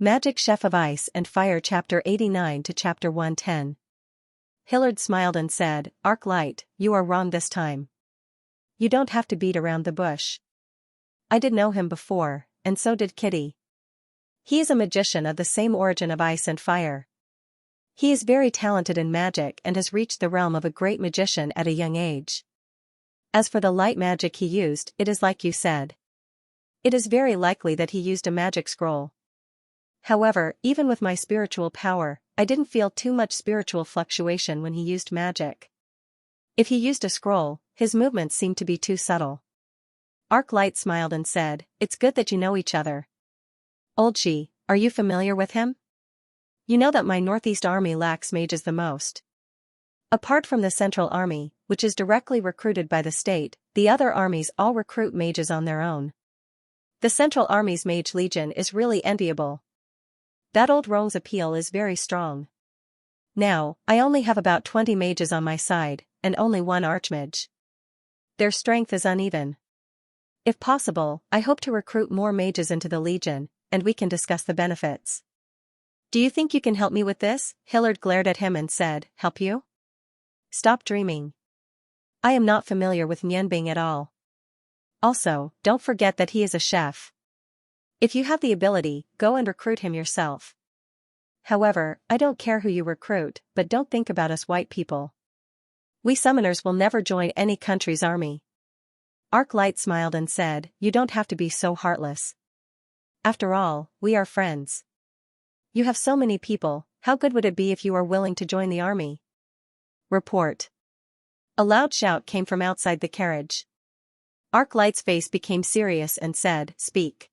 Magic Chef of Ice and Fire Chapter 89 to Chapter 110. Hillard smiled and said, Arc Light, you are wrong this time. You don't have to beat around the bush. I did know him before, and so did Kitty. He is a magician of the same origin of ice and fire. He is very talented in magic and has reached the realm of a great magician at a young age. As for the light magic he used, it is like you said. It is very likely that he used a magic scroll. However, even with my spiritual power, I didn't feel too much spiritual fluctuation when he used magic. If he used a scroll, his movements seemed to be too subtle. Arc Light smiled and said, It's good that you know each other. Old Xi, are you familiar with him? You know that my Northeast Army lacks mages the most. Apart from the Central Army, which is directly recruited by the state, the other armies all recruit mages on their own. The Central Army's Mage Legion is really enviable. That old rogue's appeal is very strong. Now, I only have about 20 mages on my side, and only one archmage. Their strength is uneven. If possible, I hope to recruit more mages into the Legion, and we can discuss the benefits. Do you think you can help me with this? Hillard glared at him and said, Help you? Stop dreaming. I am not familiar with Nianbing at all. Also, don't forget that he is a chef. If you have the ability, go and recruit him yourself. However, I don't care who you recruit, but don't think about us white people. We summoners will never join any country's army. Arc Light smiled and said, You don't have to be so heartless. After all, we are friends. You have so many people, how good would it be if you are willing to join the army? Report. A loud shout came from outside the carriage. Arc Light's face became serious and said, Speak.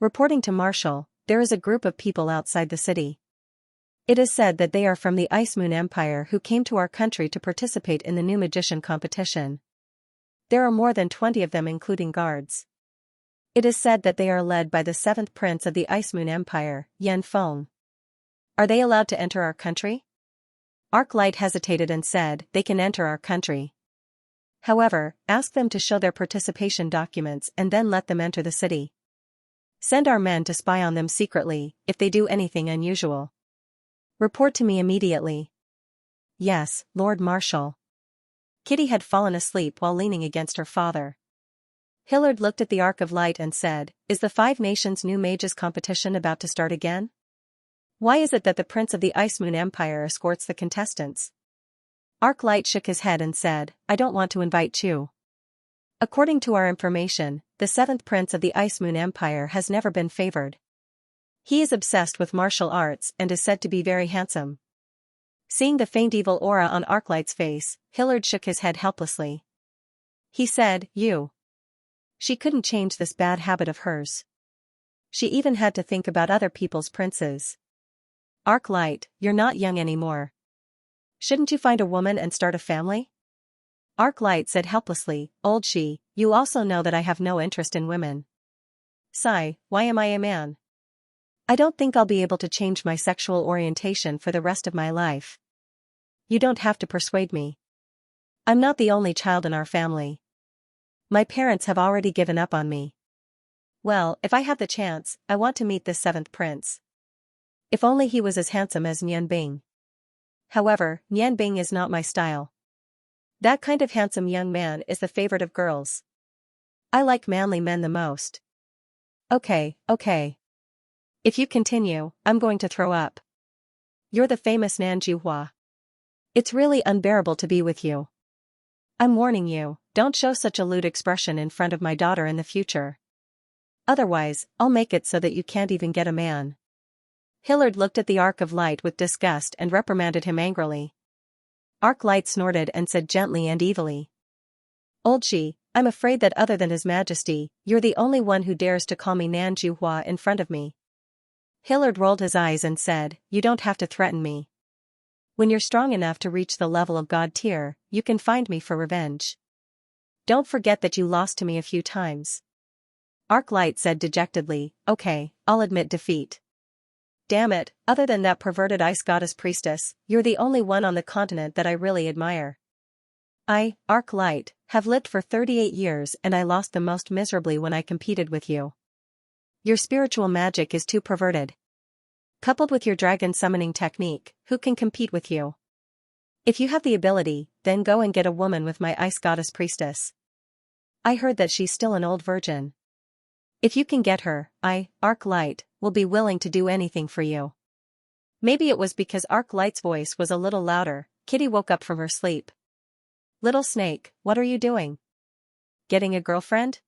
Reporting to Marshal, there is a group of people outside the city. It is said that they are from the Ice Moon Empire who came to our country to participate in the new magician competition. There are more than 20 of them including guards. It is said that they are led by the 7th Prince of the Ice Moon Empire, Yan Feng. Are they allowed to enter our country? Arc Light hesitated and said, They can enter our country. However, ask them to show their participation documents and then let them enter the city. Send our men to spy on them secretly, if they do anything unusual. Report to me immediately. Yes, Lord Marshal. Kitty had fallen asleep while leaning against her father. Hillard looked at the Arc of Light and said, Is the Five Nations New Mages competition about to start again? Why is it that the Prince of the Ice Moon Empire escorts the contestants? Arc Light shook his head and said, I don't want to invite Chu. According to our information, the 7th Prince of the Ice Moon Empire has never been favored. He is obsessed with martial arts and is said to be very handsome. Seeing the faint evil aura on Arc Light's face, Hillard shook his head helplessly. He said, You. She couldn't change this bad habit of hers. She even had to think about other people's princes. Arc Light, you're not young anymore. Shouldn't you find a woman and start a family? Arc Light said helplessly, Old Xi, you also know that I have no interest in women. Sigh, why am I a man? I don't think I'll be able to change my sexual orientation for the rest of my life. You don't have to persuade me. I'm not the only child in our family. My parents have already given up on me. Well, if I have the chance, I want to meet this 7th prince. If only he was as handsome as Nianbing. However, Nianbing is not my style. That kind of handsome young man is the favorite of girls. I like manly men the most. Okay. If you continue, I'm going to throw up. You're the famous Nan Juhua. It's really unbearable to be with you. I'm warning you, don't show such a lewd expression in front of my daughter in the future. Otherwise, I'll make it so that you can't even get a man. Hillard looked at the Arc of Light with disgust and reprimanded him angrily. Arc Light snorted and said gently and evilly, Old Xi, I'm afraid that other than His Majesty, you're the only one who dares to call me Nan Juhua in front of me. Hillard rolled his eyes and said, You don't have to threaten me. When you're strong enough to reach the level of God tier, you can find me for revenge. Don't forget that you lost to me a few times. Arc Light said dejectedly, Okay, I'll admit defeat. Damn it, other than that perverted ice goddess priestess, you're the only one on the continent that I really admire. I, Arc Light, have lived for 38 years and I lost the most miserably when I competed with you. Your spiritual magic is too perverted. Coupled with your dragon summoning technique, who can compete with you? If you have the ability, then go and get a woman with my ice goddess priestess. I heard that she's still an old virgin. If you can get her, I, Arc Light, will be willing to do anything for you. Maybe it was because Arc Light's voice was a little louder. Kitty woke up from her sleep. Little snake, what are you doing? Getting a girlfriend?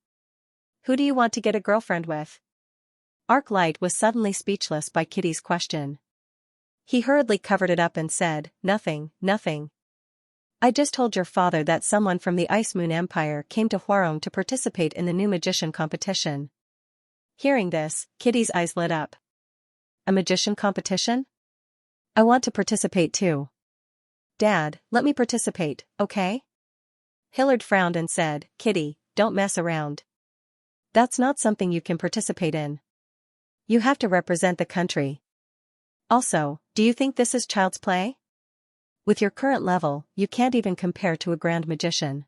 Who do you want to get a girlfriend with? Arc Light was suddenly speechless by Kitty's question. He hurriedly covered it up and said, nothing, nothing. I just told your father that someone from the Ice Moon Empire came to Huarong to participate in the new magician competition. Hearing this, Kitty's eyes lit up. A magician competition? I want to participate too. Dad, let me participate, okay? Hillard frowned and said, Kitty, don't mess around. That's not something you can participate in. You have to represent the country. Also, do you think this is child's play? With your current level, you can't even compare to a grand magician.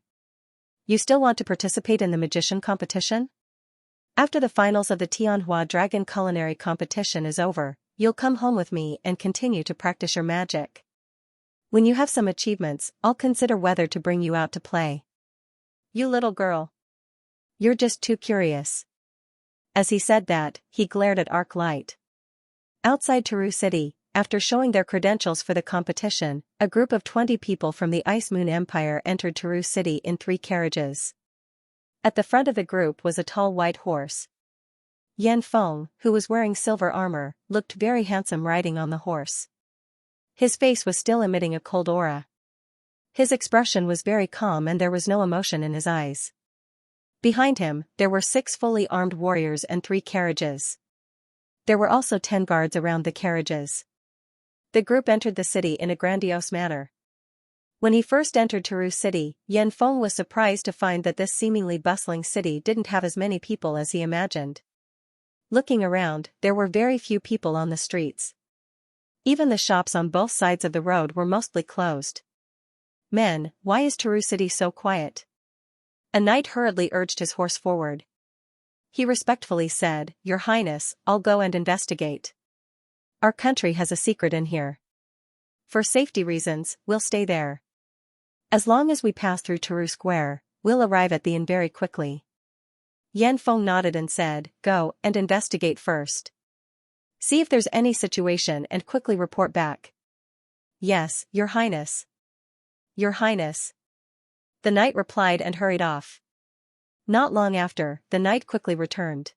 You still want to participate in the magician competition? After the finals of the Tianhua Dragon Culinary Competition is over, you'll come home with me and continue to practice your magic. When you have some achievements, I'll consider whether to bring you out to play. You little girl. You're just too curious. As he said that, he glared at Arc Light. Outside Taru City, after showing their credentials for the competition, a group of 20 people from the Ice Moon Empire entered Taru City in 3 carriages. At the front of the group was a tall white horse. Yan Feng, who was wearing silver armor, looked very handsome riding on the horse. His face was still emitting a cold aura. His expression was very calm and there was no emotion in his eyes. Behind him, there were 6 fully armed warriors and 3 carriages. There were also 10 guards around the carriages. The group entered the city in a grandiose manner. When he first entered Taru City, Yan Feng was surprised to find that this seemingly bustling city didn't have as many people as he imagined. Looking around, there were very few people on the streets. Even the shops on both sides of the road were mostly closed. Men, why is Taru City so quiet? A knight hurriedly urged his horse forward. He respectfully said, Your Highness, I'll go and investigate. Our country has a secret in here. For safety reasons, we'll stay there. As long as we pass through Taru Square, we'll arrive at the inn very quickly. Yan Feng nodded and said, Go and investigate first. See if there's any situation and quickly report back. Yes, Your Highness. Your Highness. The knight replied and hurried off. Not long after, the knight quickly returned.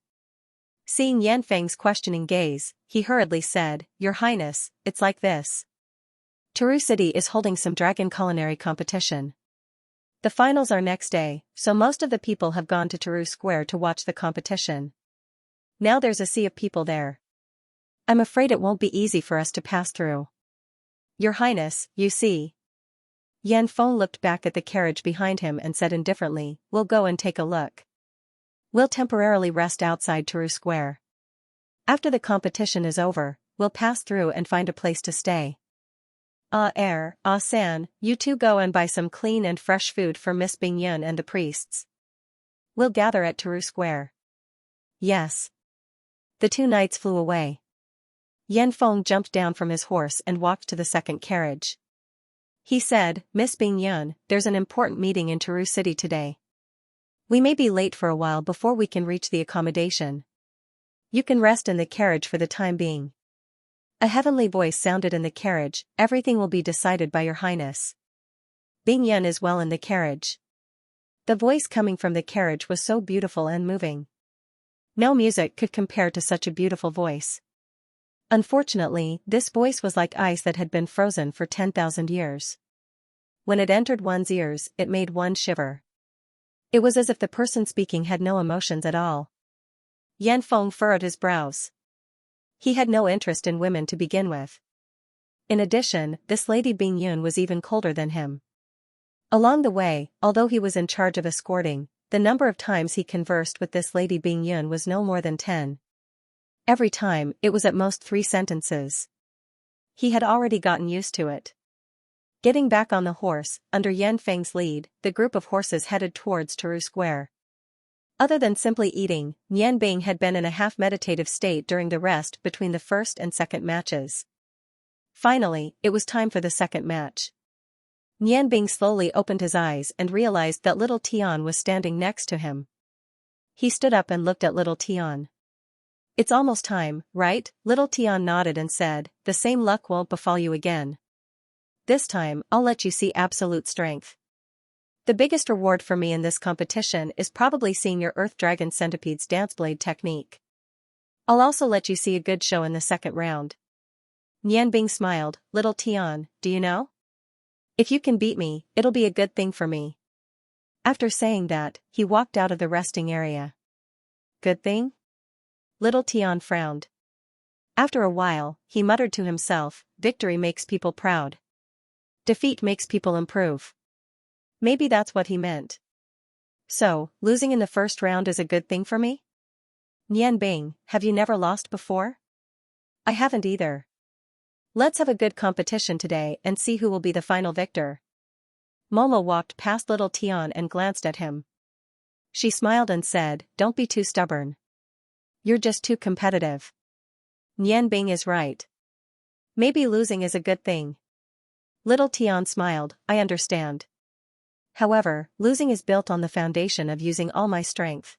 Seeing Yan Feng's questioning gaze, he hurriedly said, Your Highness, it's like this. Taru City is holding some dragon culinary competition. The finals are next day, so most of the people have gone to Taru Square to watch the competition. Now there's a sea of people there. I'm afraid it won't be easy for us to pass through. Your Highness, you see. Yan Feng looked back at the carriage behind him and said indifferently, We'll go and take a look. We'll temporarily rest outside Taru Square. After the competition is over, we'll pass through and find a place to stay. San, you two go and buy some clean and fresh food for Miss Bingyun and the priests. We'll gather at Taru Square. Yes. The 2 knights flew away. Yan Feng jumped down from his horse and walked to the second carriage. He said, Miss Bingyun, there's an important meeting in Taru City today. We may be late for a while before we can reach the accommodation. You can rest in the carriage for the time being. A heavenly voice sounded in the carriage, Everything will be decided by Your Highness. Bingyun is well in the carriage. The voice coming from the carriage was so beautiful and moving. No music could compare to such a beautiful voice. Unfortunately, this voice was like ice that had been frozen for 10,000 years. When it entered one's ears, it made one shiver. It was as if the person speaking had no emotions at all. Yan Feng furrowed his brows. He had no interest in women to begin with. In addition, this Lady Bingyun was even colder than him. Along the way, although he was in charge of escorting, the number of times he conversed with this Lady Bingyun was no more than 10. Every time, it was at most 3 sentences. He had already gotten used to it. Getting back on the horse, under Yan Feng's lead, the group of horses headed towards Taru Square. Other than simply eating, Nian Bing had been in a half-meditative state during the rest between the first and second matches. Finally, it was time for the second match. Nian Bing slowly opened his eyes and realized that little Tian was standing next to him. He stood up and looked at little Tian. "It's almost time, right?" Little Tian nodded and said, "The same luck won't befall you again. This time, I'll let you see absolute strength. The biggest reward for me in this competition is probably seeing your Earth Dragon Centipede's dance blade technique. I'll also let you see a good show in the second round." Nian Bing smiled. "Little Tian, do you know? If you can beat me, it'll be a good thing for me." After saying that, he walked out of the resting area. "Good thing?" Little Tian frowned. After a while, he muttered to himself, "Victory makes people proud. Defeat makes people improve." Maybe that's what he meant. "So, losing in the first round is a good thing for me?" "Nian Bing, have you never lost before?" "I haven't either. Let's have a good competition today and see who will be the final victor." Momo walked past little Tian and glanced at him. She smiled and said, "Don't be too stubborn. You're just too competitive." Nian Bing is right. Maybe losing is a good thing. Little Tian smiled, "I understand. However, losing is built on the foundation of using all my strength.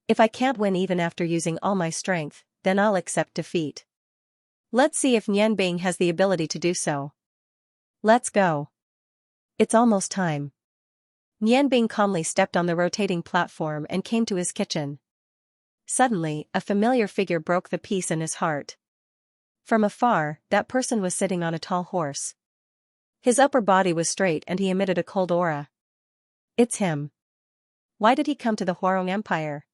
If I can't win even after using all my strength, then I'll accept defeat. Let's see if Nian Bing has the ability to do so. Let's go. It's almost time." Nian Bing calmly stepped on the rotating platform and came to his kitchen. Suddenly, a familiar figure broke the peace in his heart. From afar, that person was sitting on a tall horse. His upper body was straight and he emitted a cold aura. It's him. Why did he come to the Huarong Empire?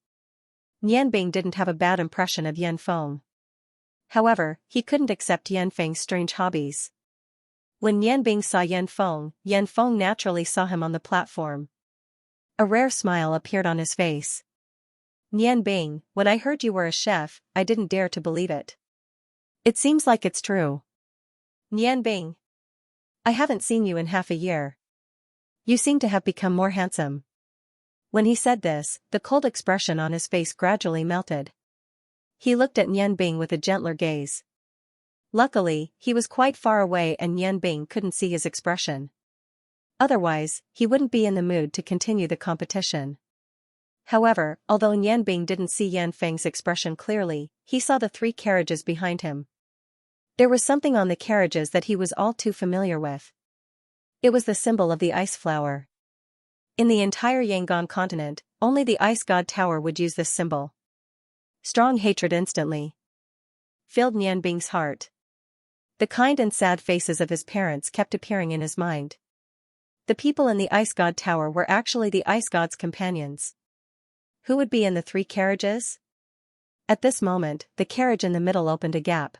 Nian Bing didn't have a bad impression of Yan Feng. However, he couldn't accept Yan Feng's strange hobbies. When Nian Bing saw Yan Feng naturally saw him on the platform. A rare smile appeared on his face. "Nian Bing, when I heard you were a chef, I didn't dare to believe it. It seems like it's true." "Nian Bing, I haven't seen you in half a year. You seem to have become more handsome." When he said this, the cold expression on his face gradually melted. He looked at Nian Bing with a gentler gaze. Luckily, he was quite far away and Nian Bing couldn't see his expression. Otherwise, he wouldn't be in the mood to continue the competition. However, although Nian Bing didn't see Yan Feng's expression clearly, he saw the 3 carriages behind him. There was something on the carriages that he was all too familiar with. It was the symbol of the ice flower. In the entire Yangon continent, only the Ice God Tower would use this symbol. Strong hatred instantly filled Nian Bing's heart. The kind and sad faces of his parents kept appearing in his mind. The people in the Ice God Tower were actually the Ice God's companions. Who would be in the 3 carriages? At this moment, the carriage in the middle opened a gap.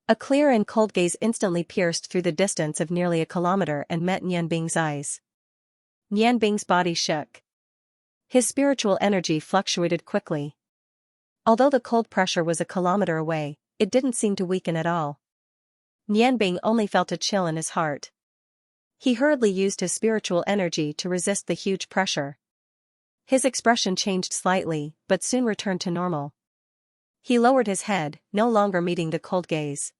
A clear and cold gaze instantly pierced through the distance of nearly a kilometer and met Nian Bing's eyes. Nian Bing's body shook. His spiritual energy fluctuated quickly. Although the cold pressure was a kilometer away, it didn't seem to weaken at all. Nian Bing only felt a chill in his heart. He hurriedly used his spiritual energy to resist the huge pressure. His expression changed slightly, but soon returned to normal. He lowered his head, no longer meeting the cold gaze.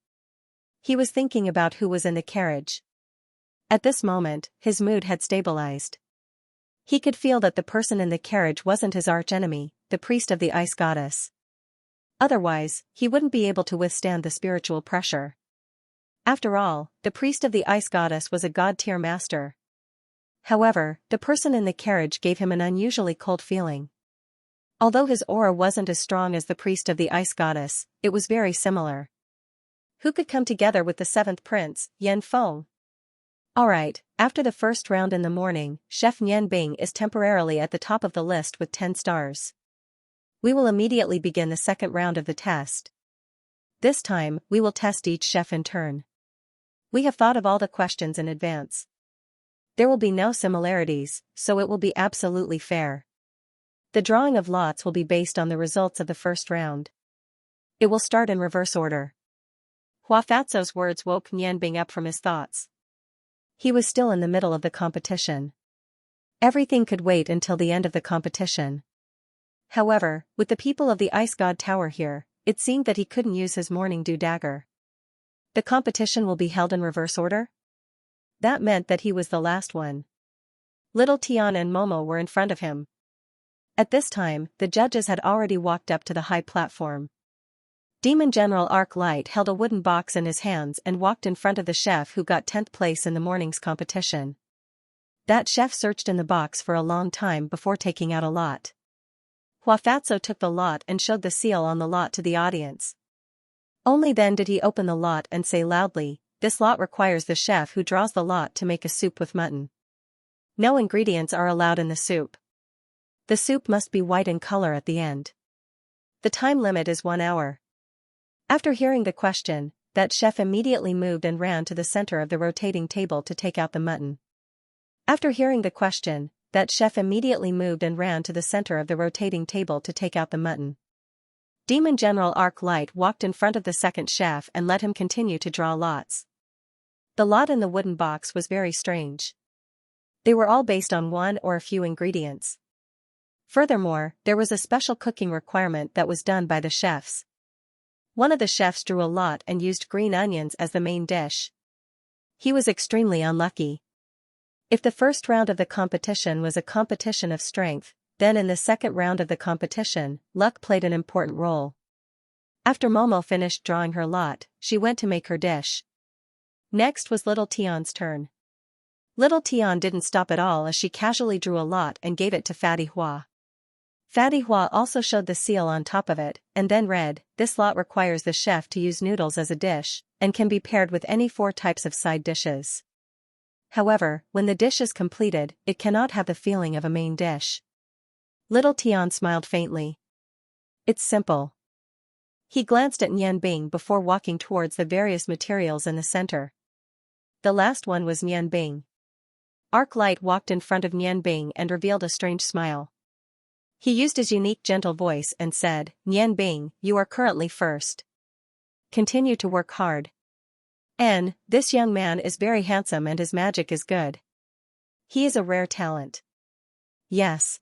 He was thinking about who was in the carriage. At this moment, his mood had stabilized. He could feel that the person in the carriage wasn't his archenemy, the priest of the ice goddess. Otherwise, he wouldn't be able to withstand the spiritual pressure. After all, the priest of the ice goddess was a god-tier master. However, the person in the carriage gave him an unusually cold feeling. Although his aura wasn't as strong as the priest of the ice goddess, it was very similar. Who could come together with the 7th prince, Yan Feng? Alright, after the first round in the morning, Chef Nian Bing is temporarily at the top of the list with 10 stars. We will immediately begin the second round of the test. This time, we will test each chef in turn. We have thought of all the questions in advance. There will be no similarities, so it will be absolutely fair. The drawing of lots will be based on the results of the first round. It will start in reverse order. Hua Fatso's words woke Nian Bing up from his thoughts. He was still in the middle of the competition. Everything could wait until the end of the competition. However, with the people of the Ice God Tower here, it seemed that he couldn't use his morning dew dagger. The competition will be held in reverse order? That meant that he was the last one. Little Tian and Momo were in front of him. At this time, the judges had already walked up to the high platform. Demon General Arc Light held a wooden box in his hands and walked in front of the chef who got 10th place in the morning's competition. That chef searched in the box for a long time before taking out a lot. Huafatso took the lot and showed the seal on the lot to the audience. Only then did he open the lot and say loudly, "This lot requires the chef who draws the lot to make a soup with mutton. No ingredients are allowed in the soup. The soup must be white in color at the end. The time limit is 1 hour." After hearing the question, that chef immediately moved and ran to the center of the rotating table to take out the mutton. After hearing the question, that chef immediately moved and ran to the center of the rotating table to take out the mutton. Demon General Arc Light walked in front of the second chef and let him continue to draw lots. The lot in the wooden box was very strange. They were all based on one or a few ingredients. Furthermore, there was a special cooking requirement that was done by the chefs. One of the chefs drew a lot and used green onions as the main dish. He was extremely unlucky. If the first round of the competition was a competition of strength, then in the second round of the competition, luck played an important role. After Momo finished drawing her lot, she went to make her dish. Next was Little Tian's turn. Little Tian didn't stop at all as she casually drew a lot and gave it to Fatty Hua. Fatty Hua also showed the seal on top of it, and then read, "This lot requires the chef to use noodles as a dish, and can be paired with any 4 types of side dishes. However, when the dish is completed, it cannot have the feeling of a main dish." Little Tian smiled faintly. "It's simple." He glanced at Nian Bing before walking towards the various materials in the center. The last one was Nian Bing. Arc Light walked in front of Nian Bing and revealed a strange smile. He used his unique gentle voice and said, "Nian Bing, you are currently first. Continue to work hard. This young man is very handsome and his magic is good. He is a rare talent." "Yes."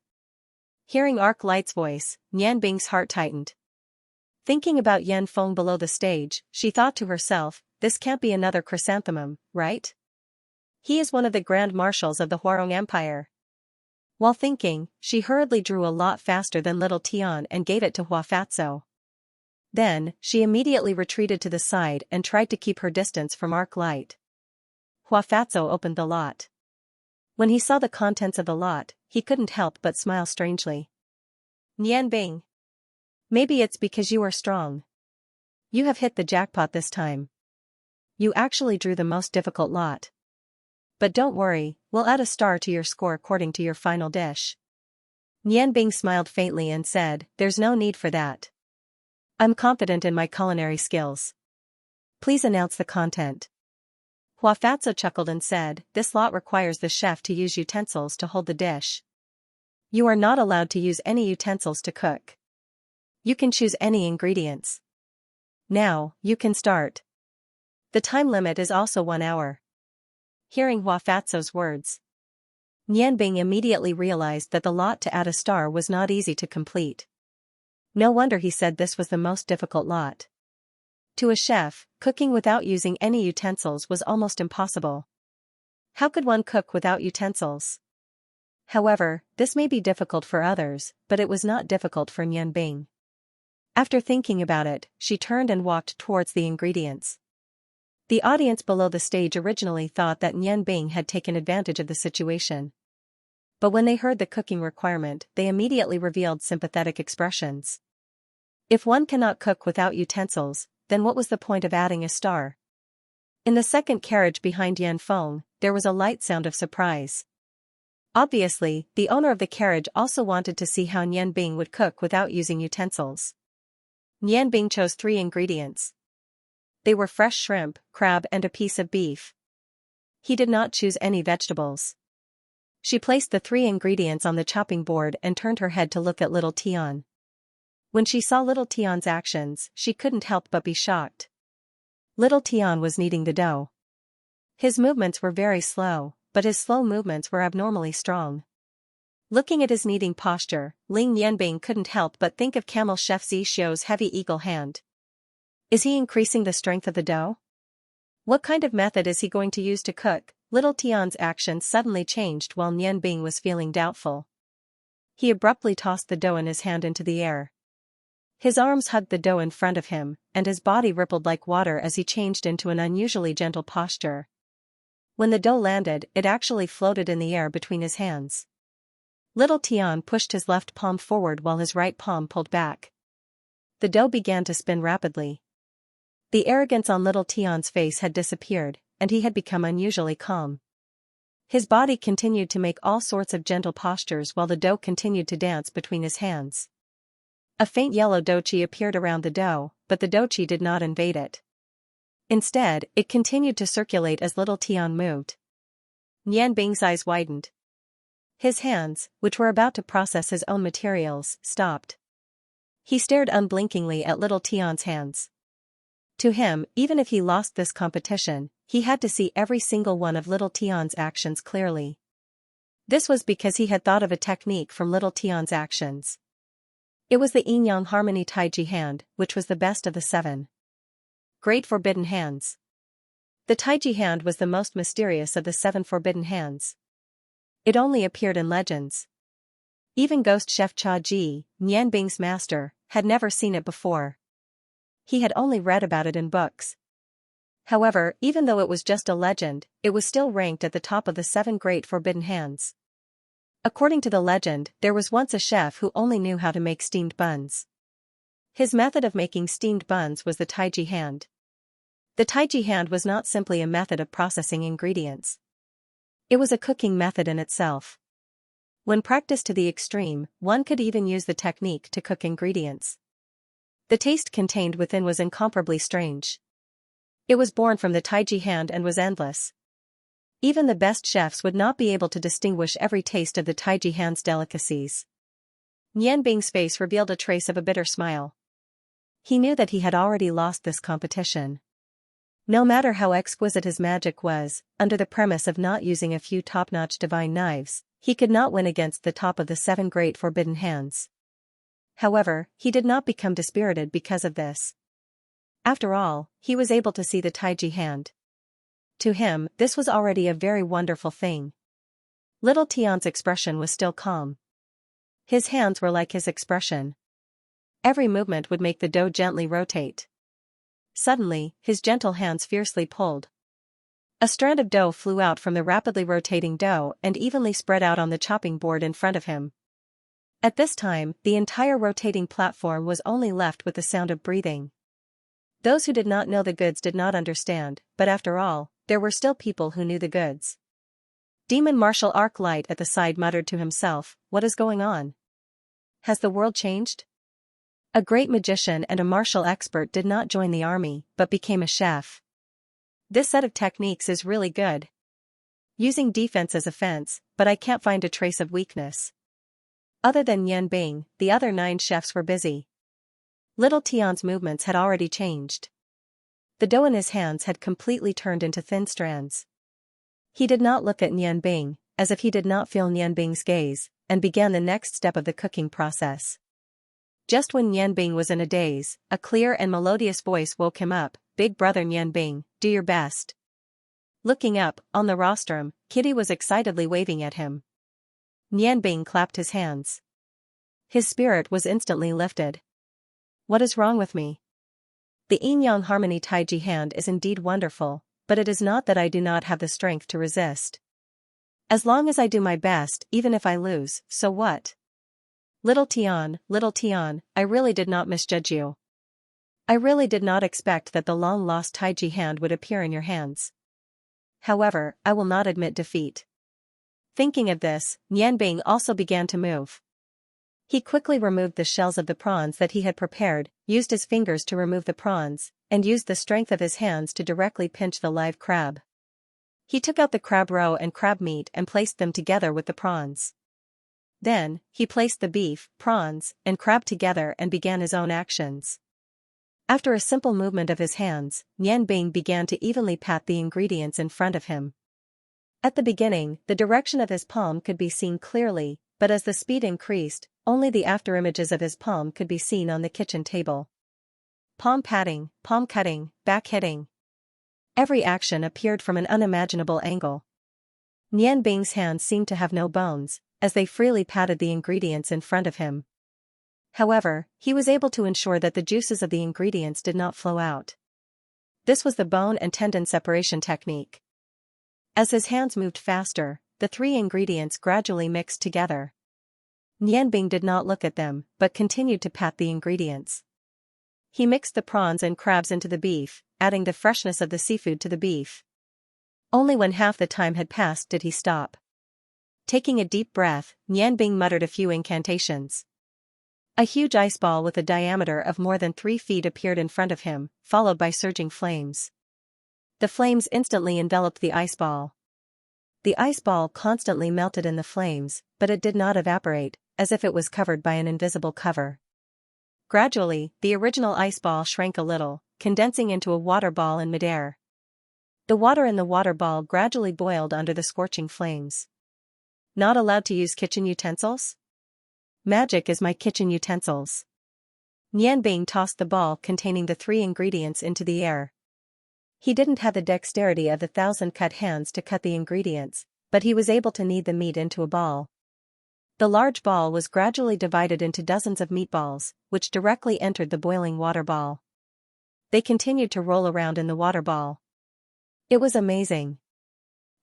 Hearing Arc Light's voice, Nian Bing's heart tightened. Thinking about Yan Feng below the stage, she thought to herself, this can't be another chrysanthemum, right? He is one of the grand marshals of the Huarong Empire. While thinking, she hurriedly drew a lot faster than Little Tian and gave it to Huafatso. Then, she immediately retreated to the side and tried to keep her distance from Arc Light. Huafatso opened the lot. When he saw the contents of the lot, he couldn't help but smile strangely. "Nian Bing. Maybe it's because you are strong. You have hit the jackpot this time. You actually drew the most difficult lot. But don't worry, we'll add a star to your score according to your final dish." Nian Bing smiled faintly and said, "There's no need for that. I'm confident in my culinary skills. Please announce the content." Huafatso chuckled and said, "This lot requires the chef to use utensils to hold the dish. You are not allowed to use any utensils to cook. You can choose any ingredients. Now, you can start. The time limit is also 1 hour." Hearing Huafatso's words, Nian Bing immediately realized that the lot to add a star was not easy to complete. No wonder he said this was the most difficult lot. To a chef, cooking without using any utensils was almost impossible. How could one cook without utensils? However, this may be difficult for others, but it was not difficult for Nian Bing. After thinking about it, she turned and walked towards the ingredients. The audience below the stage originally thought that Nian Bing had taken advantage of the situation. But when they heard the cooking requirement, they immediately revealed sympathetic expressions. If one cannot cook without utensils, then what was the point of adding a star? In the second carriage behind Yan Feng, there was a light sound of surprise. Obviously, the owner of the carriage also wanted to see how Nian Bing would cook without using utensils. Nian Bing chose 3 ingredients. They were fresh shrimp, crab and a piece of beef. He did not choose any vegetables. She placed the 3 ingredients on the chopping board and turned her head to look at Little Tian. When she saw Little Tian's actions, she couldn't help but be shocked. Little Tian was kneading the dough. His movements were very slow, but his slow movements were abnormally strong. Looking at his kneading posture, Ling Yanbing couldn't help but think of Camel Chef Xiao's heavy eagle hand. Is he increasing the strength of the dough? What kind of method is he going to use to cook? Little Tian's action suddenly changed while Yanbing was feeling doubtful. He abruptly tossed the dough in his hand into the air. His arms hugged the dough in front of him, and his body rippled like water as he changed into an unusually gentle posture. When the dough landed, it actually floated in the air between his hands. Little Tian pushed his left palm forward while his right palm pulled back. The dough began to spin rapidly. The arrogance on Little Tian's face had disappeared, and he had become unusually calm. His body continued to make all sorts of gentle postures while the dough continued to dance between his hands. A faint yellow douqi appeared around the dough, but the douqi did not invade it. Instead, it continued to circulate as Little Tian moved. Yanbing's eyes widened. His hands, which were about to process his own materials, stopped. He stared unblinkingly at Little Tian's hands. To him, even if he lost this competition, he had to see every single one of Little Tian's actions clearly. This was because he had thought of a technique from Little Tian's actions. It was the Yin-Yang Harmony Taiji hand, which was the best of the 7 great forbidden hands. The Taiji hand was the most mysterious of the 7 forbidden hands. It only appeared in legends. Even Ghost Chef Cha Ji, Yanbing's master, had never seen it before. He had only read about it in books. However, even though it was just a legend, it was still ranked at the top of the 7 great forbidden hands. According to the legend, there was once a chef who only knew how to make steamed buns. His method of making steamed buns was the Taiji hand. The Taiji hand was not simply a method of processing ingredients. It was a cooking method in itself. When practiced to the extreme, one could even use the technique to cook ingredients. The taste contained within was incomparably strange. It was born from the Taiji hand and was endless. Even the best chefs would not be able to distinguish every taste of the Taiji hand's delicacies. Yanbing's face revealed a trace of a bitter smile. He knew that he had already lost this competition. No matter how exquisite his magic was, under the premise of not using a few top-notch divine knives, he could not win against the top of the 7 great forbidden hands. However, he did not become dispirited because of this. After all, he was able to see the Taiji hand. To him, this was already a very wonderful thing. Little Tian's expression was still calm. His hands were like his expression. Every movement would make the dough gently rotate. Suddenly, his gentle hands fiercely pulled. A strand of dough flew out from the rapidly rotating dough and evenly spread out on the chopping board in front of him. At this time, the entire rotating platform was only left with the sound of breathing. Those who did not know the goods did not understand, but after all, there were still people who knew the goods. Demon Martial Arc Light at the side muttered to himself, "What is going on? Has the world changed?" A great magician and a martial expert did not join the army, but became a chef. This set of techniques is really good. Using defense as offense, but I can't find a trace of weakness. Other than Yanbing, the other 9 chefs were busy. Little Tian's movements had already changed. The dough in his hands had completely turned into thin strands. He did not look at Yanbing, as if he did not feel Yanbing's gaze, and began the next step of the cooking process. Just when Yanbing was in a daze, a clear and melodious voice woke him up, "Big brother Yanbing, do your best." Looking up, on the rostrum, Kitty was excitedly waving at him. Yanbing clapped his hands. His spirit was instantly lifted. What is wrong with me? The Yin-Yang Harmony Taiji hand is indeed wonderful, but it is not that I do not have the strength to resist. As long as I do my best, even if I lose, so what? Little Tian, I really did not misjudge you. I really did not expect that the long-lost Taiji hand would appear in your hands. However, I will not admit defeat. Thinking of this, Yanbing also began to move. He quickly removed the shells of the prawns that he had prepared, used his fingers to remove the prawns, and used the strength of his hands to directly pinch the live crab. He took out the crab roe and crab meat and placed them together with the prawns. Then, he placed the beef, prawns, and crab together and began his own actions. After a simple movement of his hands, Yanbing began to evenly pat the ingredients in front of him. At the beginning, the direction of his palm could be seen clearly, but as the speed increased, only the afterimages of his palm could be seen on the kitchen table. Palm patting, palm cutting, back hitting. Every action appeared from an unimaginable angle. Nian Bing's hands seemed to have no bones, as they freely patted the ingredients in front of him. However, he was able to ensure that the juices of the ingredients did not flow out. This was the bone and tendon separation technique. As his hands moved faster, the three ingredients gradually mixed together. Nian Bing did not look at them, but continued to pat the ingredients. He mixed the prawns and crabs into the beef, adding the freshness of the seafood to the beef. Only when half the time had passed did he stop. Taking a deep breath, Nian Bing muttered a few incantations. A huge ice ball with a diameter of more than 3 feet appeared in front of him, followed by surging flames. The flames instantly enveloped the ice ball. The ice ball constantly melted in the flames, but it did not evaporate, as if it was covered by an invisible cover. Gradually, the original ice ball shrank a little, condensing into a water ball in midair. The water in the water ball gradually boiled under the scorching flames. Not allowed to use kitchen utensils? Magic is my kitchen utensils. Nian Bing tossed the ball containing the 3 ingredients into the air. He didn't have the dexterity of the 1,000 cut hands to cut the ingredients, but he was able to knead the meat into a ball. The large ball was gradually divided into dozens of meatballs, which directly entered the boiling water ball. They continued to roll around in the water ball. It was amazing.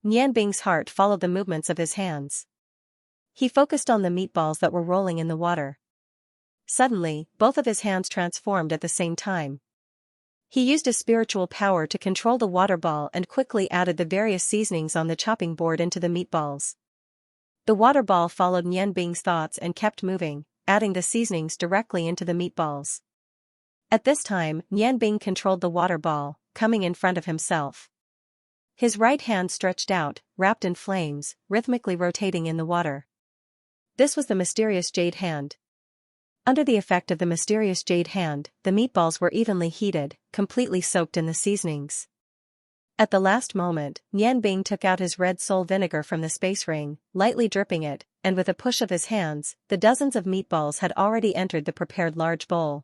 Nian Bing's heart followed the movements of his hands. He focused on the meatballs that were rolling in the water. Suddenly, both of his hands transformed at the same time. He used his spiritual power to control the water ball and quickly added the various seasonings on the chopping board into the meatballs. The water ball followed Nian Bing's thoughts and kept moving, adding the seasonings directly into the meatballs. At this time, Nian Bing controlled the water ball, coming in front of himself. His right hand stretched out, wrapped in flames, rhythmically rotating in the water. This was the mysterious jade hand. Under the effect of the mysterious jade hand, the meatballs were evenly heated, completely soaked in the seasonings. At the last moment, Nian Bing took out his red soul vinegar from the space ring, lightly dripping it, and with a push of his hands, the dozens of meatballs had already entered the prepared large bowl.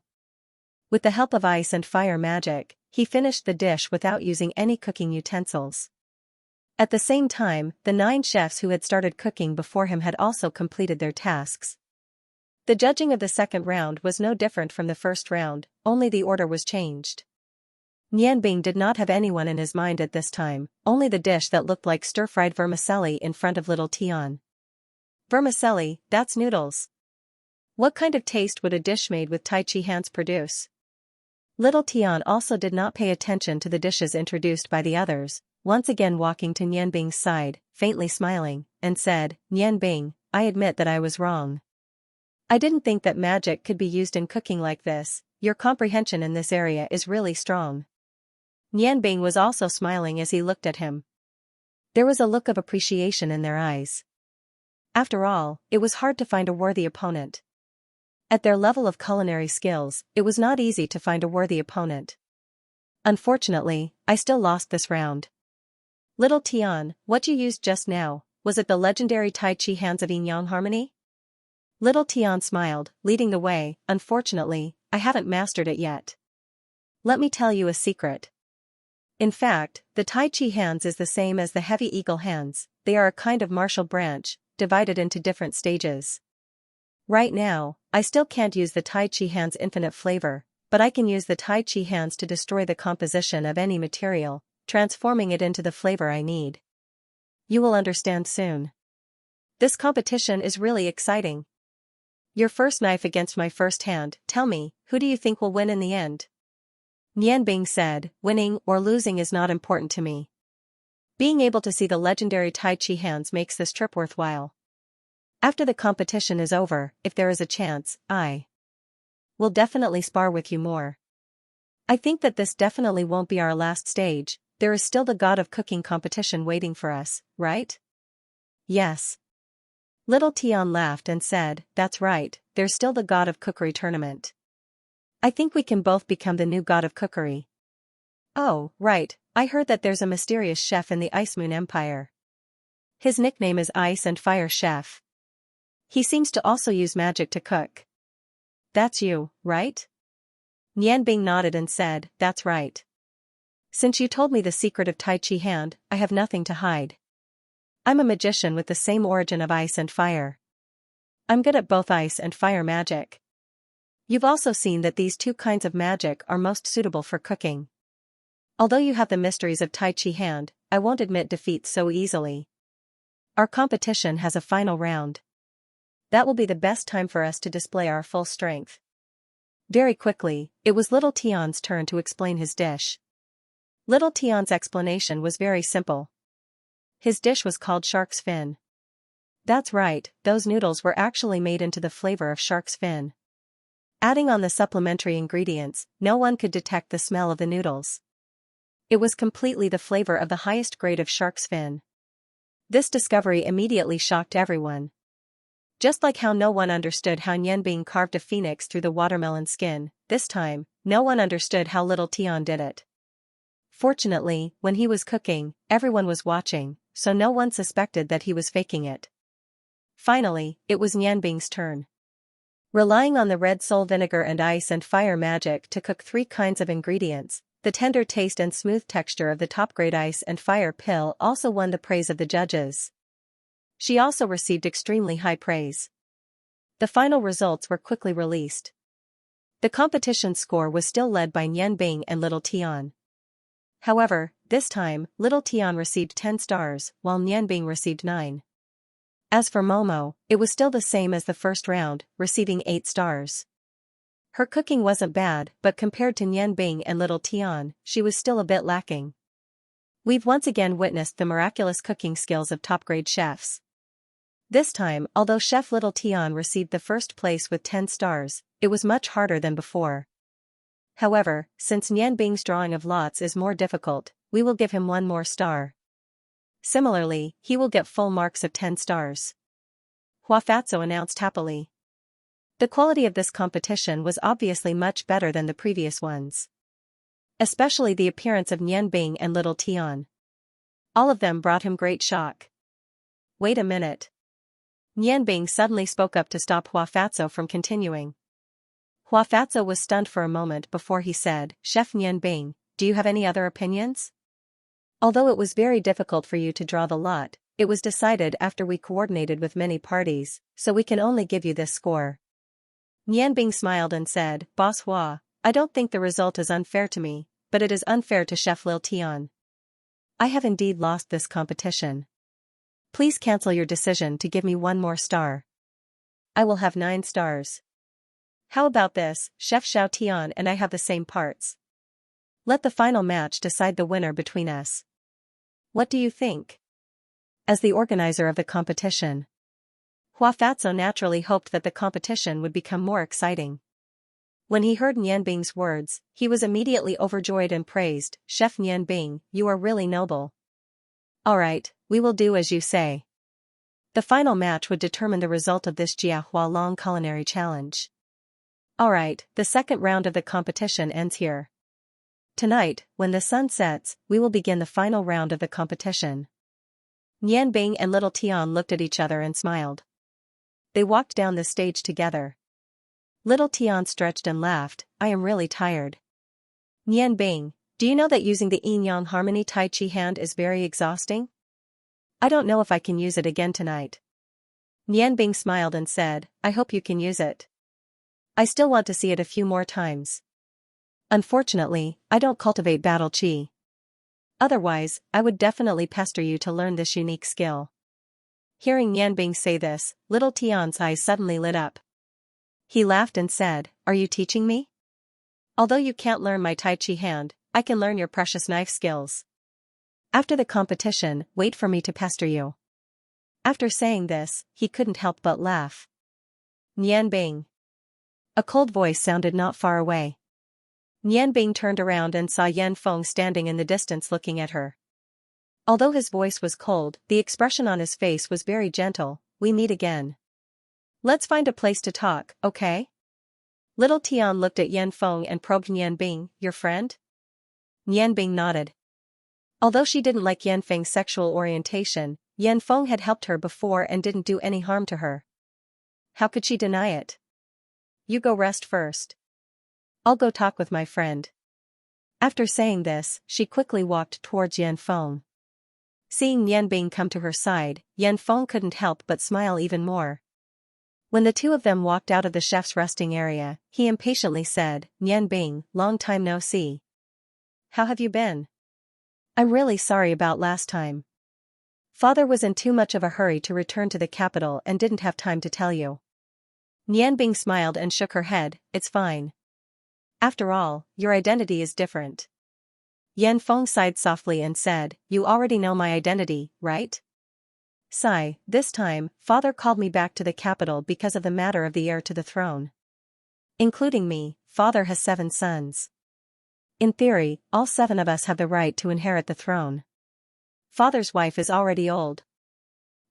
With the help of ice and fire magic, he finished the dish without using any cooking utensils. At the same time, the 9 chefs who had started cooking before him had also completed their tasks. The judging of the second round was no different from the first round, only the order was changed. Nian Bing did not have anyone in his mind at this time, only the dish that looked like stir-fried vermicelli in front of little Tian. Vermicelli, that's noodles. What kind of taste would a dish made with Tai Chi hands produce? Little Tian also did not pay attention to the dishes introduced by the others, once again walking to Nian Bing's side, faintly smiling, and said, "Nian Bing, I admit that I was wrong. I didn't think that magic could be used in cooking like this. Your comprehension in this area is really strong." Nian Bing was also smiling as he looked at him. There was a look of appreciation in their eyes. After all, it was hard to find a worthy opponent. At their level of culinary skills, it was not easy to find a worthy opponent. Unfortunately, I still lost this round. Little Tian, what you used just now, was it the legendary Tai Chi hands of Yin Yang Harmony? Little Tian smiled, leading the way. Unfortunately, I haven't mastered it yet. Let me tell you a secret. In fact, the Tai Chi hands is the same as the heavy eagle hands. They are a kind of martial branch, divided into different stages. Right now, I still can't use the Tai Chi hands' infinite flavor, but I can use the Tai Chi hands to destroy the composition of any material, transforming it into the flavor I need. You will understand soon. This competition is really exciting. Your first knife against my first hand. Tell me, who do you think will win in the end? Nian Bing said, winning or losing is not important to me. Being able to see the legendary Tai Chi hands makes this trip worthwhile. After the competition is over, if there is a chance, I will definitely spar with you more. I think that this definitely won't be our last stage. There is still the God of Cooking competition waiting for us, right? Yes. Little Tian laughed and said, that's right, there's still the God of Cookery tournament. I think we can both become the new God of Cookery. Oh, right, I heard that there's a mysterious chef in the Ice Moon Empire. His nickname is Ice and Fire Chef. He seems to also use magic to cook. That's you, right? Nianbing nodded and said, that's right. Since you told me the secret of Tai Chi hand, I have nothing to hide. I'm a magician with the same origin of ice and fire. I'm good at both ice and fire magic. You've also seen that these two kinds of magic are most suitable for cooking. Although you have the mysteries of Tai Chi hand, I won't admit defeat so easily. Our competition has a final round. That will be the best time for us to display our full strength. Very quickly, it was Little Tian's turn to explain his dish. Little Tian's explanation was very simple. His dish was called shark's fin. That's right, those noodles were actually made into the flavor of shark's fin. Adding on the supplementary ingredients, no one could detect the smell of the noodles. It was completely the flavor of the highest grade of shark's fin. This discovery immediately shocked everyone. Just like how no one understood how Nianbing carved a phoenix through the watermelon skin, this time, no one understood how Little Tian did it. Fortunately, when he was cooking, everyone was watching, so no one suspected that he was faking it. Finally, it was Nianbing's turn. Relying on the red soul vinegar and ice and fire magic to cook 3 kinds of ingredients, the tender taste and smooth texture of the top-grade ice and fire pill also won the praise of the judges. She also received extremely high praise. The final results were quickly released. The competition score was still led by Nianbing and Little Tian. However, this time, Little Tian received 10 stars, while Nianbing received 9. As for Momo, it was still the same as the first round, receiving 8 stars. Her cooking wasn't bad, but compared to Nianbing and Little Tian, she was still a bit lacking. We've once again witnessed the miraculous cooking skills of top-grade chefs. This time, although Chef Little Tian received the first place with 10 stars, it was much harder than before. However, since Nianbing's drawing of lots is more difficult, we will give him 1 more star. Similarly, he will get full marks of 10 stars. Huafatso announced happily. The quality of this competition was obviously much better than the previous ones. Especially the appearance of Nianbing and Little Tian. All of them brought him great shock. Wait a minute. Nianbing suddenly spoke up to stop Huafatso from continuing. Huafatso was stunned for a moment before he said, Chef Nianbing, do you have any other opinions? Although it was very difficult for you to draw the lot, it was decided after we coordinated with many parties, so we can only give you this score. Nianbing smiled and said, Boss Hua, I don't think the result is unfair to me, but it is unfair to Chef Lil Tian. I have indeed lost this competition. Please cancel your decision to give me 1 more star. I will have 9 stars. How about this, Chef Xiao Tian and I have the same parts. Let the final match decide the winner between us. What do you think? As the organizer of the competition, Huafatso naturally hoped that the competition would become more exciting. When he heard Nianbing's words, he was immediately overjoyed and praised, Chef Nianbing, you are really noble. Alright, we will do as you say. The final match would determine the result of this Jia Hualong culinary challenge. Alright, the second round of the competition ends here. Tonight, when the sun sets, we will begin the final round of the competition. Nianbing and Little Tian looked at each other and smiled. They walked down the stage together. Little Tian stretched and laughed, I am really tired. Nianbing, do you know that using the yin-yang harmony Tai Chi hand is very exhausting? I don't know if I can use it again tonight. Nianbing smiled and said, I hope you can use it. I still want to see it a few more times. Unfortunately, I don't cultivate battle chi. Otherwise, I would definitely pester you to learn this unique skill. Hearing Nianbing say this, Little Tian's eyes suddenly lit up. He laughed and said, Are you teaching me? Although you can't learn my Tai Chi hand, I can learn your precious knife skills. After the competition, wait for me to pester you. After saying this, he couldn't help but laugh. Nianbing. A cold voice sounded not far away. Nianbing turned around and saw Yan Feng standing in the distance looking at her. Although his voice was cold, the expression on his face was very gentle. We meet again. Let's find a place to talk, okay? Little Tian looked at Yan Feng and probed Nianbing, your friend? Nianbing nodded. Although she didn't like Yan Feng's sexual orientation, Yan Feng had helped her before and didn't do any harm to her. How could she deny it? You go rest first. I'll go talk with my friend. After saying this, she quickly walked towards Yan Feng. Seeing Yan Bing come to her side, Yan Feng couldn't help but smile even more. When the two of them walked out of the chef's resting area, he impatiently said, Yan Bing, long time no see. How have you been? I'm really sorry about last time. Father was in too much of a hurry to return to the capital and didn't have time to tell you. Yan Bing smiled and shook her head, it's fine. After all, your identity is different. Yan Feng sighed softly and said, you already know my identity, right? Sigh, this time, father called me back to the capital because of the matter of the heir to the throne. Including me, father has 7 sons. In theory, all 7 of us have the right to inherit the throne. Father's wife is already old.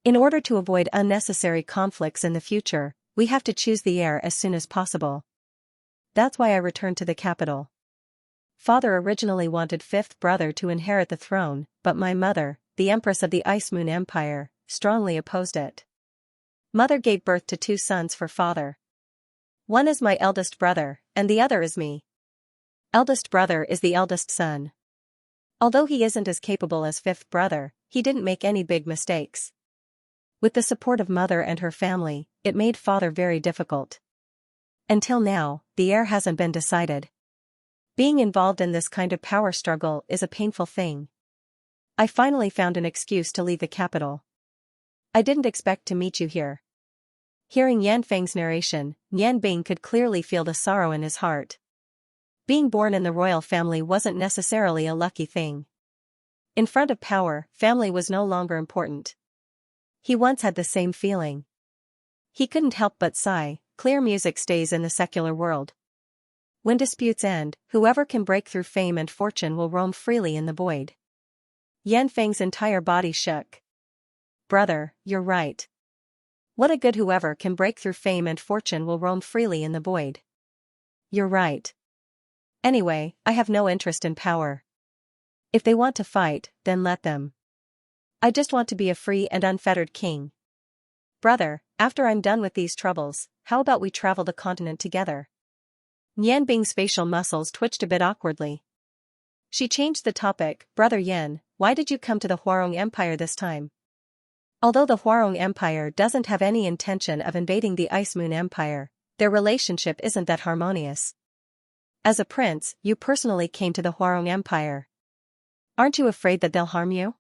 In order to avoid unnecessary conflicts in the future, we have to choose the heir as soon as possible. That's why I returned to the capital. Father originally wanted 5th brother to inherit the throne, but my mother, the Empress of the Ice Moon Empire, strongly opposed it. Mother gave birth to 2 sons for father. One is my eldest brother, and the other is me. Eldest brother is the eldest son. Although he isn't as capable as 5th brother, he didn't make any big mistakes. With the support of mother and her family, it made father very difficult. Until now, the heir hasn't been decided. Being involved in this kind of power struggle is a painful thing. I finally found an excuse to leave the capital. I didn't expect to meet you here. Hearing Yan Feng's narration, Yan Bing could clearly feel the sorrow in his heart. Being born in the royal family wasn't necessarily a lucky thing. In front of power, family was no longer important. He once had the same feeling. He couldn't help but sigh, clear music stays in the secular world. When disputes end, whoever can break through fame and fortune will roam freely in the void. Yan Feng's entire body shook. Brother, you're right. What a good whoever can break through fame and fortune will roam freely in the void. You're right. Anyway, I have no interest in power. If they want to fight, then let them. I just want to be a free and unfettered king. Brother, after I'm done with these troubles, how about we travel the continent together? Yan Bing's facial muscles twitched a bit awkwardly. She changed the topic, Brother Yan, why did you come to the Huarong Empire this time? Although the Huarong Empire doesn't have any intention of invading the Ice Moon Empire, their relationship isn't that harmonious. As a prince, you personally came to the Huarong Empire. Aren't you afraid that they'll harm you?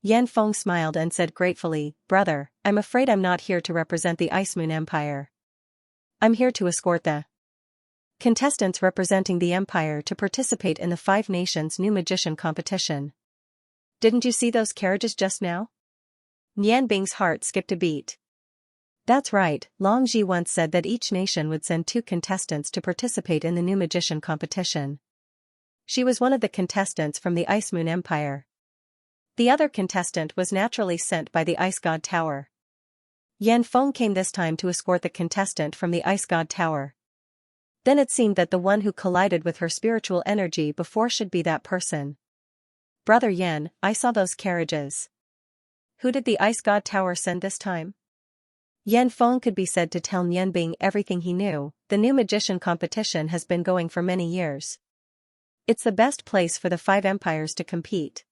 Yan Feng smiled and said gratefully, Brother, I'm afraid I'm not here to represent the Ice Moon Empire. I'm here to escort the contestants representing the Empire to participate in the 5 Nations New Magician competition. Didn't you see those carriages just now? Yan Bing's heart skipped a beat. That's right, Long Ji once said that each nation would send 2 contestants to participate in the New Magician competition. She was one of the contestants from the Ice Moon Empire. The other contestant was naturally sent by the Ice God Tower. Yan Feng came this time to escort the contestant from the Ice God Tower. Then it seemed that the one who collided with her spiritual energy before should be that person. Brother Yan, I saw those carriages. Who did the Ice God Tower send this time? Yan Feng could be said to tell Yan Bing everything he knew. The New Magician competition has been going for many years. It's the best place for the 5 empires to compete.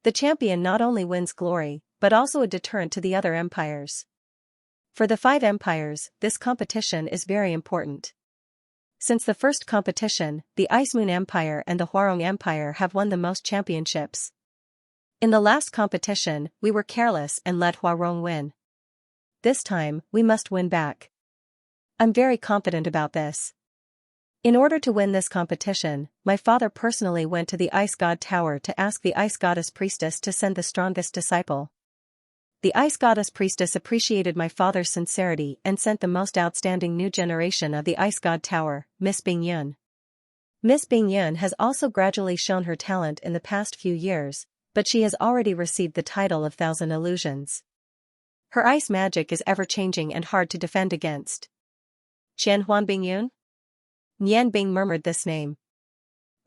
The champion not only wins glory, but also a deterrent to the other empires. For the 5 empires, this competition is very important. Since the first competition, the Ice Moon Empire and the Huarong Empire have won the most championships. In the last competition, we were careless and let Huarong win. This time, we must win back. I'm very confident about this. In order to win this competition, my father personally went to the Ice God Tower to ask the Ice Goddess Priestess to send the strongest disciple. The Ice Goddess Priestess appreciated my father's sincerity and sent the most outstanding new generation of the Ice God Tower, Miss Bing Yun. Miss Bing Yun has also gradually shown her talent in the past few years, but she has already received the title of Thousand Illusions. Her ice magic is ever-changing and hard to defend against. Qian Huan Bing Yun? Yan Bing murmured this name.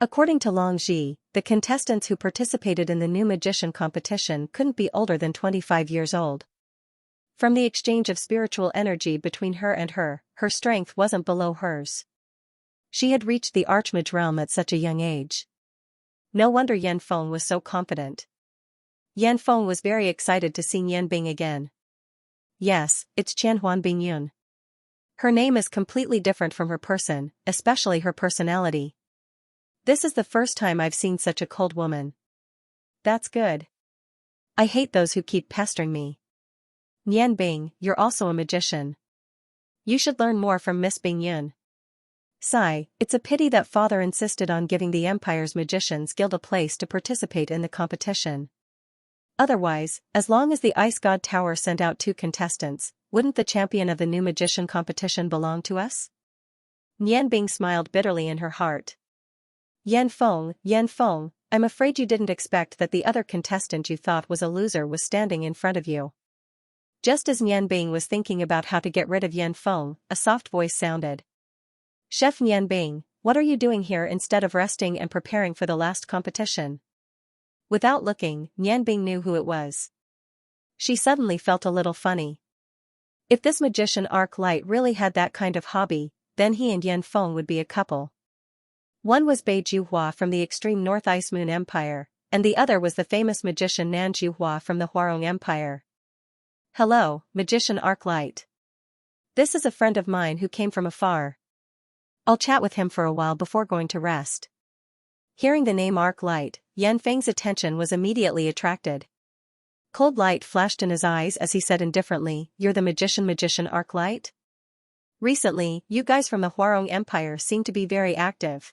According to Long Ji, the contestants who participated in the New Magician competition couldn't be older than 25 years old. From the exchange of spiritual energy between her and her strength wasn't below hers. She had reached the Archmage realm at such a young age. No wonder Yan Feng was so confident. Yan Feng was very excited to see Yan Bing again. Yes, it's Qianhuan Bingyun. Her name is completely different from her person, especially her personality. This is the first time I've seen such a cold woman. That's good. I hate those who keep pestering me. Yan Bing, you're also a magician. You should learn more from Miss Bingyun. Sigh, it's a pity that father insisted on giving the Empire's Magicians Guild a place to participate in the competition. Otherwise, as long as the Ice God Tower sent out 2 contestants, wouldn't the champion of the new magician competition belong to us? Yan Bing smiled bitterly in her heart. Yan Feng, I'm afraid you didn't expect that the other contestant you thought was a loser was standing in front of you. Just as Yan Bing was thinking about how to get rid of Yan Feng, a soft voice sounded. Chef Yan Bing, what are you doing here instead of resting and preparing for the last competition? Without looking, Yan Bing knew who it was. She suddenly felt a little funny. If this magician Arc Light really had that kind of hobby, then he and Yan Feng would be a couple. One was Bei Juhua from the extreme North Ice Moon Empire, and the other was the famous magician Nan Juhua from the Huarong Empire. Hello, Magician Arc Light. This is a friend of mine who came from afar. I'll chat with him for a while before going to rest. Hearing the name Arc Light, Yan Feng's attention was immediately attracted. Cold light flashed in his eyes as he said indifferently, "You're the magician Arc Light? Recently, you guys from the Huarong Empire seem to be very active."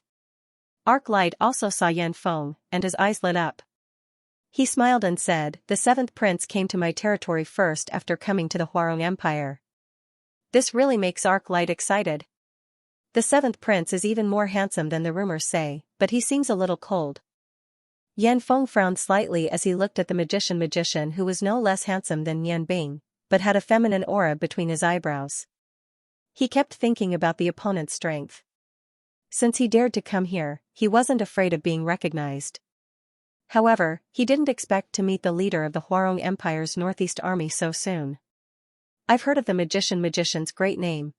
Arc Light also saw Yan Feng, and his eyes lit up. He smiled and said, "The 7th prince came to my territory first after coming to the Huarong Empire." This really makes Arc Light excited. The 7th prince is even more handsome than the rumors say, but he seems a little cold. Yan Feng frowned slightly as he looked at the magician who was no less handsome than Yan Bing, but had a feminine aura between his eyebrows. He kept thinking about the opponent's strength. Since he dared to come here, he wasn't afraid of being recognized. However, he didn't expect to meet the leader of the Huarong Empire's northeast army so soon. I've heard of the magician's great name.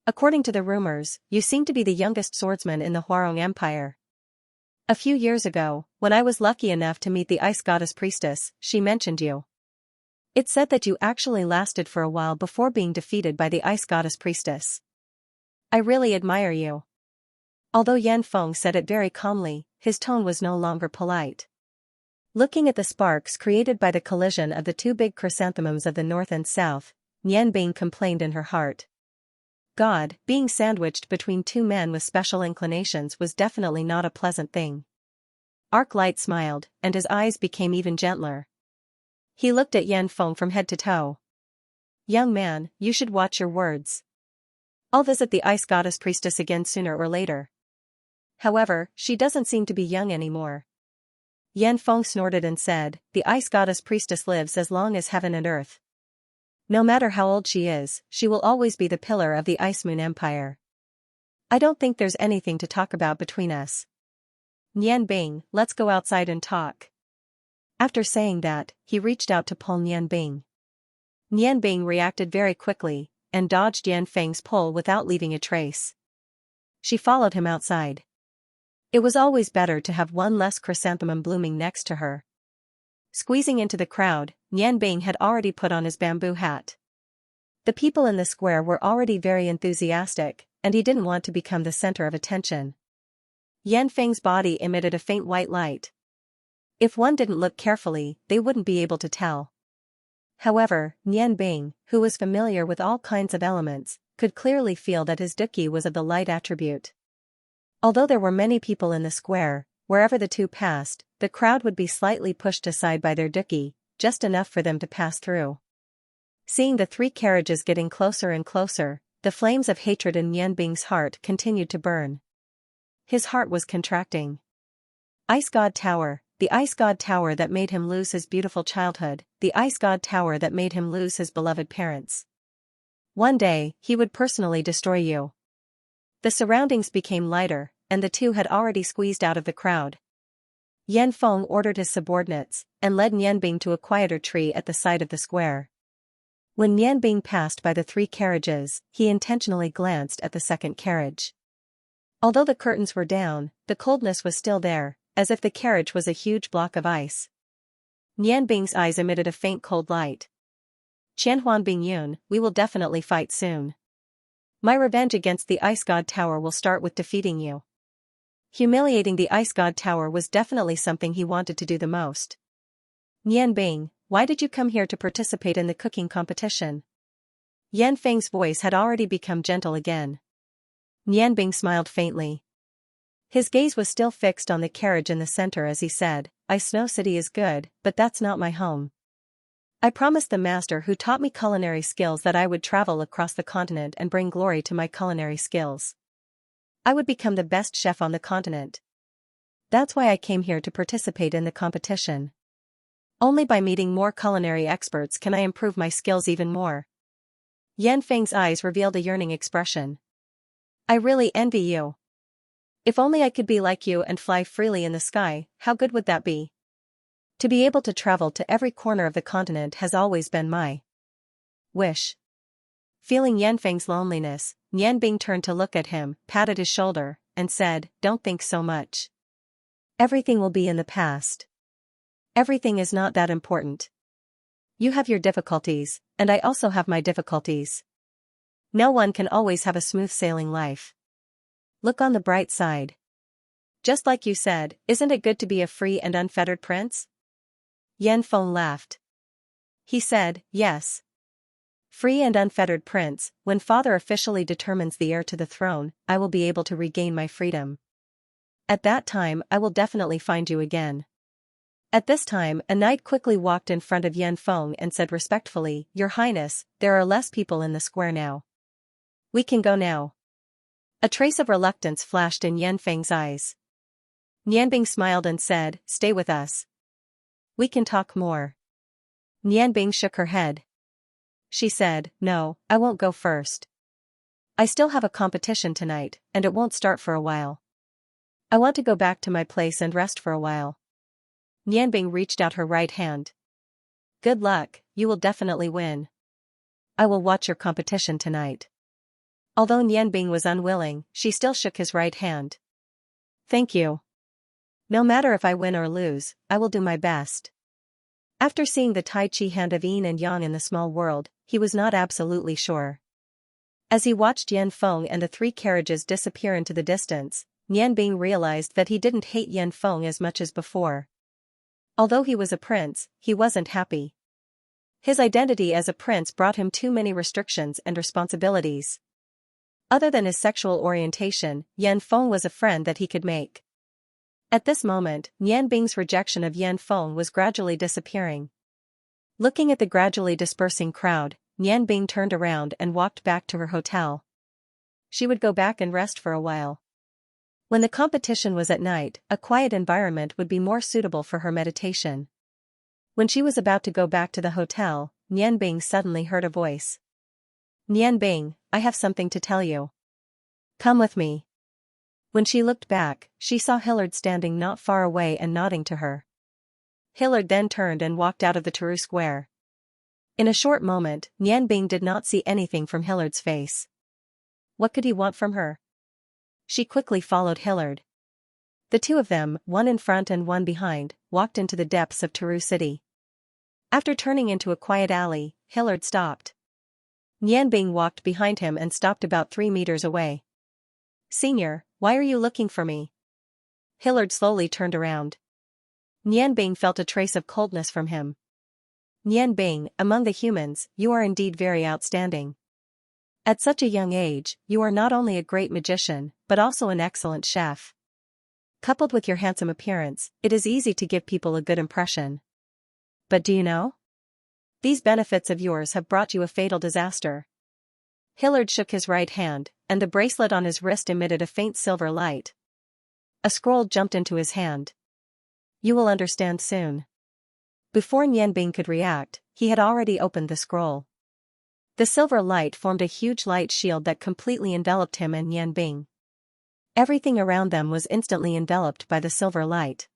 According to the rumors, you seem to be the youngest swordsman in the Huarong Empire. A few years ago, when I was lucky enough to meet the Ice Goddess Priestess, she mentioned you. It said that you actually lasted for a while before being defeated by the Ice Goddess Priestess. I really admire you. Although Yan Feng said it very calmly, his tone was no longer polite. Looking at the sparks created by the collision of the 2 big chrysanthemums of the north and south, Yan Bing complained in her heart. God, being sandwiched between 2 men with special inclinations was definitely not a pleasant thing. Arc Light smiled, and his eyes became even gentler. He looked at Yan Feng from head to toe. Young man, you should watch your words. I'll visit the Ice Goddess Priestess again sooner or later. However, she doesn't seem to be young anymore. Yan Feng snorted and said, "The Ice Goddess Priestess lives as long as heaven and earth. No matter how old she is, she will always be the pillar of the Ice Moon Empire. I don't think there's anything to talk about between us. Yan Bing, let's go outside and talk." After saying that, he reached out to pull Yan Bing. Yan Bing reacted very quickly, and dodged Yan Feng's pull without leaving a trace. She followed him outside. It was always better to have one less chrysanthemum blooming next to her. Squeezing into the crowd, Yan Bing had already put on his bamboo hat. The people in the square were already very enthusiastic, and he didn't want to become the center of attention. Yan Feng's body emitted a faint white light. If one didn't look carefully, they wouldn't be able to tell. However, Yan Bing, who was familiar with all kinds of elements, could clearly feel that his duki was of the light attribute. Although there were many people in the square, wherever the 2 passed, the crowd would be slightly pushed aside by their duki, just enough for them to pass through. Seeing the 3 carriages getting closer and closer, the flames of hatred in Yan Bing's heart continued to burn. His heart was contracting. Ice God Tower, the Ice God Tower that made him lose his beautiful childhood, the Ice God Tower that made him lose his beloved parents. One day, he would personally destroy you. The surroundings became lighter, and the 2 had already squeezed out of the crowd. Yan Feng ordered his subordinates, and led Yan Bing to a quieter tree at the side of the square. When Nian Bing passed by the 3 carriages, he intentionally glanced at the second carriage. Although the curtains were down, the coldness was still there, as if the carriage was a huge block of ice. Nian Bing's eyes emitted a faint cold light. Qianhuan Bingyun, we will definitely fight soon. My revenge against the Ice God Tower will start with defeating you. Humiliating the Ice God Tower was definitely something he wanted to do the most. Nian Bing, why did you come here to participate in the cooking competition? Yan Feng's voice had already become gentle again. Nian Bing smiled faintly. His gaze was still fixed on the carriage in the center as he said, Snow City is good, but that's not my home. I promised the master who taught me culinary skills that I would travel across the continent and bring glory to my culinary skills. I would become the best chef on the continent. That's why I came here to participate in the competition. Only by meeting more culinary experts can I improve my skills even more. Yan Feng's eyes revealed a yearning expression. I really envy you. If only I could be like you and fly freely in the sky, how good would that be? To be able to travel to every corner of the continent has always been my wish. Feeling Yan Feng's loneliness, Nian Bing turned to look at him, patted his shoulder, and said, Don't think so much. Everything will be in the past. Everything is not that important. You have your difficulties, and I also have my difficulties. No one can always have a smooth sailing life. Look on the bright side. Just like you said, isn't it good to be a free and unfettered prince? Yan Feng laughed. He said, yes. Free and unfettered prince, when father officially determines the heir to the throne, I will be able to regain my freedom. At that time I will definitely find you again. At this time a knight quickly walked in front of Yan Feng and said respectfully, Your Highness, there are less people in the square now. We can go now. A trace of reluctance flashed in Yan Feng's eyes. Nian Bing smiled and said, Stay with us. We can talk more. Nian Bing shook her head. She said, No, I won't go first. I still have a competition tonight, and it won't start for a while. I want to go back to my place and rest for a while. Nian Bing reached out her right hand. Good luck, you will definitely win. I will watch your competition tonight. Although Nian Bing was unwilling, she still shook his right hand. Thank you. No matter if I win or lose, I will do my best. After seeing the Tai Chi hand of yin and yang in the small world, he was not absolutely sure. As he watched Yan Feng and the 3 carriages disappear into the distance, Nian Bing realized that he didn't hate Yan Feng as much as before. Although he was a prince, he wasn't happy. His identity as a prince brought him too many restrictions and responsibilities. Other than his sexual orientation, Yan Feng was a friend that he could make. At this moment, Nian Bing's rejection of Yan Feng was gradually disappearing. Looking at the gradually dispersing crowd, Nian Bing turned around and walked back to her hotel. She would go back and rest for a while. When the competition was at night, a quiet environment would be more suitable for her meditation. When she was about to go back to the hotel, Nian Bing suddenly heard a voice. Nian Bing, I have something to tell you. Come with me. When she looked back, she saw Hillard standing not far away and nodding to her. Hillard then turned and walked out of the Teru Square. In a short moment, Nian Bing did not see anything from Hillard's face. What could he want from her? She quickly followed Hillard. The 2 of them, one in front and one behind, walked into the depths of Teru City. After turning into a quiet alley, Hillard stopped. Nian Bing walked behind him and stopped about 3 meters away. Senior, why are you looking for me? Hillard slowly turned around. Nian Bing felt a trace of coldness from him. Nian Bing, among the humans, you are indeed very outstanding. At such a young age, you are not only a great magician, but also an excellent chef. Coupled with your handsome appearance, it is easy to give people a good impression. But do you know? These benefits of yours have brought you a fatal disaster. Hillard shook his right hand, and the bracelet on his wrist emitted a faint silver light. A scroll jumped into his hand. You will understand soon. Before Nian Bing could react, he had already opened the scroll. The silver light formed a huge light shield that completely enveloped him and Nian Bing. Everything around them was instantly enveloped by the silver light.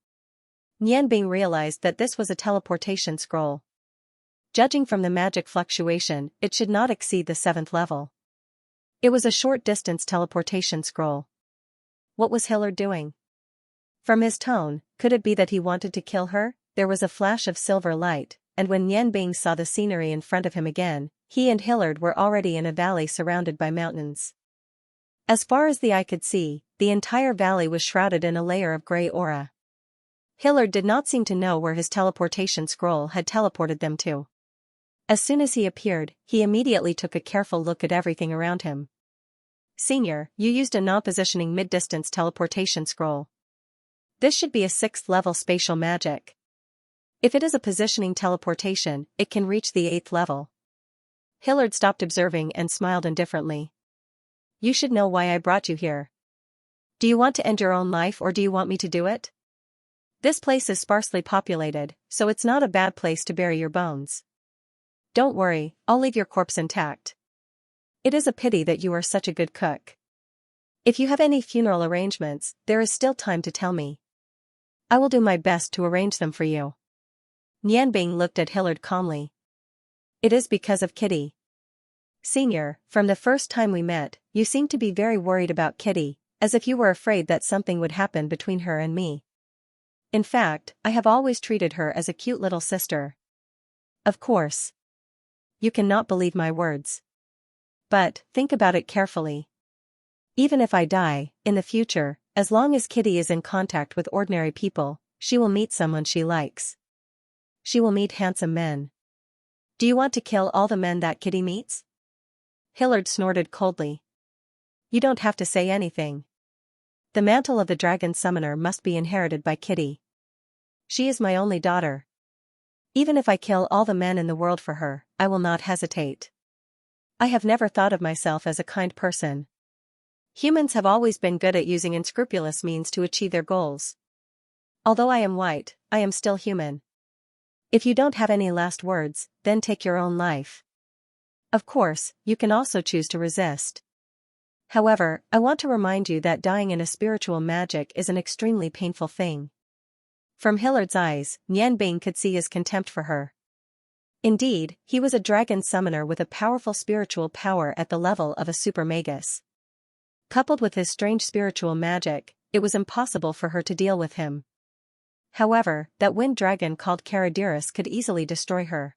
Nian Bing realized that this was a teleportation scroll. Judging from the magic fluctuation, it should not exceed the 7th level. It was a short-distance teleportation scroll. What was Hillard doing? From his tone, could it be that he wanted to kill her? There was a flash of silver light, and when Nianbing saw the scenery in front of him again, he and Hillard were already in a valley surrounded by mountains. As far as the eye could see, the entire valley was shrouded in a layer of gray aura. Hillard did not seem to know where his teleportation scroll had teleported them to. As soon as he appeared, he immediately took a careful look at everything around him. Senior, you used a non-positioning mid-distance teleportation scroll. This should be a 6th level spatial magic. If it is a positioning teleportation, it can reach the 8th level. Hillard stopped observing and smiled indifferently. You should know why I brought you here. Do you want to end your own life or do you want me to do it? This place is sparsely populated, so it's not a bad place to bury your bones. Don't worry, I'll leave your corpse intact. It is a pity that you are such a good cook. If you have any funeral arrangements, there is still time to tell me. I will do my best to arrange them for you. Nianbing looked at Hillard calmly. It is because of Kitty. Senior, from the first time we met, you seemed to be very worried about Kitty, as if you were afraid that something would happen between her and me. In fact, I have always treated her as a cute little sister. Of course. You cannot believe my words. But, think about it carefully. Even if I die, in the future, as long as Kitty is in contact with ordinary people, she will meet someone she likes. She will meet handsome men. Do you want to kill all the men that Kitty meets? Hillard snorted coldly. You don't have to say anything. The mantle of the dragon summoner must be inherited by Kitty. She is my only daughter. Even if I kill all the men in the world for her, I will not hesitate. I have never thought of myself as a kind person. Humans have always been good at using unscrupulous means to achieve their goals. Although I am white, I am still human. If you don't have any last words, then take your own life. Of course, you can also choose to resist. However, I want to remind you that dying in a spiritual magic is an extremely painful thing. From Hillard's eyes, Nianbing could see his contempt for her. Indeed, he was a dragon summoner with a powerful spiritual power at the level of a super magus. Coupled with his strange spiritual magic, it was impossible for her to deal with him. However, that wind dragon called Karadiris could easily destroy her.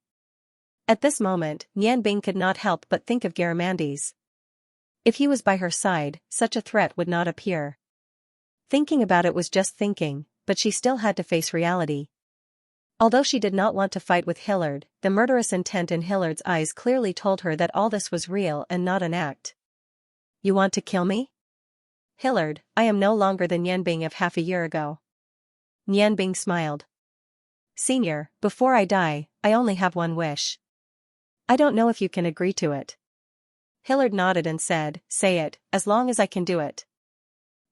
At this moment, Nianbing could not help but think of Garamandes. If he was by her side, such a threat would not appear. Thinking about it was just thinking, but she still had to face reality. Although she did not want to fight with Hillard, the murderous intent in Hillard's eyes clearly told her that all this was real and not an act. You want to kill me? Hillard, I am no longer the Nianbing of half a year ago. Nianbing smiled. Senior, before I die, I only have one wish. I don't know if you can agree to it. Hillard nodded and said, say it, as long as I can do it.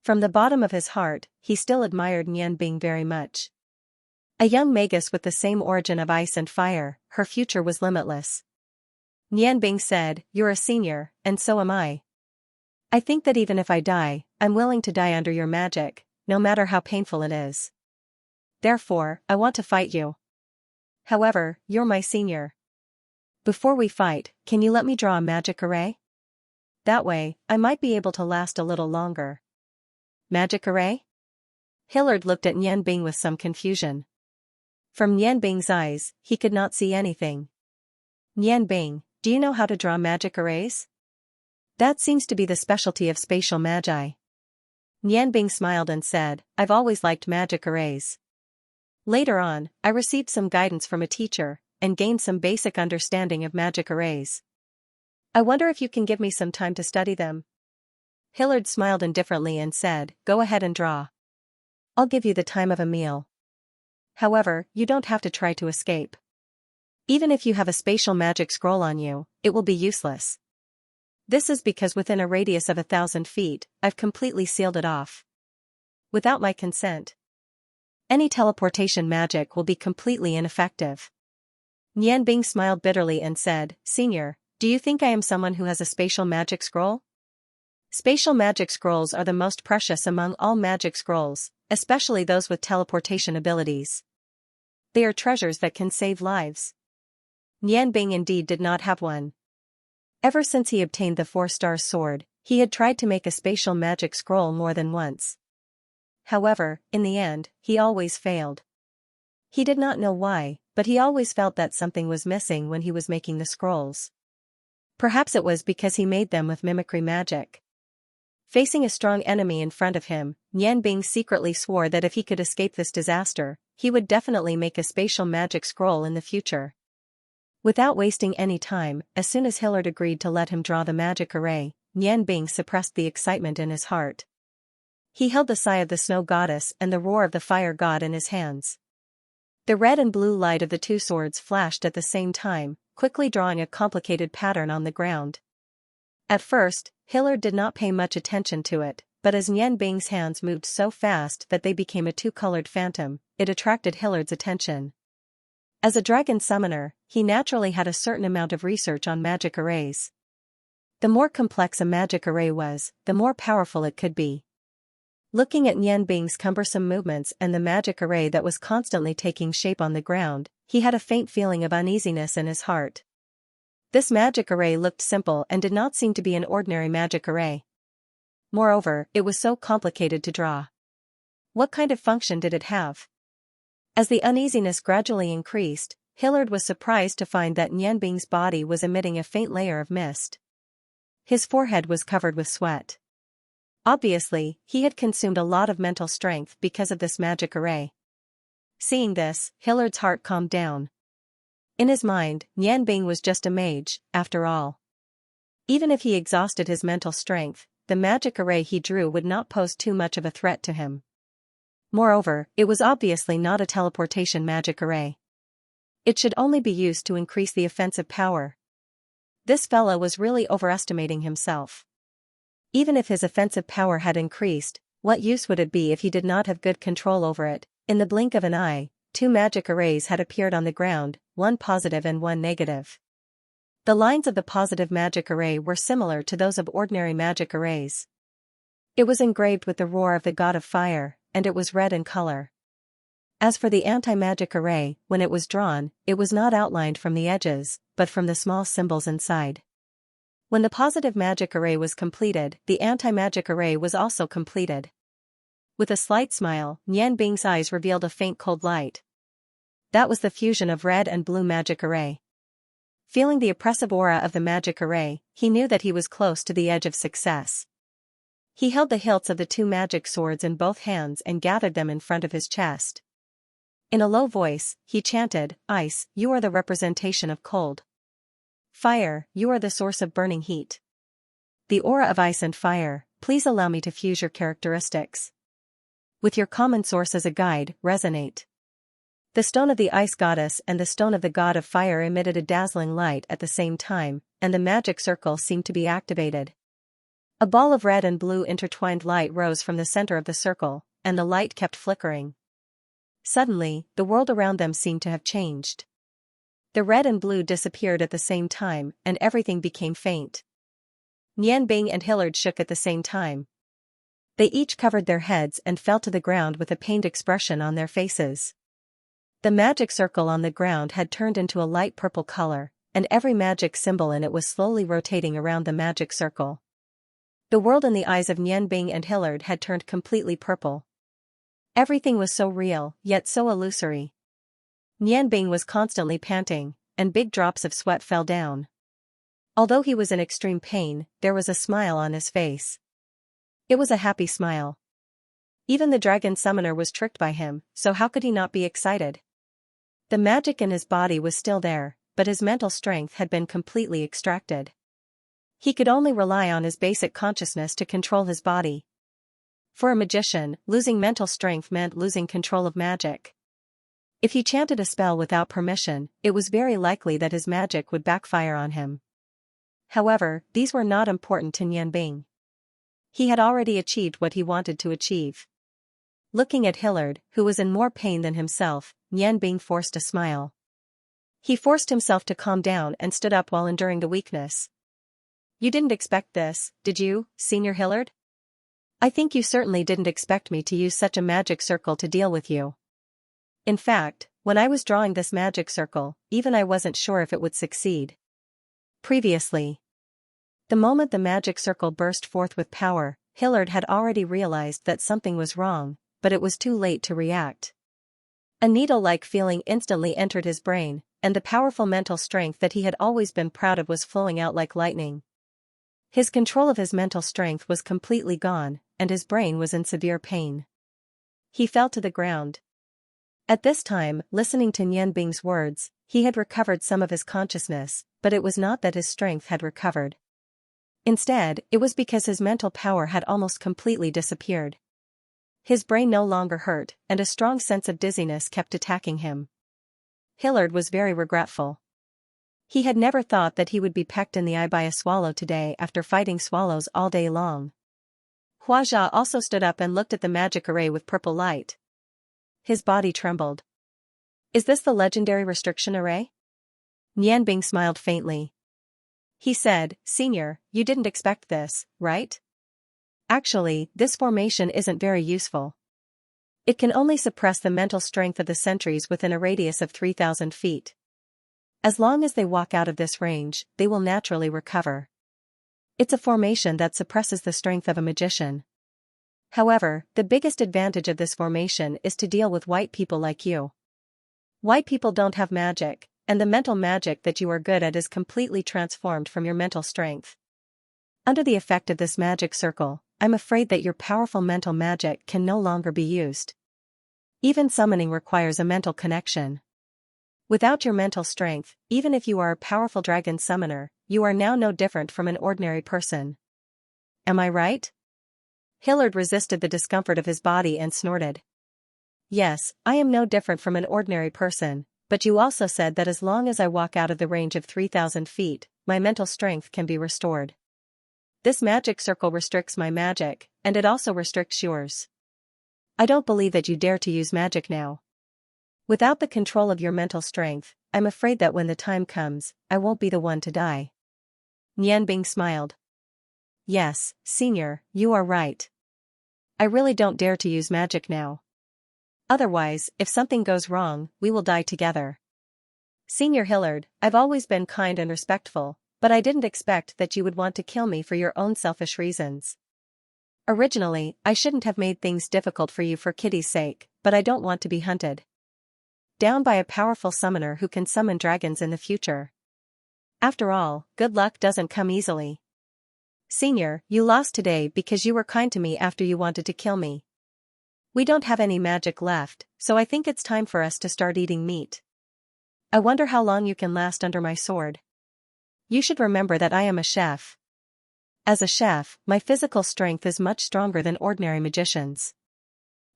From the bottom of his heart, he still admired Nianbing very much. A young magus with the same origin of ice and fire, her future was limitless. Nianbing said, you're a senior, and so am I. I think that even if I die, I'm willing to die under your magic, no matter how painful it is. Therefore, I want to fight you. However, you're my senior. Before we fight, can you let me draw a magic array? That way, I might be able to last a little longer. Magic array? Hillard looked at Nianbing with some confusion. From Nianbing's eyes, he could not see anything. Nianbing, do you know how to draw magic arrays? That seems to be the specialty of spatial magi. Nianbing smiled and said, I've always liked magic arrays. Later on, I received some guidance from a teacher, and gained some basic understanding of magic arrays. I wonder if you can give me some time to study them. Hillard smiled indifferently and said, go ahead and draw. I'll give you the time of a meal. However, you don't have to try to escape. Even if you have a spatial magic scroll on you, it will be useless. This is because within a radius of 1,000 feet, I've completely sealed it off. Without my consent, any teleportation magic will be completely ineffective. Nianbing smiled bitterly and said, Senior, do you think I am someone who has a spatial magic scroll? Spatial magic scrolls are the most precious among all magic scrolls, especially those with teleportation abilities. They are treasures that can save lives. Bing indeed did not have one. Ever since he obtained the 4-star sword, he had tried to make a spatial magic scroll more than once. However, in the end, he always failed. He did not know why, but he always felt that something was missing when he was making the scrolls. Perhaps it was because he made them with mimicry magic. Facing a strong enemy in front of him, Bing secretly swore that if he could escape this disaster, he would definitely make a spatial magic scroll in the future. Without wasting any time, as soon as Hillard agreed to let him draw the magic array, Bing suppressed the excitement in his heart. He held the sigh of the snow goddess and the roar of the fire god in his hands. The red and blue light of the two swords flashed at the same time, quickly drawing a complicated pattern on the ground. At first, Hillard did not pay much attention to it, but as Bing's hands moved so fast that they became a two-colored phantom, it attracted Hillard's attention. As a dragon summoner, he naturally had a certain amount of research on magic arrays. The more complex a magic array was, the more powerful it could be. Looking at Bing's cumbersome movements and the magic array that was constantly taking shape on the ground, he had a faint feeling of uneasiness in his heart. This magic array looked simple and did not seem to be an ordinary magic array. Moreover, it was so complicated to draw. What kind of function did it have? As the uneasiness gradually increased, Hillard was surprised to find that Bing's body was emitting a faint layer of mist. His forehead was covered with sweat. Obviously, he had consumed a lot of mental strength because of this magic array. Seeing this, Hillard's heart calmed down. In his mind, Bing was just a mage, after all. Even if he exhausted his mental strength, the magic array he drew would not pose too much of a threat to him. Moreover, it was obviously not a teleportation magic array. It should only be used to increase the offensive power. This fellow was really overestimating himself. Even if his offensive power had increased, what use would it be if he did not have good control over it? In the blink of an eye, two magic arrays had appeared on the ground, one positive and one negative. The lines of the positive magic array were similar to those of ordinary magic arrays. It was engraved with the roar of the god of fire, and it was red in color. As for the anti-magic array, when it was drawn, it was not outlined from the edges, but from the small symbols inside. When the positive magic array was completed, the anti-magic array was also completed. With a slight smile, Bing's eyes revealed a faint cold light. That was the fusion of red and blue magic array. Feeling the oppressive aura of the magic array, he knew that he was close to the edge of success. He held the hilts of the two magic swords in both hands and gathered them in front of his chest. In a low voice, he chanted, "Ice, you are the representation of cold. Fire, you are the source of burning heat. The aura of ice and fire, please allow me to fuse your characteristics. With your common source as a guide, resonate." The stone of the ice goddess and the stone of the god of fire emitted a dazzling light at the same time, and the magic circle seemed to be activated. A ball of red and blue intertwined light rose from the center of the circle, and the light kept flickering. Suddenly, the world around them seemed to have changed. The red and blue disappeared at the same time, and everything became faint. Bing and Hillard shook at the same time. They each covered their heads and fell to the ground with a pained expression on their faces. The magic circle on the ground had turned into a light purple color, and every magic symbol in it was slowly rotating around the magic circle. The world in the eyes of Bing and Hillard had turned completely purple. Everything was so real, yet so illusory. Bing was constantly panting, and big drops of sweat fell down. Although he was in extreme pain, there was a smile on his face. It was a happy smile. Even the dragon summoner was tricked by him, so how could he not be excited? The magic in his body was still there, but his mental strength had been completely extracted. He could only rely on his basic consciousness to control his body. For a magician, losing mental strength meant losing control of magic. If he chanted a spell without permission, it was very likely that his magic would backfire on him. However, these were not important to Bing. He had already achieved what he wanted to achieve. Looking at Hillard, who was in more pain than himself, Bing forced a smile. He forced himself to calm down and stood up while enduring the weakness. "You didn't expect this, did you, Senior Hillard? I think you certainly didn't expect me to use such a magic circle to deal with you. In fact, When I was drawing this magic circle, even I wasn't sure if it would succeed. Previously. The moment the magic circle burst forth with power, Hillard had already realized that something was wrong, but it was too late to react. A needle-like feeling instantly entered his brain, and the powerful mental strength that he had always been proud of was flowing out like lightning. His control of his mental strength was completely gone, and his brain was in severe pain. He fell to the ground. At this time, listening to Nian Bing's words, he had recovered some of his consciousness, but it was not that his strength had recovered. Instead, it was because his mental power had almost completely disappeared. His brain no longer hurt, and a strong sense of dizziness kept attacking him. Hillard was very regretful. He had never thought that he would be pecked in the eye by a swallow today after fighting swallows all day long. Huajia also stood up and looked at the magic array with purple light. His body trembled. Is this the legendary restriction array? Nian Bing smiled faintly. He said, Senior, you didn't expect this, right? Actually, this formation isn't very useful. It can only suppress the mental strength of the sentries within a radius of 3,000 feet. As long as they walk out of this range, they will naturally recover. It's a formation that suppresses the strength of a magician. However, the biggest advantage of this formation is to deal with white people like you. White people don't have magic, and the mental magic that you are good at is completely transformed from your mental strength. Under the effect of this magic circle, I'm afraid that your powerful mental magic can no longer be used. Even summoning requires a mental connection. Without your mental strength, even if you are a powerful dragon summoner, you are now no different from an ordinary person. Am I right? Hillard resisted the discomfort of his body and snorted. Yes, I am no different from an ordinary person, but you also said that as long as I walk out of the range of 3,000 feet, my mental strength can be restored. This magic circle restricts my magic, and it also restricts yours. I don't believe that you dare to use magic now. Without the control of your mental strength, I'm afraid that when the time comes, I won't be the one to die. Nian Bing smiled. Yes, Senior, you are right. I really don't dare to use magic now. Otherwise, if something goes wrong, we will die together. Senior Hillard, I've always been kind and respectful, but I didn't expect that you would want to kill me for your own selfish reasons. Originally, I shouldn't have made things difficult for you for Kitty's sake, but I don't want to be hunted down by a powerful summoner who can summon dragons in the future. After all, good luck doesn't come easily. Senior, you lost today because you were kind to me after you wanted to kill me. We don't have any magic left, so I think it's time for us to start eating meat. I wonder how long you can last under my sword. You should remember that I am a chef. As a chef, my physical strength is much stronger than ordinary magicians.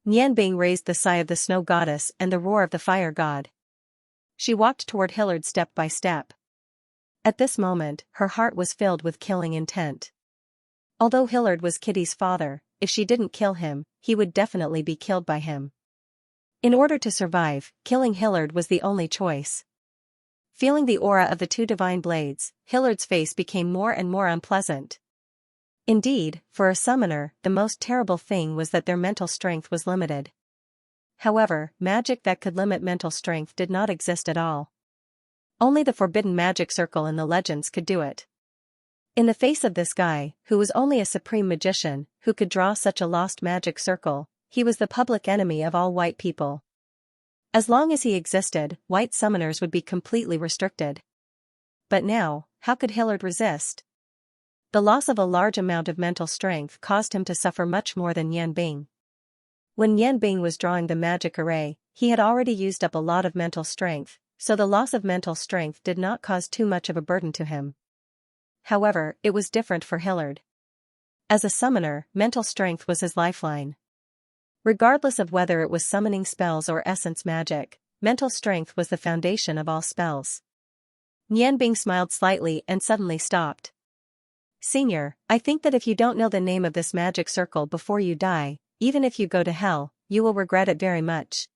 Nian Bing raised the sigh of the snow goddess and the roar of the fire god. She walked toward Hillard step by step. At this moment, her heart was filled with killing intent. Although Hillard was Kitty's father, if she didn't kill him, he would definitely be killed by him. In order to survive, killing Hillard was the only choice. Feeling the aura of the two divine blades, Hillard's face became more and more unpleasant. Indeed, for a summoner, the most terrible thing was that their mental strength was limited. However, magic that could limit mental strength did not exist at all. Only the forbidden magic circle in the legends could do it. In the face of this guy, who was only a supreme magician, who could draw such a lost magic circle, he was the public enemy of all white people. As long as he existed, white summoners would be completely restricted. But now, how could Hillard resist? The loss of a large amount of mental strength caused him to suffer much more than Nian Bing. When Nian Bing was drawing the magic array, he had already used up a lot of mental strength, so the loss of mental strength did not cause too much of a burden to him. However, it was different for Hillard. As a summoner, mental strength was his lifeline. Regardless of whether it was summoning spells or essence magic, mental strength was the foundation of all spells. Nian Bing smiled slightly and suddenly stopped. Senior, I think that if you don't know the name of this magic circle before you die, even if you go to hell, you will regret it very much.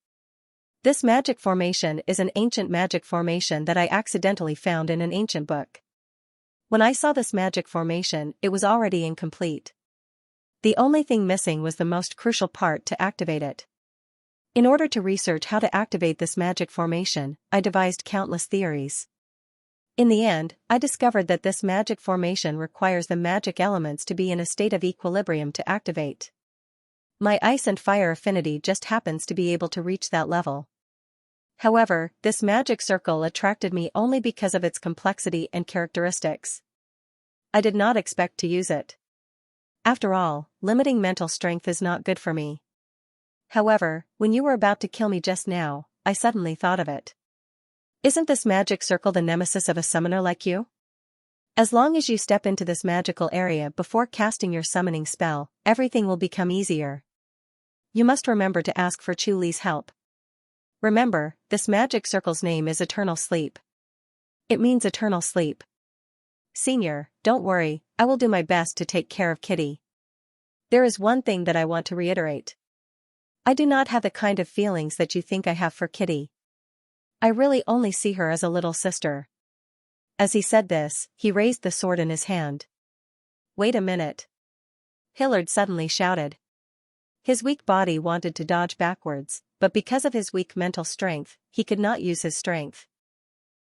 This magic formation is an ancient magic formation that I accidentally found in an ancient book. When I saw this magic formation, it was already incomplete. The only thing missing was the most crucial part to activate it. In order to research how to activate this magic formation, I devised countless theories. In the end, I discovered that this magic formation requires the magic elements to be in a state of equilibrium to activate. My ice and fire affinity just happens to be able to reach that level. However, this magic circle attracted me only because of its complexity and characteristics. I did not expect to use it. After all, limiting mental strength is not good for me. However, when you were about to kill me just now, I suddenly thought of it. Isn't this magic circle the nemesis of a summoner like you? As long as you step into this magical area before casting your summoning spell, everything will become easier. You must remember to ask for Chu Li's help. Remember, this magic circle's name is Eternal Sleep. It means eternal sleep. Senior, don't worry, I will do my best to take care of Kitty. There is one thing that I want to reiterate. I do not have the kind of feelings that you think I have for Kitty. I really only see her as a little sister. As he said this, he raised the sword in his hand. Wait a minute. Hillard suddenly shouted. His weak body wanted to dodge backwards, but because of his weak mental strength, he could not use his strength.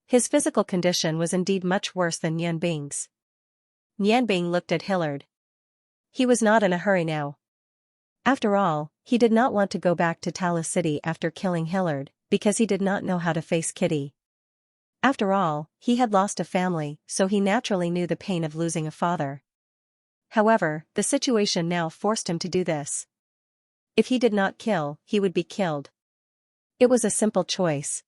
His physical condition was indeed much worse than Nianbing's. Nianbing looked at Hillard. He was not in a hurry now. After all, he did not want to go back to Talis City after killing Hillard, because he did not know how to face Kitty. After all, he had lost a family, so he naturally knew the pain of losing a father. However, the situation now forced him to do this. If he did not kill, he would be killed. It was a simple choice.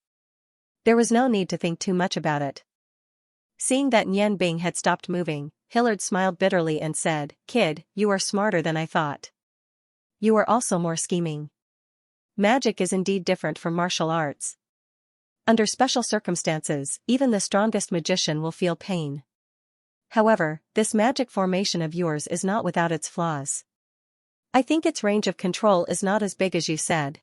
There was no need to think too much about it. Seeing that Nianbing had stopped moving, Hillard smiled bitterly and said, "Kid, you are smarter than I thought. You are also more scheming. Magic is indeed different from martial arts. Under special circumstances, even the strongest magician will feel pain. However, this magic formation of yours is not without its flaws. I think its range of control is not as big as you said.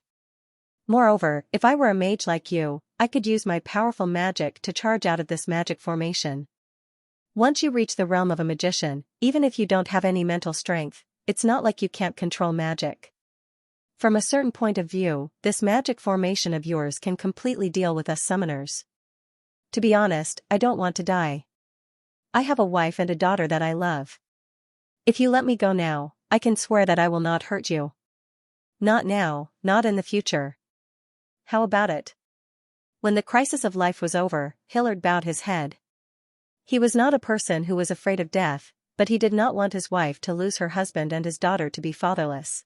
Moreover, if I were a mage like you, I could use my powerful magic to charge out of this magic formation. Once you reach the realm of a magician, even if you don't have any mental strength, it's not like you can't control magic. From a certain point of view, this magic formation of yours can completely deal with us summoners. To be honest, I don't want to die. I have a wife and a daughter that I love. If you let me go now, I can swear that I will not hurt you. Not now, not in the future. How about it?" When the crisis of life was over, Hillard bowed his head. He was not a person who was afraid of death, but he did not want his wife to lose her husband and his daughter to be fatherless.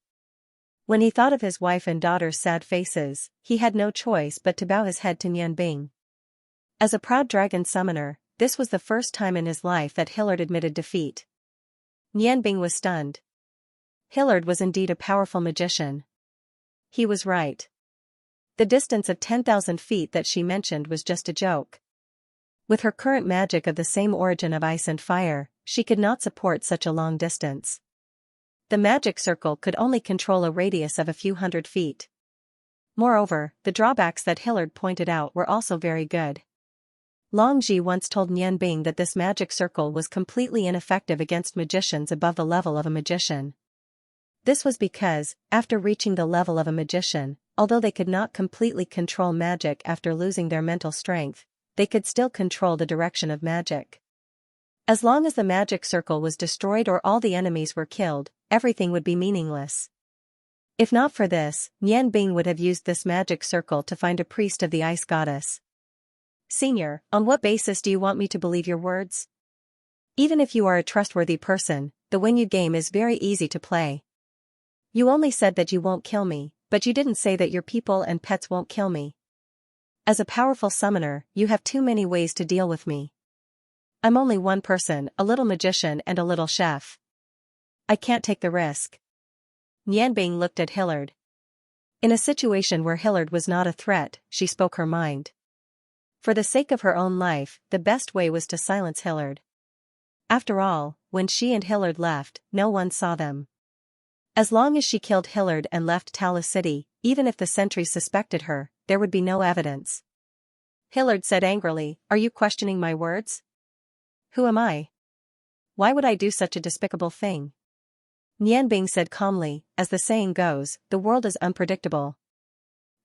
When he thought of his wife and daughter's sad faces, he had no choice but to bow his head to Nianbing. As a proud dragon summoner, this was the first time in his life that Hillard admitted defeat. Nianbing was stunned. Hillard was indeed a powerful magician. He was right. The distance of 10,000 feet that she mentioned was just a joke. With her current magic of the same origin of ice and fire, she could not support such a long distance. The magic circle could only control a radius of a few hundred feet. Moreover, the drawbacks that Hillard pointed out were also very good. Long Ji once told Nianbing that this magic circle was completely ineffective against magicians above the level of a magician. This was because, after reaching the level of a magician, although they could not completely control magic after losing their mental strength, they could still control the direction of magic. As long as the magic circle was destroyed or all the enemies were killed, everything would be meaningless. If not for this, Nianbing would have used this magic circle to find a priest of the ice goddess. "Senior, on what basis do you want me to believe your words? Even if you are a trustworthy person, the Winyu game is very easy to play. You only said that you won't kill me, but you didn't say that your people and pets won't kill me. As a powerful summoner, you have too many ways to deal with me. I'm only one person, a little magician and a little chef. I can't take the risk." Nianbing looked at Hillard. In a situation where Hillard was not a threat, she spoke her mind. For the sake of her own life, the best way was to silence Hillard. After all, when she and Hillard left, no one saw them. As long as she killed Hillard and left Talis City, even if the sentries suspected her, there would be no evidence. Hillard said angrily, "Are you questioning my words? Who am I? Why would I do such a despicable thing?" Nianbing said calmly, "As the saying goes, the world is unpredictable.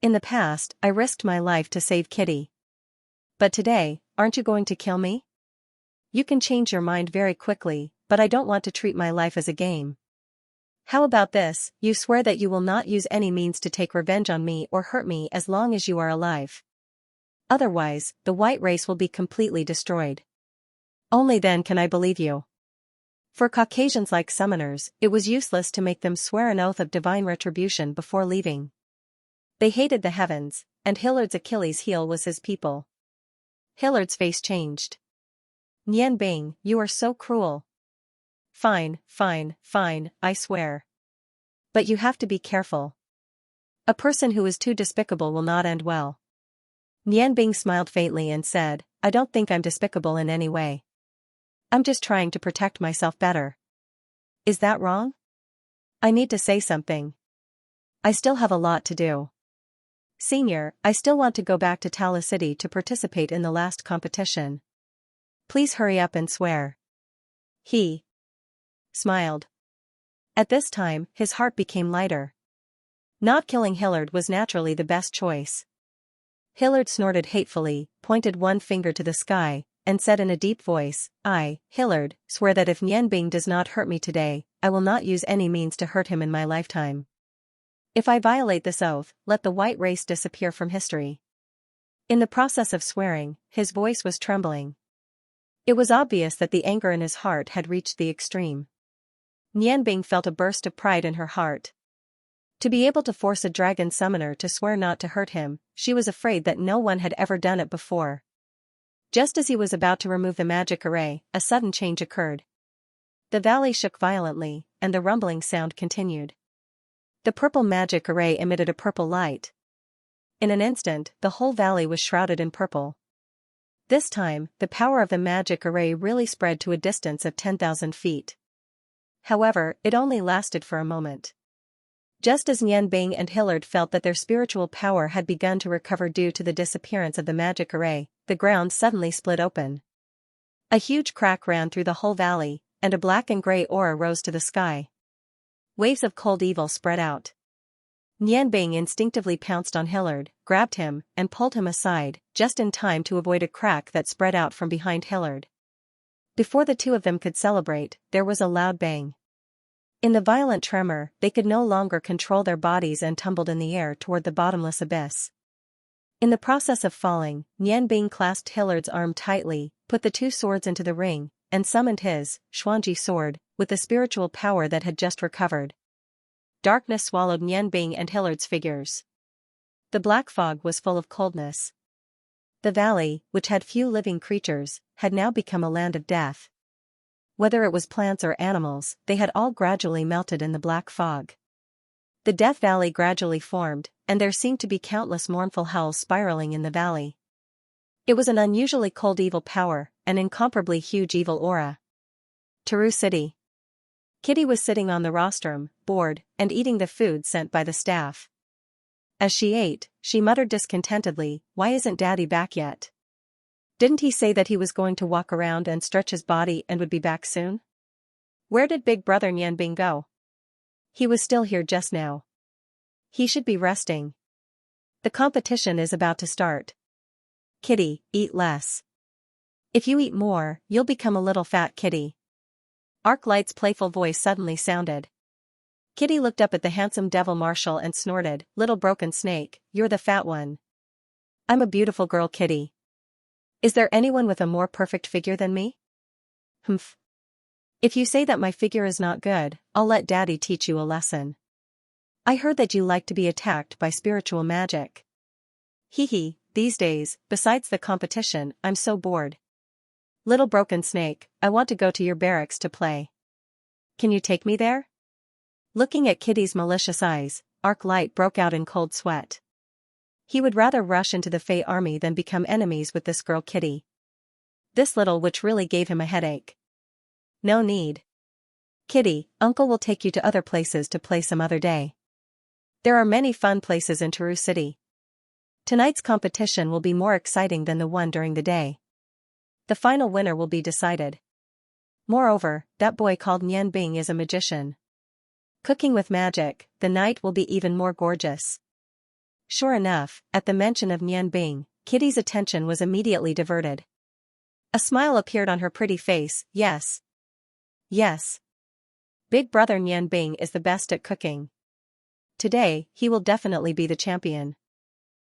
In the past, I risked my life to save Kitty. But today, aren't you going to kill me? You can change your mind very quickly, but I don't want to treat my life as a game. How about this, you swear that you will not use any means to take revenge on me or hurt me as long as you are alive. Otherwise, the white race will be completely destroyed. Only then can I believe you. For Caucasians like summoners, it was useless to make them swear an oath of divine retribution before leaving. They hated the heavens, and Hillard's Achilles' heel was his people. Hillard's face changed. Nian Bing, you are so cruel. Fine, I swear. But you have to be careful. A person who is too despicable will not end well. Nian Bing smiled faintly and said, I don't think I'm despicable in any way. I'm just trying to protect myself better. Is that wrong? I need to say something. I still have a lot to do. Senior, I still want to go back to Tala City to participate in the last competition. Please hurry up and swear. He smiled. At this time, his heart became lighter. Not killing Hillard was naturally the best choice. Hillard snorted hatefully, pointed one finger to the sky, and said in a deep voice, I, Hillard, swear that if Nian Bing does not hurt me today, I will not use any means to hurt him in my lifetime. If I violate this oath, let the white race disappear from history. In the process of swearing, his voice was trembling. It was obvious that the anger in his heart had reached the extreme. Nian Bing felt a burst of pride in her heart. To be able to force a dragon summoner to swear not to hurt him, she was afraid that no one had ever done it before. Just as he was about to remove the magic array, a sudden change occurred. The valley shook violently, and the rumbling sound continued. The purple magic array emitted a purple light. In an instant, the whole valley was shrouded in purple. This time, the power of the magic array really spread to a distance of 10,000 feet. However, it only lasted for a moment. Just as Nian Bing and Hillard felt that their spiritual power had begun to recover due to the disappearance of the magic array, the ground suddenly split open. A huge crack ran through the whole valley, and a black and gray aura rose to the sky. Waves of cold evil spread out. Nian Bing instinctively pounced on Hillard, grabbed him, and pulled him aside, just in time to avoid a crack that spread out from behind Hillard. Before the two of them could celebrate, there was a loud bang. In the violent tremor, they could no longer control their bodies and tumbled in the air toward the bottomless abyss. In the process of falling, Nian Bing clasped Hillard's arm tightly, put the two swords into the ring, and summoned his, Xuanxia sword, with the spiritual power that had just recovered. Darkness swallowed Nian Bing and Hillard's figures. The black fog was full of coldness. The valley, which had few living creatures, had now become a land of death. Whether it was plants or animals, they had all gradually melted in the black fog. The Death Valley gradually formed, and there seemed to be countless mournful howls spiraling in the valley. It was an unusually cold evil power, an incomparably huge evil aura. Taru City. Kitty was sitting on the rostrum, bored, and eating the food sent by the staff. As she ate, she muttered discontentedly, "Why isn't Daddy back yet? Didn't he say that he was going to walk around and stretch his body and would be back soon? Where did Big Brother Nian Bing go? He was still here just now. He should be resting. The competition is about to start. Kitty, eat less. If you eat more, you'll become a little fat kitty." Arclight's playful voice suddenly sounded. Kitty looked up at the handsome devil marshal and snorted, "Little broken snake, you're the fat one. I'm a beautiful girl, Kitty. Is there anyone with a more perfect figure than me? Humph. If you say that my figure is not good, I'll let Daddy teach you a lesson. I heard that you like to be attacked by spiritual magic. Hee hee, these days, besides the competition, I'm so bored. Little broken snake, I want to go to your barracks to play. Can you take me there?" Looking at Kitty's malicious eyes, Arclight broke out in cold sweat. He would rather rush into the Fey army than become enemies with this girl Kitty. This little witch really gave him a headache. No need. Kitty, Uncle will take you to other places to play some other day. There are many fun places in Taru City. Tonight's competition will be more exciting than the one during the day. The final winner will be decided. Moreover, that boy called Nian Bing is a magician. Cooking with magic, the night will be even more gorgeous. Sure enough, at the mention of Nian Bing, Kitty's attention was immediately diverted. A smile appeared on her pretty face. Yes. Yes. Big brother Nian Bing is the best at cooking. Today, he will definitely be the champion.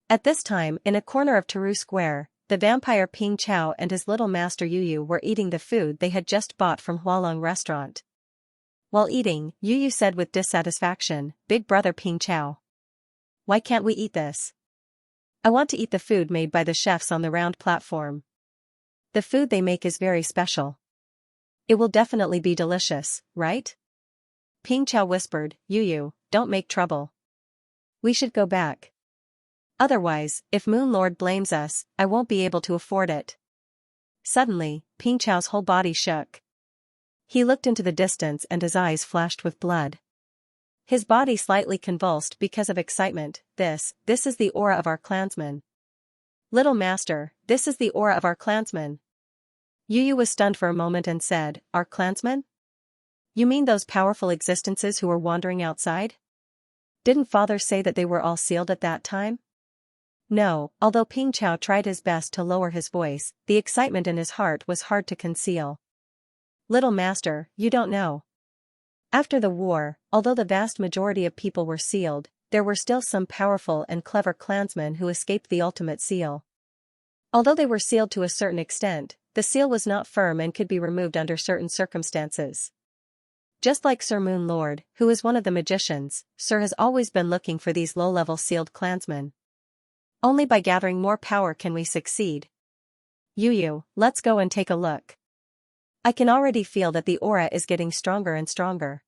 At this time, in a corner of Taru Square, the vampire Ping Chao and his little master Yu were eating the food they had just bought from Hualong restaurant. While eating, Yu said with dissatisfaction, "Big brother Ping Chao. Why can't we eat this? I want to eat the food made by the chefs on the round platform. The food they make is very special. It will definitely be delicious, right?" Ping Chao whispered, "Yu, don't make trouble. We should go back. Otherwise, if Moon Lord blames us, I won't be able to afford it." Suddenly, Ping Chao's whole body shook. He looked into the distance and his eyes flashed with blood. His body slightly convulsed because of excitement. This is the aura of our clansman. Little master, this is the aura of our clansman. Yu was stunned for a moment and said, "Our clansmen? You mean those powerful existences who were wandering outside? Didn't father say that they were all sealed at that time?" No, although Ping Chao tried his best to lower his voice, the excitement in his heart was hard to conceal. "Little master, you don't know. After the war, although the vast majority of people were sealed, there were still some powerful and clever clansmen who escaped the ultimate seal. Although they were sealed to a certain extent, the seal was not firm and could be removed under certain circumstances. Just like Sir Moon Lord, who is one of the magicians, Sir has always been looking for these low-level sealed clansmen. Only by gathering more power can we succeed. Yu, let's go and take a look. I can already feel that the aura is getting stronger and stronger.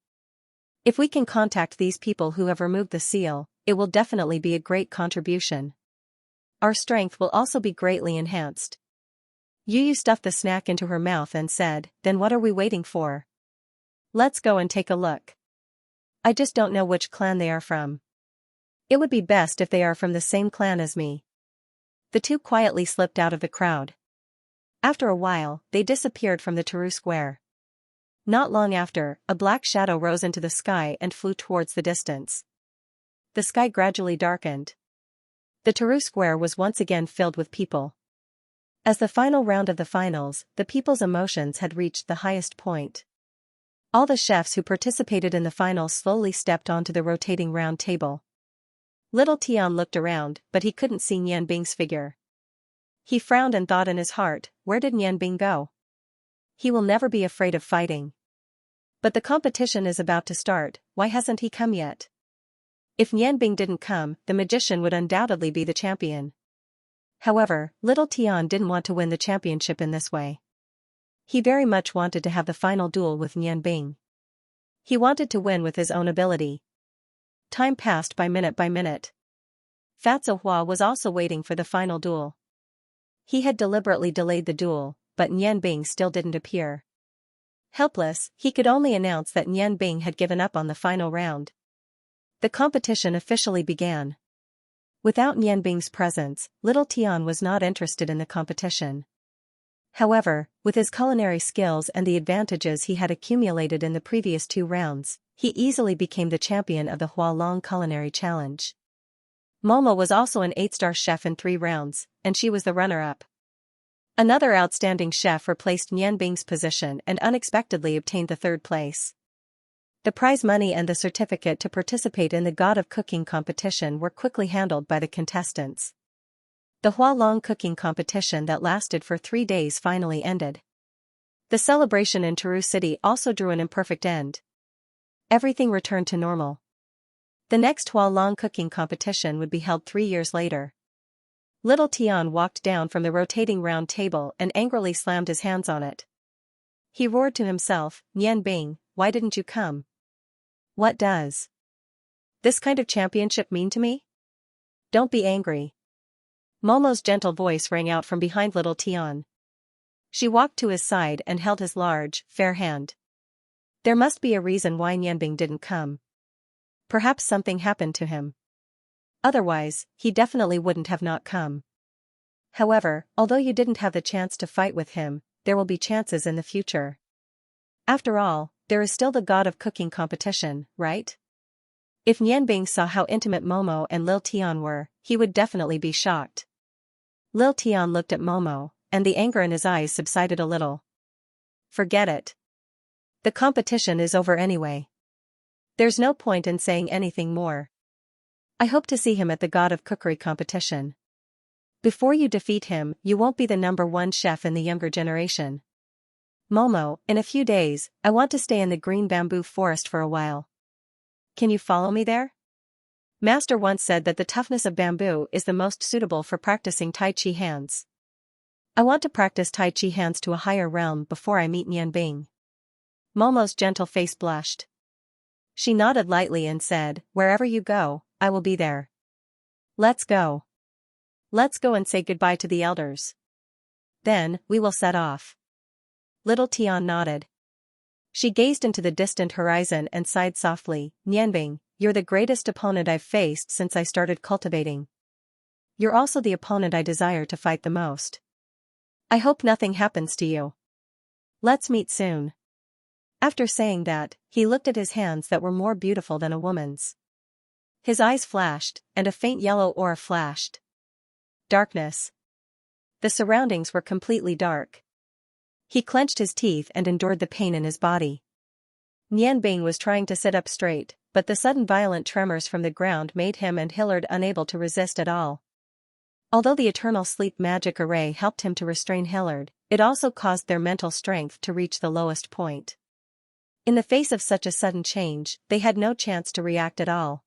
If we can contact these people who have removed the seal, it will definitely be a great contribution. Our strength will also be greatly enhanced." Yu stuffed the snack into her mouth and said, "Then what are we waiting for? Let's go and take a look. I just don't know which clan they are from. It would be best if they are from the same clan as me." The two quietly slipped out of the crowd. After a while, they disappeared from the Taru Square. Not long after, a black shadow rose into the sky and flew towards the distance. The sky gradually darkened. The Taru Square was once again filled with people. As the final round of the finals, the people's emotions had reached the highest point. All the chefs who participated in the finals slowly stepped onto the rotating round table. Little Tian looked around, but he couldn't see Nian Bing's figure. He frowned and thought in his heart, where did Nian Bing go? He will never be afraid of fighting. But the competition is about to start, why hasn't he come yet? If Nian Bing didn't come, the magician would undoubtedly be the champion. However, little Tian didn't want to win the championship in this way. He very much wanted to have the final duel with Nian Bing. He wanted to win with his own ability. Time passed by minute by minute. Fatso Hua was also waiting for the final duel. He had deliberately delayed the duel, but Nian Bing still didn't appear. Helpless, he could only announce that Nian Bing had given up on the final round. The competition officially began. Without Nian Bing's presence, little Tian was not interested in the competition. However, with his culinary skills and the advantages he had accumulated in the previous 2 rounds, he easily became the champion of the Hualong Culinary Challenge. Momo was also an 8-star chef in 3 rounds, and she was the runner-up. Another outstanding chef replaced Nian Bing's position and unexpectedly obtained the 3rd place. The prize money and the certificate to participate in the God of Cooking competition were quickly handled by the contestants. The Hualong cooking competition that lasted for 3 days finally ended. The celebration in Taru City also drew an imperfect end. Everything returned to normal. The next Hualong cooking competition would be held 3 years later. Little Tian walked down from the rotating round table and angrily slammed his hands on it. He roared to himself, "Nian Bing, why didn't you come? What does this kind of championship mean to me? Don't be angry." Momo's gentle voice rang out from behind little Tian. She walked to his side and held his large, fair hand. There must be a reason why Nian Bing didn't come. Perhaps something happened to him. Otherwise, he definitely wouldn't have not come. However, although you didn't have the chance to fight with him, there will be chances in the future. After all, there is still the God of Cooking competition, right? If Nianbing saw how intimate Momo and Lil Tian were, he would definitely be shocked. Lil Tian looked at Momo, and the anger in his eyes subsided a little. Forget it. The competition is over anyway. There's no point in saying anything more. I hope to see him at the God of Cookery competition. Before you defeat him, you won't be the #1 chef in the younger generation. Momo, in a few days, I want to stay in the green bamboo forest for a while. Can you follow me there? Master once said that the toughness of bamboo is the most suitable for practicing Tai Chi hands. I want to practice Tai Chi hands to a higher realm before I meet Nianbing. Momo's gentle face blushed. She nodded lightly and said, wherever you go, I will be there. Let's go. Let's go and say goodbye to the elders. Then, we will set off. Little Tian nodded. She gazed into the distant horizon and sighed softly, Nianbing, you're the greatest opponent I've faced since I started cultivating. You're also the opponent I desire to fight the most. I hope nothing happens to you. Let's meet soon. After saying that, he looked at his hands that were more beautiful than a woman's. His eyes flashed, and a faint yellow aura flashed. Darkness. The surroundings were completely dark. He clenched his teeth and endured the pain in his body. Nianbing was trying to sit up straight, but the sudden violent tremors from the ground made him and Hillard unable to resist at all. Although the eternal sleep magic array helped him to restrain Hillard, it also caused their mental strength to reach the lowest point. In the face of such a sudden change, they had no chance to react at all.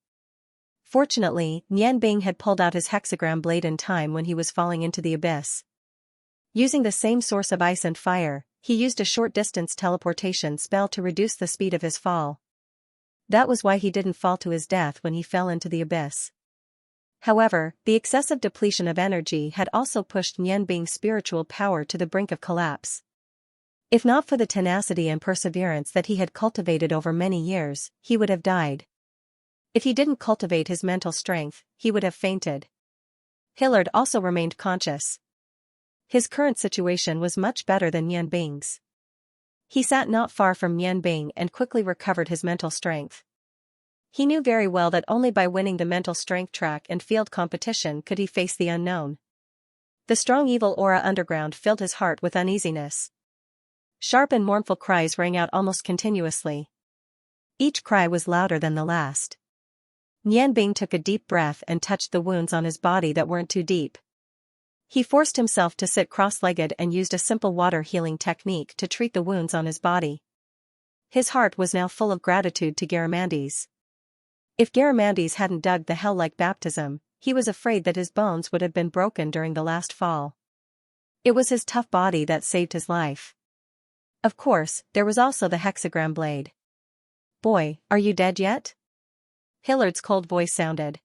Fortunately, Nianbing had pulled out his hexagram blade in time when he was falling into the abyss. Using the same source of ice and fire, he used a short-distance teleportation spell to reduce the speed of his fall. That was why he didn't fall to his death when he fell into the abyss. However, the excessive depletion of energy had also pushed Nianbing's spiritual power to the brink of collapse. If not for the tenacity and perseverance that he had cultivated over many years, he would have died. If he didn't cultivate his mental strength, he would have fainted. Hillard also remained conscious. His current situation was much better than Nianbing's. He sat not far from Nianbing and quickly recovered his mental strength. He knew very well that only by winning the mental strength track and field competition could he face the unknown. The strong evil aura underground filled his heart with uneasiness. Sharp and mournful cries rang out almost continuously. Each cry was louder than the last. Nianbing took a deep breath and touched the wounds on his body that weren't too deep. He forced himself to sit cross-legged and used a simple water healing technique to treat the wounds on his body. His heart was now full of gratitude to Garamandes. If Garamandes hadn't dug the hell-like baptism, he was afraid that his bones would have been broken during the last fall. It was his tough body that saved his life. Of course, there was also the hexagram blade. Boy, are you dead yet? Hillard's cold voice sounded.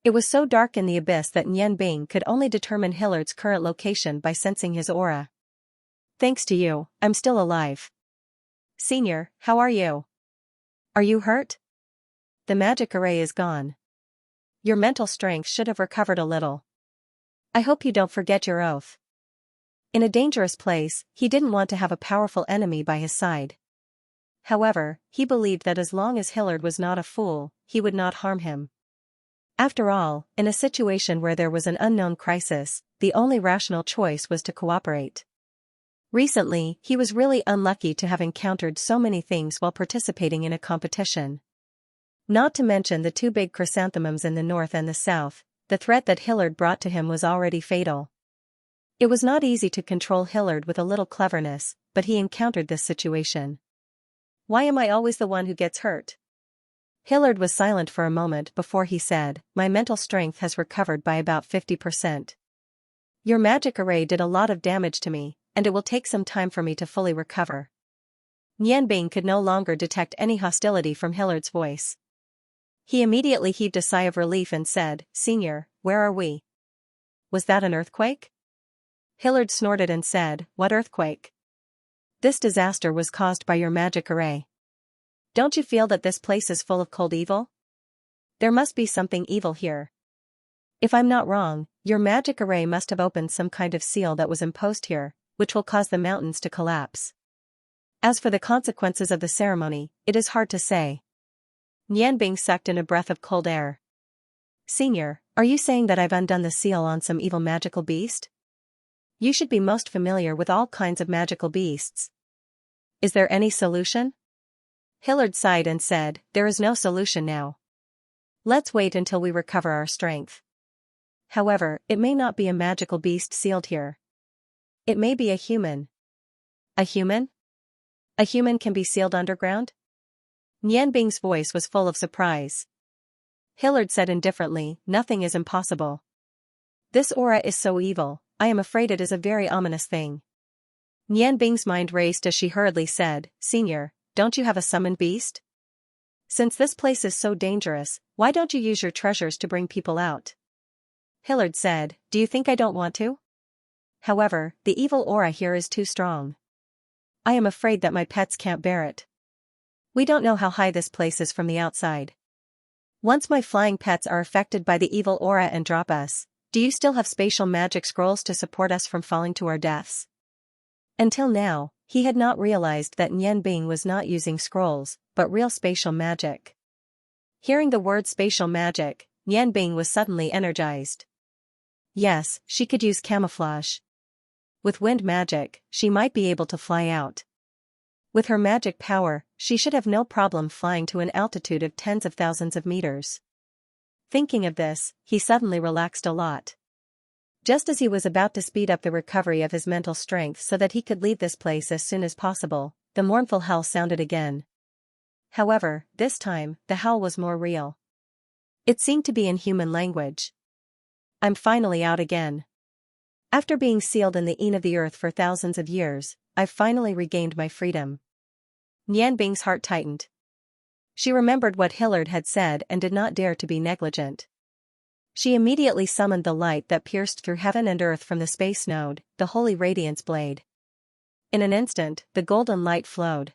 It was so dark in the abyss that Nianbing could only determine Hillard's current location by sensing his aura. Thanks to you, I'm still alive. Senior, how are you? Are you hurt? The magic array is gone. Your mental strength should have recovered a little. I hope you don't forget your oath. In a dangerous place, he didn't want to have a powerful enemy by his side. However, he believed that as long as Hillard was not a fool, he would not harm him. After all, in a situation where there was an unknown crisis, the only rational choice was to cooperate. Recently, he was really unlucky to have encountered so many things while participating in a competition. Not to mention the two big chrysanthemums in the north and the south, the threat that Hillard brought to him was already fatal. It was not easy to control Hillard with a little cleverness, but he encountered this situation. Why am I always the one who gets hurt? Hillard was silent for a moment before he said, my mental strength has recovered by about 50%. Your magic array did a lot of damage to me, and it will take some time for me to fully recover. Nianbing could no longer detect any hostility from Hillard's voice. He immediately heaved a sigh of relief and said, Senior, where are we? Was that an earthquake? Hillard snorted and said, what earthquake? This disaster was caused by your magic array. Don't you feel that this place is full of cold evil? There must be something evil here. If I'm not wrong, your magic array must have opened some kind of seal that was imposed here, which will cause the mountains to collapse. As for the consequences of the ceremony, it is hard to say. Nianbing sucked in a breath of cold air. Senior, are you saying that I've undone the seal on some evil magical beast? You should be most familiar with all kinds of magical beasts. Is there any solution? Hillard sighed and said, there is no solution now. Let's wait until we recover our strength. However, it may not be a magical beast sealed here. It may be a human. A human? A human can be sealed underground? Nianbing's voice was full of surprise. Hillard said indifferently, nothing is impossible. This aura is so evil, I am afraid it is a very ominous thing. Nianbing's mind raced as she hurriedly said, Senior, don't you have a summoned beast? Since this place is so dangerous, why don't you use your treasures to bring people out? Hillard said, do you think I don't want to? However, the evil aura here is too strong. I am afraid that my pets can't bear it. We don't know how high this place is from the outside. Once my flying pets are affected by the evil aura and drop us, do you still have spatial magic scrolls to support us from falling to our deaths? Until now, he had not realized that Nianbing was not using scrolls, but real spatial magic. Hearing the word spatial magic, Nianbing was suddenly energized. Yes, she could use camouflage. With wind magic, she might be able to fly out. With her magic power, she should have no problem flying to an altitude of tens of thousands of meters. Thinking of this, he suddenly relaxed a lot. Just as he was about to speed up the recovery of his mental strength so that he could leave this place as soon as possible, the mournful howl sounded again. However, this time, the howl was more real. It seemed to be in human language. I'm finally out again. After being sealed in the Eon of the earth for thousands of years, I've finally regained my freedom. Nianbing's heart tightened. She remembered what Hillard had said and did not dare to be negligent. She immediately summoned the light that pierced through heaven and earth from the space node, the Holy Radiance Blade. In an instant, the golden light flowed.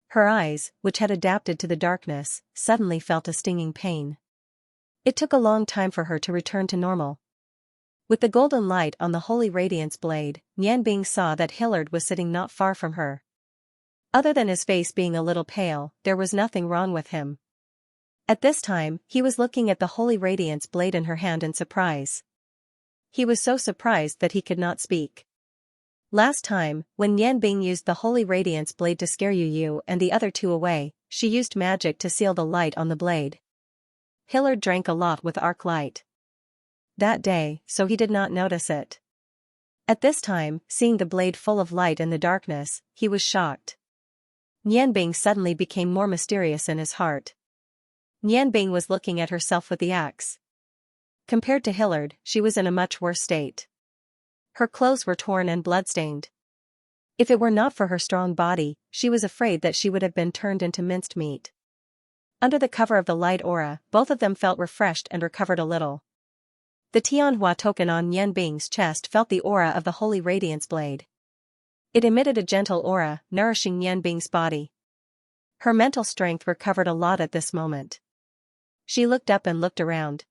Her eyes, which had adapted to the darkness, suddenly felt a stinging pain. It took a long time for her to return to normal. With the golden light on the Holy Radiance Blade, Nianbing saw that Hillard was sitting not far from her. Other than his face being a little pale, there was nothing wrong with him. At this time, he was looking at the Holy Radiance Blade in her hand in surprise. He was so surprised that he could not speak. Last time, when Nianbing used the Holy Radiance Blade to scare Yu and the other two away, she used magic to seal the light on the blade. Hillard drank a lot with arc light that day, so he did not notice it. At this time, seeing the blade full of light in the darkness, he was shocked. Nianbing suddenly became more mysterious in his heart. Nianbing was looking at herself with the axe. Compared to Hillard, she was in a much worse state. Her clothes were torn and bloodstained. If it were not for her strong body, she was afraid that she would have been turned into minced meat. Under the cover of the light aura, both of them felt refreshed and recovered a little. The Tianhua token on Nianbing's chest felt the aura of the Holy Radiance Blade. It emitted a gentle aura, nourishing Nianbing's body. Her mental strength recovered a lot at this moment. She looked up and looked around.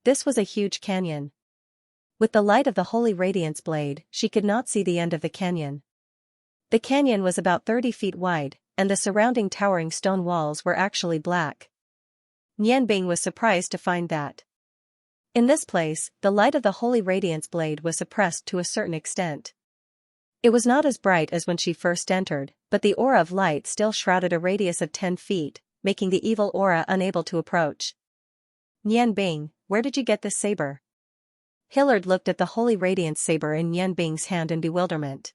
This was a huge canyon. With the light of the Holy Radiance Blade, she could not see the end of the canyon. The canyon was about 30 feet wide, and the surrounding towering stone walls were actually black. Nianbing was surprised to find that. In this place, the light of the Holy Radiance Blade was suppressed to a certain extent. It was not as bright as when she first entered, but the aura of light still shrouded a radius of 10 feet, making the evil aura unable to approach. Nianbing, where did you get this saber? Hillard looked at the Holy Radiance saber in Nianbing's hand in bewilderment.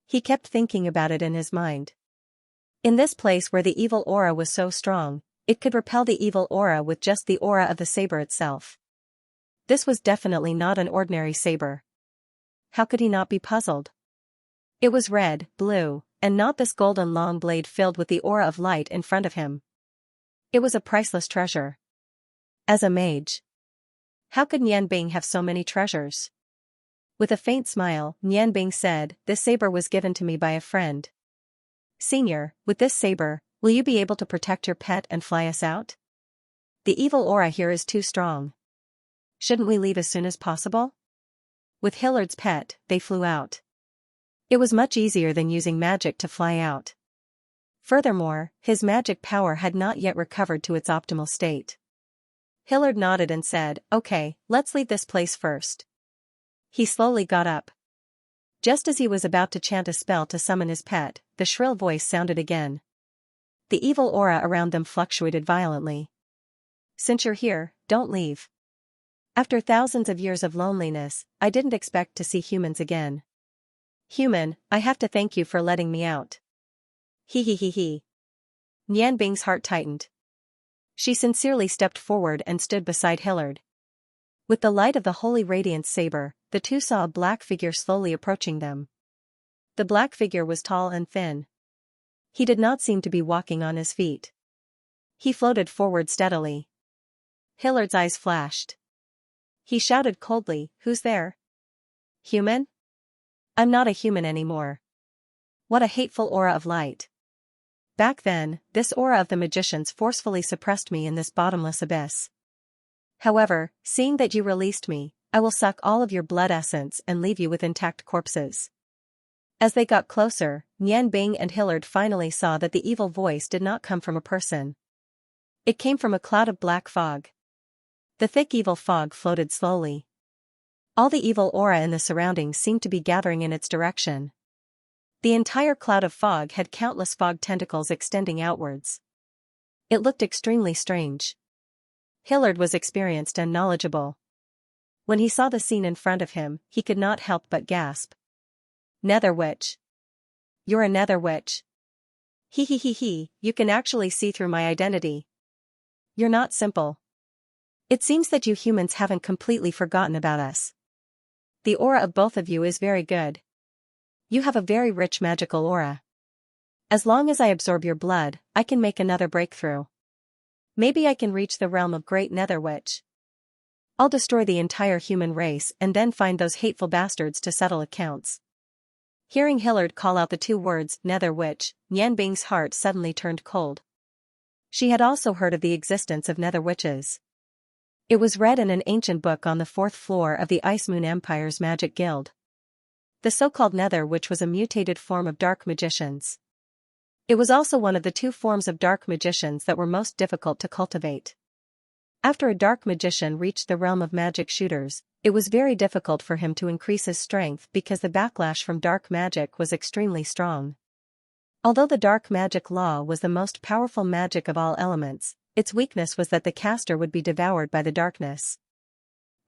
He kept thinking about it in his mind. In this place where the evil aura was so strong, it could repel the evil aura with just the aura of the saber itself. This was definitely not an ordinary saber. How could he not be puzzled? It was red, blue, and not this golden long blade filled with the aura of light in front of him. It was a priceless treasure. As a mage, how could Nianbing have so many treasures? With a faint smile, Nianbing said, this saber was given to me by a friend. Senior, with this saber, will you be able to protect your pet and fly us out? The evil aura here is too strong. Shouldn't we leave as soon as possible? With Hillard's pet, they flew out. It was much easier than using magic to fly out. Furthermore, his magic power had not yet recovered to its optimal state. Hillard nodded and said, "Okay, let's leave this place first." He slowly got up. Just as he was about to chant a spell to summon his pet, the shrill voice sounded again. The evil aura around them fluctuated violently. "Since you're here, don't leave. After thousands of years of loneliness, I didn't expect to see humans again. Human, I have to thank you for letting me out." He. Nian Bing's heart tightened. She sincerely stepped forward and stood beside Hillard. With the light of the holy radiance saber, the two saw a black figure slowly approaching them. The black figure was tall and thin. He did not seem to be walking on his feet. He floated forward steadily. Hillard's eyes flashed. He shouted coldly, "Who's there? Human? I'm not a human anymore." What a hateful aura of light. Back then, this aura of the magicians forcefully suppressed me in this bottomless abyss. However, seeing that you released me, I will suck all of your blood essence and leave you with intact corpses. As they got closer, Nian Bing and Hillard finally saw that the evil voice did not come from a person. It came from a cloud of black fog. The thick evil fog floated slowly. All the evil aura in the surroundings seemed to be gathering in its direction. The entire cloud of fog had countless fog tentacles extending outwards. It looked extremely strange. Hillard was experienced and knowledgeable. When he saw the scene in front of him, he could not help but gasp. "Nether witch. You're a nether witch. You can actually see through my identity. You're not simple. It seems that you humans haven't completely forgotten about us. The aura of both of you is very good. You have a very rich magical aura. As long as I absorb your blood, I can make another breakthrough. Maybe I can reach the realm of Great Nether Witch. I'll destroy the entire human race and then find those hateful bastards to settle accounts." Hearing Hillard call out the two words, Nether Witch, Nian Bing's heart suddenly turned cold. She had also heard of the existence of nether witches. It was read in an ancient book on the 4th floor of the Ice Moon Empire's magic guild. The so-called nether witch was a mutated form of dark magicians. It was also one of the two forms of dark magicians that were most difficult to cultivate. After a dark magician reached the realm of magic shooters, it was very difficult for him to increase his strength because the backlash from dark magic was extremely strong. Although the dark magic law was the most powerful magic of all elements, its weakness was that the caster would be devoured by the darkness.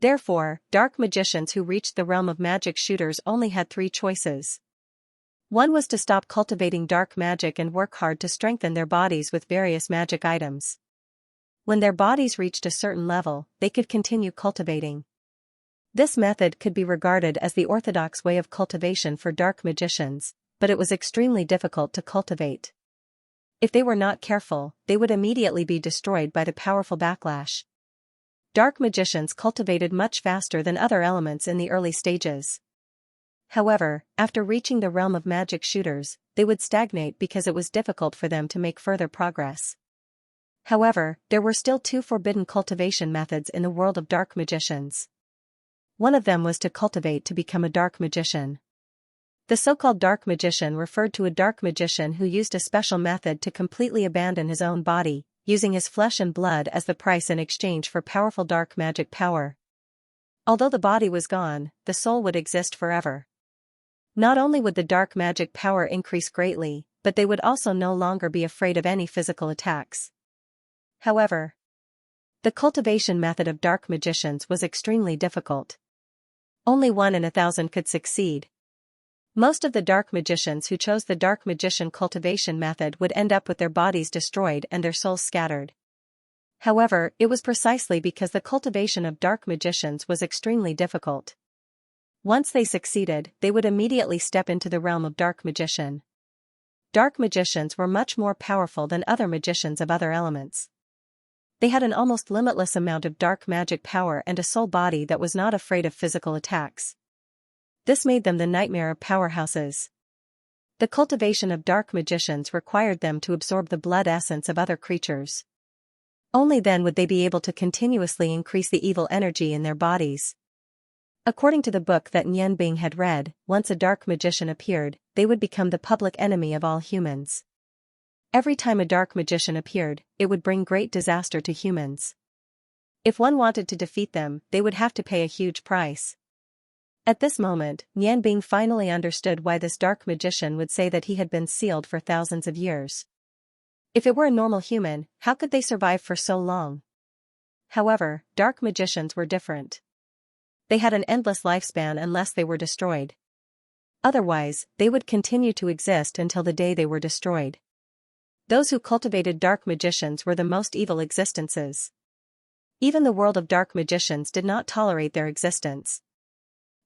Therefore, dark magicians who reached the realm of magic shooters only had three choices. One was to stop cultivating dark magic and work hard to strengthen their bodies with various magic items. When their bodies reached a certain level, they could continue cultivating. This method could be regarded as the orthodox way of cultivation for dark magicians, but it was extremely difficult to cultivate. If they were not careful, they would immediately be destroyed by the powerful backlash. Dark magicians cultivated much faster than other elements in the early stages. However, after reaching the realm of magic shooters, they would stagnate because it was difficult for them to make further progress. However, there were still two forbidden cultivation methods in the world of dark magicians. One of them was to cultivate to become a dark magician. The so-called dark magician referred to a dark magician who used a special method to completely abandon his own body, using his flesh and blood as the price in exchange for powerful dark magic power. Although the body was gone, the soul would exist forever. Not only would the dark magic power increase greatly, but they would also no longer be afraid of any physical attacks. However, the cultivation method of dark magicians was extremely difficult. Only 1 in 1,000 could succeed. Most of the dark magicians who chose the dark magician cultivation method would end up with their bodies destroyed and their souls scattered. However, it was precisely because the cultivation of dark magicians was extremely difficult. Once they succeeded, they would immediately step into the realm of dark magician. Dark magicians were much more powerful than other magicians of other elements. They had an almost limitless amount of dark magic power and a soul body that was not afraid of physical attacks. This made them the nightmare of powerhouses. The cultivation of dark magicians required them to absorb the blood essence of other creatures. Only then would they be able to continuously increase the evil energy in their bodies. According to the book that Nian Bing had read, once a dark magician appeared, they would become the public enemy of all humans. Every time a dark magician appeared, it would bring great disaster to humans. If one wanted to defeat them, they would have to pay a huge price. At this moment, Nianbing finally understood why this dark magician would say that he had been sealed for thousands of years. If it were a normal human, how could they survive for so long? However, dark magicians were different. They had an endless lifespan unless they were destroyed. Otherwise, they would continue to exist until the day they were destroyed. Those who cultivated dark magicians were the most evil existences. Even the world of dark magicians did not tolerate their existence.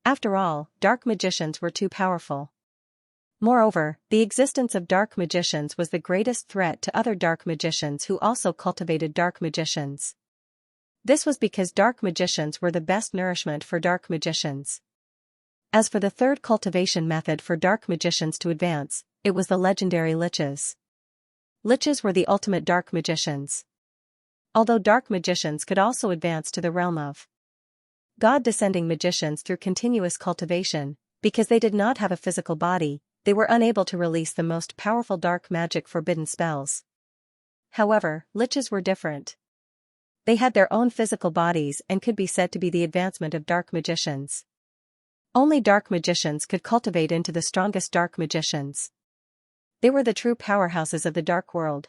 After all, dark magicians were too powerful. Moreover, the existence of dark magicians was the greatest threat to other dark magicians who also cultivated dark magicians. This was because dark magicians were the best nourishment for dark magicians. As for the third cultivation method for dark magicians to advance, it was the legendary liches. Liches were the ultimate dark magicians. Although dark magicians could also advance to the realm of God-descending magicians through continuous cultivation, because they did not have a physical body, they were unable to release the most powerful dark magic forbidden spells. However, liches were different. They had their own physical bodies and could be said to be the advancement of dark magicians. Only dark magicians could cultivate into the strongest dark magicians. They were the true powerhouses of the dark world.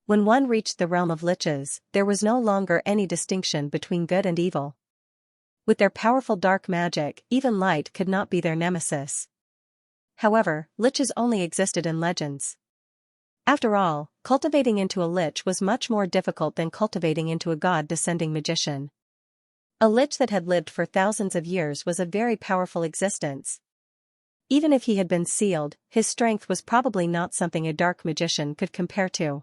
When one reached the realm of liches, there was no longer any distinction between good and evil. With their powerful dark magic, even light could not be their nemesis. However, liches only existed in legends. After all, cultivating into a lich was much more difficult than cultivating into a god-descending magician. A lich that had lived for thousands of years was a very powerful existence. Even if he had been sealed, his strength was probably not something a dark magician could compare to.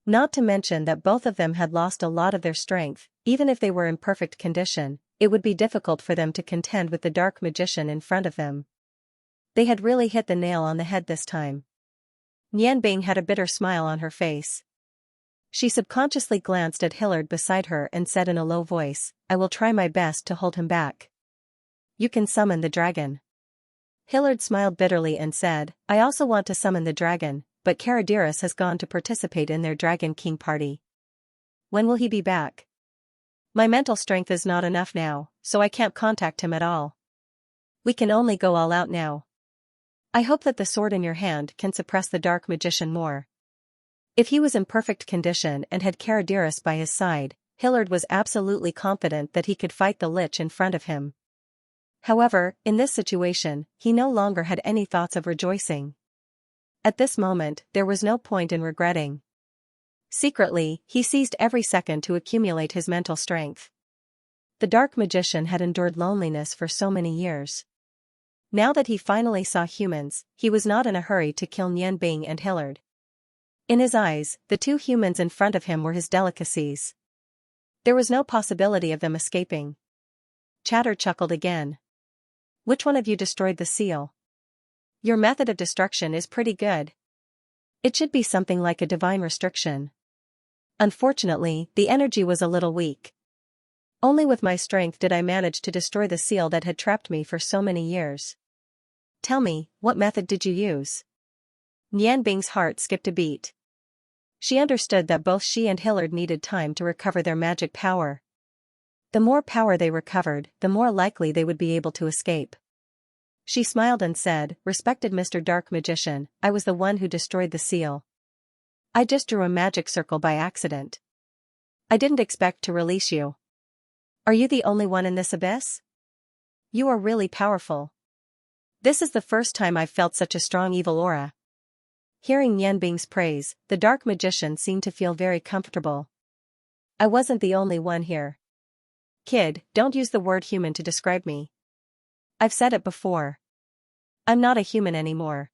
Not to mention that both of them had lost a lot of their strength. Even if they were in perfect condition, it would be difficult for them to contend with the dark magician in front of them. They had really hit the nail on the head this time. Nianbing had a bitter smile on her face. She subconsciously glanced at Hillard beside her and said in a low voice, "I will try my best to hold him back." "You can summon the dragon." Hillard smiled bitterly and said, "I also want to summon the dragon, but Karadiris has gone to participate in their Dragon King party. When will he be back? My mental strength is not enough now, so I can't contact him at all. We can only go all out now. I hope that the sword in your hand can suppress the dark magician more." If he was in perfect condition and had Karadiris by his side, Hillard was absolutely confident that he could fight the lich in front of him. However, in this situation, he no longer had any thoughts of rejoicing. At this moment, there was no point in regretting. Secretly, he seized every second to accumulate his mental strength. The dark magician had endured loneliness for so many years. Now that he finally saw humans, he was not in a hurry to kill Nianbing and Hillard. In his eyes, the two humans in front of him were his delicacies. There was no possibility of them escaping. Chatter chuckled again. "Which one of you destroyed the seal? Your method of destruction is pretty good. It should be something like a divine restriction." Unfortunately, the energy was a little weak. Only with my strength did I manage to destroy the seal that had trapped me for so many years. Tell me, what method did you use? Nianbing's heart skipped a beat. She understood that both she and Hillard needed time to recover their magic power. The more power they recovered, the more likely they would be able to escape. She smiled and said, "Respected Mr. Dark Magician, I was the one who destroyed the seal. I just drew a magic circle by accident. I didn't expect to release you. Are you the only one in this abyss? You are really powerful. This is the first time I've felt such a strong evil aura." Hearing Nianbing's praise, the dark magician seemed to feel very comfortable. "I wasn't the only one here. Kid, don't use the word human to describe me. I've said it before. I'm not a human anymore.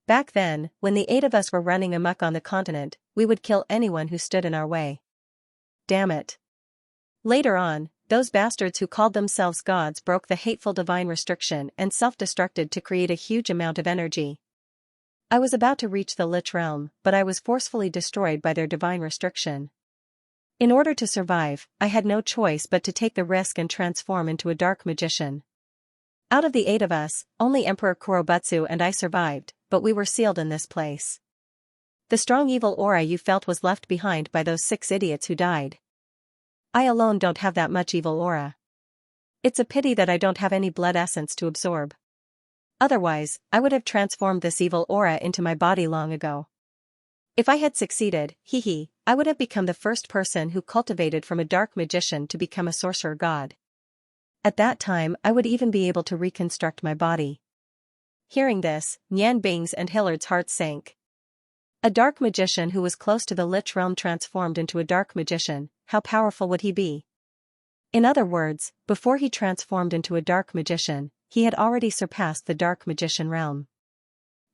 Back then, when the 8 of us were running amok on the continent, we would kill anyone who stood in our way. Damn it. Later on, those bastards who called themselves gods broke the hateful divine restriction and self-destructed to create a huge amount of energy. I was about to reach the Lich realm, but I was forcefully destroyed by their divine restriction. In order to survive, I had no choice but to take the risk and transform into a dark magician. Out of the 8 of us, only Emperor Kurobutsu and I survived, but we were sealed in this place. The strong evil aura you felt was left behind by those 6 idiots who died. I alone don't have that much evil aura. It's a pity that I don't have any blood essence to absorb. Otherwise, I would have transformed this evil aura into my body long ago. If I had succeeded, I would have become the first person who cultivated from a dark magician to become a sorcerer god. At that time I would even be able to reconstruct my body. Hearing this, Nian Bing's and Hillard's hearts sank. A dark magician who was close to the Lich realm transformed into a dark magician, how powerful would he be? In other words, before he transformed into a dark magician, he had already surpassed the dark magician realm.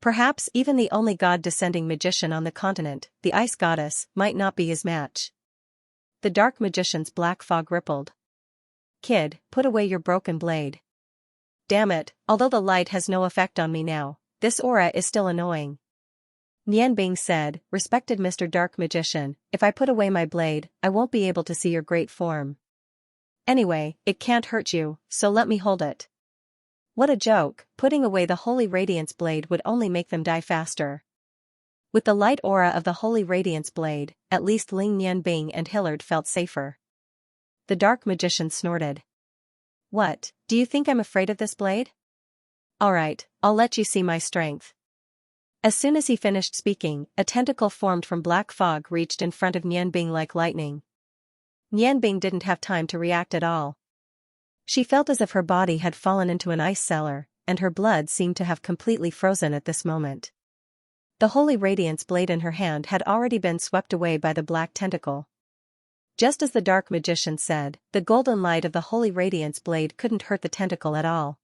Perhaps even the only god-descending magician on the continent, the ice goddess, might not be his match. The dark magician's black fog rippled. Kid, put away your broken blade. Damn it, although the light has no effect on me now, this aura is still annoying. Nian Bing said, respected Mr. Dark Magician, if I put away my blade, I won't be able to see your great form. Anyway, it can't hurt you, so let me hold it. What a joke, putting away the Holy Radiance blade would only make them die faster. With the light aura of the Holy Radiance blade, at least Ling Nian Bing and Hillard felt safer. The Dark Magician snorted. What, do you think I'm afraid of this blade? Alright, I'll let you see my strength. As soon as he finished speaking, a tentacle formed from black fog reached in front of Nian Bing like lightning. Nian Bing didn't have time to react at all. She felt as if her body had fallen into an ice cellar, and her blood seemed to have completely frozen at this moment. The Holy Radiance blade in her hand had already been swept away by the black tentacle. Just as the Dark Magician said, the golden light of the Holy Radiance blade couldn't hurt the tentacle at all.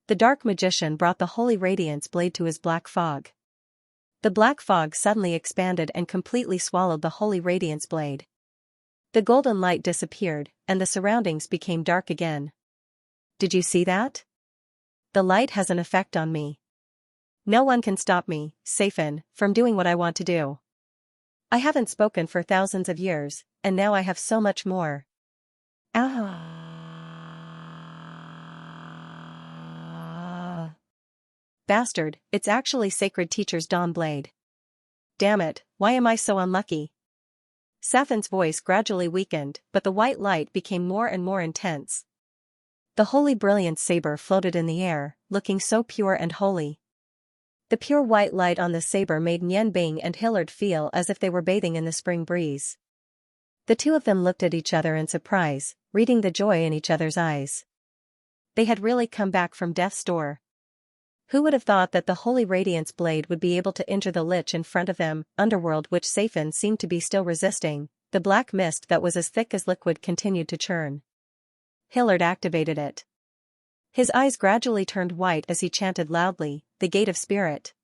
The Dark Magician brought the Holy Radiance blade to his black fog. The black fog suddenly expanded and completely swallowed the Holy Radiance blade. The golden light disappeared, and the surroundings became dark again. Did you see that? The light has an effect on me. No one can stop me, Safin, from doing what I want to do. I haven't spoken for thousands of years, and now I have so much more. Bastard, it's actually Sacred Teacher's Dawn Blade. Damn it, why am I so unlucky? Safin's voice gradually weakened, but the white light became more and more intense. The Holy Brilliance saber floated in the air, looking so pure and holy. The pure white light on the saber made Nian Bing and Hillard feel as if they were bathing in the spring breeze. The two of them looked at each other in surprise, reading the joy in each other's eyes. They had really come back from death's door. Who would have thought that the Holy Radiance blade would be able to injure the Lich in front of them, underworld which Safin seemed to be still resisting, the black mist that was as thick as liquid continued to churn. Hillard activated it. His eyes gradually turned white as he chanted loudly, the Gate of Spirit.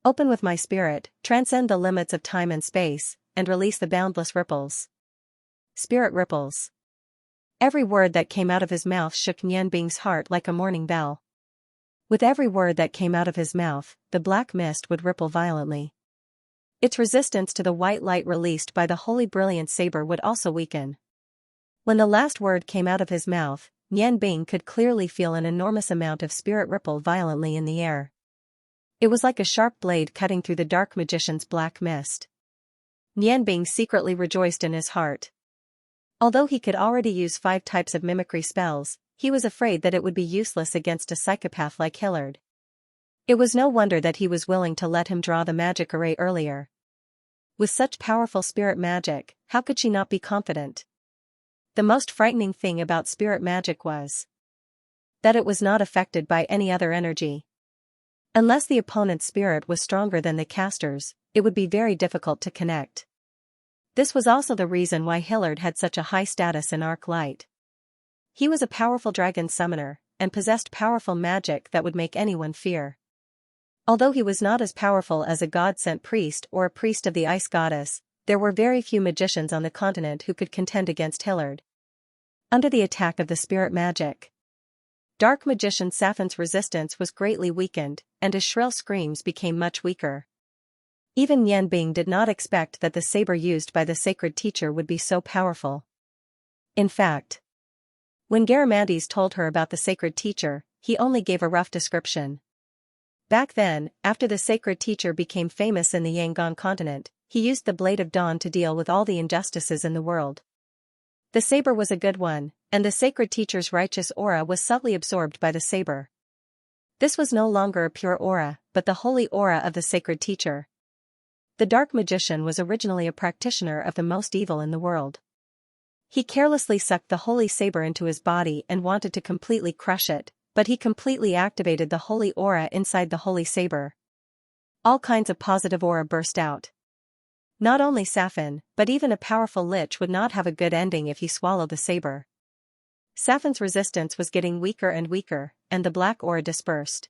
Open with my spirit, transcend the limits of time and space, and release the boundless ripples. Spirit ripples. Every word that came out of his mouth shook Nian Bing's heart like a morning bell. With every word that came out of his mouth, the black mist would ripple violently. Its resistance to the white light released by the Holy Brilliance saber would also weaken. When the last word came out of his mouth, Nian Bing could clearly feel an enormous amount of spirit ripple violently in the air. It was like a sharp blade cutting through the Dark Magician's black mist. Nian Bing secretly rejoiced in his heart. Although he could already use 5 types of mimicry spells, he was afraid that it would be useless against a psychopath like Hillard. It was no wonder that he was willing to let him draw the magic array earlier. With such powerful spirit magic, how could she not be confident? The most frightening thing about spirit magic was that it was not affected by any other energy. Unless the opponent's spirit was stronger than the caster's, it would be very difficult to connect. This was also the reason why Hillard had such a high status in Arc Light. He was a powerful dragon summoner, and possessed powerful magic that would make anyone fear. Although he was not as powerful as a god-sent priest or a priest of the ice goddess, there were very few magicians on the continent who could contend against Hillard. Under the attack of the spirit magic, Dark Magician Safin's resistance was greatly weakened, and his shrill screams became much weaker. Even Nian Bing did not expect that the saber used by the Sacred Teacher would be so powerful. In fact, when Garamantes told her about the Sacred Teacher, he only gave a rough description. Back then, after the sacred teacher became famous in the Yangon continent, he used the Blade of Dawn to deal with all the injustices in the world. The saber was a good one, and the sacred teacher's righteous aura was subtly absorbed by the saber. This was no longer a pure aura, but the holy aura of the sacred teacher. The dark magician was originally a practitioner of the most evil in the world. He carelessly sucked the holy saber into his body and wanted to completely crush it, but he completely activated the holy aura inside the holy saber. All kinds of positive aura burst out. Not only Safin, but even a powerful lich would not have a good ending if he swallowed the saber. Safin's resistance was getting weaker and weaker, and the black aura dispersed.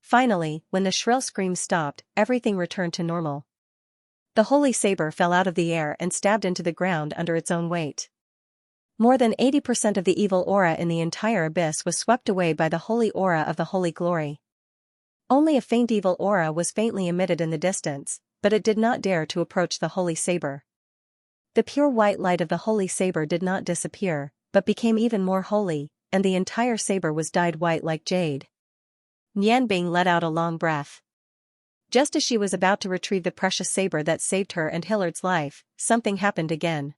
Finally, when the shrill screams stopped, everything returned to normal. The holy saber fell out of the air and stabbed into the ground under its own weight. More than 80% of the evil aura in the entire abyss was swept away by the holy aura of the holy glory. Only a faint evil aura was faintly emitted in the distance, but it did not dare to approach the holy saber. The pure white light of the holy saber did not disappear, but became even more holy, and the entire saber was dyed white like jade. Nianbing let out a long breath. Just as she was about to retrieve the precious saber that saved her and Hillard's life, something happened again.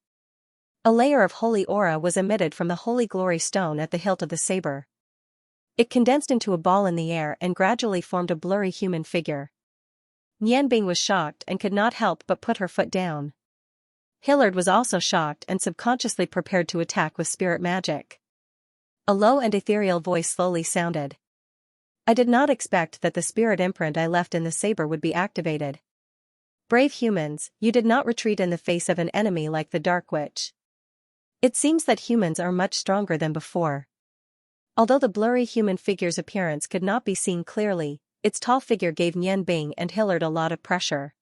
A layer of holy aura was emitted from the holy glory stone at the hilt of the saber. It condensed into a ball in the air and gradually formed a blurry human figure. Nianbing was shocked and could not help but put her foot down. Hillard was also shocked and subconsciously prepared to attack with spirit magic. A low and ethereal voice slowly sounded. I did not expect that the spirit imprint I left in the saber would be activated. Brave humans, you did not retreat in the face of an enemy like the Dark Witch. It seems that humans are much stronger than before. Although the blurry human figure's appearance could not be seen clearly, its tall figure gave Nianbing and Hillard a lot of pressure.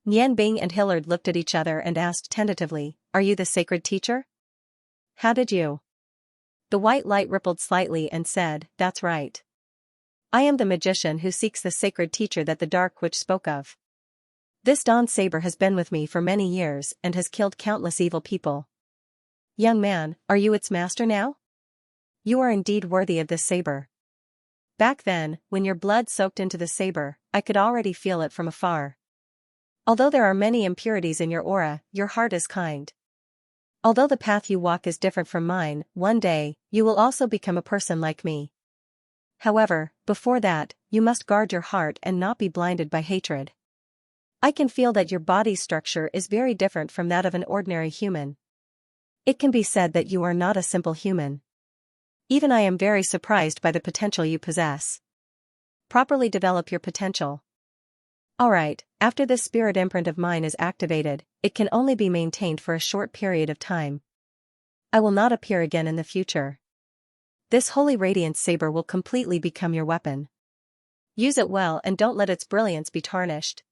Nianbing and Hillard looked at each other and asked tentatively, "Are you the sacred teacher?" "How did you?" The white light rippled slightly and said, "That's right. I am the magician who seeks the sacred teacher that the Dark Witch spoke of. This dawn saber has been with me for many years and has killed countless evil people. Young man, are you its master now? You are indeed worthy of this saber. Back then, when your blood soaked into the saber, I could already feel it from afar. Although there are many impurities in your aura, your heart is kind. Although the path you walk is different from mine, one day, you will also become a person like me. However, before that, you must guard your heart and not be blinded by hatred. I can feel that your body's structure is very different from that of an ordinary human. It can be said that you are not a simple human. Even I am very surprised by the potential you possess. Properly develop your potential. Alright, after this spirit imprint of mine is activated, it can only be maintained for a short period of time. I will not appear again in the future. This holy radiance saber will completely become your weapon. Use it well and don't let its brilliance be tarnished.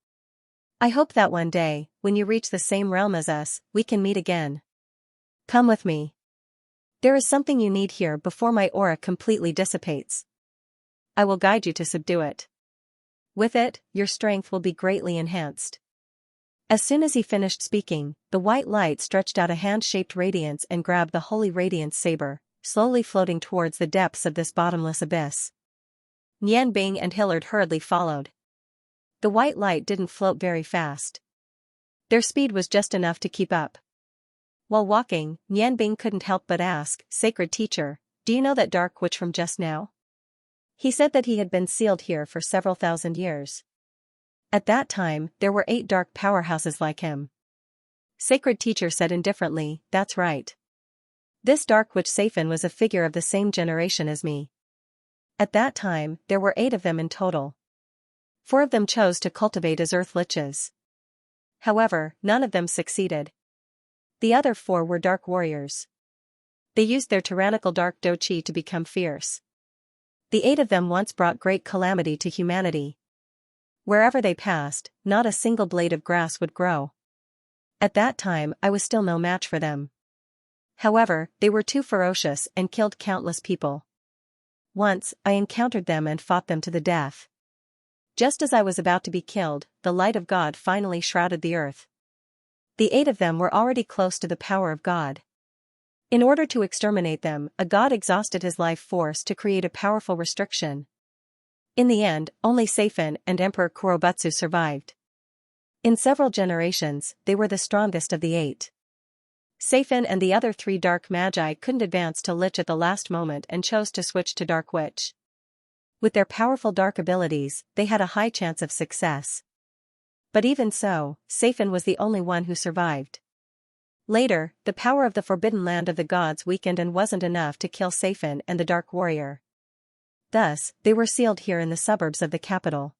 I hope that one day, when you reach the same realm as us, we can meet again. Come with me. There is something you need here before my aura completely dissipates. I will guide you to subdue it. With it, your strength will be greatly enhanced." As soon as he finished speaking, the white light stretched out a hand-shaped radiance and grabbed the holy radiance saber, slowly floating towards the depths of this bottomless abyss. Nianbing and Hillard hurriedly followed. The white light didn't float very fast. Their speed was just enough to keep up. While walking, Nianbing couldn't help but ask, "Sacred teacher, do you know that Dark Witch from just now? He said that he had been sealed here for several thousand years. At that time, there were 8 dark powerhouses like him." Sacred teacher said indifferently, "That's right. This Dark Witch Safin was a figure of the same generation as me. At that time, there were 8 of them in total. 4 of them chose to cultivate as earth liches. However, none of them succeeded. The other 4 were dark warriors. They used their tyrannical dark doqi to become fierce. The 8 of them once brought great calamity to humanity. Wherever they passed, not a single blade of grass would grow. At that time, I was still no match for them. However, they were too ferocious and killed countless people. Once, I encountered them and fought them to the death. Just as I was about to be killed, the light of God finally shrouded the earth. The 8 of them were already close to the power of God. In order to exterminate them, a god exhausted his life force to create a powerful restriction. In the end, only Seifen and Emperor Kurobutsu survived. In several generations, they were the strongest of the 8. Seifen and the other 3 dark magi couldn't advance to Lich at the last moment and chose to switch to Dark Witch. With their powerful dark abilities, they had a high chance of success. But even so, Seifen was the only one who survived. Later, the power of the Forbidden Land of the Gods weakened and wasn't enough to kill Seifen and the Dark Warrior. Thus, they were sealed here in the suburbs of the capital.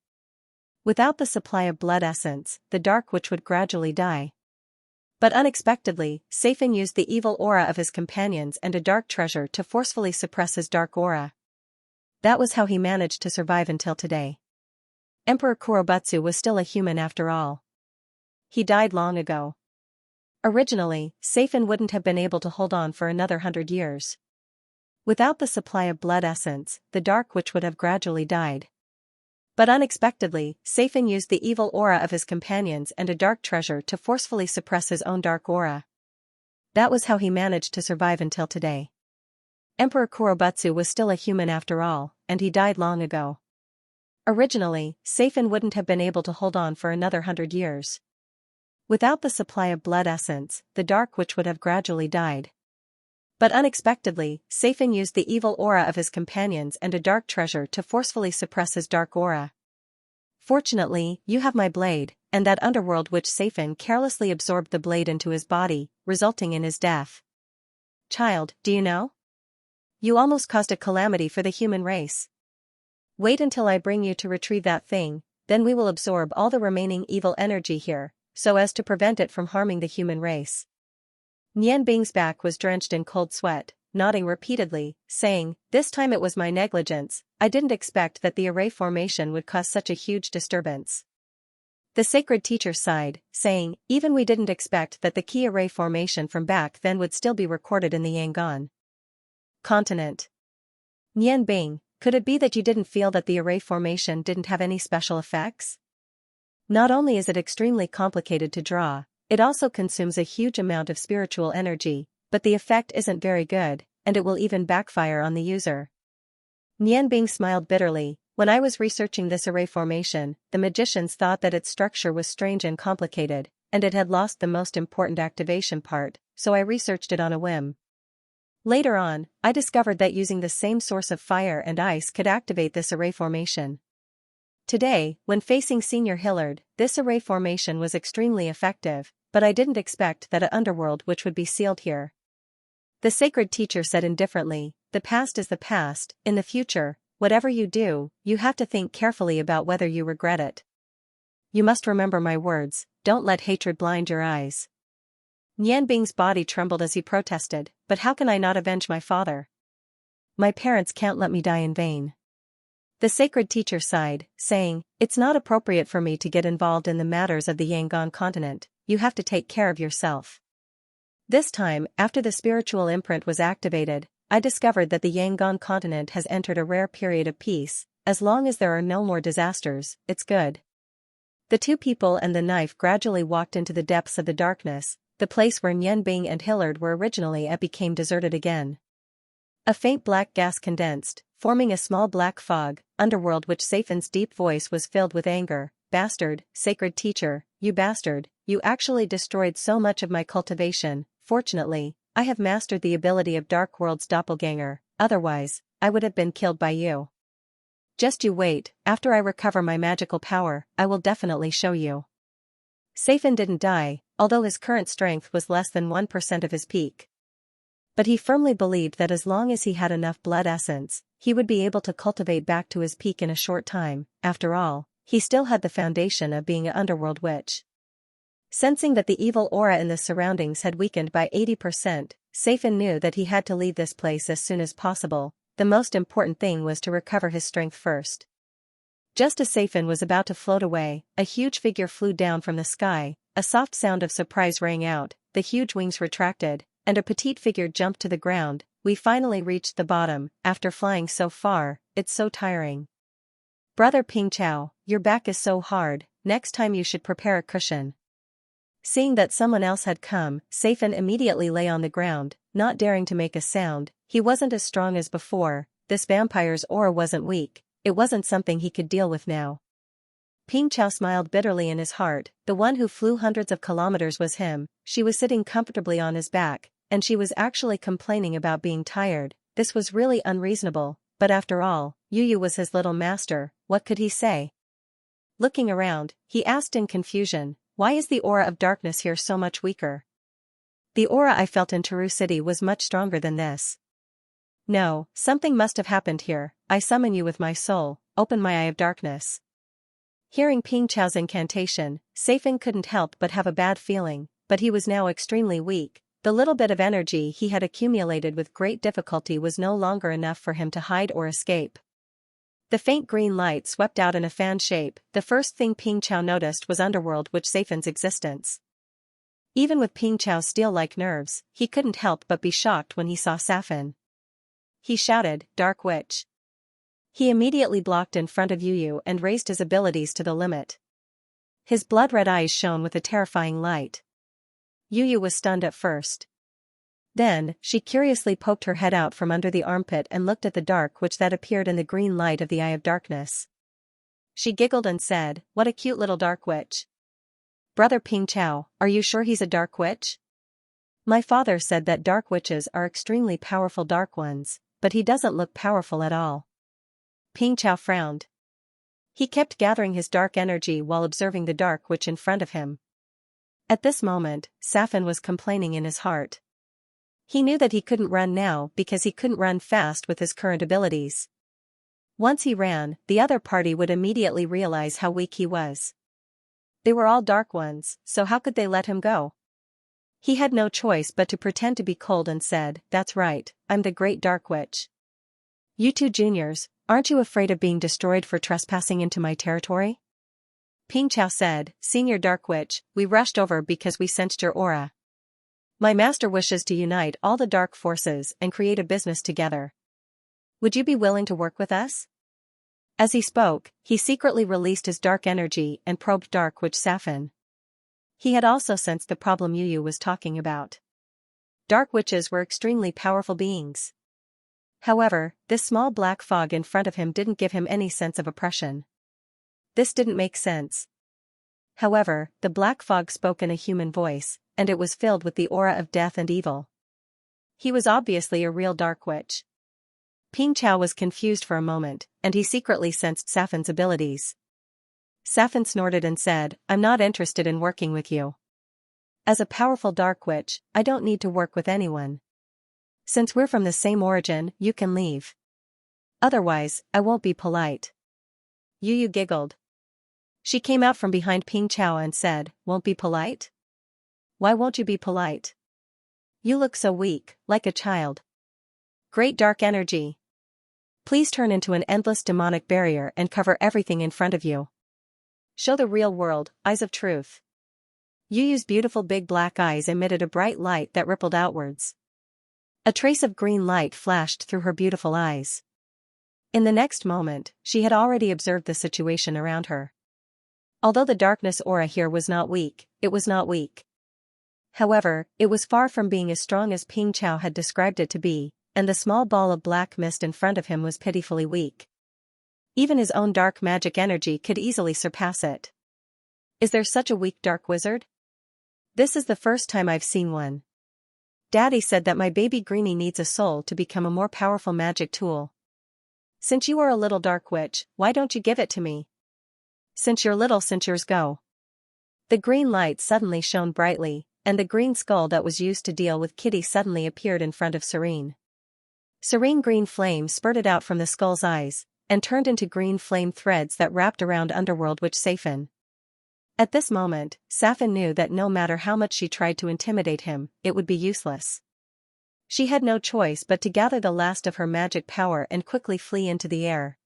Without the supply of blood essence, the Dark Witch would gradually die. But unexpectedly, Seifen used the evil aura of his companions and a dark treasure to forcefully suppress his dark aura. That was how he managed to survive until today. Emperor Kurobutsu was still a human after all. He died long ago. Originally, Seifen wouldn't have been able to hold on for another 100 years. Without the supply of blood essence, the Dark Witch would have gradually died. But unexpectedly, Seifen used the evil aura of his companions and a dark treasure to forcefully suppress his own dark aura. That was how he managed to survive until today. Emperor Kurobutsu was still a human after all, and he died long ago. Originally, Seifen wouldn't have been able to hold on for another 100 years. Without the supply of blood essence, the Dark Witch would have gradually died. But unexpectedly, Seifen used the evil aura of his companions and a dark treasure to forcefully suppress his dark aura. Fortunately, you have my blade, and that underworld witch Seifen carelessly absorbed the blade into his body, resulting in his death. Child, do you know? You almost caused a calamity for the human race. Wait until I bring you to retrieve that thing, then we will absorb all the remaining evil energy here, so as to prevent it from harming the human race. Nian Bing's back was drenched in cold sweat, nodding repeatedly, saying, "This time it was my negligence, I didn't expect that the array formation would cause such a huge disturbance." The sacred teacher sighed, saying, "Even we didn't expect that the key array formation from back then would still be recorded in the Yangon continent." Nian Bing, could it be that you didn't feel that the array formation didn't have any special effects? Not only is it extremely complicated to draw, it also consumes a huge amount of spiritual energy, but the effect isn't very good, and it will even backfire on the user. Nian Bing smiled bitterly. When I was researching this array formation, the magicians thought that its structure was strange and complicated, and it had lost the most important activation part, so I researched it on a whim. Later on, I discovered that using the same source of fire and ice could activate this array formation. Today, when facing Senior Hillard, this array formation was extremely effective, but I didn't expect that an underworld which would be sealed here. The sacred teacher said indifferently, "The past is the past, in the future, whatever you do, you have to think carefully about whether you regret it. You must remember my words, don't let hatred blind your eyes." Nian Bing's body trembled as he protested, "But how can I not avenge my father? My parents can't let me die in vain." The sacred teacher sighed, saying, "It's not appropriate for me to get involved in the matters of the Yangon continent, you have to take care of yourself." This time, after the spiritual imprint was activated, I discovered that the Yangon continent has entered a rare period of peace. As long as there are no more disasters, it's good. The 2 people and the knife gradually walked into the depths of the darkness. The place where Nian Bing and Hillard were originally at became deserted again. A faint black gas condensed, forming a small black fog, underworld which Seifen's deep voice was filled with anger. "Bastard, sacred teacher, you bastard, you actually destroyed so much of my cultivation. Fortunately, I have mastered the ability of Dark World's doppelganger, otherwise, I would have been killed by you. Just you wait, after I recover my magical power, I will definitely show you." Seifen didn't die, although his current strength was less than 1% of his peak. But he firmly believed that as long as he had enough blood essence, he would be able to cultivate back to his peak in a short time. After all, he still had the foundation of being an underworld witch. Sensing that the evil aura in the surroundings had weakened by 80%, Seifen knew that he had to leave this place as soon as possible. The most important thing was to recover his strength first. Just as Seifen was about to float away, a huge figure flew down from the sky. A soft sound of surprise rang out, the huge wings retracted, and a petite figure jumped to the ground. "We finally reached the bottom. After flying so far, it's so tiring. Brother Ping Chao, your back is so hard, next time you should prepare a cushion." Seeing that someone else had come, Seifen immediately lay on the ground, not daring to make a sound. He wasn't as strong as before, this vampire's aura wasn't weak, it wasn't something he could deal with now. Ping Chao smiled bitterly in his heart, the one who flew hundreds of kilometers was him, she was sitting comfortably on his back, and she was actually complaining about being tired. This was really unreasonable, but after all, Yu was his little master, what could he say? Looking around, he asked in confusion, why is the aura of darkness here so much weaker? The aura I felt in Teru City was much stronger than this. No, something must have happened here. I summon you with my soul, open my eye of darkness. Hearing Ping Chao's incantation, Saifeng couldn't help but have a bad feeling, but he was now extremely weak. The little bit of energy he had accumulated with great difficulty was no longer enough for him to hide or escape. The faint green light swept out in a fan shape. The first thing Ping Chao noticed was underworld, which Saifen's existence. Even with Ping Chao's steel-like nerves, he couldn't help but be shocked when he saw Safin. He shouted, "Dark Witch!" He immediately blocked in front of Yu and raised his abilities to the limit. His blood-red eyes shone with a terrifying light. Yu was stunned at first. Then, she curiously poked her head out from under the armpit and looked at the dark witch that appeared in the green light of the Eye of Darkness. She giggled and said, "What a cute little dark witch. Brother Ping Chao, are you sure he's a dark witch? My father said that dark witches are extremely powerful dark ones, but he doesn't look powerful at all." Ping Chao frowned. He kept gathering his dark energy while observing the dark witch in front of him. At this moment, Safin was complaining in his heart. He knew that he couldn't run now because he couldn't run fast with his current abilities. Once he ran, the other party would immediately realize how weak he was. They were all dark ones, so how could they let him go? He had no choice but to pretend to be cold and said, "That's right, I'm the great dark witch. You two juniors, aren't you afraid of being destroyed for trespassing into my territory?" Ping Chao said, "Senior Dark Witch, we rushed over because we sensed your aura. My master wishes to unite all the dark forces and create a business together. Would you be willing to work with us?" As he spoke, he secretly released his dark energy and probed Dark Witch Safin. He had also sensed the problem Yu was talking about. Dark witches were extremely powerful beings. However, this small black fog in front of him didn't give him any sense of oppression. This didn't make sense. However, the black fog spoke in a human voice, and it was filled with the aura of death and evil. He was obviously a real dark witch. Ping Chao was confused for a moment, and he secretly sensed Safin's abilities. Safin snorted and said, "I'm not interested in working with you. As a powerful dark witch, I don't need to work with anyone. Since we're from the same origin, you can leave. Otherwise, I won't be polite." Yu giggled. She came out from behind Ping Chao and said, "Won't be polite? Why won't you be polite? You look so weak, like a child. Great dark energy. Please turn into an endless demonic barrier and cover everything in front of you. Show the real world, eyes of truth." Yu's beautiful big black eyes emitted a bright light that rippled outwards. A trace of green light flashed through her beautiful eyes. In the next moment, she had already observed the situation around her. Although the darkness aura here was not weak, it was not weak. However, it was far from being as strong as Ping Chao had described it to be, and the small ball of black mist in front of him was pitifully weak. Even his own dark magic energy could easily surpass it. Is there such a weak dark wizard? This is the first time I've seen one. Daddy said that my baby Greenie needs a soul to become a more powerful magic tool. Since you are a little dark witch, why don't you give it to me? Since you're little, since yours go. The green light suddenly shone brightly, and the green skull that was used to deal with Kitty suddenly appeared in front of Serene. Serene green flame spurted out from the skull's eyes, and turned into green flame threads that wrapped around Underworld Witch Safin. At this moment, Safin knew that no matter how much she tried to intimidate him, it would be useless. She had no choice but to gather the last of her magic power and quickly flee into the air.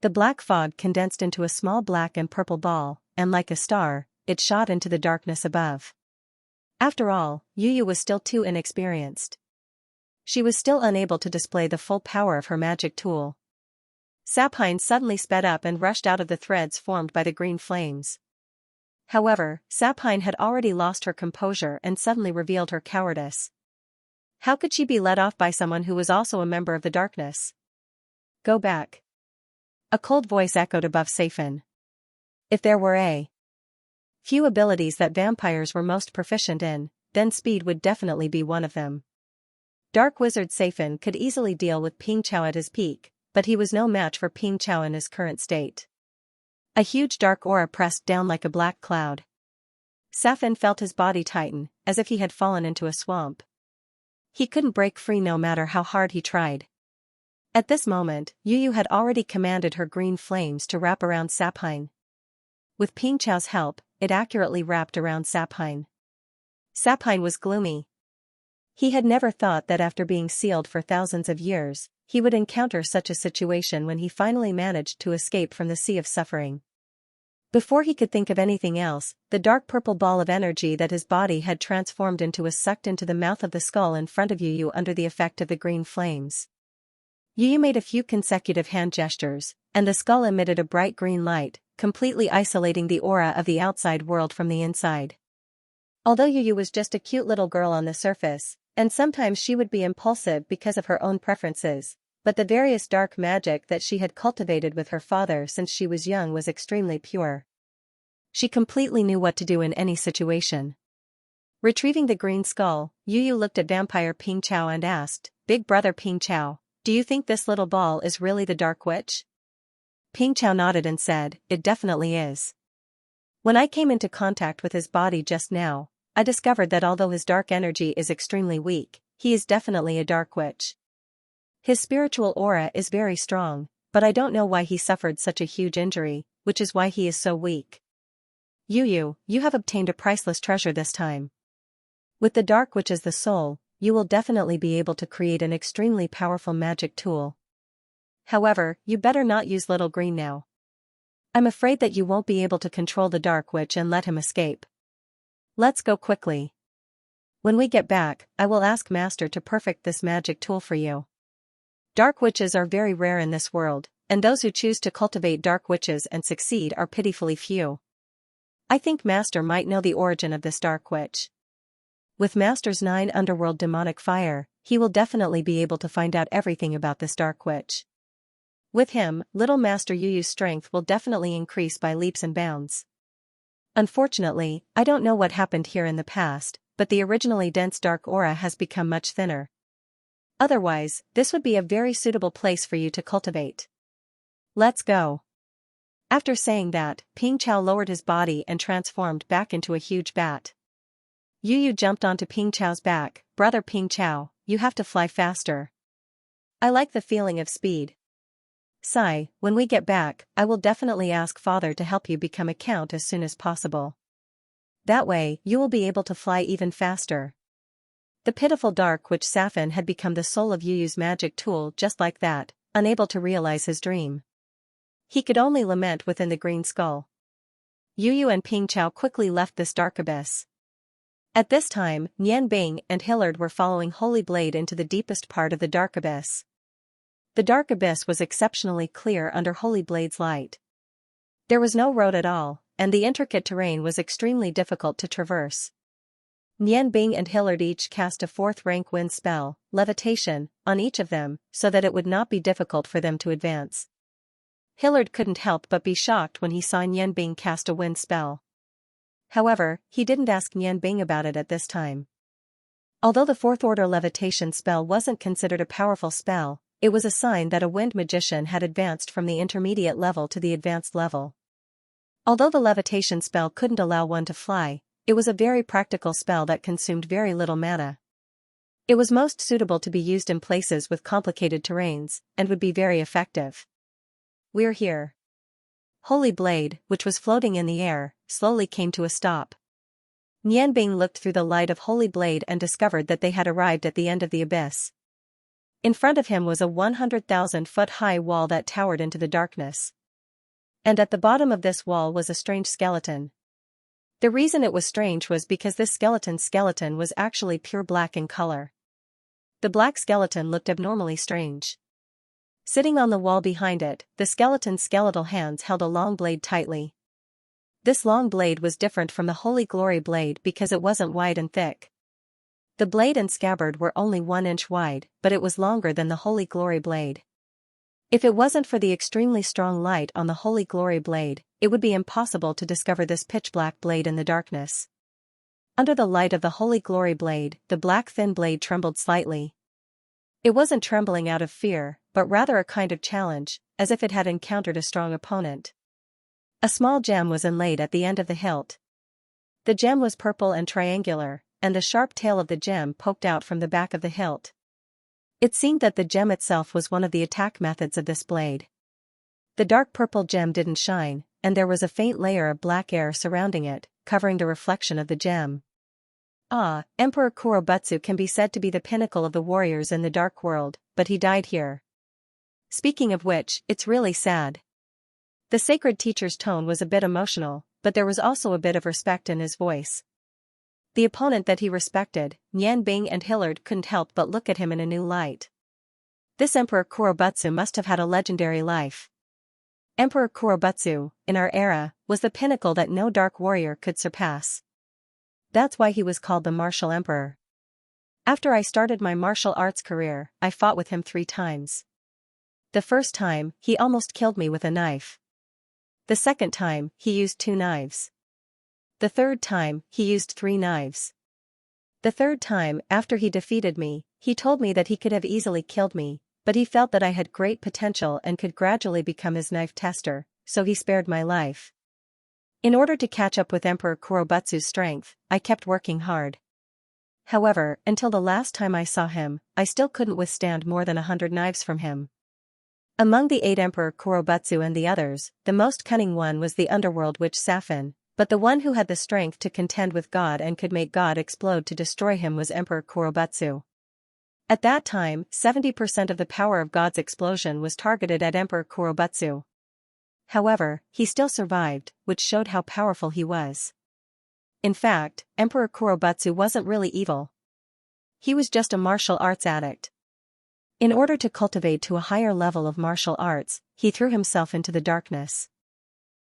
The black fog condensed into a small black and purple ball, and like a star, it shot into the darkness above. After all, Yu was still too inexperienced. She was still unable to display the full power of her magic tool. Sapine suddenly sped up and rushed out of the threads formed by the green flames. However, Sapine had already lost her composure and suddenly revealed her cowardice. How could she be led off by someone who was also a member of the darkness? Go back. A cold voice echoed above Safin. If there were a few abilities that vampires were most proficient in, then speed would definitely be one of them. Dark Wizard Safin could easily deal with Ping Chao at his peak, but he was no match for Ping Chao in his current state. A huge dark aura pressed down like a black cloud. Safin felt his body tighten, as if he had fallen into a swamp. He couldn't break free no matter how hard he tried. At this moment, Yu had already commanded her green flames to wrap around Sapine. With Ping Chao's help, it accurately wrapped around Sapine. Sapine was gloomy. He had never thought that after being sealed for thousands of years, he would encounter such a situation when he finally managed to escape from the sea of suffering. Before he could think of anything else, the dark purple ball of energy that his body had transformed into was sucked into the mouth of the skull in front of Yu under the effect of the green flames. Yu made a few consecutive hand gestures, and the skull emitted a bright green light, completely isolating the aura of the outside world from the inside. Although Yu was just a cute little girl on the surface, and sometimes she would be impulsive because of her own preferences, but the various dark magic that she had cultivated with her father since she was young was extremely pure. She completely knew what to do in any situation. Retrieving the green skull, Yu looked at vampire Ping Chao and asked, "Big brother Ping Chao, do you think this little ball is really the Dark Witch?" Ping Chao nodded and said, "It definitely is. When I came into contact with his body just now, I discovered that although his dark energy is extremely weak, he is definitely a Dark Witch. His spiritual aura is very strong, but I don't know why he suffered such a huge injury, which is why he is so weak. You have obtained a priceless treasure this time. With the Dark Witch as the soul, you will definitely be able to create an extremely powerful magic tool. However, you better not use Little Green now. I'm afraid that you won't be able to control the Dark Witch and let him escape. Let's go quickly. When we get back, I will ask Master to perfect this magic tool for you. Dark witches are very rare in this world, and those who choose to cultivate dark witches and succeed are pitifully few. I think Master might know the origin of this Dark Witch. With Master's 9 underworld demonic fire, he will definitely be able to find out everything about this Dark Witch. With him, little Master Yu's strength will definitely increase by leaps and bounds. Unfortunately, I don't know what happened here in the past, but the originally dense dark aura has become much thinner. Otherwise, this would be a very suitable place for you to cultivate. Let's go." After saying that, Ping Chao lowered his body and transformed back into a huge bat. Yu jumped onto Ping Chao's back. "Brother Ping Chao, you have to fly faster. I like the feeling of speed. Sai, when we get back, I will definitely ask Father to help you become a count as soon as possible. That way, you will be able to fly even faster." The pitiful Dark Witch Safin had become the soul of Yu's magic tool just like that, unable to realize his dream. He could only lament within the green skull. Yu and Ping Chao quickly left this dark abyss. At this time, Nian Bing and Hillard were following Holy Blade into the deepest part of the dark abyss. The dark abyss was exceptionally clear under Holy Blade's light. There was no road at all, and the intricate terrain was extremely difficult to traverse. Nian Bing and Hillard each cast a 4th rank wind spell, Levitation, on each of them, so that it would not be difficult for them to advance. Hillard couldn't help but be shocked when he saw Nian Bing cast a wind spell. However, he didn't ask Nian Bing about it at this time. Although the 4th order levitation spell wasn't considered a powerful spell, it was a sign that a wind magician had advanced from the intermediate level to the advanced level. Although the levitation spell couldn't allow one to fly, it was a very practical spell that consumed very little mana. It was most suitable to be used in places with complicated terrains, and would be very effective. "We're here." Holy Blade, which was floating in the air, slowly came to a stop. Nian Bing looked through the light of Holy Blade and discovered that they had arrived at the end of the abyss. In front of him was a 100,000-foot-high wall that towered into the darkness. And at the bottom of this wall was a strange skeleton. The reason it was strange was because this skeleton was actually pure black in color. The black skeleton looked abnormally strange. Sitting on the wall behind it, the skeleton's skeletal hands held a long blade tightly. This long blade was different from the Holy Glory blade because it wasn't wide and thick. The blade and scabbard were only 1 inch wide, but it was longer than the Holy Glory blade. If it wasn't for the extremely strong light on the Holy Glory blade, it would be impossible to discover this pitch-black blade in the darkness. Under the light of the Holy Glory blade, the black thin blade trembled slightly. It wasn't trembling out of fear, but rather a kind of challenge, as if it had encountered a strong opponent. A small gem was inlaid at the end of the hilt. The gem was purple and triangular, and the sharp tail of the gem poked out from the back of the hilt. It seemed that the gem itself was one of the attack methods of this blade. The dark purple gem didn't shine, and there was a faint layer of black air surrounding it, covering the reflection of the gem. Emperor Kurobutsu can be said to be the pinnacle of the warriors in the dark world, but he died here. Speaking of which, it's really sad. The sacred teacher's tone was a bit emotional, but there was also a bit of respect in his voice. The opponent that he respected, Nian Bing and Hillard, couldn't help but look at him in a new light. This Emperor Kurobutsu must have had a legendary life. Emperor Kurobutsu, in our era, was the pinnacle that no dark warrior could surpass. That's why he was called the Martial Emperor. After I started my martial arts career, I fought with him 3 times. The first time, he almost killed me with a knife. The second time, he used 2 knives. The third time, he used 3 knives. The third time, after he defeated me, he told me that he could have easily killed me, but he felt that I had great potential and could gradually become his knife tester, so he spared my life. In order to catch up with Emperor Kurobutsu's strength, I kept working hard. However, until the last time I saw him, I still couldn't withstand more than 100 knives from him. Among the 8 Emperor Kurobutsu and the others, the most cunning one was the underworld witch Safin, but the one who had the strength to contend with God and could make God explode to destroy him was Emperor Kurobutsu. At that time, 70% of the power of God's explosion was targeted at Emperor Kurobutsu. However, he still survived, which showed how powerful he was. In fact, Emperor Kurobutsu wasn't really evil. He was just a martial arts addict. In order to cultivate to a higher level of martial arts, he threw himself into the darkness.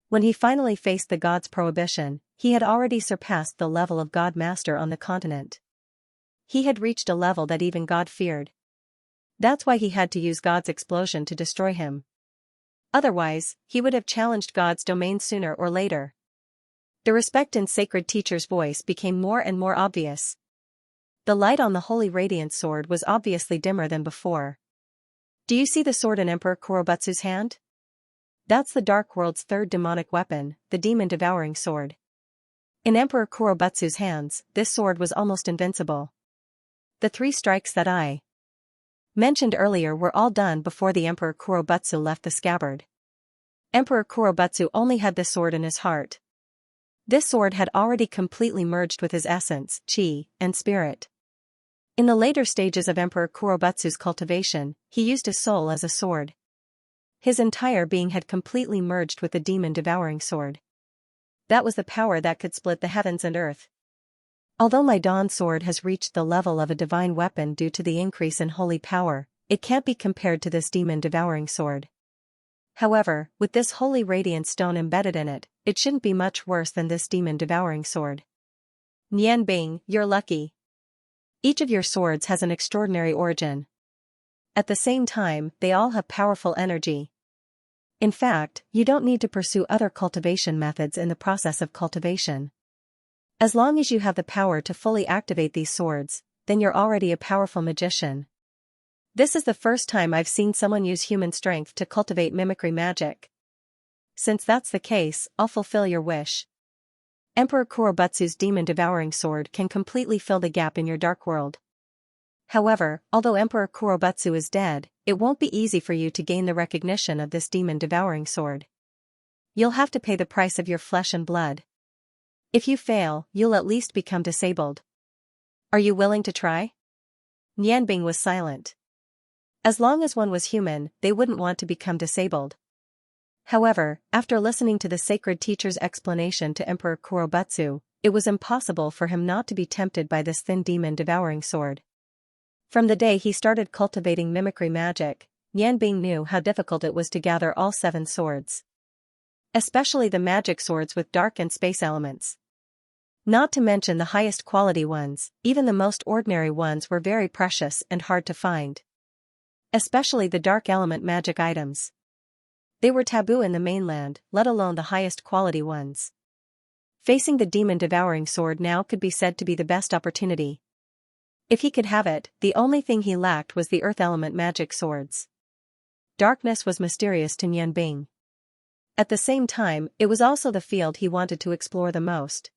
When he finally faced the god's prohibition, he had already surpassed the level of God Master on the continent. He had reached a level that even God feared. That's why he had to use God's explosion to destroy him. Otherwise, he would have challenged God's domain sooner or later. The respect in sacred teacher's voice became more and more obvious. The light on the holy radiant sword was obviously dimmer than before. Do you see the sword in Emperor Kurobutsu's hand? That's the Dark World's 3rd demonic weapon, the demon-devouring sword. In Emperor Kurobutsu's hands, this sword was almost invincible. The 3 strikes that I mentioned earlier were all done before the Emperor Kurobutsu left the scabbard. Emperor Kurobutsu only had this sword in his heart. This sword had already completely merged with his essence, chi, and spirit. In the later stages of Emperor Kurobutsu's cultivation, he used his soul as a sword. His entire being had completely merged with the demon-devouring sword. That was the power that could split the heavens and earth. Although my Dawn sword has reached the level of a divine weapon due to the increase in holy power, it can't be compared to this demon-devouring sword. However, with this holy radiant stone embedded in it, it shouldn't be much worse than this demon-devouring sword. Nian Bing, you're lucky. Each of your swords has an extraordinary origin. At the same time, they all have powerful energy. In fact, you don't need to pursue other cultivation methods in the process of cultivation. As long as you have the power to fully activate these swords, then you're already a powerful magician. This is the first time I've seen someone use human strength to cultivate mimicry magic. Since that's the case, I'll fulfill your wish. Emperor Kurobutsu's demon-devouring sword can completely fill the gap in your dark world. However, although Emperor Kurobutsu is dead, it won't be easy for you to gain the recognition of this demon-devouring sword. You'll have to pay the price of your flesh and blood. If you fail, you'll at least become disabled. Are you willing to try? Nianbing was silent. As long as one was human, they wouldn't want to become disabled. However, after listening to the sacred teacher's explanation to Emperor Kurobutsu, it was impossible for him not to be tempted by this thin demon-devouring sword. From the day he started cultivating mimicry magic, Nianbing knew how difficult it was to gather all 7 swords. Especially the magic swords with dark and space elements. Not to mention the highest quality ones, even the most ordinary ones were very precious and hard to find. especially the dark element magic items. They were taboo in the mainland, let alone the highest quality ones. Facing the demon-devouring sword now could be said to be the best opportunity. If he could have it, the only thing he lacked was the earth element magic swords. Darkness was mysterious to Nianbing. At the same time, it was also the field he wanted to explore the most.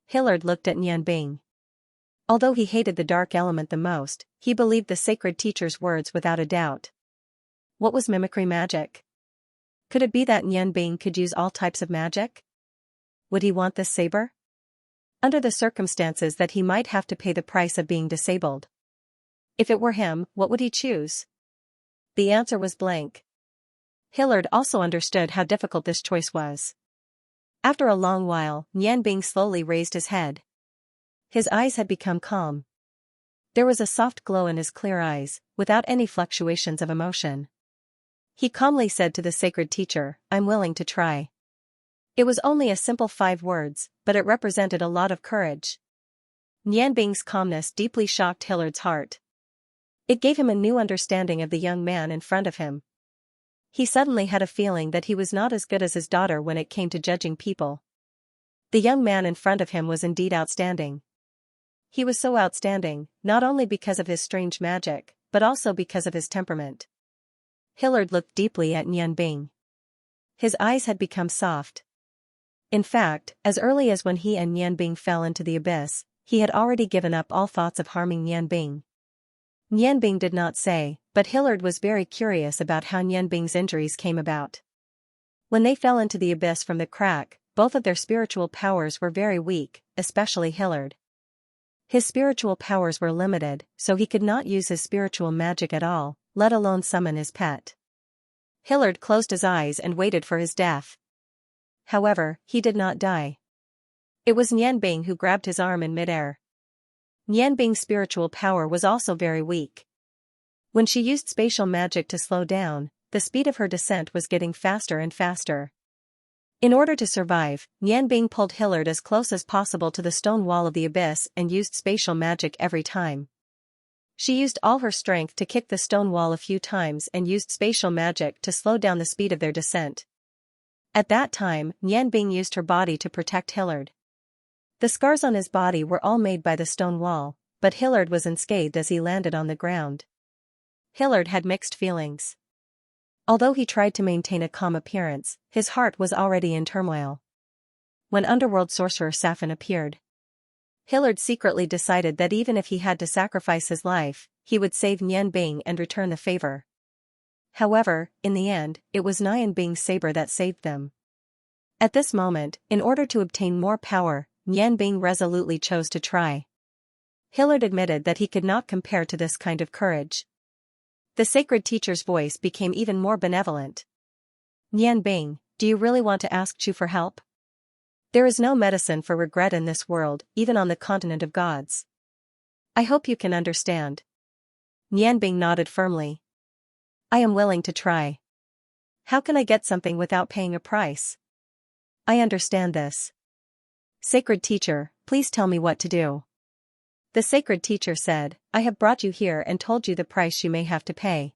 Hillard looked at Nianbing. Although he hated the dark element the most, he believed the sacred teacher's words without a doubt. What was mimicry magic? Could it be that Nianbing could use all types of magic? Would he want this saber? Under the circumstances that he might have to pay the price of being disabled. If it were him, what would he choose? The answer was blank. Hillard also understood how difficult this choice was. After a long while, Nianbing slowly raised his head. His eyes had become calm. There was a soft glow in his clear eyes, without any fluctuations of emotion. He calmly said to the sacred teacher, "I'm willing to try." It was only a simple 5 words, but it represented a lot of courage. Nianbing's calmness deeply shocked Hillard's heart. It gave him a new understanding of the young man in front of him. He suddenly had a feeling that he was not as good as his daughter when it came to judging people. The young man in front of him was indeed outstanding. He was so outstanding, not only because of his strange magic, but also because of his temperament. Hillard looked deeply at Nianbing. His eyes had become soft. In fact, as early as when he and Nianbing fell into the abyss, he had already given up all thoughts of harming Nianbing. Nianbing did not say, but Hillard was very curious about how Nianbing's injuries came about. When they fell into the abyss from the crack, both of their spiritual powers were very weak, especially Hillard. His spiritual powers were limited, so he could not use his spiritual magic at all, let alone summon his pet. Hillard closed his eyes and waited for his death. However, he did not die. It was Nianbing who grabbed his arm in midair. Nianbing's spiritual power was also very weak. When she used spatial magic to slow down, the speed of her descent was getting faster and faster. In order to survive, Nianbing pulled Hillard as close as possible to the stone wall of the abyss and used spatial magic every time. She used all her strength to kick the stone wall a few times and used spatial magic to slow down the speed of their descent. At that time, Nianbing used her body to protect Hillard. The scars on his body were all made by the stone wall, but Hillard was unscathed as he landed on the ground. Hillard had mixed feelings. Although he tried to maintain a calm appearance, his heart was already in turmoil. When underworld sorcerer Safin appeared, Hillard secretly decided that even if he had to sacrifice his life, he would save Nianbing and return the favor. However, in the end, it was Nianbing's saber that saved them. At this moment, in order to obtain more power, Nianbing resolutely chose to try. Hillard admitted that he could not compare to this kind of courage. The sacred teacher's voice became even more benevolent. "Nianbing, do you really want to ask Chu for help? There is no medicine for regret in this world, even on the continent of gods. I hope you can understand." Nianbing nodded firmly. "I am willing to try. How can I get something without paying a price? I understand this. Sacred teacher, please tell me what to do." The sacred teacher said, "I have brought you here and told you the price you may have to pay.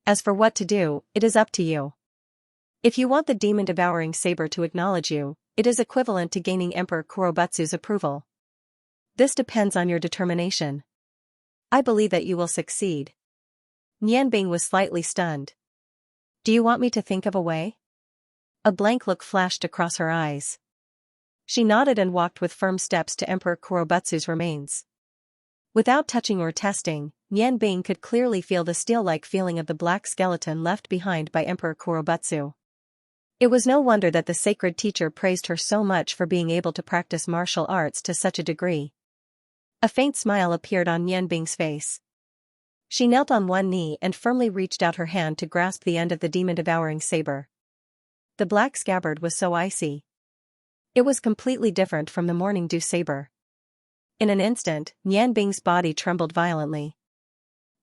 As for what to do, it is up to you. If you want the demon-devouring saber to acknowledge you, it is equivalent to gaining Emperor Kurobutsu's approval. This depends on your determination. I believe that you will succeed." Nianbing was slightly stunned. "Do you want me to think of a way?" A blank look flashed across her eyes. She nodded and walked with firm steps to Emperor Kurobutsu's remains. Without touching or testing, Nianbing could clearly feel the steel-like feeling of the black skeleton left behind by Emperor Kurobutsu. It was no wonder that the sacred teacher praised her so much for being able to practice martial arts to such a degree. A faint smile appeared on Nianbing's face. She knelt on one knee and firmly reached out her hand to grasp the end of the demon-devouring saber. The black scabbard was so icy. It was completely different from the morning dew saber. In an instant, Nianbing's body trembled violently.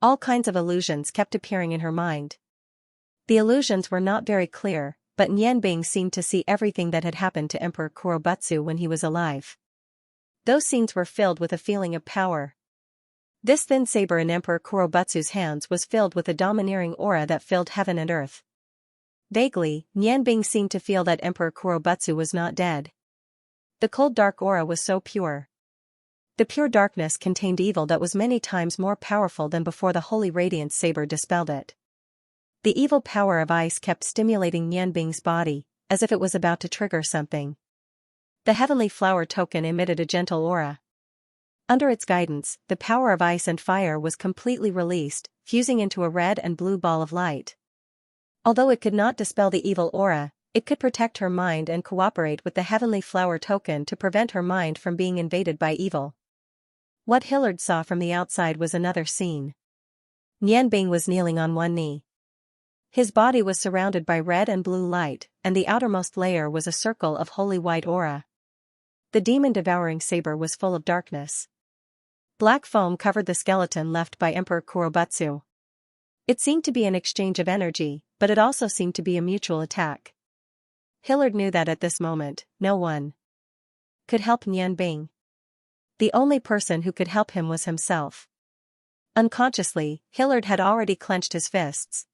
All kinds of illusions kept appearing in her mind. The illusions were not very clear, but Nianbing seemed to see everything that had happened to Emperor Kurobutsu when he was alive. Those scenes were filled with a feeling of power. This thin saber in Emperor Kurobutsu's hands was filled with a domineering aura that filled heaven and earth. Vaguely, Nianbing seemed to feel that Emperor Kurobutsu was not dead. The cold dark aura was so pure. The pure darkness contained evil that was many times more powerful than before the holy radiance saber dispelled it. The evil power of ice kept stimulating Nianbing's body, as if it was about to trigger something. The heavenly flower token emitted a gentle aura. Under its guidance, the power of ice and fire was completely released, fusing into a red and blue ball of light. Although it could not dispel the evil aura, it could protect her mind and cooperate with the heavenly flower token to prevent her mind from being invaded by evil. What Hillard saw from the outside was another scene. Nianbing was kneeling on one knee. His body was surrounded by red and blue light, and the outermost layer was a circle of holy white aura. The demon-devouring saber was full of darkness. Black foam covered the skeleton left by Emperor Kurobutsu. It seemed to be an exchange of energy, but it also seemed to be a mutual attack. Hillard knew that at this moment, no one could help Nianbing. The only person who could help him was himself. Unconsciously, Hillard had already clenched his fists.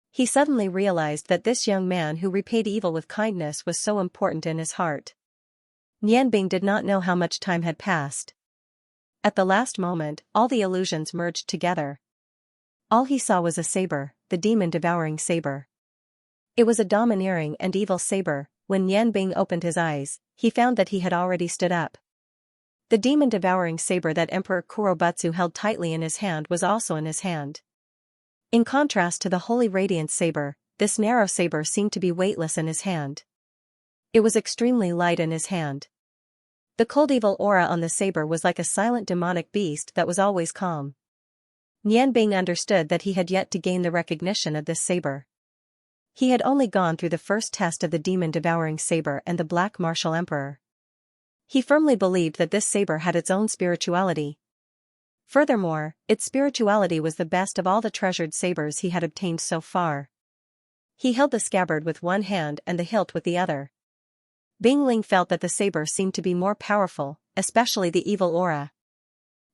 He suddenly realized that this young man who repaid evil with kindness was so important in his heart. Nianbing did not know how much time had passed. At the last moment, all the illusions merged together. All he saw was a saber, the demon-devouring saber. It was a domineering and evil saber. When Nianbing opened his eyes, he found that he had already stood up. The demon-devouring saber that Emperor Kurobutsu held tightly in his hand was also in his hand. In contrast to the holy radiance saber, this narrow saber seemed to be weightless in his hand. It was extremely light in his hand. The cold evil aura on the saber was like a silent demonic beast that was always calm. Nianbing understood that he had yet to gain the recognition of this saber. He had only gone through the first test of the demon-devouring saber and the Black Martial Emperor. He firmly believed that this saber had its own spirituality. Furthermore, its spirituality was the best of all the treasured sabers he had obtained so far. He held the scabbard with one hand and the hilt with the other. Bingling felt that the saber seemed to be more powerful, especially the evil aura.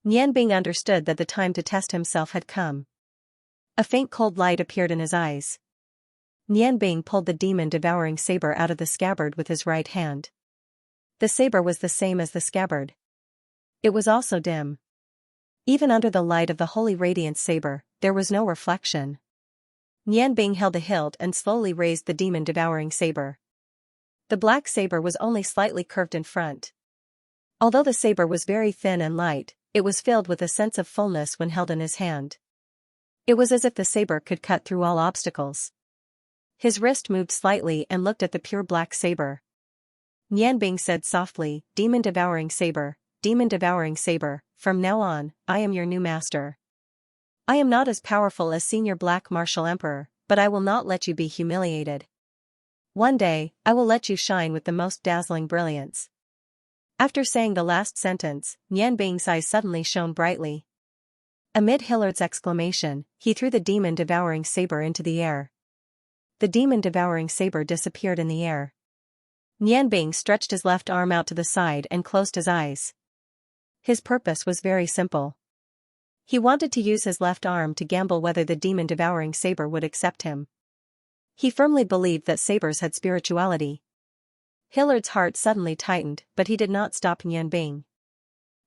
Nianbing understood that the time to test himself had come. A faint cold light appeared in his eyes. Nianbing pulled the demon-devouring saber out of the scabbard with his right hand. The saber was the same as the scabbard. It was also dim. Even under the light of the holy radiance saber, there was no reflection. Nianbing held the hilt and slowly raised the demon-devouring saber. The black saber was only slightly curved in front. Although the saber was very thin and light, it was filled with a sense of fullness when held in his hand. It was as if the saber could cut through all obstacles. His wrist moved slightly and looked at the pure black saber. Nianbing said softly, "Demon-devouring saber, demon-devouring saber, from now on, I am your new master. I am not as powerful as Senior Black Martial Emperor, but I will not let you be humiliated. One day, I will let you shine with the most dazzling brilliance." After saying the last sentence, Nianbing's eyes suddenly shone brightly. Amid Hillard's exclamation, he threw the demon-devouring saber into the air. The demon-devouring saber disappeared in the air. Nianbing stretched his left arm out to the side and closed his eyes. His purpose was very simple. He wanted to use his left arm to gamble whether the demon-devouring saber would accept him. He firmly believed that sabers had spirituality. Hillard's heart suddenly tightened, but he did not stop Nianbing.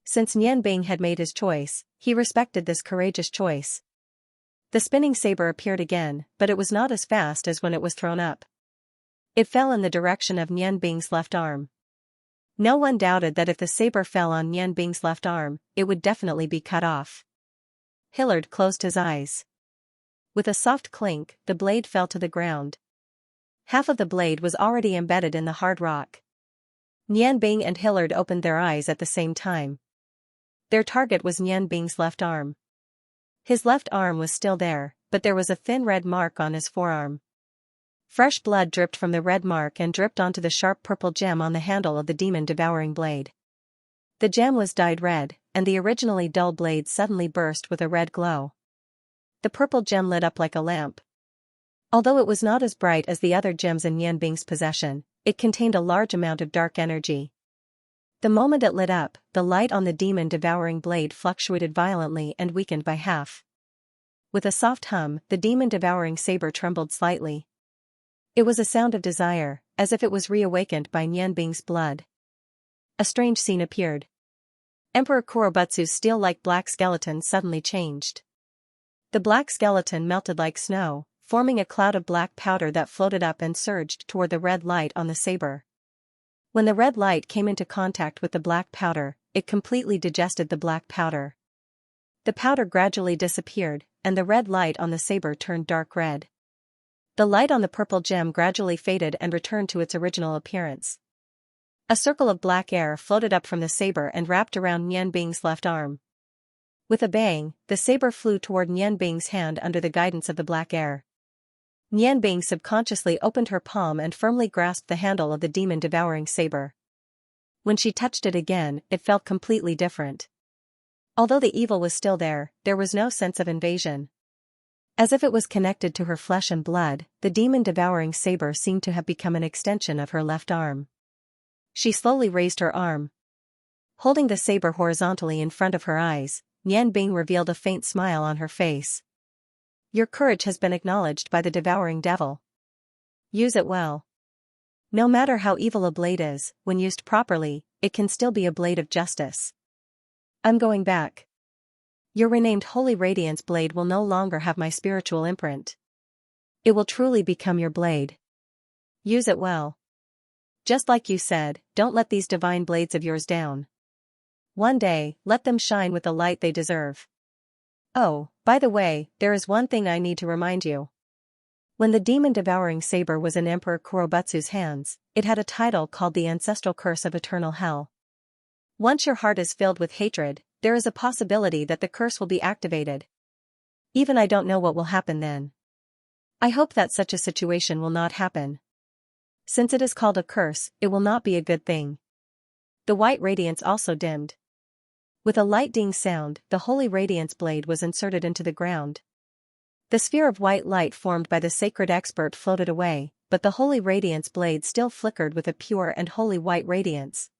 Since Nianbing had made his choice, he respected this courageous choice. The spinning saber appeared again, but it was not as fast as when it was thrown up. It fell in the direction of Nianbing's left arm. No one doubted that if the saber fell on Nianbing's left arm, it would definitely be cut off. Hillard closed his eyes. With a soft clink, the blade fell to the ground. Half of the blade was already embedded in the hard rock. Nianbing and Hillard opened their eyes at the same time. Their target was Nianbing's left arm. His left arm was still there, but there was a thin red mark on his forearm. Fresh blood dripped from the red mark and dripped onto the sharp purple gem on the handle of the demon-devouring blade. The gem was dyed red, and the originally dull blade suddenly burst with a red glow. The purple gem lit up like a lamp. Although it was not as bright as the other gems in Nianbing's possession, it contained a large amount of dark energy. The moment it lit up, the light on the demon-devouring blade fluctuated violently and weakened by half. With a soft hum, the demon-devouring saber trembled slightly. It was a sound of desire, as if it was reawakened by Nian Bing's blood. A strange scene appeared. Emperor Kurobutsu's steel-like black skeleton suddenly changed. The black skeleton melted like snow, forming a cloud of black powder that floated up and surged toward the red light on the saber. When the red light came into contact with the black powder, it completely digested the black powder. The powder gradually disappeared, and the red light on the saber turned dark red. The light on the purple gem gradually faded and returned to its original appearance. A circle of black air floated up from the saber and wrapped around Nian Bing's left arm. With a bang, the saber flew toward Nian Bing's hand under the guidance of the black air. Nian Bing subconsciously opened her palm and firmly grasped the handle of the demon-devouring saber. When she touched it again, it felt completely different. Although the evil was still there was no sense of invasion. As if it was connected to her flesh and blood, the demon-devouring saber seemed to have become an extension of her left arm. She slowly raised her arm. Holding the saber horizontally in front of her eyes, Nian Bing revealed a faint smile on her face. Your courage has been acknowledged by the devouring devil. Use it well. No matter how evil a blade is, when used properly, it can still be a blade of justice. I'm going back. Your renamed Holy Radiance blade will no longer have my spiritual imprint. It will truly become your blade. Use it well. Just like you said, don't let these divine blades of yours down. One day, let them shine with the light they deserve. Oh, by the way, there is one thing I need to remind you. When the demon-devouring saber was in Emperor Kurobutsu's hands, it had a title called the Ancestral Curse of Eternal Hell. Once your heart is filled with hatred, there is a possibility that the curse will be activated. Even I don't know what will happen then. I hope that such a situation will not happen. Since it is called a curse, it will not be a good thing. The white radiance also dimmed. With a light ding sound, the holy radiance blade was inserted into the ground. The sphere of white light formed by the sacred expert floated away, but the holy radiance blade still flickered with a pure and holy white radiance.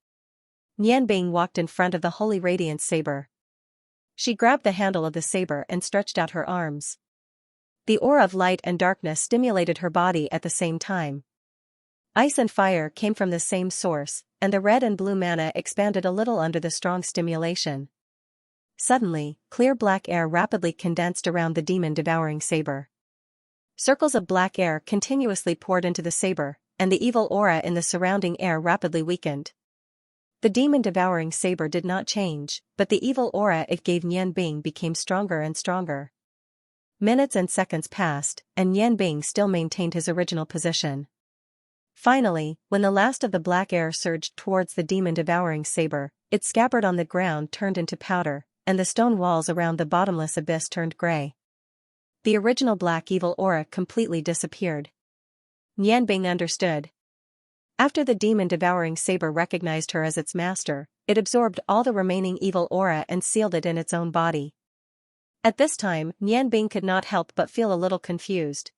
Nian Bing walked in front of the holy radiance saber. She grabbed the handle of the saber and stretched out her arms. The aura of light and darkness stimulated her body at the same time. Ice and fire came from the same source, and the red and blue mana expanded a little under the strong stimulation. Suddenly, clear black air rapidly condensed around the demon-devouring saber. Circles of black air continuously poured into the saber, and the evil aura in the surrounding air rapidly weakened. The demon-devouring saber did not change, but the evil aura it gave Nian Bing became stronger and stronger. Minutes and seconds passed, and Nian Bing still maintained his original position. Finally, when the last of the black air surged towards the demon-devouring saber, its scabbard on the ground turned into powder, and the stone walls around the bottomless abyss turned gray. The original black evil aura completely disappeared. Nian Bing understood. After the demon-devouring saber recognized her as its master, it absorbed all the remaining evil aura and sealed it in its own body. At this time, Nian Bing could not help but feel a little confused.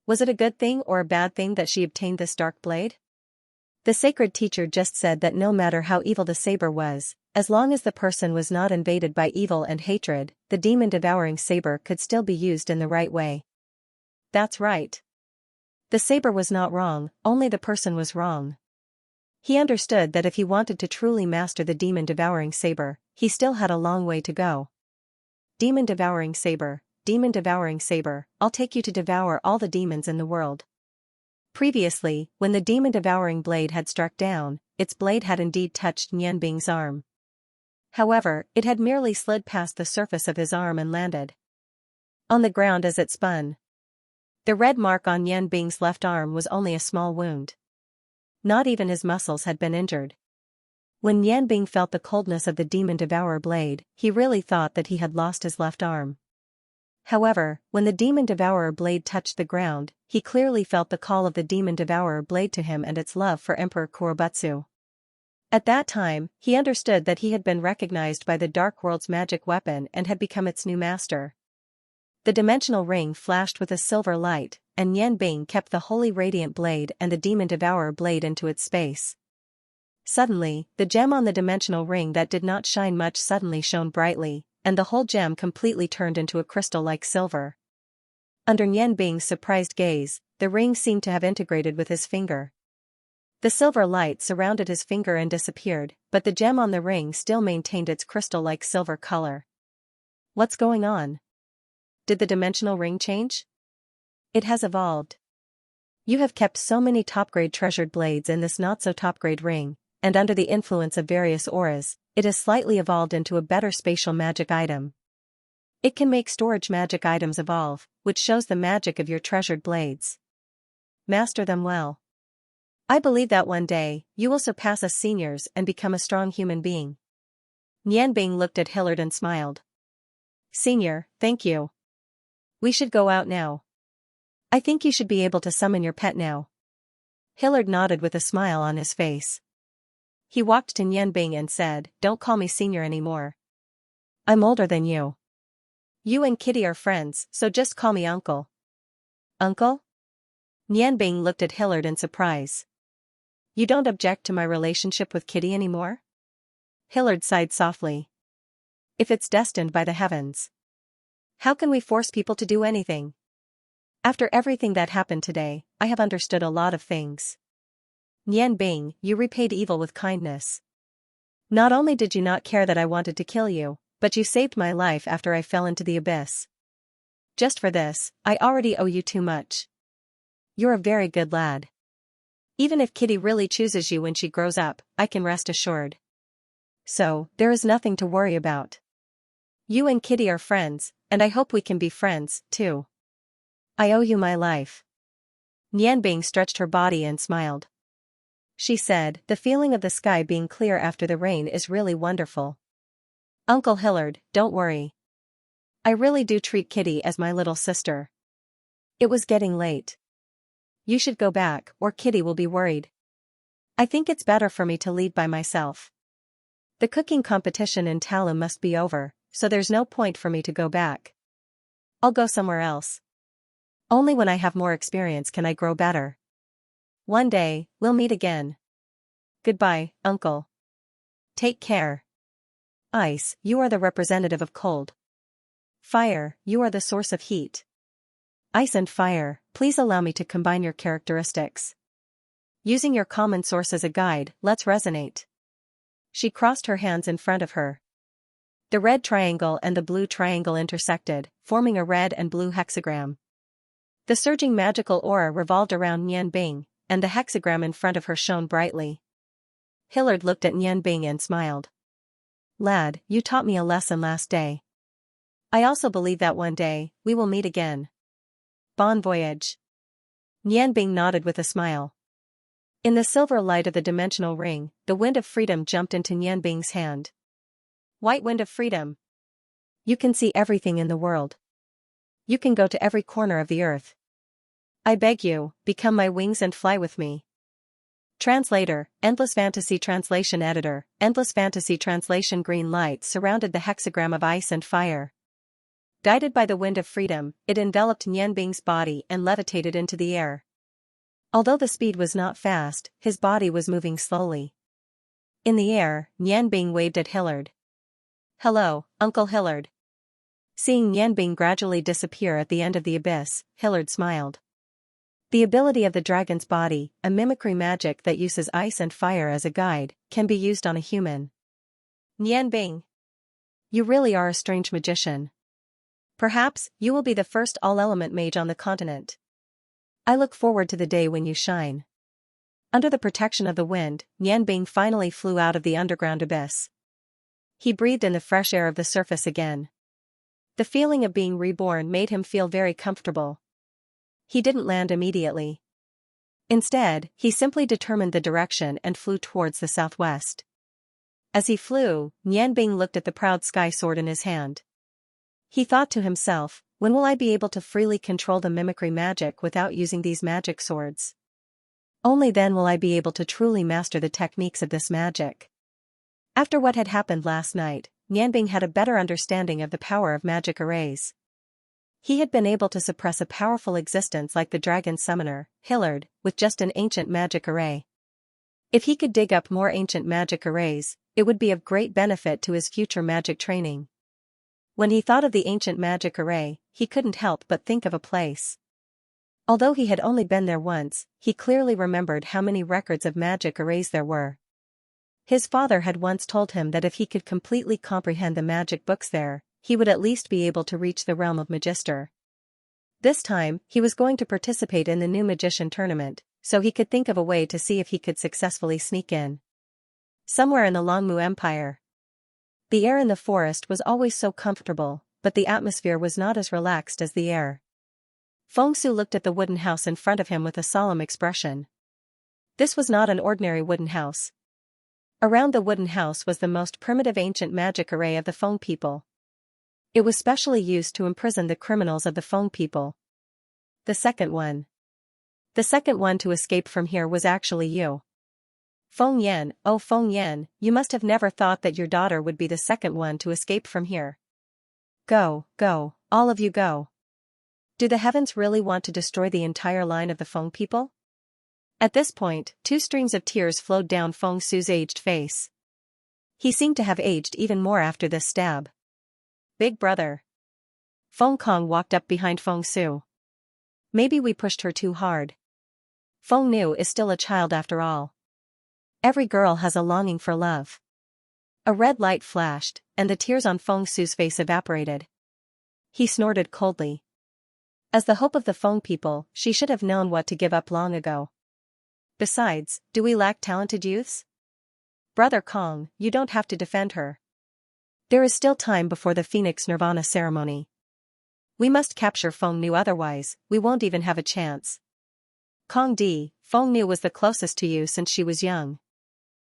Was it a good thing or a bad thing that she obtained this dark blade? The sacred teacher just said that no matter how evil the saber was, as long as the person was not invaded by evil and hatred, the demon-devouring saber could still be used in the right way. That's right. The saber was not wrong, only the person was wrong. He understood that if he wanted to truly master the demon-devouring saber, he still had a long way to go. Demon-devouring saber, I'll take you to devour all the demons in the world. Previously, when the demon-devouring blade had struck down, its blade had indeed touched Nian Bing's arm. However, it had merely slid past the surface of his arm and landed on the ground as it spun. The red mark on Nian Bing's left arm was only a small wound. Not even his muscles had been injured. When Nian Bing felt the coldness of the demon-devourer blade, he really thought that he had lost his left arm. However, when the demon-devourer blade touched the ground, he clearly felt the call of the demon-devourer blade to him and its love for Emperor Kurobutsu. At that time, he understood that he had been recognized by the Dark World's magic weapon and had become its new master. The dimensional ring flashed with a silver light, and Nian Bing kept the holy radiant blade and the demon-devourer blade into its space. Suddenly, the gem on the dimensional ring that did not shine much suddenly shone brightly, and the whole gem completely turned into a crystal like silver. Under Nian Bing's surprised gaze, the ring seemed to have integrated with his finger. The silver light surrounded his finger and disappeared, but the gem on the ring still maintained its crystal-like silver color. What's going on? Did the dimensional ring change? It has evolved. You have kept so many top-grade treasured blades in this not-so-top-grade ring, and under the influence of various auras, it has slightly evolved into a better spatial magic item. It can make storage magic items evolve, which shows the magic of your treasured blades. Master them well. I believe that one day, you will surpass us seniors and become a strong human being. Nian Bing looked at Hillard and smiled. Senior, thank you. We should go out now. I think you should be able to summon your pet now. Hillard nodded with a smile on his face. He walked to Nian Bing and said, Don't call me senior anymore. I'm older than you. You and Kitty are friends, so just call me uncle. Uncle? Nian Bing looked at Hillard in surprise. You don't object to my relationship with Kitty anymore? Hillard sighed softly. If it's destined by the heavens. How can we force people to do anything? After everything that happened today, I have understood a lot of things. Nian Bing, you repaid evil with kindness. Not only did you not care that I wanted to kill you, but you saved my life after I fell into the abyss. Just for this, I already owe you too much. You're a very good lad. Even if Kitty really chooses you when she grows up, I can rest assured. So, there is nothing to worry about. You and Kitty are friends, and I hope we can be friends, too. I owe you my life. Nian Bing stretched her body and smiled. She said, the feeling of the sky being clear after the rain is really wonderful. Uncle Hillard, don't worry. I really do treat Kitty as my little sister. It was getting late. You should go back, or Kitty will be worried. I think it's better for me to leave by myself. The cooking competition in Talum must be over, so there's no point for me to go back. I'll go somewhere else. Only when I have more experience can I grow better. One day, we'll meet again. Goodbye, Uncle. Take care. Ice, you are the representative of cold. Fire, you are the source of heat. Ice and fire, please allow me to combine your characteristics. Using your common source as a guide, let's resonate. She crossed her hands in front of her. The red triangle and the blue triangle intersected, forming a red and blue hexagram. The surging magical aura revolved around Nian Bing, and the hexagram in front of her shone brightly. Hillard looked at Nian Bing and smiled. Lad, you taught me a lesson last day. I also believe that one day, we will meet again. Bon voyage. Nian Bing nodded with a smile. In the silver light of the dimensional ring, the wind of freedom jumped into Nian Bing's hand. White wind of freedom. You can see everything in the world. You can go to every corner of the earth. I beg you, become my wings and fly with me. Translator, Endless Fantasy Translation Editor, Endless Fantasy Translation. Green light surrounded the hexagram of ice and fire. Guided by the wind of freedom, it enveloped Nian Bing's body and levitated into the air. Although the speed was not fast, his body was moving slowly. In the air, Nian Bing waved at Hillard. Hello, Uncle Hillard. Seeing Nian Bing gradually disappear at the end of the abyss, Hillard smiled. The ability of the dragon's body, a mimicry magic that uses ice and fire as a guide, can be used on a human. Nian Bing. You really are a strange magician. Perhaps, you will be the first all-element mage on the continent. I look forward to the day when you shine. Under the protection of the wind, Nian Bing finally flew out of the underground abyss. He breathed in the fresh air of the surface again. The feeling of being reborn made him feel very comfortable. He didn't land immediately. Instead, he simply determined the direction and flew towards the southwest. As he flew, Nian Bing looked at the proud sky sword in his hand. He thought to himself, when will I be able to freely control the mimicry magic without using these magic swords? Only then will I be able to truly master the techniques of this magic. After what had happened last night, Nian Bing had a better understanding of the power of magic arrays. He had been able to suppress a powerful existence like the dragon summoner, Hillard, with just an ancient magic array. If he could dig up more ancient magic arrays, it would be of great benefit to his future magic training. When he thought of the ancient magic array, he couldn't help but think of a place. Although he had only been there once, he clearly remembered how many records of magic arrays there were. His father had once told him that if he could completely comprehend the magic books there, he would at least be able to reach the realm of Magister. This time, he was going to participate in the new magician tournament, so he could think of a way to see if he could successfully sneak in. Somewhere in the Longmu Empire. The air in the forest was always so comfortable, but the atmosphere was not as relaxed as the air. Fengsu looked at the wooden house in front of him with a solemn expression. This was not an ordinary wooden house. Around the wooden house was the most primitive ancient magic array of the Feng people. It was specially used to imprison the criminals of the Feng people. The second one to escape from here was actually you. Feng Yan, oh Feng Yan, you must have never thought that your daughter would be the second one to escape from here. Go, go, all of you go. Do the heavens really want to destroy the entire line of the Feng people? At this point, 2 streams of tears flowed down Feng Su's aged face. He seemed to have aged even more after this stab. Big brother. Feng Kong walked up behind Feng Su. Maybe we pushed her too hard. Feng Nu is still a child after all. Every girl has a longing for love. A red light flashed, and the tears on Feng Su's face evaporated. He snorted coldly. As the hope of the Feng people, she should have known what to give up long ago. Besides, do we lack talented youths? Brother Kong, you don't have to defend her. There is still time before the Phoenix Nirvana ceremony. We must capture Feng Nu, otherwise, we won't even have a chance. Kong Di, Feng Nu was the closest to you since she was young.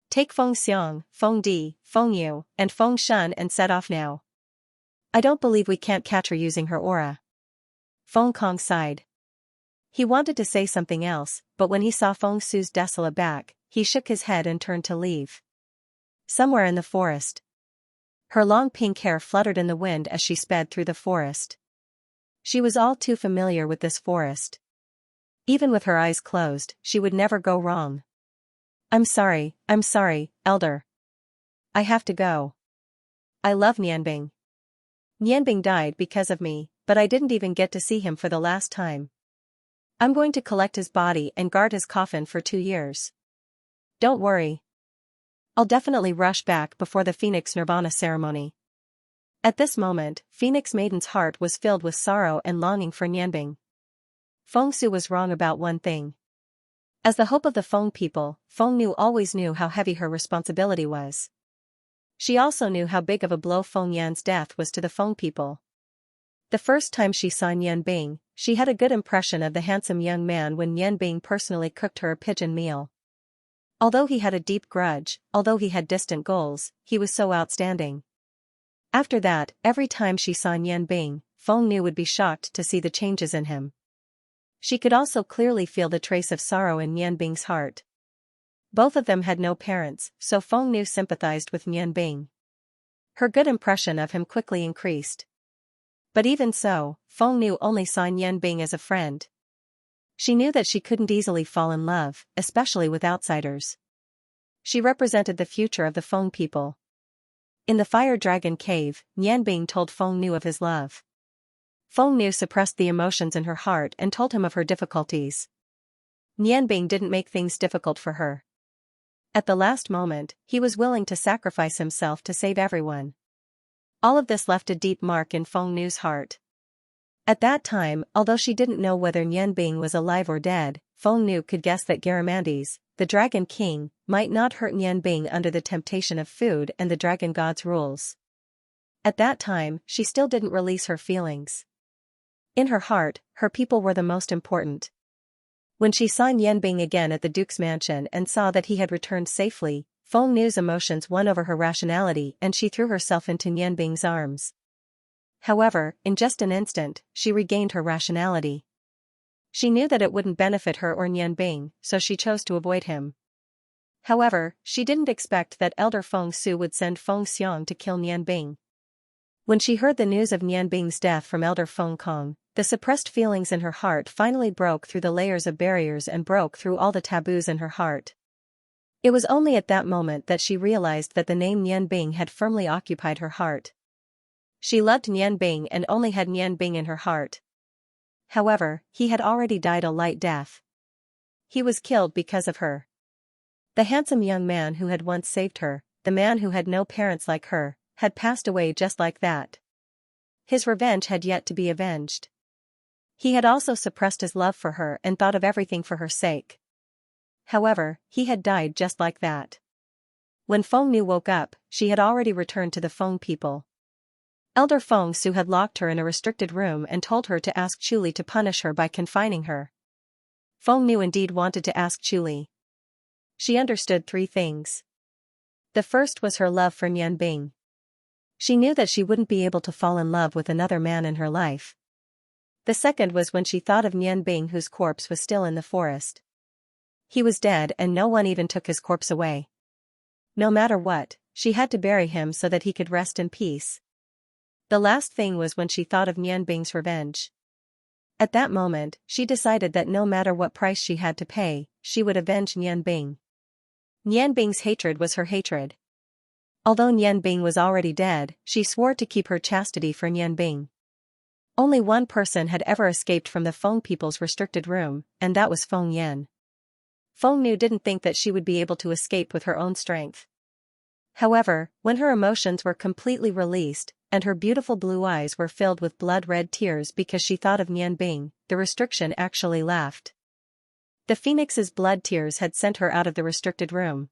Take Feng Xiang, Feng Di, Feng Yu, and Feng Shun and set off now. I don't believe we can't catch her using her aura. Feng Kong sighed. He wanted to say something else, but when he saw Feng Su's desolate back, he shook his head and turned to leave. Somewhere in the forest. Her long pink hair fluttered in the wind as she sped through the forest. She was all too familiar with this forest. Even with her eyes closed, she would never go wrong. I'm sorry, Elder. I have to go. I love Nianbing. Nianbing died because of me, but I didn't even get to see him for the last time. I'm going to collect his body and guard his coffin for 2 years. Don't worry. I'll definitely rush back before the Phoenix Nirvana ceremony. At this moment, Phoenix Maiden's heart was filled with sorrow and longing for Nianbing. Feng Su was wrong about one thing. As the hope of the Feng people, Feng Nu always knew how heavy her responsibility was. She also knew how big of a blow Feng Yan's death was to the Feng people. The first time she saw Nianbing, she had a good impression of the handsome young man when Nianbing personally cooked her a pigeon meal. Although he had a deep grudge, although he had distant goals, he was so outstanding. After that, every time she saw Nianbing, Feng Nu would be shocked to see the changes in him. She could also clearly feel the trace of sorrow in Nianbing's heart. Both of them had no parents, so Feng Nu sympathized with Nianbing. Her good impression of him quickly increased. But even so, Feng Nu only saw Nianbing as a friend. She knew that she couldn't easily fall in love, especially with outsiders. She represented the future of the Feng people. In the Fire Dragon Cave, Nianbing told Feng Nu of his love. Feng Nu suppressed the emotions in her heart and told him of her difficulties. Nianbing didn't make things difficult for her. At the last moment, he was willing to sacrifice himself to save everyone. All of this left a deep mark in Feng Nu's heart. At that time, although she didn't know whether Nianbing was alive or dead, Feng Nu could guess that Garamandes, the Dragon King, might not hurt Nianbing under the temptation of food and the Dragon God's rules. At that time, she still didn't release her feelings. In her heart, her people were the most important. When she saw Nianbing again at the Duke's mansion and saw that he had returned safely, Feng Nu's emotions won over her rationality and she threw herself into Nianbing's arms. However, in just an instant, she regained her rationality. She knew that it wouldn't benefit her or Nianbing, so she chose to avoid him. However, she didn't expect that Elder Feng Su would send Feng Xiang to kill Nianbing. When she heard the news of Nianbing's death from Elder Feng Kong, the suppressed feelings in her heart finally broke through the layers of barriers and broke through all the taboos in her heart. It was only at that moment that she realized that the name Nian Bing had firmly occupied her heart. She loved Nian Bing and only had Nian Bing in her heart. However, he had already died a light death. He was killed because of her. The handsome young man who had once saved her, the man who had no parents like her, had passed away just like that. His revenge had yet to be avenged. He had also suppressed his love for her and thought of everything for her sake. However, he had died just like that. When Feng Nu woke up, she had already returned to the Feng people. Elder Feng Su had locked her in a restricted room and told her to ask Chuli to punish her by confining her. Feng Nu indeed wanted to ask Chuli. She understood three things. The first was her love for Nian Bing. She knew that she wouldn't be able to fall in love with another man in her life. The second was when she thought of Nian Bing, whose corpse was still in the forest. He was dead and no one even took his corpse away. No matter what, she had to bury him so that he could rest in peace. The last thing was when she thought of Nian Bing's revenge. At that moment, she decided that no matter what price she had to pay, she would avenge Nian Bing. Nian Bing's hatred was her hatred. Although Nian Bing was already dead, she swore to keep her chastity for Nian Bing. Only one person had ever escaped from the Feng people's restricted room, and that was Feng Yan. Feng Nu didn't think that she would be able to escape with her own strength. However, when her emotions were completely released, and her beautiful blue eyes were filled with blood-red tears because she thought of Nian Bing, the restriction actually laughed. The phoenix's blood tears had sent her out of the restricted room.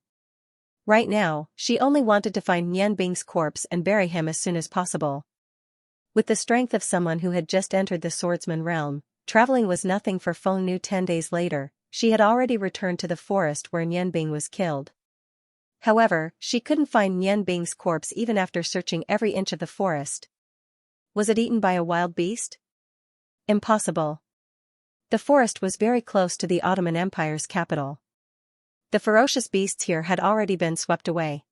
Right now, she only wanted to find Nian Bing's corpse and bury him as soon as possible. With the strength of someone who had just entered the swordsman realm, traveling was nothing for Feng Nu. 10 days later, she had already returned to the forest where Nian Bing was killed. However, she couldn't find Nian Bing's corpse even after searching every inch of the forest. Was it eaten by a wild beast? Impossible. The forest was very close to the Ottoman Empire's capital. The ferocious beasts here had already been swept away.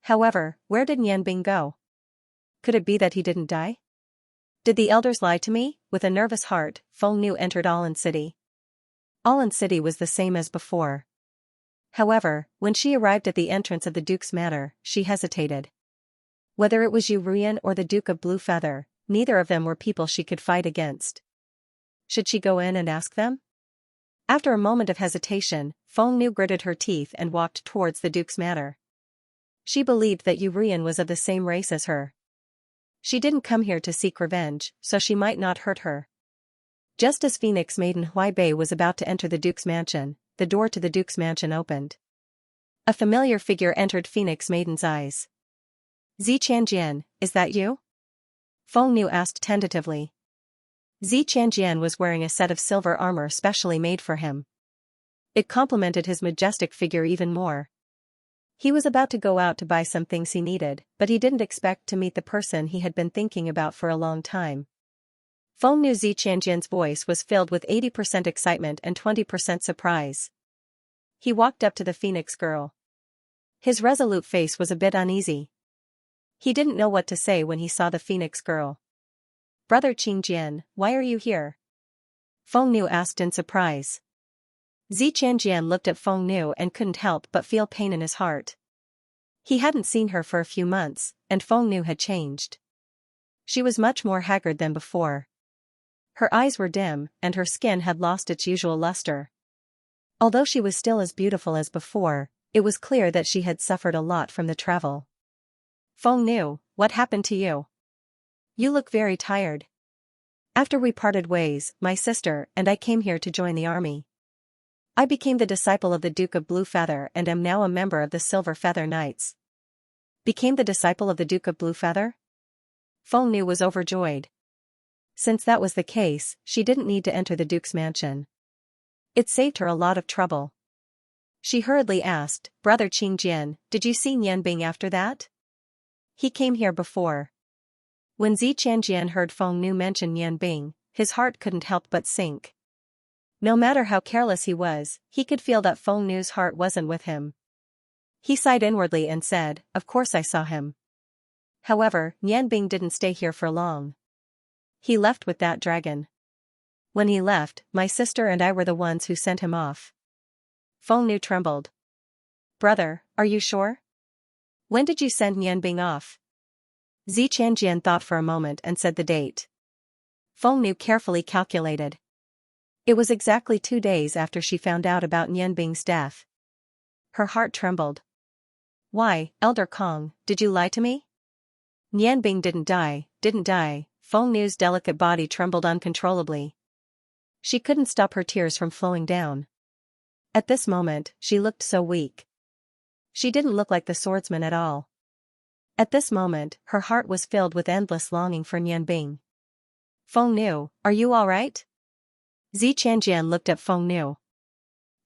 However, where did Nian Bing go? Could it be that he didn't die? Did the elders lie to me? With a nervous heart, Feng Nu entered Alan City. Alan City was the same as before. However, when she arrived at the entrance of the Duke's manor, she hesitated. Whether it was Yu Rian or the Duke of Blue Feather, neither of them were people she could fight against. Should she go in and ask them? After a moment of hesitation, Feng Nu gritted her teeth and walked towards the Duke's manor. She believed that Yu Rian was of the same race as her. She didn't come here to seek revenge, so she might not hurt her. Just as Phoenix Maiden Huaibei was about to enter the Duke's mansion, the door to the Duke's mansion opened. A familiar figure entered Phoenix Maiden's eyes. Xianxia, is that you? Feng Nu asked tentatively. Xianxia was wearing a set of silver armor specially made for him. It complemented his majestic figure even more. He was about to go out to buy some things he needed, but he didn't expect to meet the person he had been thinking about for a long time. Feng Nu. Xianxia's voice was filled with 80% excitement and 20% surprise. He walked up to the Phoenix girl. His resolute face was a bit uneasy. He didn't know what to say when he saw the Phoenix girl. Brother Qingjian, why are you here? Feng Nu asked in surprise. Xianxian looked at Feng Nu and couldn't help but feel pain in his heart. He hadn't seen her for a few months, and Feng Nu had changed. She was much more haggard than before. Her eyes were dim, and her skin had lost its usual luster. Although she was still as beautiful as before, it was clear that she had suffered a lot from the travel. Feng Nu, what happened to you? You look very tired. After we parted ways, my sister and I came here to join the army. I became the disciple of the Duke of Blue Feather and am now a member of the Silver Feather Knights. Became the disciple of the Duke of Blue Feather? Feng Nu was overjoyed. Since that was the case, she didn't need to enter the Duke's mansion. It saved her a lot of trouble. She hurriedly asked, Brother Qingjian, did you see Nian Bing after that? He came here before. When Xianxian heard Feng Nu mention Nian Bing, his heart couldn't help but sink. No matter how careless he was, he could feel that Feng Nu's heart wasn't with him. He sighed inwardly and said, Of course I saw him. However, Nian Bing didn't stay here for long. He left with that dragon. When he left, my sister and I were the ones who sent him off. Feng Nu trembled. Brother, are you sure? When did you send Nianbing off? Xianxia thought for a moment and said the date. Feng Nu carefully calculated. It was exactly 2 days after she found out about Nianbing's death. Her heart trembled. Why, Elder Kong, did you lie to me? Nianbing didn't die. Feng Nu's delicate body trembled uncontrollably. She couldn't stop her tears from flowing down. At this moment, she looked so weak. She didn't look like the swordsman at all. At this moment, her heart was filled with endless longing for Nianbing. Feng Nu, are you all right? Xianxia looked at Feng Nu.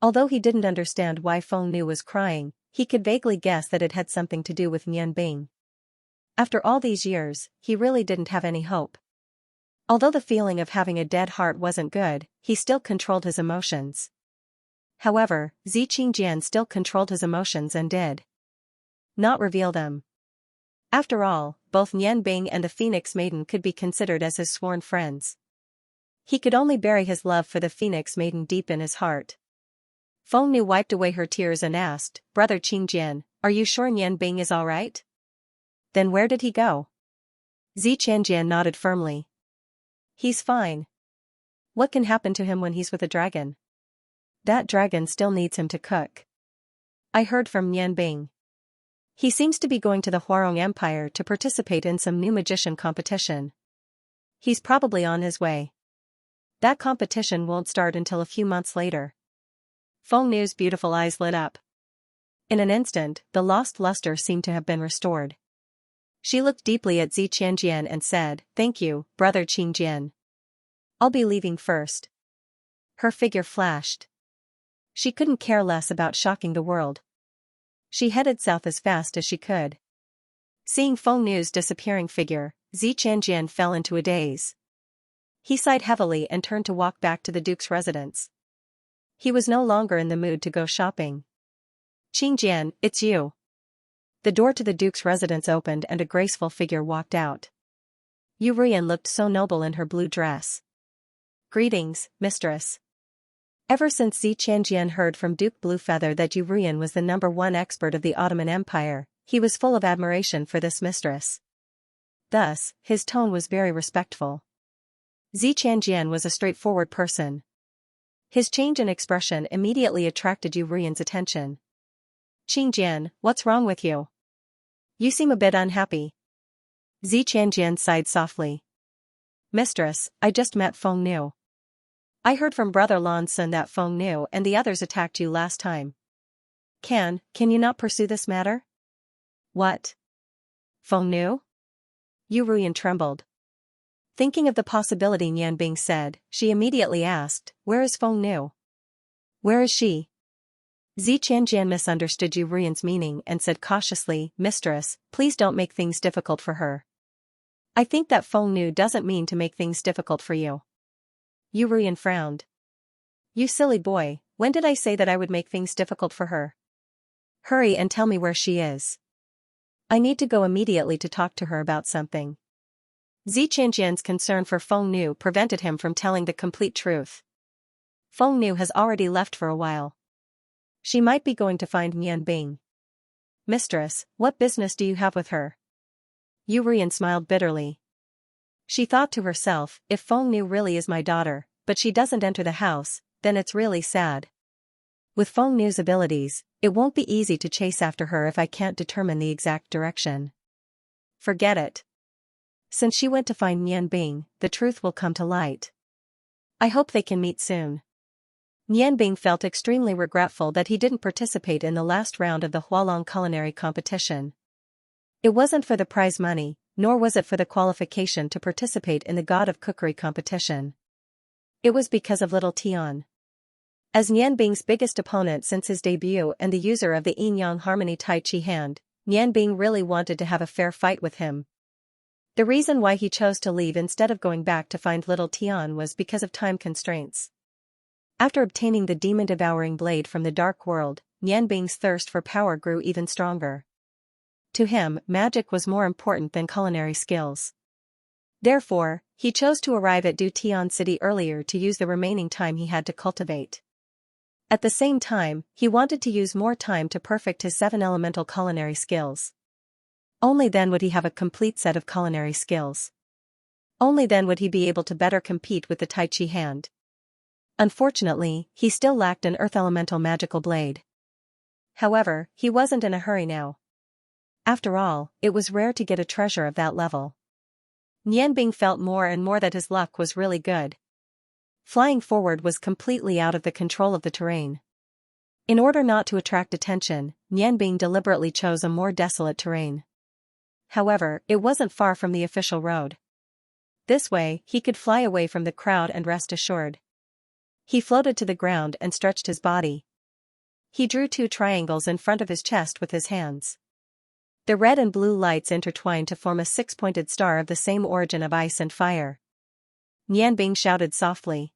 Although he didn't understand why Feng Nu was crying, he could vaguely guess that it had something to do with Nianbing. After all these years, he really didn't have any hope. Although the feeling of having a dead heart wasn't good, he still controlled his emotions. However, Xianxia still controlled his emotions and did not reveal them. After all, both Nianbing and the Phoenix Maiden could be considered as his sworn friends. He could only bury his love for the Phoenix Maiden deep in his heart. Feng Nu wiped away her tears and asked, Brother Qingjian, are you sure Nianbing is all right? Then where did he go? Xianxia nodded firmly. He's fine. What can happen to him when he's with a dragon? That dragon still needs him to cook. I heard from Nianbing. He seems to be going to the Huarong Empire to participate in some new magician competition. He's probably on his way. That competition won't start until a few months later. Feng Nu's beautiful eyes lit up. In an instant, the lost luster seemed to have been restored. She looked deeply at Xianxia and said, Thank you, Brother Qingjian. I'll be leaving first. Her figure flashed. She couldn't care less about shocking the world. She headed south as fast as she could. Seeing Feng Nu's disappearing figure, Xianxia fell into a daze. He sighed heavily and turned to walk back to the Duke's residence. He was no longer in the mood to go shopping. Qingjian, it's you. The door to the Duke's residence opened and a graceful figure walked out. Yu Rian looked so noble in her blue dress. Greetings, mistress. Ever since Xianxia heard from Duke Bluefeather that Yu Rian was the #1 expert of the Ottoman Empire, he was full of admiration for this mistress. Thus, his tone was very respectful. Xianxia was a straightforward person. His change in expression immediately attracted Yu Rian's attention. Qingjian, what's wrong with you? You seem a bit unhappy. Xianxia sighed softly. Mistress, I just met Feng Nu. I heard from Brother Lan Sun that Feng Nu and the others attacked you last time. Can you not pursue this matter? What? Feng Nu? Yu Rian trembled. Thinking of the possibility Nianbing said, she immediately asked, Where is Feng Nu? Where is she? Xianxia misunderstood Yu Rian's meaning and said cautiously, Mistress, please don't make things difficult for her. I think that Feng Nu doesn't mean to make things difficult for you. Yu Rian frowned. You silly boy, when did I say that I would make things difficult for her? Hurry and tell me where she is. I need to go immediately to talk to her about something. Xianxia's concern for Feng Nu prevented him from telling the complete truth. Feng Nu has already left for a while. She might be going to find Nianbing. Mistress, what business do you have with her? Yu Rian smiled bitterly. She thought to herself, if Feng Nu really is my daughter, but she doesn't enter the house, then it's really sad. With Feng Nu's abilities, it won't be easy to chase after her if I can't determine the exact direction. Forget it. Since she went to find Nianbing, the truth will come to light. I hope they can meet soon. Nianbing felt extremely regretful that he didn't participate in the last round of the Hualong culinary competition. It wasn't for the prize money, nor was it for the qualification to participate in the God of Cookery competition. It was because of little Tian. As Nianbing's biggest opponent since his debut and the user of the Yin-Yang Harmony Tai Chi hand, Nianbing really wanted to have a fair fight with him. The reason why he chose to leave instead of going back to find little Tian was because of time constraints. After obtaining the demon-devouring blade from the dark world, Nianbing's thirst for power grew even stronger. To him, magic was more important than culinary skills. Therefore, he chose to arrive at Du Tian City earlier to use the remaining time he had to cultivate. At the same time, he wanted to use more time to perfect his 7 elemental culinary skills. Only then would he have a complete set of culinary skills. Only then would he be able to better compete with the Tai Chi hand. Unfortunately, he still lacked an earth elemental magical blade. However, he wasn't in a hurry now. After all, it was rare to get a treasure of that level. Nianbing felt more and more that his luck was really good. Flying forward was completely out of the control of the terrain. In order not to attract attention, Nianbing deliberately chose a more desolate terrain. However, it wasn't far from the official road. This way, he could fly away from the crowd and rest assured. He floated to the ground and stretched his body. He drew 2 triangles in front of his chest with his hands. The red and blue lights intertwined to form a 6-pointed star of the same origin of ice and fire. Nianbing shouted softly.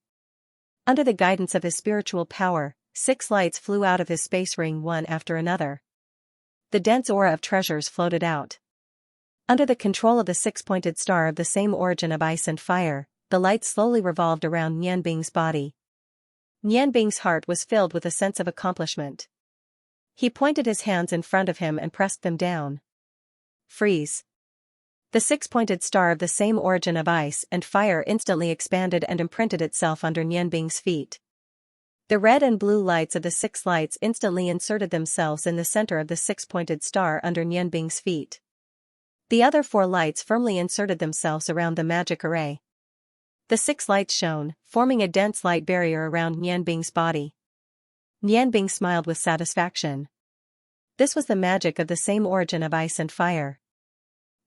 Under the guidance of his spiritual power, 6 lights flew out of his space ring one after another. The dense aura of treasures floated out. Under the control of the 6-pointed star of the same origin of ice and fire, the lights slowly revolved around Nianbing's body. Nianbing's heart was filled with a sense of accomplishment. He pointed his hands in front of him and pressed them down. Freeze. The 6-pointed star of the same origin of ice and fire instantly expanded and imprinted itself under Nianbing's feet. The red and blue lights of the 6 lights instantly inserted themselves in the center of the 6-pointed star under Nianbing's feet. The other 4 lights firmly inserted themselves around the magic array. The 6 lights shone, forming a dense light barrier around Nianbing's body. Nianbing smiled with satisfaction. This was the magic of the same origin of ice and fire.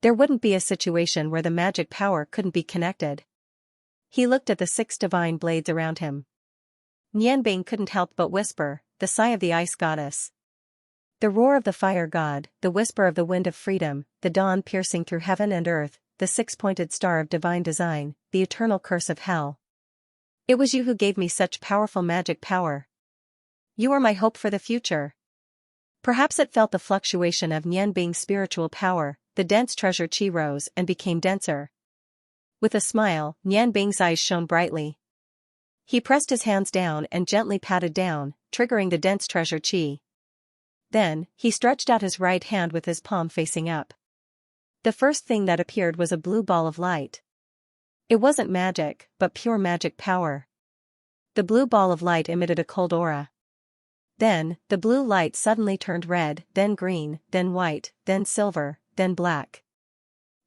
There wouldn't be a situation where the magic power couldn't be connected. He looked at the 6 divine blades around him. Nianbing couldn't help but whisper, the sigh of the ice goddess. The roar of the fire god, the whisper of the wind of freedom, the dawn piercing through heaven and earth, the 6-pointed star of divine design, the eternal curse of hell. It was you who gave me such powerful magic power. You are my hope for the future. Perhaps it felt the fluctuation of Nianbing's spiritual power, the dense treasure chi rose and became denser. With a smile, Nianbing's eyes shone brightly. He pressed his hands down and gently patted down, triggering the dense treasure chi. Then, he stretched out his right hand with his palm facing up. The first thing that appeared was a blue ball of light. It wasn't magic, but pure magic power. The blue ball of light emitted a cold aura. Then, the blue light suddenly turned red, then green, then white, then silver, then black.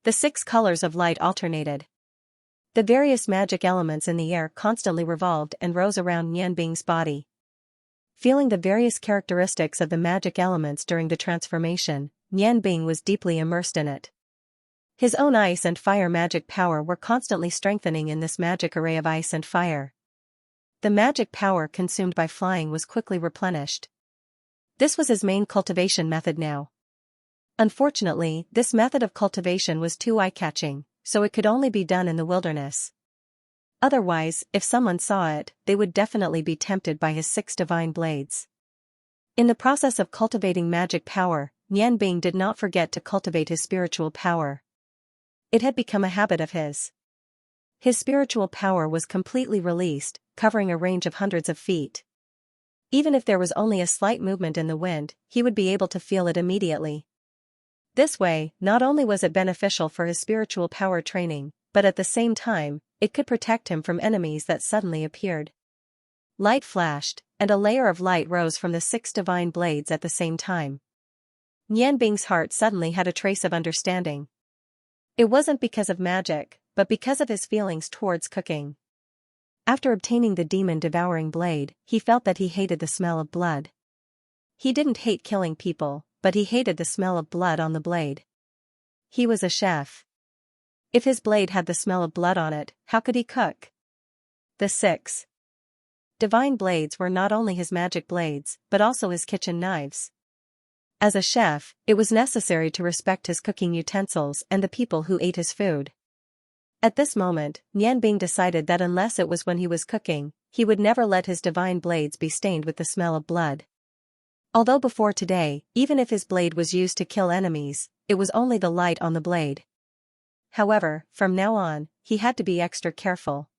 The 6 colors of light alternated. The various magic elements in the air constantly revolved and rose around Nianbing's body. Feeling the various characteristics of the magic elements during the transformation, Nianbing was deeply immersed in it. His own ice and fire magic power were constantly strengthening in this magic array of ice and fire. The magic power consumed by flying was quickly replenished. This was his main cultivation method now. Unfortunately, this method of cultivation was too eye-catching, so it could only be done in the wilderness. Otherwise, if someone saw it, they would definitely be tempted by his 6 divine blades. In the process of cultivating magic power, Nianbing did not forget to cultivate his spiritual power. It had become a habit of his. His spiritual power was completely released, covering a range of hundreds of feet. Even if there was only a slight movement in the wind, he would be able to feel it immediately. This way, not only was it beneficial for his spiritual power training, but at the same time, it could protect him from enemies that suddenly appeared. Light flashed, and a layer of light rose from the 6 divine blades at the same time. Nianbing's heart suddenly had a trace of understanding. It wasn't because of magic, but because of his feelings towards cooking. After obtaining the demon-devouring blade, he felt that he hated the smell of blood. He didn't hate killing people, but he hated the smell of blood on the blade. He was a chef. If his blade had the smell of blood on it, how could he cook? The 6 divine blades were not only his magic blades, but also his kitchen knives. As a chef, it was necessary to respect his cooking utensils and the people who ate his food. At this moment, Nianbing decided that unless it was when he was cooking, he would never let his divine blades be stained with the smell of blood. Although before today, even if his blade was used to kill enemies, it was only the light on the blade. However, from now on, he had to be extra careful.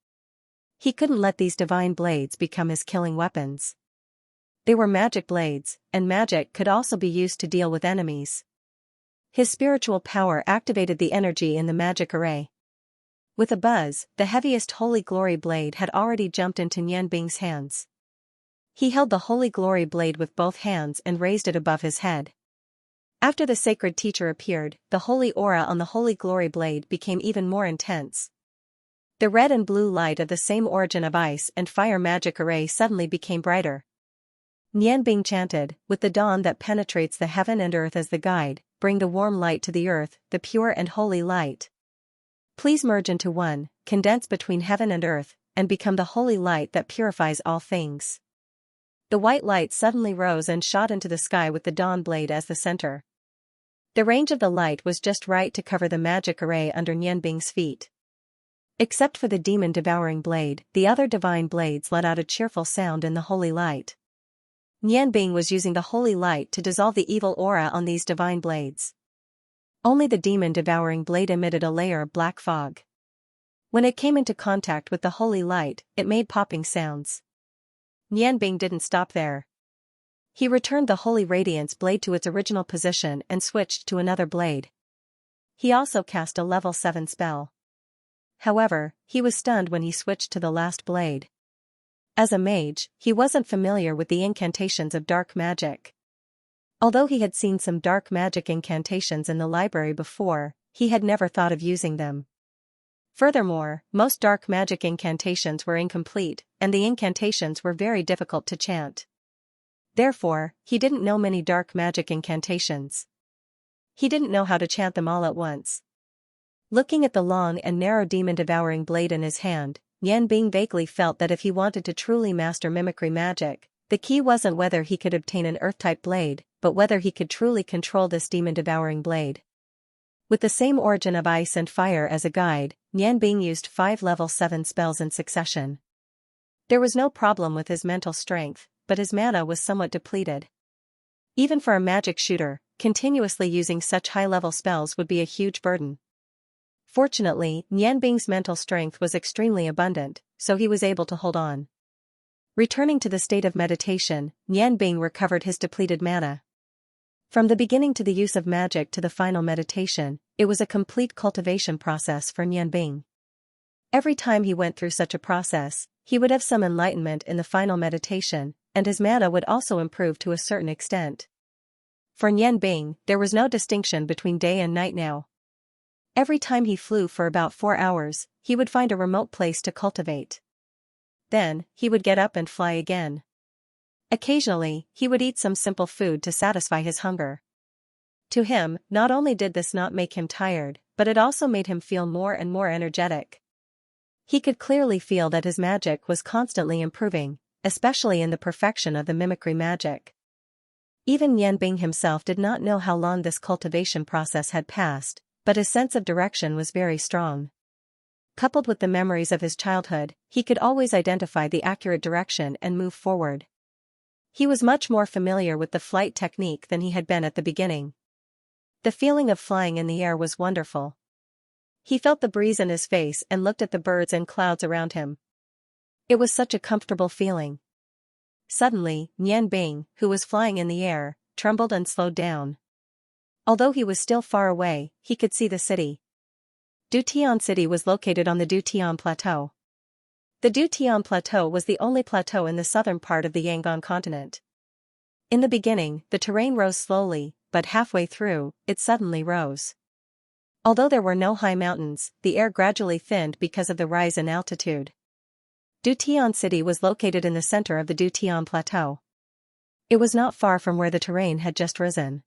He couldn't let these divine blades become his killing weapons. They were magic blades, and magic could also be used to deal with enemies. His spiritual power activated the energy in the magic array. With a buzz, the heaviest Holy Glory blade had already jumped into Nian Bing's hands. He held the Holy Glory blade with both hands and raised it above his head. After the sacred teacher appeared, the holy aura on the Holy Glory blade became even more intense. The red and blue light of the same origin of ice and fire magic array suddenly became brighter. Nian Bing chanted, "With the dawn that penetrates the heaven and earth as the guide, bring the warm light to the earth, the pure and holy light. Please merge into one, condense between heaven and earth, and become the holy light that purifies all things." The white light suddenly rose and shot into the sky with the dawn blade as the center. The range of the light was just right to cover the magic array under Nian Bing's feet. Except for the demon-devouring blade, the other divine blades let out a cheerful sound in the holy light. Nian Bing was using the holy light to dissolve the evil aura on these divine blades. Only the demon-devouring blade emitted a layer of black fog. When it came into contact with the holy light, it made popping sounds. Nian Bing didn't stop there. He returned the holy radiance blade to its original position and switched to another blade. He also cast a level 7 spell. However, he was stunned when he switched to the last blade. As a mage, he wasn't familiar with the incantations of dark magic. Although he had seen some dark magic incantations in the library before, he had never thought of using them. Furthermore, most dark magic incantations were incomplete, and the incantations were very difficult to chant. Therefore, he didn't know many dark magic incantations. He didn't know how to chant them all at once. Looking at the long and narrow demon-devouring blade in his hand, Nian Bing vaguely felt that if he wanted to truly master mimicry magic, the key wasn't whether he could obtain an earth-type blade, but whether he could truly control this demon-devouring blade. With the same origin of ice and fire as a guide, Nian Bing used 5 level 7 spells in succession. There was no problem with his mental strength, but his mana was somewhat depleted. Even for a magic shooter, continuously using such high-level spells would be a huge burden. Fortunately, Nian Bing's mental strength was extremely abundant, so he was able to hold on. Returning to the state of meditation, Nian Bing recovered his depleted mana. From the beginning to the use of magic to the final meditation, it was a complete cultivation process for Nian Bing. Every time he went through such a process, he would have some enlightenment in the final meditation, and his mana would also improve to a certain extent. For Nian Bing, there was no distinction between day and night now. Every time he flew for about 4 hours, he would find a remote place to cultivate. Then, he would get up and fly again. Occasionally, he would eat some simple food to satisfy his hunger. To him, not only did this not make him tired, but it also made him feel more and more energetic. He could clearly feel that his magic was constantly improving, especially in the perfection of the mimicry magic. Even Nian Bing himself did not know how long this cultivation process had passed, but his sense of direction was very strong. Coupled with the memories of his childhood, he could always identify the accurate direction and move forward. He was much more familiar with the flight technique than he had been at the beginning. The feeling of flying in the air was wonderful. He felt the breeze in his face and looked at the birds and clouds around him. It was such a comfortable feeling. Suddenly, Nian Bing, who was flying in the air, trembled and slowed down. Although he was still far away, he could see the city. Dutian City was located on the Dutian Plateau. The Dutian Plateau was the only plateau in the southern part of the Yangon continent. In the beginning, the terrain rose slowly, but halfway through, it suddenly rose. Although there were no high mountains, the air gradually thinned because of the rise in altitude. Dutian City was located in the center of the Dutian Plateau. It was not far from where the terrain had just risen.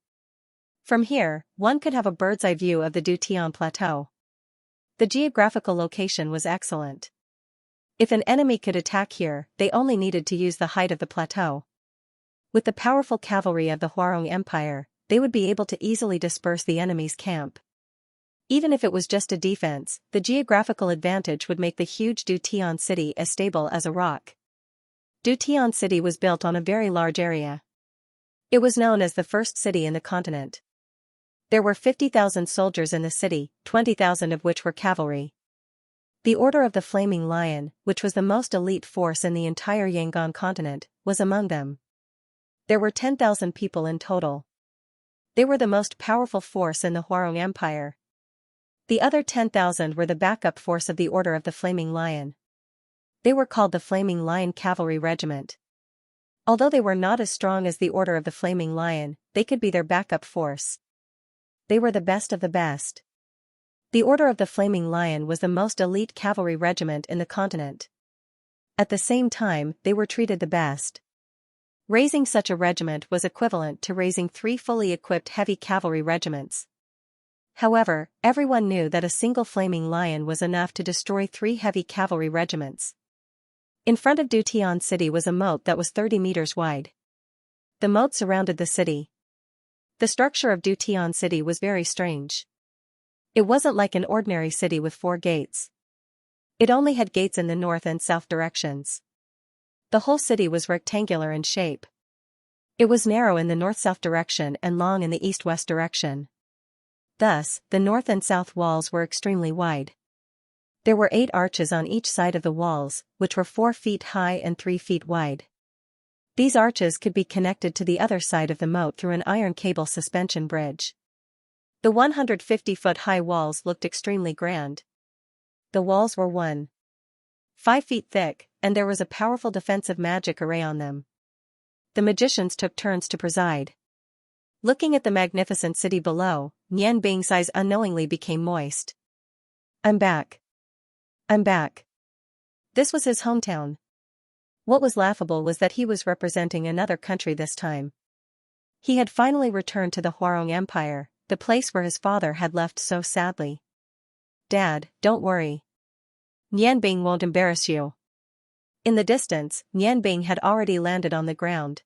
From here, one could have a bird's-eye view of the Dutian Plateau. The geographical location was excellent. If an enemy could attack here, they only needed to use the height of the plateau. With the powerful cavalry of the Huarong Empire, they would be able to easily disperse the enemy's camp. Even if it was just a defense, the geographical advantage would make the huge Dutian City as stable as a rock. Dutian City was built on a very large area. It was known as the first city in the continent. There were 50,000 soldiers in the city, 20,000 of which were cavalry. The Order of the Flaming Lion, which was the most elite force in the entire Yangon continent, was among them. There were 10,000 people in total. They were the most powerful force in the Huarong Empire. The other 10,000 were the backup force of the Order of the Flaming Lion. They were called the Flaming Lion Cavalry Regiment. Although they were not as strong as the Order of the Flaming Lion, they could be their backup force. They were the best of the best. The Order of the Flaming Lion was the most elite cavalry regiment in the continent. At the same time, they were treated the best. Raising such a regiment was equivalent to raising 3 fully equipped heavy cavalry regiments. However, everyone knew that a single Flaming Lion was enough to destroy 3 heavy cavalry regiments. In front of Dutian City was a moat that was 30 meters wide. The moat surrounded the city. The structure of Dutian City was very strange. It wasn't like an ordinary city with 4 gates. It only had gates in the north and south directions. The whole city was rectangular in shape. It was narrow in the north-south direction and long in the east-west direction. Thus, the north and south walls were extremely wide. There were 8 arches on each side of the walls, which were 4 feet high and 3 feet wide. These arches could be connected to the other side of the moat through an iron cable suspension bridge. The 150-foot-high walls looked extremely grand. The walls were 1.5 feet thick, and there was a powerful defensive magic array on them. The magicians took turns to preside. Looking at the magnificent city below, Nian Bing's eyes unknowingly became moist. I'm back. I'm back. This was his hometown. What was laughable was that he was representing another country this time. He had finally returned to the Huarong Empire, the place where his father had left so sadly. Dad, don't worry. Nian Bing won't embarrass you. In the distance, Nian Bing had already landed on the ground.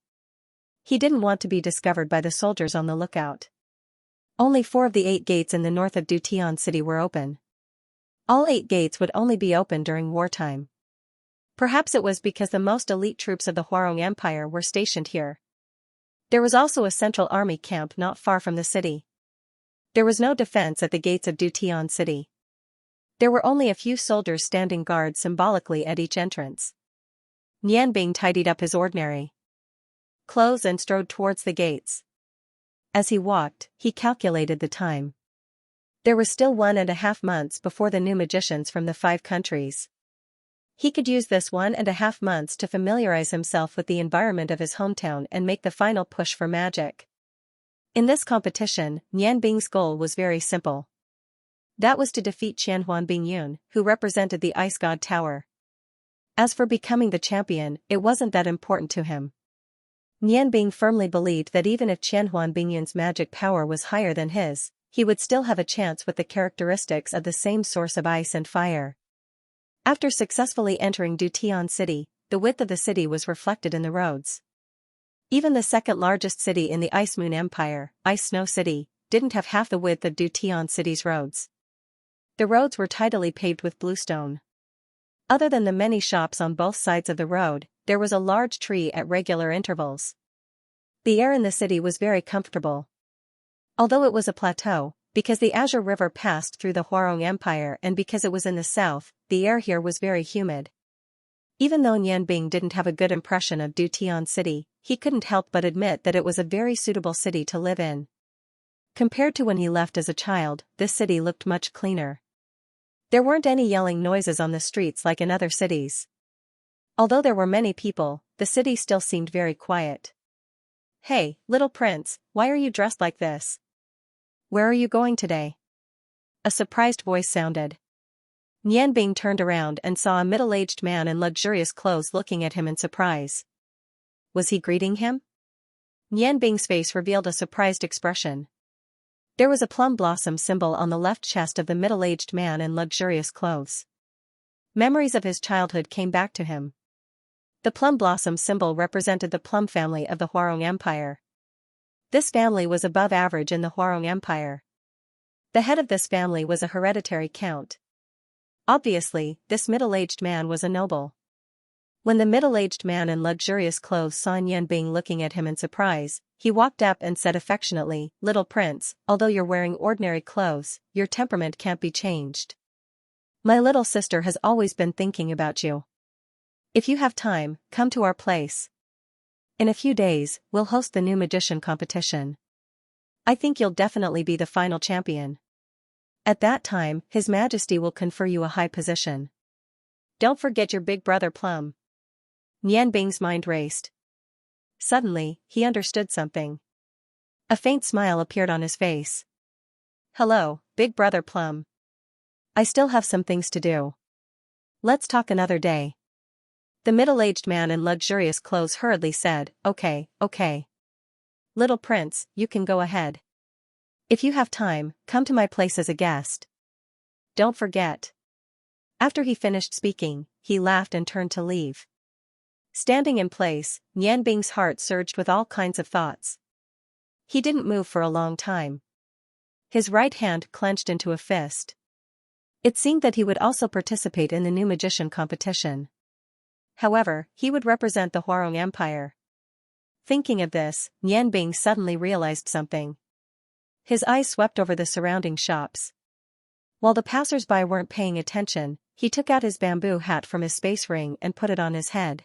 He didn't want to be discovered by the soldiers on the lookout. Only 4 of the 8 gates in the north of Dutian City were open. All 8 gates would only be open during wartime. Perhaps it was because the most elite troops of the Huarong Empire were stationed here. There was also a central army camp not far from the city. There was no defense at the gates of Dutian City. There were only a few soldiers standing guard symbolically at each entrance. Nian Bing tidied up his ordinary clothes and strode towards the gates. As he walked, he calculated the time. There was still 1.5 months before the new magicians from the 5 countries. He could use this 1.5 months to familiarize himself with the environment of his hometown and make the final push for magic. In this competition, Nian Bing's goal was very simple. That was to defeat Qianhuan Bingyun, who represented the Ice God Tower. As for becoming the champion, it wasn't that important to him. Nian Bing firmly believed that even if Qianhuan Bingyun's magic power was higher than his, he would still have a chance with the characteristics of the same source of ice and fire. After successfully entering Dutian City, the width of the city was reflected in the roads. Even the second largest city in the Ice Moon Empire, Ice Snow City, didn't have half the width of Dutian City's roads. The roads were tidily paved with bluestone. Other than the many shops on both sides of the road, there was a large tree at regular intervals. The air in the city was very comfortable. Although it was a plateau, because the Azure River passed through the Huarong Empire and because it was in the south, the air here was very humid. Even though Nian Bing didn't have a good impression of Dutian City, he couldn't help but admit that it was a very suitable city to live in. Compared to when he left as a child, this city looked much cleaner. There weren't any yelling noises on the streets like in other cities. Although there were many people, the city still seemed very quiet. Hey, little prince, why are you dressed like this? Where are you going today? A surprised voice sounded. Nian Bing turned around and saw a middle-aged man in luxurious clothes looking at him in surprise. Was he greeting him? Nian Bing's face revealed a surprised expression. There was a plum blossom symbol on the left chest of the middle-aged man in luxurious clothes. Memories of his childhood came back to him. The plum blossom symbol represented the Plum family of the Huarong Empire. This family was above average in the Huarong Empire. The head of this family was a hereditary count. Obviously, this middle-aged man was a noble. When the middle-aged man in luxurious clothes saw Nian Bing looking at him in surprise, he walked up and said affectionately, "Little prince, although you're wearing ordinary clothes, your temperament can't be changed. My little sister has always been thinking about you. If you have time, come to our place." In a few days, we'll host the new magician competition. I think you'll definitely be the final champion. At that time, His Majesty will confer you a high position. Don't forget your big brother Plum. Nian Bing's mind raced. Suddenly, he understood something. A faint smile appeared on his face. Hello, big brother Plum. I still have some things to do. Let's talk another day. The middle-aged man in luxurious clothes hurriedly said, Okay. Little prince, you can go ahead. If you have time, come to my place as a guest. Don't forget. After he finished speaking, he laughed and turned to leave. Standing in place, Nian Bing's heart surged with all kinds of thoughts. He didn't move for a long time. His right hand clenched into a fist. It seemed that he would also participate in the new magician competition. However, he would represent the Huarong Empire. Thinking of this, Nian Bing suddenly realized something. His eyes swept over the surrounding shops. While the passers-by weren't paying attention, he took out his bamboo hat from his space ring and put it on his head.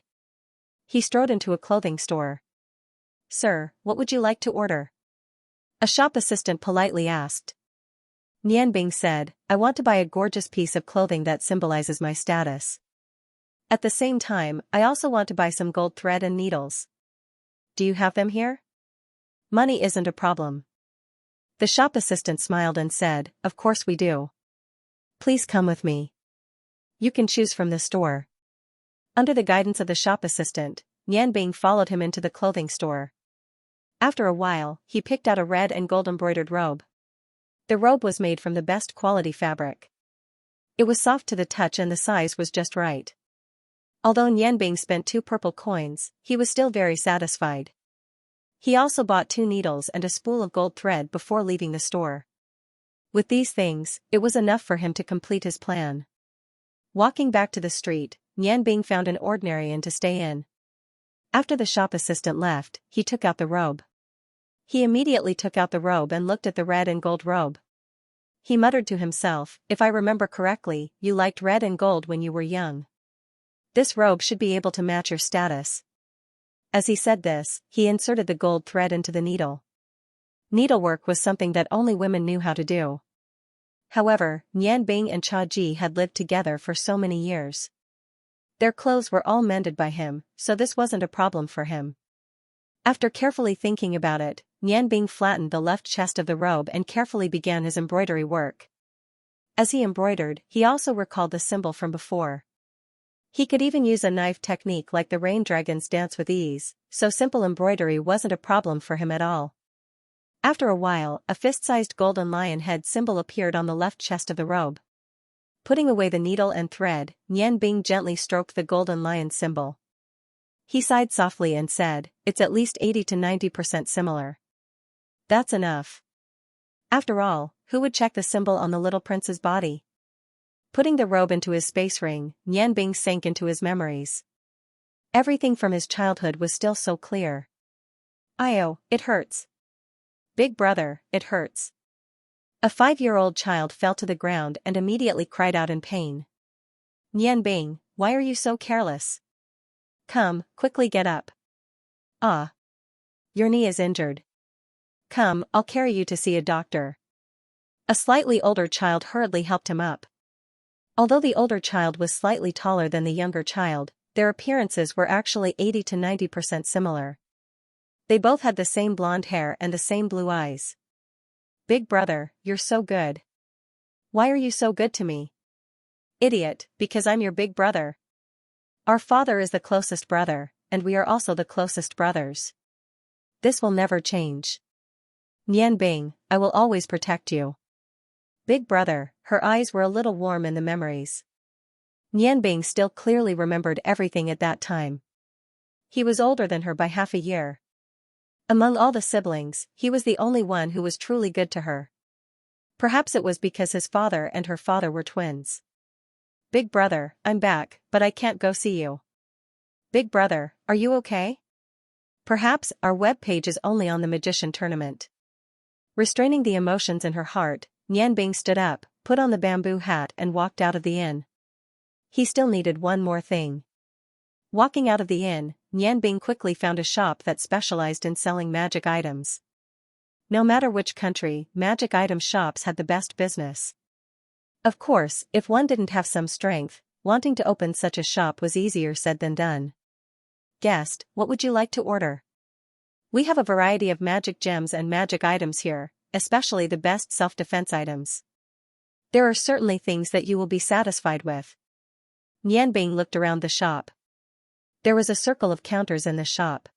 He strode into a clothing store. Sir, what would you like to order? A shop assistant politely asked. Nian Bing said, I want to buy a gorgeous piece of clothing that symbolizes my status. At the same time, I also want to buy some gold thread and needles. Do you have them here? Money isn't a problem. The shop assistant smiled and said, Of course we do. Please come with me. You can choose from the store. Under the guidance of the shop assistant, Nian Bing followed him into the clothing store. After a while, he picked out a red and gold embroidered robe. The robe was made from the best quality fabric. It was soft to the touch and the size was just right. Although Nian Bing spent 2 purple coins, he was still very satisfied. He also bought 2 needles and a spool of gold thread before leaving the store. With these things, it was enough for him to complete his plan. Walking back to the street, Nian Bing found an ordinary inn to stay in. After the shop assistant left, he took out the robe. He immediately took out the robe and looked at the red and gold robe. He muttered to himself, If I remember correctly, you liked red and gold when you were young. This robe should be able to match your status. As he said this, he inserted the gold thread into the needle. Needlework was something that only women knew how to do. However, Nian Bing and Cha Ji had lived together for so many years. Their clothes were all mended by him, so this wasn't a problem for him. After carefully thinking about it, Nian Bing flattened the left chest of the robe and carefully began his embroidery work. As he embroidered, he also recalled the symbol from before. He could even use a knife technique like the rain dragons dance with ease, so simple embroidery wasn't a problem for him at all. After a while, a fist-sized golden lion head symbol appeared on the left chest of the robe. Putting away the needle and thread, Nian Bing gently stroked the golden lion symbol. He sighed softly and said, It's at least 80 to 90% similar. That's enough. After all, who would check the symbol on the little prince's body? Putting the robe into his space ring, Nian Bing sank into his memories. Everything from his childhood was still so clear. Io, it hurts. Big brother, it hurts. A 5-year-old child fell to the ground and immediately cried out in pain. Nian Bing, why are you so careless? Come, quickly get up. Ah. Your knee is injured. Come, I'll carry you to see a doctor. A slightly older child hurriedly helped him up. Although the older child was slightly taller than the younger child, their appearances were actually 80 to 90% similar. They both had the same blonde hair and the same blue eyes. Big brother, you're so good. Why are you so good to me? Idiot, because I'm your big brother. Our father is the closest brother, and we are also the closest brothers. This will never change. Nian Bing, I will always protect you. Big brother, her eyes were a little warm in the memories. Nian Bing still clearly remembered everything at that time. He was older than her by half a year. Among all the siblings, he was the only one who was truly good to her. Perhaps it was because his father and her father were twins. Big brother, I'm back, but I can't go see you. Big brother, are you okay? Perhaps our web page is only on the magician tournament. Restraining the emotions in her heart, Nian Bing stood up, put on the bamboo hat and walked out of the inn. He still needed one more thing. Walking out of the inn, Nianbing quickly found a shop that specialized in selling magic items. No matter which country, magic item shops had the best business. Of course, if one didn't have some strength, wanting to open such a shop was easier said than done. Guest, what would you like to order? We have a variety of magic gems and magic items here, especially the best self-defense items. There are certainly things that you will be satisfied with. Nianbing looked around the shop. There was a circle of counters in the shop.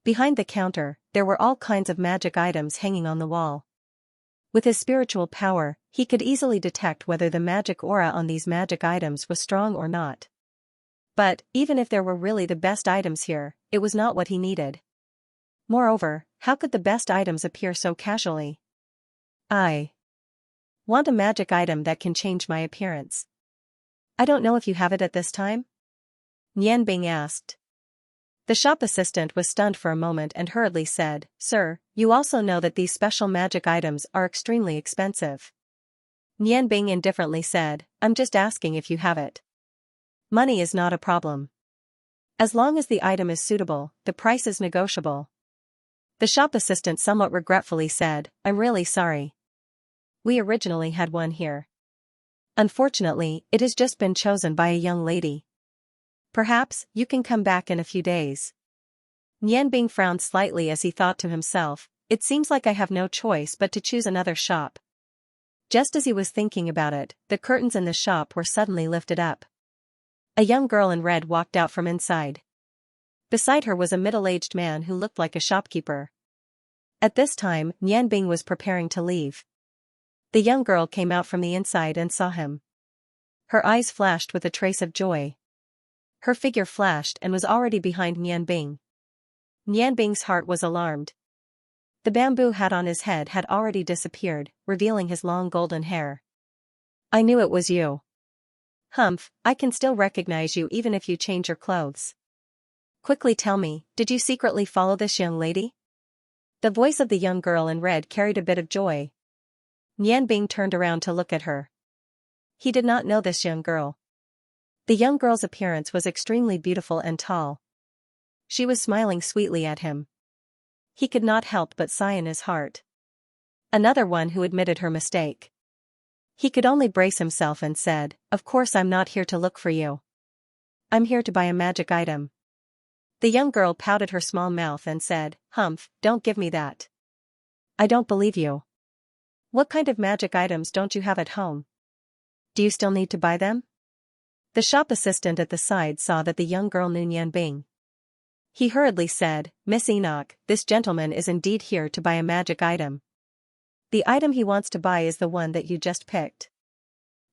Behind the counter, there were all kinds of magic items hanging on the wall. With his spiritual power, he could easily detect whether the magic aura on these magic items was strong or not. But, even if there were really the best items here, it was not what he needed. Moreover, how could the best items appear so casually? I want a magic item that can change my appearance. I don't know if you have it at this time? Nianbing asked. The shop assistant was stunned for a moment and hurriedly said, Sir, you also know that these special magic items are extremely expensive. Nianbing indifferently said, I'm just asking if you have it. Money is not a problem. As long as the item is suitable, the price is negotiable. The shop assistant somewhat regretfully said, I'm really sorry. We originally had one here. Unfortunately, it has just been chosen by a young lady. Perhaps, you can come back in a few days. Nianbing frowned slightly as he thought to himself, it seems like I have no choice but to choose another shop. Just as he was thinking about it, the curtains in the shop were suddenly lifted up. A young girl in red walked out from inside. Beside her was a middle-aged man who looked like a shopkeeper. At this time, Nianbing was preparing to leave. The young girl came out from the inside and saw him. Her eyes flashed with a trace of joy. Her figure flashed and was already behind Nianbing. Nianbing's heart was alarmed. The bamboo hat on his head had already disappeared, revealing his long golden hair. I knew it was you. Humph, I can still recognize you even if you change your clothes. Quickly tell me, did you secretly follow this young lady? The voice of the young girl in red carried a bit of joy. Nianbing turned around to look at her. He did not know this young girl. The young girl's appearance was extremely beautiful and tall. She was smiling sweetly at him. He could not help but sigh in his heart. Another one who admitted her mistake. He could only brace himself and said, Of course I'm not here to look for you. I'm here to buy a magic item. The young girl pouted her small mouth and said, Humph, don't give me that. I don't believe you. What kind of magic items don't you have at home? Do you still need to buy them? The shop assistant at the side saw that the young girl knew Nianbing. He hurriedly said, Miss Enoch, this gentleman is indeed here to buy a magic item. The item he wants to buy is the one that you just picked.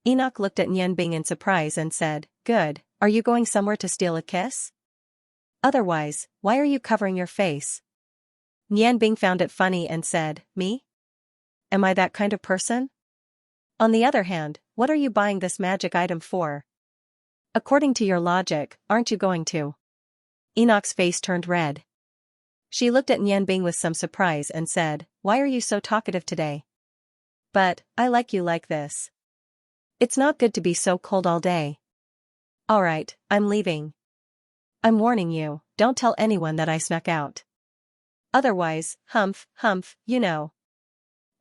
Enoch looked at Nianbing in surprise and said, Good, are you going somewhere to steal a kiss? Otherwise, why are you covering your face? Nianbing found it funny and said, Me? Am I that kind of person? On the other hand, what are you buying this magic item for? According to your logic, aren't you going to? Enoch's face turned red. She looked at Nianbing with some surprise and said, Why are you so talkative today? But, I like you like this. It's not good to be so cold all day. Alright, I'm leaving. I'm warning you, don't tell anyone that I snuck out. Otherwise, humph, you know.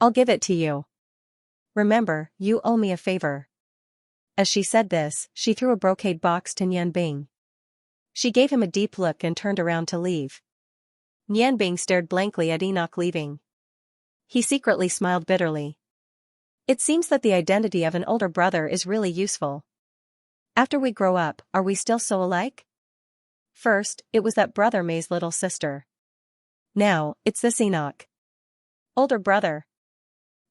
I'll give it to you. Remember, you owe me a favor. As she said this, she threw a brocade box to Nianbing. She gave him a deep look and turned around to leave. Nianbing stared blankly at Enoch leaving. He secretly smiled bitterly. It seems that the identity of an older brother is really useful. After we grow up, are we still so alike? First, it was that brother May's little sister. Now, it's this Enoch. Older brother.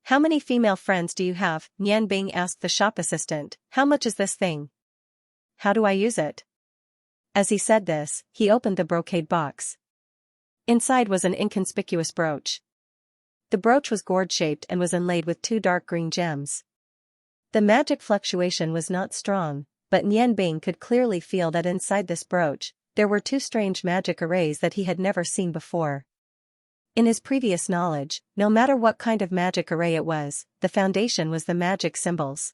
How many female friends do you have? Nianbing asked the shop assistant. How much is this thing? How do I use it? As he said this, he opened the brocade box. Inside was an inconspicuous brooch. The brooch was gourd-shaped and was inlaid with 2 dark green gems. The magic fluctuation was not strong, but Nianbing could clearly feel that inside this brooch, there were 2 strange magic arrays that he had never seen before. In his previous knowledge, no matter what kind of magic array it was, the foundation was the magic symbols.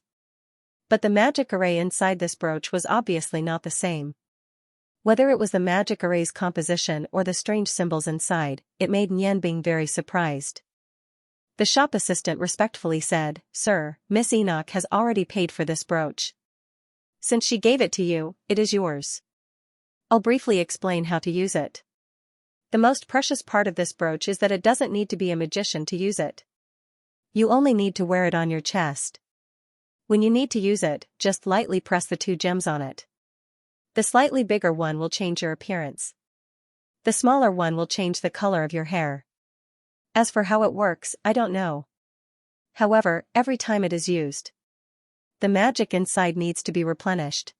But the magic array inside this brooch was obviously not the same. Whether it was the magic array's composition or the strange symbols inside, it made Nianbing very surprised. The shop assistant respectfully said, "Sir, Miss Enoch has already paid for this brooch. Since she gave it to you, it is yours. I'll briefly explain how to use it. The most precious part of this brooch is that it doesn't need to be a magician to use it. You only need to wear it on your chest. When you need to use it, just lightly press the 2 gems on it. The slightly bigger one will change your appearance. The smaller one will change the color of your hair. As for how it works, I don't know. However, every time it is used, the magic inside needs to be replenished.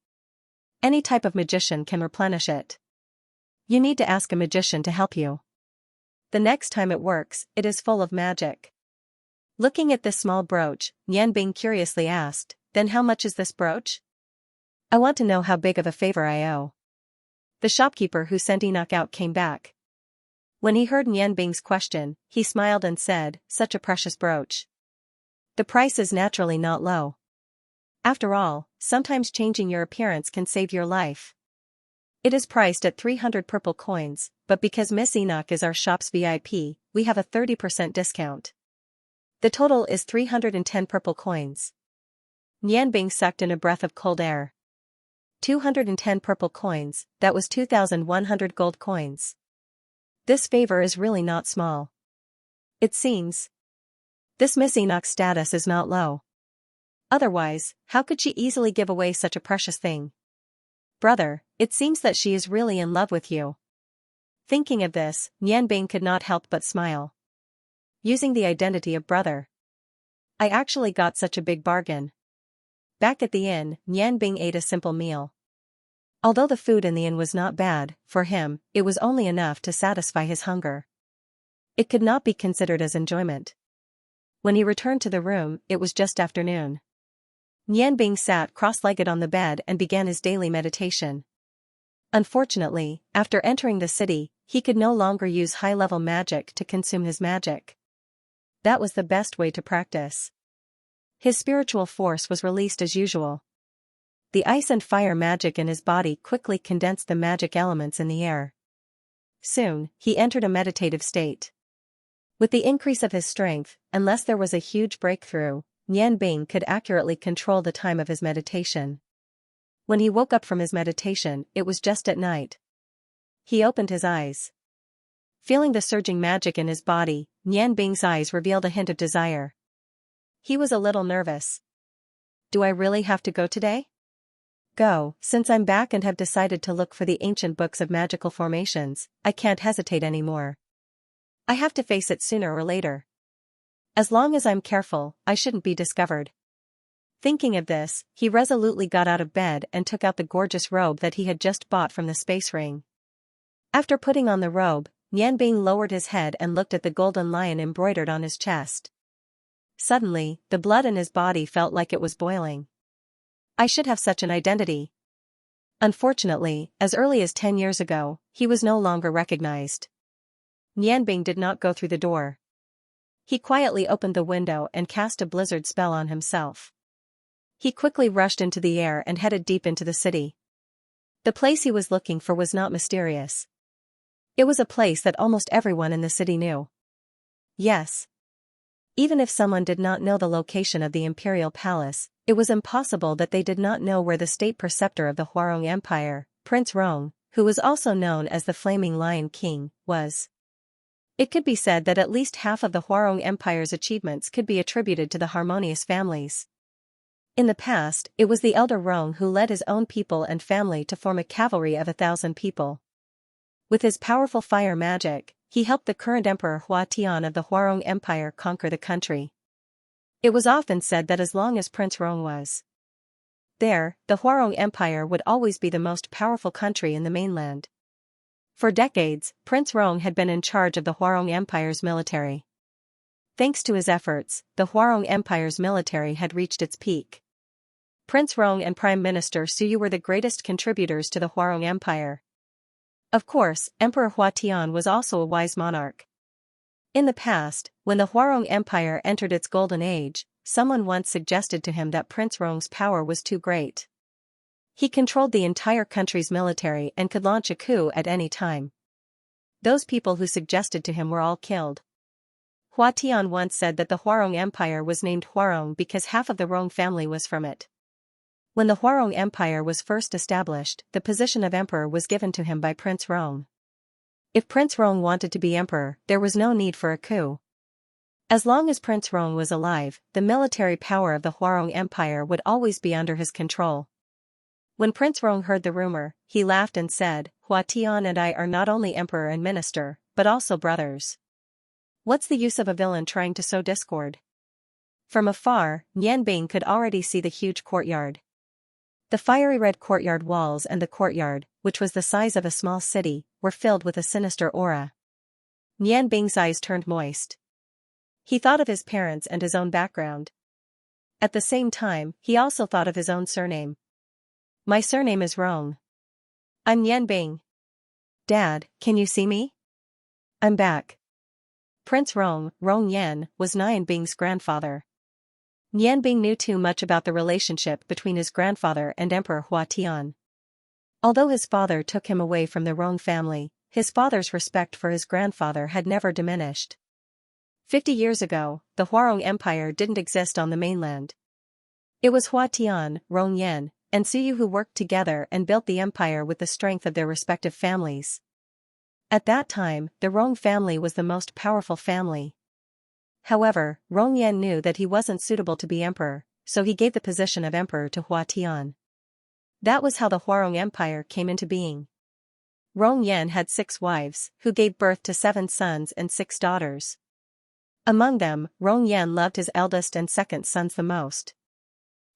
Any type of magician can replenish it. You need to ask a magician to help you. The next time it works, it is full of magic." Looking at this small brooch, Nianbing curiously asked, "Then how much is this brooch? I want to know how big of a favor I owe." The shopkeeper who sent Enoch out came back. When he heard Nianbing's question, he smiled and said, "Such a precious brooch. The price is naturally not low. After all, sometimes changing your appearance can save your life. It is priced at 300 purple coins, but because Miss Enoch is our shop's VIP, we have a 30% discount. The total is 310 purple coins." Nianbing sucked in a breath of cold air. 210 purple coins, that was 2,100 gold coins. This favor is really not small. It seems this Miss Enoch's status is not low. Otherwise, how could she easily give away such a precious thing? "Brother, it seems that she is really in love with you." Thinking of this, Nianbing could not help but smile. Using the identity of brother. I actually got such a big bargain. Back at the inn, Nianbing ate a simple meal. Although the food in the inn was not bad, for him, it was only enough to satisfy his hunger. It could not be considered as enjoyment. When he returned to the room, it was just afternoon. Nianbing sat cross-legged on the bed and began his daily meditation. Unfortunately, after entering the city, he could no longer use high-level magic to consume his magic. That was the best way to practice. His spiritual force was released as usual. The ice and fire magic in his body quickly condensed the magic elements in the air. Soon, he entered a meditative state. With the increase of his strength, unless there was a huge breakthrough, Nianbing could accurately control the time of his meditation. When he woke up from his meditation, it was just at night. He opened his eyes. Feeling the surging magic in his body, Nianbing's eyes revealed a hint of desire. He was a little nervous. "Do I really have to go today?" "Go, since I'm back and have decided to look for the ancient books of magical formations, I can't hesitate anymore. I have to face it sooner or later. As long as I'm careful, I shouldn't be discovered." Thinking of this, he resolutely got out of bed and took out the gorgeous robe that he had just bought from the space ring. After putting on the robe, Nianbing lowered his head and looked at the golden lion embroidered on his chest. Suddenly, the blood in his body felt like it was boiling. I should have such an identity. Unfortunately, as early as 10 years ago, he was no longer recognized. Nianbing did not go through the door. He quietly opened the window and cast a blizzard spell on himself. He quickly rushed into the air and headed deep into the city. The place he was looking for was not mysterious. It was a place that almost everyone in the city knew. Yes. Even if someone did not know the location of the imperial palace, it was impossible that they did not know where the state preceptor of the Huarong Empire, Prince Rong, who was also known as the Flaming Lion King, was. It could be said that at least half of the Huarong Empire's achievements could be attributed to the harmonious families. In the past, it was the elder Rong who led his own people and family to form a cavalry of 1,000 people. With his powerful fire magic, he helped the current Emperor Hua Tian of the Huarong Empire conquer the country. It was often said that as long as Prince Rong was there, the Huarong Empire would always be the most powerful country in the mainland. For decades, Prince Rong had been in charge of the Huarong Empire's military. Thanks to his efforts, the Huarong Empire's military had reached its peak. Prince Rong and Prime Minister Suyu were the greatest contributors to the Huarong Empire. Of course, Emperor Hua Tian was also a wise monarch. In the past, when the Huarong Empire entered its golden age, someone once suggested to him that Prince Rong's power was too great. He controlled the entire country's military and could launch a coup at any time. Those people who suggested to him were all killed. Hua Tian once said that the Huarong Empire was named Huarong because half of the Rong family was from it. When the Huarong Empire was first established, the position of emperor was given to him by Prince Rong. If Prince Rong wanted to be emperor, there was no need for a coup. As long as Prince Rong was alive, the military power of the Huarong Empire would always be under his control. When Prince Rong heard the rumor, he laughed and said, "Hua Tian and I are not only emperor and minister, but also brothers. What's the use of a villain trying to sow discord?" From afar, Nianbing could already see the huge courtyard. The fiery red courtyard walls and the courtyard, which was the size of a small city, were filled with a sinister aura. Nianbing's eyes turned moist. He thought of his parents and his own background. At the same time, he also thought of his own surname. "My surname is Rong. I'm Nianbing. Dad, can you see me? I'm back." Prince Rong, Rong Yan, was Nianbing's grandfather. Nianbing knew too much about the relationship between his grandfather and Emperor Hua Tian. Although his father took him away from the Rong family, his father's respect for his grandfather had never diminished. 50 years ago, the Huarong Empire didn't exist on the mainland. It was Hua Tian, Rong Yan, and Suyu who worked together and built the empire with the strength of their respective families. At that time, the Rong family was the most powerful family. However, Rong Yan knew that he wasn't suitable to be emperor, so he gave the position of emperor to Hua Tian. That was how the Huarong Empire came into being. Rong Yan had 6 wives, who gave birth to 7 sons and 6 daughters. Among them, Rong Yan loved his eldest and second sons the most.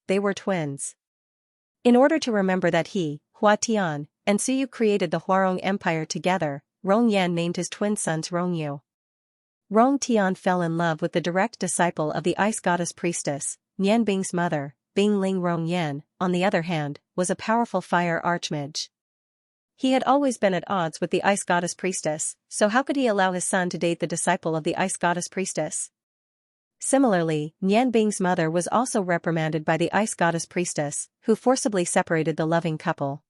They were twins. In order to remember that he, Hua Tian, and Suyu created the Huarong Empire together, Rong Yan named his twin sons Rongyu. Rong Tian fell in love with the direct disciple of the ice goddess priestess, Nianbing's mother. Bingling Rong Yan, on the other hand, was a powerful fire archmage. He had always been at odds with the ice goddess priestess, so how could he allow his son to date the disciple of the ice goddess priestess? Similarly, Nianbing's mother was also reprimanded by the ice goddess priestess, who forcibly separated the loving couple.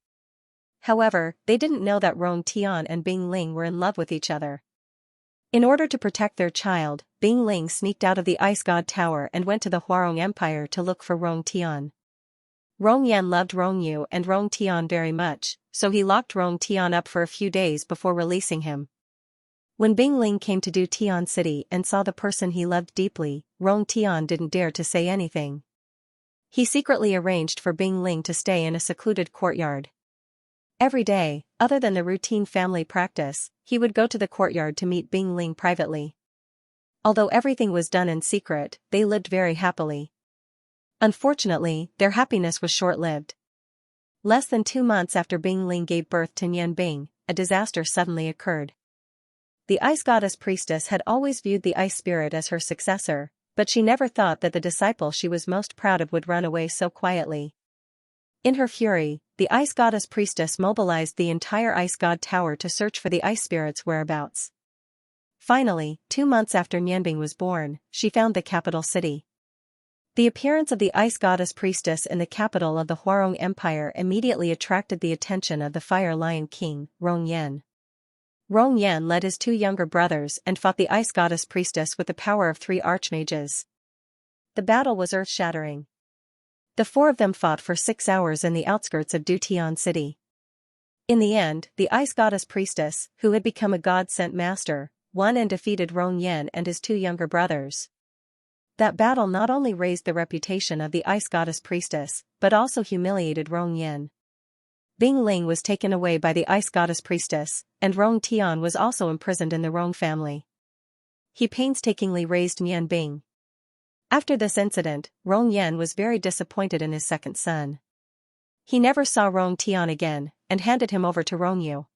However, they didn't know that Rong Tian and Bingling were in love with each other. In order to protect their child, Bingling sneaked out of the ice god tower and went to the Huarong Empire to look for Rong Tian. Rong Yan loved Rongyu and Rong Tian very much, so he locked Rong Tian up for a few days before releasing him. When Bingling came to do Tian City and saw the person he loved deeply, Rong Tian didn't dare to say anything. He secretly arranged for Bingling to stay in a secluded courtyard. Every day, other than the routine family practice, he would go to the courtyard to meet Bingling privately. Although everything was done in secret, they lived very happily. Unfortunately, their happiness was short-lived. Less than 2 months after Bingling gave birth to Nianbing, a disaster suddenly occurred. The ice goddess priestess had always viewed the ice spirit as her successor, but she never thought that the disciple she was most proud of would run away so quietly. In her fury, the ice goddess priestess mobilized the entire ice god tower to search for the ice spirit's whereabouts. Finally, 2 months after Nianbing was born, she found the capital city. The appearance of the ice goddess priestess in the capital of the Huarong Empire immediately attracted the attention of the Fire Lion King, Rong Yan. Rong Yan led his 2 younger brothers and fought the ice goddess priestess with the power of 3 archmages. The battle was earth-shattering. The 4 of them fought for 6 hours in the outskirts of Dutian City. In the end, the ice goddess priestess, who had become a god-sent master, won and defeated Rong Yan and his 2 younger brothers. That battle not only raised the reputation of the ice goddess priestess, but also humiliated Rong Yan. Bingling was taken away by the ice goddess priestess, and Rong Tian was also imprisoned in the Rong family. He painstakingly raised Nianbing. After this incident, Rong Yan was very disappointed in his second son. He never saw Rong Tian again, and handed him over to Rongyu.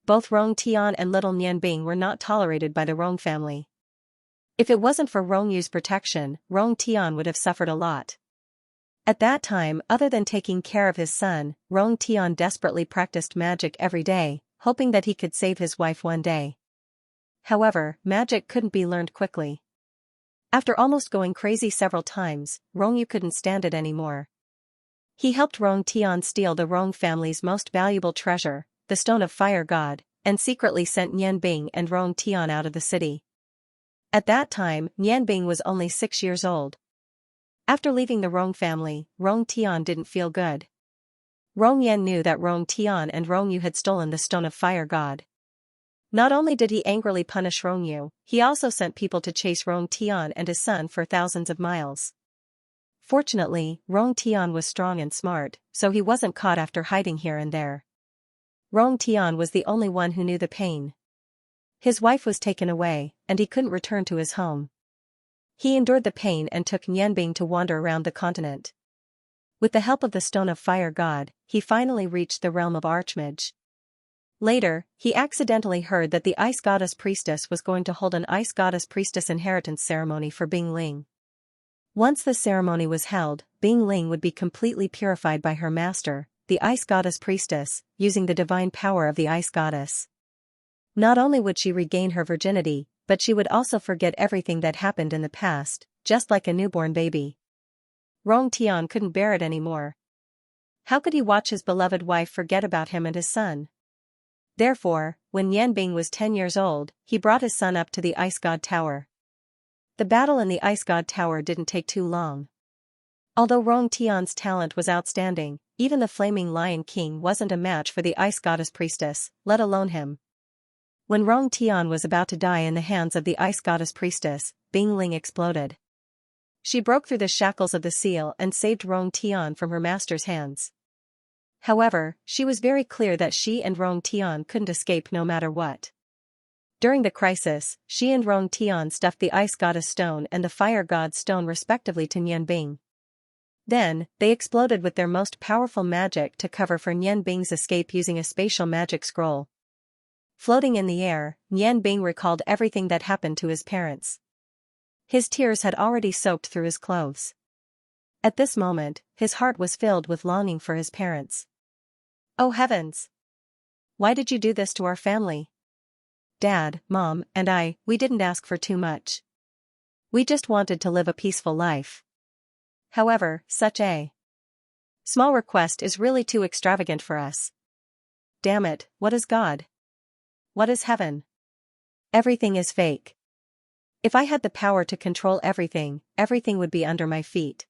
Both Rong Tian and little Nianbing were not tolerated by the Rong family. If it wasn't for Rongyu's protection, Rong Tian would have suffered a lot. At that time, other than taking care of his son, Rong Tian desperately practiced magic every day, hoping that he could save his wife one day. However, magic couldn't be learned quickly. After almost going crazy several times, Rongyu couldn't stand it anymore. He helped Rong Tian steal the Rong family's most valuable treasure, the Stone of Fire God, and secretly sent Nian Bing and Rong Tian out of the city. At that time, Nian Bing was only 6 years old. After leaving the Rong family, Rong Tian didn't feel good. Rong Yan knew that Rong Tian and Rong Yu had stolen the Stone of Fire God. Not only did he angrily punish Rong Yu, he also sent people to chase Rong Tian and his son for thousands of miles. Fortunately, Rong Tian was strong and smart, so he wasn't caught after hiding here and there. Rong Tian was the only one who knew the pain. His wife was taken away, and he couldn't return to his home. He endured the pain and took Nianbing to wander around the continent. With the help of the Stone of Fire God, he finally reached the realm of Archmage. Later, he accidentally heard that the Ice Goddess Priestess was going to hold an Ice Goddess Priestess inheritance ceremony for Bing Ling. Once the ceremony was held, Bing Ling would be completely purified by her master, the Ice Goddess Priestess, using the divine power of the Ice Goddess. Not only would she regain her virginity, but she would also forget everything that happened in the past, just like a newborn baby. Rong Tian couldn't bear it anymore. How could he watch his beloved wife forget about him and his son? Therefore, when Nianbing was 10 years old, he brought his son up to the Ice God Tower. The battle in the Ice God Tower didn't take too long. Although Rong Tian's talent was outstanding, even the Flaming Lion King wasn't a match for the Ice Goddess Priestess, let alone him. When Rong Tian was about to die in the hands of the Ice Goddess Priestess, Bing Ling exploded. She broke through the shackles of the seal and saved Rong Tian from her master's hands. However, she was very clear that she and Rong Tian couldn't escape no matter what. During the crisis, she and Rong Tian stuffed the Ice Goddess Stone and the Fire God Stone respectively to Nianbing. Then, they exploded with their most powerful magic to cover for Nianbing's escape using a spatial magic scroll. Floating in the air, Nianbing recalled everything that happened to his parents. His tears had already soaked through his clothes. At this moment, his heart was filled with longing for his parents. Oh heavens! Why did you do this to our family? Dad, Mom, and we didn't ask for too much. We just wanted to live a peaceful life. However, such a small request is really too extravagant for us. Damn it, what is God? What is heaven? Everything is fake. If I had the power to control everything, everything would be under my feet.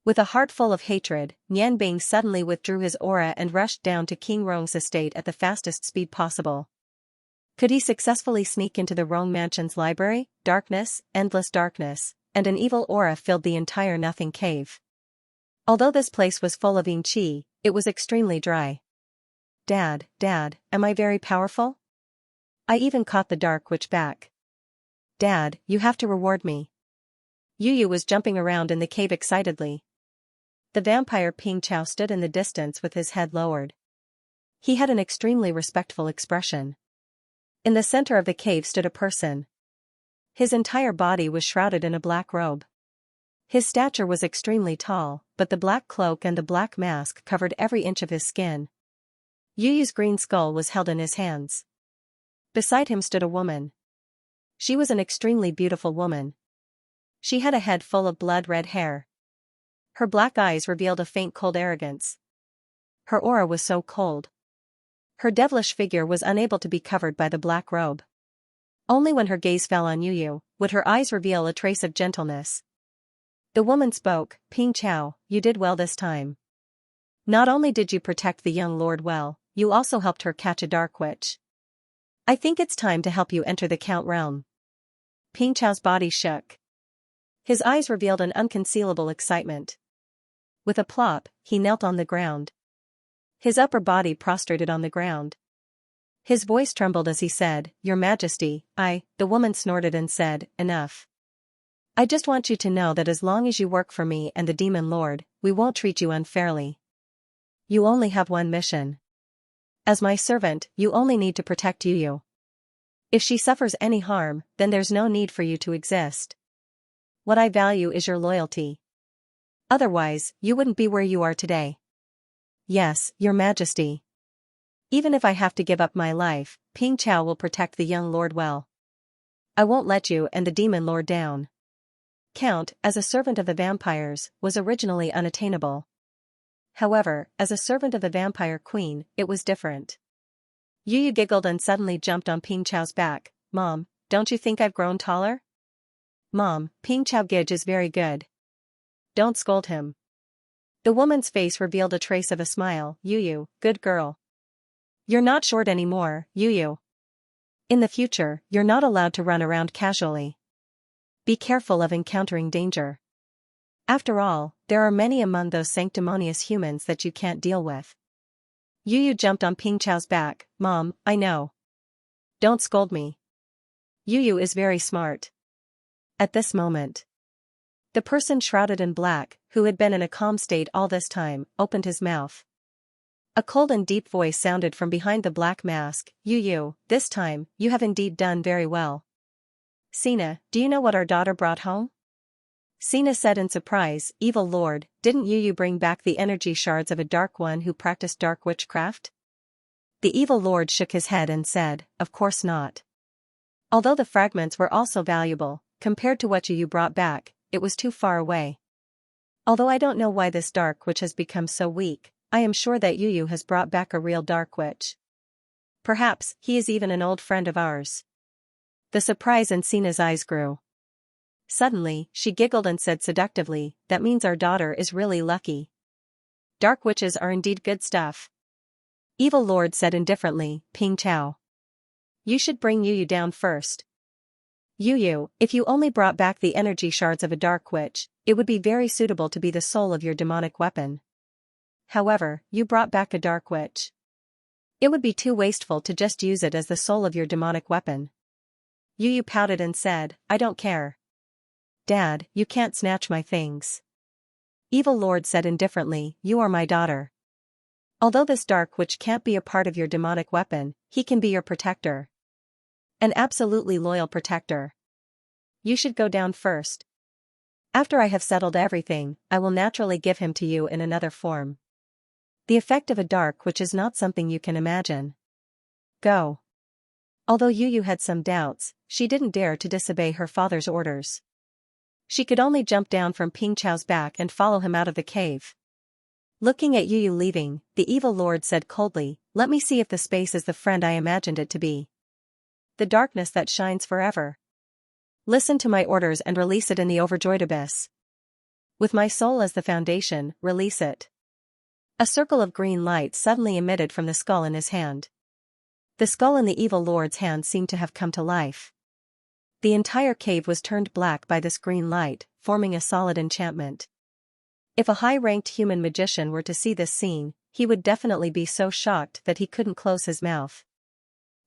With a heart full of hatred, Nianbing suddenly withdrew his aura and rushed down to King Rong's estate at the fastest speed possible. Could he successfully sneak into the Rong Mansion's library? Darkness, endless darkness, and an evil aura filled the entire Nothing Cave. Although this place was full of yin qi, it was extremely dry. Dad, am I very powerful? I even caught the Dark Witch back. Dad, you have to reward me. Yu was jumping around in the cave excitedly. The vampire Ping Chao stood in the distance with his head lowered. He had an extremely respectful expression. In the center of the cave stood a person. His entire body was shrouded in a black robe. His stature was extremely tall, but the black cloak and the black mask covered every inch of his skin. Yu's green skull was held in his hands. Beside him stood a woman. She was an extremely beautiful woman. She had a head full of blood-red hair. Her black eyes revealed a faint cold arrogance. Her aura was so cold. Her devilish figure was unable to be covered by the black robe. Only when her gaze fell on Yu would her eyes reveal a trace of gentleness. The woman spoke, Ping Chao, you did well this time. Not only did you protect the young lord well, you also helped her catch a dark witch. I think it's time to help you enter the Count realm. Ping Chao's body shook. His eyes revealed an unconcealable excitement. With a plop, he knelt on the ground. His upper body prostrated on the ground. His voice trembled as he said, Your Majesty, the woman snorted and said, Enough. I just want you to know that as long as you work for me and the Demon Lord, we won't treat you unfairly. You only have one mission. As my servant, you only need to protect Yu. If she suffers any harm, then there's no need for you to exist. What I value is your loyalty. Otherwise, you wouldn't be where you are today. Yes, Your Majesty. Even if I have to give up my life, Ping Chao will protect the young lord well. I won't let you and the Demon Lord down. Count, as a servant of the vampires, was originally unattainable. However, as a servant of the vampire queen, it was different. Yu Yu giggled and suddenly jumped on Ping Chao's back. Mom, don't you think I've grown taller? Mom, Ping Chao Gij is very good. Don't scold him. The woman's face revealed a trace of a smile. Yu Yu, good girl. You're not short anymore, Yu Yu. In the future, you're not allowed to run around casually. Be careful of encountering danger. After all, there are many among those sanctimonious humans that you can't deal with. Yu Yu jumped on Ping Chao's back. Mom, I know. Don't scold me. Yu Yu is very smart. At this moment, the person shrouded in black, who had been in a calm state all this time, opened his mouth. A cold and deep voice sounded from behind the black mask. Yu Yu, this time, you have indeed done very well. Sina, do you know what our daughter brought home? Sina said in surprise. Evil Lord, didn't Yu Yu bring back the energy shards of a dark one who practiced dark witchcraft? The evil lord shook his head and said, of course not. Although the fragments were also valuable, compared to what Yu Yu brought back, it was too far away. Although I don't know why this dark witch has become so weak, I am sure that Yu Yu has brought back a real dark witch. Perhaps, he is even an old friend of ours. The surprise in Sina's eyes grew. Suddenly, she giggled and said seductively, that means our daughter is really lucky. Dark witches are indeed good stuff. Evil Lord said indifferently. Ping Chao. You should bring Yu Yu down first. Yu Yu, if you only brought back the energy shards of a dark witch, it would be very suitable to be the soul of your demonic weapon. However, you brought back a dark witch. It would be too wasteful to just use it as the soul of your demonic weapon. Yu Yu pouted and said, I don't care. Dad, you can't snatch my things. Evil Lord said indifferently, you are my daughter. Although this dark witch can't be a part of your demonic weapon, he can be your protector. An absolutely loyal protector. You should go down first. After I have settled everything, I will naturally give him to you in another form. The effect of a dark witch is not something you can imagine. Go. Although Yu Yu had some doubts, she didn't dare to disobey her father's orders. She could only jump down from Ping Chao's back and follow him out of the cave. Looking at Yu Yu leaving, the evil lord said coldly, let me see if the space is the friend I imagined it to be. The darkness that shines forever. Listen to my orders and release it in the overjoyed abyss. With my soul as the foundation, release it. A circle of green light suddenly emitted from the skull in his hand. The skull in the evil lord's hand seemed to have come to life. The entire cave was turned black by this green light, forming a solid enchantment. If a high-ranked human magician were to see this scene, he would definitely be so shocked that he couldn't close his mouth.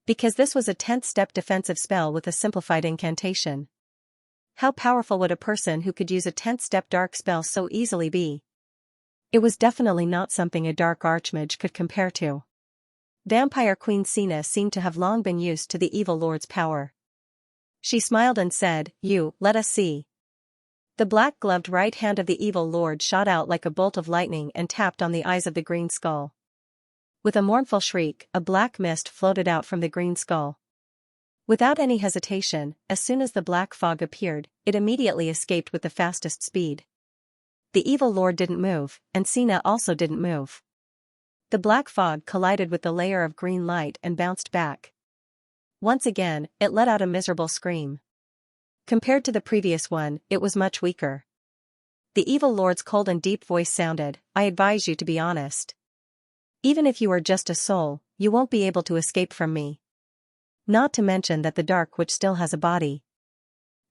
Because this was a 10th-step defensive spell with a simplified incantation. How powerful would a person who could use a 10th-step dark spell so easily be? It was definitely not something a dark archmage could compare to. Vampire Queen Sina seemed to have long been used to the evil lord's power. She smiled and said, let us see. The black-gloved right hand of the evil lord shot out like a bolt of lightning and tapped on the eyes of the green skull. With a mournful shriek, a black mist floated out from the green skull. Without any hesitation, as soon as the black fog appeared, it immediately escaped with the fastest speed. The evil lord didn't move, and Sina also didn't move. The black fog collided with the layer of green light and bounced back. Once again, it let out a miserable scream. Compared to the previous one, it was much weaker. The evil lord's cold and deep voice sounded, I advise you to be honest. Even if you are just a soul, you won't be able to escape from me. Not to mention that the dark witch still has a body.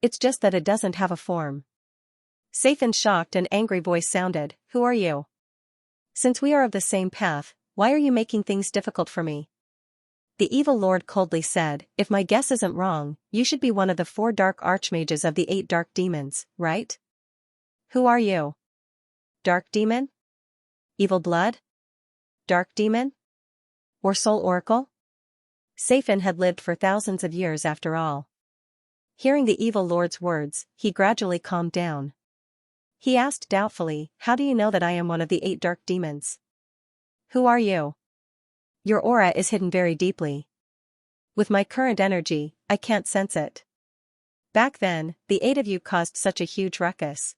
It's just that it doesn't have a form. Safe and shocked and angry voice sounded, who are you? Since we are of the same path, why are you making things difficult for me? The evil lord coldly said, if my guess isn't wrong, you should be one of the 4 dark archmages of the 8 dark demons, right? Who are you? Dark demon? Evil blood? Dark demon? Or soul oracle? Safin had lived for thousands of years after all. Hearing the evil lord's words, he gradually calmed down. He asked doubtfully, how do you know that I am one of the 8 dark demons? Who are you? Your aura is hidden very deeply. With my current energy, I can't sense it. Back then, the 8 of you caused such a huge ruckus.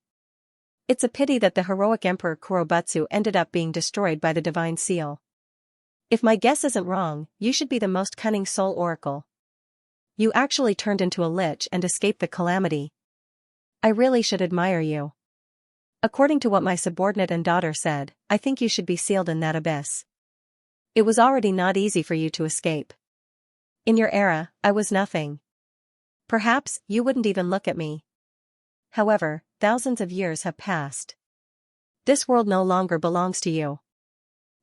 It's a pity that the heroic Emperor Kurobutsu ended up being destroyed by the divine seal. If my guess isn't wrong, you should be the most cunning soul oracle. You actually turned into a lich and escaped the calamity. I really should admire you. According to what my subordinate and daughter said, I think you should be sealed in that abyss. It was already not easy for you to escape. In your era, I was nothing. Perhaps you wouldn't even look at me. However, thousands of years have passed. This world no longer belongs to you.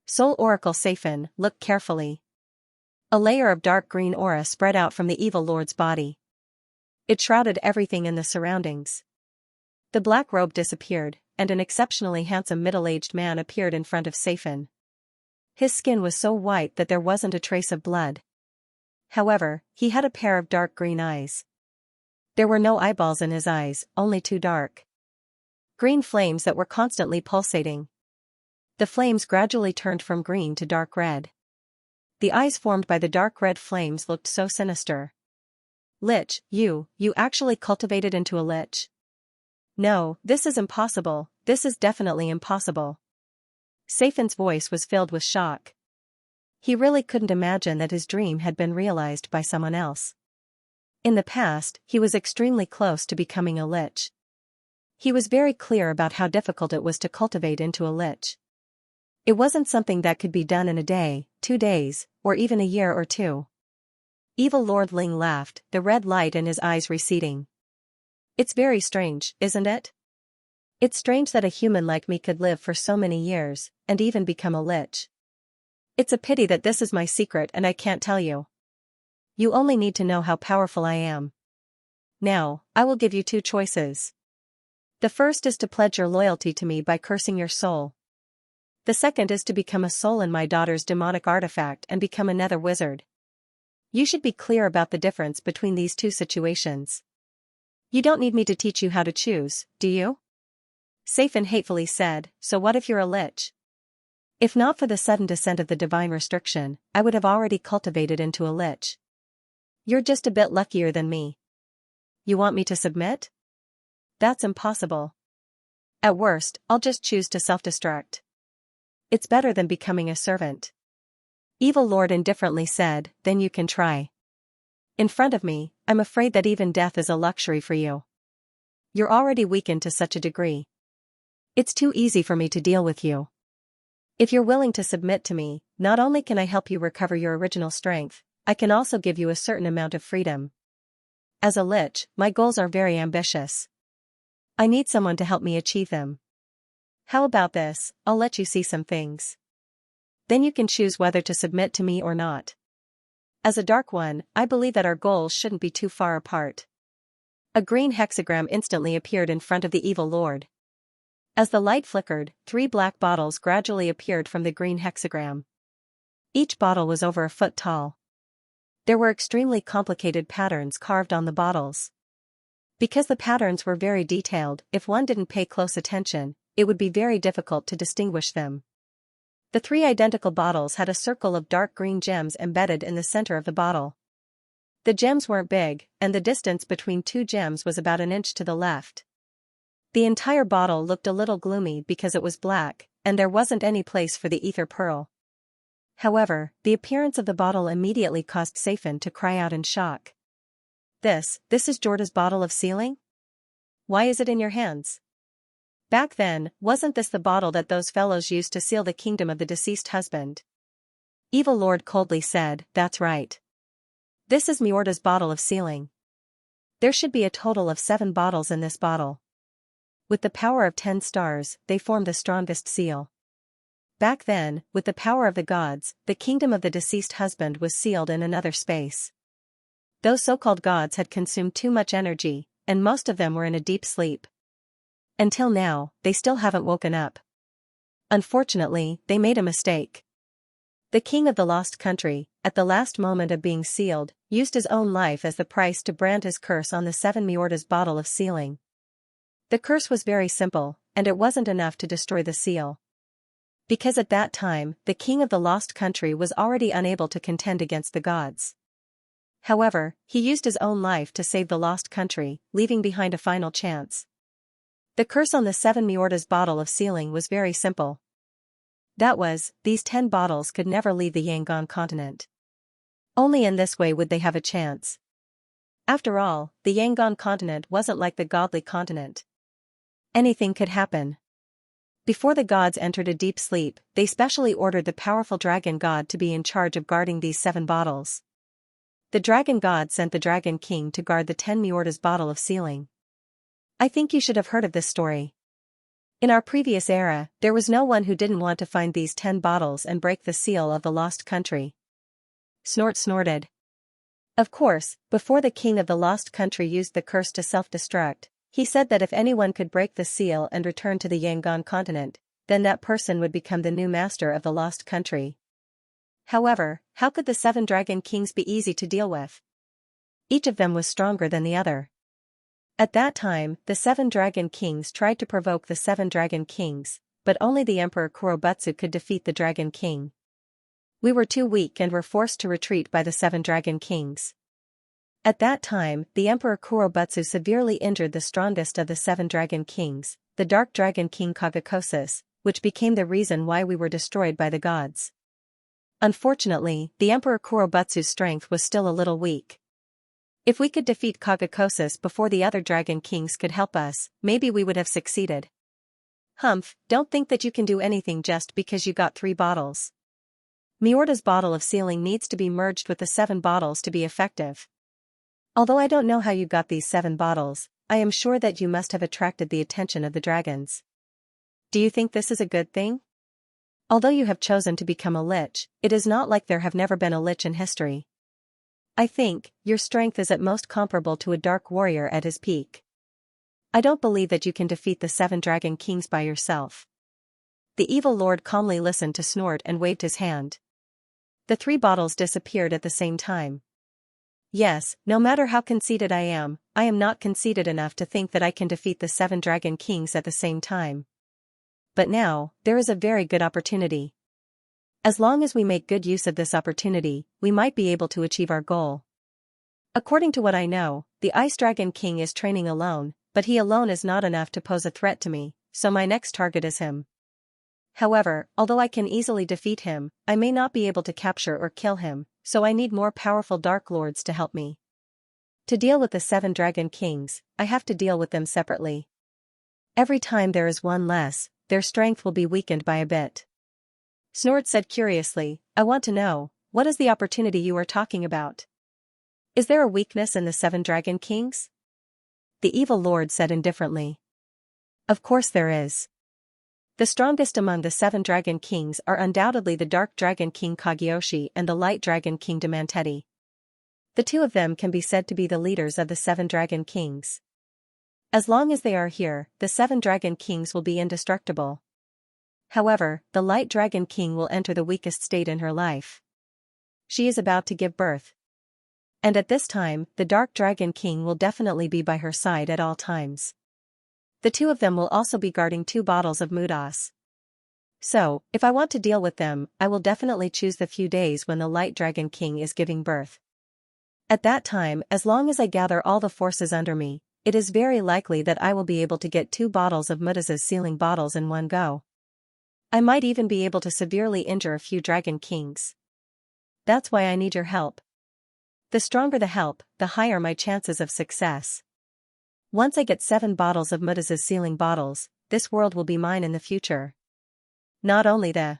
Soul Oracle Seifin, look carefully. A layer of dark green aura spread out from the evil lord's body. It shrouded everything in the surroundings. The black robe disappeared, and an exceptionally handsome middle-aged man appeared in front of Seifin. His skin was so white that there wasn't a trace of blood. However, he had a pair of dark green eyes. There were no eyeballs in his eyes, only two dark green flames that were constantly pulsating. The flames gradually turned from green to dark red. The eyes formed by the dark red flames looked so sinister. Lich, you actually cultivated into a lich? No, this is impossible, this is definitely impossible. Seifin's voice was filled with shock. He really couldn't imagine that his dream had been realized by someone else. In the past, he was extremely close to becoming a lich. He was very clear about how difficult it was to cultivate into a lich. It wasn't something that could be done in a day, 2 days, or even a year or two. Evil Lord Ling laughed, the red light in his eyes receding. It's very strange, isn't it? It's strange that a human like me could live for so many years, and even become a lich. It's a pity that this is my secret and I can't tell you. You only need to know how powerful I am. Now, I will give you 2 choices. The first is to pledge your loyalty to me by cursing your soul. The second is to become a soul in my daughter's demonic artifact and become a nether wizard. You should be clear about the difference between these 2 situations. You don't need me to teach you how to choose, do you? Seifin hatefully said, so what if you're a lich? If not for the sudden descent of the divine restriction, I would have already cultivated into a lich. You're just a bit luckier than me. You want me to submit? That's impossible. At worst, I'll just choose to self-destruct. It's better than becoming a servant. Evil Lord indifferently said, then you can try. In front of me, I'm afraid that even death is a luxury for you. You're already weakened to such a degree. It's too easy for me to deal with you. If you're willing to submit to me, not only can I help you recover your original strength, I can also give you a certain amount of freedom. As a lich, my goals are very ambitious. I need someone to help me achieve them. How about this, I'll let you see some things. Then you can choose whether to submit to me or not. As a Dark One, I believe that our goals shouldn't be too far apart. A green hexagram instantly appeared in front of the evil lord. As the light flickered, 3 black bottles gradually appeared from the green hexagram. Each bottle was over a foot tall. There were extremely complicated patterns carved on the bottles. Because the patterns were very detailed, if one didn't pay close attention, it would be very difficult to distinguish them. The 3 identical bottles had a circle of dark green gems embedded in the center of the bottle. The gems weren't big, and the distance between 2 gems was about an inch to the left. The entire bottle looked a little gloomy because it was black, and there wasn't any place for the ether pearl. However, the appearance of the bottle immediately caused Seifin to cry out in shock. This is Jorda's bottle of sealing? Why is it in your hands? Back then, wasn't this the bottle that those fellows used to seal the kingdom of the deceased husband? Evil Lord coldly said, that's right. This is Miorda's bottle of sealing. There should be a total of 7 bottles in this bottle. With the power of 10 stars, they form the strongest seal. Back then, with the power of the gods, the kingdom of the deceased husband was sealed in another space. Those so-called gods had consumed too much energy, and most of them were in a deep sleep. Until now, they still haven't woken up. Unfortunately, they made a mistake. The king of the lost country, at the last moment of being sealed, used his own life as the price to brand his curse on the 7 Miorda's bottle of sealing. The curse was very simple, and it wasn't enough to destroy the seal. Because at that time, the king of the lost country was already unable to contend against the gods. However, he used his own life to save the lost country, leaving behind a final chance. The curse on the 7 Miorda's bottle of sealing was very simple. That was, these 10 bottles could never leave the Yangon continent. Only in this way would they have a chance. After all, the Yangon continent wasn't like the godly continent. Anything could happen. Before the gods entered a deep sleep, they specially ordered the powerful dragon god to be in charge of guarding these 7 bottles. The dragon god sent the dragon king to guard the 10 Miorda's bottle of sealing. I think you should have heard of this story. In our previous era, there was no one who didn't want to find these 10 bottles and break the seal of the lost country. Snort snorted. Of course, before the king of the lost country used the curse to self-destruct, he said that if anyone could break the seal and return to the Yangon continent, then that person would become the new master of the lost country. However, how could the 7 dragon kings be easy to deal with? Each of them was stronger than the other. At that time, the 7 dragon kings tried to provoke the 7 dragon kings, but only the Emperor Kurobutsu could defeat the dragon king. We were too weak and were forced to retreat by the 7 dragon kings. At that time, the Emperor Kurobutsu severely injured the strongest of the 7 dragon kings, the dark dragon king Kagakosis, which became the reason why we were destroyed by the gods. Unfortunately, the Emperor Kurobutsu's strength was still a little weak. If we could defeat Kagakosis before the other dragon kings could help us, maybe we would have succeeded. Humph, don't think that you can do anything just because you got 3 bottles. Miorda's bottle of sealing needs to be merged with the 7 bottles to be effective. Although I don't know how you got these 7 bottles, I am sure that you must have attracted the attention of the dragons. Do you think this is a good thing? Although you have chosen to become a lich, it is not like there have never been a lich in history. I think, your strength is at most comparable to a dark warrior at his peak. I don't believe that you can defeat the 7 dragon kings by yourself. The evil lord calmly listened to Snort and waved his hand. The 3 bottles disappeared at the same time. Yes, no matter how conceited I am not conceited enough to think that I can defeat the 7 dragon kings at the same time. But now, there is a very good opportunity. As long as we make good use of this opportunity, we might be able to achieve our goal. According to what I know, the Ice Dragon King is training alone, but he alone is not enough to pose a threat to me, so my next target is him. However, although I can easily defeat him, I may not be able to capture or kill him, so I need more powerful Dark Lords to help me. To deal with the 7 Dragon Kings, I have to deal with them separately. Every time there is one less, their strength will be weakened by a bit. Snort said curiously, I want to know, what is the opportunity you are talking about? Is there a weakness in the 7 Dragon Kings? The evil lord said indifferently. Of course there is. The strongest among the 7 Dragon Kings are undoubtedly the Dark Dragon King Kagyoshi and the Light Dragon King Demanteti. The 2 of them can be said to be the leaders of the 7 Dragon Kings. As long as they are here, the 7 Dragon Kings will be indestructible. However, the Light Dragon King will enter the weakest state in her life. She is about to give birth. And at this time, the Dark Dragon King will definitely be by her side at all times. The 2 of them will also be guarding 2 bottles of Mudas. So, if I want to deal with them, I will definitely choose the few days when the Light Dragon King is giving birth. At that time, as long as I gather all the forces under me, it is very likely that I will be able to get 2 bottles of Mudas' sealing bottles in one go. I might even be able to severely injure a few Dragon Kings. That's why I need your help. The stronger the help, the higher my chances of success. Once I get 7 bottles of Mudas' sealing bottles, this world will be mine in the future. Not only the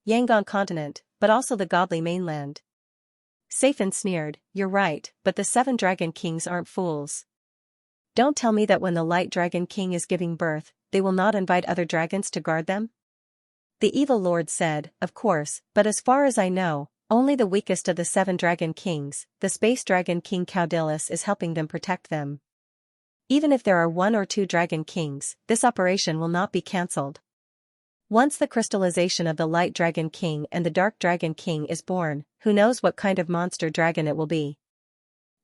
Yangon continent, but also the godly mainland. Safin sneered, you're right, but the 7 Dragon Kings aren't fools. Don't tell me that when the Light Dragon King is giving birth, they will not invite other dragons to guard them? The evil lord said, of course, but as far as I know, only the weakest of the 7 Dragon Kings, the Space Dragon King Caudillus, is helping them protect them. Even if there are 1 or 2 Dragon Kings, this operation will not be cancelled. Once the crystallization of the Light Dragon King and the Dark Dragon King is born, who knows what kind of monster dragon it will be.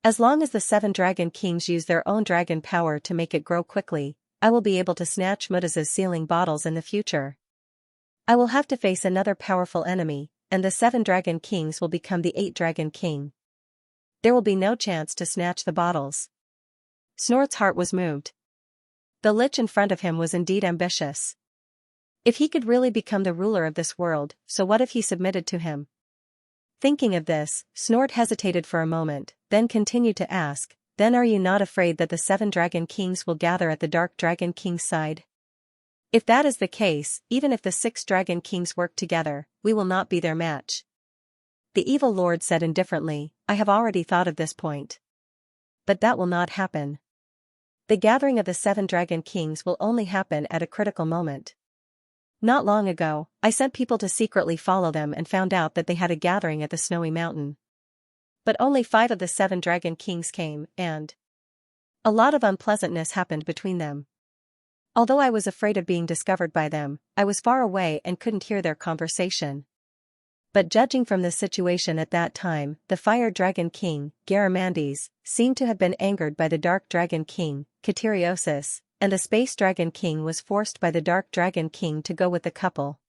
As long as the 7 Dragon Kings use their own dragon power to make it grow quickly, I will be able to snatch Mudas' sealing bottles in the future. I will have to face another powerful enemy, and the 7 Dragon Kings will become the 8 Dragon King. There will be no chance to snatch the bottles. Snort's heart was moved. The lich in front of him was indeed ambitious. If he could really become the ruler of this world, so what if he submitted to him? Thinking of this, Snort hesitated for a moment, then continued to ask, "Then are you not afraid that the 7 Dragon Kings will gather at the Dark Dragon King's side? If that is the case, even if the 6 Dragon Kings work together, we will not be their match." The evil lord said indifferently, "I have already thought of this point. But that will not happen. The gathering of the 7 Dragon Kings will only happen at a critical moment. Not long ago, I sent people to secretly follow them and found out that they had a gathering at the Snowy Mountain. But only 5 of the 7 Dragon Kings came, and a lot of unpleasantness happened between them. Although I was afraid of being discovered by them, I was far away and couldn't hear their conversation. But judging from the situation at that time, the Fire Dragon King, Garamandes, seemed to have been angered by the Dark Dragon King, Catiriosis, and the Space Dragon King was forced by the Dark Dragon King to go with the couple.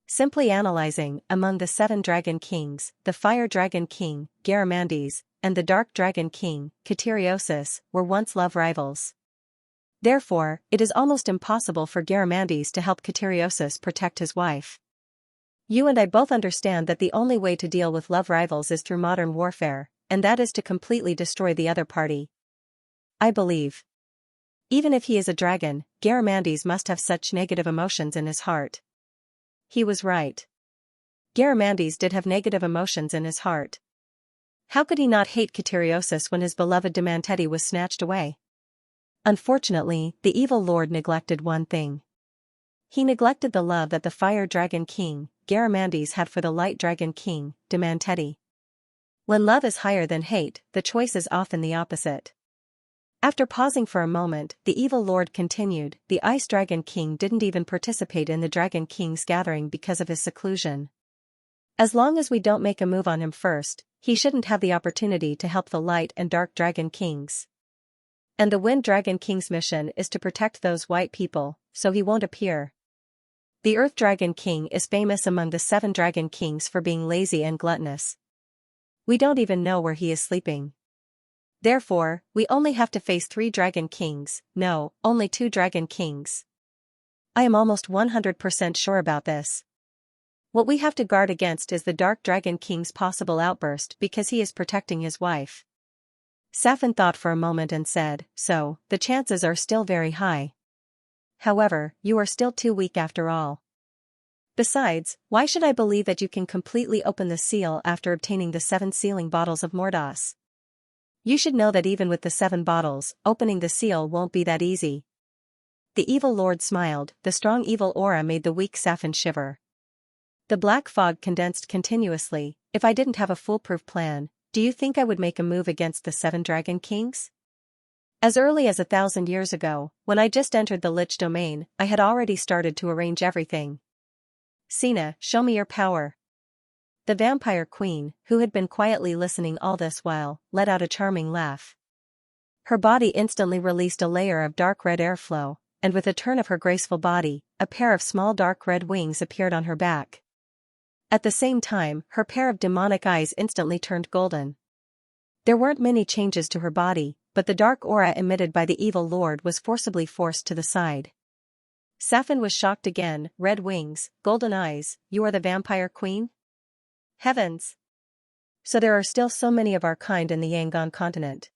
Simply analyzing, among the 7 Dragon Kings, the Fire Dragon King, Garamandes, and the Dark Dragon King, Catiriosis, were once love rivals. Therefore, it is almost impossible for Garamandes to help Catiriosis protect his wife. You and I both understand that the only way to deal with love rivals is through modern warfare, and that is to completely destroy the other party. I believe. Even if he is a dragon, Garamandes must have such negative emotions in his heart. He was right. Garamandes did have negative emotions in his heart. How could he not hate Catiriosis when his beloved Demanteti was snatched away? Unfortunately, the evil lord neglected one thing. He neglected the love that the Fire Dragon King, Garamandes, had for the Light Dragon King, Demanteti. When love is higher than hate, the choice is often the opposite. After pausing for a moment, the evil lord continued, "The Ice Dragon King didn't even participate in the Dragon King's gathering because of his seclusion. As long as we don't make a move on him first, he shouldn't have the opportunity to help the Light and Dark Dragon Kings. And the Wind Dragon King's mission is to protect those white people, so he won't appear. The Earth Dragon King is famous among the 7 Dragon Kings for being lazy and gluttonous. We don't even know where he is sleeping. Therefore, we only have to face 3 Dragon Kings, no, only 2 Dragon Kings. I am almost 100% sure about this. What we have to guard against is the Dark Dragon King's possible outburst because he is protecting his wife." Safin thought for a moment and said, "So, the chances are still very high. However, you are still too weak after all. Besides, why should I believe that you can completely open the seal after obtaining the 7 sealing bottles of Mordas? You should know that even with the 7 bottles, opening the seal won't be that easy." The evil lord smiled, the strong evil aura made the weak Safin shiver. The black fog condensed continuously. "If I didn't have a foolproof plan, do you think I would make a move against the 7 Dragon Kings? As early as 1,000 years ago, when I just entered the Lich domain, I had already started to arrange everything. Sina, show me your power." The vampire queen, who had been quietly listening all this while, let out a charming laugh. Her body instantly released a layer of dark red airflow, and with a turn of her graceful body, a pair of small dark red wings appeared on her back. At the same time, her pair of demonic eyes instantly turned golden. There weren't many changes to her body, but the dark aura emitted by the evil lord was forcibly forced to the side. Safin was shocked again. "Red wings, golden eyes, you are the vampire queen? Heavens! So there are still so many of our kind in the Yangon continent.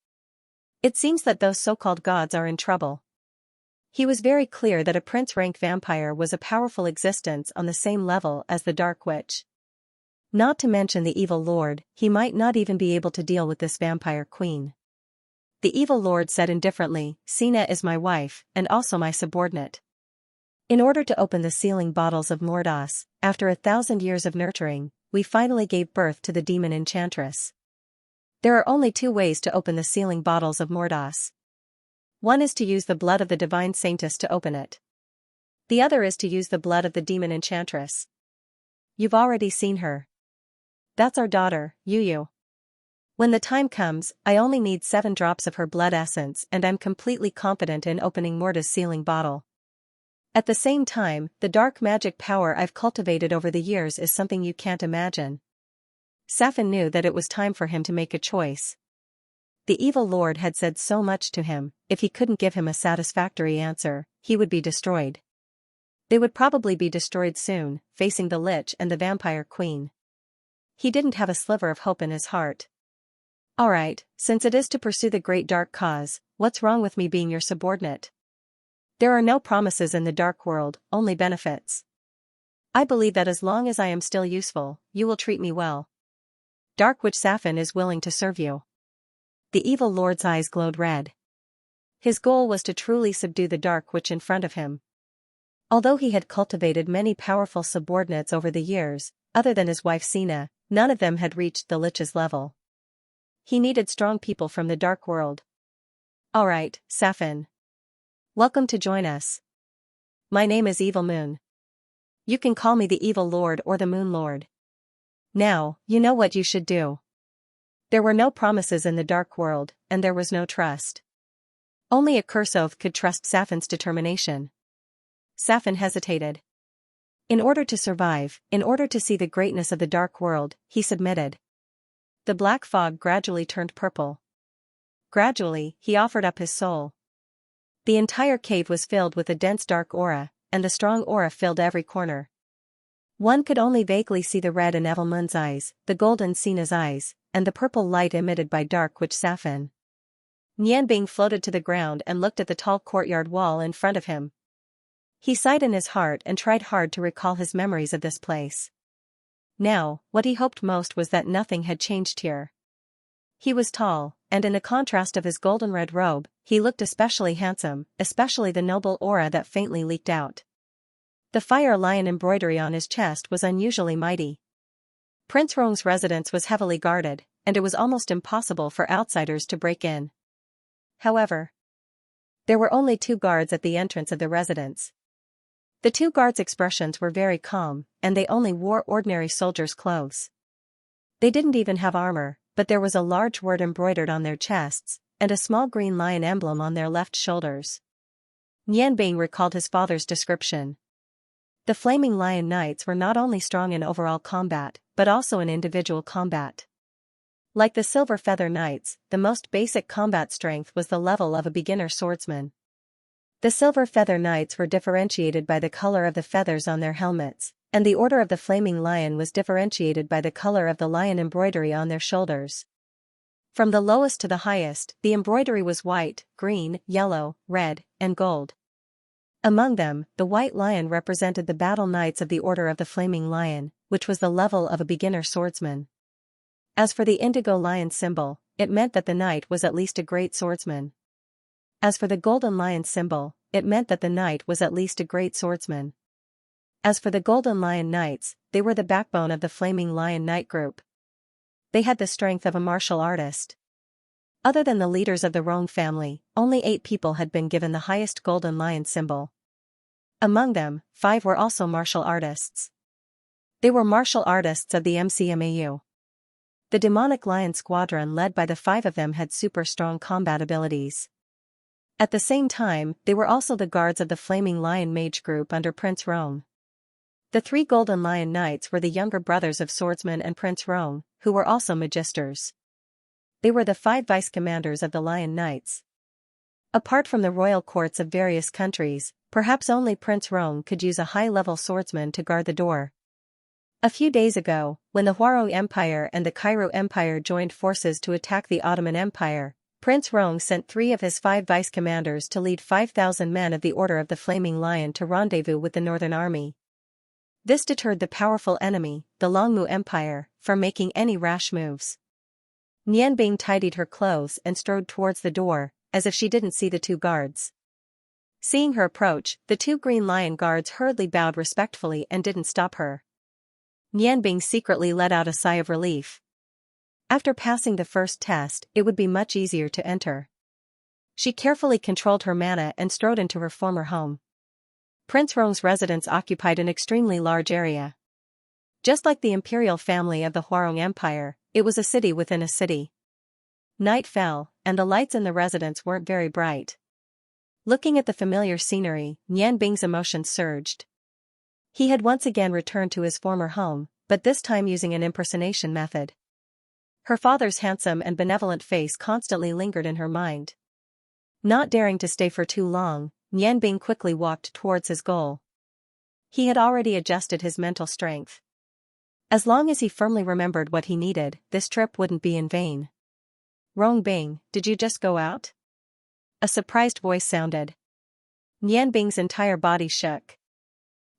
It seems that those so-called gods are in trouble." He was very clear that a prince-rank vampire was a powerful existence on the same level as the Dark Witch. Not to mention the evil lord, he might not even be able to deal with this vampire queen. The evil lord said indifferently, "Sina is my wife, and also my subordinate. In order to open the sealing bottles of Mordas, after 1,000 years of nurturing, we finally gave birth to the demon enchantress. There are only 2 ways to open the sealing bottles of Mordas. One is to use the blood of the divine saintess to open it. The other is to use the blood of the demon enchantress. You've already seen her. That's our daughter, Yuyu. When the time comes, I only need 7 drops of her blood essence and I'm completely confident in opening Morda's sealing bottle. At the same time, the dark magic power I've cultivated over the years is something you can't imagine." Safin knew that it was time for him to make a choice. The evil lord had said so much to him, if he couldn't give him a satisfactory answer, he would be destroyed. They would probably be destroyed soon, facing the Lich and the Vampire Queen. He didn't have a sliver of hope in his heart. Alright, since it is to pursue the great dark cause, what's wrong with me being your subordinate? There are no promises in the dark world, only benefits. I believe that as long as I am still useful, you will treat me well. Dark Witch Safin is willing to serve you. The evil lord's eyes glowed red. His goal was to truly subdue the Dark Witch in front of him. Although he had cultivated many powerful subordinates over the years, other than his wife Sina, none of them had reached the Lich's level. He needed strong people from the dark world. Alright, Safin. Welcome to join us. My name is Evil Moon. You can call me the Evil Lord or the Moon Lord. Now, you know what you should do. There were no promises in the dark world, and there was no trust. Only a curse oath could trust Safin's determination. Safin hesitated. In order to survive, in order to see the greatness of the dark world, he submitted. The black fog gradually turned purple. Gradually, he offered up his soul. The entire cave was filled with a dense dark aura, and the strong aura filled every corner. One could only vaguely see the red in Evil Moon's eyes, the gold in Sina's eyes, and the purple light emitted by Dark Witch Safin. Nianbing floated to the ground and looked at the tall courtyard wall in front of him. He sighed in his heart and tried hard to recall his memories of this place. Now, what he hoped most was that nothing had changed here. He was tall, and in the contrast of his golden red robe, he looked especially handsome, especially the noble aura that faintly leaked out. The fire lion embroidery on his chest was unusually mighty. Prince Rong's residence was heavily guarded, and it was almost impossible for outsiders to break in. However, there were only 2 guards at the entrance of the residence. The 2 guards' expressions were very calm, and they only wore ordinary soldiers' clothes. They didn't even have armor, but there was a large word embroidered on their chests, and a small green lion emblem on their left shoulders. Nianbing recalled his father's description. The Flaming Lion Knights were not only strong in overall combat, but also in individual combat. Like the Silver Feather Knights, the most basic combat strength was the level of a beginner swordsman. The Silver Feather Knights were differentiated by the color of the feathers on their helmets, and the Order of the Flaming Lion was differentiated by the color of the lion embroidery on their shoulders. From the lowest to the highest, the embroidery was white, green, yellow, red, and gold. Among them, the White Lion represented the Battle Knights of the Order of the Flaming Lion, which was the level of a beginner swordsman. As for the Indigo Lion symbol, it meant that the knight was at least a great swordsman. As for the Golden Lion symbol, it meant that the knight was at least a great swordsman. As for the Golden Lion Knights, they were the backbone of the Flaming Lion Knight group. They had the strength of a martial artist. Other than the leaders of the Rong family, only 8 people had been given the highest Golden Lion symbol. Among them, 5 were also martial artists. They were martial artists of the MCMAU. The Demonic Lion Squadron led by the 5 of them had super strong combat abilities. At the same time, they were also the guards of the Flaming Lion Mage group under Prince Rong. The 3 Golden Lion Knights were the younger brothers of Swordsman and Prince Rong, who were also magisters. They were the 5 vice-commanders of the Lion Knights. Apart from the royal courts of various countries, perhaps only Prince Rong could use a high-level swordsman to guard the door. A few days ago, when the Huarong Empire and the Kairu Empire joined forces to attack the Ottoman Empire, Prince Rong sent 3 of his 5 vice-commanders to lead 5,000 men of the Order of the Flaming Lion to rendezvous with the Northern Army. This deterred the powerful enemy, the Longmu Empire, from making any rash moves. Nianbing tidied her clothes and strode towards the door, as if she didn't see the 2 guards. Seeing her approach, the 2 Green Lion guards hurriedly bowed respectfully and didn't stop her. Nianbing secretly let out a sigh of relief. After passing the first test, it would be much easier to enter. She carefully controlled her mana and strode into her former home. Prince Rong's residence occupied an extremely large area. Just like the imperial family of the Huarong Empire, it was a city within a city. Night fell, and the lights in the residence weren't very bright. Looking at the familiar scenery, Nianbing's emotions surged. He had once again returned to his former home, but this time using an impersonation method. Her father's handsome and benevolent face constantly lingered in her mind. Not daring to stay for too long, Nianbing quickly walked towards his goal. He had already adjusted his mental strength. As long as he firmly remembered what he needed, this trip wouldn't be in vain. Rongbing, did you just go out? A surprised voice sounded. Nianbing's entire body shook.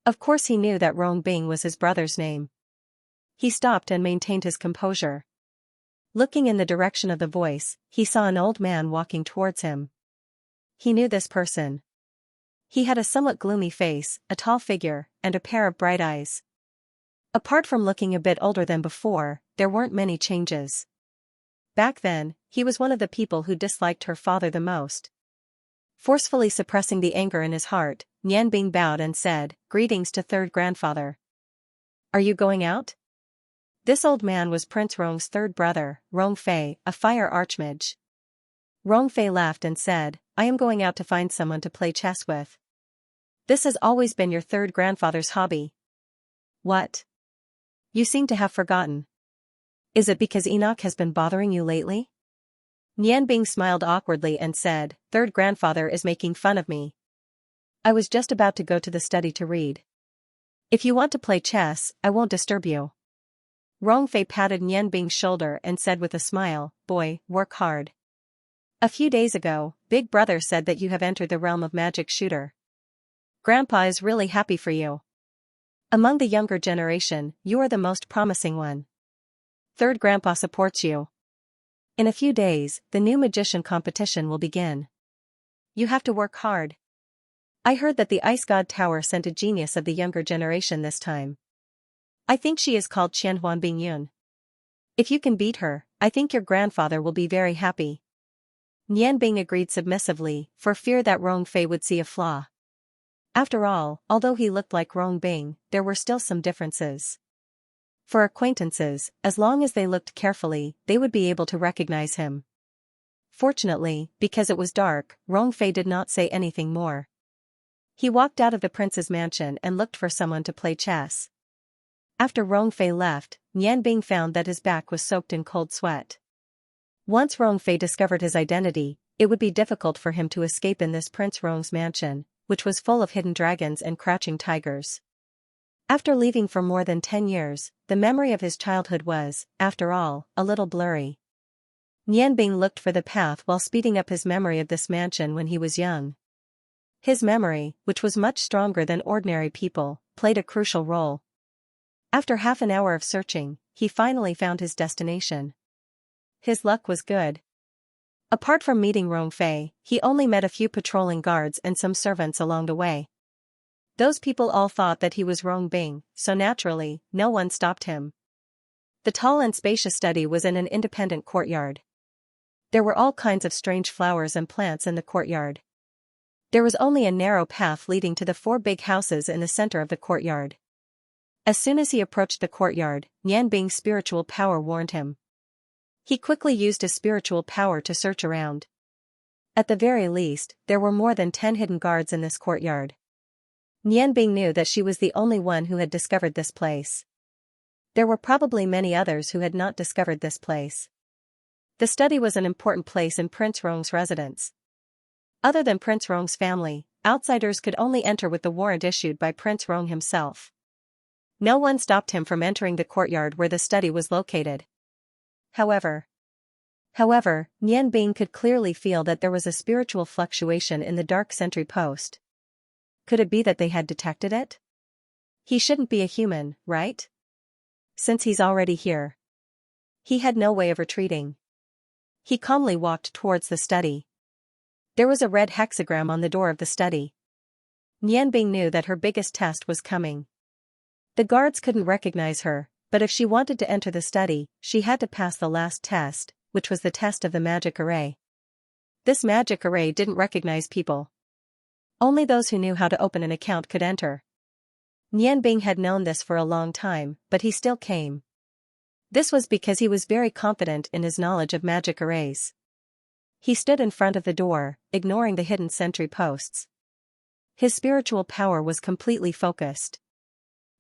Of course he knew that Rongbing was his brother's name. He stopped and maintained his composure. Looking in the direction of the voice, he saw an old man walking towards him. He knew this person. He had a somewhat gloomy face, a tall figure, and a pair of bright eyes. Apart from looking a bit older than before, there weren't many changes. Back then, he was one of the people who disliked her father the most. Forcefully suppressing the anger in his heart, Nianbing bowed and said, "Greetings to third grandfather. Are you going out?" This old man was Prince Rong's third brother, Rongfei, a fire archmage. Rongfei laughed and said, "I am going out to find someone to play chess with." "This has always been your third grandfather's hobby." "What? You seem to have forgotten. Is it because Enoch has been bothering you lately?" Nianbing smiled awkwardly and said, "Third grandfather is making fun of me. I was just about to go to the study to read. If you want to play chess, I won't disturb you." Rongfei patted Nianbing's shoulder and said with a smile, "Boy, work hard. A few days ago, Big Brother said that you have entered the realm of magic shooter. Grandpa is really happy for you. Among the younger generation, you are the most promising one. Third Grandpa supports you. In a few days, the new magician competition will begin. You have to work hard. I heard that the Ice God Tower sent a genius of the younger generation this time. I think she is called Qianhuan Bingyun. If you can beat her, I think your grandfather will be very happy." Nianbing agreed submissively, for fear that Rongfei would see a flaw. After all, although he looked like Rongbing, there were still some differences. For acquaintances, as long as they looked carefully, they would be able to recognize him. Fortunately, because it was dark, Rongfei did not say anything more. He walked out of the prince's mansion and looked for someone to play chess. After Rongfei left, Nianbing found that his back was soaked in cold sweat. Once Rongfei discovered his identity, it would be difficult for him to escape in this Prince Rong's mansion, which was full of hidden dragons and crouching tigers. After leaving for more than 10 years, the memory of his childhood was, after all, a little blurry. Nianbing looked for the path while speeding up his memory of this mansion when he was young. His memory, which was much stronger than ordinary people, played a crucial role. After half an hour of searching, he finally found his destination. His luck was good. Apart from meeting Rongfei, he only met a few patrolling guards and some servants along the way. Those people all thought that he was Rongbing, so naturally, no one stopped him. The tall and spacious study was in an independent courtyard. There were all kinds of strange flowers and plants in the courtyard. There was only a narrow path leading to the 4 big houses in the center of the courtyard. As soon as he approached the courtyard, Nianbing's spiritual power warned him. He quickly used his spiritual power to search around. At the very least, there were more than 10 hidden guards in this courtyard. Nianbing knew that she was the only one who had discovered this place. There were probably many others who had not discovered this place. The study was an important place in Prince Rong's residence. Other than Prince Rong's family, outsiders could only enter with the warrant issued by Prince Rong himself. No one stopped him from entering the courtyard where the study was located. However, Nianbing could clearly feel that there was a spiritual fluctuation in the dark sentry post. Could it be that they had detected it? He shouldn't be a human, right? Since he's already here. He had no way of retreating. He calmly walked towards the study. There was a red hexagram on the door of the study. Nianbing knew that her biggest test was coming. The guards couldn't recognize her, but if she wanted to enter the study, she had to pass the last test, which was the test of the magic array. This magic array didn't recognize people. Only those who knew how to open an account could enter. Nianbing had known this for a long time, but he still came. This was because he was very confident in his knowledge of magic arrays. He stood in front of the door, ignoring the hidden sentry posts. His spiritual power was completely focused.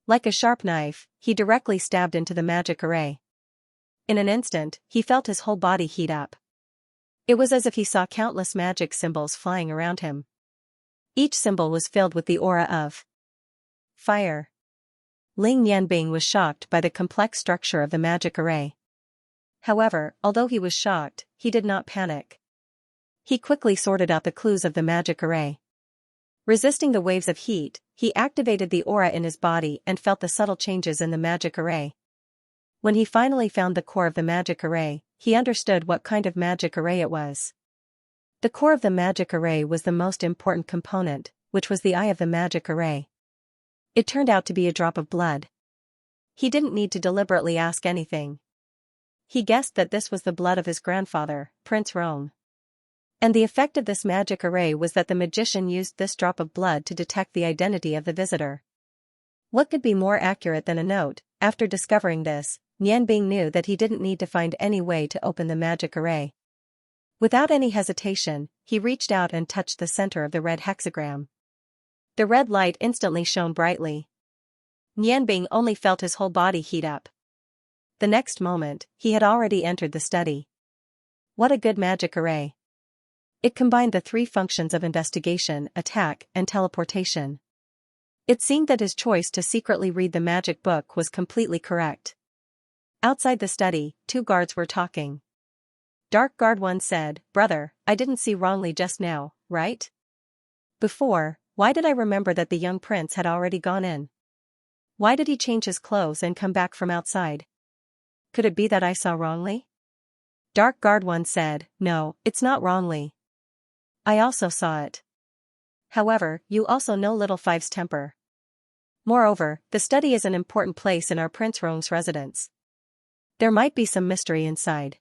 Like a sharp knife, he directly stabbed into the magic array. In an instant, he felt his whole body heat up. It was as if he saw countless magic symbols flying around him. Each symbol was filled with the aura of fire. Ling Yanbing was shocked by the complex structure of the magic array. However, although he was shocked, he did not panic. He quickly sorted out the clues of the magic array. Resisting the waves of heat, he activated the aura in his body and felt the subtle changes in the magic array. When he finally found the core of the magic array, he understood what kind of magic array it was. The core of the magic array was the most important component, which was the eye of the magic array. It turned out to be a drop of blood. He didn't need to deliberately ask anything. He guessed that this was the blood of his grandfather, Prince Rong. And the effect of this magic array was that the magician used this drop of blood to detect the identity of the visitor. What could be more accurate than a note? After discovering this, Yanbing knew that he didn't need to find any way to open the magic array. Without any hesitation, he reached out and touched the center of the red hexagram. The red light instantly shone brightly. Yanbing only felt his whole body heat up. The next moment, he had already entered the study. What a good magic array! It combined the three functions of investigation, attack, and teleportation. It seemed that his choice to secretly read the magic book was completely correct. Outside the study, two guards were talking. Dark Guard 1 said, "Brother, I didn't see wrongly just now, right? Before, why did I remember that the young prince had already gone in? Why did he change his clothes and come back from outside? Could it be that I saw wrongly?" Dark Guard 1 said, "No, it's not wrongly. I also saw it. However, you also know Little Five's temper. Moreover, the study is an important place in our Prince Rong's residence. There might be some mystery inside.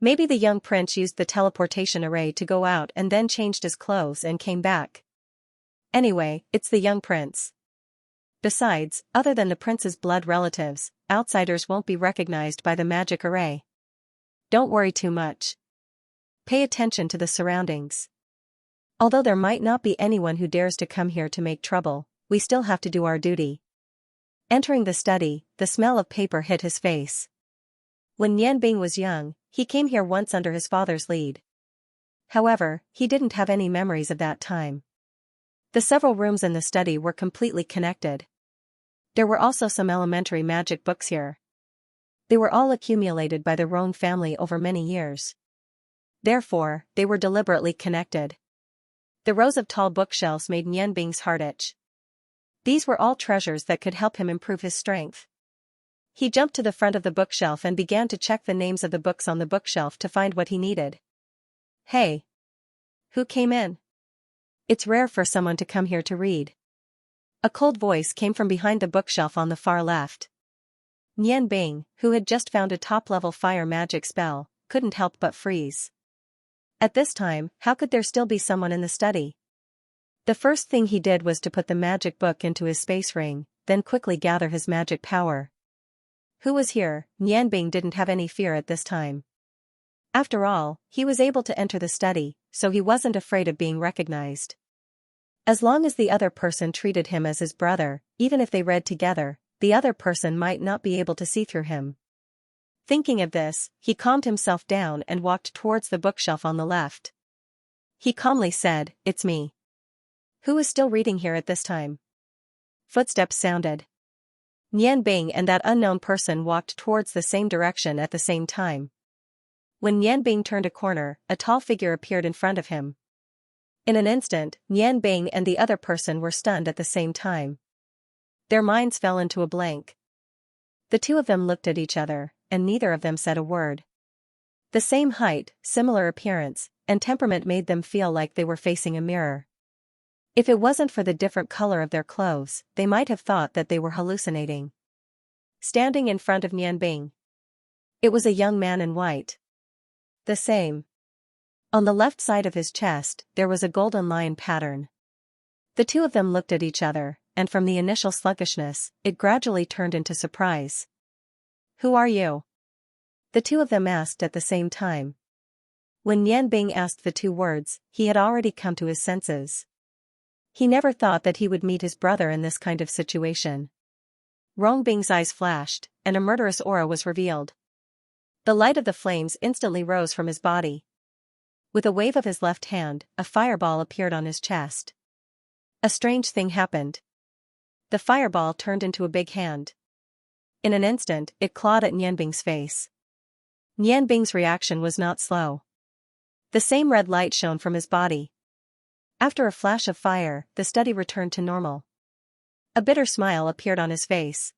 Maybe the young prince used the teleportation array to go out and then changed his clothes and came back. Anyway, it's the young prince. Besides, other than the prince's blood relatives, outsiders won't be recognized by the magic array. Don't worry too much. Pay attention to the surroundings. Although there might not be anyone who dares to come here to make trouble, we still have to do our duty." Entering the study, the smell of paper hit his face. When Yanbing was young, he came here once under his father's lead. However, he didn't have any memories of that time. The several rooms in the study were completely connected. There were also some elementary magic books here. They were all accumulated by the Rong family over many years. Therefore, they were deliberately connected. The rows of tall bookshelves made Yanbing's heart itch. These were all treasures that could help him improve his strength. He jumped to the front of the bookshelf and began to check the names of the books on the bookshelf to find what he needed. "Hey! Who came in? It's rare for someone to come here to read." A cold voice came from behind the bookshelf on the far left. Yanbing, who had just found a top-level fire magic spell, couldn't help but freeze. At this time, how could there still be someone in the study? The first thing he did was to put the magic book into his space ring, then quickly gather his magic power. Who was here? Yanbing didn't have any fear at this time. After all, he was able to enter the study, so he wasn't afraid of being recognized. As long as the other person treated him as his brother, even if they read together, the other person might not be able to see through him. Thinking of this, he calmed himself down and walked towards the bookshelf on the left. He calmly said, "It's me. Who is still reading here at this time?" Footsteps sounded. Yanbing and that unknown person walked towards the same direction at the same time. When Yanbing turned a corner, a tall figure appeared in front of him. In an instant, Yanbing and the other person were stunned at the same time. Their minds fell into a blank. The two of them looked at each other, and neither of them said a word. The same height, similar appearance, and temperament made them feel like they were facing a mirror. If it wasn't for the different color of their clothes, they might have thought that they were hallucinating. Standing in front of Yanbing, it was a young man in white. The same. On the left side of his chest, there was a golden lion pattern. The two of them looked at each other, and from the initial sluggishness, it gradually turned into surprise. "Who are you?" the two of them asked at the same time. When Yanbing asked the two words, he had already come to his senses. He never thought that he would meet his brother in this kind of situation. Rongbing's eyes flashed, and a murderous aura was revealed. The light of the flames instantly rose from his body. With a wave of his left hand, a fireball appeared on his chest. A strange thing happened. The fireball turned into a big hand. In an instant, it clawed at Nianbing's face. Nianbing's reaction was not slow. The same red light shone from his body. After a flash of fire, the study returned to normal. A bitter smile appeared on his face.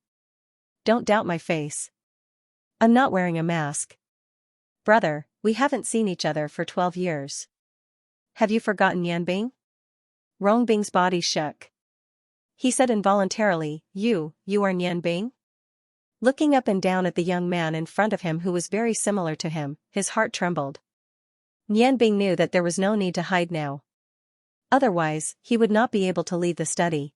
Don't doubt my face. I'm not wearing a mask. Brother, we haven't seen each other for 12 years. Have you forgotten Nianbing? Rongbing's body shook. He said involuntarily, You are Nianbing? Looking up and down at the young man in front of him who was very similar to him, his heart trembled. Nianbing knew that there was no need to hide now. Otherwise, he would not be able to leave the study.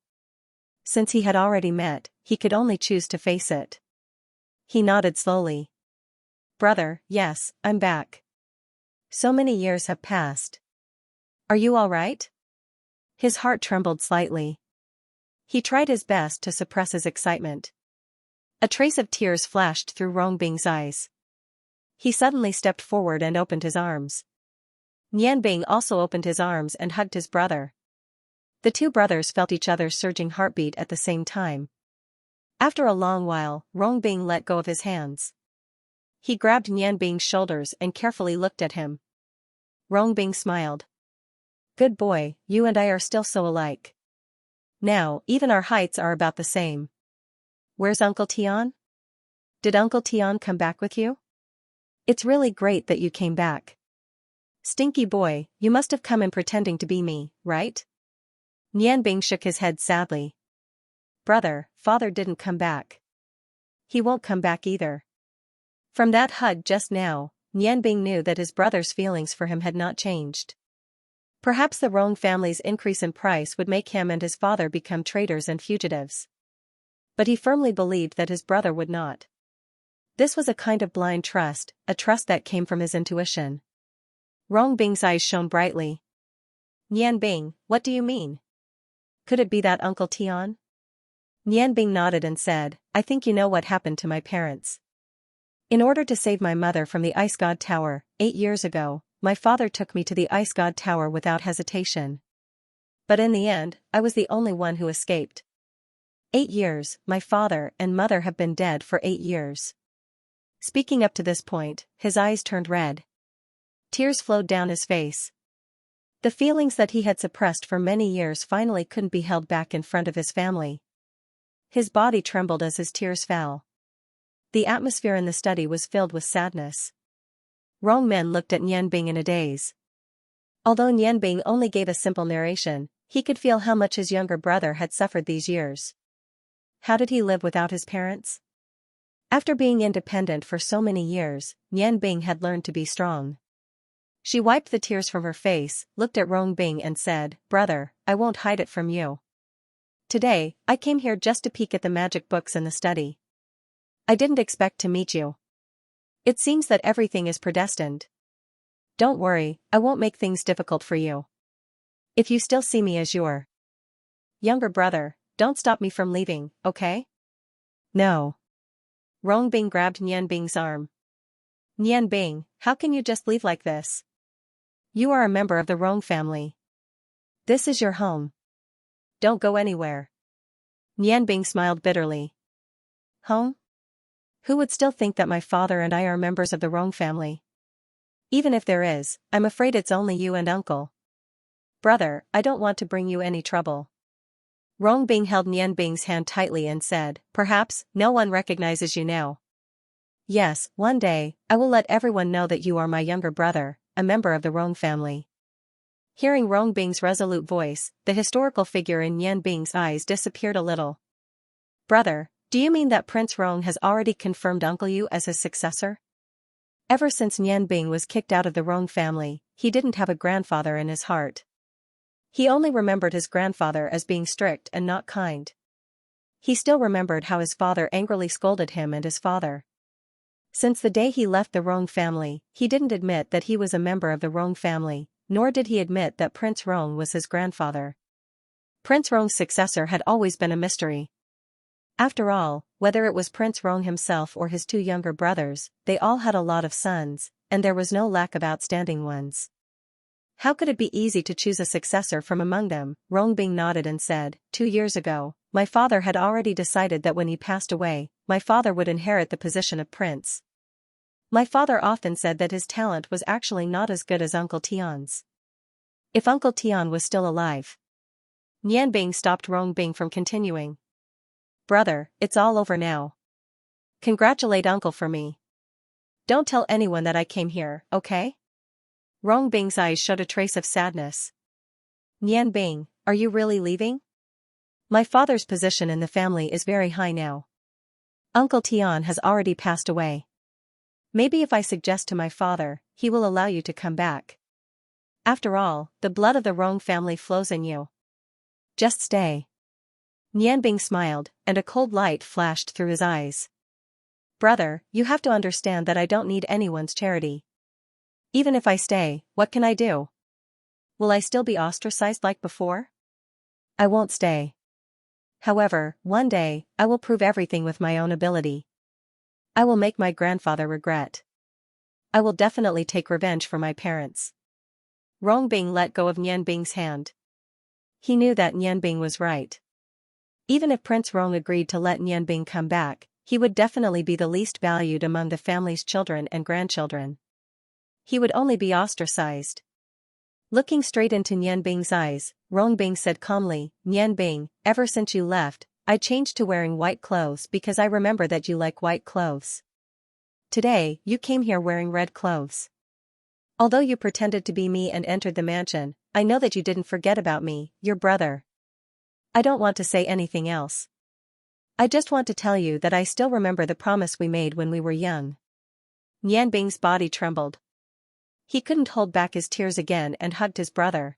Since he had already met, he could only choose to face it. He nodded slowly. Brother, yes, I'm back. So many years have passed. Are you all right? His heart trembled slightly. He tried his best to suppress his excitement. A trace of tears flashed through Rongbing's eyes. He suddenly stepped forward and opened his arms. Nianbing also opened his arms and hugged his brother. The two brothers felt each other's surging heartbeat at the same time. After a long while, Rongbing let go of his hands. He grabbed Nianbing's shoulders and carefully looked at him. Rongbing smiled. Good boy, you and I are still so alike. Now, even our heights are about the same. Where's Uncle Tian? Did Uncle Tian come back with you? It's really great that you came back. Stinky boy, you must have come in pretending to be me, right? Nianbing shook his head sadly. Brother, father didn't come back. He won't come back either. From that hug just now, Nianbing knew that his brother's feelings for him had not changed. Perhaps the Rong family's increase in price would make him and his father become traitors and fugitives. But he firmly believed that his brother would not. This was a kind of blind trust, a trust that came from his intuition. Rongbing's eyes shone brightly. Nianbing, what do you mean? Could it be that Uncle Tian? Nianbing nodded and said, I think you know what happened to my parents. In order to save my mother from the Ice God Tower, 8 years ago, my father took me to the Ice God Tower without hesitation. But in the end, I was the only one who escaped. 8 years, my father and mother have been dead for 8 years. Speaking up to this point, his eyes turned red. Tears flowed down his face. The feelings that he had suppressed for many years finally couldn't be held back in front of his family. His body trembled as his tears fell. The atmosphere in the study was filled with sadness. Rong men looked at Nianbing in a daze. Although Nianbing only gave a simple narration, he could feel how much his younger brother had suffered these years. How did he live without his parents? After being independent for so many years, Nianbing had learned to be strong. She wiped the tears from her face, looked at Rongbing and said, Brother, I won't hide it from you. Today, I came here just to peek at the magic books in the study. I didn't expect to meet you. It seems that everything is predestined. Don't worry, I won't make things difficult for you. If you still see me as your younger brother, don't stop me from leaving, okay? No. Rongbing grabbed Nianbing's arm. Nianbing, how can you just leave like this? You are a member of the Rong family. This is your home. Don't go anywhere. Nianbing smiled bitterly. Home? Who would still think that my father and I are members of the Rong family? Even if there is, I'm afraid it's only you and uncle. Brother, I don't want to bring you any trouble. Rongbing held Nianbing's hand tightly and said, Perhaps, no one recognizes you now. Yes, one day, I will let everyone know that you are my younger brother, a member of the Rong family. Hearing Rongbing's resolute voice, the historical figure in Nianbing's eyes disappeared a little. Brother, do you mean that Prince Rong has already confirmed Uncle Yu as his successor? Ever since Nianbing was kicked out of the Rong family, he didn't have a grandfather in his heart. He only remembered his grandfather as being strict and not kind. He still remembered how his father angrily scolded him and his father. Since the day he left the Rong family, he didn't admit that he was a member of the Rong family, nor did he admit that Prince Rong was his grandfather. Prince Rong's successor had always been a mystery. After all, whether it was Prince Rong himself or his two younger brothers, they all had a lot of sons, and there was no lack of outstanding ones. How could it be easy to choose a successor from among them? Rongbing nodded and said, 2 years ago, my father had already decided that when he passed away, my father would inherit the position of prince. My father often said that his talent was actually not as good as Uncle Tian's. If Uncle Tian was still alive. Nianbing stopped Rongbing from continuing. Brother, it's all over now. Congratulate uncle for me. Don't tell anyone that I came here, okay? Rongbing's eyes showed a trace of sadness. Nianbing, are you really leaving? My father's position in the family is very high now. Uncle Tian has already passed away. Maybe if I suggest to my father, he will allow you to come back. After all, the blood of the Rong family flows in you. Just stay. Nianbing smiled, and a cold light flashed through his eyes. Brother, you have to understand that I don't need anyone's charity. Even if I stay, what can I do? Will I still be ostracized like before? I won't stay. However, one day, I will prove everything with my own ability. I will make my grandfather regret. I will definitely take revenge for my parents. Rongbing let go of Nianbing's hand. He knew that Nianbing was right. Even if Prince Rong agreed to let Nianbing come back, he would definitely be the least valued among the family's children and grandchildren. He would only be ostracized. Looking straight into Nianbing's eyes, Rongbing said calmly, Nianbing, ever since you left, I changed to wearing white clothes because I remember that you like white clothes. Today, you came here wearing red clothes. Although you pretended to be me and entered the mansion, I know that you didn't forget about me, your brother. I don't want to say anything else. I just want to tell you that I still remember the promise we made when we were young. Nianbing's body trembled. He couldn't hold back his tears again and hugged his brother.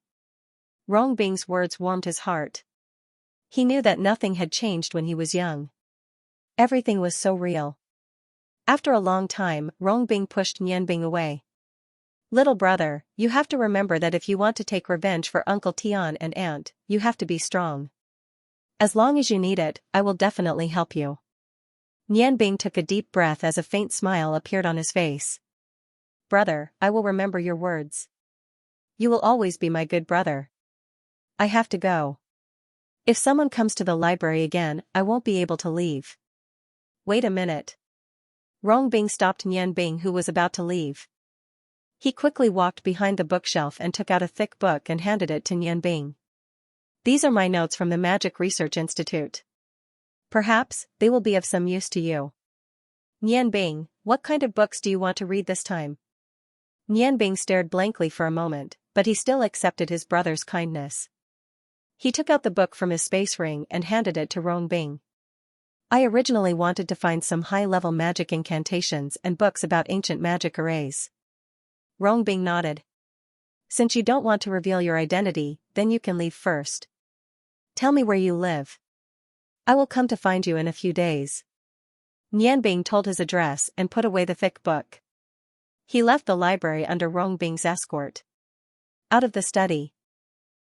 Rongbing's words warmed his heart. He knew that nothing had changed when he was young. Everything was so real. After a long time, Rongbing pushed Nianbing away. Little brother, you have to remember that if you want to take revenge for Uncle Tian and Aunt, you have to be strong. As long as you need it, I will definitely help you. Nianbing took a deep breath as a faint smile appeared on his face. Brother, I will remember your words. You will always be my good brother. I have to go. If someone comes to the library again, I won't be able to leave. Wait a minute. Rongbing stopped Nianbing, who was about to leave. He quickly walked behind the bookshelf and took out a thick book and handed it to Nianbing. These are my notes from the Magic Research Institute. Perhaps, they will be of some use to you. Nianbing, what kind of books do you want to read this time? Nianbing stared blankly for a moment, but he still accepted his brother's kindness. He took out the book from his space ring and handed it to Rongbing. I originally wanted to find some high-level magic incantations and books about ancient magic arrays. Rongbing nodded. Since you don't want to reveal your identity, then you can leave first. Tell me where you live. I will come to find you in a few days. Nianbing told his address and put away the thick book. He left the library under Rongbing's escort. Out of the study.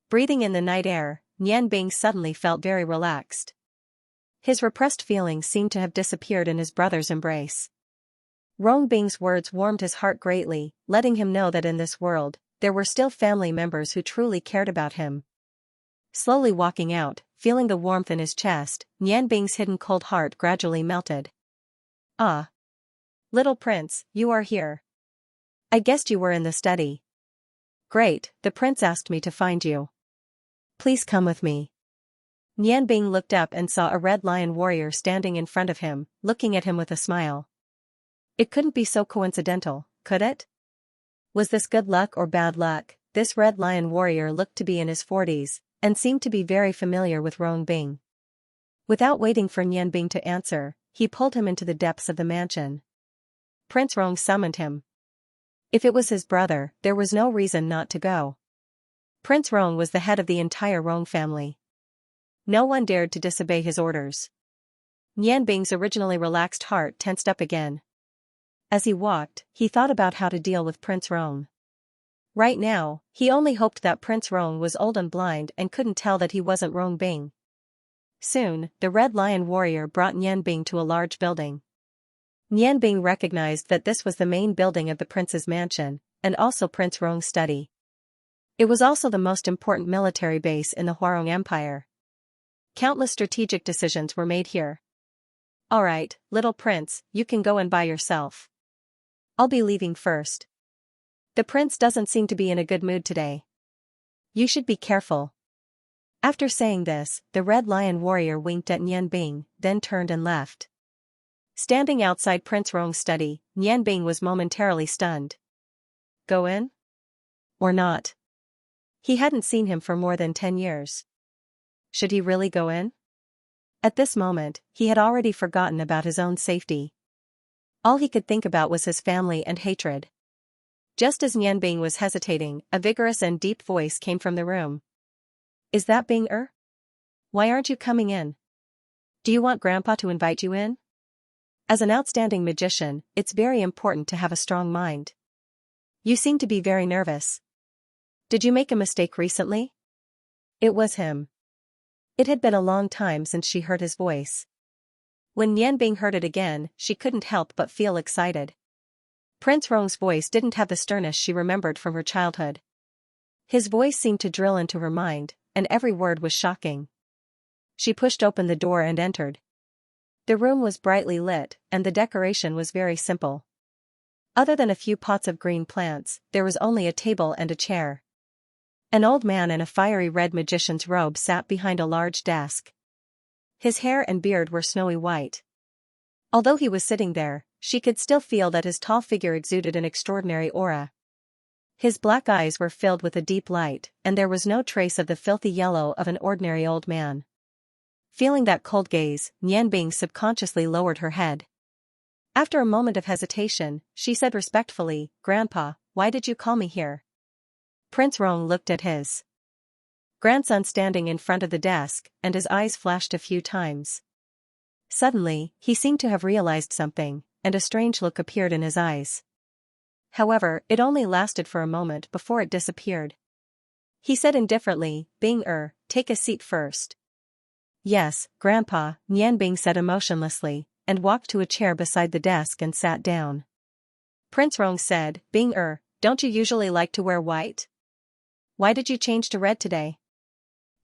Breathing in the night air, Nianbing suddenly felt very relaxed. His repressed feelings seemed to have disappeared in his brother's embrace. Rongbing's words warmed his heart greatly, letting him know that in this world, there were still family members who truly cared about him. Slowly walking out, feeling the warmth in his chest, Nianbing's hidden cold heart gradually melted. Ah! Little prince, you are here. I guessed you were in the study. Great, the prince asked me to find you. Please come with me. Nianbing looked up and saw a red lion warrior standing in front of him, looking at him with a smile. It couldn't be so coincidental, could it? Was this good luck or bad luck? This red lion warrior looked to be in his 40s, and seemed to be very familiar with Rongbing. Without waiting for Nianbing to answer, he pulled him into the depths of the mansion. Prince Rong summoned him. If it was his brother, there was no reason not to go. Prince Rong was the head of the entire Rong family. No one dared to disobey his orders. Nianbing's originally relaxed heart tensed up again. As he walked, he thought about how to deal with Prince Rong. Right now, he only hoped that Prince Rong was old and blind and couldn't tell that he wasn't Rongbing. Soon, the Red Lion warrior brought Nianbing to a large building. Nianbing recognized that this was the main building of the prince's mansion, and also Prince Rong's study. It was also the most important military base in the Huarong Empire. Countless strategic decisions were made here. Alright, little prince, you can go in by yourself. I'll be leaving first. The prince doesn't seem to be in a good mood today. You should be careful. After saying this, the Red Lion warrior winked at Nianbing, then turned and left. Standing outside Prince Rong's study, Nianbing was momentarily stunned. Go in? Or not? He hadn't seen him for more than 10 years. Should he really go in? At this moment, he had already forgotten about his own safety. All he could think about was his family and hatred. Just as Nianbing was hesitating, a vigorous and deep voice came from the room. Is that Bing-er? Why aren't you coming in? Do you want Grandpa to invite you in? As an outstanding magician, it's very important to have a strong mind. You seem to be very nervous. Did you make a mistake recently? It was him. It had been a long time since she heard his voice. When Nianbing heard it again, she couldn't help but feel excited. Prince Rong's voice didn't have the sternness she remembered from her childhood. His voice seemed to drill into her mind, and every word was shocking. She pushed open the door and entered. The room was brightly lit, and the decoration was very simple. Other than a few pots of green plants, there was only a table and a chair. An old man in a fiery red magician's robe sat behind a large desk. His hair and beard were snowy white. Although he was sitting there, she could still feel that his tall figure exuded an extraordinary aura. His black eyes were filled with a deep light, and there was no trace of the filthy yellow of an ordinary old man. Feeling that cold gaze, Nianbing subconsciously lowered her head. After a moment of hesitation, she said respectfully, Grandpa, why did you call me here? Prince Rong looked at his grandson standing in front of the desk, and his eyes flashed a few times. Suddenly, he seemed to have realized something, and a strange look appeared in his eyes. However, it only lasted for a moment before it disappeared. He said indifferently, Bing-er, take a seat first. Yes, Grandpa, Nianbing said emotionlessly, and walked to a chair beside the desk and sat down. Prince Rong said, Bing-er, don't you usually like to wear white? Why did you change to red today?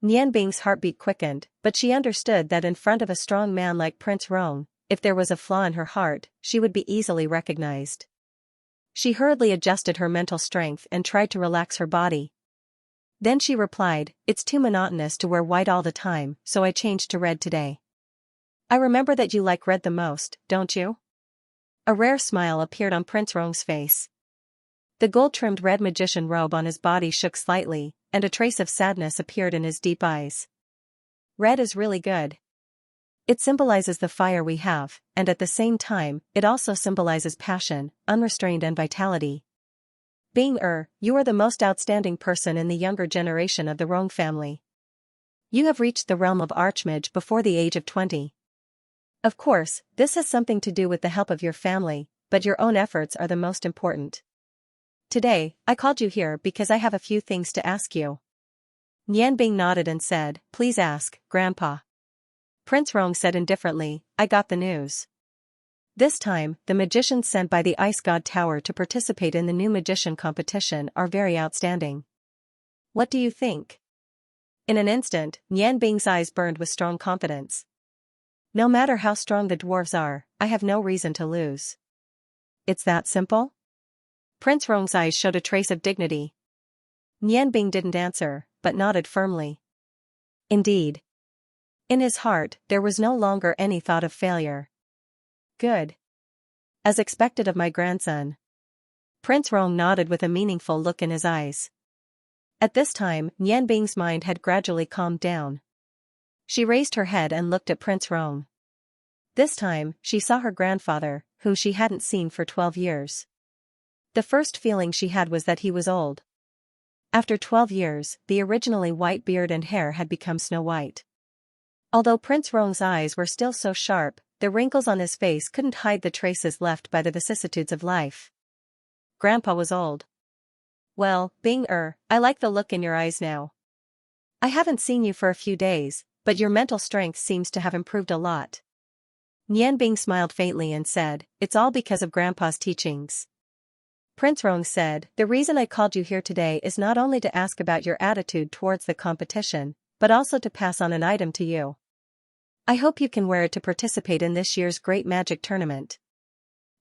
Nianbing's heartbeat quickened, but she understood that in front of a strong man like Prince Rong, if there was a flaw in her heart, she would be easily recognized. She hurriedly adjusted her mental strength and tried to relax her body. Then she replied, it's too monotonous to wear white all the time, so I changed to red today. I remember that you like red the most, don't you? A rare smile appeared on Prince Rong's face. The gold-trimmed red magician robe on his body shook slightly, and a trace of sadness appeared in his deep eyes. Red is really good. It symbolizes the fire we have, and at the same time, it also symbolizes passion, unrestrained and vitality. Bing-er, you are the most outstanding person in the younger generation of the Rong family. You have reached the realm of Archmage before the age of 20. Of course, this has something to do with the help of your family, but your own efforts are the most important. Today, I called you here because I have a few things to ask you. Nianbing nodded and said, please ask, Grandpa. Prince Rong said indifferently, I got the news. This time, the magicians sent by the Ice God Tower to participate in the new magician competition are very outstanding. What do you think? In an instant, Nianbing's eyes burned with strong confidence. No matter how strong the dwarves are, I have no reason to lose. It's that simple? Prince Rong's eyes showed a trace of dignity. Nianbing didn't answer, but nodded firmly. Indeed. In his heart, there was no longer any thought of failure. Good. As expected of my grandson. Prince Rong nodded with a meaningful look in his eyes. At this time, Nianbing's mind had gradually calmed down. She raised her head and looked at Prince Rong. This time, she saw her grandfather, whom she hadn't seen for 12 years. The first feeling she had was that he was old. After 12 years, the originally white beard and hair had become snow white. Although Prince Rong's eyes were still so sharp, the wrinkles on his face couldn't hide the traces left by the vicissitudes of life. Grandpa was old. Well, Bing-er, I like the look in your eyes now. I haven't seen you for a few days, but your mental strength seems to have improved a lot. Nianbing smiled faintly and said, "It's all because of Grandpa's teachings." Prince Rong said, "The reason I called you here today is not only to ask about your attitude towards the competition, but also to pass on an item to you. I hope you can wear it to participate in this year's Great Magic Tournament.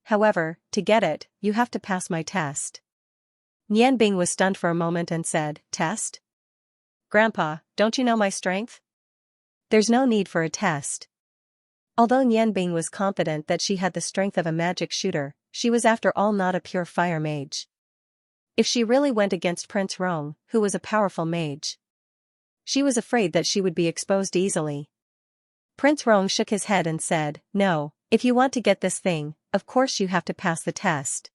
However, to get it, you have to pass my test." Nianbing was stunned for a moment and said, "Test? Grandpa, don't you know my strength? There's no need for a test." Although Nianbing was confident that she had the strength of a magic shooter, she was after all not a pure fire mage. If she really went against Prince Rong, who was a powerful mage, she was afraid that she would be exposed easily. Prince Rong shook his head and said, "No, if you want to get this thing, of course you have to pass the test.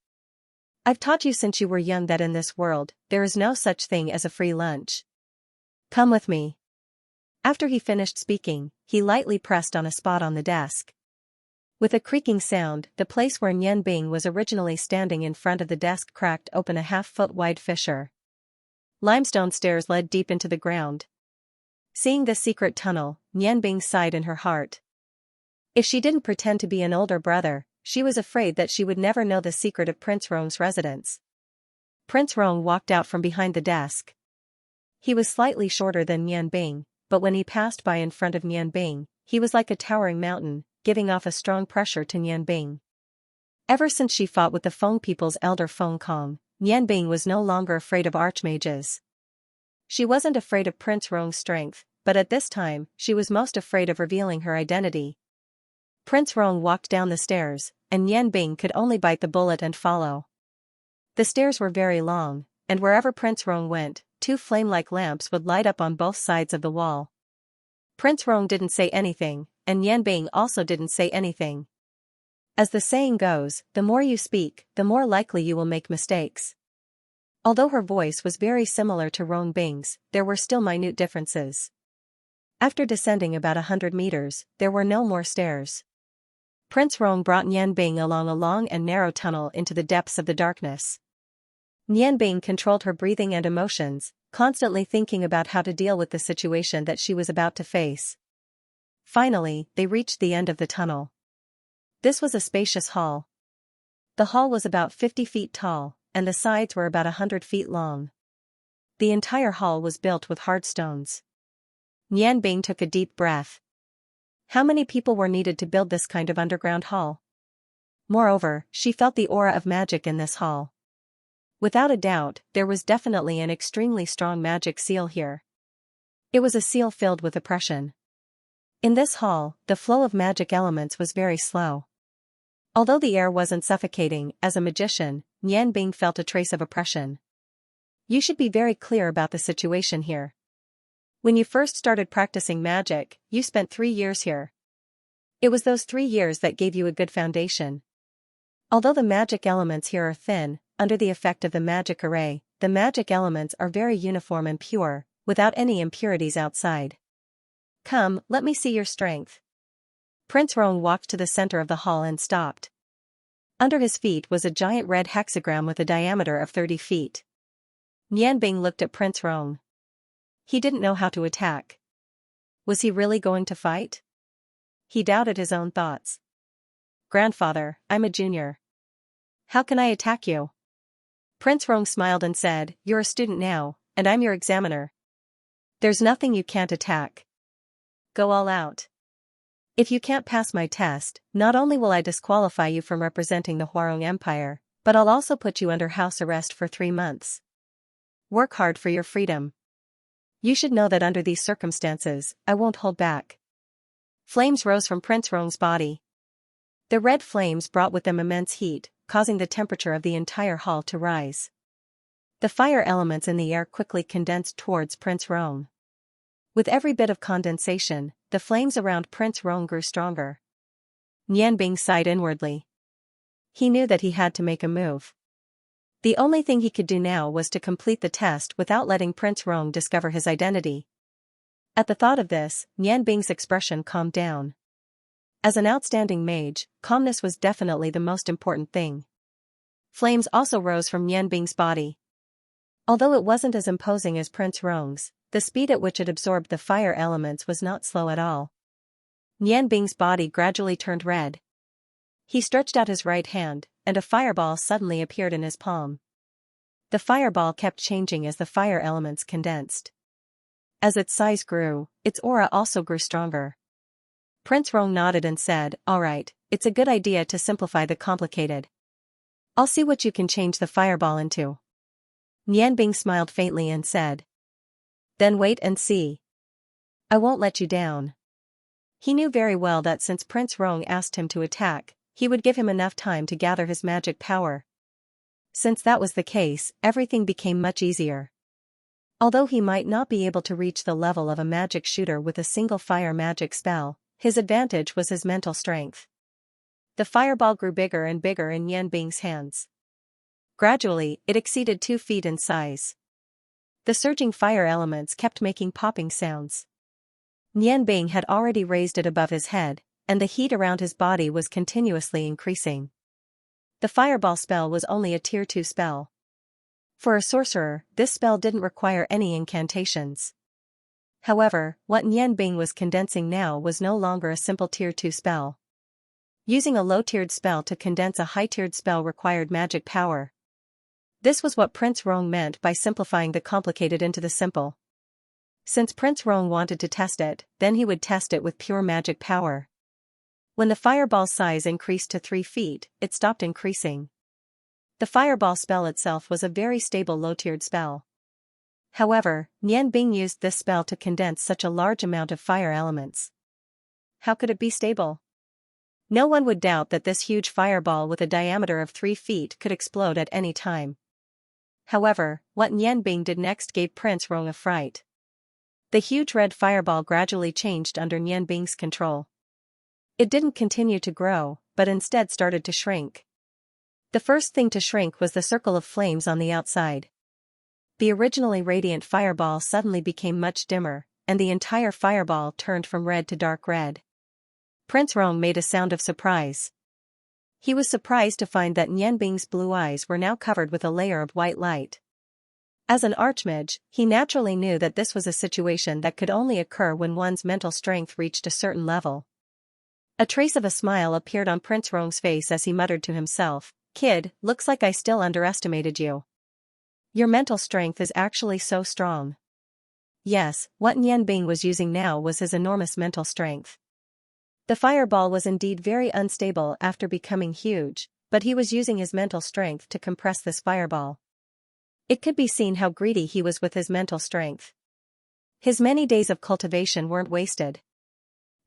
I've taught you since you were young that in this world, there is no such thing as a free lunch. Come with me." After he finished speaking, he lightly pressed on a spot on the desk. With a creaking sound, the place where Nianbing was originally standing in front of the desk cracked open a half-foot-wide fissure. Limestone stairs led deep into the ground. Seeing the secret tunnel, Nianbing sighed in her heart. If she didn't pretend to be an older brother, she was afraid that she would never know the secret of Prince Rong's residence. Prince Rong walked out from behind the desk. He was slightly shorter than Nianbing, but when he passed by in front of Nianbing, he was like a towering mountain, giving off a strong pressure to Nianbing. Ever since she fought with the Feng people's elder Feng Kong, Nianbing was no longer afraid of archmages. She wasn't afraid of Prince Rong's strength, but at this time, she was most afraid of revealing her identity. Prince Rong walked down the stairs, and Nianbing could only bite the bullet and follow. The stairs were very long, and wherever Prince Rong went, two flame-like lamps would light up on both sides of the wall. Prince Rong didn't say anything, and Nianbing also didn't say anything. As the saying goes, the more you speak, the more likely you will make mistakes. Although her voice was very similar to Rong Bing's, there were still minute differences. After descending about 100 meters, there were no more stairs. Prince Rong brought Nianbing along a long and narrow tunnel into the depths of the darkness. Nianbing controlled her breathing and emotions, constantly thinking about how to deal with the situation that she was about to face. Finally, they reached the end of the tunnel. This was a spacious hall. The hall was about 50 feet tall, and the sides were about 100 feet long. The entire hall was built with hard stones. Nianbing took a deep breath. How many people were needed to build this kind of underground hall? Moreover, she felt the aura of magic in this hall. Without a doubt, there was definitely an extremely strong magic seal here. It was a seal filled with oppression. In this hall, the flow of magic elements was very slow. Although the air wasn't suffocating, as a magician, Nianbing felt a trace of oppression. You should be very clear about the situation here. When you first started practicing magic, you spent 3 years here. It was those 3 years that gave you a good foundation. Although the magic elements here are thin, under the effect of the magic array, the magic elements are very uniform and pure, without any impurities outside. Come, let me see your strength. Prince Rong walked to the center of the hall and stopped. Under his feet was a giant red hexagram with a diameter of 30 feet. Nianbing looked at Prince Rong. He didn't know how to attack. Was he really going to fight? He doubted his own thoughts. Grandfather, I'm a junior. How can I attack you? Prince Rong smiled and said, You're a student now, and I'm your examiner. There's nothing you can't attack. Go all out. If you can't pass my test, not only will I disqualify you from representing the Huarong Empire, but I'll also put you under house arrest for 3 months. Work hard for your freedom. You should know that under these circumstances, I won't hold back. Flames rose from Prince Rong's body. The red flames brought with them immense heat, causing the temperature of the entire hall to rise. The fire elements in the air quickly condensed towards Prince Rong. With every bit of condensation, the flames around Prince Rong grew stronger. Nianbing sighed inwardly. He knew that he had to make a move. The only thing he could do now was to complete the test without letting Prince Rong discover his identity. At the thought of this, Nianbing's expression calmed down. As an outstanding mage, calmness was definitely the most important thing. Flames also rose from Nianbing's body. Although it wasn't as imposing as Prince Rong's, the speed at which it absorbed the fire elements was not slow at all. Nian Bing's body gradually turned red. He stretched out his right hand, and a fireball suddenly appeared in his palm. The fireball kept changing as the fire elements condensed. As its size grew, its aura also grew stronger. Prince Rong nodded and said, "All right, it's a good idea to simplify the complicated. I'll see what you can change the fireball into." Nian Bing smiled faintly and said, "Then wait and see. I won't let you down." He knew very well that since Prince Rong asked him to attack, he would give him enough time to gather his magic power. Since that was the case, everything became much easier. Although he might not be able to reach the level of a magic shooter with a single fire magic spell, his advantage was his mental strength. The fireball grew bigger and bigger in Nian Bing's hands. Gradually, it exceeded 2 feet in size. The surging fire elements kept making popping sounds. Nian Bing had already raised it above his head, and the heat around his body was continuously increasing. The fireball spell was only a tier 2 spell. For a sorcerer, this spell didn't require any incantations. However, what Nian Bing was condensing now was no longer a simple tier 2 spell. Using a low-tiered spell to condense a high-tiered spell required magic power. This was what Prince Rong meant by simplifying the complicated into the simple. Since Prince Rong wanted to test it, then he would test it with pure magic power. When the fireball's size increased to 3 feet, it stopped increasing. The fireball spell itself was a very stable low-tiered spell. However, Nian Bing used this spell to condense such a large amount of fire elements. How could it be stable? No one would doubt that this huge fireball with a diameter of 3 feet could explode at any time. However, what Nian Bing did next gave Prince Rong a fright. The huge red fireball gradually changed under Nian Bing's control. It didn't continue to grow, but instead started to shrink. The first thing to shrink was the circle of flames on the outside. The originally radiant fireball suddenly became much dimmer, and the entire fireball turned from red to dark red. Prince Rong made a sound of surprise. He was surprised to find that Nian Bing's blue eyes were now covered with a layer of white light. As an archmage, he naturally knew that this was a situation that could only occur when one's mental strength reached a certain level. A trace of a smile appeared on Prince Rong's face as he muttered to himself, "Kid, looks like I still underestimated you. Your mental strength is actually so strong." Yes, what Nian Bing was using now was his enormous mental strength. The fireball was indeed very unstable after becoming huge, but he was using his mental strength to compress this fireball. It could be seen how greedy he was with his mental strength. His many days of cultivation weren't wasted.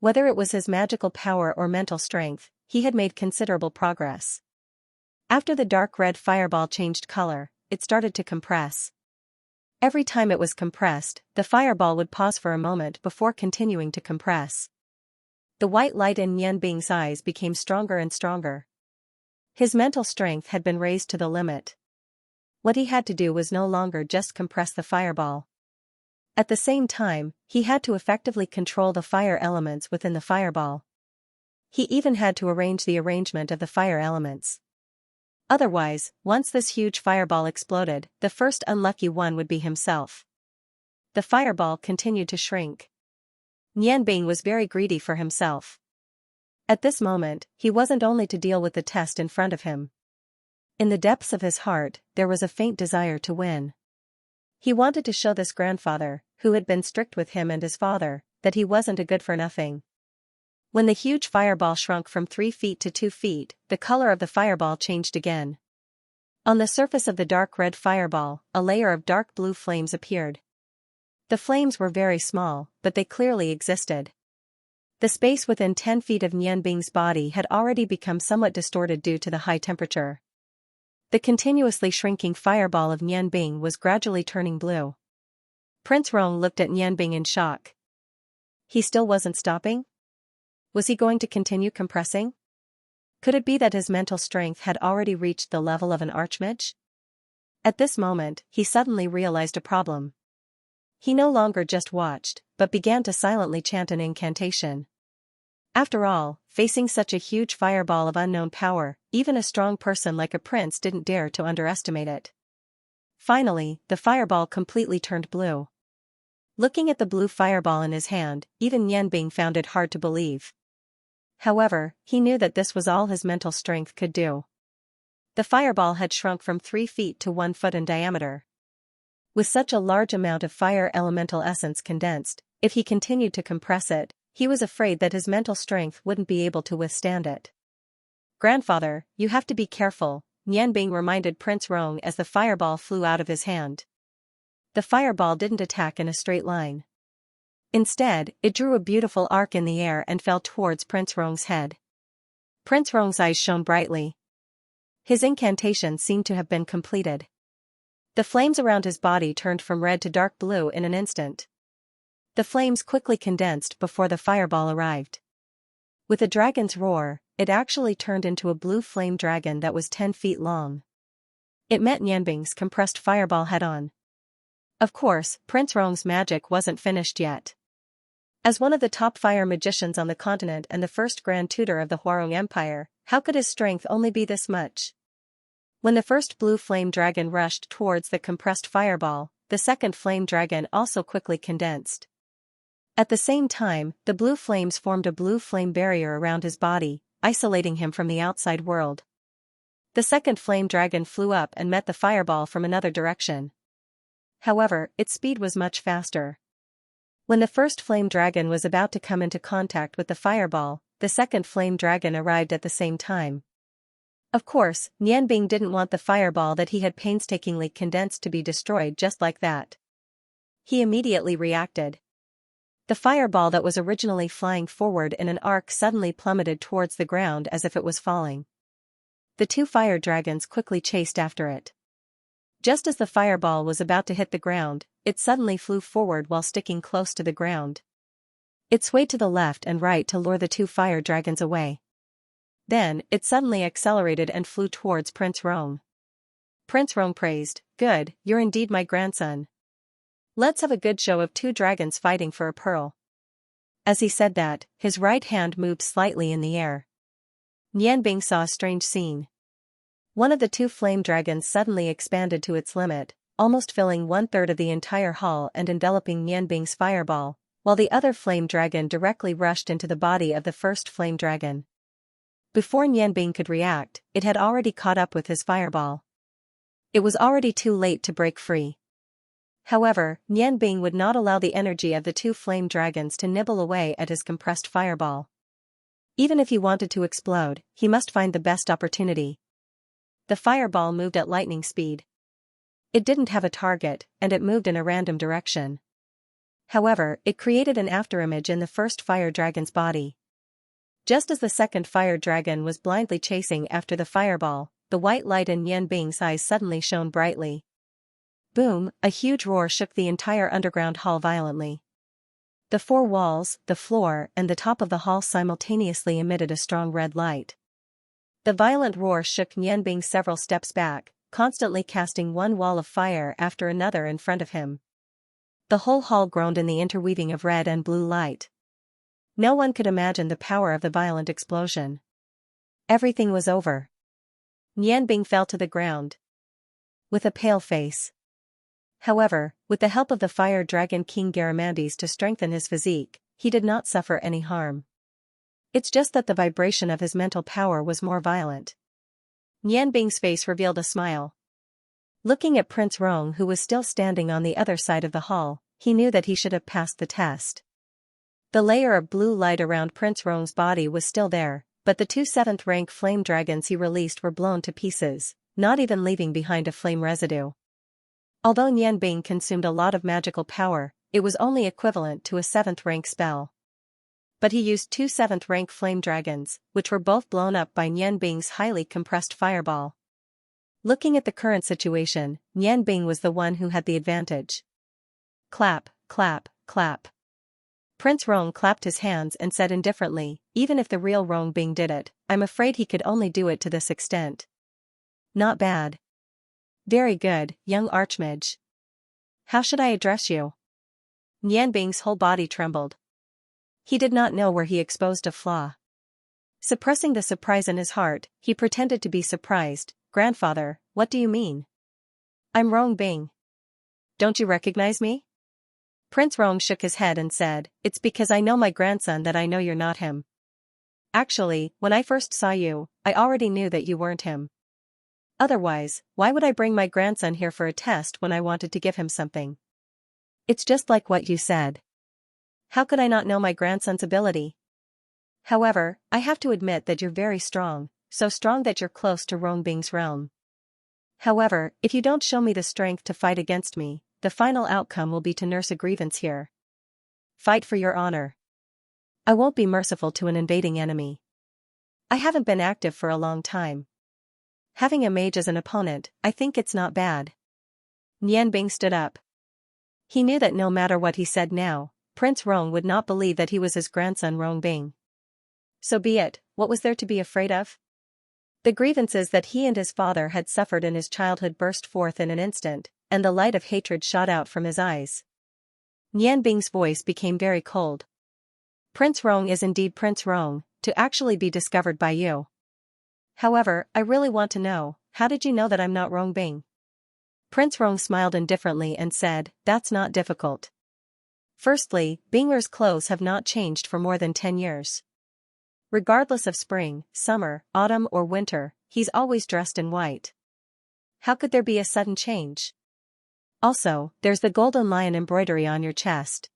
Whether it was his magical power or mental strength, he had made considerable progress. After the dark red fireball changed color, it started to compress. Every time it was compressed, the fireball would pause for a moment before continuing to compress. The white light in Nian Bing's eyes became stronger and stronger. His mental strength had been raised to the limit. What he had to do was no longer just compress the fireball. At the same time, he had to effectively control the fire elements within the fireball. He even had to arrange the arrangement of the fire elements. Otherwise, once this huge fireball exploded, the first unlucky one would be himself. The fireball continued to shrink. Nian Bing was very greedy for himself. At this moment, he wasn't only to deal with the test in front of him. In the depths of his heart, there was a faint desire to win. He wanted to show this grandfather, who had been strict with him and his father, that he wasn't a good-for-nothing. When the huge fireball shrunk from 3 feet to 2 feet, the color of the fireball changed again. On the surface of the dark red fireball, a layer of dark blue flames appeared. The flames were very small, but they clearly existed. The space within 10 feet of Nian Bing's body had already become somewhat distorted due to the high temperature. The continuously shrinking fireball of Nian Bing was gradually turning blue. Prince Rong looked at Nian Bing in shock. He still wasn't stopping? Was he going to continue compressing? Could it be that his mental strength had already reached the level of an archmage? At this moment, he suddenly realized a problem. He no longer just watched, but began to silently chant an incantation. After all, facing such a huge fireball of unknown power, even a strong person like a prince didn't dare to underestimate it. Finally, the fireball completely turned blue. Looking at the blue fireball in his hand, even Nianbing found it hard to believe. However, he knew that this was all his mental strength could do. The fireball had shrunk from 3 feet to 1 foot in diameter. With such a large amount of fire elemental essence condensed, if he continued to compress it, he was afraid that his mental strength wouldn't be able to withstand it. "Grandfather, you have to be careful," Nianbing reminded Prince Rong as the fireball flew out of his hand. The fireball didn't attack in a straight line. Instead, it drew a beautiful arc in the air and fell towards Prince Rong's head. Prince Rong's eyes shone brightly. His incantation seemed to have been completed. The flames around his body turned from red to dark blue in an instant. The flames quickly condensed before the fireball arrived. With a dragon's roar, it actually turned into a blue flame dragon that was 10 feet long. It met Nianbing's compressed fireball head-on. Of course, Prince Rong's magic wasn't finished yet. As one of the top fire magicians on the continent and the first Grand Tutor of the Huarong Empire, how could his strength only be this much? When the first blue flame dragon rushed towards the compressed fireball, the second flame dragon also quickly condensed. At the same time, the blue flames formed a blue flame barrier around his body, isolating him from the outside world. The second flame dragon flew up and met the fireball from another direction. However, its speed was much faster. When the first flame dragon was about to come into contact with the fireball, the second flame dragon arrived at the same time. Of course, Nianbing didn't want the fireball that he had painstakingly condensed to be destroyed just like that. He immediately reacted. The fireball that was originally flying forward in an arc suddenly plummeted towards the ground as if it was falling. The 2 fire dragons quickly chased after it. Just as the fireball was about to hit the ground, it suddenly flew forward while sticking close to the ground. It swayed to the left and right to lure the 2 fire dragons away. Then, it suddenly accelerated and flew towards Prince Rong. Prince Rong praised, "Good, you're indeed my grandson. Let's have a good show of 2 dragons fighting for a pearl." As he said that, his right hand moved slightly in the air. Nianbing saw a strange scene. One of the 2 flame dragons suddenly expanded to its limit, almost filling 1/3 of the entire hall and enveloping Nianbing's fireball, while the other flame dragon directly rushed into the body of the first flame dragon. Before Nianbing could react, it had already caught up with his fireball. It was already too late to break free. However, Nianbing would not allow the energy of the 2 flame dragons to nibble away at his compressed fireball. Even if he wanted to explode, he must find the best opportunity. The fireball moved at lightning speed. It didn't have a target, and it moved in a random direction. However, it created an afterimage in the first fire dragon's body. Just as the second fire dragon was blindly chasing after the fireball, the white light in Nianbing's eyes suddenly shone brightly. Boom! A huge roar shook the entire underground hall violently. The 4 walls, the floor, and the top of the hall simultaneously emitted a strong red light. The violent roar shook Nianbing several steps back, constantly casting one wall of fire after another in front of him. The whole hall groaned in the interweaving of red and blue light. No one could imagine the power of the violent explosion. Everything was over. Nianbing fell to the ground with a pale face. However, with the help of the fire dragon King Garamandes to strengthen his physique, he did not suffer any harm. It's just that the vibration of his mental power was more violent. Nianbing's face revealed a smile. Looking at Prince Rong, who was still standing on the other side of the hall, he knew that he should have passed the test. The layer of blue light around Prince Rong's body was still there, but the 2 7th-rank flame dragons he released were blown to pieces, not even leaving behind a flame residue. Although Nianbing consumed a lot of magical power, it was only equivalent to a 7th-rank spell. But he used 2 7th-rank flame dragons, which were both blown up by Nianbing's highly compressed fireball. Looking at the current situation, Nianbing was the one who had the advantage. Clap, clap, clap. Prince Rong clapped his hands and said indifferently, "Even if the real Rongbing did it, I'm afraid he could only do it to this extent." "Not bad. Very good, young archmage. How should I address you?" Nianbing's whole body trembled. He did not know where he exposed a flaw. Suppressing the surprise in his heart, he pretended to be surprised. "Grandfather, what do you mean? I'm Rongbing. Don't you recognize me?" Prince Rong shook his head and said, "It's because I know my grandson that I know you're not him. Actually, when I first saw you, I already knew that you weren't him. Otherwise, why would I bring my grandson here for a test when I wanted to give him something? It's just like what you said. How could I not know my grandson's ability? However, I have to admit that you're very strong, so strong that you're close to Rong Bing's realm. However, if you don't show me the strength to fight against me, the final outcome will be to nurse a grievance here. Fight for your honor. I won't be merciful to an invading enemy. I haven't been active for a long time. Having a mage as an opponent, I think it's not bad." Nian Bing stood up. He knew that no matter what he said now, Prince Rong would not believe that he was his grandson Rong Bing. So be it, what was there to be afraid of? The grievances that he and his father had suffered in his childhood burst forth in an instant, and the light of hatred shot out from his eyes. Nian Bing's voice became very cold. "Prince Rong is indeed Prince Rong, to actually be discovered by you. However, I really want to know, how did you know that I'm not Rong Bing?" Prince Rong smiled indifferently and said, "That's not difficult. Firstly, Bingler's clothes have not changed for more than 10 years. Regardless of spring, summer, autumn or winter, he's always dressed in white. How could there be a sudden change? Also, there's the golden lion embroidery on your chest.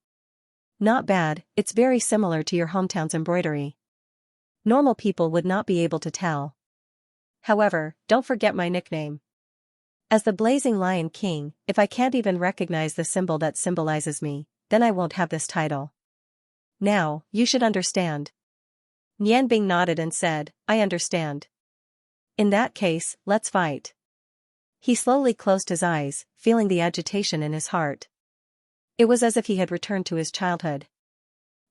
Not bad, it's very similar to your hometown's embroidery. Normal people would not be able to tell. However, don't forget my nickname. As the Blazing Lion King, if I can't even recognize the symbol that symbolizes me, then I won't have this title. Now, you should understand." Nian Bing nodded and said, "I understand. In that case, let's fight." He slowly closed his eyes, feeling the agitation in his heart. It was as if he had returned to his childhood.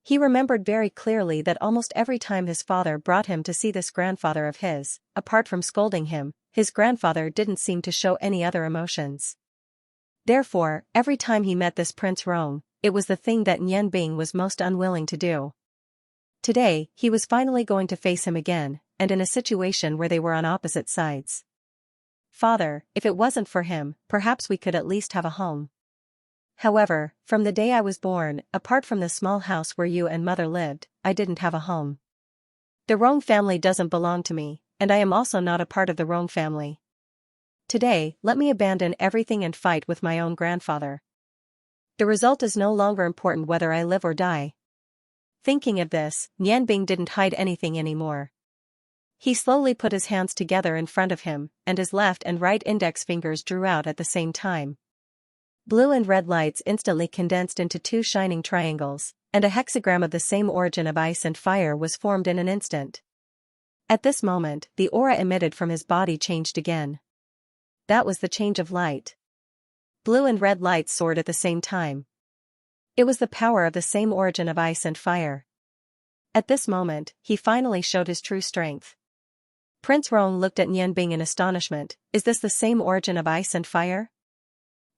He remembered very clearly that almost every time his father brought him to see this grandfather of his, apart from scolding him, his grandfather didn't seem to show any other emotions. Therefore, every time he met this Prince Rong, it was the thing that Nian Bing was most unwilling to do. Today, he was finally going to face him again, and in a situation where they were on opposite sides. "Father, if it wasn't for him, perhaps we could at least have a home. However, from the day I was born, apart from the small house where you and mother lived, I didn't have a home. The Rong family doesn't belong to me, and I am also not a part of the Rong family. Today, let me abandon everything and fight with my own grandfather. The result is no longer important whether I live or die." Thinking of this, Nian Bing didn't hide anything anymore. He slowly put his hands together in front of him, and his left and right index fingers drew out at the same time. Blue and red lights instantly condensed into two shining triangles, and a hexagram of the same origin of ice and fire was formed in an instant. At this moment, the aura emitted from his body changed again. That was the change of light. Blue and red lights soared at the same time. It was the power of the same origin of ice and fire. At this moment, he finally showed his true strength. Prince Rong looked at Nian Bing in astonishment. "Is this the same origin of ice and fire?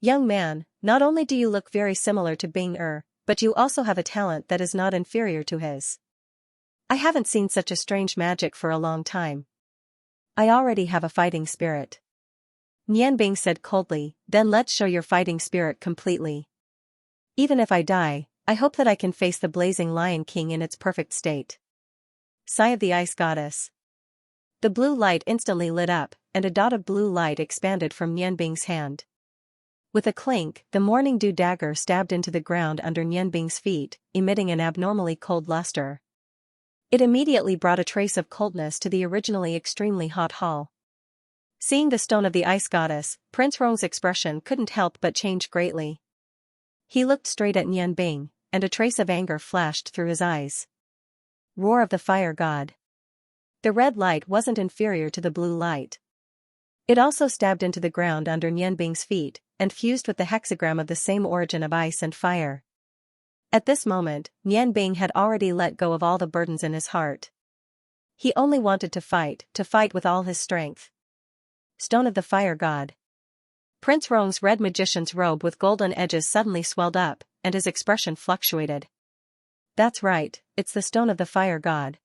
Young man, not only do you look very similar to Bing but you also have a talent that is not inferior to his. I haven't seen such a strange magic for a long time. I already have a fighting spirit." Nian Bing said coldly, "Then let's show your fighting spirit completely. Even if I die, I hope that I can face the Blazing Lion King in its perfect state." Sigh of the Ice Goddess. The blue light instantly lit up, and a dot of blue light expanded from Nian Bing's hand. With a clink, the morning dew dagger stabbed into the ground under Nian Bing's feet, emitting an abnormally cold luster. It immediately brought a trace of coldness to the originally extremely hot hall. Seeing the stone of the Ice Goddess, Prince Rong's expression couldn't help but change greatly. He looked straight at Nian Bing, and a trace of anger flashed through his eyes. Roar of the Fire God. The red light wasn't inferior to the blue light. It also stabbed into the ground under Nian Bing's feet, and fused with the hexagram of the same origin of ice and fire. At this moment, Nian Bing had already let go of all the burdens in his heart. He only wanted to fight with all his strength. Stone of the Fire God. Prince Rong's red magician's robe with golden edges suddenly swelled up, and his expression fluctuated. "That's right, it's the Stone of the Fire God.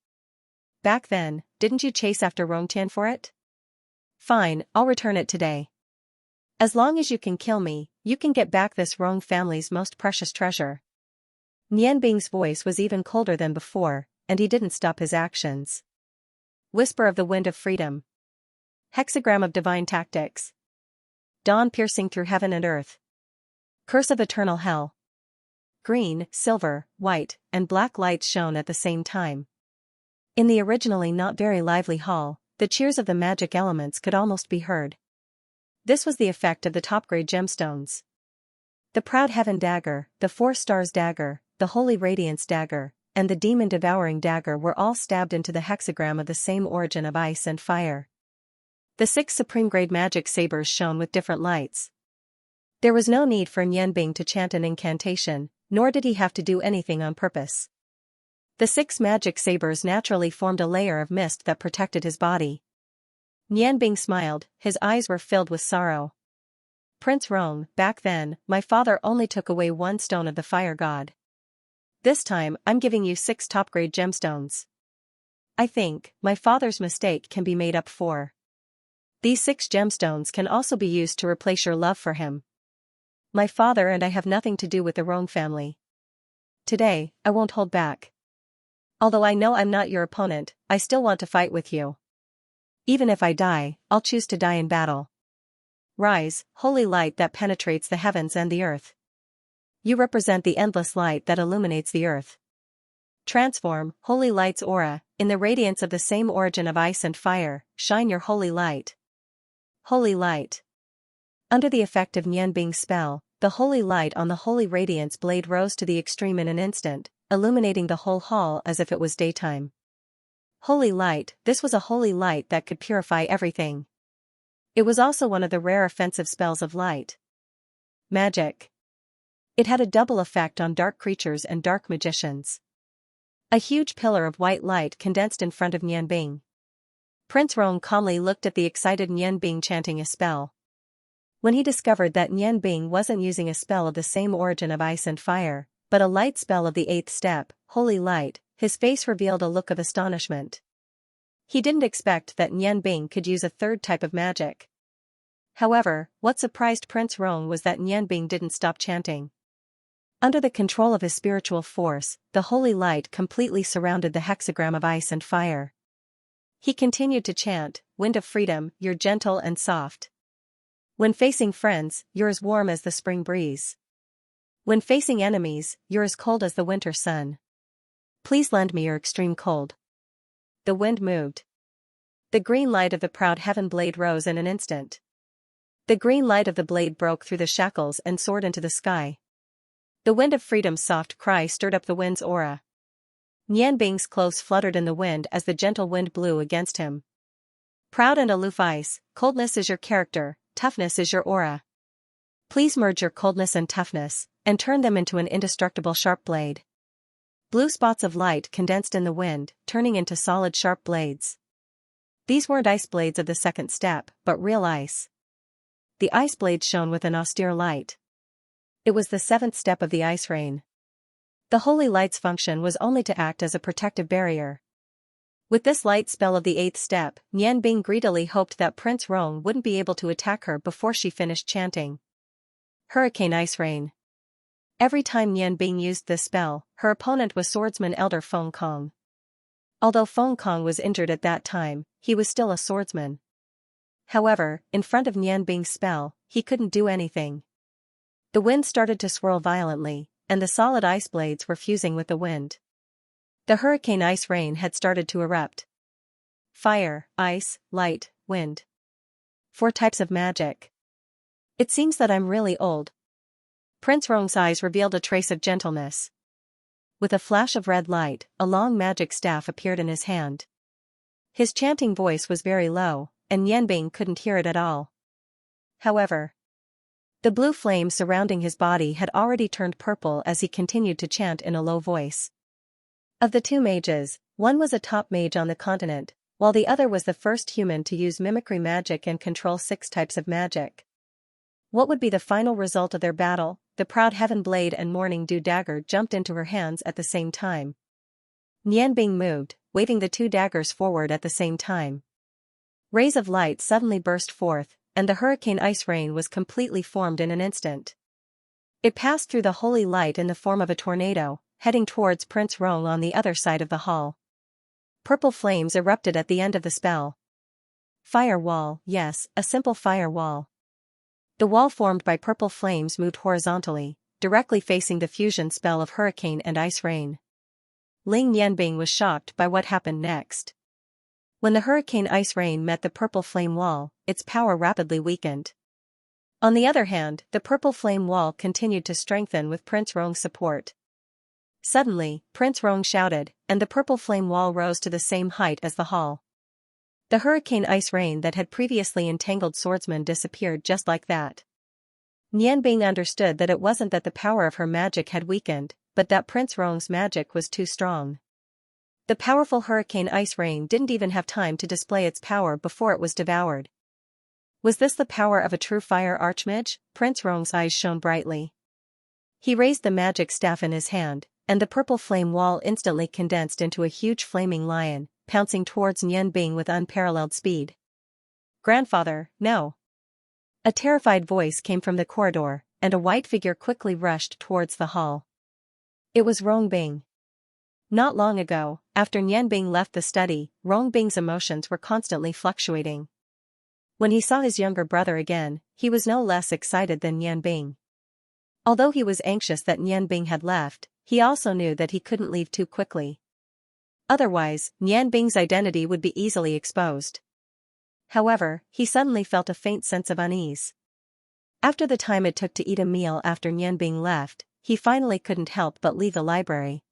Back then, didn't you chase after Rongtian for it? Fine, I'll return it today. As long as you can kill me, you can get back this Rong family's most precious treasure. Nian Bing's voice was even colder than before, and he didn't stop his actions. Whisper of the Wind of Freedom. Hexagram of Divine Tactics. Dawn piercing through heaven and earth. Curse of Eternal Hell. Green, silver, white, and black lights shone at the same time. In the originally not very lively hall, the cheers of the magic elements could almost be heard. This was the effect of the top-grade gemstones. The Proud Heaven Dagger, the Four Stars Dagger, the Holy Radiance Dagger, and the Demon Devouring Dagger were all stabbed into the hexagram of the same origin of ice and fire. The 6 supreme-grade magic sabers shone with different lights. There was no need for Nian Bing to chant an incantation, nor did he have to do anything on purpose. The 6 magic sabers naturally formed a layer of mist that protected his body. Nian Bing smiled, his eyes were filled with sorrow. Prince Rong, back then, my father only took away 1 stone of the fire god. This time, I'm giving you 6 top-grade gemstones. I think, my father's mistake can be made up for. These 6 gemstones can also be used to replace your love for him. My father and I have nothing to do with the Rong family. Today, I won't hold back. Although I know I'm not your opponent, I still want to fight with you. Even if I die, I'll choose to die in battle. Rise, holy light that penetrates the heavens and the earth. You represent the endless light that illuminates the earth. Transform, holy light's aura, in the radiance of the same origin of ice and fire, shine your holy light. Holy light. Under the effect of Nian Bing's spell, the holy light on the holy radiance blade rose to the extreme in an instant, illuminating the whole hall as if it was daytime. Holy light, this was a holy light that could purify everything. It was also one of the rare offensive spells of light. Magic. It had a double effect on dark creatures and dark magicians. A huge pillar of white light condensed in front of Nian Bing. Prince Rong calmly looked at the excited Nian Bing chanting a spell. When he discovered that Nian Bing wasn't using a spell of the same origin of ice and fire, but a light spell of the 8th step, holy light, his face revealed a look of astonishment. He didn't expect that Nian Bing could use a 3rd type of magic. However, what surprised Prince Rong was that Nian Bing didn't stop chanting. Under the control of his spiritual force, the holy light completely surrounded the hexagram of ice and fire. He continued to chant, Wind of Freedom, you're gentle and soft. When facing friends, you're as warm as the spring breeze. When facing enemies, you're as cold as the winter sun. Please lend me your extreme cold. The wind moved. The green light of the Proud Heaven blade rose in an instant. The green light of the blade broke through the shackles and soared into the sky. The Wind of Freedom's soft cry stirred up the wind's aura. Nian Bing's clothes fluttered in the wind as the gentle wind blew against him. Proud and aloof ice, coldness is your character, toughness is your aura. Please merge your coldness and toughness, and turn them into an indestructible sharp blade. Blue spots of light condensed in the wind, turning into solid sharp blades. These weren't ice blades of the 2nd step, but real ice. The ice blades shone with an austere light. It was the 7th step of the ice rain. The holy light's function was only to act as a protective barrier. With this light spell of the 8th step, Nian Bing greedily hoped that Prince Rong wouldn't be able to attack her before she finished chanting. Hurricane Ice Rain. Every time Nian Bing used this spell, her opponent was swordsman Elder Feng Kong. Although Feng Kong was injured at that time, he was still a swordsman. However, in front of Nian Bing's spell, he couldn't do anything. The wind started to swirl violently, and the solid ice blades were fusing with the wind. The hurricane ice rain had started to erupt. Fire, ice, light, wind. 4 types of magic. It seems that I'm really old. Prince Rong's eyes revealed a trace of gentleness. With a flash of red light, a long magic staff appeared in his hand. His chanting voice was very low, and Nian Bing couldn't hear it at all. However, the blue flame surrounding his body had already turned purple as he continued to chant in a low voice. Of the 2 mages, one was a top mage on the continent, while the other was the first human to use mimicry magic and control 6 types of magic. What would be the final result of their battle? The Proud Heaven blade and Morning Dew dagger jumped into her hands at the same time. Nian Bing moved, waving the 2 daggers forward at the same time. Rays of light suddenly burst forth, and the hurricane ice rain was completely formed in an instant. It passed through the holy light in the form of a tornado, heading towards Prince Rong on the other side of the hall. Purple flames erupted at the end of the spell. Fire wall, yes, a simple fire wall. The wall formed by purple flames moved horizontally, directly facing the fusion spell of hurricane and ice rain. Ling Yanbing was shocked by what happened next. When the hurricane ice rain met the purple flame wall, its power rapidly weakened. On the other hand, the purple flame wall continued to strengthen with Prince Rong's support. Suddenly, Prince Rong shouted, and the purple flame wall rose to the same height as the hall. The hurricane ice rain that had previously entangled swordsmen disappeared just like that. Nianbing understood that it wasn't that the power of her magic had weakened, but that Prince Rong's magic was too strong. The powerful hurricane ice rain didn't even have time to display its power before it was devoured. Was this the power of a true fire archmage? Prince Rong's eyes shone brightly. He raised the magic staff in his hand, and the purple flame wall instantly condensed into a huge flaming lion, pouncing towards Nianbing with unparalleled speed. "Grandfather, no!" A terrified voice came from the corridor, and a white figure quickly rushed towards the hall. It was Rongbing. Not long ago, after Nianbing left the study, Rongbing's emotions were constantly fluctuating. When he saw his younger brother again, he was no less excited than Nianbing. Although he was anxious that Nianbing had left, he also knew that he couldn't leave too quickly. Otherwise, Nianbing's identity would be easily exposed. However, he suddenly felt a faint sense of unease. After the time it took to eat a meal after Nianbing left, he finally couldn't help but leave the library.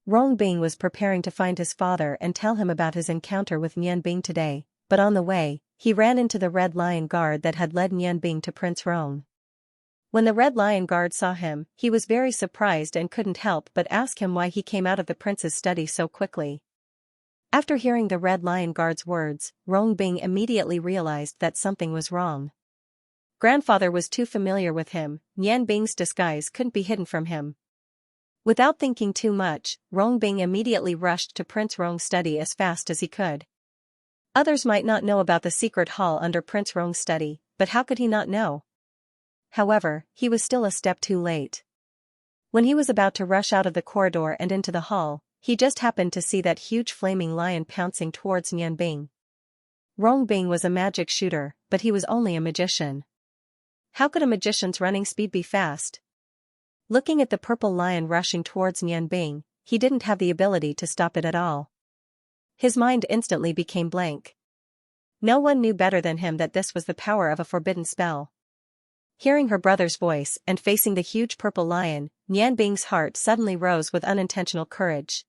Rongbing was preparing to find his father and tell him about his encounter with Nianbing today, but on the way, he ran into the Red Lion Guard that had led Nianbing to Prince Rong. When the Red Lion Guard saw him, he was very surprised and couldn't help but ask him why he came out of the prince's study so quickly. After hearing the Red Lion Guard's words, Rongbing immediately realized that something was wrong. Grandfather was too familiar with him, Nianbing's disguise couldn't be hidden from him. Without thinking too much, Rongbing immediately rushed to Prince Rong's study as fast as he could. Others might not know about the secret hall under Prince Rong's study, but how could he not know? However, he was still a step too late. When he was about to rush out of the corridor and into the hall, he just happened to see that huge flaming lion pouncing towards Nianbing. Rongbing was a magic shooter, but he was only a magician. How could a magician's running speed be fast? Looking at the purple lion rushing towards Nianbing, he didn't have the ability to stop it at all. His mind instantly became blank. No one knew better than him that this was the power of a forbidden spell. Hearing her brother's voice and facing the huge purple lion, Nianbing's heart suddenly rose with unintentional courage.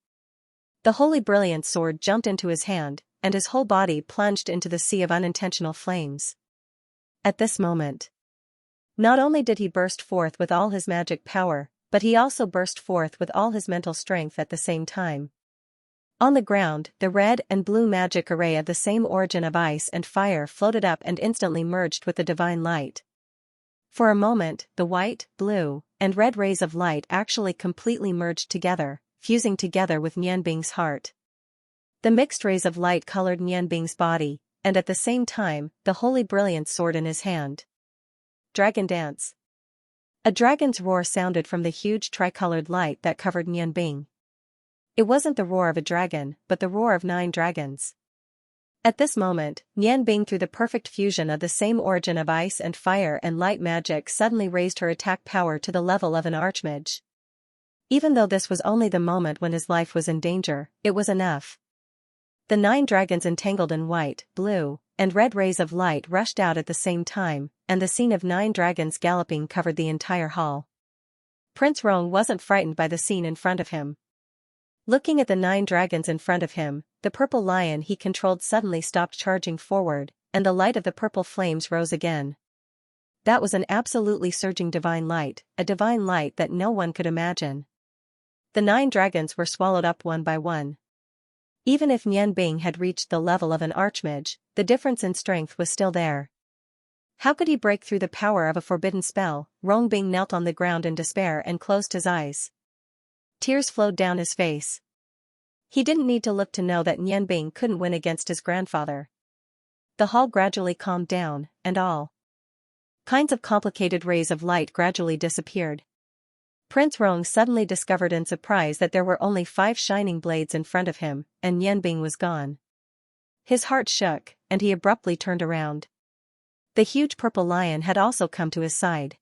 The holy brilliant sword jumped into his hand, and his whole body plunged into the sea of unintentional flames. At this moment, not only did he burst forth with all his magic power, but he also burst forth with all his mental strength at the same time. On the ground, the red and blue magic array of the same origin of ice and fire floated up and instantly merged with the divine light. For a moment, the white, blue, and red rays of light actually completely merged together, fusing together with Nianbing's heart. The mixed rays of light colored Nianbing's body, and at the same time, the holy brilliant sword in his hand. Dragon Dance. A dragon's roar sounded from the huge tricolored light that covered Nianbing. It wasn't the roar of a dragon, but the roar of 9 dragons. At this moment, Nianbing, through the perfect fusion of the same origin of ice and fire and light magic, suddenly raised her attack power to the level of an archmage. Even though this was only the moment when his life was in danger, it was enough. The 9 dragons entangled in white, blue, and red rays of light rushed out at the same time, and the scene of 9 dragons galloping covered the entire hall. Prince Rong wasn't frightened by the scene in front of him. Looking at the 9 dragons in front of him, the purple lion he controlled suddenly stopped charging forward, and the light of the purple flames rose again. That was an absolutely surging divine light, a divine light that no one could imagine. The 9 dragons were swallowed up one by one. Even if Nianbing had reached the level of an archmage, the difference in strength was still there. How could he break through the power of a forbidden spell? Rongbing knelt on the ground in despair and closed his eyes. Tears flowed down his face. He didn't need to look to know that Nianbing couldn't win against his grandfather. the hall gradually calmed down, and all kinds of complicated rays of light gradually disappeared. Prince Rong suddenly discovered in surprise that there were only 5 shining blades in front of him, and Nianbing was gone. His heart shook, and he abruptly turned around. The huge purple lion had also come to his side.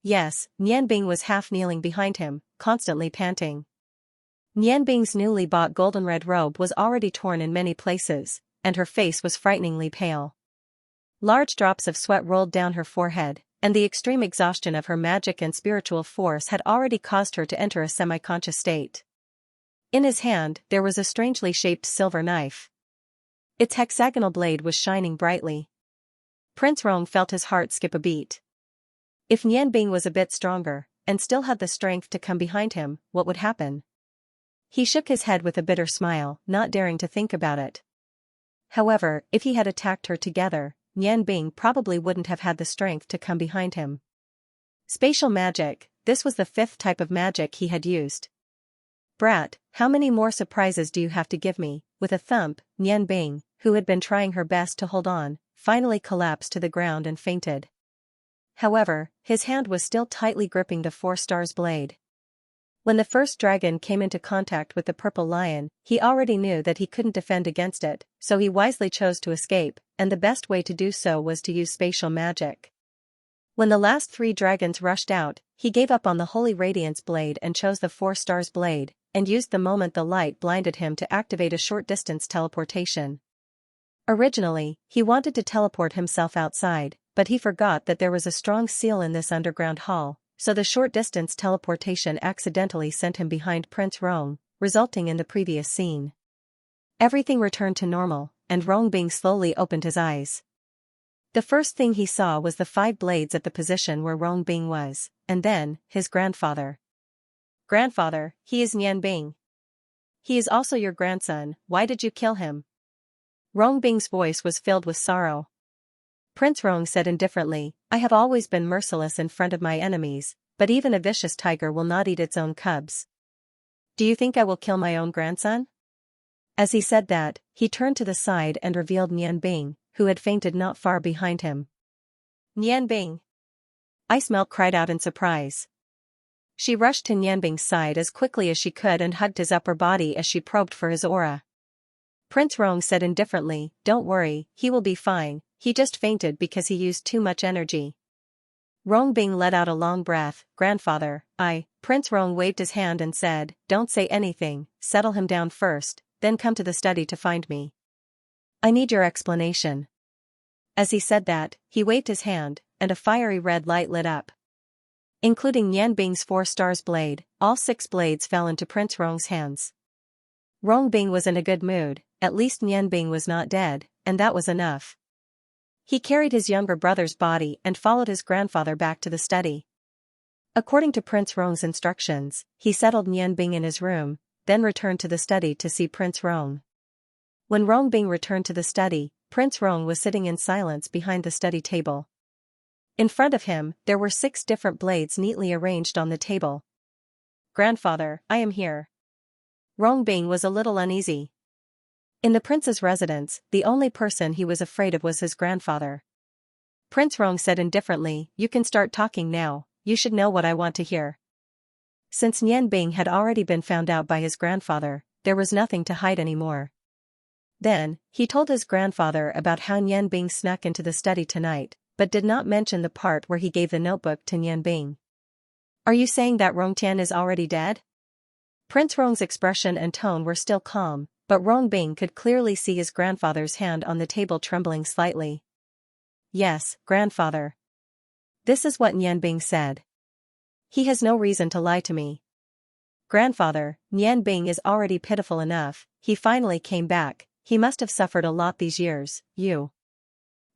Yes, Nianbing was half kneeling behind him, constantly panting. Nianbing's newly bought golden red robe was already torn in many places, and her face was frighteningly pale. Large drops of sweat rolled down her forehead, and the extreme exhaustion of her magic and spiritual force had already caused her to enter a semi-conscious state. In his hand, there was a strangely shaped silver knife. Its hexagonal blade was shining brightly. Prince Rong felt his heart skip a beat. If Nianbing was a bit stronger, and still had the strength to come behind him, what would happen? He shook his head with a bitter smile, not daring to think about it. However, if he had attacked her together, Nianbing probably wouldn't have had the strength to come behind him. Spatial magic, this was the 5th type of magic he had used. Brat, how many more surprises do you have to give me? With a thump, Nianbing, who had been trying her best to hold on, finally collapsed to the ground and fainted. However, his hand was still tightly gripping the 4 stars blade. When the first dragon came into contact with the purple lion, he already knew that he couldn't defend against it, so he wisely chose to escape, and the best way to do so was to use spatial magic. When the last 3 dragons rushed out, he gave up on the Holy Radiance blade and chose the 4 stars blade, and used the moment the light blinded him to activate a short-distance teleportation. Originally, he wanted to teleport himself outside, but he forgot that there was a strong seal in this underground hall, so the short-distance teleportation accidentally sent him behind Prince Rong, resulting in the previous scene. Everything returned to normal, and Rongbing slowly opened his eyes. The first thing he saw was the 5 blades at the position where Rongbing was, and then, his grandfather. Grandfather, he is Nianbing. He is also your grandson, why did you kill him? Rongbing's voice was filled with sorrow. Prince Rong said indifferently, I have always been merciless in front of my enemies, but even a vicious tiger will not eat its own cubs. Do you think I will kill my own grandson? As he said that, he turned to the side and revealed Nianbing, who had fainted not far behind him. Nianbing! Ice Melt cried out in surprise. She rushed to Nianbing's side as quickly as she could and hugged his upper body as she probed for his aura. Prince Rong said indifferently, don't worry, he will be fine, he just fainted because he used too much energy. Rongbing let out a long breath, Grandfather, Prince Rong waved his hand and said, don't say anything, settle him down first, then come to the study to find me. I need your explanation. As he said that, he waved his hand, and a fiery red light lit up. Including Nianbing's 4 stars blade, all 6 blades fell into Prince Rong's hands. Rongbing was in a good mood, at least Nianbing was not dead, and that was enough. He carried his younger brother's body and followed his grandfather back to the study. According to Prince Rong's instructions, he settled Nianbing in his room, then returned to the study to see Prince Rong. When Rongbing returned to the study, Prince Rong was sitting in silence behind the study table. In front of him, there were 6 different blades neatly arranged on the table. Grandfather, I am here. Rongbing was a little uneasy. In the prince's residence, the only person he was afraid of was his grandfather. Prince Rong said indifferently, you can start talking now, you should know what I want to hear. Since Nianbing had already been found out by his grandfather, there was nothing to hide anymore. Then, he told his grandfather about how Nianbing snuck into the study tonight, but did not mention the part where he gave the notebook to Nianbing. Are you saying that Rongtian is already dead? Prince Rong's expression and tone were still calm, but Rongbing could clearly see his grandfather's hand on the table trembling slightly. Yes, grandfather. This is what Nianbing said. He has no reason to lie to me. Grandfather, Nianbing is already pitiful enough, he finally came back, he must have suffered a lot these years, you.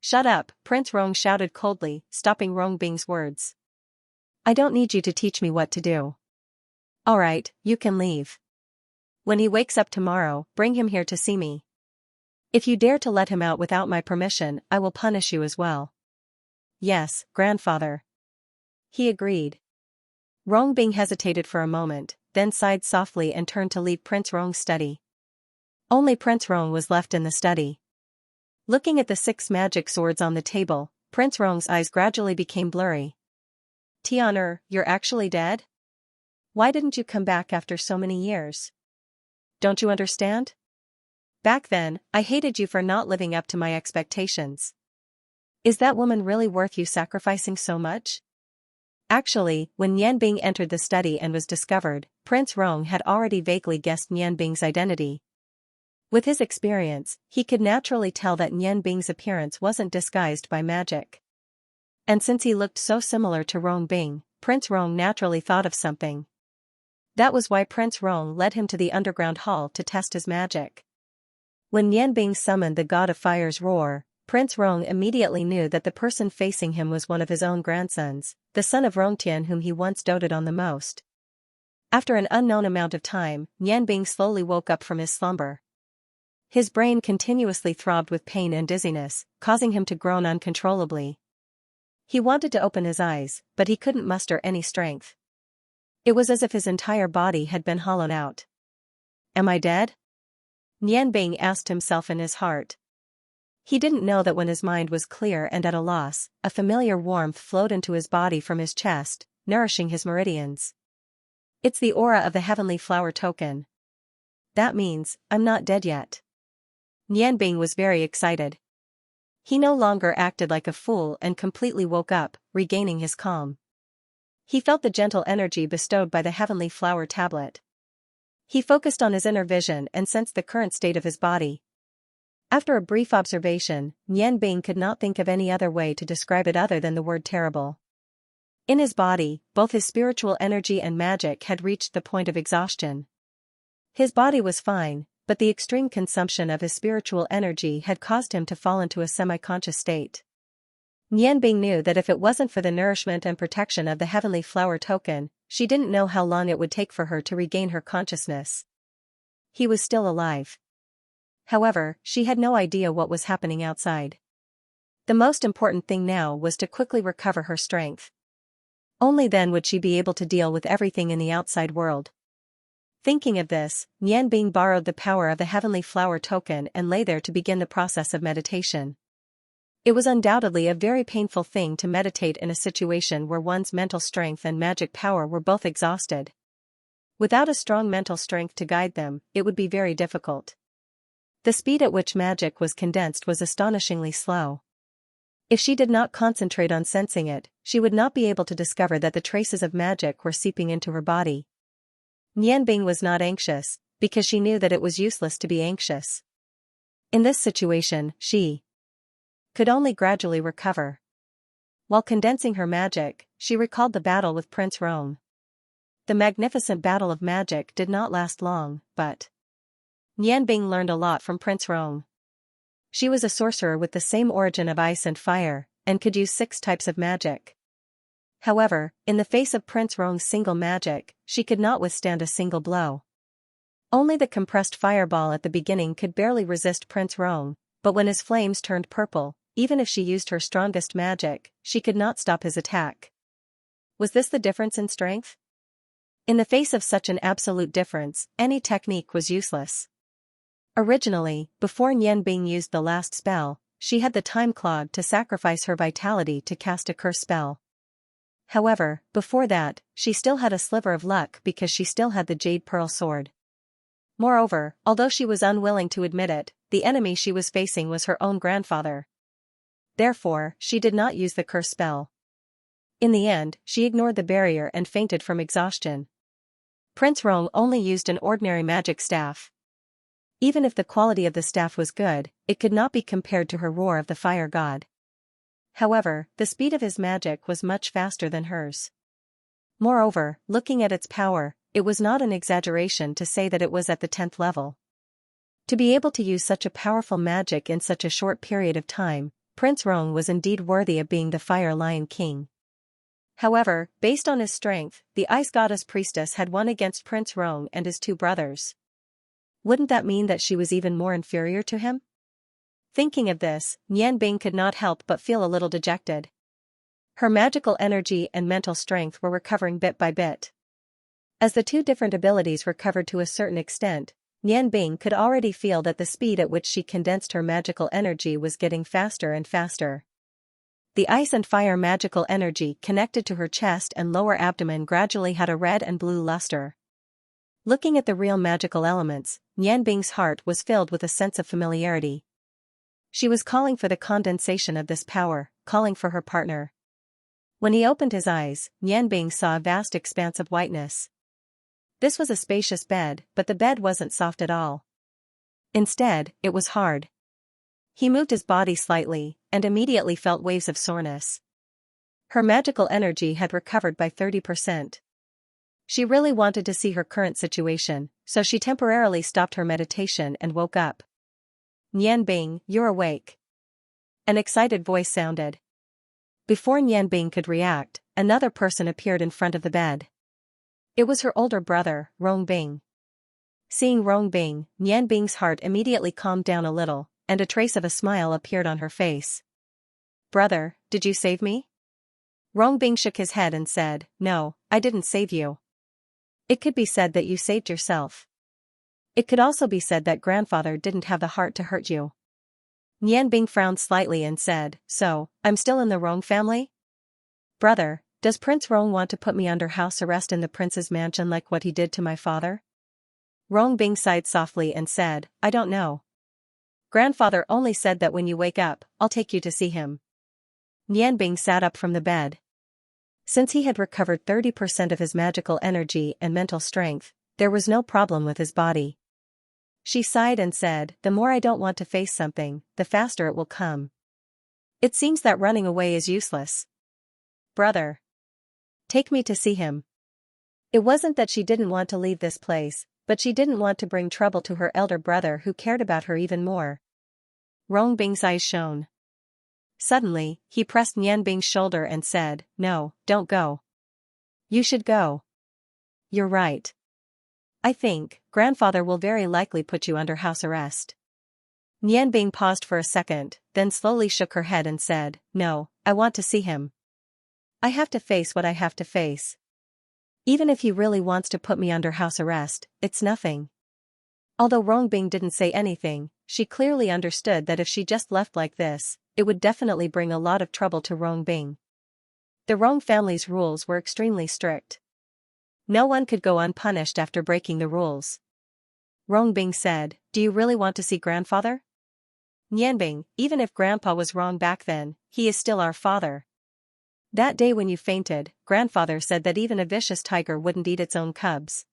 Shut up, Prince Rong shouted coldly, stopping Rongbing's words. I don't need you to teach me what to do. Alright, you can leave. When he wakes up tomorrow, bring him here to see me. If you dare to let him out without my permission, I will punish you as well. Yes, grandfather. He agreed. Rongbing hesitated for a moment, then sighed softly and turned to leave Prince Rong's study. Only Prince Rong was left in the study. Looking at the 6 magic swords on the table, Prince Rong's eyes gradually became blurry. Tian'er, you're actually dead? Why didn't you come back after so many years? Don't you understand? Back then, I hated you for not living up to my expectations. Is that woman really worth you sacrificing so much? Actually, when Nianbing entered the study and was discovered, Prince Rong had already vaguely guessed Nianbing's identity. With his experience, he could naturally tell that Nianbing's appearance wasn't disguised by magic. And since he looked so similar to Rong Bing, Prince Rong naturally thought of something. That was why Prince Rong led him to the underground hall to test his magic. When Nianbing summoned the god of fire's roar, Prince Rong immediately knew that the person facing him was one of his own grandsons, the son of Rongtian whom he once doted on the most. After an unknown amount of time, Nianbing slowly woke up from his slumber. His brain continuously throbbed with pain and dizziness, causing him to groan uncontrollably. He wanted to open his eyes, but he couldn't muster any strength. It was as if his entire body had been hollowed out. Am I dead? Nianbing asked himself in his heart. He didn't know that when his mind was clear and at a loss, a familiar warmth flowed into his body from his chest, nourishing his meridians. It's the aura of the heavenly flower token. That means, I'm not dead yet. Nianbing was very excited. He no longer acted like a fool and completely woke up, regaining his calm. He felt the gentle energy bestowed by the heavenly flower tablet. He focused on his inner vision and sensed the current state of his body. After a brief observation, Nianbing could not think of any other way to describe it other than the word terrible. In his body, both his spiritual energy and magic had reached the point of exhaustion. His body was fine, but the extreme consumption of his spiritual energy had caused him to fall into a semi-conscious state. Nianbing knew that if it wasn't for the nourishment and protection of the heavenly flower token, she didn't know how long it would take for her to regain her consciousness. He was still alive. However, she had no idea what was happening outside. The most important thing now was to quickly recover her strength. Only then would she be able to deal with everything in the outside world. Thinking of this, Nianbing borrowed the power of the heavenly flower token and lay there to begin the process of meditation. It was undoubtedly a very painful thing to meditate in a situation where one's mental strength and magic power were both exhausted. Without a strong mental strength to guide them, it would be very difficult. The speed at which magic was condensed was astonishingly slow. If she did not concentrate on sensing it, she would not be able to discover that the traces of magic were seeping into her body. Nianbing was not anxious, because she knew that it was useless to be anxious. In this situation, she could only gradually recover. While condensing her magic, she recalled the battle with Prince Rong. The magnificent battle of magic did not last long, but Nianbing learned a lot from Prince Rong. She was a sorcerer with the same origin of ice and fire, and could use 6 types of magic. However, in the face of Prince Rong's single magic, she could not withstand a single blow. Only the compressed fireball at the beginning could barely resist Prince Rong, but when his flames turned purple, even if she used her strongest magic, she could not stop his attack. Was this the difference in strength? In the face of such an absolute difference, any technique was useless. Originally, before Nianbing used the last spell, she had the time clogged to sacrifice her vitality to cast a curse spell. However, before that, she still had a sliver of luck because she still had the Jade Pearl Sword. Moreover, although she was unwilling to admit it, the enemy she was facing was her own grandfather. Therefore, she did not use the curse spell. In the end, she ignored the barrier and fainted from exhaustion. Prince Rong only used an ordinary magic staff. Even if the quality of the staff was good, it could not be compared to her roar of the fire god. However, the speed of his magic was much faster than hers. Moreover, looking at its power, it was not an exaggeration to say that it was at the 10th level. To be able to use such a powerful magic in such a short period of time, Prince Rong was indeed worthy of being the Fire Lion King. However, based on his strength, the Ice Goddess Priestess had won against Prince Rong and his 2 brothers. Wouldn't that mean that she was even more inferior to him? Thinking of this, Nianbing could not help but feel a little dejected. Her magical energy and mental strength were recovering bit by bit. As the 2 different abilities recovered to a certain extent, Nian Bing could already feel that the speed at which she condensed her magical energy was getting faster and faster. The ice and fire magical energy connected to her chest and lower abdomen gradually had a red and blue luster. Looking at the real magical elements, Nian Bing's heart was filled with a sense of familiarity. She was calling for the condensation of this power, calling for her partner. When he opened his eyes, Nian Bing saw a vast expanse of whiteness. This was a spacious bed, but the bed wasn't soft at all. Instead, it was hard. He moved his body slightly, and immediately felt waves of soreness. Her magical energy had recovered by 30%. She really wanted to see her current situation, so she temporarily stopped her meditation and woke up. Nian Bing, you're awake. An excited voice sounded. Before Nian Bing could react, another person appeared in front of the bed. It was her older brother, Rong Bing. Seeing Rong Bing, Nian Bing's heart immediately calmed down a little, and a trace of a smile appeared on her face. Brother, did you save me? Rong Bing shook his head and said, No, I didn't save you. It could be said that you saved yourself. It could also be said that grandfather didn't have the heart to hurt you. Nian Bing frowned slightly and said, So, I'm still in the Rong family? Brother, does Prince Rong want to put me under house arrest in the prince's mansion like what he did to my father? Rong Bing sighed softly and said, I don't know. Grandfather only said that when you wake up, I'll take you to see him. Nian Bing sat up from the bed. Since he had recovered 30% of his magical energy and mental strength, there was no problem with his body. She sighed and said, The more I don't want to face something, the faster it will come. It seems that running away is useless. Brother, take me to see him. It wasn't that she didn't want to leave this place, but she didn't want to bring trouble to her elder brother who cared about her even more. Rong Bing's eyes shone. Suddenly, he pressed Nian Bing's shoulder and said, No, don't go. You should go. You're right. I think, grandfather will very likely put you under house arrest. Nian Bing paused for a second, then slowly shook her head and said, No, I want to see him. I have to face what I have to face. Even if he really wants to put me under house arrest, it's nothing. Although Rong Bing didn't say anything, she clearly understood that if she just left like this, it would definitely bring a lot of trouble to Rong Bing. The Rong family's rules were extremely strict. No one could go unpunished after breaking the rules. Rong Bing said, Do you really want to see grandfather? Nian Bing, even if grandpa was wrong back then, he is still our father. That day when you fainted, grandfather said that even a vicious tiger wouldn't eat its own cubs.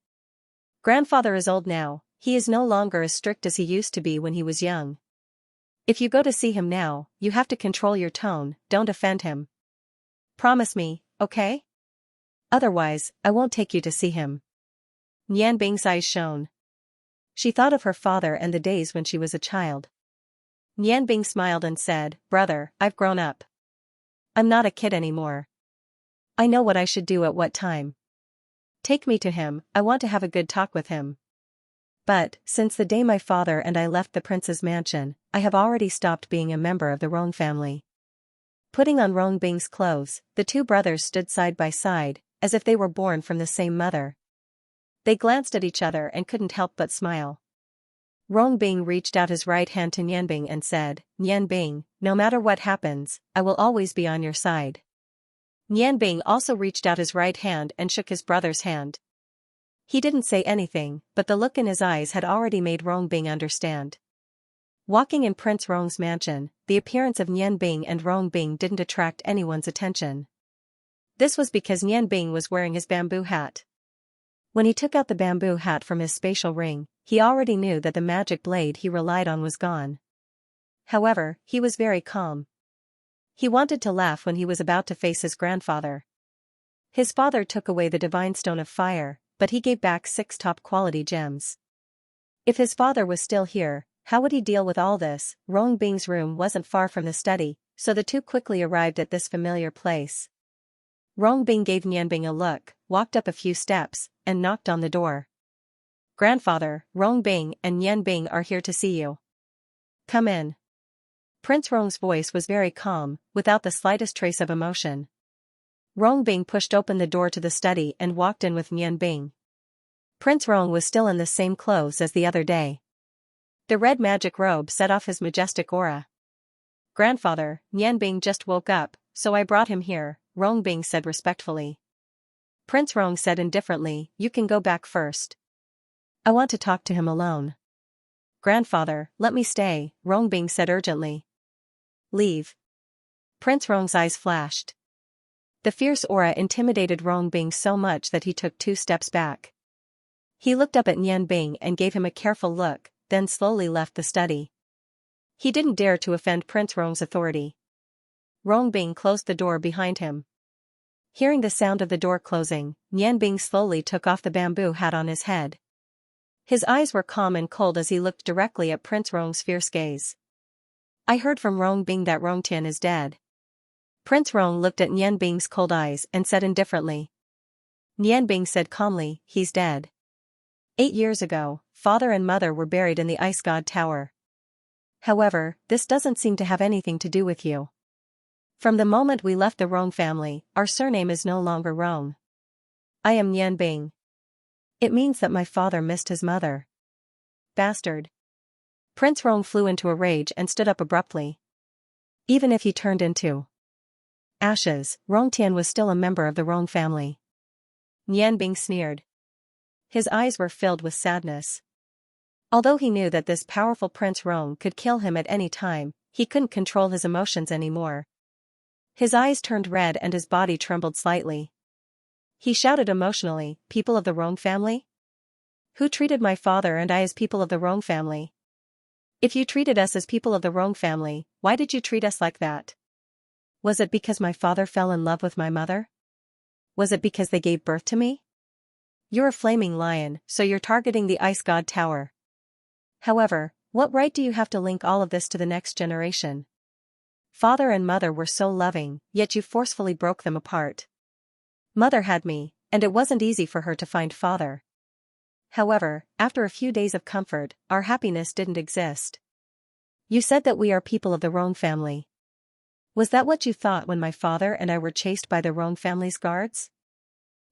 Grandfather is old now, he is no longer as strict as he used to be when he was young. If you go to see him now, you have to control your tone, don't offend him. Promise me, okay? Otherwise, I won't take you to see him. Nian Bing's eyes shone. She thought of her father and the days when she was a child. Nian Bing smiled and said, Brother, I've grown up. I'm not a kid anymore. I know what I should do at what time. Take me to him, I want to have a good talk with him. But, since the day my father and I left the prince's mansion, I have already stopped being a member of the Rong family. Putting on Rong Bing's clothes, the two brothers stood side by side, as if they were born from the same mother. They glanced at each other and couldn't help but smile. Rong Bing reached out his right hand to Nian Bing and said, Nian Bing, no matter what happens, I will always be on your side. Nian Bing also reached out his right hand and shook his brother's hand. He didn't say anything, but the look in his eyes had already made Rong Bing understand. Walking in Prince Rong's mansion, the appearance of Nian Bing and Rong Bing didn't attract anyone's attention. This was because Nian Bing was wearing his bamboo hat. When he took out the bamboo hat from his spatial ring, he already knew that the magic blade he relied on was gone. However, he was very calm. He wanted to laugh when he was about to face his grandfather. His father took away the divine stone of fire, but he gave back 6 top-quality gems. If his father was still here, how would he deal with all this? Rong Bing's room wasn't far from the study, so the two quickly arrived at this familiar place. Rong Bing gave Nian Bing a look, walked up a few steps, and knocked on the door. Grandfather, Rong Bing and Nian Bing are here to see you. Come in. Prince Rong's voice was very calm, without the slightest trace of emotion. Rong Bing pushed open the door to the study and walked in with Nian Bing. Prince Rong was still in the same clothes as the other day. The red magic robe set off his majestic aura. "Grandfather, Nianbing just woke up, so I brought him here," Rongbing said respectfully. Prince Rong said indifferently, "You can go back first. I want to talk to him alone." "Grandfather, let me stay," Rongbing said urgently. "Leave." Prince Rong's eyes flashed. The fierce aura intimidated Rongbing so much that he took 2 steps back. He looked up at Nianbing and gave him a careful look, then slowly left the study. He didn't dare to offend Prince Rong's authority. Rongbing closed the door behind him. Hearing the sound of the door closing, Nianbing slowly took off the bamboo hat on his head. His eyes were calm and cold as he looked directly at Prince Rong's fierce gaze. "I heard from Rongbing that Rongtian is dead." Prince Rong looked at Nianbing's cold eyes and said indifferently. Nianbing said calmly, "He's dead. 8 years ago, father and mother were buried in the Ice God Tower. However, this doesn't seem to have anything to do with you. From the moment we left the Rong family, our surname is no longer Rong. I am Nianbing. It means that my father missed his mother." "Bastard." Prince Rong flew into a rage and stood up abruptly. Even if he turned into ashes, Rongtian was still a member of the Rong family. Nianbing sneered. His eyes were filled with sadness. Although he knew that this powerful Prince Rong could kill him at any time, he couldn't control his emotions anymore. His eyes turned red and his body trembled slightly. He shouted emotionally, "People of the Rong family? Who treated my father and I as people of the Rong family? If you treated us as people of the Rong family, why did you treat us like that? Was it because my father fell in love with my mother? Was it because they gave birth to me? You're a flaming lion, so you're targeting the Ice God Tower. However, what right do you have to link all of this to the next generation? Father and mother were so loving, yet you forcefully broke them apart. Mother had me, and it wasn't easy for her to find father. However, after a few days of comfort, our happiness didn't exist. You said that we are people of the Rong family. Was that what you thought when my father and I were chased by the Rong family's guards?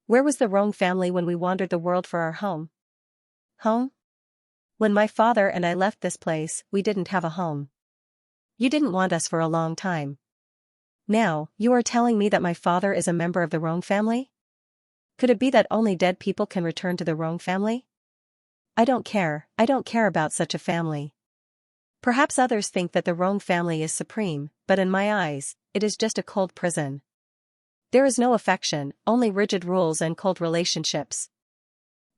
Where was the Rong family when we wandered the world for our home? Home? When my father and I left this place, we didn't have a home. You didn't want us for a long time. Now, you are telling me that my father is a member of the Rong family? Could it be that only dead people can return to the Rong family? I don't care about such a family. Perhaps others think that the Rong family is supreme, but in my eyes, it is just a cold prison. There is no affection, only rigid rules and cold relationships.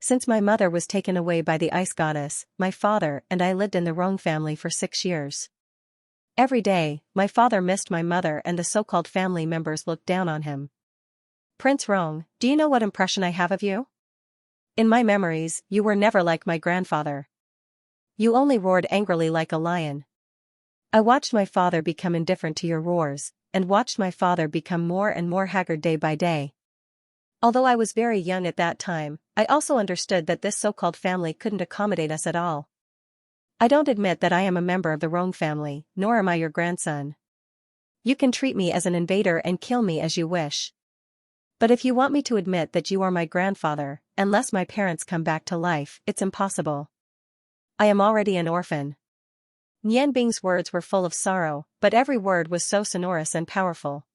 Since my mother was taken away by the ice goddess, my father and I lived in the Rong family for 6 years. Every day, my father missed my mother and the so-called family members looked down on him. Prince Rong, do you know what impression I have of you? In my memories, you were never like my grandfather. You only roared angrily like a lion. I watched my father become indifferent to your roars, and watched my father become more and more haggard day by day. Although I was very young at that time, I also understood that this so-called family couldn't accommodate us at all. I don't admit that I am a member of the Rong family, nor am I your grandson. You can treat me as an invader and kill me as you wish. But if you want me to admit that you are my grandfather, unless my parents come back to life, it's impossible. I am already an orphan. Nianbing's words were full of sorrow, but every word was so sonorous and powerful.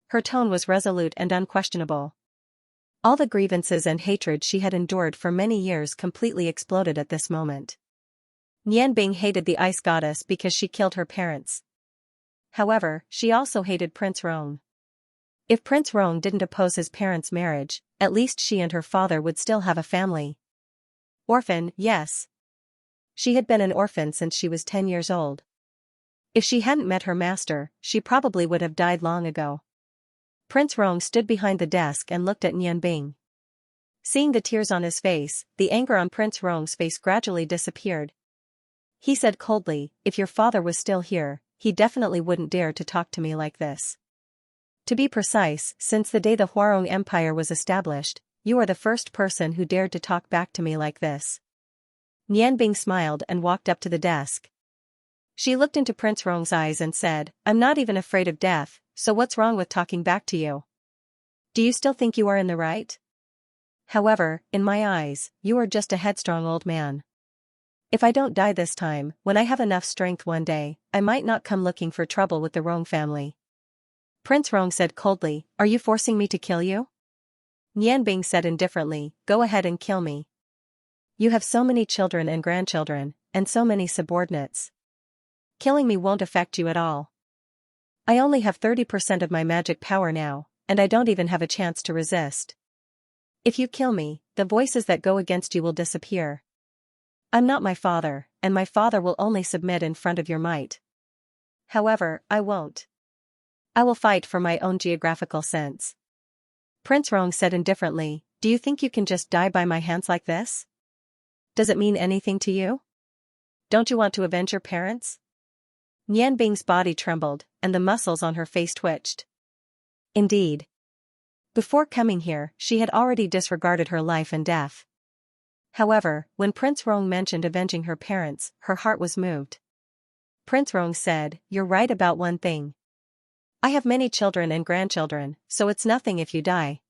Her tone was resolute and unquestionable. All the grievances and hatred she had endured for many years completely exploded at this moment. Nianbing hated the ice goddess because she killed her parents. However, she also hated Prince Rong. If Prince Rong didn't oppose his parents' marriage, at least she and her father would still have a family. Orphan, yes. She had been an orphan since she was 10 years old. If she hadn't met her master, she probably would have died long ago. Prince Rong stood behind the desk and looked at Nianbing. Seeing the tears on his face, the anger on Prince Rong's face gradually disappeared. He said coldly, "If your father was still here, he definitely wouldn't dare to talk to me like this. To be precise, since the day the Huarong Empire was established, you are the first person who dared to talk back to me like this." Nianbing smiled and walked up to the desk. She looked into Prince Rong's eyes and said, "I'm not even afraid of death, so what's wrong with talking back to you? Do you still think you are in the right?" However, in my eyes, you are just a headstrong old man. If I don't die this time, when I have enough strength one day, I might not come looking for trouble with the Rong family. Prince Rong said coldly, are you forcing me to kill you? Nianbing said indifferently, go ahead and kill me. You have so many children and grandchildren, and so many subordinates. Killing me won't affect you at all. I only have 30% of my magic power now, and I don't even have a chance to resist. If you kill me, the voices that go against you will disappear. I'm not my father, and my father will only submit in front of your might. However, I won't. I will fight for my own geographical sense. Prince Rong said indifferently, do you think you can just die by my hands like this? Does it mean anything to you? Don't you want to avenge your parents? Nianbing's body trembled, and the muscles on her face twitched. Indeed. Before coming here, she had already disregarded her life and death. However, when Prince Rong mentioned avenging her parents, her heart was moved. Prince Rong said, you're right about one thing. I have many children and grandchildren, so it's nothing if you die.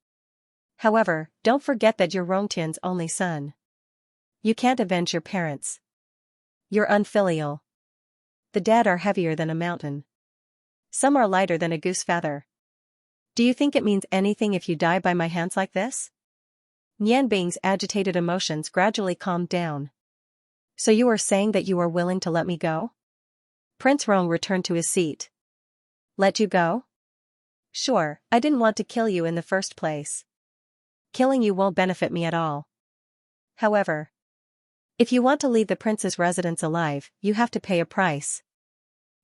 However, don't forget that you're Rongtian's only son. You can't avenge your parents. You're unfilial. The dead are heavier than a mountain. Some are lighter than a goose feather. Do you think it means anything if you die by my hands like this? Nianbing's agitated emotions gradually calmed down. So you are saying that you are willing to let me go? Prince Rong returned to his seat. Let you go? Sure, I didn't want to kill you in the first place. Killing you won't benefit me at all. However, if you want to leave the prince's residence alive, you have to pay a price.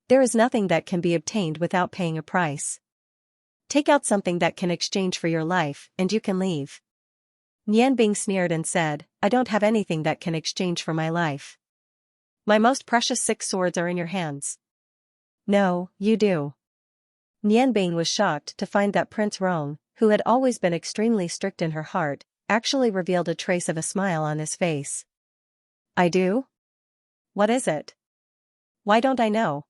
There is nothing that can be obtained without paying a price. Take out something that can exchange for your life, and you can leave. Nianbing sneered and said, I don't have anything that can exchange for my life. My most precious 6 swords are in your hands. No, you do. Nianbing was shocked to find that Prince Rong, who had always been extremely strict in her heart, actually revealed a trace of a smile on his face. I do? What is it? Why don't I know?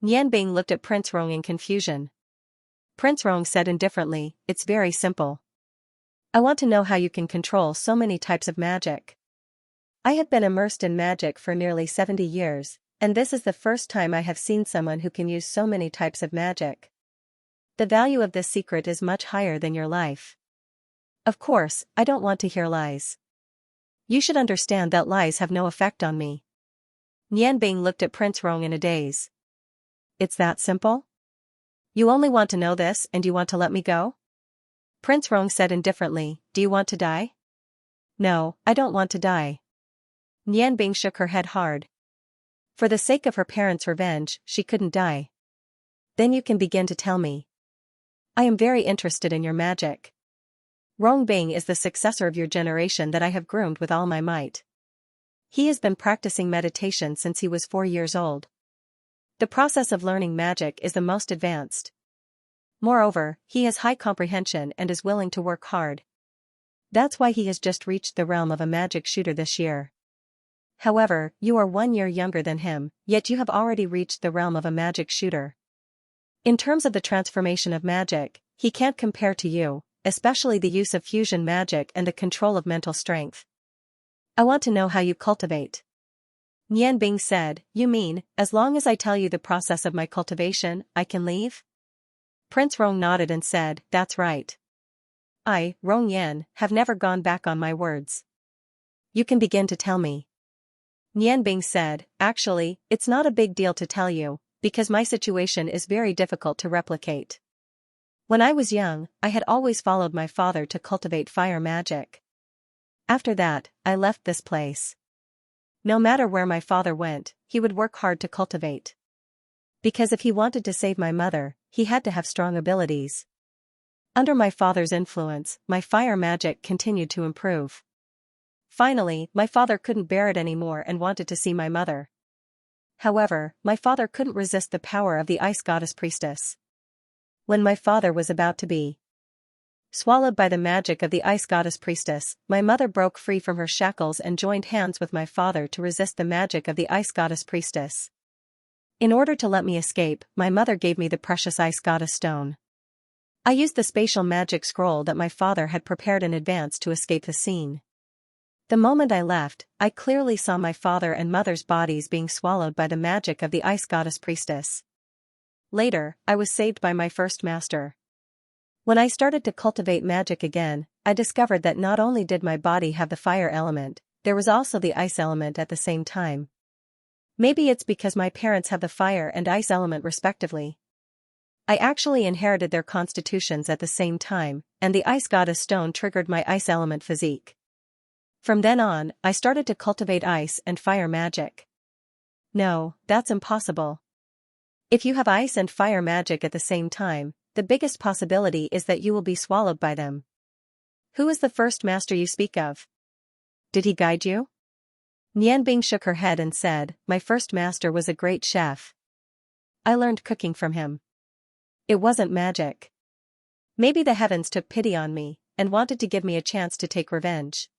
Nianbing looked at Prince Rong in confusion. Prince Rong said indifferently, it's very simple. I want to know how you can control so many types of magic. I have been immersed in magic for nearly 70 years, and this is the first time I have seen someone who can use so many types of magic. The value of this secret is much higher than your life. Of course, I don't want to hear lies. You should understand that lies have no effect on me. Nianbing looked at Prince Rong in a daze. It's that simple? You only want to know this and you want to let me go? Prince Rong said indifferently, do you want to die? No, I don't want to die. Nianbing shook her head hard. For the sake of her parents' revenge, she couldn't die. Then you can begin to tell me. I am very interested in your magic. Rongbing is the successor of your generation that I have groomed with all my might. He has been practicing meditation since he was 4 years old. The process of learning magic is the most advanced. Moreover, he has high comprehension and is willing to work hard. That's why he has just reached the realm of a magic shooter this year. However, you are 1 year younger than him, yet you have already reached the realm of a magic shooter. In terms of the transformation of magic, he can't compare to you, especially the use of fusion magic and the control of mental strength. I want to know how you cultivate. Nianbing said, you mean, as long as I tell you the process of my cultivation, I can leave? Prince Rong nodded and said, that's right. I, Rong Yan, have never gone back on my words. You can begin to tell me. Nianbing said, actually, it's not a big deal to tell you, because my situation is very difficult to replicate. When I was young, I had always followed my father to cultivate fire magic. After that, I left this place. No matter where my father went, he would work hard to cultivate. Because if he wanted to save my mother, he had to have strong abilities. Under my father's influence, my fire magic continued to improve. Finally, my father couldn't bear it anymore and wanted to see my mother. However, my father couldn't resist the power of the ice goddess priestess. When my father was about to be swallowed by the magic of the ice goddess priestess, my mother broke free from her shackles and joined hands with my father to resist the magic of the ice goddess priestess. In order to let me escape, my mother gave me the precious ice goddess stone. I used the spatial magic scroll that my father had prepared in advance to escape the scene. The moment I left, I clearly saw my father and mother's bodies being swallowed by the magic of the ice goddess priestess. Later, I was saved by my first master. When I started to cultivate magic again, I discovered that not only did my body have the fire element, there was also the ice element at the same time. Maybe it's because my parents have the fire and ice element respectively. I actually inherited their constitutions at the same time, and the ice goddess stone triggered my ice element physique. From then on, I started to cultivate ice and fire magic. No, that's impossible. If you have ice and fire magic at the same time, the biggest possibility is that you will be swallowed by them. Who is the first master you speak of? Did he guide you? Nianbing shook her head and said, my first master was a great chef. I learned cooking from him. It wasn't magic. Maybe the heavens took pity on me, and wanted to give me a chance to take revenge.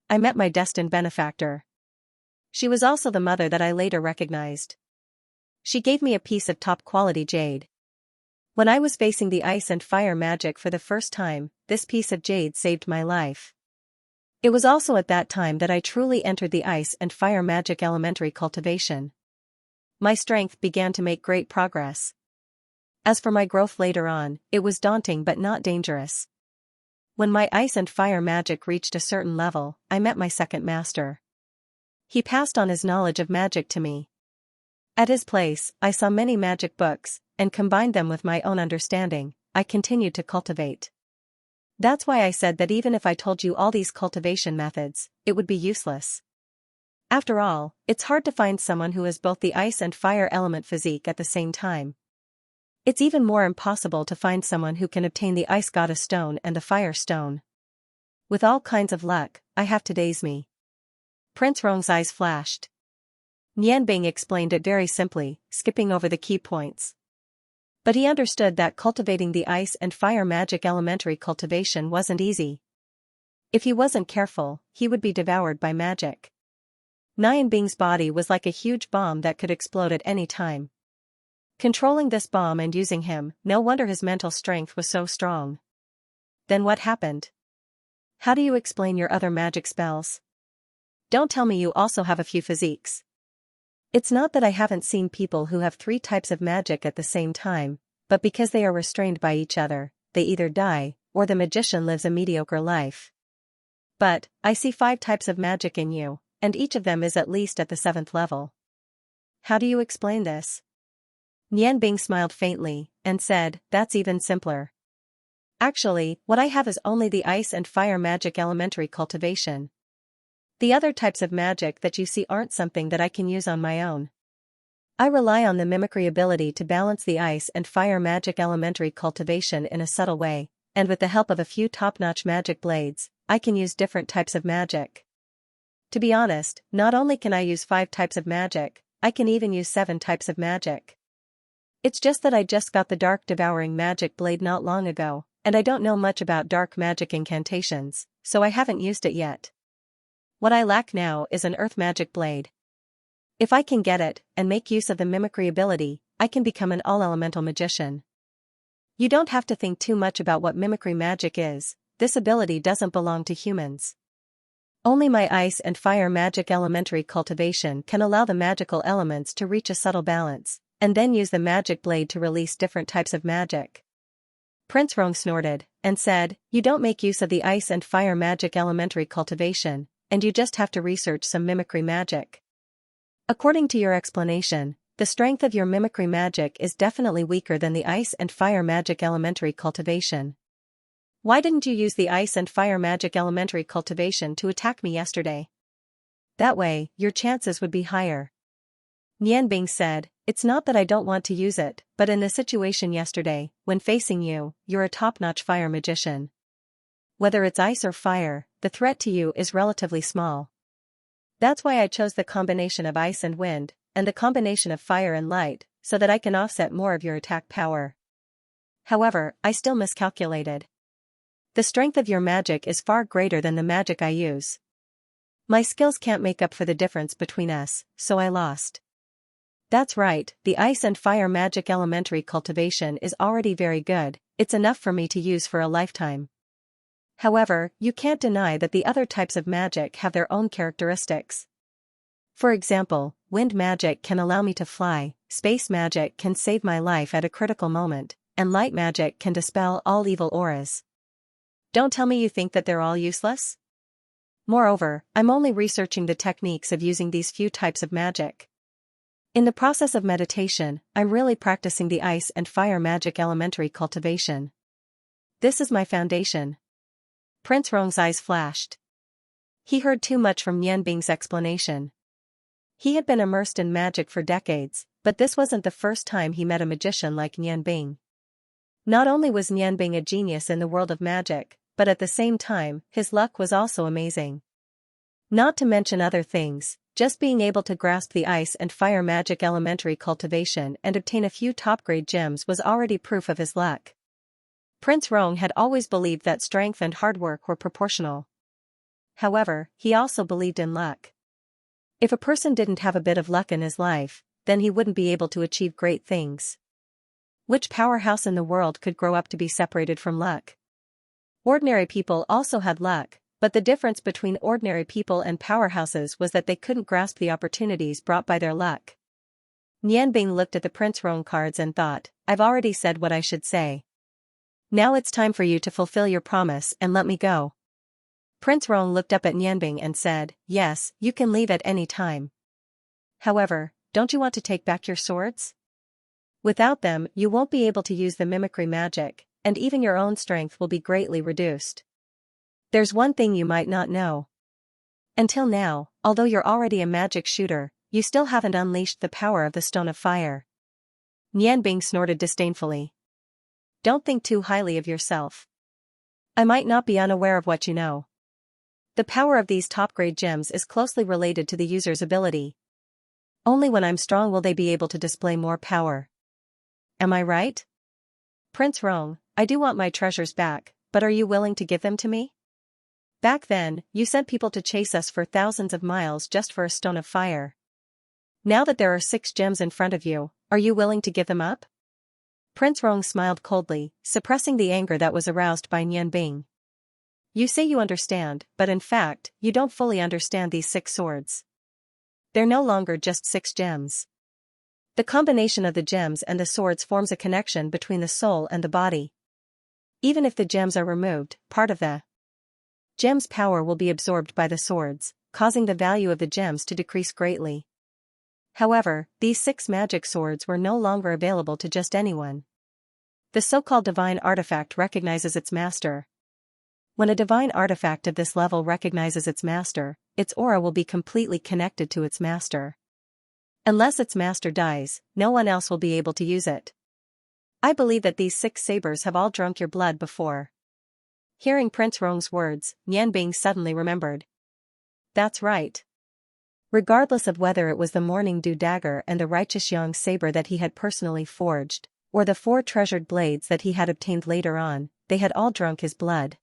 I met my destined benefactor. She was also the mother that I later recognized. She gave me a piece of top-quality jade. When I was facing the ice and fire magic for the first time, this piece of jade saved my life. It was also at that time that I truly entered the ice and fire magic elementary cultivation. My strength began to make great progress. As for my growth later on, it was daunting but not dangerous. When my ice and fire magic reached a certain level, I met my second master. He passed on his knowledge of magic to me. At his place, I saw many magic books, and combined them with my own understanding. I continued to cultivate. That's why I said that even if I told you all these cultivation methods, it would be useless. After all, it's hard to find someone who has both the ice and fire element physique at the same time. It's even more impossible to find someone who can obtain the ice goddess stone and the fire stone. With all kinds of luck, I have today's me. Prince Rong's eyes flashed. Nianbing explained it very simply, skipping over the key points. But he understood that cultivating the ice and fire magic elementary cultivation wasn't easy. If he wasn't careful, he would be devoured by magic. Nianbing's body was like a huge bomb that could explode at any time. Controlling this bomb and using him, no wonder his mental strength was so strong. Then what happened? How do you explain your other magic spells? Don't tell me you also have a few physiques. It's not that I haven't seen people who have 3 types of magic at the same time, but because they are restrained by each other, they either die, or the magician lives a mediocre life. But, I see 5 types of magic in you, and each of them is at least at the 7th level. How do you explain this? Nianbing smiled faintly, and said, that's even simpler. Actually, what I have is only the ice and fire magic elementary cultivation. The other types of magic that you see aren't something that I can use on my own. I rely on the mimicry ability to balance the ice and fire magic elementary cultivation in a subtle way, and with the help of a few top-notch magic blades, I can use different types of magic. To be honest, not only can I use 5 types of magic, I can even use 7 types of magic. It's just that I just got the dark devouring magic blade not long ago, and I don't know much about dark magic incantations, so I haven't used it yet. What I lack now is an earth magic blade. If I can get it, and make use of the mimicry ability, I can become an all-elemental magician. You don't have to think too much about what mimicry magic is, this ability doesn't belong to humans. Only my ice and fire magic elementary cultivation can allow the magical elements to reach a subtle balance, and then use the magic blade to release different types of magic. Prince Rong snorted, and said, you don't make use of the ice and fire magic elementary cultivation, and you just have to research some mimicry magic. According to your explanation, the strength of your mimicry magic is definitely weaker than the ice and fire magic elementary cultivation. Why didn't you use the ice and fire magic elementary cultivation to attack me yesterday? That way, your chances would be higher. Nianbing said, it's not that I don't want to use it, but in the situation yesterday, when facing you, you're a top-notch fire magician. Whether it's ice or fire, the threat to you is relatively small. That's why I chose the combination of ice and wind, and the combination of fire and light, so that I can offset more of your attack power. However, I still miscalculated. The strength of your magic is far greater than the magic I use. My skills can't make up for the difference between us, so I lost. That's right, the ice and fire magic elementary cultivation is already very good, it's enough for me to use for a lifetime. However, you can't deny that the other types of magic have their own characteristics. For example, wind magic can allow me to fly, space magic can save my life at a critical moment, and light magic can dispel all evil auras. Don't tell me you think that they're all useless? Moreover, I'm only researching the techniques of using these few types of magic. In the process of meditation, I'm really practicing the ice and fire magic elementary cultivation. This is my foundation. Prince Rong's eyes flashed. He heard too much from Nianbing's explanation. He had been immersed in magic for decades, but this wasn't the first time he met a magician like Nianbing. Not only was Nianbing a genius in the world of magic, but at the same time, his luck was also amazing. Not to mention other things, just being able to grasp the ice and fire magic elementary cultivation and obtain a few top-grade gems was already proof of his luck. Prince Rong had always believed that strength and hard work were proportional. However, he also believed in luck. If a person didn't have a bit of luck in his life, then he wouldn't be able to achieve great things. Which powerhouse in the world could grow up to be separated from luck? Ordinary people also had luck, but the difference between ordinary people and powerhouses was that they couldn't grasp the opportunities brought by their luck. Nianbing looked at the Prince Rong cards and thought, I've already said what I should say. Now it's time for you to fulfill your promise and let me go. Prince Rong looked up at Nianbing and said, yes, you can leave at any time. However, don't you want to take back your swords? Without them, you won't be able to use the mimicry magic, and even your own strength will be greatly reduced. There's one thing you might not know. Until now, although you're already a magic shooter, you still haven't unleashed the power of the Stone of Fire. Nianbing snorted disdainfully. Don't think too highly of yourself. I might not be unaware of what you know. The power of these top-grade gems is closely related to the user's ability. Only when I'm strong will they be able to display more power. Am I right? Prince Rong, I do want my treasures back, but are you willing to give them to me? Back then, you sent people to chase us for thousands of miles just for a Stone of Fire. Now that there are 6 gems in front of you, are you willing to give them up? Prince Rong smiled coldly, suppressing the anger that was aroused by Nianbing. You say you understand, but in fact, you don't fully understand these 6 swords. They're no longer just 6 gems. The combination of the gems and the swords forms a connection between the soul and the body. Even if the gems are removed, part of the gem's power will be absorbed by the swords, causing the value of the gems to decrease greatly. However, these 6 magic swords were no longer available to just anyone. The so-called divine artifact recognizes its master. When a divine artifact of this level recognizes its master, its aura will be completely connected to its master. Unless its master dies, no one else will be able to use it. I believe that these 6 sabers have all drunk your blood before. Hearing Prince Rong's words, Nianbing suddenly remembered. That's right. Regardless of whether it was the Morning Dew dagger and the Righteous Yang saber that he had personally forged, or the 4 treasured blades that he had obtained later on, they had all drunk his blood.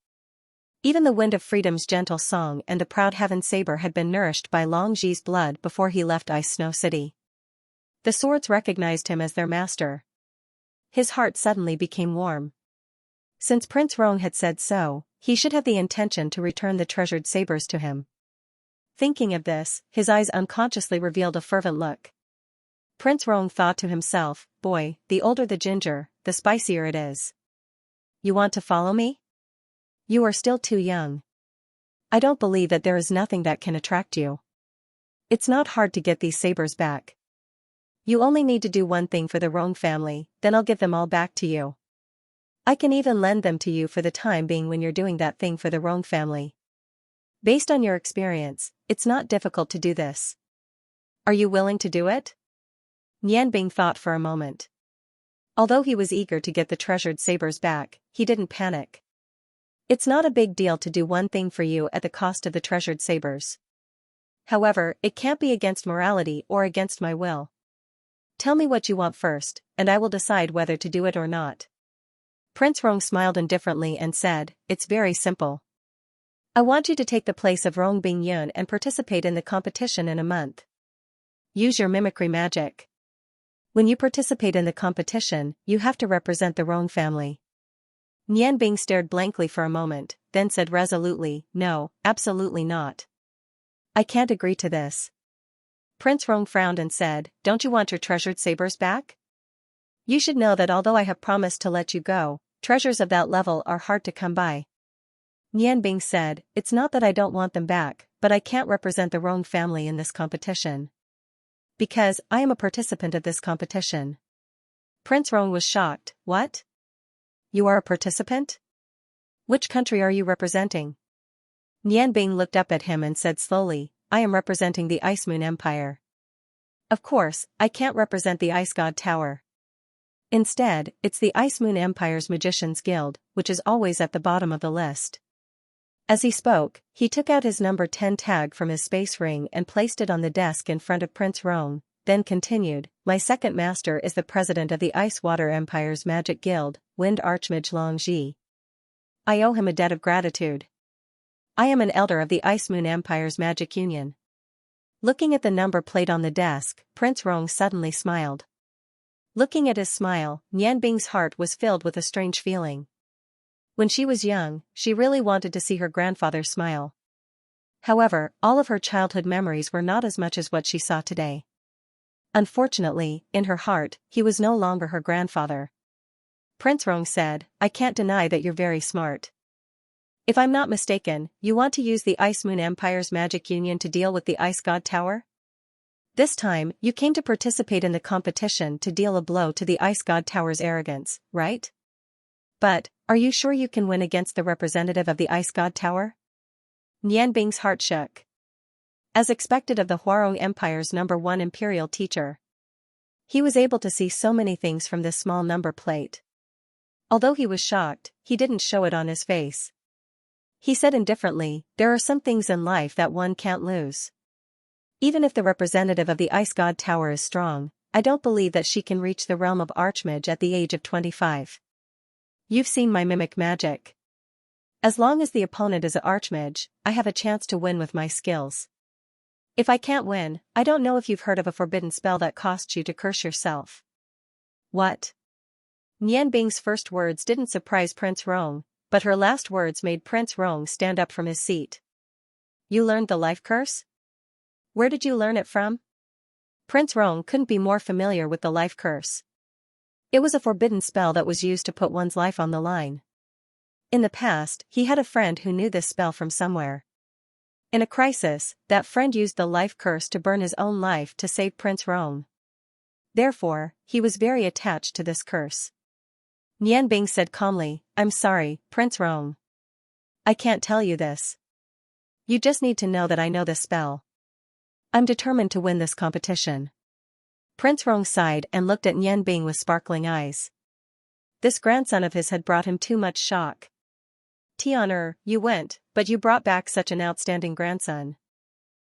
Even the Wind of Freedom's gentle song and the Proud Heaven saber had been nourished by Long Ji's blood before he left Ice Snow City. The swords recognized him as their master. His heart suddenly became warm. Since Prince Rong had said so, he should have the intention to return the treasured sabers to him. Thinking of this, his eyes unconsciously revealed a fervent look. Prince Rong thought to himself, boy, the older the ginger, the spicier it is. You want to follow me? You are still too young. I don't believe that there is nothing that can attract you. It's not hard to get these sabers back. You only need to do one thing for the Rong family, then I'll give them all back to you. I can even lend them to you for the time being when you're doing that thing for the Rong family. Based on your experience, it's not difficult to do this. Are you willing to do it? Nianbing thought for a moment. Although he was eager to get the treasured sabers back, he didn't panic. It's not a big deal to do one thing for you at the cost of the treasured sabers. However, it can't be against morality or against my will. Tell me what you want first, and I will decide whether to do it or not. Prince Rong smiled indifferently and said, it's very simple. I want you to take the place of Rong Bingyun and participate in the competition in a month. Use your mimicry magic. When you participate in the competition, you have to represent the Rong family. Nian Bing stared blankly for a moment, then said resolutely, no, absolutely not. I can't agree to this. Prince Rong frowned and said, don't you want your treasured sabers back? You should know that although I have promised to let you go, treasures of that level are hard to come by. Nian Bing said, it's not that I don't want them back, but I can't represent the Rong family in this competition. Because, I am a participant of this competition. Prince Rong was shocked, what? You are a participant? Which country are you representing? Nian Bing looked up at him and said slowly, I am representing the Ice Moon Empire. Of course, I can't represent the Ice God Tower. Instead, it's the Ice Moon Empire's Magicians Guild, which is always at the bottom of the list. As he spoke, he took out his number 10 tag from his space ring and placed it on the desk in front of Prince Rong, then continued, my second master is the president of the Ice Water Empire's Magic Guild, Wind Archmage Long Ji. I owe him a debt of gratitude. I am an elder of the Ice Moon Empire's Magic Union. Looking at the number plate on the desk, Prince Rong suddenly smiled. Looking at his smile, Nian Bing's heart was filled with a strange feeling. When she was young, she really wanted to see her grandfather smile. However, all of her childhood memories were not as much as what she saw today. Unfortunately, in her heart, he was no longer her grandfather. Prince Rong said, I can't deny that you're very smart. If I'm not mistaken, you want to use the Ice Moon Empire's Magic Union to deal with the Ice God Tower? This time, you came to participate in the competition to deal a blow to the Ice God Tower's arrogance, right? But, are you sure you can win against the representative of the Ice God Tower? Nian Bing's heart shook. As expected of the Huarong Empire's #1 imperial teacher, he was able to see so many things from this small number plate. Although he was shocked, he didn't show it on his face. He said indifferently, there are some things in life that one can't lose. Even if the representative of the Ice God Tower is strong, I don't believe that she can reach the realm of Archmage at the age of 25. You've seen my mimic magic. As long as the opponent is an Archmage, I have a chance to win with my skills. If I can't win, I don't know if you've heard of a forbidden spell that costs you to curse yourself. What? Nian Bing's first words didn't surprise Prince Rong, but her last words made Prince Rong stand up from his seat. You learned the life curse? Where did you learn it from? Prince Rong couldn't be more familiar with the life curse. It was a forbidden spell that was used to put one's life on the line. In the past, he had a friend who knew this spell from somewhere. In a crisis, that friend used the life curse to burn his own life to save Prince Rong. Therefore, he was very attached to this curse. Nian Bing said calmly, I'm sorry, Prince Rong. I can't tell you this. You just need to know that I know this spell. I'm determined to win this competition. Prince Rong sighed and looked at Nian Bing with sparkling eyes. This grandson of his had brought him too much shock. Tian'er, you went, but you brought back such an outstanding grandson.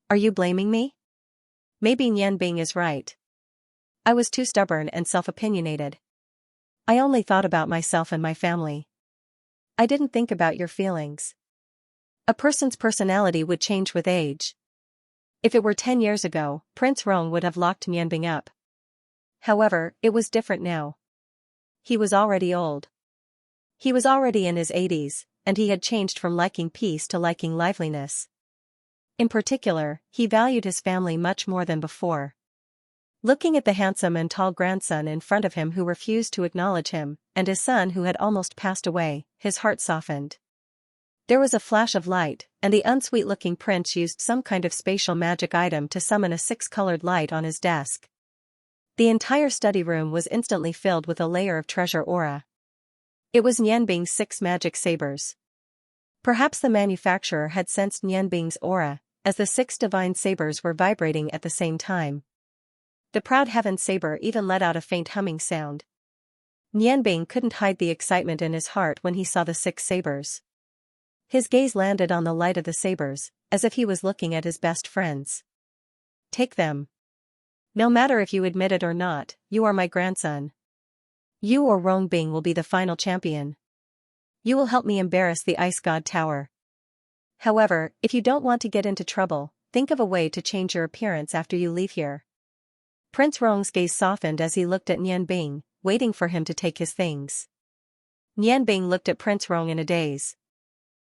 Are you blaming me? Maybe Nian Bing is right. I was too stubborn and self-opinionated. I only thought about myself and my family. I didn't think about your feelings. A person's personality would change with age. If it were 10 years ago, Prince Rong would have locked Nian Bing up. However, it was different now. He was already old. He was already in his 80s, and he had changed from liking peace to liking liveliness. In particular, he valued his family much more than before. Looking at the handsome and tall grandson in front of him who refused to acknowledge him, and his son who had almost passed away, his heart softened. There was a flash of light, and the unsweet-looking prince used some kind of spatial magic item to summon a 6-colored light on his desk. The entire study room was instantly filled with a layer of treasure aura. It was Nian Bing's 6 magic sabers. Perhaps the manufacturer had sensed Nian Bing's aura, as the 6 divine sabers were vibrating at the same time. The proud heaven saber even let out a faint humming sound. Nian Bing couldn't hide the excitement in his heart when he saw the 6 sabers. His gaze landed on the light of the sabers, as if he was looking at his best friends. Take them. No matter if you admit it or not, you are my grandson. You or Rong Bing will be the final champion. You will help me embarrass the Ice God Tower. However, if you don't want to get into trouble, think of a way to change your appearance after you leave here. Prince Rong's gaze softened as he looked at Nian Bing, waiting for him to take his things. Nianbing looked at Prince Rong in a daze.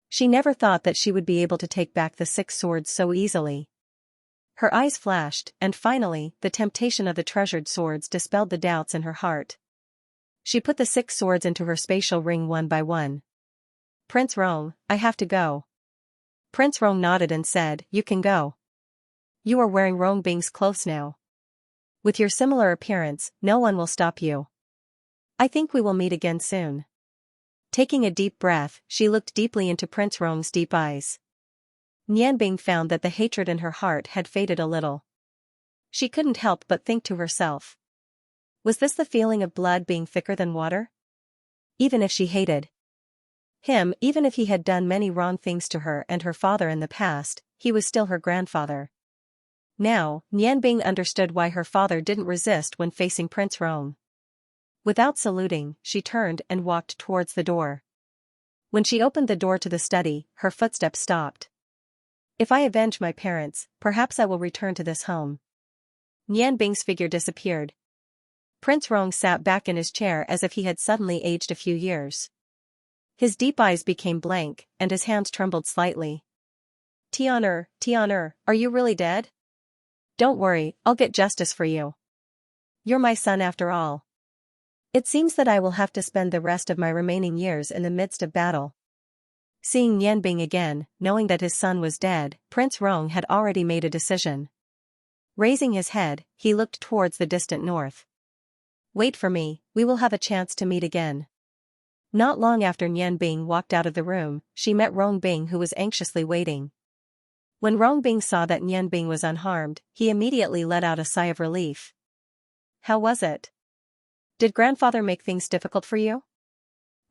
She never thought that she would be able to take back the 6 swords so easily. Her eyes flashed, and finally, the temptation of the treasured swords dispelled the doubts in her heart. She put the 6 swords into her spatial ring one by one. Prince Rong, I have to go. Prince Rong nodded and said, you can go. You are wearing Rongbing's clothes now. With your similar appearance, no one will stop you. I think we will meet again soon. Taking a deep breath, she looked deeply into Prince Rong's deep eyes. Nianbing found that the hatred in her heart had faded a little. She couldn't help but think to herself. Was this the feeling of blood being thicker than water? Even if she hated him, even if he had done many wrong things to her and her father in the past, he was still her grandfather. Now, Nianbing understood why her father didn't resist when facing Prince Rong. Without saluting, she turned and walked towards the door. When she opened the door to the study, her footsteps stopped. If I avenge my parents, perhaps I will return to this home. Nianbing's figure disappeared. Prince Rong sat back in his chair as if he had suddenly aged a few years. His deep eyes became blank, and his hands trembled slightly. Tian'er, are you really dead? Don't worry, I'll get justice for you. You're my son after all. It seems that I will have to spend the rest of my remaining years in the midst of battle. Seeing Nianbing again, knowing that his son was dead, Prince Rong had already made a decision. Raising his head, he looked towards the distant north. Wait for me, we will have a chance to meet again. Not long after Nianbing walked out of the room, she met Rongbing, who was anxiously waiting. When Rongbing saw that Nianbing was unharmed, he immediately let out a sigh of relief. How was it? Did grandfather make things difficult for you?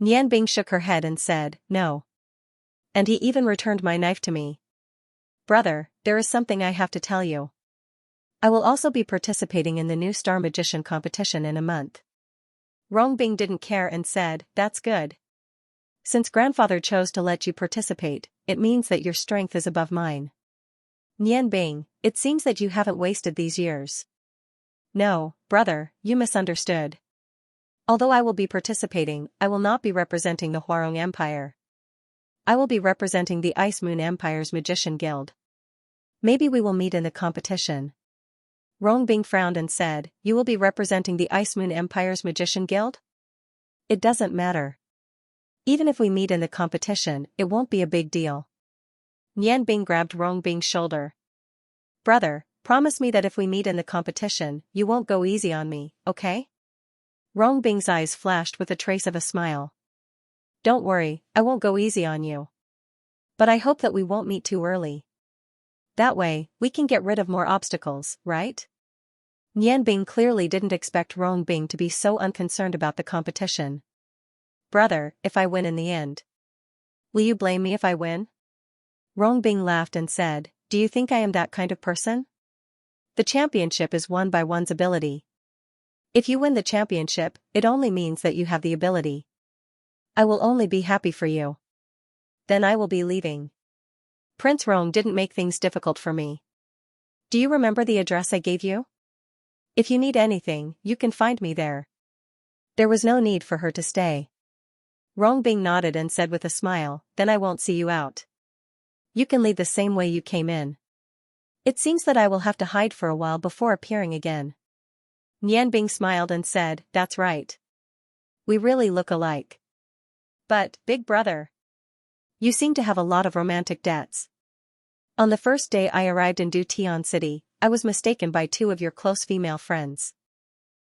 Nianbing shook her head and said, no. And he even returned my knife to me. Brother, there is something I have to tell you. I will also be participating in the new Star Magician competition in a month. Rongbing didn't care and said, that's good. Since grandfather chose to let you participate, it means that your strength is above mine. Nianbing, it seems that you haven't wasted these years. No, brother, you misunderstood. Although I will be participating, I will not be representing the Huarong Empire. I will be representing the Ice Moon Empire's Magician Guild. Maybe we will meet in the competition. Rongbing frowned and said, you will be representing the Ice Moon Empire's Magician Guild? It doesn't matter. Even if we meet in the competition, it won't be a big deal. Nianbing grabbed Rongbing's shoulder. Brother, promise me that if we meet in the competition, you won't go easy on me, okay? Rongbing's eyes flashed with a trace of a smile. Don't worry, I won't go easy on you. But I hope that we won't meet too early. That way, we can get rid of more obstacles, right? Nianbing clearly didn't expect Rongbing to be so unconcerned about the competition. Brother, if I win in the end, will you blame me if I win? Rongbing laughed and said, do you think I am that kind of person? The championship is won by one's ability. If you win the championship, it only means that you have the ability. I will only be happy for you. Then I will be leaving. Prince Rong didn't make things difficult for me. Do you remember the address I gave you? If you need anything, you can find me there. There was no need for her to stay. Rongbing nodded and said with a smile, then I won't see you out. You can leave the same way you came in. It seems that I will have to hide for a while before appearing again. Nianbing smiled and said, that's right. We really look alike. But, big brother, you seem to have a lot of romantic debts. On the first day I arrived in Dutian City, I was mistaken by 2 of your close female friends.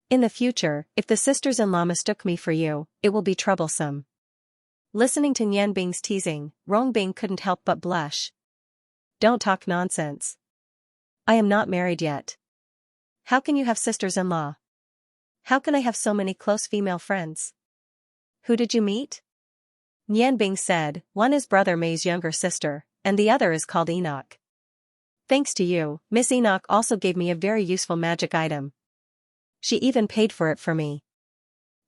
In the future, if the sisters-in-law mistook me for you, it will be troublesome. Listening to Nianbing's teasing, Rongbing couldn't help but blush. Don't talk nonsense. I am not married yet. How can you have sisters-in-law? How can I have so many close female friends? Who did you meet? Nianbing said, one is Brother May's younger sister, and the other is called Enoch. Thanks to you, Miss Enoch also gave me a very useful magic item. She even paid for it for me.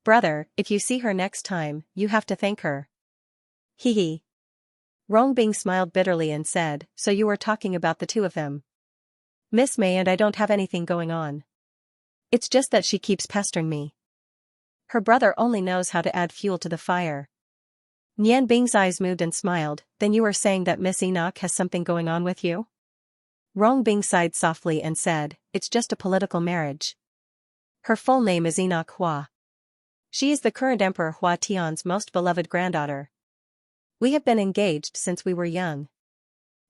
Brother, if you see her next time, you have to thank her. Hee hee. Rongbing smiled bitterly and said, so you were talking about the 2 of them. Miss May and I don't have anything going on. It's just that she keeps pestering me. Her brother only knows how to add fuel to the fire. Nian Bing's eyes moved and smiled. Then you are saying that Miss Enoch has something going on with you? Rong Bing sighed softly and said, it's just a political marriage. Her full name is Enoch Hua. She is the current Emperor Hua Tian's most beloved granddaughter. We have been engaged since we were young.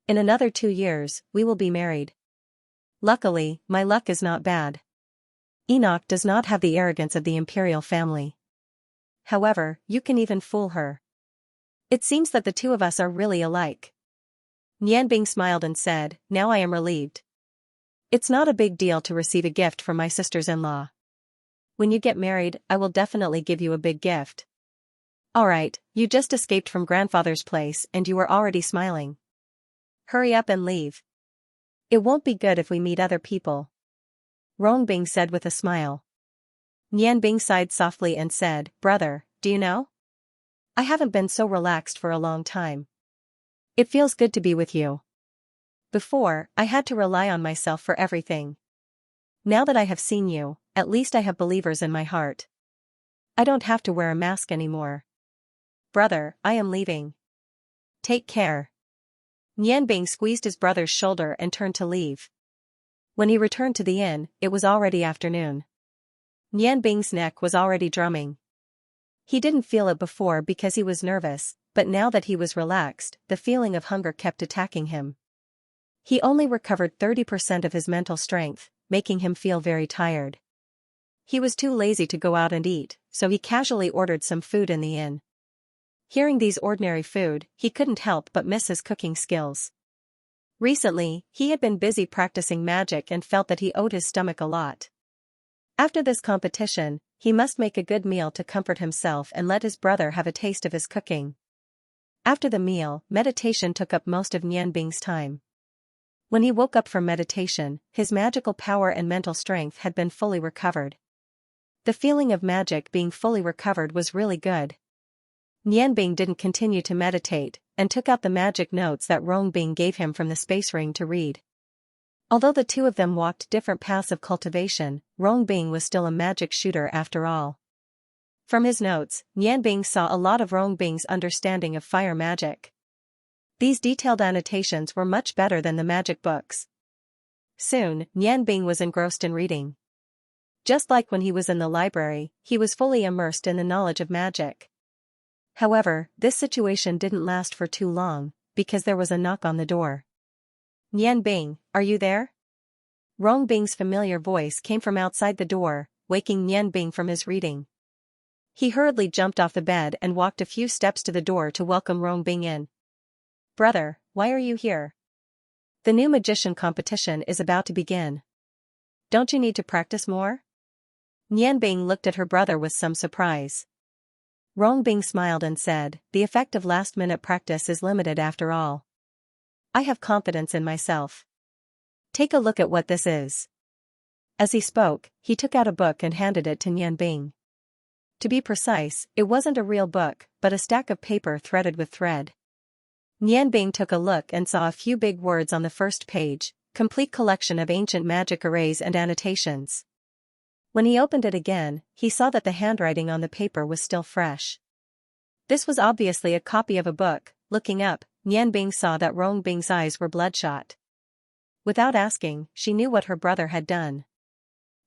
In another 2 years, we will be married. Luckily, my luck is not bad. Enoch does not have the arrogance of the imperial family. However, you can even fool her. It seems that the two of us are really alike. Nian Bing smiled and said, now I am relieved. It's not a big deal to receive a gift from my sisters-in-law. When you get married, I will definitely give you a big gift. Alright, you just escaped from grandfather's place and you are already smiling. Hurry up and leave. It won't be good if we meet other people. Rong Bing said with a smile. Nian Bing sighed softly and said, brother, do you know? I haven't been so relaxed for a long time. It feels good to be with you. Before, I had to rely on myself for everything. Now that I have seen you, at least I have believers in my heart. I don't have to wear a mask anymore. Brother, I am leaving. Take care. Nian Bing squeezed his brother's shoulder and turned to leave. When he returned to the inn, it was already afternoon. Nian Bing's neck was already drumming. He didn't feel it before because he was nervous, but now that he was relaxed, the feeling of hunger kept attacking him. He only recovered 30% of his mental strength, making him feel very tired. He was too lazy to go out and eat, so he casually ordered some food in the inn. Hearing these ordinary food, he couldn't help but miss his cooking skills. Recently, he had been busy practicing magic and felt that he owed his stomach a lot. After this competition, he must make a good meal to comfort himself and let his brother have a taste of his cooking. After the meal, meditation took up most of Nian Bing's time. When he woke up from meditation, his magical power and mental strength had been fully recovered. The feeling of magic being fully recovered was really good. Nian Bing didn't continue to meditate, and took out the magic notes that Rong Bing gave him from the space ring to read. Although the two of them walked different paths of cultivation, Rong Bing was still a magic shooter after all. From his notes, Nian Bing saw a lot of Rong Bing's understanding of fire magic. These detailed annotations were much better than the magic books. Soon, Nian Bing was engrossed in reading. Just like when he was in the library, he was fully immersed in the knowledge of magic. However, this situation didn't last for too long, because there was a knock on the door. Nian Bing, are you there? Rong Bing's familiar voice came from outside the door, waking Nian Bing from his reading. He hurriedly jumped off the bed and walked a few steps to the door to welcome Rong Bing in. Brother, why are you here? The new magician competition is about to begin. Don't you need to practice more? Nian Bing looked at her brother with some surprise. Rong Bing smiled and said, the effect of last-minute practice is limited after all. I have confidence in myself. Take a look at what this is. As he spoke, he took out a book and handed it to Nian Bing. To be precise, it wasn't a real book, but a stack of paper threaded with thread. Nian Bing took a look and saw a few big words on the first page, complete collection of ancient magic arrays and annotations. When he opened it again, he saw that the handwriting on the paper was still fresh. This was obviously a copy of a book. Looking up, Nian Bing saw that Rong Bing's eyes were bloodshot. Without asking, she knew what her brother had done.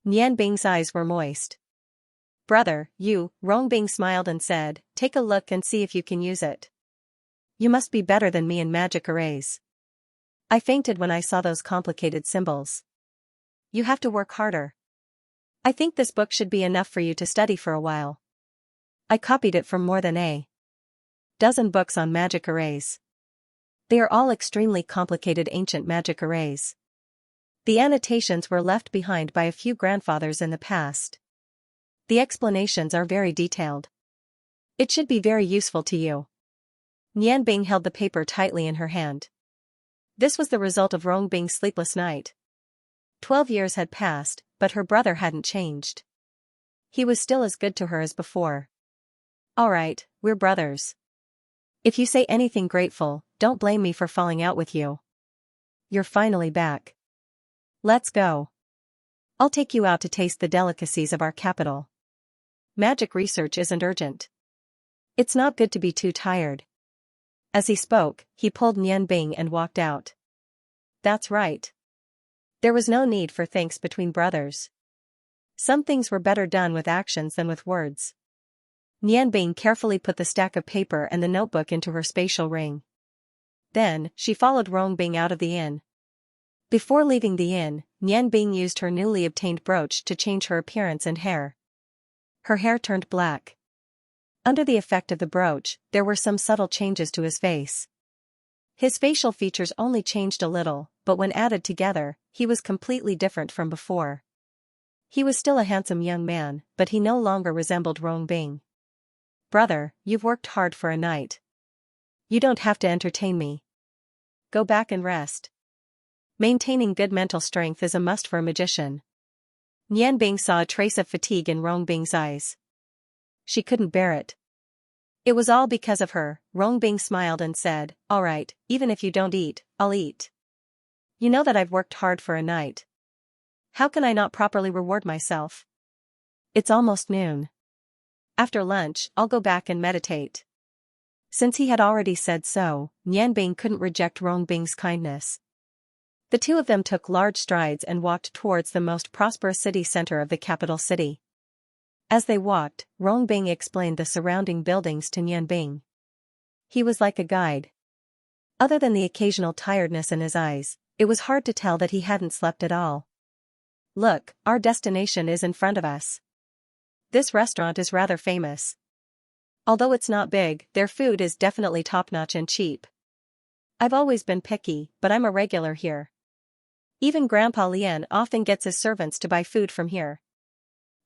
Nian Bing's eyes were moist. Brother, Rong Bing smiled and said, take a look and see if you can use it. You must be better than me in magic arrays. I fainted when I saw those complicated symbols. You have to work harder. I think this book should be enough for you to study for a while. I copied it from more than a dozen books on magic arrays. They are all extremely complicated ancient magic arrays. The annotations were left behind by a few grandfathers in the past. The explanations are very detailed. It should be very useful to you. Nian Bing held the paper tightly in her hand. This was the result of Rong Bing's sleepless night. 12 years had passed, but her brother hadn't changed. He was still as good to her as before. Alright, we're brothers. If you say anything grateful, don't blame me for falling out with you. You're finally back. Let's go. I'll take you out to taste the delicacies of our capital. Magic research isn't urgent. It's not good to be too tired. As he spoke, he pulled Nian Bing and walked out. That's right. There was no need for thanks between brothers. Some things were better done with actions than with words. Nian Bing carefully put the stack of paper and the notebook into her spatial ring. Then, she followed Rong Bing out of the inn. Before leaving the inn, Nian Bing used her newly obtained brooch to change her appearance and hair. Her hair turned black. Under the effect of the brooch, there were some subtle changes to his face. His facial features only changed a little, but when added together, he was completely different from before. He was still a handsome young man, but he no longer resembled Rong Bing. Brother, you've worked hard for a night. You don't have to entertain me. Go back and rest. Maintaining good mental strength is a must for a magician. Nian Bing saw a trace of fatigue in Rong Bing's eyes. She couldn't bear it. It was all because of her. Rong Bing smiled and said, "All right, even if you don't eat, I'll eat. You know that I've worked hard for a night. How can I not properly reward myself? It's almost noon. After lunch, I'll go back and meditate." Since he had already said so, Nian Bing couldn't reject Rong Bing's kindness. The two of them took large strides and walked towards the most prosperous city center of the capital city. As they walked, Rong Bing explained the surrounding buildings to Nian Bing. He was like a guide. Other than the occasional tiredness in his eyes, it was hard to tell that he hadn't slept at all. "Look, our destination is in front of us. This restaurant is rather famous. Although it's not big, their food is definitely top-notch and cheap. I've always been picky, but I'm a regular here. Even Grandpa Lian often gets his servants to buy food from here."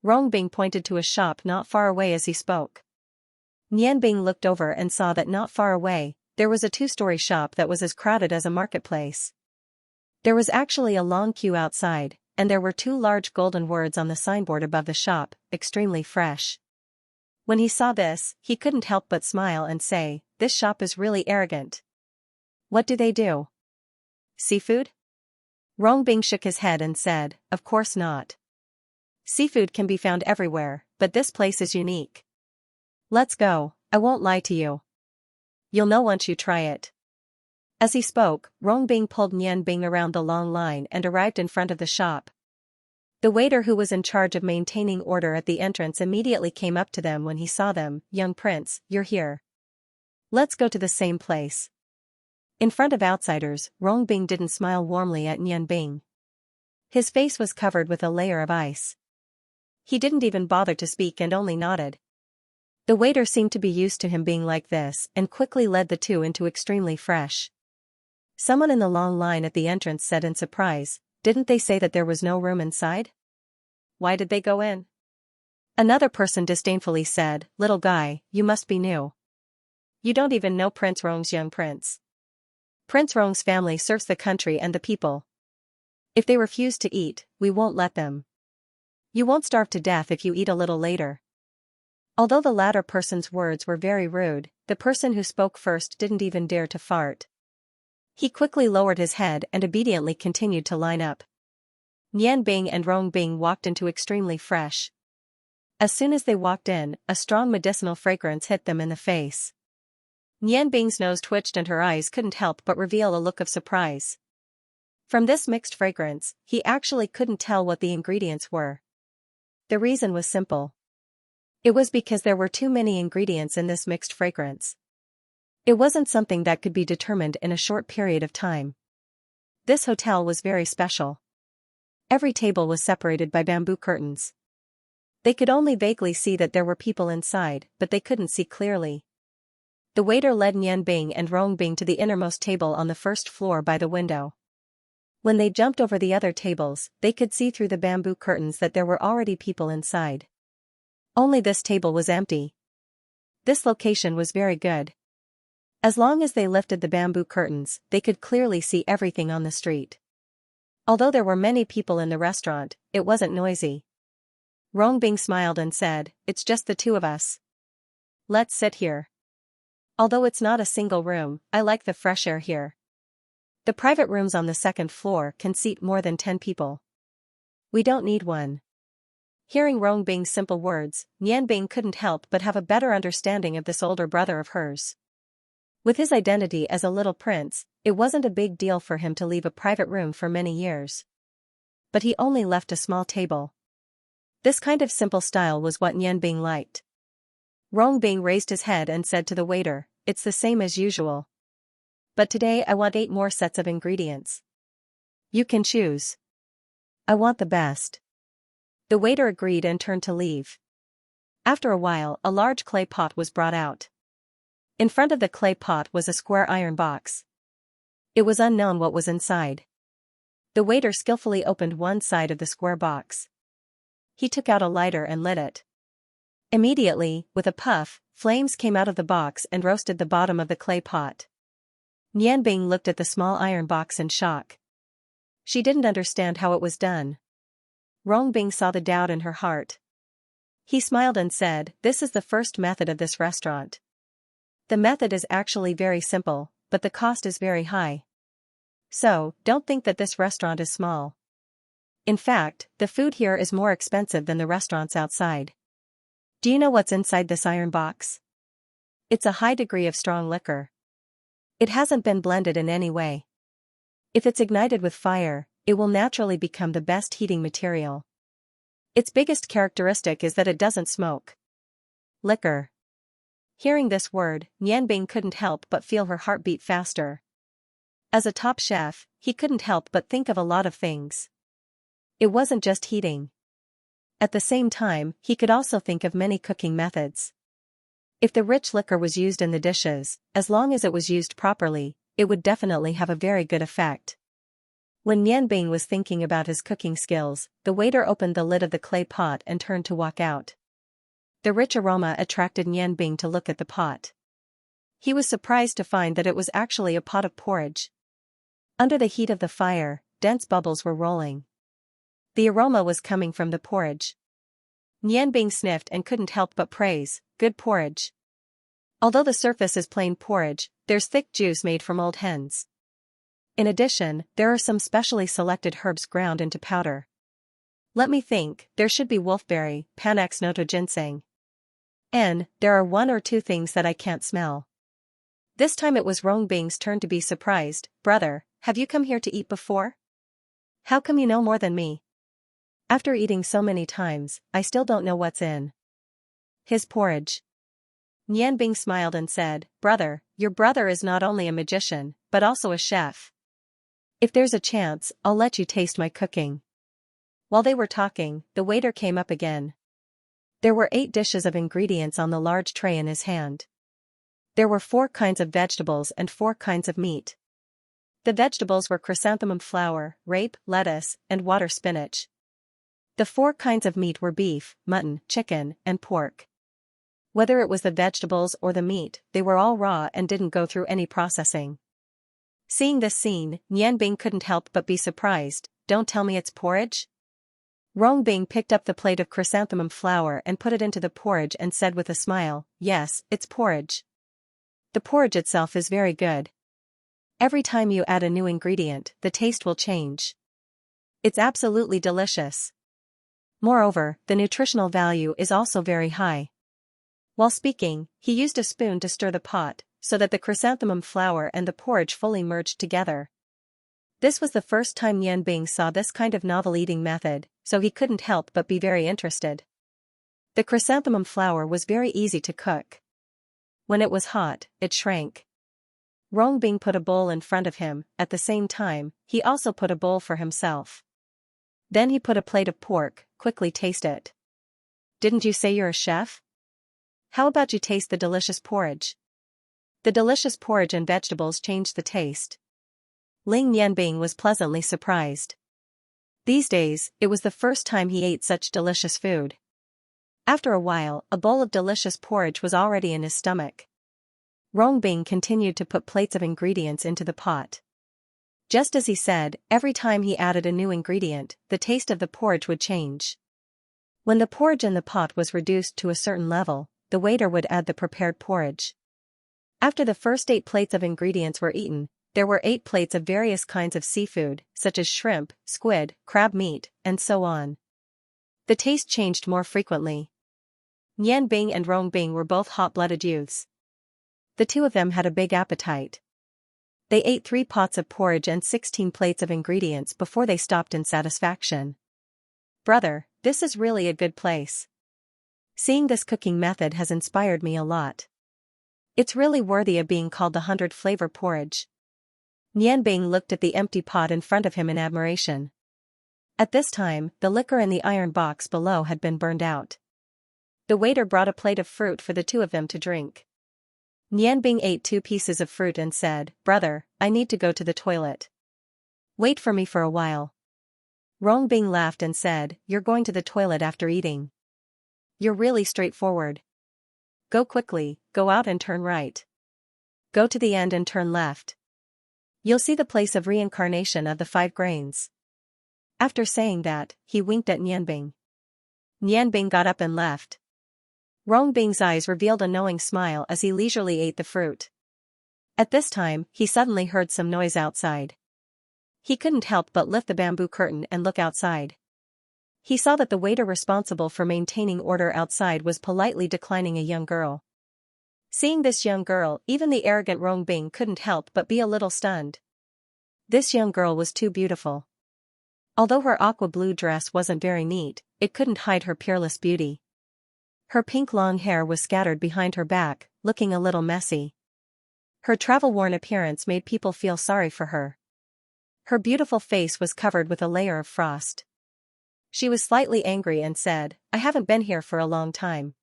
Rong Bing pointed to a shop not far away as he spoke. Nian Bing looked over and saw that not far away, there was a two-story shop that was as crowded as a marketplace. There was actually a long queue outside, and there were two large golden words on the signboard above the shop, "Extremely fresh." When he saw this, he couldn't help but smile and say, "This shop is really arrogant. What do they do? Seafood?" Rong Bing shook his head and said, "Of course not. Seafood can be found everywhere, but this place is unique. Let's go, I won't lie to you. You'll know once you try it." As he spoke, Rong Bing pulled Nian Bing around the long line and arrived in front of the shop. The waiter who was in charge of maintaining order at the entrance immediately came up to them when he saw them. "Young prince, you're here. Let's go to the same place." In front of outsiders, Rong Bing didn't smile warmly at Nian Bing. His face was covered with a layer of ice. He didn't even bother to speak and only nodded. The waiter seemed to be used to him being like this and quickly led the two into Extremely Fresh. Someone in the long line at the entrance said in surprise, "Didn't they say that there was no room inside? Why did they go in?" Another person disdainfully said, "Little guy, you must be new. You don't even know Prince Rong's young prince. Prince Rong's family serves the country and the people. If they refuse to eat, we won't let them. You won't starve to death if you eat a little later." Although the latter person's words were very rude, the person who spoke first didn't even dare to fart. He quickly lowered his head and obediently continued to line up. Nian Bing and Rong Bing walked into Extremely Fresh. As soon as they walked in, a strong medicinal fragrance hit them in the face. Nian Bing's nose twitched and her eyes couldn't help but reveal a look of surprise. From this mixed fragrance, he actually couldn't tell what the ingredients were. The reason was simple. It was because there were too many ingredients in this mixed fragrance. It wasn't something that could be determined in a short period of time. This hotel was very special. Every table was separated by bamboo curtains. They could only vaguely see that there were people inside, but they couldn't see clearly. The waiter led Nian Bing and Rong Bing to the innermost table on the first floor by the window. When they jumped over the other tables, they could see through the bamboo curtains that there were already people inside. Only this table was empty. This location was very good. As long as they lifted the bamboo curtains, they could clearly see everything on the street. Although there were many people in the restaurant, it wasn't noisy. Rong Bing smiled and said, "It's just the two of us. Let's sit here. Although it's not a single room, I like the fresh air here. The private rooms on the second floor can seat more than 10 people. We don't need one." Hearing Rong Bing's simple words, Nian Bing couldn't help but have a better understanding of this older brother of hers. With his identity as a little prince, it wasn't a big deal for him to leave a private room for many years. But he only left a small table. This kind of simple style was what Nian Bing liked. Rong Bing raised his head and said to the waiter, "It's the same as usual. But today I want 8 more sets of ingredients. You can choose. I want the best." The waiter agreed and turned to leave. After a while, a large clay pot was brought out. In front of the clay pot was a square iron box. It was unknown what was inside. The waiter skillfully opened one side of the square box. He took out a lighter and lit it. Immediately, with a puff, flames came out of the box and roasted the bottom of the clay pot. Nian Bing looked at the small iron box in shock. She didn't understand how it was done. Rong Bing saw the doubt in her heart. He smiled and said, "This is the first method of this restaurant. The method is actually very simple, but the cost is very high. So, don't think that this restaurant is small. In fact, the food here is more expensive than the restaurants outside. Do you know what's inside this iron box? It's a high degree of strong liquor. It hasn't been blended in any way. If it's ignited with fire, it will naturally become the best heating material. Its biggest characteristic is that it doesn't smoke." Liquor. Hearing this word, Nian Bing couldn't help but feel her heart beat faster. As a top chef, he couldn't help but think of a lot of things. It wasn't just heating. At the same time, he could also think of many cooking methods. If the rich liquor was used in the dishes, as long as it was used properly, it would definitely have a very good effect. When Nian Bing was thinking about his cooking skills, the waiter opened the lid of the clay pot and turned to walk out. The rich aroma attracted Nian Bing to look at the pot. He was surprised to find that it was actually a pot of porridge. Under the heat of the fire, dense bubbles were rolling. The aroma was coming from the porridge. Nian Bing sniffed and couldn't help but praise, "Good porridge. Although the surface is plain porridge, there's thick juice made from old hens. In addition, there are some specially selected herbs ground into powder. Let me think, there should be wolfberry, panax noto ginseng. And there are 1 or 2 things that I can't smell." This time it was Rong Bing's turn to be surprised. "Brother, have you come here to eat before? How come you know more than me? After eating so many times, I still don't know what's in his porridge." Nian Bing smiled and said, "Brother, your brother is not only a magician, but also a chef. If there's a chance, I'll let you taste my cooking." While they were talking, the waiter came up again. There were 8 dishes of ingredients on the large tray in his hand. There were 4 kinds of vegetables and 4 kinds of meat. The vegetables were chrysanthemum flower, rape, lettuce, and water spinach. The 4 kinds of meat were beef, mutton, chicken, and pork. Whether it was the vegetables or the meat, they were all raw and didn't go through any processing. Seeing this scene, Nian Bing couldn't help but be surprised. "Don't tell me it's porridge?" Rong Bing picked up the plate of chrysanthemum flour and put it into the porridge and said with a smile, "Yes, it's porridge. The porridge itself is very good. Every time you add a new ingredient, the taste will change. It's absolutely delicious. Moreover, the nutritional value is also very high." While speaking, he used a spoon to stir the pot, so that the chrysanthemum flour and the porridge fully merged together. This was the first time Nian Bing saw this kind of novel eating method, so he couldn't help but be very interested. The chrysanthemum flour was very easy to cook. When it was hot, it shrank. Rong Bing put a bowl in front of him. At the same time, he also put a bowl for himself. Then he put a plate of pork. "Quickly taste it. Didn't you say you're a chef? How about you taste the delicious porridge?" The delicious porridge and vegetables changed the taste. Ling Nianbing was pleasantly surprised. These days, it was the first time he ate such delicious food. After a while, a bowl of delicious porridge was already in his stomach. Rong Bing continued to put plates of ingredients into the pot. Just as he said, every time he added a new ingredient, the taste of the porridge would change. When the porridge in the pot was reduced to a certain level, the waiter would add the prepared porridge. After the first 8 plates of ingredients were eaten, there were 8 plates of various kinds of seafood, such as shrimp, squid, crab meat, and so on. The taste changed more frequently. Nian Bing and Rong Bing were both hot-blooded youths. The two of them had a big appetite. They ate 3 pots of porridge and 16 plates of ingredients before they stopped in satisfaction. Brother, this is really a good place. Seeing this cooking method has inspired me a lot. It's really worthy of being called the 100-flavor porridge. Nian Bing looked at the empty pot in front of him in admiration. At this time, the liquor in the iron box below had been burned out. The waiter brought a plate of fruit for the two of them to drink. Nian Bing ate 2 pieces of fruit and said, "Brother, I need to go to the toilet. Wait for me for a while." Rong Bing laughed and said, "You're going to the toilet after eating? You're really straightforward. Go quickly, go out and turn right. Go to the end and turn left. You'll see the place of reincarnation of the 5 grains." After saying that, he winked at Nian Bing. Nian Bing got up and left. Rong Bing's eyes revealed a knowing smile as he leisurely ate the fruit. At this time, he suddenly heard some noise outside. He couldn't help but lift the bamboo curtain and look outside. He saw that the waiter responsible for maintaining order outside was politely declining a young girl. Seeing this young girl, even the arrogant Rong Bing couldn't help but be a little stunned. This young girl was too beautiful. Although her aqua blue dress wasn't very neat, it couldn't hide her peerless beauty. Her pink long hair was scattered behind her back, looking a little messy. Her travel-worn appearance made people feel sorry for her. Her beautiful face was covered with a layer of frost. She was slightly angry and said, "I haven't been here for a long time.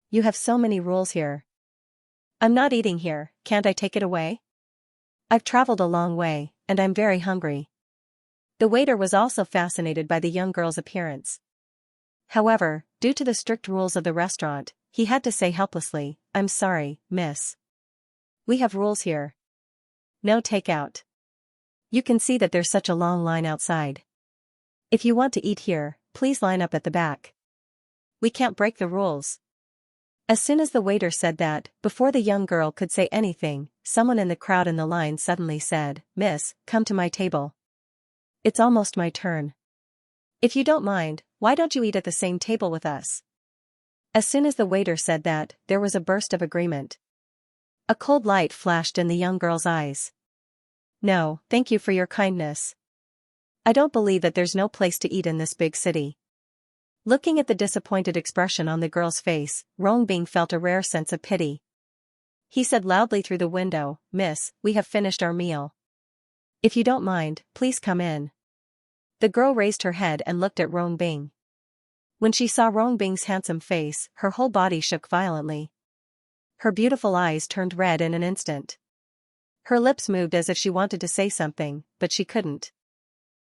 You have so many rules here. I'm not eating here, can't I take it away? I've traveled a long way, and I'm very hungry." The waiter was also fascinated by the young girl's appearance. However, due to the strict rules of the restaurant, he had to say helplessly, "I'm sorry, miss. We have rules here. No takeout. You can see that there's such a long line outside. If you want to eat here, please line up at the back. We can't break the rules." As soon as the waiter said that, before the young girl could say anything, someone in the crowd in the line suddenly said, "Miss, come to my table. It's almost my turn. If you don't mind, why don't you eat at the same table with us?" As soon as the waiter said that, there was a burst of agreement. A cold light flashed in the young girl's eyes. "No, thank you for your kindness. I don't believe that there's no place to eat in this big city." Looking at the disappointed expression on the girl's face, Rong Bing felt a rare sense of pity. He said loudly through the window, "Miss, we have finished our meal. If you don't mind, please come in." The girl raised her head and looked at Rong Bing. When she saw Rong Bing's handsome face, her whole body shook violently. Her beautiful eyes turned red in an instant. Her lips moved as if she wanted to say something, but she couldn't.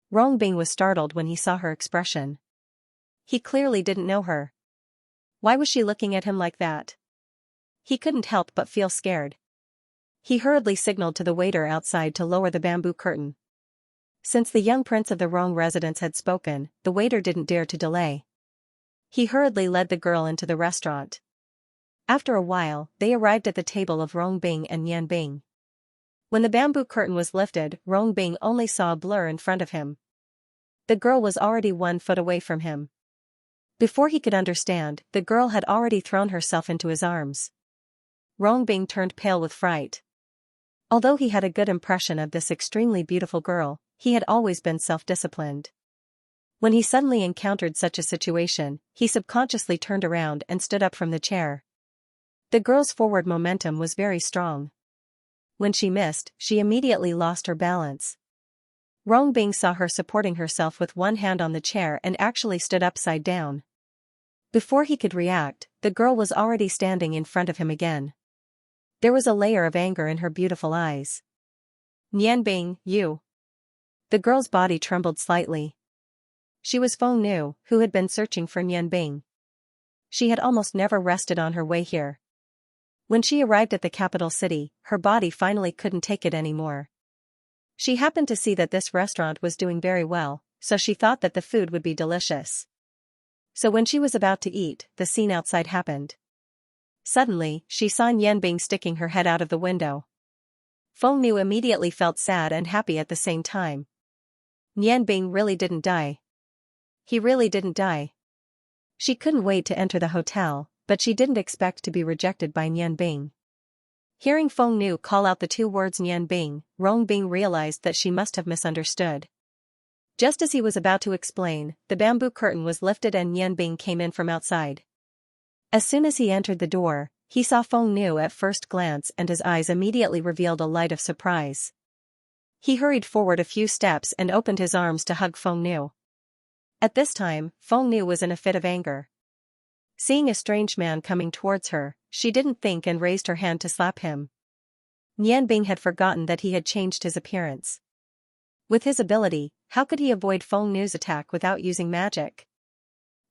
Rong Bing was startled when he saw her expression. He clearly didn't know her. Why was she looking at him like that? He couldn't help but feel scared. He hurriedly signaled to the waiter outside to lower the bamboo curtain. Since the young prince of the Rong residence had spoken, the waiter didn't dare to delay. He hurriedly led the girl into the restaurant. After a while, they arrived at the table of Rong Bing and Nian Bing. When the bamboo curtain was lifted, Rong Bing only saw a blur in front of him. The girl was already 1 foot away from him. Before he could understand, the girl had already thrown herself into his arms. Rong Bing turned pale with fright. Although he had a good impression of this extremely beautiful girl, he had always been self-disciplined. When he suddenly encountered such a situation, he subconsciously turned around and stood up from the chair. The girl's forward momentum was very strong. When she missed, she immediately lost her balance. Rong Bing saw her supporting herself with one hand on the chair and actually stood upside down. Before he could react, the girl was already standing in front of him again. There was a layer of anger in her beautiful eyes. "Nian Bing, you." The girl's body trembled slightly. She was Feng Nu, who had been searching for Nian Bing. She had almost never rested on her way here. When she arrived at the capital city, her body finally couldn't take it anymore. She happened to see that this restaurant was doing very well, so she thought that the food would be delicious. So when she was about to eat, the scene outside happened. Suddenly, she saw Nian Bing sticking her head out of the window. Feng Nu immediately felt sad and happy at the same time. Nian Bing really didn't die. He really didn't die. She couldn't wait to enter the hotel, but she didn't expect to be rejected by Nian Bing. Hearing Feng Nu call out the two words Nian Bing, Rong Bing realized that she must have misunderstood. Just as he was about to explain, the bamboo curtain was lifted and Nian Bing came in from outside. As soon as he entered the door, he saw Feng Nu at first glance and his eyes immediately revealed a light of surprise. He hurried forward a few steps and opened his arms to hug Feng Nu. At this time, Feng Nu was in a fit of anger. Seeing a strange man coming towards her, she didn't think and raised her hand to slap him. Nian Bing had forgotten that he had changed his appearance. With his ability, how could he avoid Feng Nu's attack without using magic?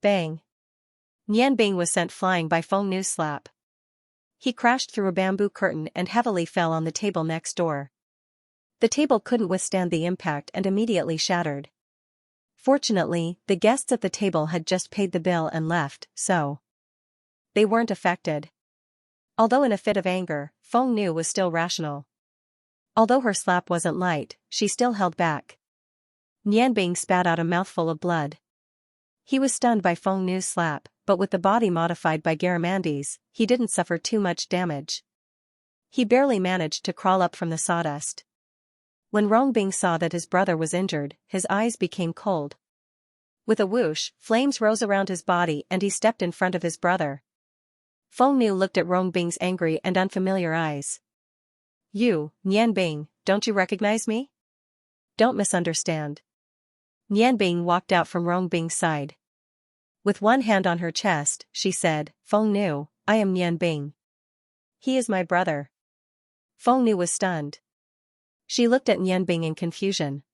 Bang! Nian Bing was sent flying by Feng Nu's slap. He crashed through a bamboo curtain and heavily fell on the table next door. The table couldn't withstand the impact and immediately shattered. Fortunately, the guests at the table had just paid the bill and left, so they weren't affected. Although in a fit of anger, Feng Nu was still rational. Although her slap wasn't light, she still held back. Nian Bing spat out a mouthful of blood. He was stunned by Feng Nu's slap, but with the body modified by Garamandi's, he didn't suffer too much damage. He barely managed to crawl up from the sawdust. When Rong Bing saw that his brother was injured, his eyes became cold. With a whoosh, flames rose around his body and he stepped in front of his brother. Feng Nu looked at Rong Bing's angry and unfamiliar eyes. "You, Nian Bing, don't you recognize me? Don't misunderstand." Nian Bing walked out from Rong Bing's side. With one hand on her chest, she said, "Feng Nu, I am Nian Bing. He is my brother." Feng Nu was stunned. She looked at Nian Bing in confusion.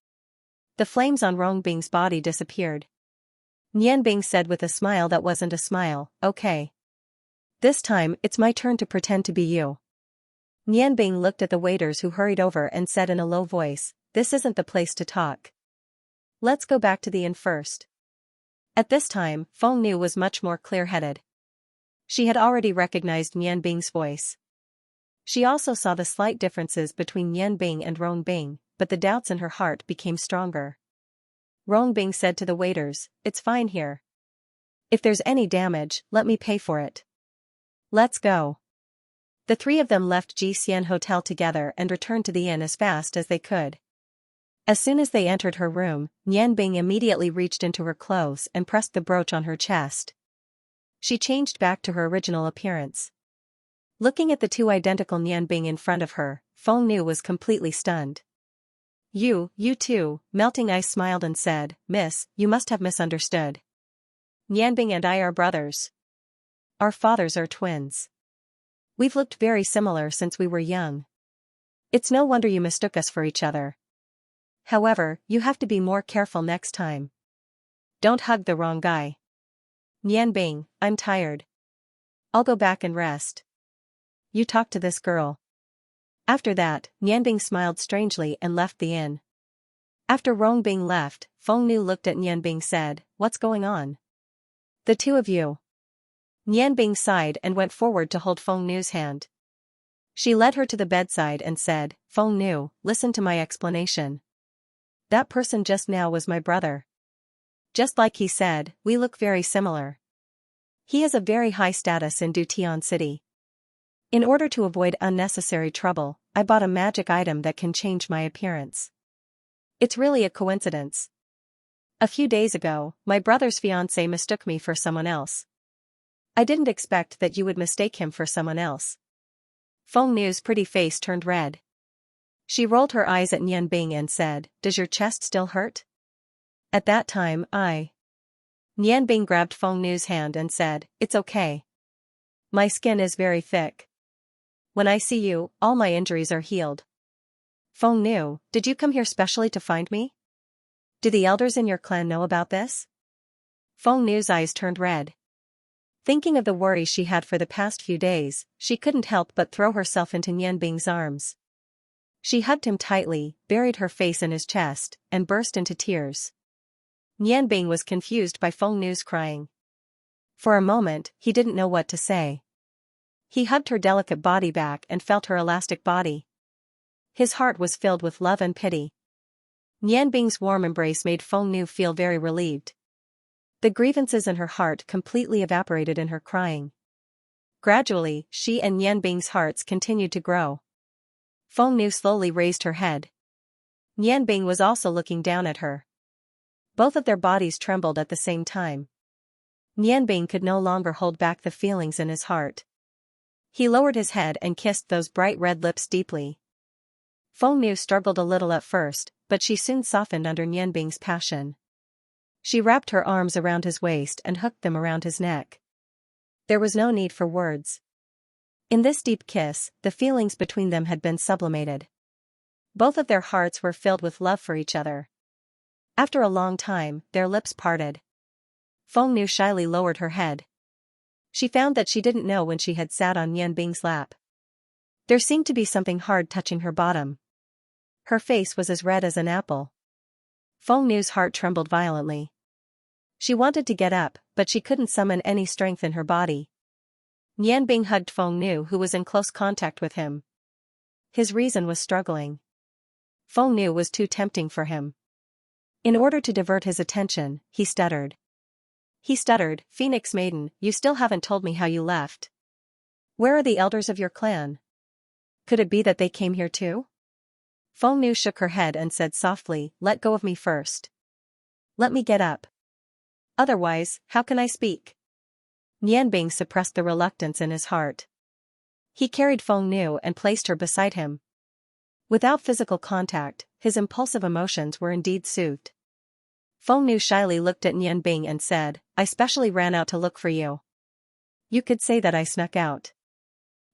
The flames on Rong Bing's body disappeared. Nian Bing said with a smile that wasn't a smile, "Okay. This time, it's my turn to pretend to be you." Nian Bing looked at the waiters who hurried over and said in a low voice, "This isn't the place to talk. Let's go back to the inn first." At this time, Feng Nu was much more clear-headed. She had already recognized Nian Bing's voice. She also saw the slight differences between Nian Bing and Rong Bing, but the doubts in her heart became stronger. Rong Bing said to the waiters, "It's fine here. If there's any damage, let me pay for it. Let's go." The three of them left Xian Hotel together and returned to the inn as fast as they could. As soon as they entered her room, Nian Bing immediately reached into her clothes and pressed the brooch on her chest. She changed back to her original appearance. Looking at the two identical Nian Bing in front of her, Feng Nu was completely stunned. You too," Melting Ice smiled and said, "Miss, you must have misunderstood. Nian Bing and I are brothers. Our fathers are twins. We've looked very similar since we were young. It's no wonder you mistook us for each other. However, you have to be more careful next time. Don't hug the wrong guy." "Nian Bing, I'm tired. I'll go back and rest. You talk to this girl." After that, Nian Bing smiled strangely and left the inn. After Rong Bing left, Feng Nu looked at Nian Bing and said, "What's going on? The two of you." Nian Bing sighed and went forward to hold Feng Nu's hand. She led her to the bedside and said, "Feng Nu, listen to my explanation. That person just now was my brother. Just like he said, we look very similar. He has a very high status in Dutian City. In order to avoid unnecessary trouble, I bought a magic item that can change my appearance. It's really a coincidence. A few days ago, my brother's fiancé mistook me for someone else. I didn't expect that you would mistake him for someone else." Feng Nu's pretty face turned red. She rolled her eyes at Nian Bing and said, "Does your chest still hurt?" At that time, Nian Bing grabbed Feng Nu's hand and said, "It's okay. My skin is very thick. When I see you, all my injuries are healed." "Feng Nu, did you come here specially to find me? Do the elders in your clan know about this?" Feng Nu's eyes turned red. Thinking of the worry she had for the past few days, she couldn't help but throw herself into Nian Bing's arms. She hugged him tightly, buried her face in his chest, and burst into tears. Nian Bing was confused by Feng Nu's crying. For a moment, he didn't know what to say. He hugged her delicate body back and felt her elastic body. His heart was filled with love and pity. Nian Bing's warm embrace made Feng Nu feel very relieved. The grievances in her heart completely evaporated in her crying. Gradually, she and Nianbing's hearts continued to grow. Feng Nu slowly raised her head. Nianbing was also looking down at her. Both of their bodies trembled at the same time. Nianbing could no longer hold back the feelings in his heart. He lowered his head and kissed those bright red lips deeply. Feng Nu struggled a little at first, but she soon softened under Nianbing's passion. She wrapped her arms around his waist and hooked them around his neck. There was no need for words. In this deep kiss, the feelings between them had been sublimated. Both of their hearts were filled with love for each other. After a long time, their lips parted. Feng Nu shyly lowered her head. She found that she didn't know when she had sat on Nianbing's lap. There seemed to be something hard touching her bottom. Her face was as red as an apple. Feng Nu's heart trembled violently. She wanted to get up, but she couldn't summon any strength in her body. Nianbing hugged Feng Nu, who was in close contact with him. His reason was struggling. Feng Nu was too tempting for him. In order to divert his attention, he stuttered. Phoenix Maiden, you still haven't told me how you left. Where are the elders of your clan? Could it be that they came here too? Feng Nu shook her head and said softly, let go of me first. Let me get up. Otherwise, how can I speak? Nianbing suppressed the reluctance in his heart. He carried Feng Nu and placed her beside him. Without physical contact, his impulsive emotions were indeed soothed. Feng Nu shyly looked at Nianbing and said, I specially ran out to look for you. You could say that I snuck out.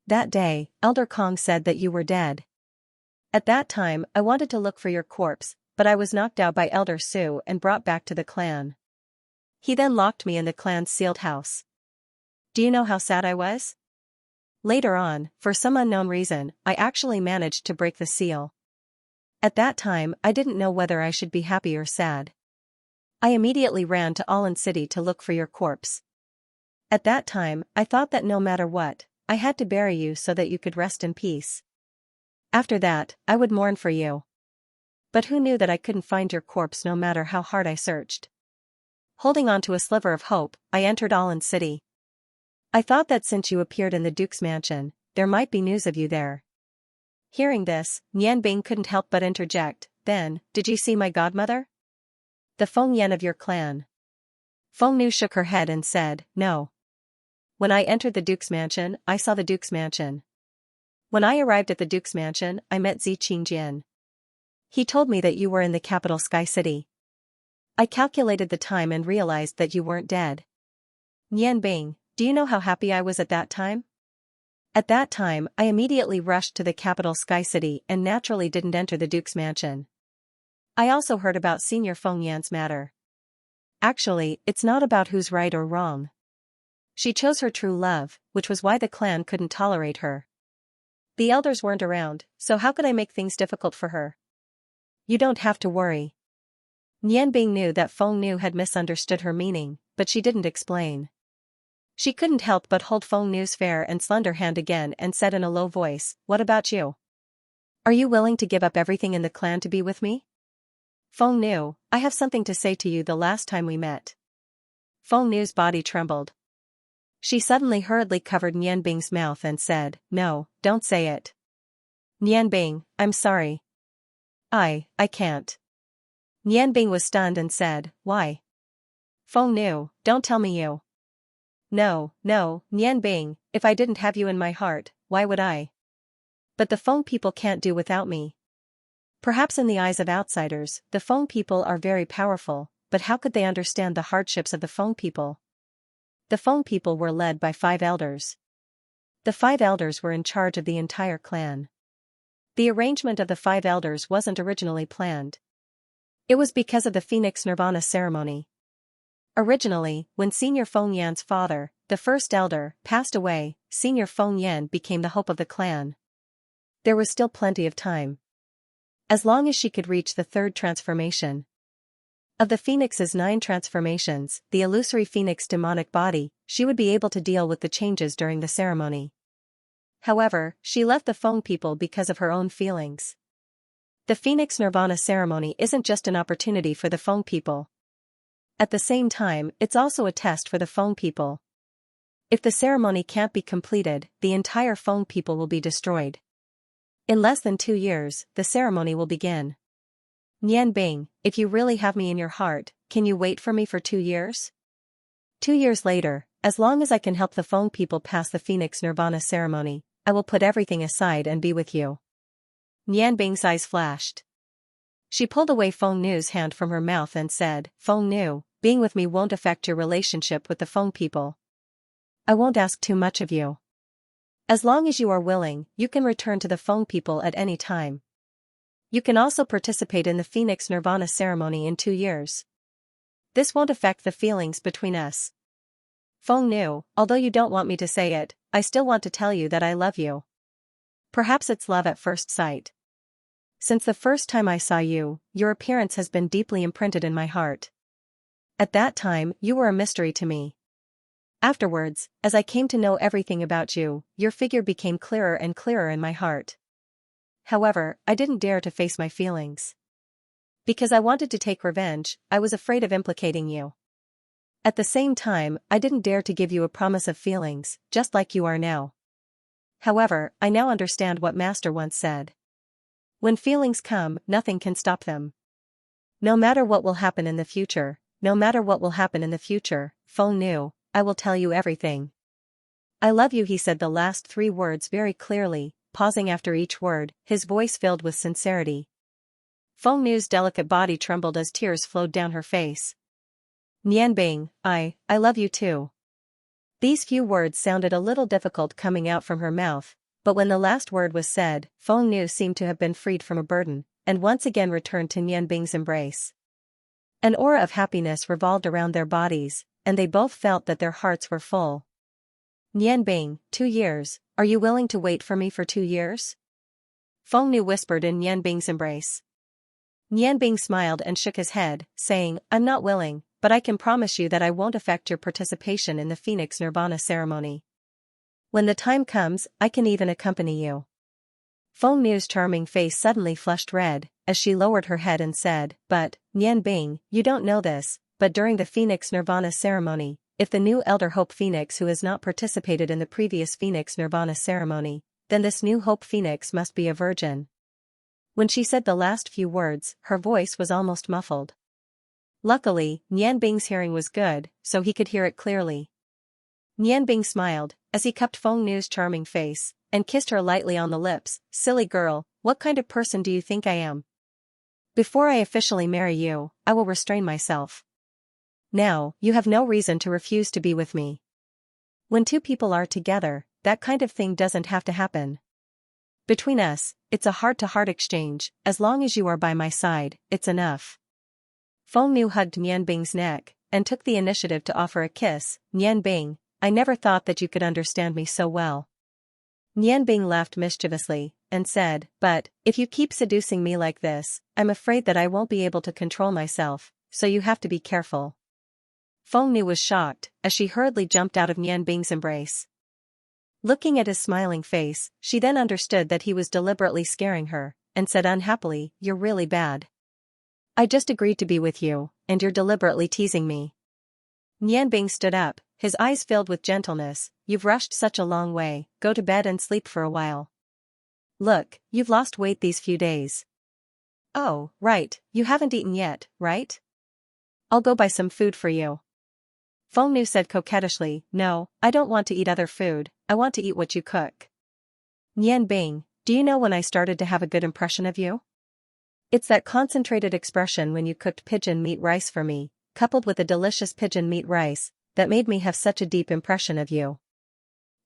That day, Elder Kong said that you were dead. At that time, I wanted to look for your corpse, but I was knocked out by Elder Su and brought back to the clan. He then locked me in the clan's sealed house. Do you know how sad I was? Later on, for some unknown reason, I actually managed to break the seal. At that time, I didn't know whether I should be happy or sad. I immediately ran to Alin City to look for your corpse. At that time, I thought that no matter what, I had to bury you so that you could rest in peace. After that, I would mourn for you. But who knew that I couldn't find your corpse no matter how hard I searched? Holding on to a sliver of hope, I entered Alin City. I thought that since you appeared in the Duke's mansion, there might be news of you there. Hearing this, Nianbing couldn't help but interject, then, did you see my godmother? The Feng Yan of your clan. Feng Nu shook her head and said, no. When I entered the Duke's mansion, I saw the Duke's mansion. When I arrived at the Duke's mansion, I met Xianxia. He told me that you were in the capital Sky City. I calculated the time and realized that you weren't dead. Nianbing, do you know how happy I was at that time? At that time, I immediately rushed to the capital Sky City and naturally didn't enter the Duke's mansion. I also heard about Senior Feng Yan's matter. Actually, it's not about who's right or wrong. She chose her true love, which was why the clan couldn't tolerate her. The elders weren't around, so how could I make things difficult for her? You don't have to worry. Nianbing knew that Feng Nu had misunderstood her meaning, but she didn't explain. She couldn't help but hold Feng Nu's fair and slender hand again and said in a low voice, what about you? Are you willing to give up everything in the clan to be with me? Feng Nu, I have something to say to you the last time we met. Feng Nu's body trembled. She suddenly hurriedly covered Nianbing's mouth and said, no, don't say it. Nianbing, I'm sorry. I can't. Nianbing was stunned and said, why? Feng Nu, don't tell me you. No, Nianbing, if I didn't have you in my heart, why would I? But the Feng people can't do without me. Perhaps in the eyes of outsiders, the Feng people are very powerful, but how could they understand the hardships of the Feng people? The Feng people were led by 5 elders. The 5 elders were in charge of the entire clan. The arrangement of the 5 elders wasn't originally planned. It was because of the Phoenix Nirvana ceremony. Originally, when Senior Feng Yan's father, the first elder, passed away, Senior Feng Yan became the hope of the clan. There was still plenty of time. As long as she could reach the 3rd transformation. Of the Phoenix's 9 transformations, the illusory Phoenix demonic body, she would be able to deal with the changes during the ceremony. However, she left the Feng people because of her own feelings. The Phoenix Nirvana ceremony isn't just an opportunity for the Feng people. At the same time, it's also a test for the Feng people. If the ceremony can't be completed, the entire Feng people will be destroyed. In less than 2 years, the ceremony will begin. Nian Bing, if you really have me in your heart, can you wait for me for 2 years? 2 years later, as long as I can help the Feng people pass the Phoenix Nirvana ceremony, I will put everything aside and be with you. Nian Bing's eyes flashed. She pulled away Feng Nu's hand from her mouth and said, Feng Nu, being with me won't affect your relationship with the Feng people. I won't ask too much of you. As long as you are willing, you can return to the Feng people at any time. You can also participate in the Phoenix Nirvana ceremony in 2 years. This won't affect the feelings between us. Feng Nu, although you don't want me to say it, I still want to tell you that I love you. Perhaps it's love at first sight. Since the first time I saw you, your appearance has been deeply imprinted in my heart. At that time, you were a mystery to me. Afterwards, as I came to know everything about you, your figure became clearer and clearer in my heart. However, I didn't dare to face my feelings. Because I wanted to take revenge, I was afraid of implicating you. At the same time, I didn't dare to give you a promise of feelings, just like you are now. However, I now understand what Master once said. When feelings come, nothing can stop them. No matter what will happen in the future, Feng Nu, I will tell you everything. I love you, he said the last 3 words very clearly, pausing after each word, his voice filled with sincerity. Feng Nu's delicate body trembled as tears flowed down her face. Nian Bing, I love you too. These few words sounded a little difficult coming out from her mouth, but when the last word was said, Feng Nu seemed to have been freed from a burden, and once again returned to Nian Bing's embrace. An aura of happiness revolved around their bodies, and they both felt that their hearts were full. Nian Bing, 2 years, are you willing to wait for me for 2 years? Feng Nu whispered in Nian Bing's embrace. Nian Bing smiled and shook his head, saying, I'm not willing, but I can promise you that I won't affect your participation in the Phoenix Nirvana ceremony. When the time comes, I can even accompany you. Feng Nu's charming face suddenly flushed red, as she lowered her head and said, but, Nian Bing, you don't know this, but during the Phoenix Nirvana ceremony, if the new Elder Hope Phoenix who has not participated in the previous Phoenix Nirvana ceremony, then this new Hope Phoenix must be a virgin. When she said the last few words, her voice was almost muffled. Luckily, Nian Bing's hearing was good, so he could hear it clearly. Nian Bing smiled, as he cupped Feng Nu's charming face, and kissed her lightly on the lips. Silly girl, what kind of person do you think I am? Before I officially marry you, I will restrain myself. Now, you have no reason to refuse to be with me. When 2 people are together, that kind of thing doesn't have to happen. Between us, it's a heart-to-heart exchange, as long as you are by my side, it's enough. Feng Nu hugged Nian Bing's neck, and took the initiative to offer a kiss. Nian Bing, I never thought that you could understand me so well. Nian Bing laughed mischievously, and said, but, if you keep seducing me like this, I'm afraid that I won't be able to control myself, so you have to be careful. Feng Nu was shocked, as she hurriedly jumped out of Nian Bing's embrace. Looking at his smiling face, she then understood that he was deliberately scaring her, and said unhappily, you're really bad. I just agreed to be with you, and you're deliberately teasing me. Nian Bing stood up, his eyes filled with gentleness. You've rushed such a long way, go to bed and sleep for a while. Look, you've lost weight these few days. Oh, right, you haven't eaten yet, right? I'll go buy some food for you. Feng Nu said coquettishly, no, I don't want to eat other food, I want to eat what you cook. Nian Bing, do you know when I started to have a good impression of you? It's that concentrated expression when you cooked pigeon meat rice for me, coupled with a delicious pigeon meat rice, that made me have such a deep impression of you.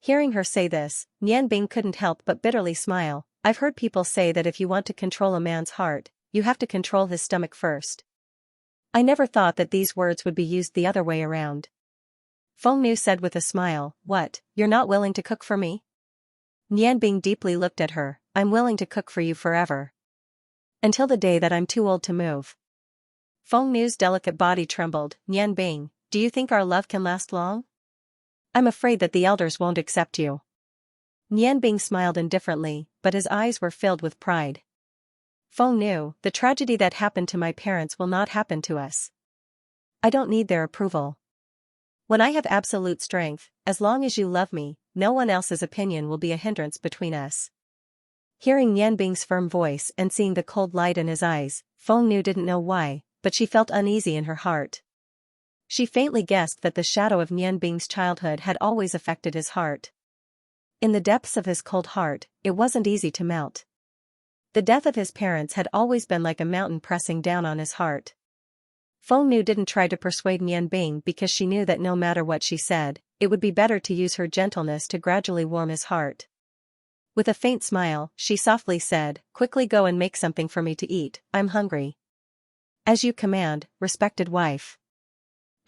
Hearing her say this, Nian Bing couldn't help but bitterly smile. I've heard people say that if you want to control a man's heart, you have to control his stomach first. I never thought that these words would be used the other way around. Feng Nu said with a smile, what, you're not willing to cook for me? Nian Bing deeply looked at her, I'm willing to cook for you forever. Until the day that I'm too old to move. Feng Nu's delicate body trembled. Nian Bing, do you think our love can last long? I'm afraid that the elders won't accept you. Nian Bing smiled indifferently, but his eyes were filled with pride. Feng Nu, the tragedy that happened to my parents will not happen to us. I don't need their approval. When I have absolute strength, as long as you love me, no one else's opinion will be a hindrance between us. Hearing Yan Bing's firm voice and seeing the cold light in his eyes, Feng Nu didn't know why, but she felt uneasy in her heart. She faintly guessed that the shadow of Yan Bing's childhood had always affected his heart. In the depths of his cold heart, it wasn't easy to melt. The death of his parents had always been like a mountain pressing down on his heart. Feng Nu didn't try to persuade Yan Bing because she knew that no matter what she said, it would be better to use her gentleness to gradually warm his heart. With a faint smile, she softly said, "Quickly go and make something for me to eat, I'm hungry." "As you command, respected wife."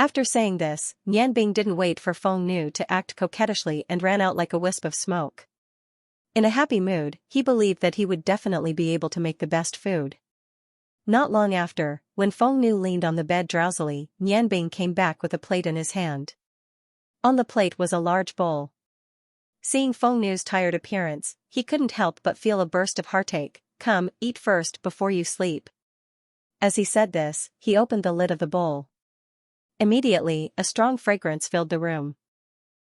After saying this, Yan Bing didn't wait for Feng Nu to act coquettishly and ran out like a wisp of smoke. In a happy mood, he believed that he would definitely be able to make the best food. Not long after, when Feng Nu leaned on the bed drowsily, Yan Bing came back with a plate in his hand. On the plate was a large bowl. Seeing Feng Nu's tired appearance, he couldn't help but feel a burst of heartache. "Come, eat first before you sleep." As he said this, he opened the lid of the bowl. Immediately, a strong fragrance filled the room.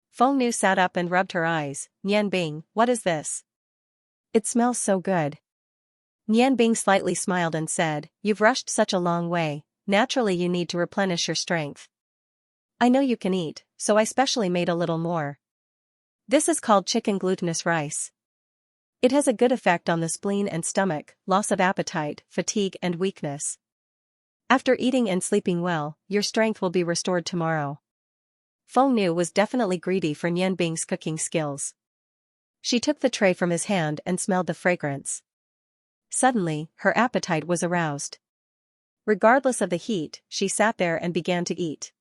Feng Nu sat up and rubbed her eyes. "Yan Bing, what is this? It smells so good." Yan Bing slightly smiled and said, "You've rushed such a long way, naturally you need to replenish your strength. I know you can eat, so I specially made a little more. This is called chicken glutinous rice. It has a good effect on the spleen and stomach, loss of appetite, fatigue and weakness. After eating and sleeping well, your strength will be restored tomorrow." Feng Nu was definitely greedy for Yan Bing's cooking skills. She took the tray from his hand and smelled the fragrance. Suddenly, her appetite was aroused. Regardless of the heat, she sat there and began to eat.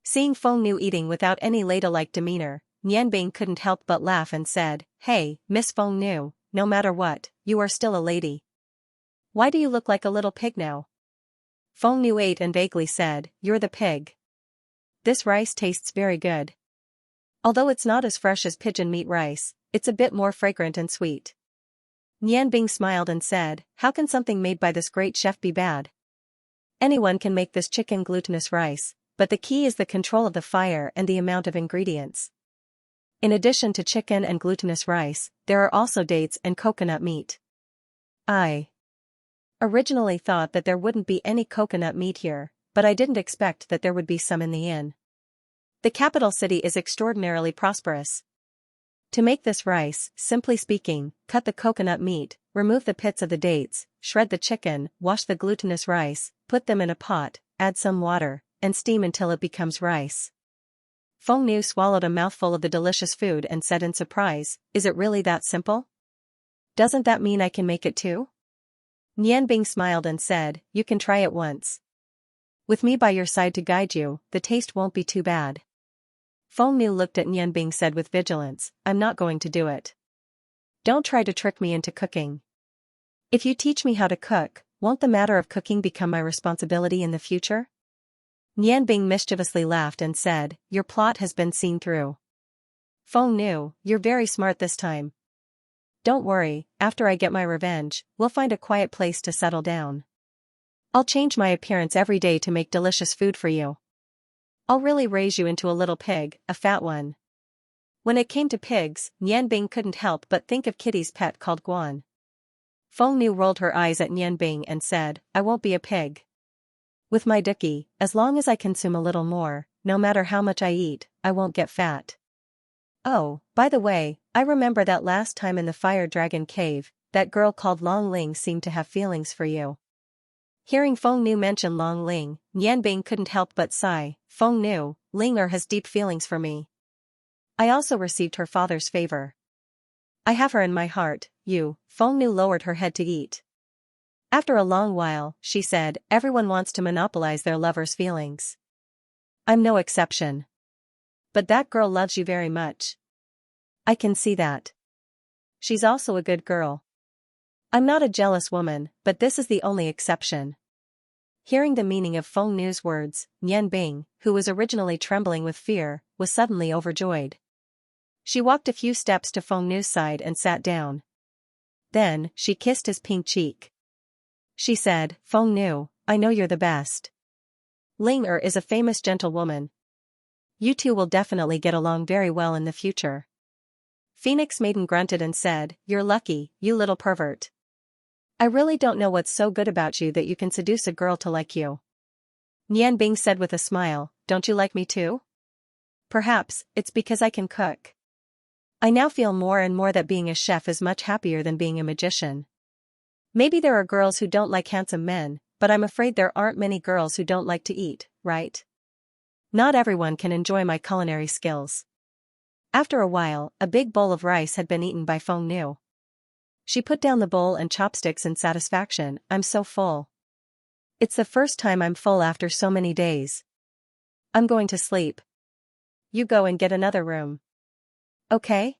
Seeing Feng Nu eating without any ladylike demeanor, Yan Bing couldn't help but laugh and said, "Hey, Miss Feng Nu, no matter what, you are still a lady. Why do you look like a little pig now?" Feng Nu ate and vaguely said, "You're the pig. This rice tastes very good. Although it's not as fresh as pigeon meat rice, it's a bit more fragrant and sweet." Yan Bing smiled and said, "How can something made by this great chef be bad? Anyone can make this chicken glutinous rice, but the key is the control of the fire and the amount of ingredients. In addition to chicken and glutinous rice, there are also dates and coconut meat. I originally thought that there wouldn't be any coconut meat here, but I didn't expect that there would be some in the inn. The capital city is extraordinarily prosperous. To make this rice, simply speaking, cut the coconut meat, remove the pits of the dates, shred the chicken, wash the glutinous rice, put them in a pot, add some water, and steam until it becomes rice." Feng Nu swallowed a mouthful of the delicious food and said in surprise, "Is it really that simple? Doesn't that mean I can make it too?" Yan Bing smiled and said, "You can try it once. With me by your side to guide you, the taste won't be too bad." Feng Nu looked at Yan Bing said with vigilance, "I'm not going to do it. Don't try to trick me into cooking. If you teach me how to cook, won't the matter of cooking become my responsibility in the future?" Yan Bing mischievously laughed and said, "Your plot has been seen through. Feng Nu, you're very smart this time. Don't worry, after I get my revenge, we'll find a quiet place to settle down. I'll change my appearance every day to make delicious food for you. I'll really raise you into a little pig, a fat one." When it came to pigs, Yan Bing couldn't help but think of Kitty's pet called Guan. Feng Nu rolled her eyes at Yan Bing and said, "I won't be a pig. With my dookie, as long as I consume a little more, no matter how much I eat, I won't get fat. Oh, by the way, I remember that last time in the Fire Dragon Cave, that girl called Long Ling seemed to have feelings for you." Hearing Feng Nu mention Long Ling, Yan Bing couldn't help but sigh. "Feng Nu, Linger has deep feelings for me. I also received her father's favor. I have her in my heart." Feng Nu lowered her head to eat. After a long while, she said, "Everyone wants to monopolize their lover's feelings. I'm no exception. But that girl loves you very much. I can see that. She's also a good girl. I'm not a jealous woman, but this is the only exception." Hearing the meaning of Feng Nu's words, Yan Bing, who was originally trembling with fear, was suddenly overjoyed. She walked a few steps to Feng Nu's side and sat down. Then, she kissed his pink cheek. She said, "Feng Nu, I know you're the best. Ling Er is a famous gentlewoman. You two will definitely get along very well in the future. Phoenix Maiden grunted and said, "You're lucky, you little pervert. I really don't know what's so good about you that you can seduce a girl to like you." Nian Bing said with a smile, "Don't you like me too? Perhaps, it's because I can cook. I now feel more and more that being a chef is much happier than being a magician. Maybe there are girls who don't like handsome men, but I'm afraid there aren't many girls who don't like to eat, right? Not everyone can enjoy my culinary skills." After a while, a big bowl of rice had been eaten by Feng Nu. She put down the bowl and chopsticks in satisfaction. "I'm so full. It's the first time I'm full after so many days. I'm going to sleep. You go and get another room. Okay?"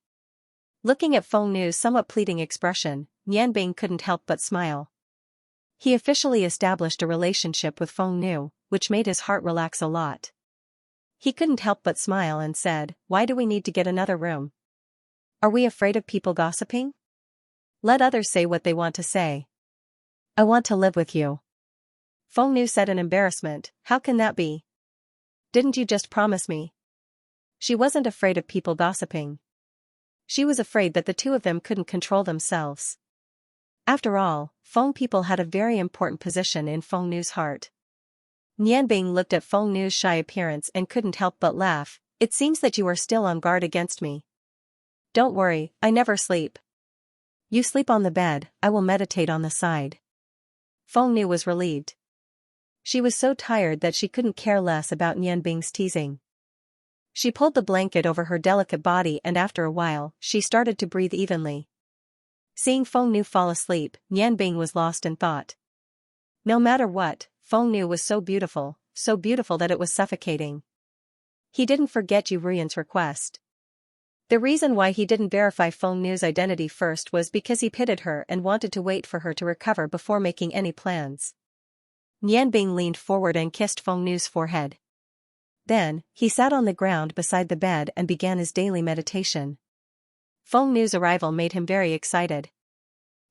Looking at Feng Nu's somewhat pleading expression, Nian Bing couldn't help but smile. He officially established a relationship with Feng Nu, which made his heart relax a lot. He couldn't help but smile and said, "Why do we need to get another room? Are we afraid of people gossiping? Let others say what they want to say. I want to live with you." Feng Nu said in embarrassment, "How can that be? Didn't you just promise me?" She wasn't afraid of people gossiping. She was afraid that the two of them couldn't control themselves. After all, Feng people had a very important position in Feng Nu's heart. Nian Bing looked at Feng Nu's shy appearance and couldn't help but laugh. "It seems that you are still on guard against me. Don't worry, I never sleep. You sleep on the bed, I will meditate on the side." Feng Nu was relieved. She was so tired that she couldn't care less about Nian Bing's teasing. She pulled the blanket over her delicate body and after a while, she started to breathe evenly. Seeing Feng Nu fall asleep, Nian Bing was lost in thought. No matter what, Feng Nu was so beautiful that it was suffocating. He didn't forget Yu Ruyan's request. The reason why he didn't verify Feng Nu's identity first was because he pitied her and wanted to wait for her to recover before making any plans. Nian Bing leaned forward and kissed Feng Nu's forehead. Then, he sat on the ground beside the bed and began his daily meditation. Feng Nu's arrival made him very excited.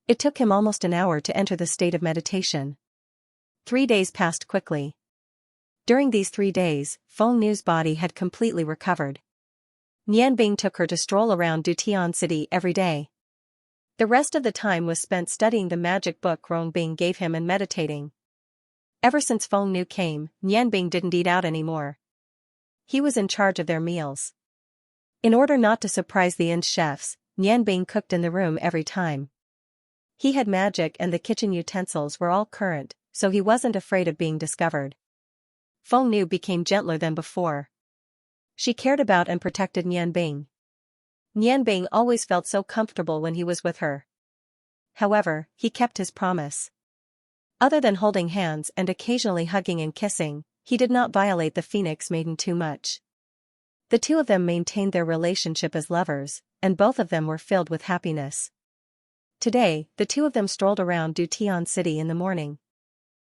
It took him almost an hour to enter the state of meditation. 3 days passed quickly. During these 3 days, Feng Nu's body had completely recovered. Nian Bing took her to stroll around Dutian City every day. The rest of the time was spent studying the magic book Rong Bing gave him and meditating. Ever since Feng Nu came, Nian Bing didn't eat out anymore. He was in charge of their meals. In order not to surprise the inn's chefs, Nian Bing cooked in the room every time. He had magic and the kitchen utensils were all current, so he wasn't afraid of being discovered. Feng Nu became gentler than before. She cared about and protected Nian Bing. Nian Bing always felt so comfortable when he was with her. However, he kept his promise. Other than holding hands and occasionally hugging and kissing, he did not violate the Phoenix Maiden too much. The two of them maintained their relationship as lovers, and both of them were filled with happiness. Today, the two of them strolled around Dutian City in the morning.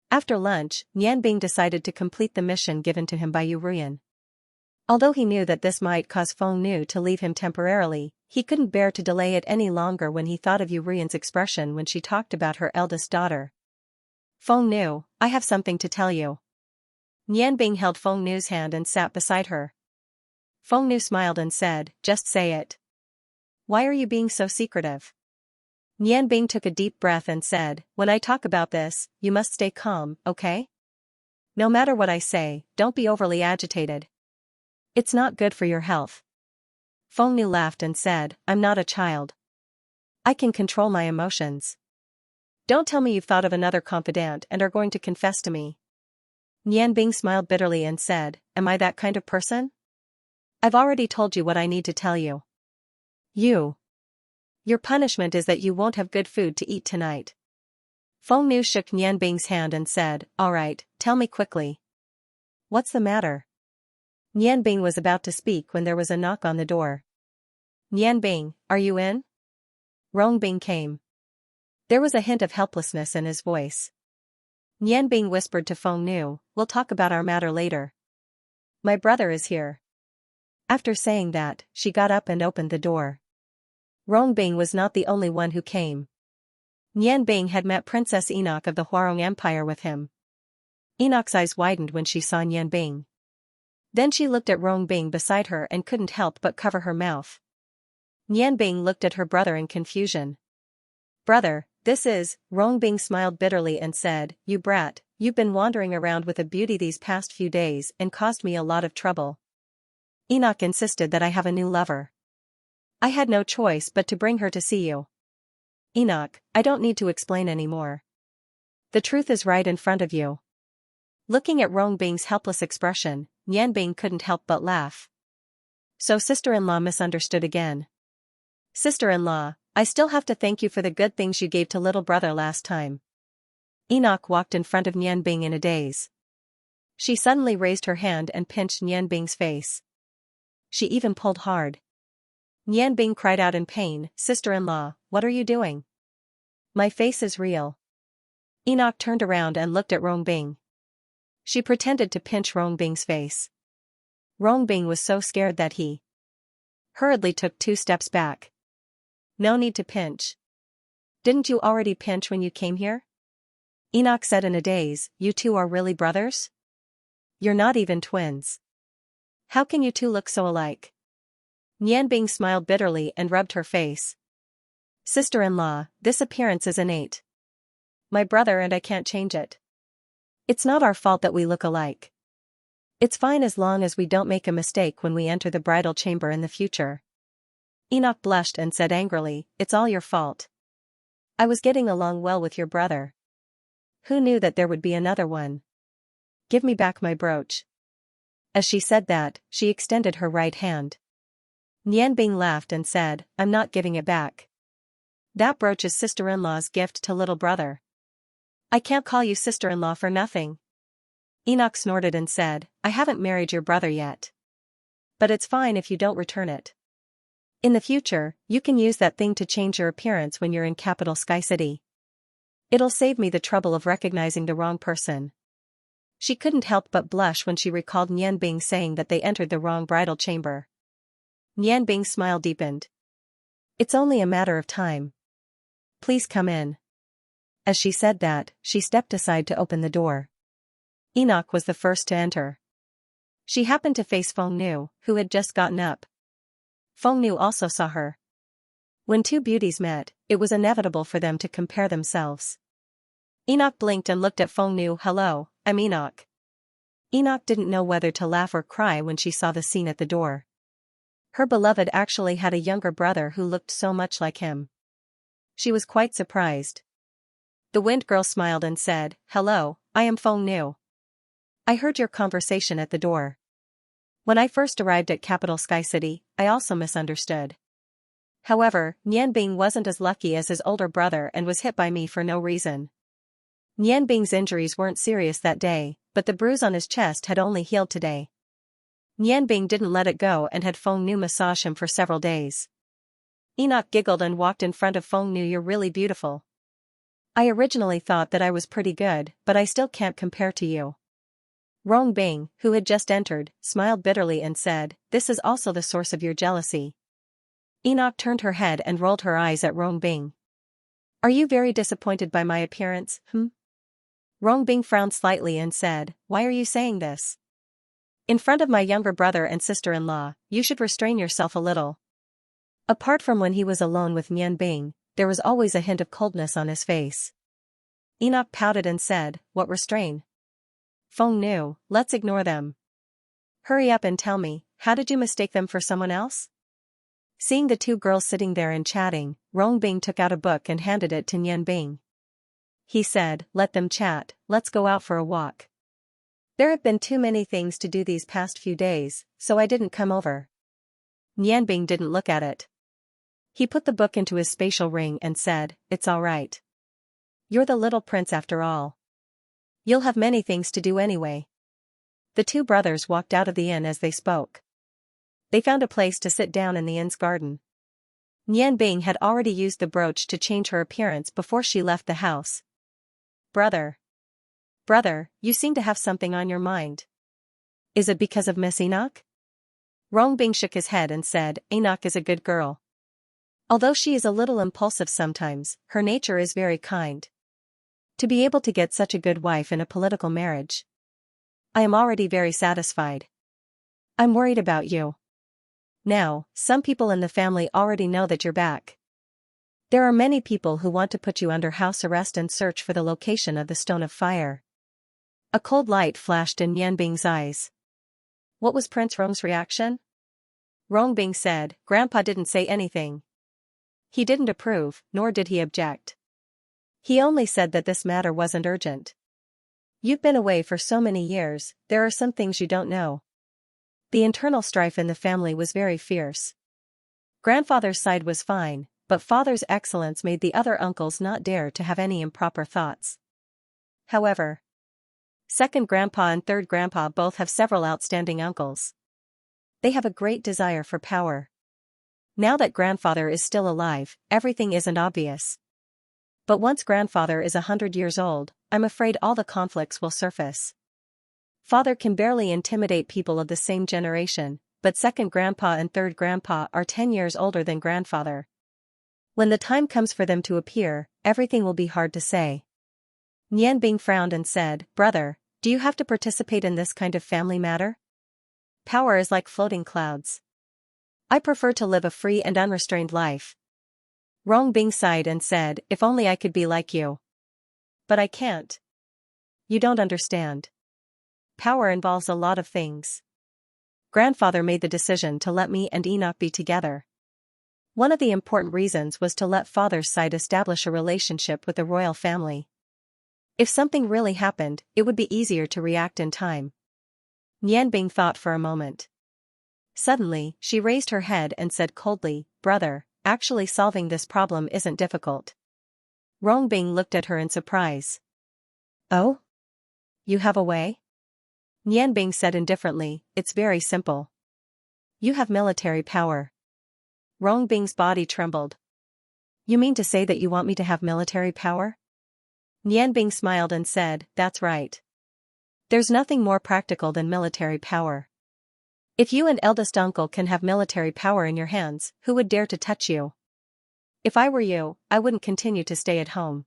After lunch, Nian Bing decided to complete the mission given to him by Yu Ruyan. Although he knew that this might cause Feng Nu to leave him temporarily, he couldn't bear to delay it any longer when he thought of Yu Ruyan's expression when she talked about her eldest daughter. "Feng Nu, I have something to tell you." Nian Bing held Feng Nu's hand and sat beside her. Feng Nu smiled and said, "Just say it. Why are you being so secretive?" Nian Bing took a deep breath and said, "When I talk about this, you must stay calm, okay? No matter what I say, don't be overly agitated. It's not good for your health." Feng Nu laughed and said, "I'm not a child. I can control my emotions. Don't tell me you've thought of another confidant and are going to confess to me." Nian Bing smiled bitterly and said, "Am I that kind of person? I've already told you what I need to tell you. Your punishment is that you won't have good food to eat tonight." Feng Nu shook Nian Bing's hand and said, "All right, tell me quickly. What's the matter?" Nian Bing was about to speak when there was a knock on the door. "Nian Bing, are you in?" Rong Bing came. There was a hint of helplessness in his voice. Nian Bing whispered to Feng Nu, "We'll talk about our matter later. My brother is here." After saying that, she got up and opened the door. Rong Bing was not the only one who came. Nian Bing had met Princess Enoch of the Huarong Empire with him. Enoch's eyes widened when she saw Nianbing. Then she looked at Rongbing beside her and couldn't help but cover her mouth. Nianbing looked at her brother in confusion. Brother, this is, Rongbing smiled bitterly and said, you brat, you've been wandering around with a beauty these past few days and caused me a lot of trouble. Enoch insisted that I have a new lover. I had no choice but to bring her to see you. Enoch, I don't need to explain anymore. The truth is right in front of you. Looking at Rongbing's helpless expression, Nianbing couldn't help but laugh. So sister-in-law misunderstood again. Sister-in-law, I still have to thank you for the good things you gave to little brother last time. Enoch walked in front of Nianbing in a daze. She suddenly raised her hand and pinched Nianbing's face. She even pulled hard. Nianbing cried out in pain, sister-in-law, what are you doing? My face is real. Enoch turned around and looked at Rongbing. She pretended to pinch Rongbing's face. Rongbing was so scared that he hurriedly took 2 steps back. No need to pinch. Didn't you already pinch when you came here? Enoch said in a daze, you two are really brothers? You're not even twins. How can you two look so alike? Nianbing smiled bitterly and rubbed her face. Sister-in-law, this appearance is innate. My brother and I can't change it. It's not our fault that we look alike. It's fine as long as we don't make a mistake when we enter the bridal chamber in the future. Enoch blushed and said angrily, it's all your fault. I was getting along well with your brother. Who knew that there would be another one? Give me back my brooch. As she said that, she extended her right hand. Nianbing laughed and said, I'm not giving it back. That brooch is sister-in-law's gift to little brother. I can't call you sister-in-law for nothing. Enoch snorted and said, I haven't married your brother yet. But it's fine if you don't return it. In the future, you can use that thing to change your appearance when you're in capital Sky City. It'll save me the trouble of recognizing the wrong person. She couldn't help but blush when she recalled Nianbing saying that they entered the wrong bridal chamber. Nianbing's smile deepened. It's only a matter of time. Please come in. As she said that, she stepped aside to open the door. Enoch was the first to enter. She happened to face Feng Nu, who had just gotten up. Feng Nu also saw her. When two beauties met, it was inevitable for them to compare themselves. Enoch blinked and looked at Feng Nu. Hello, I'm Enoch. Enoch didn't know whether to laugh or cry when she saw the scene at the door. Her beloved actually had a younger brother who looked so much like him. She was quite surprised. The Wind Girl smiled and said, hello, I am Feng Nu. I heard your conversation at the door. When I first arrived at capital Sky City, I also misunderstood. However, Nianbing wasn't as lucky as his older brother and was hit by me for no reason. Nianbing's injuries weren't serious that day, but the bruise on his chest had only healed today. Nianbing didn't let it go and had Feng Nu massage him for several days. Enoch giggled and walked in front of Feng Nu. You're really beautiful. I originally thought that I was pretty good, but I still can't compare to you. Rongbing, who had just entered, smiled bitterly and said, this is also the source of your jealousy. Enoch turned her head and rolled her eyes at Rongbing. Are you very disappointed by my appearance, Rongbing frowned slightly and said, why are you saying this? In front of my younger brother and sister-in-law, you should restrain yourself a little. Apart from when he was alone with Nianbing, there was always a hint of coldness on his face. Enoch pouted and said, what restrain? Feng Nu, let's ignore them. Hurry up and tell me, how did you mistake them for someone else? Seeing the two girls sitting there and chatting, Rongbing took out a book and handed it to Nianbing. He said, let them chat, let's go out for a walk. There have been too many things to do these past few days, so I didn't come over. Nianbing didn't look at it. He put the book into his spatial ring and said, it's all right. You're the little prince after all. You'll have many things to do anyway. The two brothers walked out of the inn as they spoke. They found a place to sit down in the inn's garden. Nianbing had already used the brooch to change her appearance before she left the house. Brother, you seem to have something on your mind. Is it because of Miss Enoch? Rongbing shook his head and said, Enoch is a good girl. Although she is a little impulsive sometimes, her nature is very kind. To be able to get such a good wife in a political marriage, I am already very satisfied. I'm worried about you. Now, some people in the family already know that you're back. There are many people who want to put you under house arrest and search for the location of the Stone of Fire. A cold light flashed in Yanbing's eyes. What was Prince Rong's reaction? Rongbing said, Grandpa didn't say anything. He didn't approve, nor did he object. He only said that this matter wasn't urgent. You've been away for so many years, there are some things you don't know. The internal strife in the family was very fierce. Grandfather's side was fine, but father's excellence made the other uncles not dare to have any improper thoughts. However, second grandpa and third grandpa both have several outstanding uncles. They have a great desire for power. Now that grandfather is still alive, everything isn't obvious. But once grandfather is 100 years old, I'm afraid all the conflicts will surface. Father can barely intimidate people of the same generation, but second grandpa and third grandpa are 10 years older than grandfather. When the time comes for them to appear, everything will be hard to say. Nianbing frowned and said, Brother, do you have to participate in this kind of family matter? Power is like floating clouds. I prefer to live a free and unrestrained life. Rongbing sighed and said, If only I could be like you. But I can't. You don't understand. Power involves a lot of things. Grandfather made the decision to let me and Enoch be together. One of the important reasons was to let father's side establish a relationship with the royal family. If something really happened, it would be easier to react in time. Nianbing thought for a moment. Suddenly, she raised her head and said coldly, Brother, actually solving this problem isn't difficult. Rongbing looked at her in surprise. Oh? You have a way? Nianbing said indifferently, It's very simple. You have military power. Rongbing's body trembled. You mean to say that you want me to have military power? Nianbing smiled and said, That's right. There's nothing more practical than military power. If you and eldest uncle can have military power in your hands, who would dare to touch you? If I were you, I wouldn't continue to stay at home.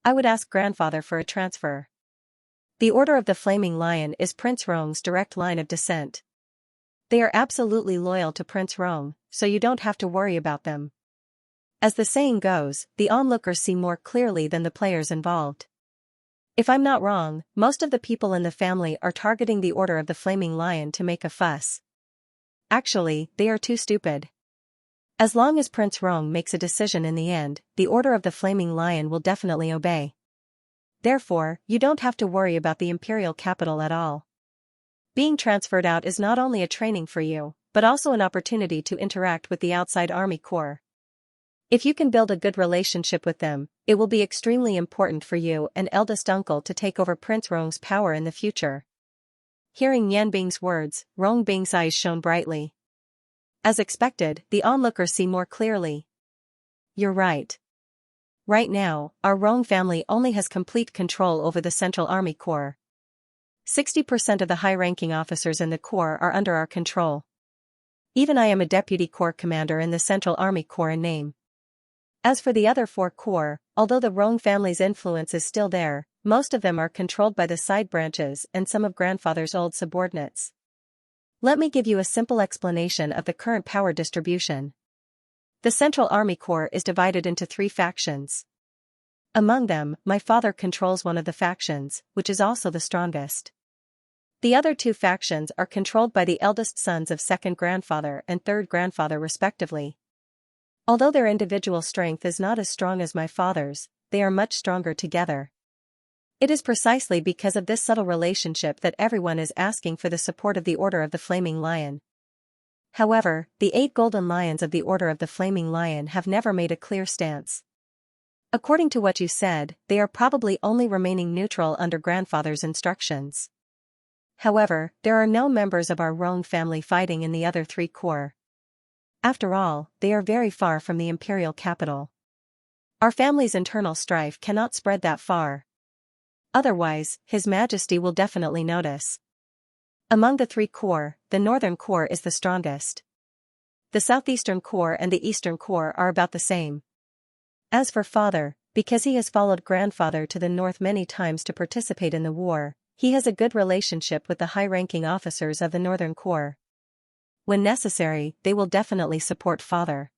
I would ask grandfather for a transfer. The Order of the Flaming Lion is Prince Rong's direct line of descent. They are absolutely loyal to Prince Rong, so you don't have to worry about them. As the saying goes, the onlookers see more clearly than the players involved. If I'm not wrong, most of the people in the family are targeting the Order of the Flaming Lion to make a fuss. Actually, they are too stupid. As long as Prince Rong makes a decision in the end, the Order of the Flaming Lion will definitely obey. Therefore, you don't have to worry about the imperial capital at all. Being transferred out is not only a training for you, but also an opportunity to interact with the outside army corps. If you can build a good relationship with them, it will be extremely important for you and eldest uncle to take over Prince Rong's power in the future. Hearing Nianbing's words, Rongbing's eyes shone brightly. As expected, the onlookers see more clearly. You're right. Right now, our Rong family only has complete control over the Central Army Corps. 60% of the high-ranking officers in the Corps are under our control. Even I am a deputy corps commander in the Central Army Corps in name. As for the other 4 corps, although the Rong family's influence is still there, most of them are controlled by the side branches and some of grandfather's old subordinates. Let me give you a simple explanation of the current power distribution. The Central Army Corps is divided into 3 factions. Among them, my father controls one of the factions, which is also the strongest. The other 2 factions are controlled by the eldest sons of second grandfather and third grandfather respectively. Although their individual strength is not as strong as my father's, they are much stronger together. It is precisely because of this subtle relationship that everyone is asking for the support of the Order of the Flaming Lion. However, the 8 golden lions of the Order of the Flaming Lion have never made a clear stance. According to what you said, they are probably only remaining neutral under grandfather's instructions. However, there are no members of our Rong family fighting in the other 3 corps. After all, they are very far from the imperial capital. Our family's internal strife cannot spread that far. Otherwise, His Majesty will definitely notice. Among the 3 corps, the Northern Corps is the strongest. The Southeastern Corps and the Eastern Corps are about the same. As for father, because he has followed grandfather to the north many times to participate in the war, He has a good relationship with the high-ranking officers of the Northern Corps. When necessary, they will definitely support Father.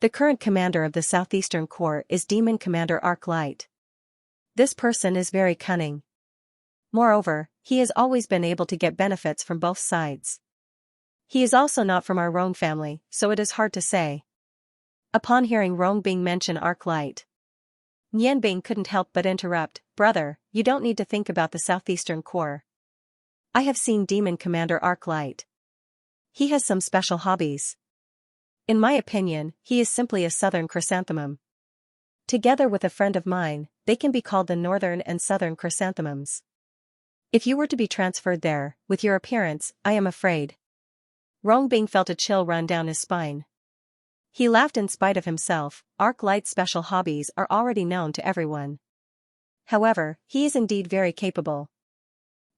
The current commander of the Southeastern Corps is Demon Commander Arc Light. This person is very cunning. Moreover, he has always been able to get benefits from both sides. He is also not from our Rong family, so it is hard to say. Upon hearing Rong Bing mention Arc Light, Nian Bing couldn't help but interrupt, "Brother, you don't need to think about the Southeastern Corps. I have seen Demon Commander Arc Light. He has some special hobbies. In my opinion, he is simply a Southern chrysanthemum. Together with a friend of mine, they can be called the Northern and Southern chrysanthemums. If you were to be transferred there, with your appearance, I am afraid." Rong Bing felt a chill run down his spine. He laughed in spite of himself. Arc Light's special hobbies are already known to everyone. However, he is indeed very capable.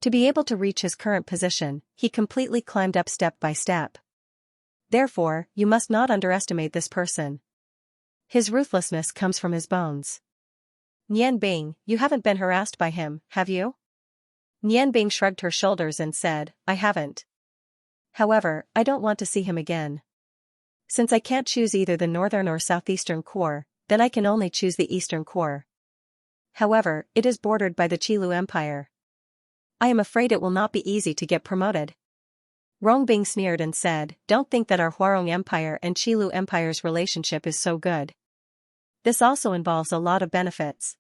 To be able to reach his current position, he completely climbed up step by step. Therefore, you must not underestimate this person. His ruthlessness comes from his bones. Nian Bing, you haven't been harassed by him, have you? Nian Bing shrugged her shoulders and said, I haven't. However, I don't want to see him again. Since I can't choose either the Northern or Southeastern Corps, then I can only choose the Eastern Corps. However, it is bordered by the Qilu Empire. I am afraid it will not be easy to get promoted. Rong Bing sneered and said, Don't think that our Huarong Empire and Qilu Empire's relationship is so good. This also involves a lot of benefits.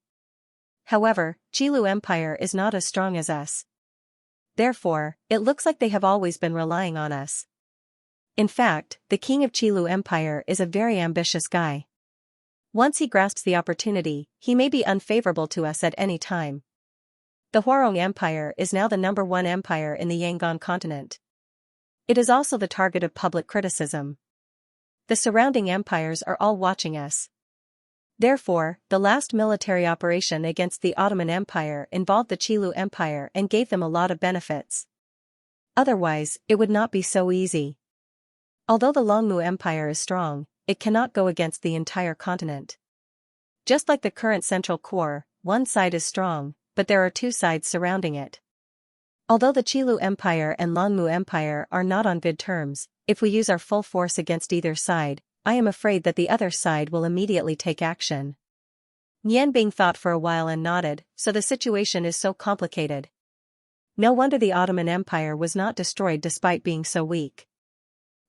However, Qilu Empire is not as strong as us. Therefore, it looks like they have always been relying on us. In fact, the king of Qilu Empire is a very ambitious guy. Once he grasps the opportunity, he may be unfavorable to us at any time. The Huarong Empire is now the #1 empire in the Yangon continent. It is also the target of public criticism. The surrounding empires are all watching us. Therefore, the last military operation against the Ottoman Empire involved the Qilu Empire and gave them a lot of benefits. Otherwise, it would not be so easy. Although the Longmu Empire is strong, it cannot go against the entire continent. Just like the current Central Corps, one side is strong, but there are two sides surrounding it. Although the Qilu Empire and Longmu Empire are not on good terms, if we use our full force against either side, I am afraid that the other side will immediately take action. Nian Bing thought for a while and nodded, so the situation is so complicated. No wonder the Ottoman Empire was not destroyed despite being so weak.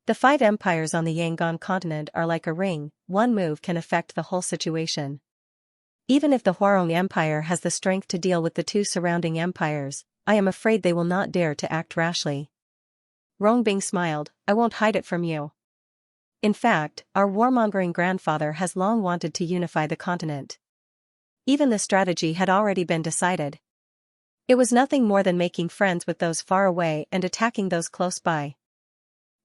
The 5 empires on the Yangon continent are like a ring, one move can affect the whole situation. Even if the Huarong Empire has the strength to deal with the 2 surrounding empires, I am afraid they will not dare to act rashly. Rong Bing smiled, I won't hide it from you. In fact, our warmongering grandfather has long wanted to unify the continent. Even the strategy had already been decided. It was nothing more than making friends with those far away and attacking those close by.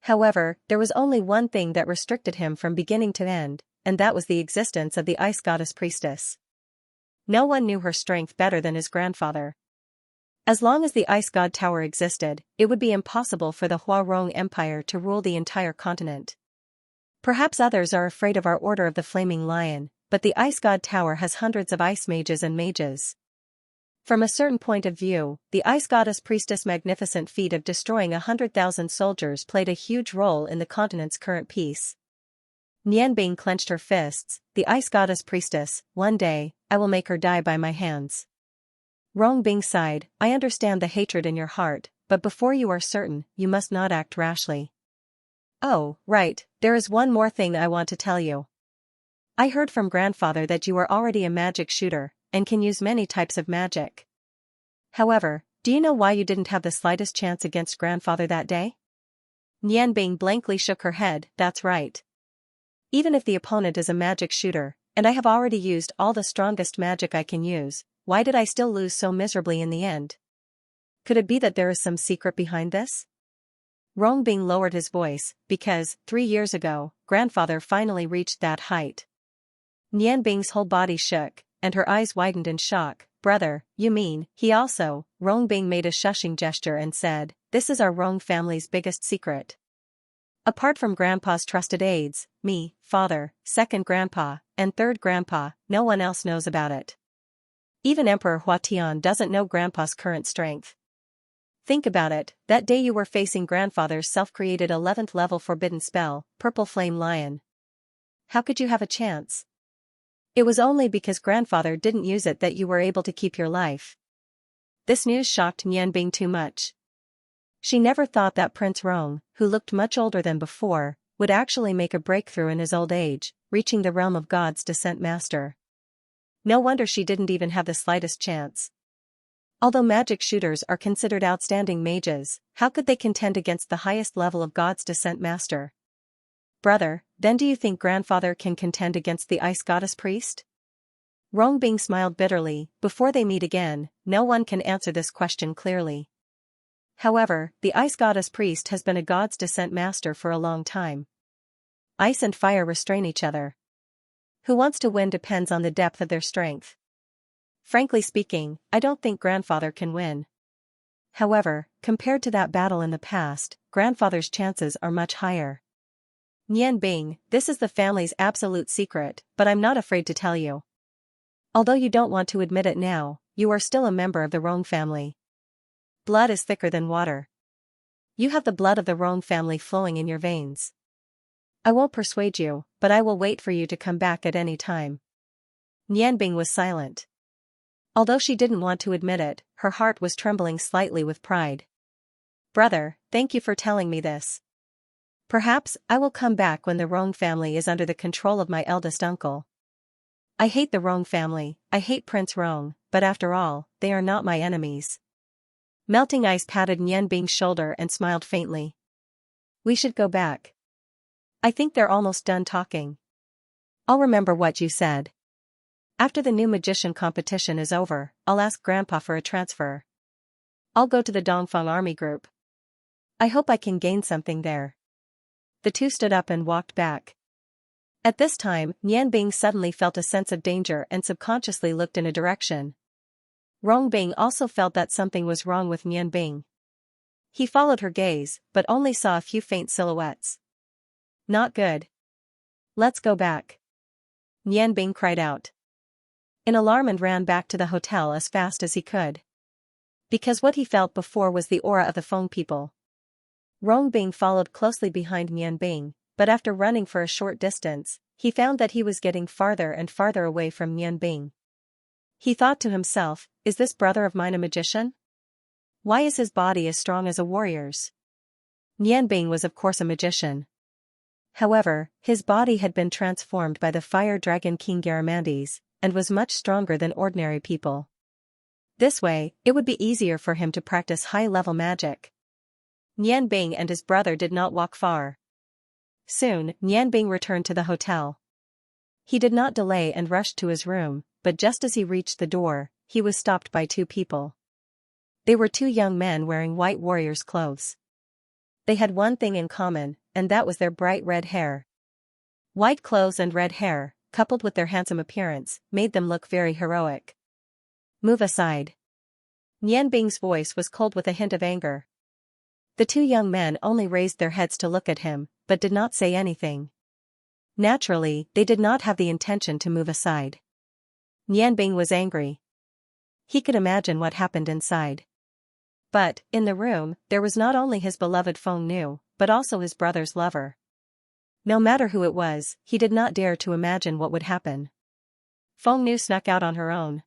However, there was only one thing that restricted him from beginning to end, and that was the existence of the Ice Goddess Priestess. No one knew her strength better than his grandfather. As long as the Ice God Tower existed, it would be impossible for the Huarong Empire to rule the entire continent. Perhaps others are afraid of our Order of the Flaming Lion, but the Ice God Tower has hundreds of ice mages and mages. From a certain point of view, the Ice Goddess Priestess' magnificent feat of destroying 100,000 soldiers played a huge role in the continent's current peace. Nian Bing clenched her fists, the Ice Goddess Priestess, one day, I will make her die by my hands. Rong Bing sighed, I understand the hatred in your heart, but before you are certain, you must not act rashly. Oh, right, there is one more thing I want to tell you. I heard from grandfather that you are already a magic shooter, and can use many types of magic. However, do you know why you didn't have the slightest chance against grandfather that day? Nian Bing blankly shook her head, that's right. Even if the opponent is a magic shooter, and I have already used all the strongest magic I can use, why did I still lose so miserably in the end? Could it be that there is some secret behind this? Rong Bing lowered his voice, because, 3 years ago, grandfather finally reached that height. Nian Bing's whole body shook, and her eyes widened in shock. Brother, you mean, he also? Rong Bing made a shushing gesture and said, this is our Rong family's biggest secret. Apart from grandpa's trusted aides, me, father, second grandpa, and third grandpa, no one else knows about it. Even Emperor Huatian doesn't know Grandpa's current strength. Think about it, that day you were facing Grandfather's self-created 11th level forbidden spell, Purple Flame Lion. How could you have a chance? It was only because Grandfather didn't use it that you were able to keep your life. This news shocked Nianbing too much. She never thought that Prince Rong, who looked much older than before, would actually make a breakthrough in his old age, reaching the realm of God's Descent Master. No wonder she didn't even have the slightest chance. Although magic shooters are considered outstanding mages, how could they contend against the highest level of God's Descent Master? Brother, then do you think Grandfather can contend against the Ice Goddess Priest? Rongbing smiled bitterly. Before they meet again, no one can answer this question clearly. However, the Ice Goddess Priest has been a God's Descent Master for a long time. Ice and fire restrain each other. Who wants to win depends on the depth of their strength. Frankly speaking, I don't think Grandfather can win. However, compared to that battle in the past, Grandfather's chances are much higher. Nianbing, this is the family's absolute secret, but I'm not afraid to tell you. Although you don't want to admit it now, you are still a member of the Rong family. Blood is thicker than water. You have the blood of the Rong family flowing in your veins. I won't persuade you, but I will wait for you to come back at any time. Nianbing was silent. Although she didn't want to admit it, her heart was trembling slightly with pride. Brother, thank you for telling me this. Perhaps I will come back when the Rong family is under the control of my eldest uncle. I hate the Rong family, I hate Prince Rong, but after all, they are not my enemies. Melting Ice patted Nianbing's shoulder and smiled faintly. We should go back. I think they're almost done talking. I'll remember what you said. After the new magician competition is over, I'll ask Grandpa for a transfer. I'll go to the Dongfeng army group. I hope I can gain something there. The two stood up and walked back. At this time, Nianbing suddenly felt a sense of danger and subconsciously looked in a direction. Rongbing also felt that something was wrong with Nianbing. He followed her gaze, but only saw a few faint silhouettes. Not good. Let's go back. Nianbing cried out in alarm and ran back to the hotel as fast as he could. Because what he felt before was the aura of the Feng people. Rongbing followed closely behind Nianbing, but after running for a short distance, he found that he was getting farther and farther away from Nianbing. He thought to himself, is this brother of mine a magician? Why is his body as strong as a warrior's? Nianbing was of course a magician. However, his body had been transformed by the fire dragon King Garamandes, and was much stronger than ordinary people. This way, it would be easier for him to practice high-level magic. Nianbing and his brother did not walk far. Soon, Nianbing returned to the hotel. He did not delay and rushed to his room, but just as he reached the door, he was stopped by two people. They were two young men wearing white warriors' clothes. They had one thing in common, and that was their bright red hair. White clothes and red hair, coupled with their handsome appearance, made them look very heroic. Move aside. Nianbing's voice was cold with a hint of anger. The two young men only raised their heads to look at him, but did not say anything. Naturally, they did not have the intention to move aside. Nianbing was angry. He could imagine what happened inside. But, in the room, there was not only his beloved Feng Nu, but also his brother's lover. No matter who it was, he did not dare to imagine what would happen. Feng Nu snuck out on her own.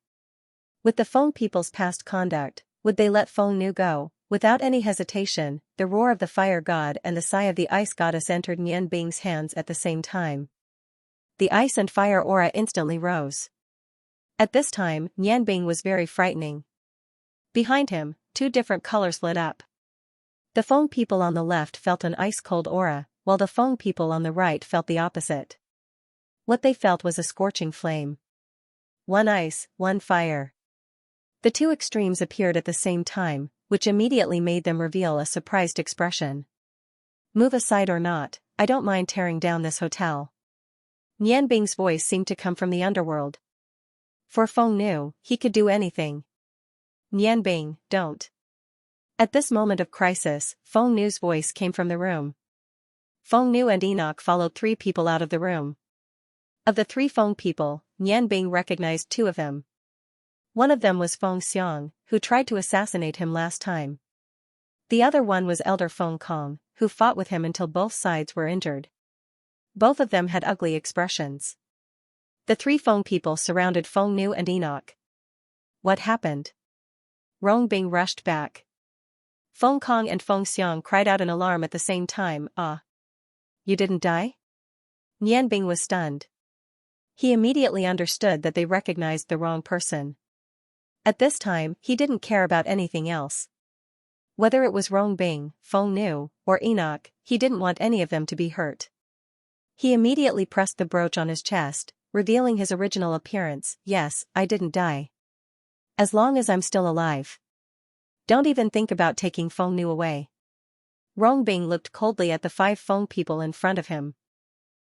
With the Feng people's past conduct, would they let Feng Nu go? Without any hesitation, the roar of the fire god and the sigh of the ice goddess entered Nianbing's hands at the same time. The ice and fire aura instantly rose. At this time, Nianbing was very frightening. Behind him, two different colors lit up. The Feng people on the left felt an ice-cold aura, while the Feng people on the right felt the opposite. What they felt was a scorching flame. One ice, one fire. The two extremes appeared at the same time, which immediately made them reveal a surprised expression. Move aside or not, I don't mind tearing down this hotel. Nianbing's voice seemed to come from the underworld. For Feng Nu, he could do anything. Nianbing, don't. At this moment of crisis, Feng Nu's voice came from the room. Feng Nu and Enoch followed three people out of the room. Of the three Feng people, Nianbing recognized two of them. One of them was Feng Xiang, who tried to assassinate him last time. The other one was Elder Feng Kong, who fought with him until both sides were injured. Both of them had ugly expressions. The three Feng people surrounded Feng Nu and Enoch. What happened? Rong Bing rushed back. Feng Kong and Feng Xiang cried out in alarm at the same time. Ah! You didn't die? Nian Bing was stunned. He immediately understood that they recognized the wrong person. At this time, he didn't care about anything else. Whether it was Rong Bing, Feng Nu, or Enoch, he didn't want any of them to be hurt. He immediately pressed the brooch on his chest, revealing his original appearance. Yes, I didn't die. As long as I'm still alive. Don't even think about taking Feng Nu away. Rong Bing looked coldly at the 5 Feng people in front of him.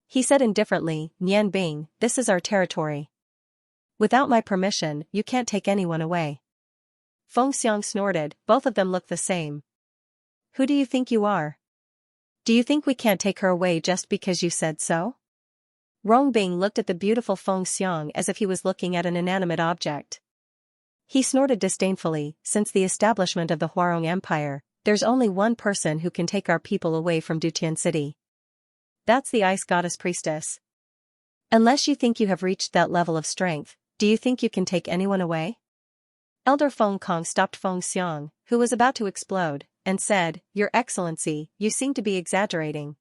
He said indifferently, Nian Bing, this is our territory. Without my permission, you can't take anyone away. Feng Xiang snorted, both of them look the same. Who do you think you are? Do you think we can't take her away just because you said so? Rong Bing looked at the beautiful Feng Xiang as if he was looking at an inanimate object. He snorted disdainfully, since the establishment of the Huarong Empire, there's only one person who can take our people away from Dutian City. That's the Ice Goddess Priestess. Unless you think you have reached that level of strength, do you think you can take anyone away? Elder Feng Kong stopped Feng Xiang, who was about to explode, and said, Your Excellency, you seem to be exaggerating.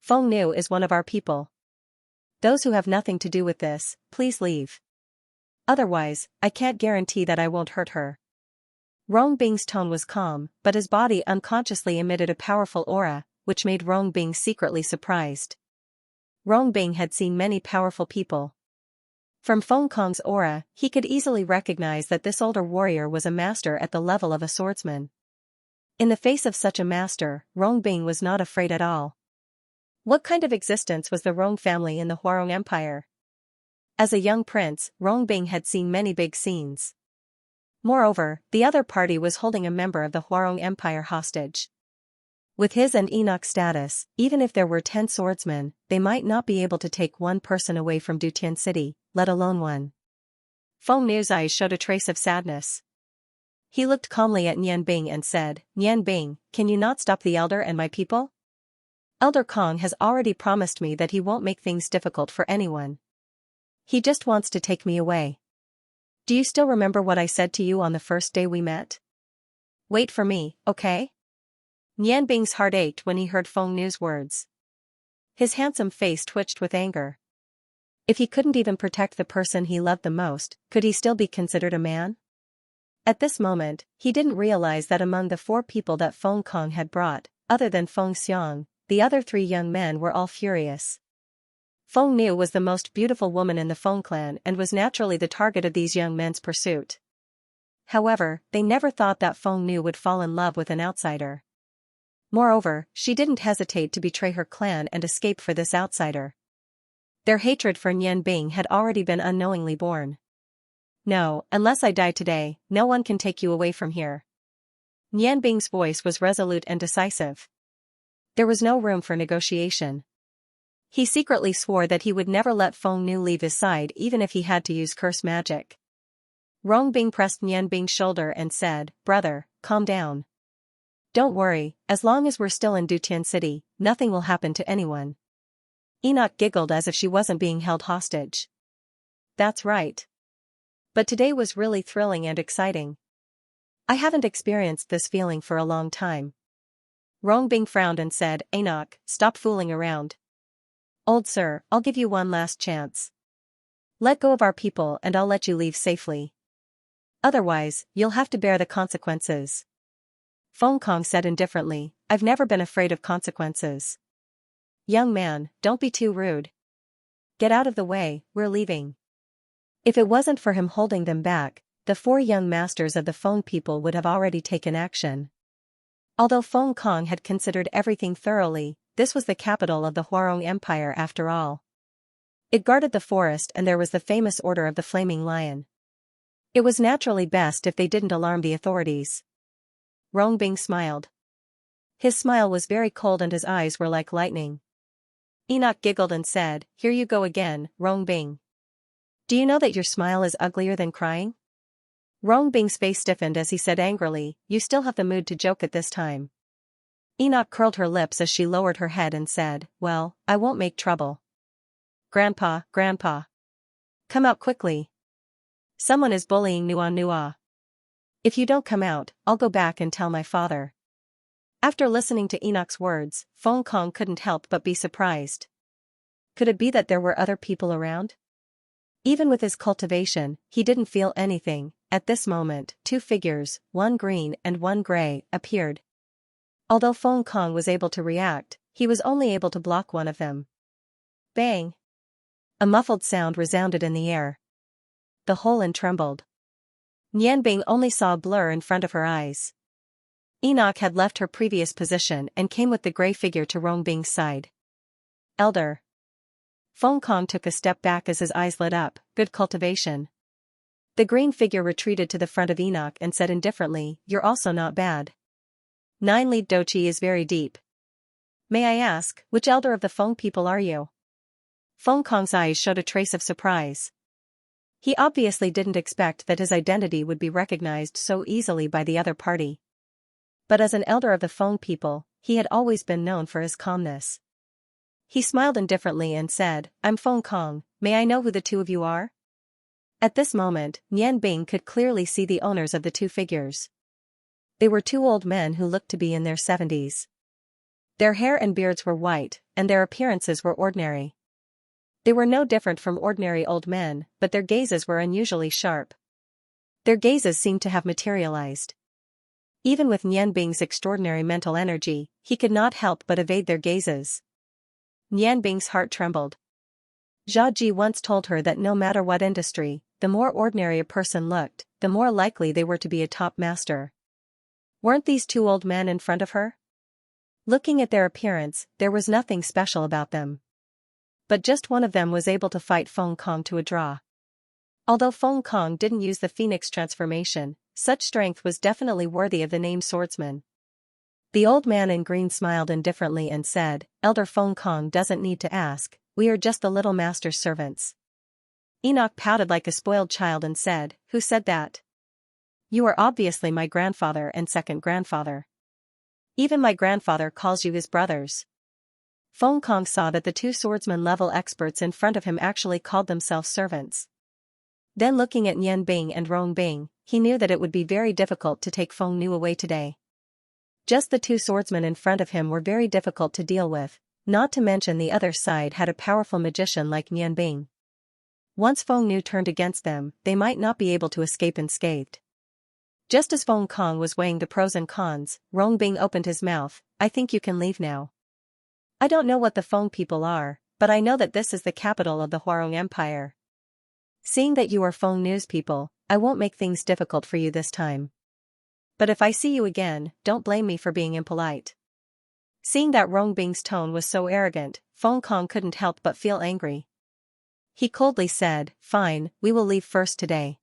Feng Nu is one of our people. Those who have nothing to do with this, please leave. Otherwise, I can't guarantee that I won't hurt her. Rong Bing's tone was calm, but his body unconsciously emitted a powerful aura, which made Rong Bing secretly surprised. Rong Bing had seen many powerful people. From Feng Kong's aura, he could easily recognize that this older warrior was a master at the level of a swordsman. In the face of such a master, Rong Bing was not afraid at all. What kind of existence was the Rong family in the Huarong Empire? As a young prince, Rong Bing had seen many big scenes. Moreover, the other party was holding a member of the Huarong Empire hostage. With his and Enoch's status, even if there were 10 swordsmen, they might not be able to take one person away from Dutian City, let alone one. Feng Nu's eyes showed a trace of sadness. He looked calmly at Nian Bing and said, Nian Bing, can you not stop the elder and my people? Elder Kong has already promised me that he won't make things difficult for anyone. He just wants to take me away. Do you still remember what I said to you on the first day we met? Wait for me, okay? Nian Bing's heart ached when he heard Feng Nu's words. His handsome face twitched with anger. If he couldn't even protect the person he loved the most, could he still be considered a man? At this moment, he didn't realize that among the 4 people that Feng Kong had brought, other than Feng Xiang, the other 3 young men were all furious. Feng Nu was the most beautiful woman in the Feng clan and was naturally the target of these young men's pursuit. However, they never thought that Feng Nu would fall in love with an outsider. Moreover, she didn't hesitate to betray her clan and escape for this outsider. Their hatred for Nian Bing had already been unknowingly born. No, unless I die today, no one can take you away from here. Nian Bing's voice was resolute and decisive. There was no room for negotiation. He secretly swore that he would never let Feng Nu leave his side even if he had to use curse magic. Rong Bing pressed Nian Bing's shoulder and said, Brother, calm down. Don't worry, as long as we're still in Dutian City, nothing will happen to anyone. Enoch giggled as if she wasn't being held hostage. That's right. But today was really thrilling and exciting. I haven't experienced this feeling for a long time. Rong Bing frowned and said, Enoch, stop fooling around. Old sir, I'll give you one last chance. Let go of our people and I'll let you leave safely. Otherwise, you'll have to bear the consequences. Feng Kong said indifferently, I've never been afraid of consequences. Young man, don't be too rude. Get out of the way, we're leaving. If it wasn't for him holding them back, the 4 young masters of the Feng people would have already taken action. Although Feng Kong had considered everything thoroughly, this was the capital of the Huarong Empire after all. It guarded the forest and there was the famous Order of the Flaming Lion. It was naturally best if they didn't alarm the authorities. Rong Bing smiled. His smile was very cold and his eyes were like lightning. Enoch giggled and said, Here you go again, Rong Bing. Do you know that your smile is uglier than crying? Rong Bing's face stiffened as he said angrily, "You still have the mood to joke at this time." Enoch curled her lips as she lowered her head and said, "Well, I won't make trouble." "Grandpa, Grandpa. Come out quickly. Someone is bullying Nua Nua. If you don't come out, I'll go back and tell my father." After listening to Enoch's words, Feng Kong couldn't help but be surprised. Could it be that there were other people around? Even with his cultivation, he didn't feel anything. At this moment, two figures, one green and one gray, appeared. Although Feng Kong was able to react, he was only able to block one of them. Bang! A muffled sound resounded in the air. The Holen trembled. Nianbing only saw a blur in front of her eyes. Enoch had left her previous position and came with the gray figure to Rongbing's side. "Elder." Feng Kong took a step back as his eyes lit up. "Good cultivation." The green figure retreated to the front of Enoch and said indifferently, "You're also not bad. 9-lead dochi is very deep. May I ask, which elder of the Feng people are you?" Feng Kong's eyes showed a trace of surprise. He obviously didn't expect that his identity would be recognized so easily by the other party. But as an elder of the Feng people, he had always been known for his calmness. He smiled indifferently and said, "I'm Feng Kong, may I know who the two of you are?" At this moment, Nianbing could clearly see the owners of the two figures. They were two old men who looked to be in their 70s. Their hair and beards were white, and their appearances were ordinary. They were no different from ordinary old men, but their gazes were unusually sharp. Their gazes seemed to have materialized. Even with Nianbing's extraordinary mental energy, he could not help but evade their gazes. Nianbing's heart trembled. Zha Ji once told her that no matter what industry, the more ordinary a person looked, the more likely they were to be a top master. Weren't these two old men in front of her? Looking at their appearance, there was nothing special about them. But just one of them was able to fight Feng Kong to a draw. Although Feng Kong didn't use the phoenix transformation, such strength was definitely worthy of the name swordsman. The old man in green smiled indifferently and said, "Elder Feng Kong doesn't need to ask, we are just the little master's servants." Enoch pouted like a spoiled child and said, "Who said that? You are obviously my grandfather and second grandfather. Even my grandfather calls you his brothers." Feng Kong saw that the two swordsman-level experts in front of him actually called themselves servants. Then looking at Nianbing and Rongbing, he knew that it would be very difficult to take Feng Nu away today. Just the two swordsmen in front of him were very difficult to deal with, not to mention the other side had a powerful magician like Nianbing. Once Feng Nu turned against them, they might not be able to escape unscathed. Just as Feng Kong was weighing the pros and cons, Rongbing opened his mouth, "I think you can leave now. I don't know what the Feng people are, but I know that this is the capital of the Huarong Empire. Seeing that you are Feng Nu's people, I won't make things difficult for you this time. But if I see you again, don't blame me for being impolite." Seeing that Rongbing's tone was so arrogant, Feng Kong couldn't help but feel angry. He coldly said, "Fine, we will leave first today.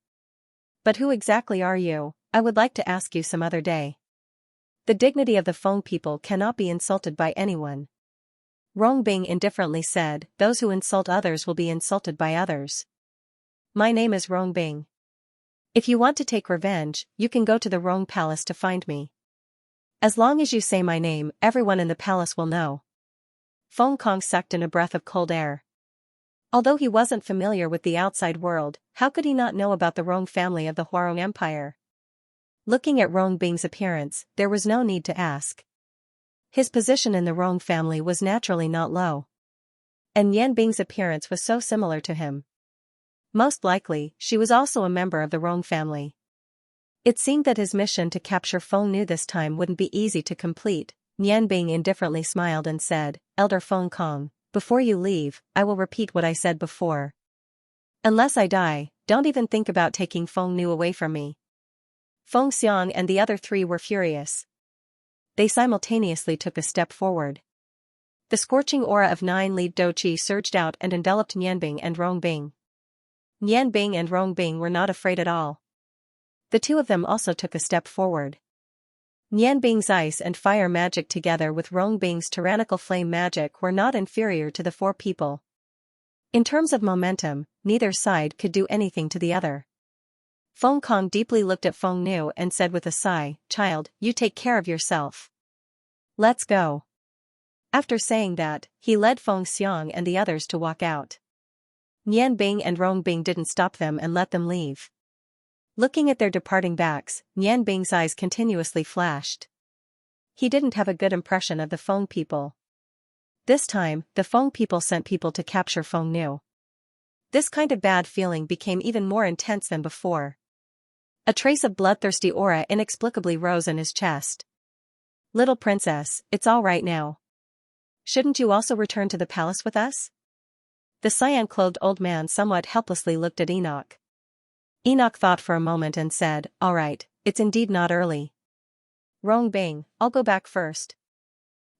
But who exactly are you? I would like to ask you some other day. The dignity of the Feng people cannot be insulted by anyone." Rongbing indifferently said, "Those who insult others will be insulted by others. My name is Rongbing. If you want to take revenge, you can go to the Rong Palace to find me. As long as you say my name, everyone in the palace will know." Feng Kong sucked in a breath of cold air. Although he wasn't familiar with the outside world, how could he not know about the Rong family of the Huarong Empire? Looking at Rongbing's appearance, there was no need to ask. His position in the Rong family was naturally not low. And Nianbing's appearance was so similar to him. Most likely, she was also a member of the Rong family. It seemed that his mission to capture Feng Nu this time wouldn't be easy to complete. Nianbing indifferently smiled and said, "Elder Feng Kong, before you leave, I will repeat what I said before. Unless I die, don't even think about taking Feng Nu away from me." Feng Xiang and the other three were furious. They simultaneously took a step forward. The scorching aura of 9-lead dochi surged out and enveloped Nianbing and Rongbing. Nianbing and Rongbing were not afraid at all. The two of them also took a step forward. Nianbing's ice and fire magic together with Rongbing's tyrannical flame magic were not inferior to the four people. In terms of momentum, neither side could do anything to the other. Feng Kong deeply looked at Feng Nu and said with a sigh, "Child, you take care of yourself. Let's go." After saying that, he led Feng Xiang and the others to walk out. Nian Bing and Rong Bing didn't stop them and let them leave. Looking at their departing backs, Nian Bing's eyes continuously flashed. He didn't have a good impression of the Feng people. This time, the Feng people sent people to capture Feng Nu. This kind of bad feeling became even more intense than before. A trace of bloodthirsty aura inexplicably rose in his chest. "Little princess, it's all right now. Shouldn't you also return to the palace with us?" The cyan-clothed old man somewhat helplessly looked at Enoch. Enoch thought for a moment and said, "All right, it's indeed not early. Rong Bing, I'll go back first.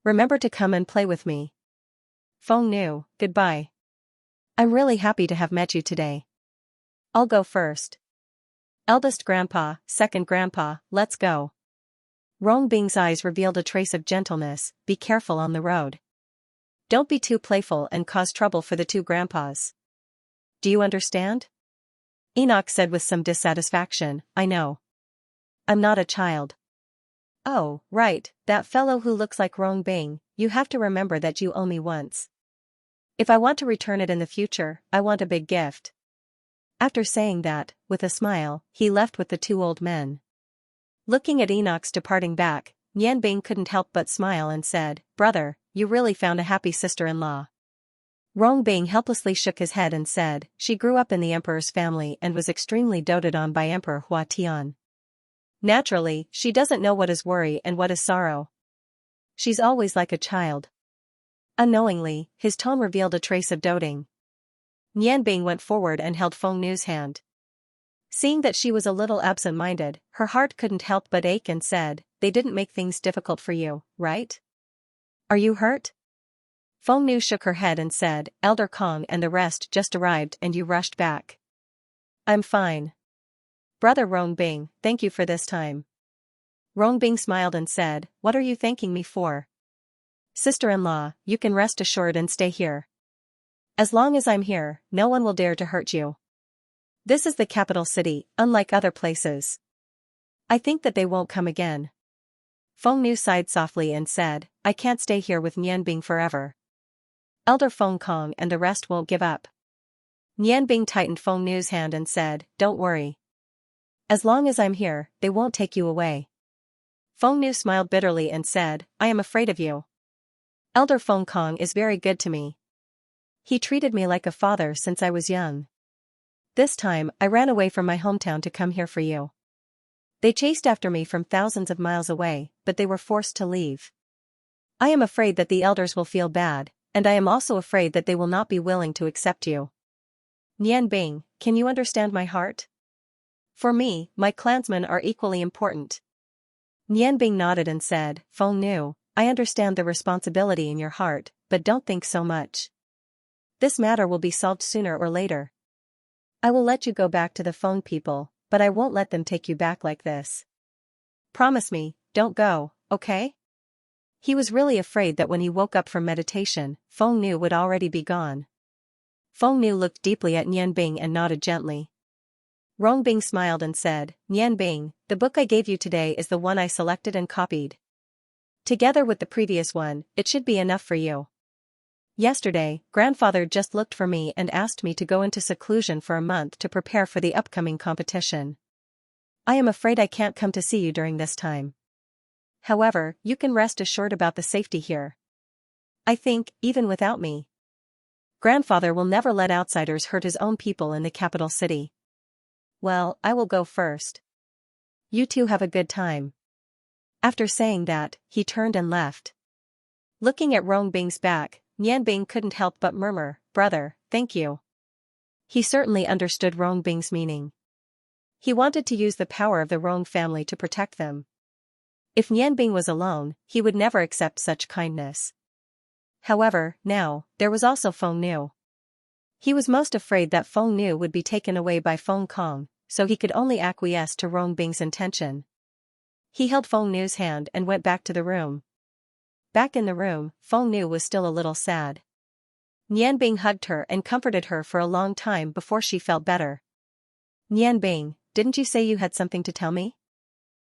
Remember to come and play with me. Feng Nu, goodbye. I'm really happy to have met you today. I'll go first. Eldest grandpa, second grandpa, let's go." Rong Bing's eyes revealed a trace of gentleness. "Be careful on the road. Don't be too playful and cause trouble for the two grandpas. Do you understand?" Enoch said with some dissatisfaction, "I know. I'm not a child." "Oh, right, that fellow who looks like Rong Bing, you have to remember that you owe me once. If I want to return it in the future, I want a big gift." After saying that, with a smile, he left with the two old men. Looking at Enoch's departing back, Nian Bing couldn't help but smile and said, "Brother, you really found a happy sister-in-law." Rong Bing helplessly shook his head and said, "She grew up in the emperor's family and was extremely doted on by Emperor Hua Tian. Naturally, she doesn't know what is worry and what is sorrow. She's always like a child." Unknowingly, his tone revealed a trace of doting. Nian Bing went forward and held Feng Nu's hand. Seeing that she was a little absent-minded, her heart couldn't help but ache and said, "They didn't make things difficult for you, right? Are you hurt?" Feng Nu shook her head and said, "Elder Kong and the rest just arrived and you rushed back." "I'm fine. Brother Rong Bing, thank you for this time." Rong Bing smiled and said, "What are you thanking me for? Sister-in-law, you can rest assured and stay here. As long as I'm here, no one will dare to hurt you. This is the capital city, unlike other places. I think that they won't come again." Feng Nu sighed softly and said, "I can't stay here with Nian Bing forever. Elder Feng Kong and the rest won't give up." Nian Bing tightened Feng Nu's hand and said, "Don't worry. As long as I'm here, they won't take you away." Feng Nu smiled bitterly and said, "I am afraid of you. Elder Feng Kong is very good to me. He treated me like a father since I was young. This time, I ran away from my hometown to come here for you. They chased after me from thousands of miles away, but they were forced to leave. I am afraid that the elders will feel bad, and I am also afraid that they will not be willing to accept you. Nian Bing, can you understand my heart? For me, my clansmen are equally important." Nian Bing nodded and said, "Feng Nu, I understand the responsibility in your heart, but don't think so much. This matter will be solved sooner or later. I will let you go back to the Feng people, but I won't let them take you back like this. Promise me, don't go, okay?" He was really afraid that when he woke up from meditation, Feng Nu would already be gone. Feng Nu looked deeply at Nian Bing and nodded gently. Rong Bing smiled and said, "Nian Bing, the book I gave you today is the one I selected and copied. Together with the previous one, it should be enough for you. Yesterday, grandfather just looked for me and asked me to go into seclusion for a month to prepare for the upcoming competition. I am afraid I can't come to see you during this time. However, you can rest assured about the safety here. I think, even without me, grandfather will never let outsiders hurt his own people in the capital city. Well, I will go first. You two have a good time." After saying that, he turned and left. Looking at Rong Bing's back, Nian Bing couldn't help but murmur, "Brother, thank you." He certainly understood Rong Bing's meaning. He wanted to use the power of the Rong family to protect them. If Nian Bing was alone, he would never accept such kindness. However, now, there was also Feng Nu. He was most afraid that Feng Nu would be taken away by Feng Kong, so he could only acquiesce to Rong Bing's intention. He held Feng Nu's hand and went back to the room. Back in the room, Feng Nu was still a little sad. Nian Bing hugged her and comforted her for a long time before she felt better. "Nian Bing, didn't you say you had something to tell me?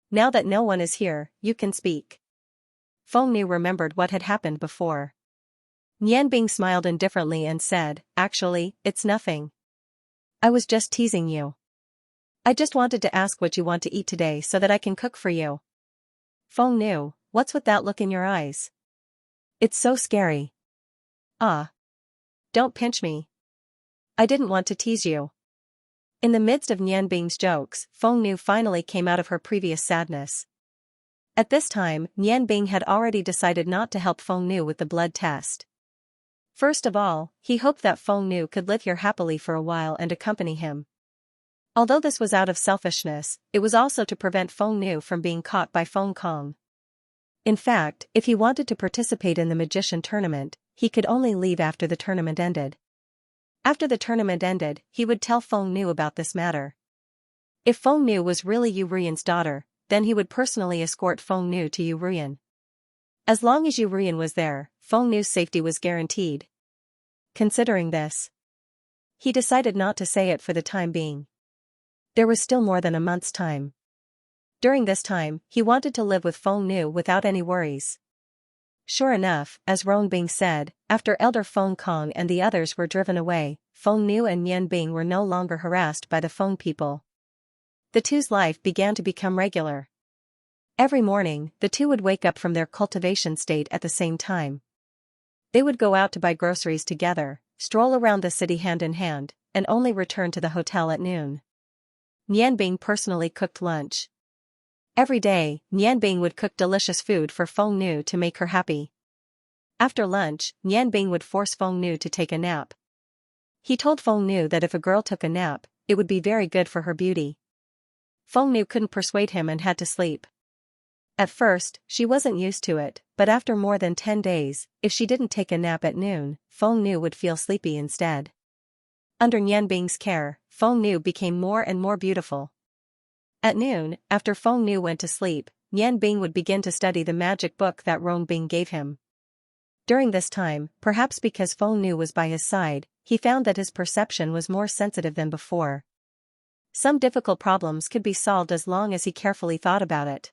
Now that no one is here, you can speak. Feng Nu remembered what had happened before. Nianbing smiled indifferently and said, actually, it's nothing. I was just teasing you. I just wanted to ask what you want to eat today so that I can cook for you. Feng Nu, what's with that look in your eyes? It's so scary. Ah. Don't pinch me. I didn't want to tease you. In the midst of Nianbing's jokes, Feng Nu finally came out of her previous sadness. At this time, Nianbing had already decided not to help Feng Nu with the blood test. First of all, he hoped that Feng Nu could live here happily for a while and accompany him. Although this was out of selfishness, it was also to prevent Feng Nu from being caught by Feng Kong. In fact, if he wanted to participate in the magician tournament, he could only leave after the tournament ended. After the tournament ended, he would tell Feng Nu about this matter. If Feng Nu was really Yu Ruyan's daughter, then he would personally escort Feng Nu to Yu Ruyan. As long as Yu Ruyan was there, Feng Nu's safety was guaranteed. Considering this, he decided not to say it for the time being. There was still more than a month's time. During this time, he wanted to live with Feng Nu without any worries. Sure enough, as Rongbing said, after Elder Feng Kong and the others were driven away, Feng Nu and Nianbing were no longer harassed by the Feng people. The two's life began to become regular. Every morning, the two would wake up from their cultivation state at the same time. They would go out to buy groceries together, stroll around the city hand in hand, and only return to the hotel at noon. Nianbing personally cooked lunch. Every day, Nianbing would cook delicious food for Feng Nu to make her happy. After lunch, Nianbing would force Feng Nu to take a nap. He told Feng Nu that if a girl took a nap, it would be very good for her beauty. Feng Nu couldn't persuade him and had to sleep. At first, she wasn't used to it, but after more than 10 days, if she didn't take a nap at noon, Feng Nu would feel sleepy instead. Under Nianbing's care, Feng Nu became more and more beautiful. At noon, after Feng Nu went to sleep, Nianbing would begin to study the magic book that Rongbing gave him. During this time, perhaps because Feng Nu was by his side, he found that his perception was more sensitive than before. Some difficult problems could be solved as long as he carefully thought about it.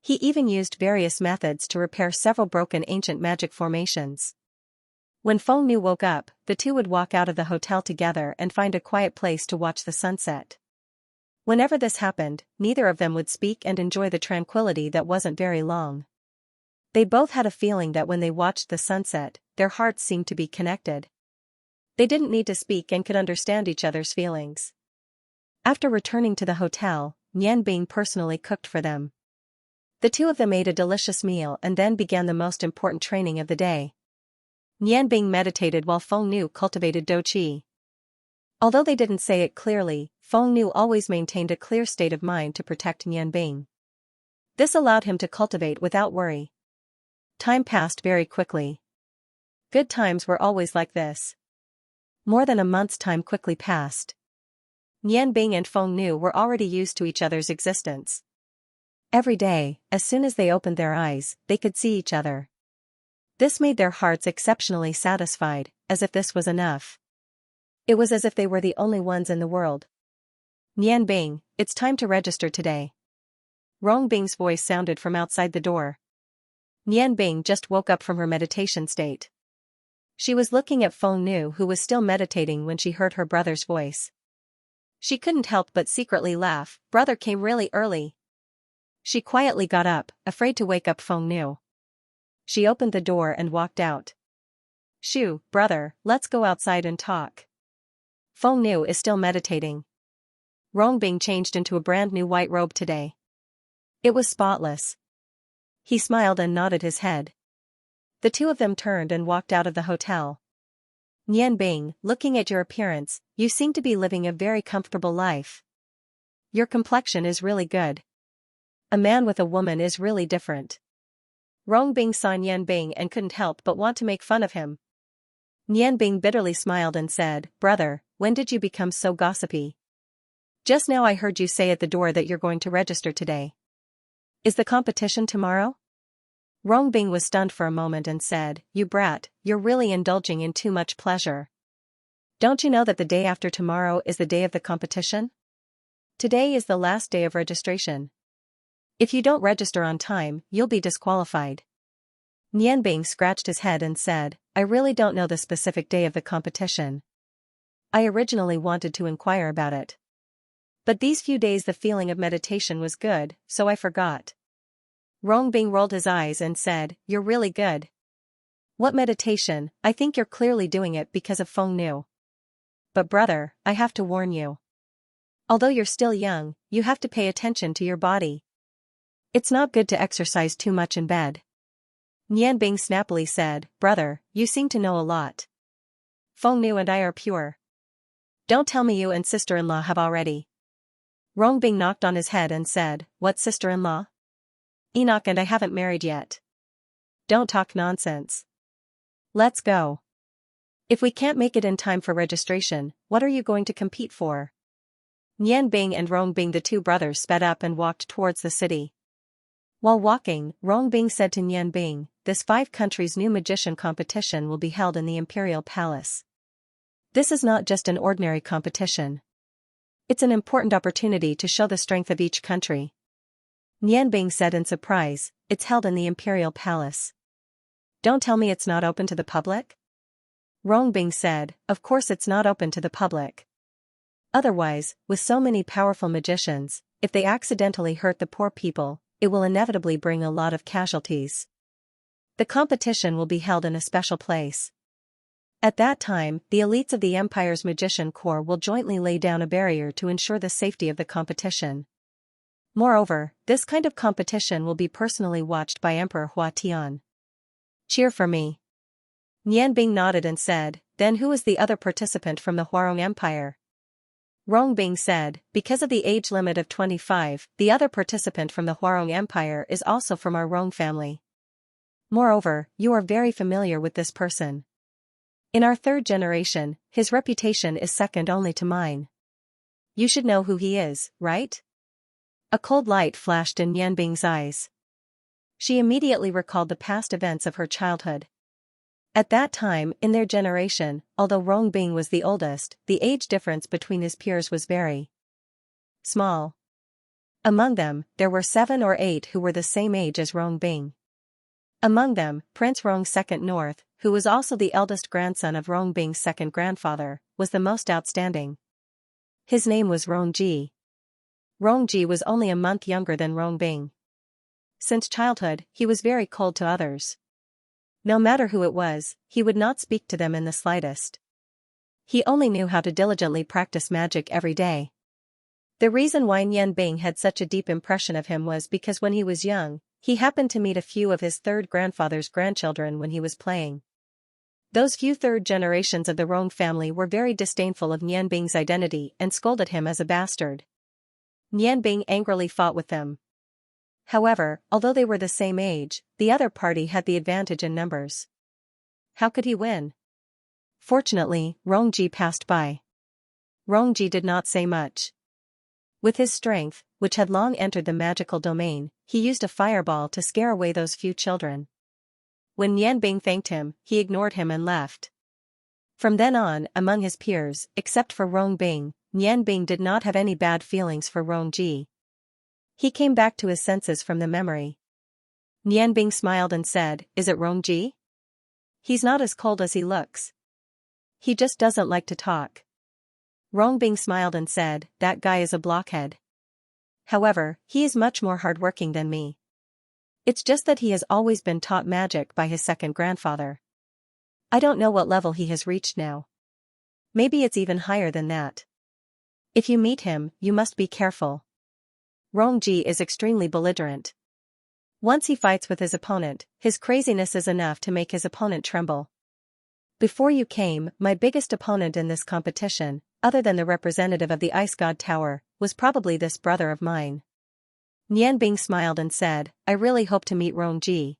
He even used various methods to repair several broken ancient magic formations. When Feng Nu woke up, the two would walk out of the hotel together and find a quiet place to watch the sunset. Whenever this happened, neither of them would speak and enjoy the tranquility that wasn't very long. They both had a feeling that when they watched the sunset, their hearts seemed to be connected. They didn't need to speak and could understand each other's feelings. After returning to the hotel, Nianbing personally cooked for them. The two of them ate a delicious meal and then began the most important training of the day. Nianbing meditated while Feng Nu cultivated Do Qi. Although they didn't say it clearly, Feng Nu always maintained a clear state of mind to protect Nianbing. This allowed him to cultivate without worry. Time passed very quickly. Good times were always like this. More than a month's time quickly passed. Nianbing and Feng Nu were already used to each other's existence. Every day, as soon as they opened their eyes, they could see each other. This made their hearts exceptionally satisfied, as if this was enough. It was as if they were the only ones in the world. Nianbing, it's time to register today. Rongbing's voice sounded from outside the door. Nianbing just woke up from her meditation state. She was looking at Feng Nu, who was still meditating when she heard her brother's voice. She couldn't help but secretly laugh. Brother came really early. She quietly got up, afraid to wake up Feng Nu. She opened the door and walked out. Shoo, brother, let's go outside and talk. Feng Nu is still meditating. Rongbing changed into a brand new white robe today. It was spotless. He smiled and nodded his head. The two of them turned and walked out of the hotel. Nianbing, looking at your appearance, you seem to be living a very comfortable life. Your complexion is really good. A man with a woman is really different. Rongbing saw Nianbing and couldn't help but want to make fun of him. Nianbing bitterly smiled and said, Brother, when did you become so gossipy? Just now I heard you say at the door that you're going to register today. Is the competition tomorrow? Rongbing was stunned for a moment and said, You brat, you're really indulging in too much pleasure. Don't you know that the day after tomorrow is the day of the competition? Today is the last day of registration. If you don't register on time, you'll be disqualified. Nianbing scratched his head and said, I really don't know the specific day of the competition. I originally wanted to inquire about it. But these few days the feeling of meditation was good, so I forgot. Rongbing rolled his eyes and said, You're really good. What meditation? I think you're clearly doing it because of Feng Nu. But brother, I have to warn you. Although you're still young, you have to pay attention to your body. It's not good to exercise too much in bed. Nianbing snappily said, Brother, you seem to know a lot. Feng Nu and I are pure. Don't tell me you and sister-in-law have already. Rongbing knocked on his head and said, What sister-in-law? Enoch and I haven't married yet. Don't talk nonsense. Let's go. If we can't make it in time for registration, what are you going to compete for? Nianbing and Rongbing, the two brothers, sped up and walked towards the city. While walking, Rongbing said to Nianbing, This 5 countries' new magician competition will be held in the Imperial Palace. This is not just an ordinary competition. It's an important opportunity to show the strength of each country. Nianbing said in surprise, It's held in the Imperial Palace. Don't tell me it's not open to the public? Rongbing said, Of course it's not open to the public. Otherwise, with so many powerful magicians, if they accidentally hurt the poor people, it will inevitably bring a lot of casualties. The competition will be held in a special place. At that time, the elites of the Empire's Magician Corps will jointly lay down a barrier to ensure the safety of the competition. Moreover, this kind of competition will be personally watched by Emperor Hua Tian. Cheer for me. Nianbing nodded and said, Then who is the other participant from the Huarong Empire? Rongbing said, Because of the age limit of 25, the other participant from the Huarong Empire is also from our Rong family. Moreover, you are very familiar with this person. In our 3rd generation, his reputation is second only to mine. You should know who he is, right? A cold light flashed in Nianbing's eyes. She immediately recalled the past events of her childhood. At that time, in their generation, although Rongbing was the oldest, the age difference between his peers was very small. Among them, there were 7 or 8 who were the same age as Rongbing. Among them, Prince Rong II North, who was also the eldest grandson of Rongbing's second grandfather, was the most outstanding. His name was Rongji. Rongji was only a month younger than Rongbing. Since childhood, he was very cold to others. No matter who it was, he would not speak to them in the slightest. He only knew how to diligently practice magic every day. The reason why Nianbing had such a deep impression of him was because when he was young, he happened to meet a few of his 3rd grandfather's grandchildren when he was playing. Those few 3rd generations of the Rong family were very disdainful of Nianbing's identity and scolded him as a bastard. Nianbing angrily fought with them. However, although they were the same age, the other party had the advantage in numbers. How could he win? Fortunately, Rongji passed by. Rongji did not say much. With his strength, which had long entered the magical domain, he used a fireball to scare away those few children. When Nianbing thanked him, he ignored him and left. From then on, among his peers, except for Rongbing, Nianbing did not have any bad feelings for Rongji. He came back to his senses from the memory. Nianbing smiled and said, Is it Rongji? He's not as cold as he looks. He just doesn't like to talk. Rongbing smiled and said, That guy is a blockhead. However, he is much more hardworking than me. It's just that he has always been taught magic by his second grandfather. I don't know what level he has reached now. Maybe it's even higher than that. If you meet him, you must be careful. Rongji is extremely belligerent. Once he fights with his opponent, his craziness is enough to make his opponent tremble. Before you came, my biggest opponent in this competition, other than the representative of the Ice God Tower, was probably this brother of mine. Nianbing smiled and said, I really hope to meet Rongji.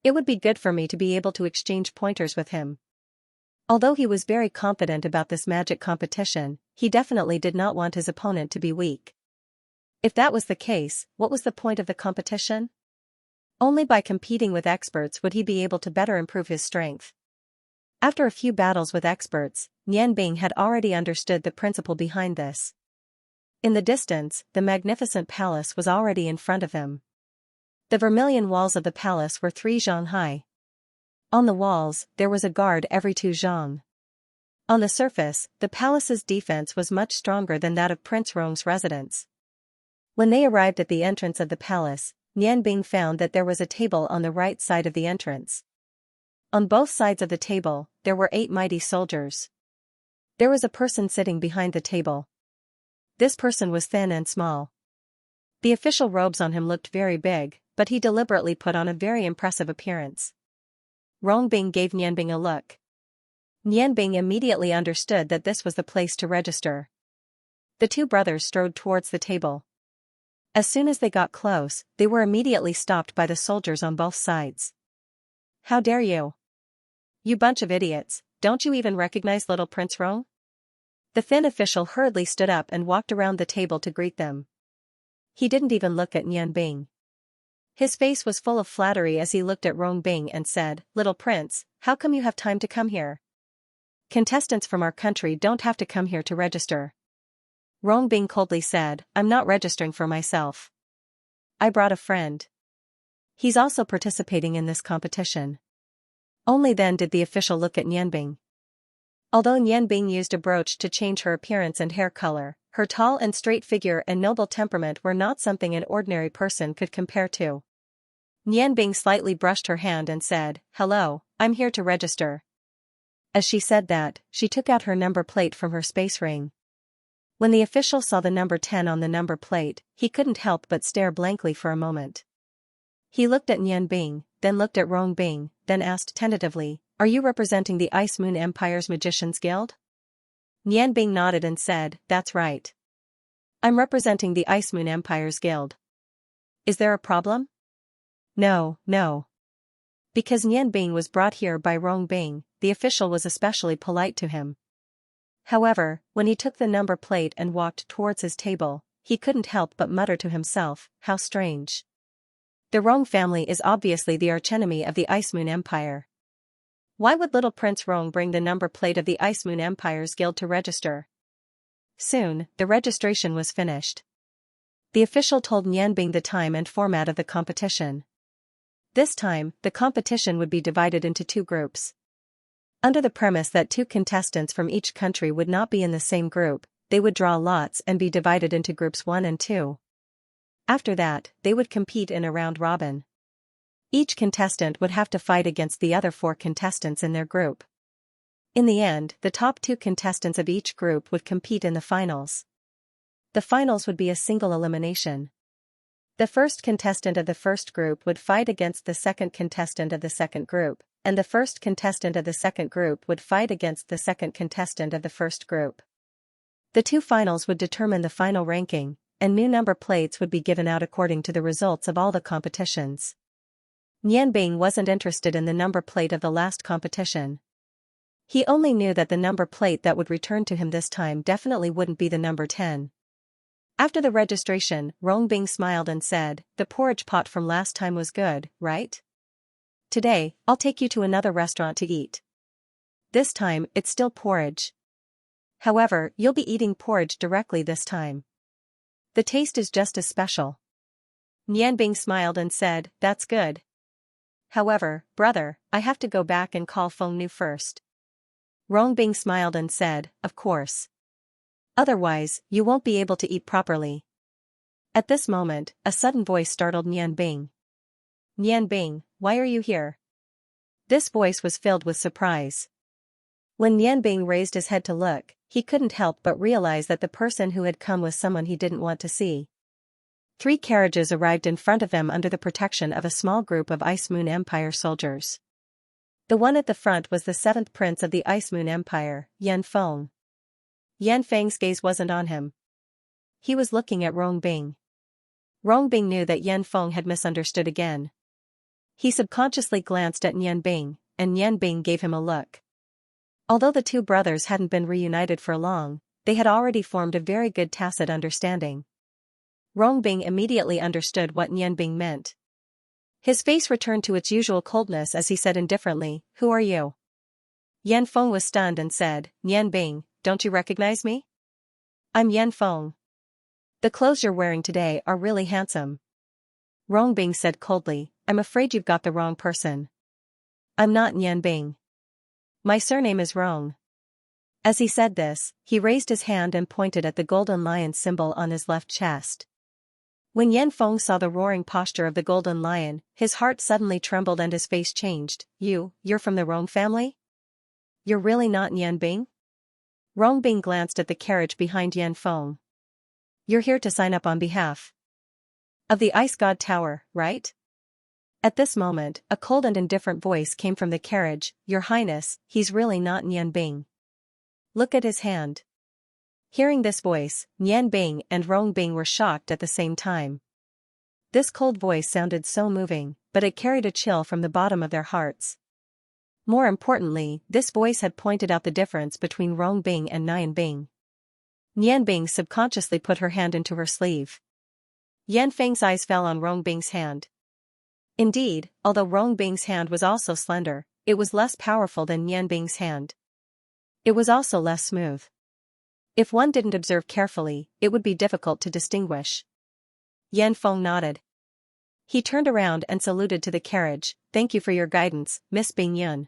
It would be good for me to be able to exchange pointers with him. Although he was very confident about this magic competition, he definitely did not want his opponent to be weak. If that was the case, what was the point of the competition? Only by competing with experts would he be able to better improve his strength. After a few battles with experts, Nianbing had already understood the principle behind this. In the distance, the magnificent palace was already in front of him. The vermilion walls of the palace were 3 zhang high. On the walls, there was a guard every 2 zhang. On the surface, the palace's defense was much stronger than that of Prince Rong's residence. When they arrived at the entrance of the palace, Nianbing found that there was a table on the right side of the entrance. On both sides of the table, there were 8 mighty soldiers. There was a person sitting behind the table. This person was thin and small. The official robes on him looked very big, but he deliberately put on a very impressive appearance. Rongbing gave Nianbing a look. Nianbing immediately understood that this was the place to register. The 2 brothers strode towards the table. As soon as they got close, they were immediately stopped by the soldiers on both sides. "How dare you? You bunch of idiots, don't you even recognize little Prince Rong?" The thin official hurriedly stood up and walked around the table to greet them. He didn't even look at Nianbing. His face was full of flattery as he looked at Rongbing and said, "Little prince, how come you have time to come here? Contestants from our country don't have to come here to register." Rongbing coldly said, "I'm not registering for myself. I brought a friend. He's also participating in this competition." Only then did the official look at Nianbing. Although Nianbing used a brooch to change her appearance and hair color, her tall and straight figure and noble temperament were not something an ordinary person could compare to. Nianbing slightly brushed her hand and said, "Hello, I'm here to register." As she said that, she took out her number plate from her space ring. When the official saw the number 10 on the number plate, he couldn't help but stare blankly for a moment. He looked at Nianbing, then looked at Rongbing, then asked tentatively, "Are you representing the Ice Moon Empire's Magicians Guild?" Nianbing nodded and said, "That's right. I'm representing the Ice Moon Empire's Guild. Is there a problem?" No. Because Nianbing was brought here by Rongbing, the official was especially polite to him. However, when he took the number plate and walked towards his table, he couldn't help but mutter to himself, "How strange. The Rong family is obviously the archenemy of the Ice Moon Empire. Why would little Prince Rong bring the number plate of the Ice Moon Empire's Guild to register?" Soon, the registration was finished. The official told Nianbing the time and format of the competition. This time, the competition would be divided into 2 groups. Under the premise that 2 contestants from each country would not be in the same group, they would draw lots and be divided into groups 1 and 2. After that, they would compete in a round robin. Each contestant would have to fight against the other 4 contestants in their group. In the end, the top 2 contestants of each group would compete in the finals. The finals would be a single elimination. The first contestant of the first group would fight against the second contestant of the second group, and the first contestant of the second group would fight against the second contestant of the first group. The 2 finals would determine the final ranking, and new number plates would be given out according to the results of all the competitions. Nianbing wasn't interested in the number plate of the last competition. He only knew that the number plate that would return to him this time definitely wouldn't be the number 10. After the registration, Rongbing smiled and said, "The porridge pot from last time was good, right? Today, I'll take you to another restaurant to eat. This time, it's still porridge. However, you'll be eating porridge directly this time. The taste is just as special." Nianbing smiled and said, "That's good. However, brother, I have to go back and call Feng Nu first." Rongbing smiled and said, "Of course. Otherwise, you won't be able to eat properly." At this moment, a sudden voice startled Nianbing. "Nianbing, why are you here?" This voice was filled with surprise. When Nianbing raised his head to look, he couldn't help but realize that the person who had come was someone he didn't want to see. 3 carriages arrived in front of him under the protection of a small group of Ice Moon Empire soldiers. The one at the front was the 7th prince of the Ice Moon Empire, Yan Feng. Yan Feng's gaze wasn't on him. He was looking at Rongbing. Rongbing knew that Yan Feng had misunderstood again. He subconsciously glanced at Nianbing, and Nianbing gave him a look. Although the 2 brothers hadn't been reunited for long, they had already formed a very good tacit understanding. Rongbing immediately understood what Nianbing meant. His face returned to its usual coldness as he said indifferently, "Who are you?" Yan Feng was stunned and said, "Nianbing, don't you recognize me? I'm Yan Feng." The clothes you're wearing today are really handsome. Rongbing said coldly, I'm afraid you've got the wrong person. I'm not Nianbing. My surname is Rong. As he said this, he raised his hand and pointed at the golden lion symbol on his left chest. When Yanfeng saw the roaring posture of the golden lion, his heart suddenly trembled and his face changed. You're from the Rong family? You're really not Nianbing? Rongbing glanced at the carriage behind Yanfeng. You're here to sign up on behalf of the Ice God Tower, right? At this moment, a cold and indifferent voice came from the carriage. Your Highness, he's really not Nianbing. Look at his hand. Hearing this voice, Nianbing and Rongbing were shocked at the same time. This cold voice sounded so moving, but it carried a chill from the bottom of their hearts. More importantly, this voice had pointed out the difference between Rongbing and Nianbing. Nianbing subconsciously put her hand into her sleeve. Yanfeng's eyes fell on Rongbing's hand. Indeed, although Rongbing's hand was also slender, it was less powerful than Nianbing's hand. It was also less smooth. If one didn't observe carefully, it would be difficult to distinguish. Yanfeng nodded. He turned around and saluted to the carriage. Thank you for your guidance, Miss Bing Yun.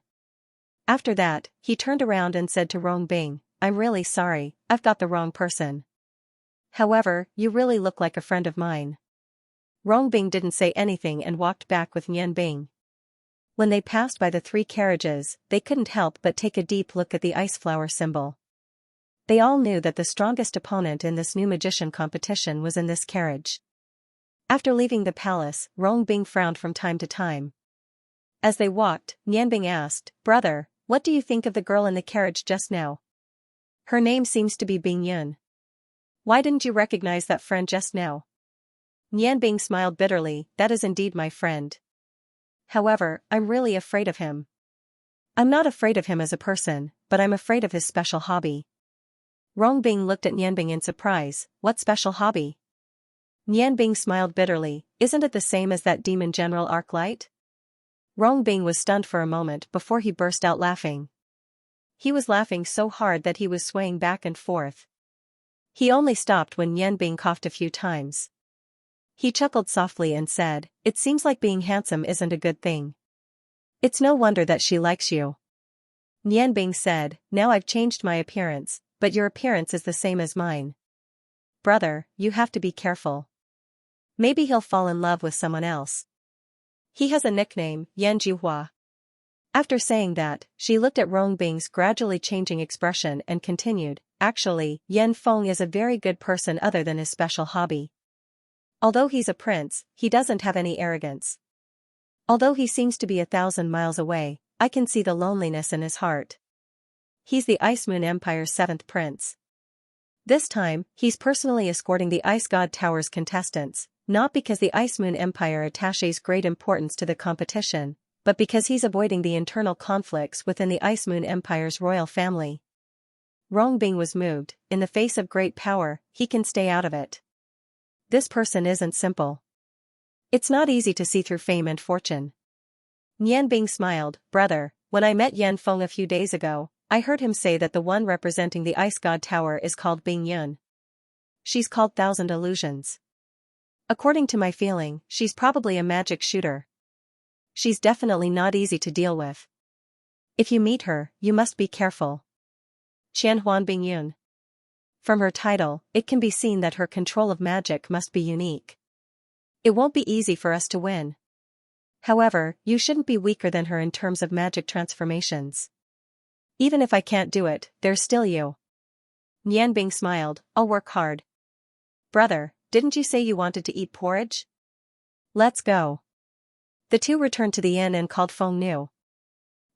After that, he turned around and said to Rongbing, I'm really sorry, I've got the wrong person. However, you really look like a friend of mine. Rongbing didn't say anything and walked back with Nianbing. When they passed by the three carriages, they couldn't help but take a deep look at the ice flower symbol. They all knew that the strongest opponent in this new magician competition was in this carriage. After leaving the palace, Rongbing frowned from time to time. As they walked, Nianbing asked, Brother, what do you think of the girl in the carriage just now? Her name seems to be Bing Yun. Why didn't you recognize that friend just now? Nianbing smiled bitterly, that is indeed my friend. However, I'm really afraid of him. I'm not afraid of him as a person, but I'm afraid of his special hobby. Rongbing looked at Nianbing in surprise. What special hobby? Nianbing smiled bitterly. Isn't it the same as that demon general Arclight? Rongbing was stunned for a moment before he burst out laughing. He was laughing so hard that he was swaying back and forth. He only stopped when Nianbing coughed a few times. He chuckled softly and said, It seems like being handsome isn't a good thing. It's no wonder that she likes you. Nianbing said, Now I've changed my appearance, but your appearance is the same as mine. Brother, you have to be careful. Maybe he'll fall in love with someone else. He has a nickname, Yan Juhua. After saying that, she looked at Rongbing's gradually changing expression and continued, Actually, Yanfeng is a very good person other than his special hobby. Although he's a prince, he doesn't have any arrogance. Although he seems to be 1,000 miles away, I can see the loneliness in his heart. He's the Ice Moon Empire's 7th prince. This time, he's personally escorting the Ice God Tower's contestants, not because the Ice Moon Empire attaches great importance to the competition, but because he's avoiding the internal conflicts within the Ice Moon Empire's royal family. Rongbing was moved. In the face of great power, he can stay out of it. This person isn't simple. It's not easy to see through fame and fortune. Nianbing smiled. Brother, when I met Yanfeng a few days ago, I heard him say that the one representing the Ice God Tower is called Bing Yun. She's called Thousand Illusions. According to my feeling, she's probably a magic shooter. She's definitely not easy to deal with. If you meet her, you must be careful. Qianhuan Bing Yun. From her title, it can be seen that her control of magic must be unique. It won't be easy for us to win. However, you shouldn't be weaker than her in terms of magic transformations. Even if I can't do it, there's still you. Nianbing smiled, I'll work hard. Brother, didn't you say you wanted to eat porridge? Let's go. The two returned to the inn and called Feng Nu.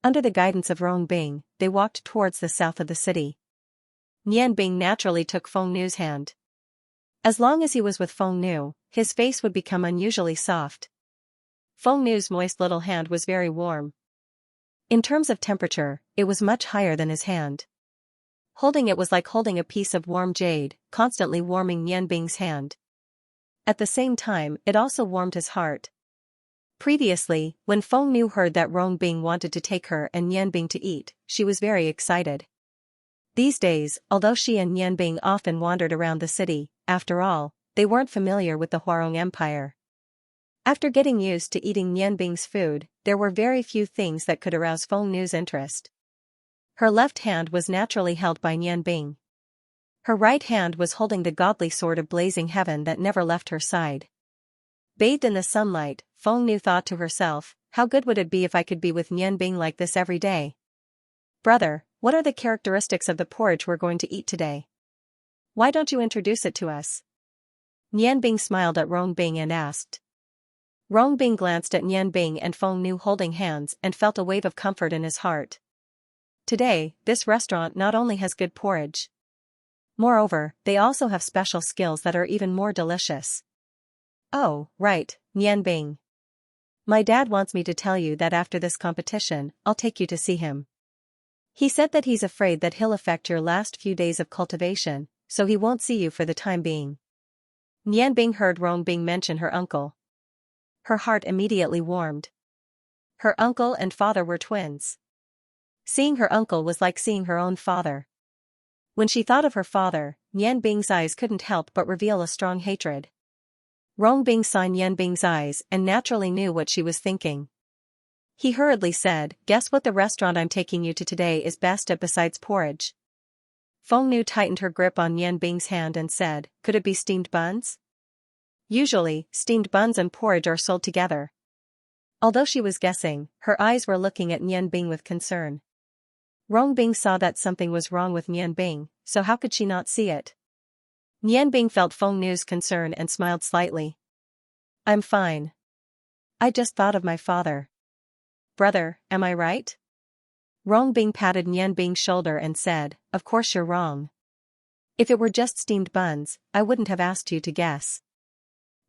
Under the guidance of Rongbing, they walked towards the south of the city. Nianbing naturally took Feng Nu's hand. As long as he was with Feng Nu, his face would become unusually soft. Feng Nu's moist little hand was very warm. In terms of temperature, it was much higher than his hand. Holding it was like holding a piece of warm jade, constantly warming Nianbing's hand. At the same time, it also warmed his heart. Previously, when Feng Nu heard that Rongbing wanted to take her and Nianbing to eat, she was very excited. These days, although she and Nianbing often wandered around the city, after all, they weren't familiar with the Huarong Empire. After getting used to eating Nianbing's food, there were very few things that could arouse Feng Nu's interest. Her left hand was naturally held by Nianbing. Her right hand was holding the godly sword of blazing heaven that never left her side. Bathed in the sunlight, Feng Nu thought to herself, how good would it be if I could be with Nianbing like this every day? Brother, what are the characteristics of the porridge we're going to eat today? Why don't you introduce it to us? Nianbing smiled at Rongbing and asked. Rongbing glanced at Nianbing and Feng Nu holding hands and felt a wave of comfort in his heart. Today, this restaurant not only has good porridge. Moreover, they also have special skills that are even more delicious. Oh, right, Nianbing. My dad wants me to tell you that after this competition, I'll take you to see him. He said that he's afraid that he'll affect your last few days of cultivation, so he won't see you for the time being. Nianbing heard Rongbing mention her uncle. Her heart immediately warmed. Her uncle and father were twins. Seeing her uncle was like seeing her own father. When she thought of her father, Nianbing's eyes couldn't help but reveal a strong hatred. Rongbing saw Nianbing's eyes and naturally knew what she was thinking. He hurriedly said, guess what the restaurant I'm taking you to today is best at besides porridge? Feng Nu tightened her grip on Nianbing's hand and said, could it be steamed buns? Usually, steamed buns and porridge are sold together. Although she was guessing, her eyes were looking at Nianbing with concern. Rongbing saw that something was wrong with Nianbing, so how could she not see it? Nianbing felt Feng Nu's concern and smiled slightly. I'm fine. I just thought of my father. Brother, am I right? Rongbing patted Nianbing's shoulder and said, of course you're wrong. If it were just steamed buns, I wouldn't have asked you to guess.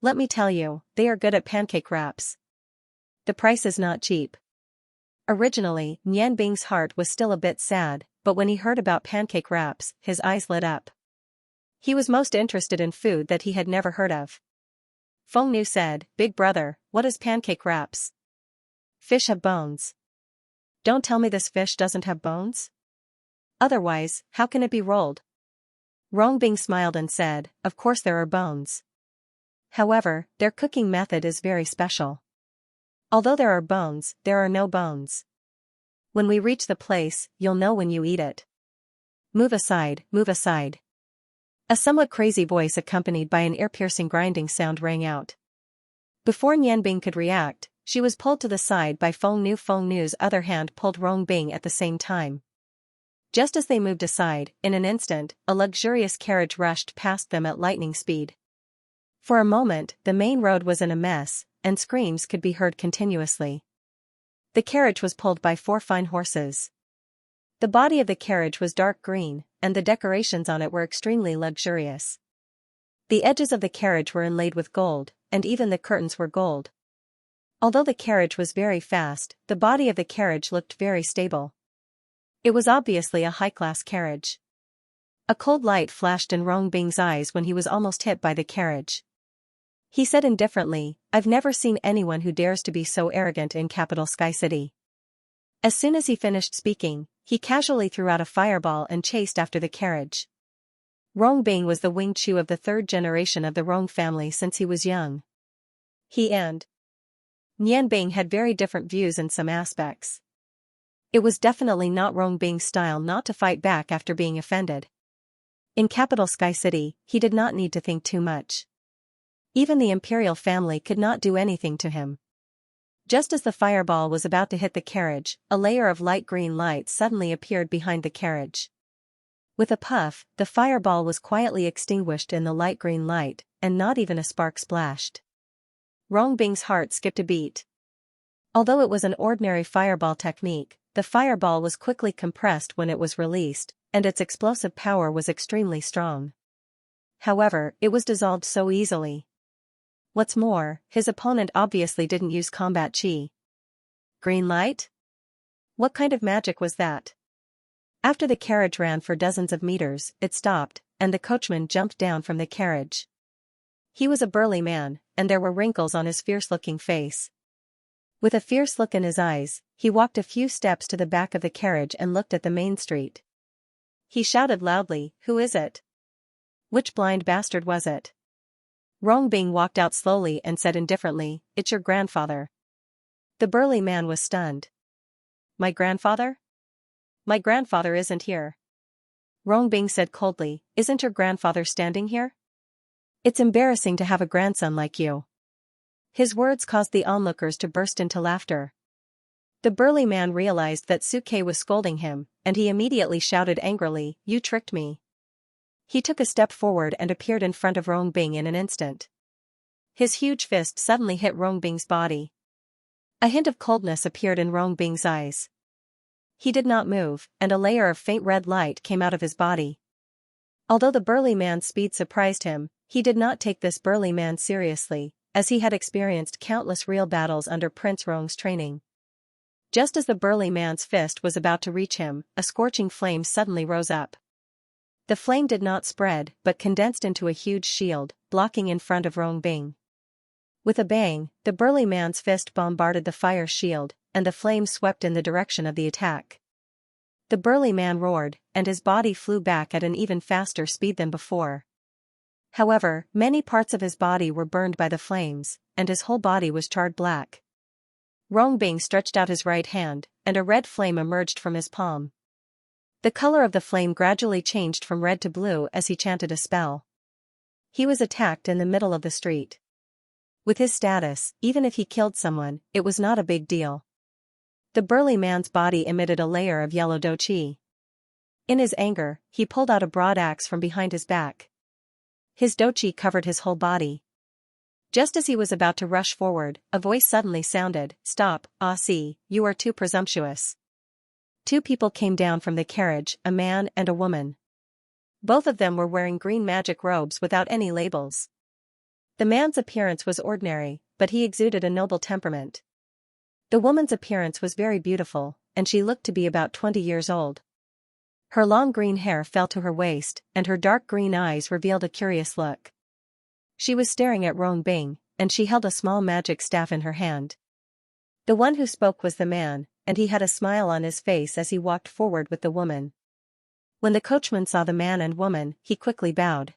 Let me tell you, they are good at pancake wraps. The price is not cheap. Originally, Nianbing's heart was still a bit sad, but when he heard about pancake wraps, his eyes lit up. He was most interested in food that he had never heard of. Feng Nu said, Big brother, what is pancake wraps? Fish have bones. Don't tell me this fish doesn't have bones? Otherwise, how can it be rolled? Rongbing smiled and said, of course there are bones. However, their cooking method is very special. Although there are bones, there are no bones. When we reach the place, you'll know when you eat it. Move aside, move aside. A somewhat crazy voice accompanied by an ear-piercing grinding sound rang out. Before Nianbing could react, she was pulled to the side by Feng Nu. Feng Nu's other hand pulled Rongbing at the same time. Just as they moved aside, in an instant, a luxurious carriage rushed past them at lightning speed. For a moment, the main road was in a mess, and screams could be heard continuously. The carriage was pulled by 4 fine horses. The body of the carriage was dark green, and the decorations on it were extremely luxurious. The edges of the carriage were inlaid with gold, and even the curtains were gold. Although the carriage was very fast, the body of the carriage looked very stable. It was obviously a high-class carriage. A cold light flashed in Rongbing's eyes when he was almost hit by the carriage. He said indifferently, I've never seen anyone who dares to be so arrogant in capital Sky City. As soon as he finished speaking, he casually threw out a fireball and chased after the carriage. Rongbing was the Wing Chu of the 3rd generation of the Rong family since he was young. He and Nianbing had very different views in some aspects. It was definitely not Rongbing's style not to fight back after being offended. In capital Sky City, he did not need to think too much. Even the imperial family could not do anything to him. Just as the fireball was about to hit the carriage, a layer of light green light suddenly appeared behind the carriage. With a puff, the fireball was quietly extinguished in the light green light, and not even a spark splashed. Rongbing's heart skipped a beat. Although it was an ordinary fireball technique, the fireball was quickly compressed when it was released, and its explosive power was extremely strong. However, it was dissolved so easily. What's more, his opponent obviously didn't use combat chi. Green light? What kind of magic was that? After the carriage ran for dozens of meters, it stopped, and the coachman jumped down from the carriage. He was a burly man, and there were wrinkles on his fierce-looking face. With a fierce look in his eyes, he walked a few steps to the back of the carriage and looked at the main street. He shouted loudly, "Who is it? Which blind bastard was it? Rong Bing walked out slowly and said indifferently, "It's your grandfather." The burly man was stunned. "My grandfather? My grandfather isn't here." Rong Bing said coldly, "Isn't your grandfather standing here? It's embarrassing to have a grandson like you." His words caused the onlookers to burst into laughter. The burly man realized that Suke was scolding him, and he immediately shouted angrily, "You tricked me." He took a step forward and appeared in front of Rong Bing in an instant. His huge fist suddenly hit Rong Bing's body. A hint of coldness appeared in Rong Bing's eyes. He did not move, and a layer of faint red light came out of his body. Although the burly man's speed surprised him, he did not take this burly man seriously, as he had experienced countless real battles under Prince Rong's training. Just as the burly man's fist was about to reach him, a scorching flame suddenly rose up. The flame did not spread but condensed into a huge shield, blocking in front of Rong Bing. With a bang, the burly man's fist bombarded the fire shield, and the flame swept in the direction of the attack. The burly man roared, and his body flew back at an even faster speed than before. However, many parts of his body were burned by the flames, and his whole body was charred black. Rong Bing stretched out his right hand, and a red flame emerged from his palm. The color of the flame gradually changed from red to blue as he chanted a spell. He was attacked in the middle of the street. With his status, even if he killed someone, it was not a big deal. The burly man's body emitted a layer of yellow do qi. In his anger, he pulled out a broad axe from behind his back. His do qi covered his whole body. Just as he was about to rush forward, a voice suddenly sounded, "Stop, Ah Si, you are too presumptuous." Two people came down from the carriage, a man and a woman. Both of them were wearing green magic robes without any labels. The man's appearance was ordinary, but he exuded a noble temperament. The woman's appearance was very beautiful, and she looked to be about 20 years old. Her long green hair fell to her waist, and her dark green eyes revealed a curious look. She was staring at Rong Bing, and she held a small magic staff in her hand. The one who spoke was the man, and he had a smile on his face as he walked forward with the woman. When the coachman saw the man and woman, he quickly bowed.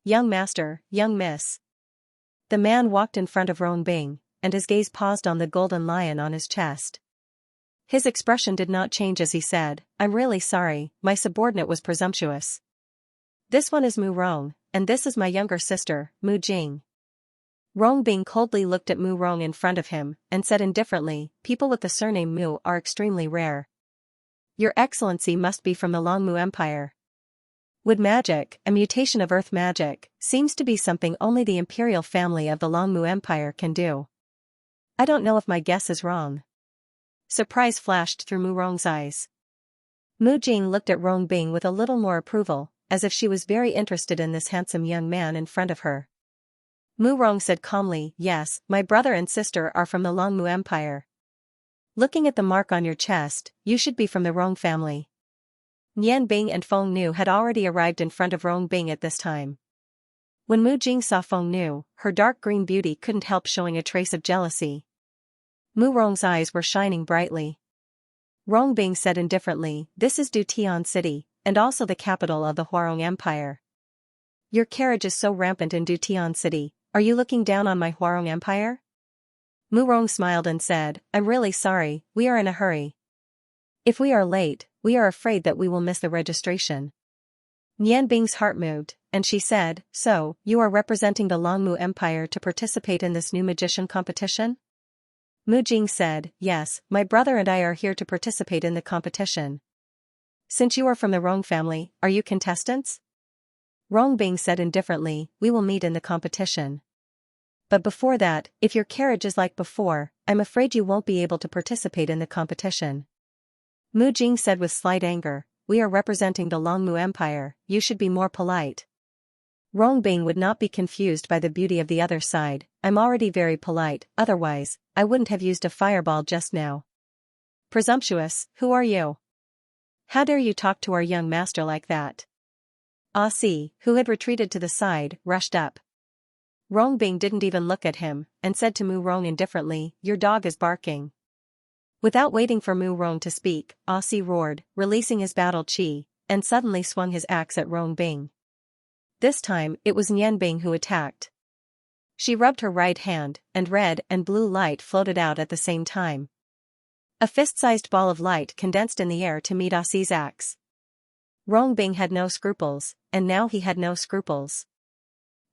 "Young master, young miss." The man walked in front of Rong Bing, and his gaze paused on the golden lion on his chest. His expression did not change as he said, "I'm really sorry, my subordinate was presumptuous. This one is Mu Rong, and this is my younger sister, Mu Jing." Rong Bing coldly looked at Mu Rong in front of him, and said indifferently, "People with the surname Mu are extremely rare. Your Excellency must be from the Longmu Empire." Wood magic, a mutation of earth magic, seems to be something only the imperial family of the Longmu Empire can do. I don't know if my guess is wrong. Surprise flashed through Mu Rong's eyes. Mu Jing looked at Rong Bing with a little more approval, as if she was very interested in this handsome young man in front of her. Mu Rong said calmly, "Yes, my brother and sister are from the Longmu Empire. Looking at the mark on your chest, you should be from the Rong family." Nian Bing and Feng Nu had already arrived in front of Rong Bing at this time. When Mu Jing saw Feng Nu, her dark green beauty couldn't help showing a trace of jealousy. Mu Rong's eyes were shining brightly. Rong Bing said indifferently, "This is Dutian City, and also the capital of the Huarong Empire. Your carriage is so rampant in Dutian City, are you looking down on my Huarong Empire?" Mu Rong smiled and said, "I'm really sorry, we are in a hurry. If we are late, we are afraid that we will miss the registration." Nian Bing's heart moved, and she said, "So, you are representing the Longmu Empire to participate in this new magician competition?" Mu Jing said, "Yes, my brother and I are here to participate in the competition. Since you are from the Rong family, are you contestants?" Rong Bing said indifferently, "We will meet in the competition. But before that, if your carriage is like before, I'm afraid you won't be able to participate in the competition." Mu Jing said with slight anger, "We are representing the Longmu Empire, you should be more polite." Rong Bing would not be confused by the beauty of the other side, "I'm already very polite, otherwise, I wouldn't have used a fireball just now." "Presumptuous, who are you? How dare you talk to our young master like that?" Ah Si, who had retreated to the side, rushed up. Rong Bing didn't even look at him, and said to Mu Rong indifferently, "Your dog is barking." Without waiting for Mu Rong to speak, Ah Si roared, releasing his battle chi, and suddenly swung his axe at Rong Bing. This time, it was Nian Bing who attacked. She rubbed her right hand, and red and blue light floated out at the same time. A fist-sized ball of light condensed in the air to meet Aussie's axe. Rongbing had no scruples, and now he had no scruples.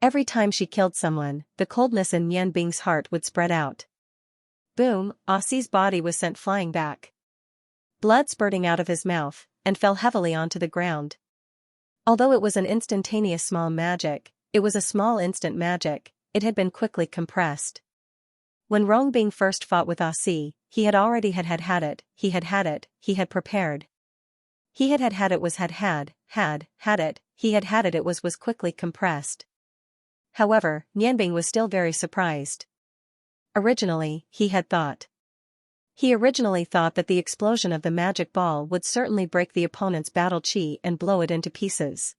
Every time she killed someone, the coldness in Nianbing's heart would spread out. Boom, Aussie's body was sent flying back. Blood spurting out of his mouth, and fell heavily onto the ground. Although it was an instantaneous small magic, it was a small instant magic, it had been quickly compressed. When Rongbing first fought with Aussie, he had already had it, he had prepared. He had it was it, he had it was quickly compressed. However, Nianbing was still very surprised. Originally thought that the explosion of the magic ball would certainly break the opponent's battle chi and blow it into pieces.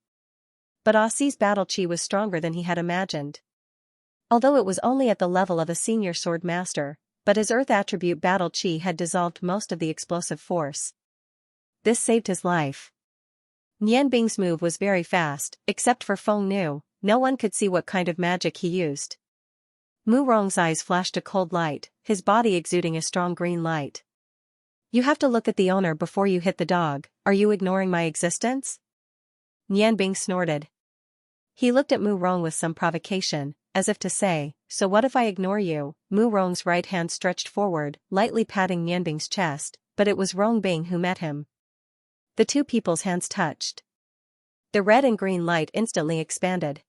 But Aussie's battle chi was stronger than he had imagined. Although it was only at the level of a senior sword master, but his earth attribute battle chi had dissolved most of the explosive force. This saved his life. Nianbing's move was very fast, except for Feng Nu, no one could see what kind of magic he used. Mu Rong's eyes flashed a cold light, his body exuding a strong green light. You have to look at the owner before you hit the dog, are you ignoring my existence? Nianbing snorted. He looked at Mu Rong with some provocation, as if to say, so what if I ignore you? Mu Rong's right hand stretched forward, lightly patting Nianbing's chest, but it was Rongbing who met him. The two people's hands touched. The red and green light instantly expanded.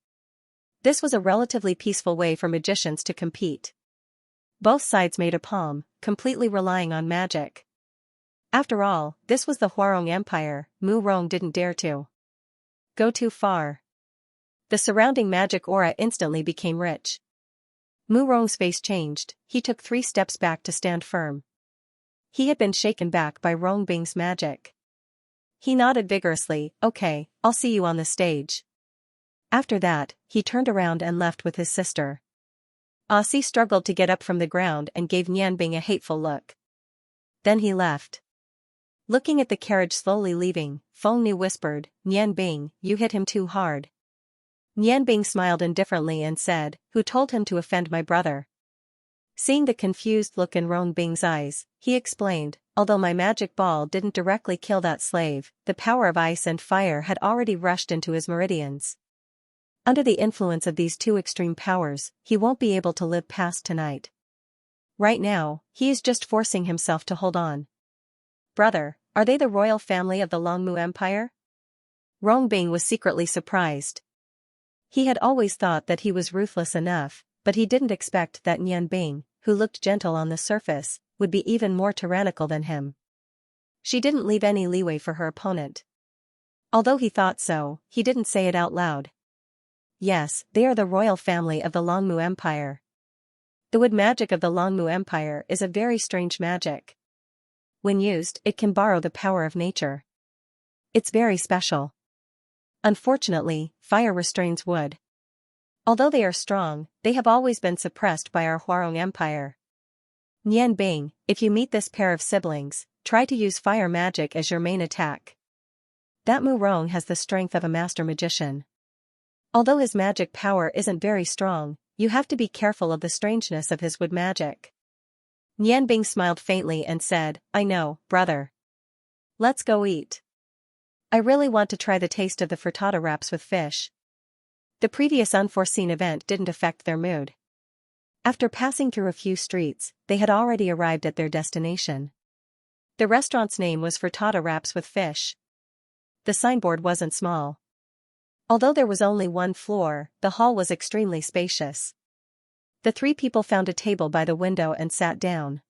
This was a relatively peaceful way for magicians to compete. Both sides made a palm, completely relying on magic. After all, this was the Huarong Empire, Mu Rong didn't dare to go too far. The surrounding magic aura instantly became rich. Mu Rong's face changed, he took 3 steps back to stand firm. He had been shaken back by Rongbing's magic. He nodded vigorously, okay, I'll see you on the stage. After that, he turned around and left with his sister. Aussie struggled to get up from the ground and gave Nianbing a hateful look. Then he left. Looking at the carriage slowly leaving, Feng Nu whispered, Nianbing, you hit him too hard. Nianbing smiled indifferently and said, who told him to offend my brother? Seeing the confused look in Rongbing's eyes, he explained, although my magic ball didn't directly kill that slave, the power of ice and fire had already rushed into his meridians. Under the influence of these two extreme powers, he won't be able to live past tonight. Right now, he is just forcing himself to hold on. Brother, are they the royal family of the Longmu Empire? Rongbing was secretly surprised. He had always thought that he was ruthless enough, but he didn't expect that Nianbing, who looked gentle on the surface, would be even more tyrannical than him. She didn't leave any leeway for her opponent. Although he thought so, he didn't say it out loud. Yes, they are the royal family of the Longmu Empire. The wood magic of the Longmu Empire is a very strange magic. When used, it can borrow the power of nature. It's very special. Unfortunately, fire restrains wood. Although they are strong, they have always been suppressed by our Huarong Empire. Nianbing, if you meet this pair of siblings, try to use fire magic as your main attack. That Mu Rong has the strength of a master magician. Although his magic power isn't very strong, you have to be careful of the strangeness of his wood magic. Nianbing smiled faintly and said, I know, brother. Let's go eat. I really want to try the taste of the frittata wraps with fish. The previous unforeseen event didn't affect their mood. After passing through a few streets, they had already arrived at their destination. The restaurant's name was Frittata Wraps with Fish. The signboard wasn't small. Although there was only one floor, the hall was extremely spacious. The three people found a table by the window and sat down.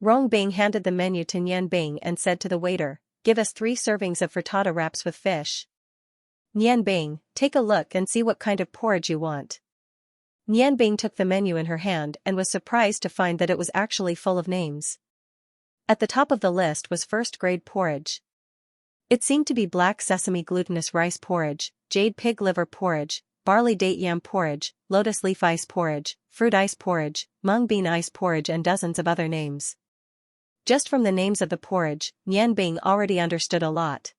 Rongbing handed the menu to Nianbing and said to the waiter, give us 3 servings of frittata wraps with fish. Nianbing, take a look and see what kind of porridge you want. Nianbing took the menu in her hand and was surprised to find that it was actually full of names. At the top of the list was first-grade porridge. It seemed to be black sesame glutinous rice porridge, jade pig liver porridge, barley date yam porridge, lotus leaf ice porridge, fruit ice porridge, mung bean ice porridge and dozens of other names. Just from the names of the porridge, Nianbing already understood a lot.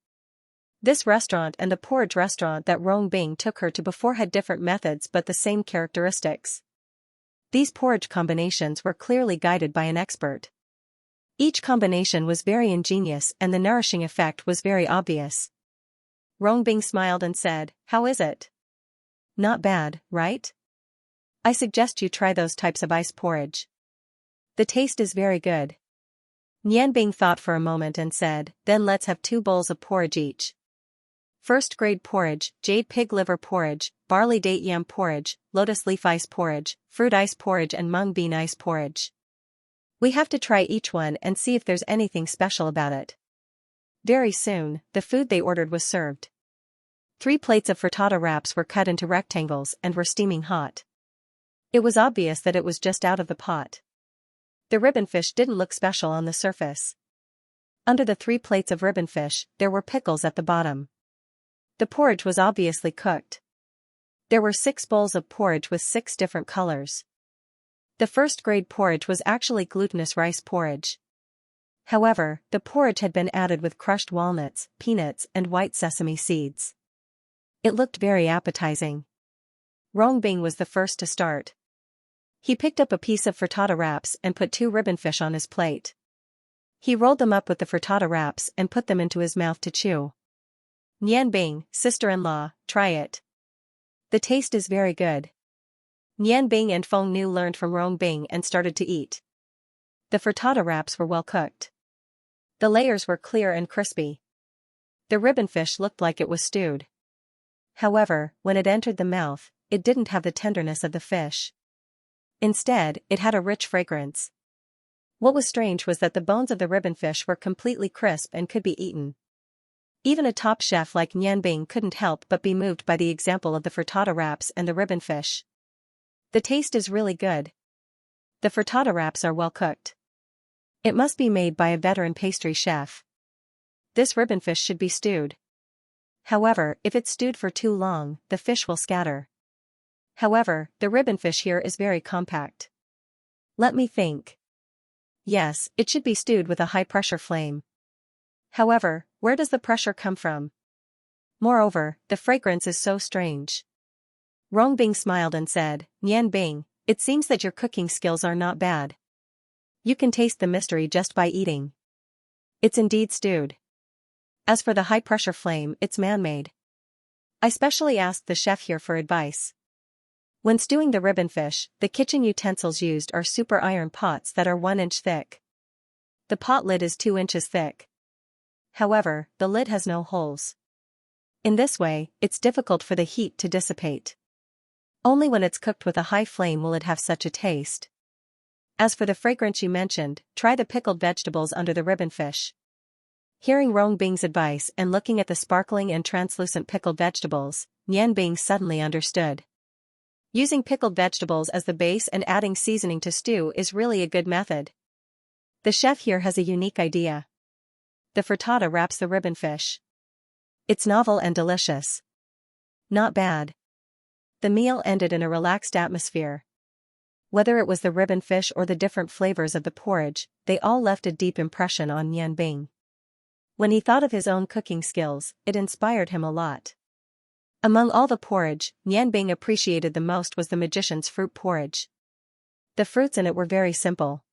This restaurant and the porridge restaurant that Rongbing took her to before had different methods but the same characteristics. These porridge combinations were clearly guided by an expert. Each combination was very ingenious and the nourishing effect was very obvious. Rongbing smiled and said, "How is it? Not bad, right? I suggest you try those types of ice porridge. The taste is very good." Nianbing thought for a moment and said, "Then let's have 2 bowls of porridge each. First grade porridge, jade pig liver porridge, barley date yam porridge, lotus leaf ice porridge, fruit ice porridge and mung bean ice porridge. We have to try each one and see if there's anything special about it." Very soon, the food they ordered was served. 3 plates of frittata wraps were cut into rectangles and were steaming hot. It was obvious that it was just out of the pot. The ribbon fish didn't look special on the surface. Under the 3 plates of ribbon fish, there were pickles at the bottom. The porridge was obviously cooked. There were 6 bowls of porridge with 6 different colors. The first grade porridge was actually glutinous rice porridge. However, the porridge had been added with crushed walnuts, peanuts and white sesame seeds. It looked very appetizing. Rongbing was the first to start. He picked up a piece of frittata wraps and put 2 ribbon fish on his plate. He rolled them up with the frittata wraps and put them into his mouth to chew. "Nianbing, sister-in-law, try it. The taste is very good." Nianbing and Feng Nu learned from Rongbing and started to eat. The frittata wraps were well cooked. The layers were clear and crispy. The ribbon fish looked like it was stewed. However, when it entered the mouth, it didn't have the tenderness of the fish. Instead, it had a rich fragrance. What was strange was that the bones of the ribbon fish were completely crisp and could be eaten. Even a top chef like Nianbing couldn't help but be moved by the example of the frittata wraps and the ribbon fish. The taste is really good. The frittata wraps are well cooked. It must be made by a veteran pastry chef. This ribbon fish should be stewed. However, if it's stewed for too long, the fish will scatter. However, the ribbon fish here is very compact. Let me think. Yes, it should be stewed with a high-pressure flame. However, where does the pressure come from? Moreover, the fragrance is so strange. Rongbing smiled and said, "Nianbing, it seems that your cooking skills are not bad. You can taste the mystery just by eating. It's indeed stewed. As for the high-pressure flame, it's man-made. I specially asked the chef here for advice. When stewing the ribbon fish, the kitchen utensils used are super iron pots that are 1 inch thick. The pot lid is 2 inches thick. However, the lid has no holes. In this way, it's difficult for the heat to dissipate. Only when it's cooked with a high flame will it have such a taste. As for the fragrance you mentioned, try the pickled vegetables under the ribbon fish." Hearing Rongbing's advice and looking at the sparkling and translucent pickled vegetables, Nianbing suddenly understood. Using pickled vegetables as the base and adding seasoning to stew is really a good method. The chef here has a unique idea. The frittata wraps the ribbon fish. It's novel and delicious. Not bad. The meal ended in a relaxed atmosphere. Whether it was the ribbon fish or the different flavors of the porridge, they all left a deep impression on Nianbing. When he thought of his own cooking skills, it inspired him a lot. Among all the porridge, Nianbing appreciated the most was the magician's fruit porridge. The fruits in it were very simple.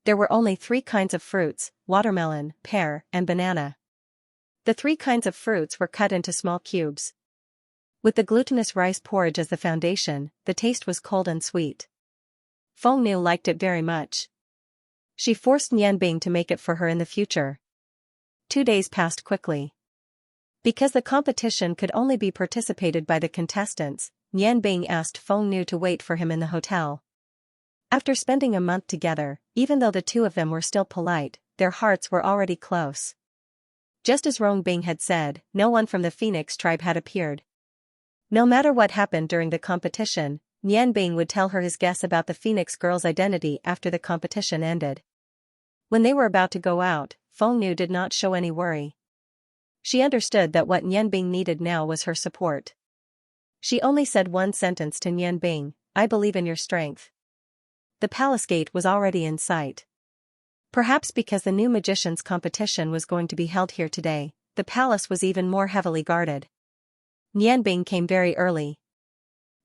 There were only 3 kinds of fruits: watermelon, pear, and banana. The 3 kinds of fruits were cut into small cubes. With the glutinous rice porridge as the foundation, the taste was cold and sweet. Feng Nu liked it very much. She forced Nianbing to make it for her in the future. 2 days passed quickly. Because the competition could only be participated by the contestants, Nianbing asked Feng Nu to wait for him in the hotel. After spending a month together, even though the 2 of them were still polite, their hearts were already close. Just as Rongbing had said, no one from the Phoenix tribe had appeared. No matter what happened during the competition, Nianbing would tell her his guess about the Phoenix girl's identity after the competition ended. When they were about to go out, Feng Nu did not show any worry. She understood that what Nianbing needed now was her support. She only said one sentence to Nianbing, "I believe in your strength." The palace gate was already in sight. Perhaps because the new magician's competition was going to be held here today, the palace was even more heavily guarded. Nianbing came very early.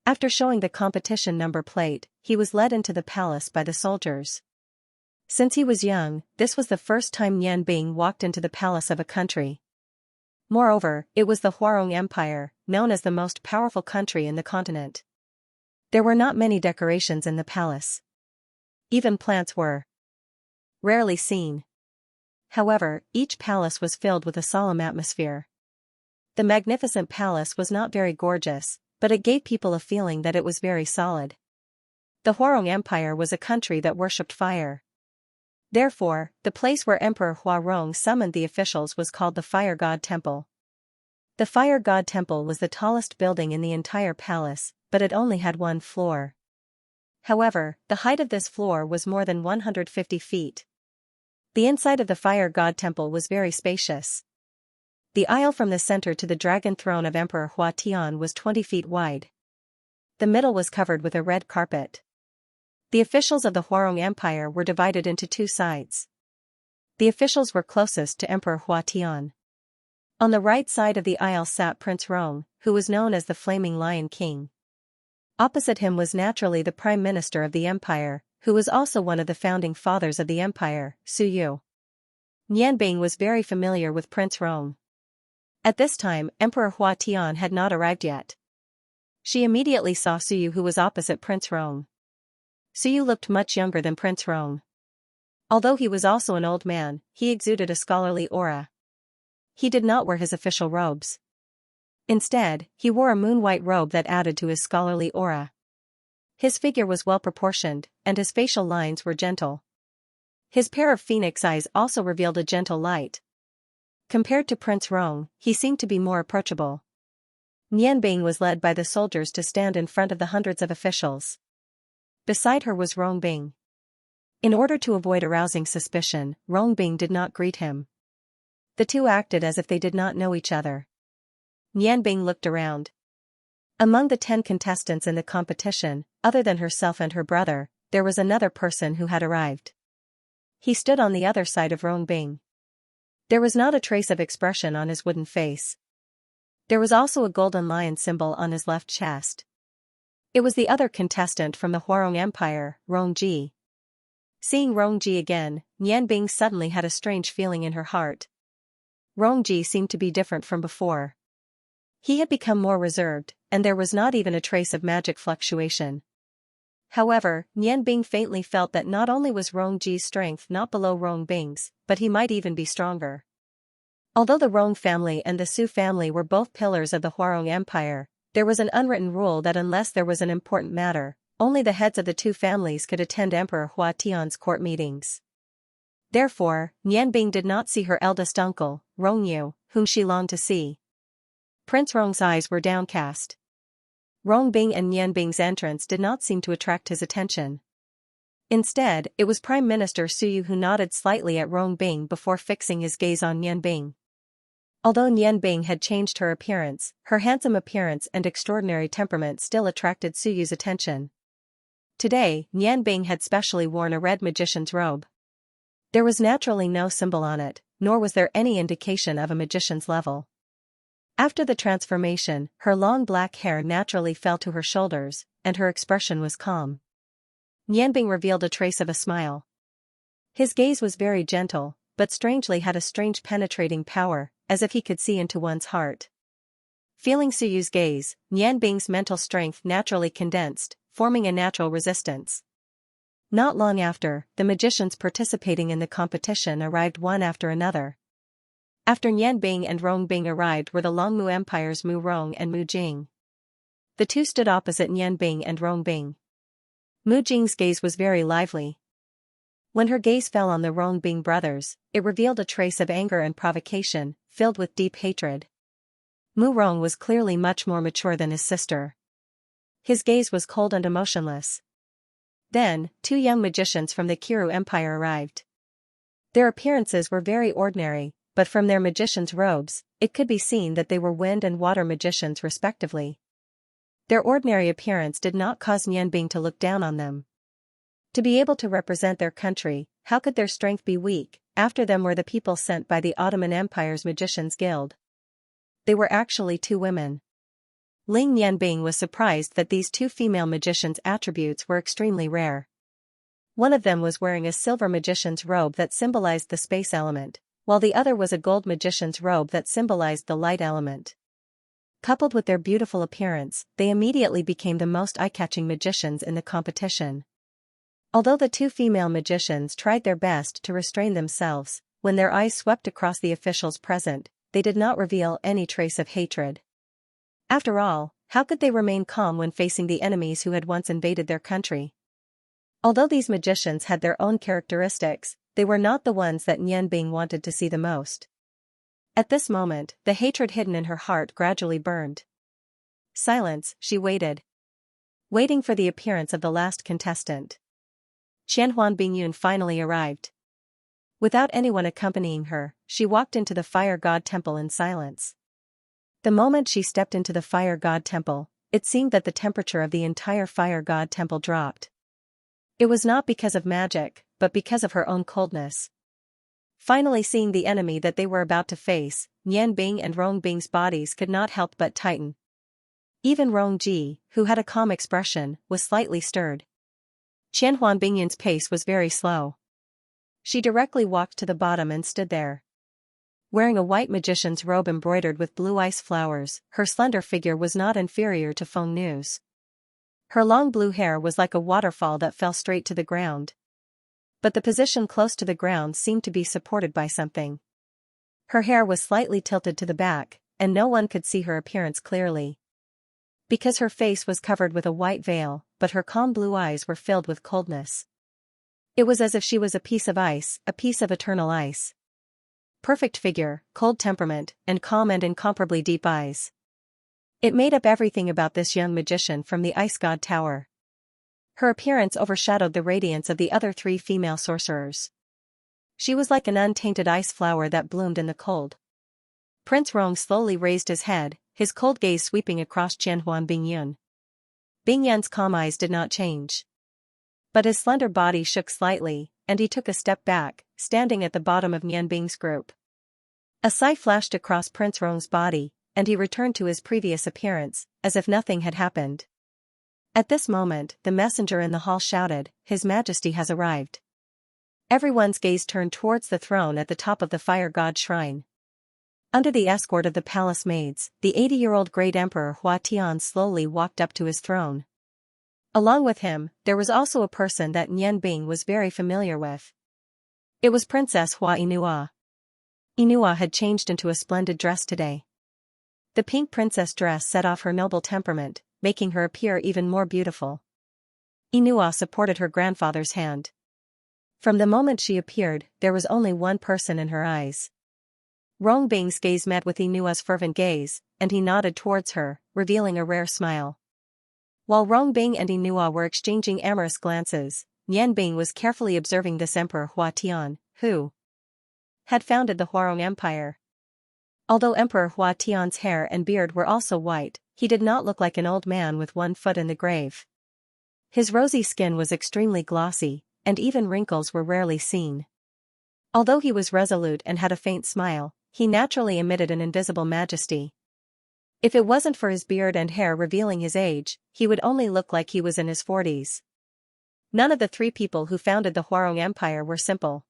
After showing the competition number plate, he was led into the palace by the soldiers. Since he was young, this was the first time Nianbing walked into the palace of a country. Moreover, it was the Huarong Empire, known as the most powerful country in the continent. There were not many decorations in the palace. Even plants were rarely seen. However, each palace was filled with a solemn atmosphere. The magnificent palace was not very gorgeous, but it gave people a feeling that it was very solid. The Huarong Empire was a country that worshipped fire. Therefore, the place where Emperor Huarong summoned the officials was called the Fire God Temple. The Fire God Temple was the tallest building in the entire palace, but it only had one floor. However, the height of this floor was more than 150 feet. The inside of the Fire God Temple was very spacious. The aisle from the center to the dragon throne of Emperor Hua Tian was 20 feet wide. The middle was covered with a red carpet. The officials of the Huarong Empire were divided into two sides. The officials were closest to Emperor Hua Tian. On the right side of the aisle sat Prince Rong, who was known as the Flaming Lion King. Opposite him was naturally the Prime Minister of the Empire, who was also one of the founding fathers of the Empire, Su Yu. Nianbing was very familiar with Prince Rong. At this time, Emperor Hua Tian had not arrived yet. She immediately saw Su Yu, who was opposite Prince Rong. Su Yu looked much younger than Prince Rong. Although he was also an old man, he exuded a scholarly aura. He did not wear his official robes. Instead, he wore a moon-white robe that added to his scholarly aura. His figure was well-proportioned, and his facial lines were gentle. His pair of phoenix eyes also revealed a gentle light. Compared to Prince Rong, he seemed to be more approachable. Nianbing was led by the soldiers to stand in front of the hundreds of officials. Beside her was Rongbing. In order to avoid arousing suspicion, Rongbing did not greet him. The two acted as if they did not know each other. Nianbing looked around. Among the 10 contestants in the competition, other than herself and her brother, there was another person who had arrived. He stood on the other side of Rongbing. There was not a trace of expression on his wooden face. There was also a golden lion symbol on his left chest. It was the other contestant from the Huarong Empire, Rongji. Seeing Rongji again, Nianbing suddenly had a strange feeling in her heart. Rongji seemed to be different from before. He had become more reserved, and there was not even a trace of magic fluctuation. However, Nianbing faintly felt that not only was Rongji's strength not below Rongbing's, but he might even be stronger. Although the Rong family and the Su family were both pillars of the Huarong Empire, there was an unwritten rule that unless there was an important matter, only the heads of the two families could attend Emperor Hua Tian's court meetings. Therefore, Nianbing did not see her eldest uncle, Rongyu, whom she longed to see. Prince Rong's eyes were downcast. Rongbing and Nianbing's entrance did not seem to attract his attention. Instead, it was Prime Minister Su Yu who nodded slightly at Rongbing before fixing his gaze on Nianbing. Although Nianbing had changed her appearance, her handsome appearance and extraordinary temperament still attracted Su Yu's attention. Today, Nianbing had specially worn a red magician's robe. There was naturally no symbol on it, nor was there any indication of a magician's level. After the transformation, her long black hair naturally fell to her shoulders, and her expression was calm. Nianbing revealed a trace of a smile. His gaze was very gentle, but strangely had a strange penetrating power, as if he could see into one's heart. Feeling Su Yu's gaze, Nianbing's mental strength naturally condensed, forming a natural resistance. Not long after, the magicians participating in the competition arrived one after another. After Nianbing and Rongbing arrived were the Longmu Empire's Mu Rong and Mu Jing. The two stood opposite Nianbing and Rongbing. Mu Jing's gaze was very lively. When her gaze fell on the Rongbing brothers, it revealed a trace of anger and provocation, filled with deep hatred. Mu Rong was clearly much more mature than his sister. His gaze was cold and emotionless. Then, 2 young magicians from the Kiru Empire arrived. Their appearances were very ordinary, but from their magicians' robes, it could be seen that they were wind and water magicians respectively. Their ordinary appearance did not cause Nianbing to look down on them. To be able to represent their country, how could their strength be weak? After them were the people sent by the Ottoman Empire's Magicians' Guild. They were actually 2 women. Ling Yanbing was surprised that these two female magicians' attributes were extremely rare. One of them was wearing a silver magician's robe that symbolized the space element, while the other was a gold magician's robe that symbolized the light element. Coupled with their beautiful appearance, they immediately became the most eye-catching magicians in the competition. Although the two female magicians tried their best to restrain themselves, when their eyes swept across the officials present, they did not reveal any trace of hatred. After all, how could they remain calm when facing the enemies who had once invaded their country? Although these magicians had their own characteristics, they were not the ones that Nianbing wanted to see the most. At this moment, the hatred hidden in her heart gradually burned. Silence, she waited. Waiting for the appearance of the last contestant. Qianhuan Bingyun finally arrived. Without anyone accompanying her, she walked into the fire god temple in silence. The moment she stepped into the fire god temple, it seemed that the temperature of the entire fire god temple dropped. It was not because of magic, but because of her own coldness. Finally seeing the enemy that they were about to face, Nianbing and Rongbing's bodies could not help but tighten. Even Rongji, who had a calm expression, was slightly stirred. Qianhuan Bingyun's pace was very slow. She directly walked to the bottom and stood there. Wearing a white magician's robe embroidered with blue ice flowers, her slender figure was not inferior to Feng Nu's. Her long blue hair was like a waterfall that fell straight to the ground. But the position close to the ground seemed to be supported by something. Her hair was slightly tilted to the back, and no one could see her appearance clearly. Because her face was covered with a white veil, but her calm blue eyes were filled with coldness. It was as if she was a piece of ice, a piece of eternal ice. Perfect figure, cold temperament, and calm and incomparably deep eyes. It made up everything about this young magician from the Ice God Tower. Her appearance overshadowed the radiance of the other three female sorcerers. She was like an untainted ice flower that bloomed in the cold. Prince Rong slowly raised his head, his cold gaze sweeping across Qianhuan Bingyun. Bingyun's calm eyes did not change. But his slender body shook slightly, and he took a step back, standing at the bottom of Nianbing's group. A sigh flashed across Prince Rong's body, and he returned to his previous appearance, as if nothing had happened. At this moment, the messenger in the hall shouted, "His Majesty has arrived." Everyone's gaze turned towards the throne at the top of the fire god shrine. Under the escort of the palace maids, the 80-year-old great emperor Hua Tian slowly walked up to his throne. Along with him, there was also a person that Nianbing was very familiar with. It was Princess Hua Inua. Inua had changed into a splendid dress today. The pink princess dress set off her noble temperament, making her appear even more beautiful. Inua supported her grandfather's hand. From the moment she appeared, there was only one person in her eyes. Rongbing's gaze met with Inua's fervent gaze, and he nodded towards her, revealing a rare smile. While Rongbing and Inua were exchanging amorous glances, Nianbing was carefully observing this Emperor Hua Tian, who had founded the Huarong Empire. Although Emperor Hua Tian's hair and beard were also white, he did not look like an old man with one foot in the grave. His rosy skin was extremely glossy, and even wrinkles were rarely seen. Although he was resolute and had a faint smile, he naturally emitted an invisible majesty. If it wasn't for his beard and hair revealing his age, he would only look like he was in his 40s. None of the three people who founded the Huarong Empire were simple.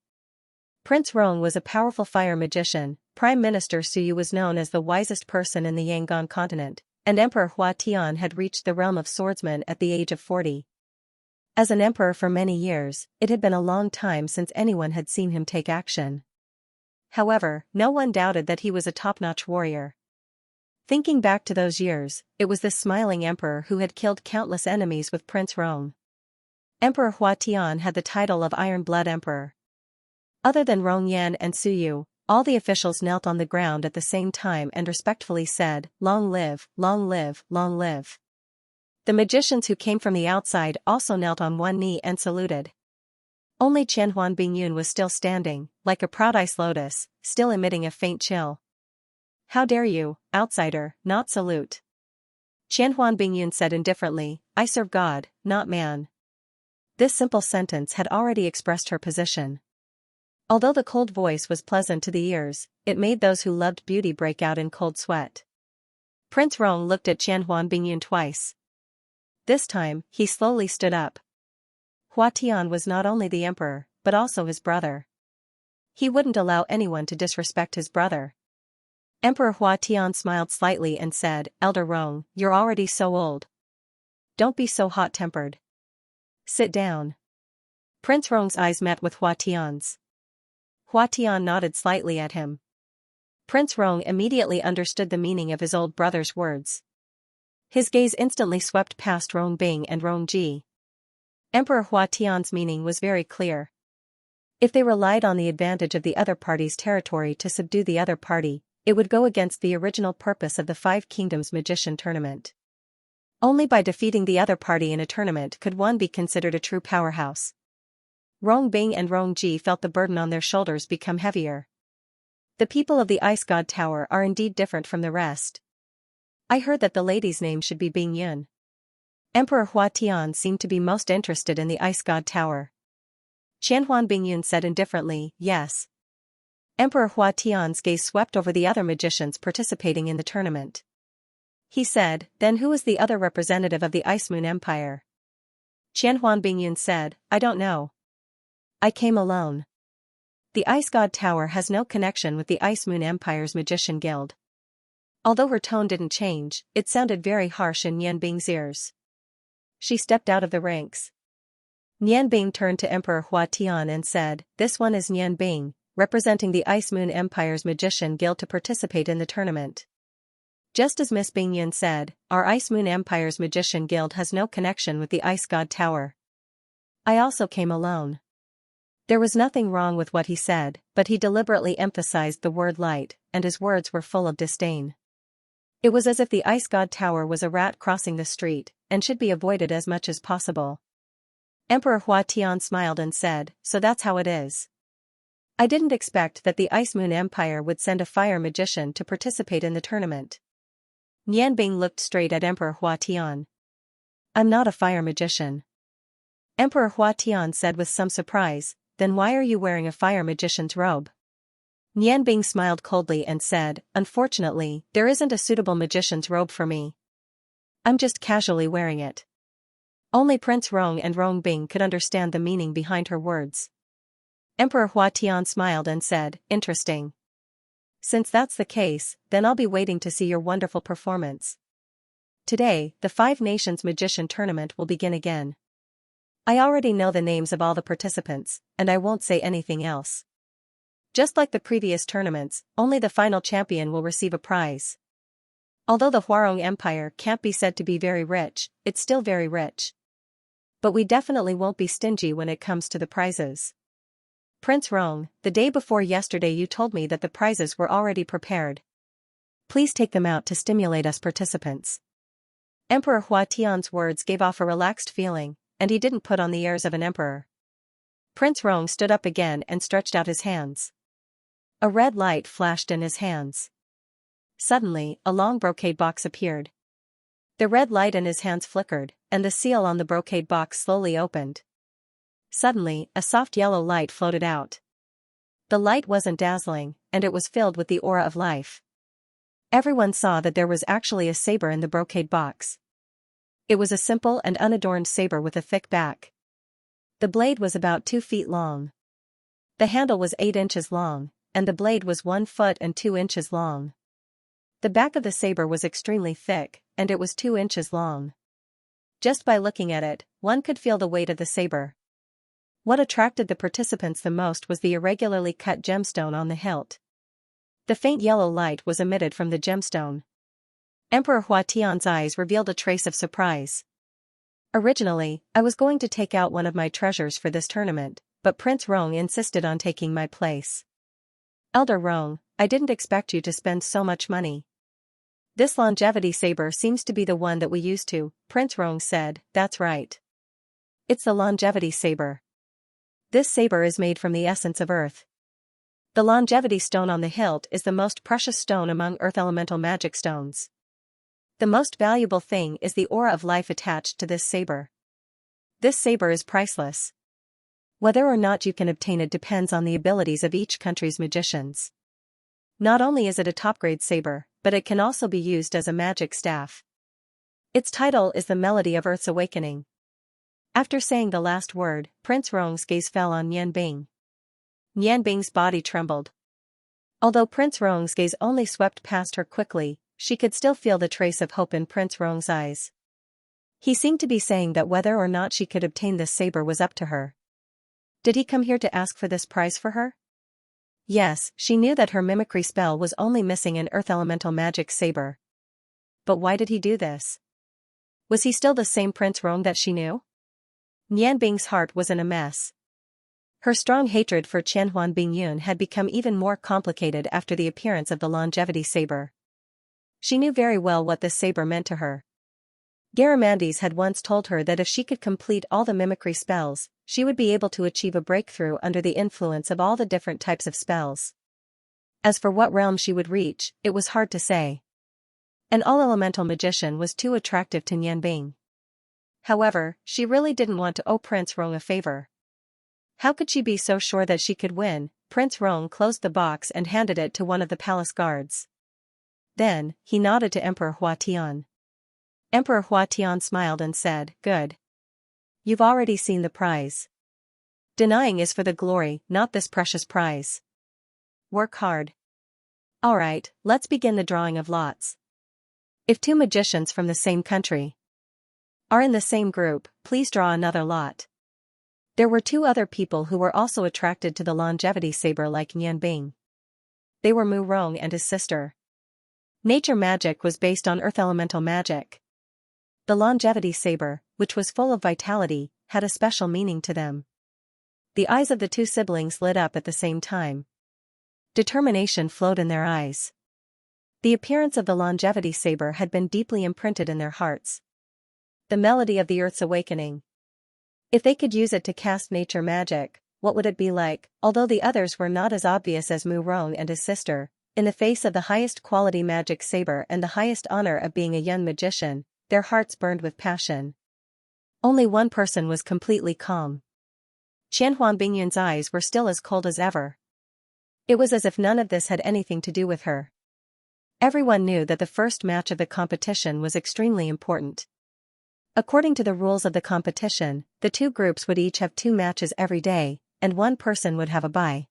Prince Rong was a powerful fire magician, Prime Minister Suyu was known as the wisest person in the Yangon continent, and Emperor Hua Tian had reached the realm of swordsman at the age of 40. As an emperor for many years, it had been a long time since anyone had seen him take action. However, no one doubted that he was a top-notch warrior. Thinking back to those years, it was this smiling emperor who had killed countless enemies with Prince Rong. Emperor Hua Tian had the title of Iron Blood Emperor. Other than Rong Yan and Suyu, all the officials knelt on the ground at the same time and respectfully said, "Long live, long live, long live." The magicians who came from the outside also knelt on one knee and saluted. Only Qianhuan Bingyun was still standing, like a proud ice lotus, still emitting a faint chill. "How dare you, outsider, not salute?" Qianhuan Bingyun said indifferently, "I serve God, not man." This simple sentence had already expressed her position. Although the cold voice was pleasant to the ears, it made those who loved beauty break out in cold sweat. Prince Rong looked at Qianhuan Bingyun twice. This time, he slowly stood up. Hua Tian was not only the emperor, but also his brother. He wouldn't allow anyone to disrespect his brother. Emperor Hua Tian smiled slightly and said, Elder Rong, you're already so old. Don't be so hot-tempered. Sit down. Prince Rong's eyes met with Hua Tian's. Hua Tian nodded slightly at him. Prince Rong immediately understood the meaning of his old brother's words. His gaze instantly swept past Rong Bing and Rong Ji. Emperor Hua Tian's meaning was very clear. If they relied on the advantage of the other party's territory to subdue the other party, it would go against the original purpose of the Five Kingdoms Magician Tournament. Only by defeating the other party in a tournament could one be considered a true powerhouse. Rong Bing and Rong Ji felt the burden on their shoulders become heavier. The people of the Ice God Tower are indeed different from the rest. I heard that the lady's name should be Bing Yun. Emperor Hua Tian seemed to be most interested in the Ice God Tower. Qianhuan Bingyun said indifferently, yes. Emperor Hua Tian's gaze swept over the other magicians participating in the tournament. He said, then who is the other representative of the Ice Moon Empire? Qianhuan Bingyun said, I don't know. I came alone. The Ice God Tower has no connection with the Ice Moon Empire's Magician Guild. Although her tone didn't change, it sounded very harsh in Nian Bing's ears. She stepped out of the ranks. Nian Bing turned to Emperor Hua Tian and said, this one is Nian Bing, representing the Ice Moon Empire's Magician Guild to participate in the tournament. Just as Miss Bing Yun said, our Ice Moon Empire's Magician Guild has no connection with the Ice God Tower. I also came alone. There was nothing wrong with what he said, but he deliberately emphasized the word light, and his words were full of disdain. It was as if the Ice God Tower was a rat crossing the street, and should be avoided as much as possible. Emperor Hua Tian smiled and said, so that's how it is. I didn't expect that the Ice Moon Empire would send a fire magician to participate in the tournament. Nian Bing looked straight at Emperor Hua Tian. I'm not a fire magician. Emperor Hua Tian said with some surprise, then why are you wearing a fire magician's robe? Nian Bing smiled coldly and said, unfortunately, there isn't a suitable magician's robe for me. I'm just casually wearing it. Only Prince Rong and Rong Bing could understand the meaning behind her words. Emperor Hua Tian smiled and said, interesting. Since that's the case, then I'll be waiting to see your wonderful performance. Today, the Five Nations Magician Tournament will begin again. I already know the names of all the participants, and I won't say anything else. Just like the previous tournaments, only the final champion will receive a prize. Although the Huarong Empire can't be said to be very rich, it's still very rich. But we definitely won't be stingy when it comes to the prizes. Prince Rong, the day before yesterday you told me that the prizes were already prepared. Please take them out to stimulate us participants. Emperor Hua Tian's words gave off a relaxed feeling, and he didn't put on the airs of an emperor. Prince Rong stood up again and stretched out his hands. A red light flashed in his hands. Suddenly, a long brocade box appeared. The red light in his hands flickered, and the seal on the brocade box slowly opened. Suddenly, a soft yellow light floated out. The light wasn't dazzling, and it was filled with the aura of life. Everyone saw that there was actually a saber in the brocade box. It was a simple and unadorned saber with a thick back. The blade was about 2 feet long. The handle was 8 inches long, and the blade was 1 foot and 2 inches long. The back of the saber was extremely thick, and it was 2 inches long. Just by looking at it, one could feel the weight of the saber. What attracted the participants the most was the irregularly cut gemstone on the hilt. The faint yellow light was emitted from the gemstone. Emperor Hua Tian's eyes revealed a trace of surprise. Originally, I was going to take out one of my treasures for this tournament, but Prince Rong insisted on taking my place. Elder Rong, I didn't expect you to spend so much money. This longevity saber seems to be the one that we used to, Prince Rong said, that's right. It's the longevity saber. This saber is made from the essence of earth. The longevity stone on the hilt is the most precious stone among earth elemental magic stones. The most valuable thing is the aura of life attached to this saber. This saber is priceless. Whether or not you can obtain it depends on the abilities of each country's magicians. Not only is it a top-grade saber, but it can also be used as a magic staff. Its title is The Melody of Earth's Awakening. After saying the last word, Prince Rong's gaze fell on Nianbing. Nianbing's body trembled. Although Prince Rong's gaze only swept past her quickly, she could still feel the trace of hope in Prince Rong's eyes. He seemed to be saying that whether or not she could obtain this saber was up to her. Did he come here to ask for this prize for her? Yes, she knew that her mimicry spell was only missing an earth elemental magic saber. But why did he do this? Was he still the same Prince Rong that she knew? Nianbing's heart was in a mess. Her strong hatred for Qianhuan Bingyun had become even more complicated after the appearance of the longevity saber. She knew very well what this saber meant to her. Garamandes had once told her that if she could complete all the mimicry spells, she would be able to achieve a breakthrough under the influence of all the different types of spells. As for what realm she would reach, it was hard to say. An all-elemental magician was too attractive to Nianbing. However, she really didn't want to owe Prince Rong a favor. How could she be so sure that she could win? Prince Rong closed the box and handed it to one of the palace guards. Then, he nodded to Emperor Huatian. Emperor Huatian smiled and said, "Good. You've already seen the prize. Denying is for the glory, not this precious prize. Work hard. Alright, let's begin the drawing of lots. If two magicians from the same country are in the same group, please draw another lot." There were two other people who were also attracted to the longevity saber like Nianbing. They were Mu Rong and his sister. Nature magic was based on earth elemental magic. The longevity saber, which was full of vitality, had a special meaning to them. The eyes of the two siblings lit up at the same time. Determination flowed in their eyes. The appearance of the longevity saber had been deeply imprinted in their hearts. The melody of the earth's awakening. If they could use it to cast nature magic, what would it be like? Although the others were not as obvious as Mu Rong and his sister, in the face of the highest quality magic saber and the highest honor of being a young magician, their hearts burned with passion. Only one person was completely calm. Qianhuan Bingyun's eyes were still as cold as ever. It was as if none of this had anything to do with her. Everyone knew that the first match of the competition was extremely important. According to the rules of the competition, the two groups would each have 2 matches every day, and one person would have a bye.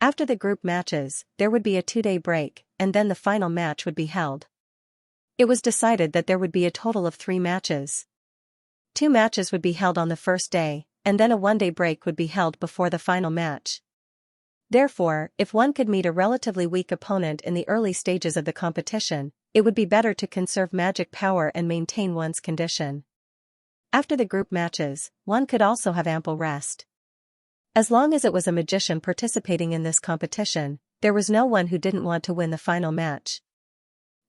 After the group matches, there would be a 2-day break, and then the final match would be held. It was decided that there would be a total of 3 matches. 2 matches would be held on the first day, and then a 1-day break would be held before the final match. Therefore, if one could meet a relatively weak opponent in the early stages of the competition, it would be better to conserve magic power and maintain one's condition. After the group matches, one could also have ample rest. As long as it was a magician participating in this competition, there was no one who didn't want to win the final match.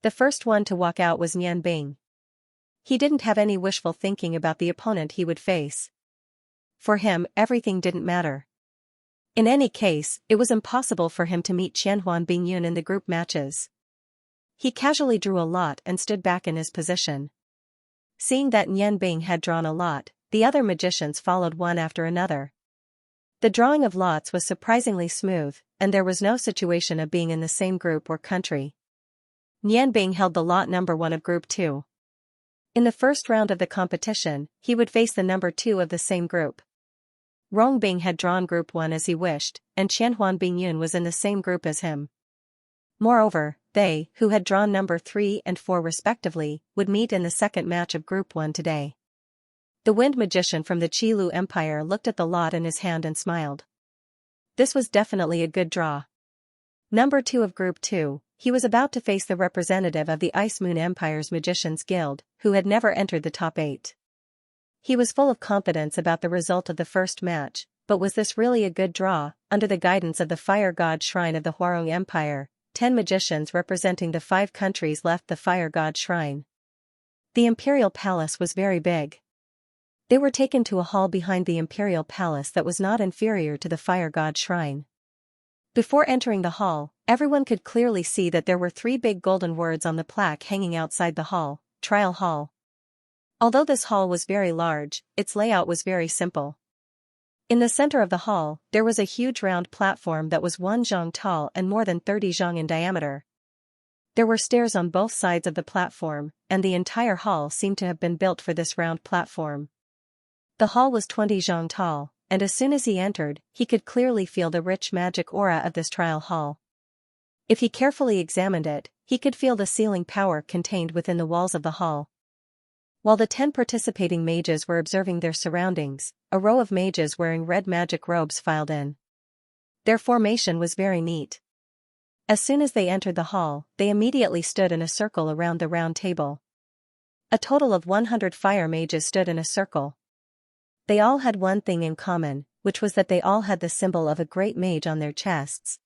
The first one to walk out was Nianbing. He didn't have any wishful thinking about the opponent he would face. For him, everything didn't matter. In any case, it was impossible for him to meet Qianhuan Bingyun in the group matches. He casually drew a lot and stood back in his position. Seeing that Nianbing had drawn a lot, the other magicians followed one after another. The drawing of lots was surprisingly smooth, and there was no situation of being in the same group or country. Nianbing held the lot number 1 of group 2. In the first round of the competition, he would face the number 2 of the same group. Rongbing had drawn group 1 as he wished, and Qianhuan Bingyun was in the same group as him. Moreover, they, who had drawn number 3 and 4 respectively, would meet in the second match of Group 1 today. The Wind Magician from the Qilu Empire looked at the lot in his hand and smiled. This was definitely a good draw. Number 2 of Group 2, he was about to face the representative of the Ice Moon Empire's Magicians Guild, who had never entered the top 8. He was full of confidence about the result of the first match, but was this really a good draw? Under the guidance of the Fire God Shrine of the Huarong Empire, 10 magicians representing the 5 countries left the Fire God Shrine. The Imperial Palace was very big. They were taken to a hall behind the Imperial Palace that was not inferior to the Fire God Shrine. Before entering the hall, everyone could clearly see that there were 3 big golden words on the plaque hanging outside the hall: Trial Hall. Although this hall was very large, its layout was very simple. In the center of the hall, there was a huge round platform that was 1 zhang tall and more than 30 zhang in diameter. There were stairs on both sides of the platform, and the entire hall seemed to have been built for this round platform. The hall was 20 zhang tall, and as soon as he entered, he could clearly feel the rich magic aura of this trial hall. If he carefully examined it, he could feel the sealing power contained within the walls of the hall. While the 10 participating mages were observing their surroundings, a row of mages wearing red magic robes filed in. Their formation was very neat. As soon as they entered the hall, they immediately stood in a circle around the round table. A total of 100 fire mages stood in a circle. They all had one thing in common, which was that they all had the symbol of a great mage on their chests.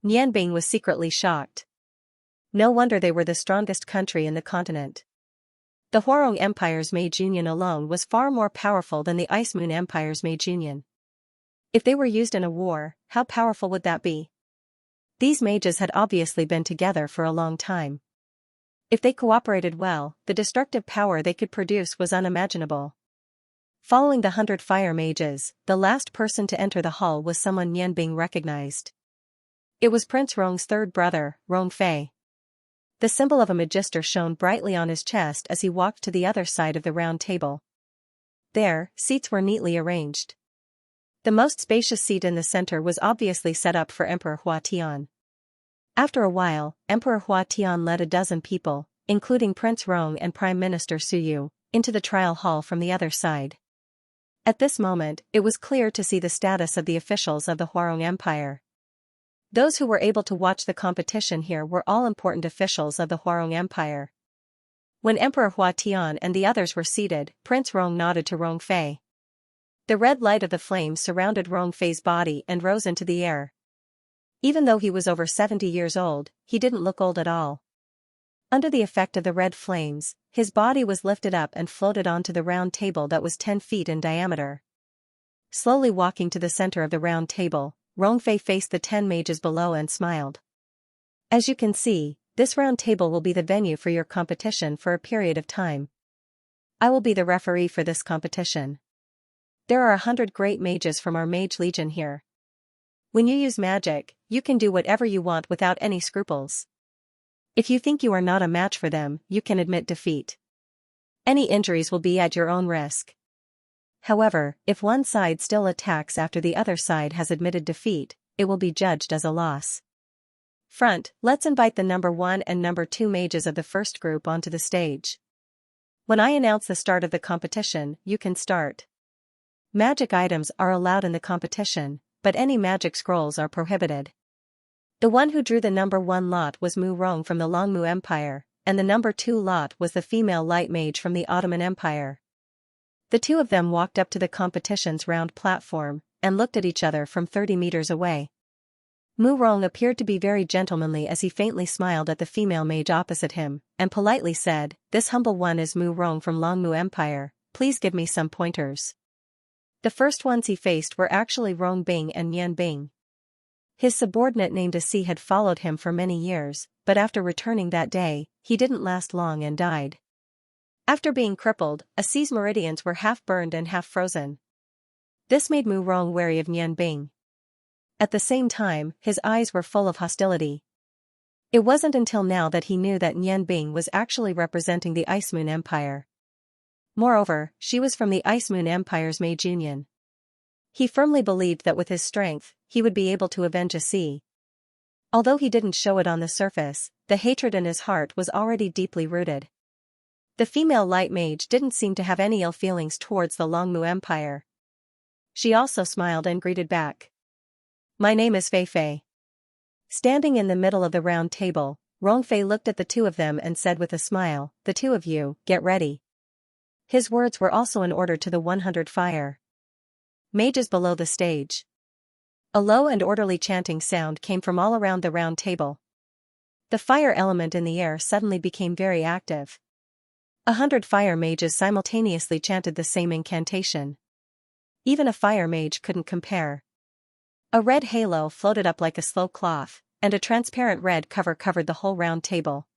Nianbing was secretly shocked. No wonder they were the strongest country in the continent. The Huarong Empire's Mage Union alone was far more powerful than the Ice Moon Empire's Mage Union. If they were used in a war, how powerful would that be? These mages had obviously been together for a long time. If they cooperated well, the destructive power they could produce was unimaginable. Following the 100 fire mages, the last person to enter the hall was someone Nianbing recognized. It was Prince Rong's third brother, Rongfei. The symbol of a magister shone brightly on his chest as he walked to the other side of the round table. There, seats were neatly arranged. The most spacious seat in the center was obviously set up for Emperor Hua Tian. After a while, Emperor Hua Tian led a dozen people, including Prince Rong and Prime Minister Su Yu, into the trial hall from the other side. At this moment, it was clear to see the status of the officials of the Huarong Empire. Those who were able to watch the competition here were all important officials of the Huarong Empire. When Emperor Hua Tian and the others were seated, Prince Rong nodded to Rongfei. The red light of the flames surrounded Rongfei's body and rose into the air. Even though he was over 70 years old, he didn't look old at all. Under the effect of the red flames, his body was lifted up and floated onto the round table that was 10 feet in diameter. Slowly walking to the center of the round table, Rongfei faced the 10 mages below and smiled. As you can see, this round table will be the venue for your competition for a period of time. I will be the referee for this competition. There are 100 great mages from our mage legion here. When you use magic, you can do whatever you want without any scruples. If you think you are not a match for them, you can admit defeat. Any injuries will be at your own risk. However, if one side still attacks after the other side has admitted defeat, it will be judged as a loss. Front, let's invite the number 1 and number 2 mages of the first group onto the stage. When I announce the start of the competition, you can start. Magic items are allowed in the competition, but any magic scrolls are prohibited. The one who drew the number 1 lot was Mu Rong from the Longmu Empire, and the number 2 lot was the female light mage from the Ottoman Empire. The two of them walked up to the competition's round platform, and looked at each other from 30 meters away. Mu Rong appeared to be very gentlemanly as he faintly smiled at the female mage opposite him, and politely said, "This humble one is Mu Rong from Longmu Empire, please give me some pointers." The first ones he faced were actually Rong Bing and Nian Bing. His subordinate named Si had followed him for many years, but after returning that day, he didn't last long and died. After being crippled, Si's meridians were half burned and half frozen. This made Mu Rong wary of Nian Bing. At the same time, his eyes were full of hostility. It wasn't until now that he knew that Nian Bing was actually representing the Ice Moon Empire. Moreover, she was from the Ice Moon Empire's Mage Union. He firmly believed that with his strength, he would be able to avenge Si. Although he didn't show it on the surface, the hatred in his heart was already deeply rooted. The female light mage didn't seem to have any ill feelings towards the Longmu Empire. She also smiled and greeted back. "My name is Fei Fei." Standing in the middle of the round table, Rongfei looked at the two of them and said with a smile, "The two of you, get ready." His words were also an order to the 100 fire mages below the stage. A low and orderly chanting sound came from all around the round table. The fire element in the air suddenly became very active. 100 fire mages simultaneously chanted the same incantation. Even a fire mage couldn't compare. A red halo floated up like a slow cloth, and a transparent red cover covered the whole round table.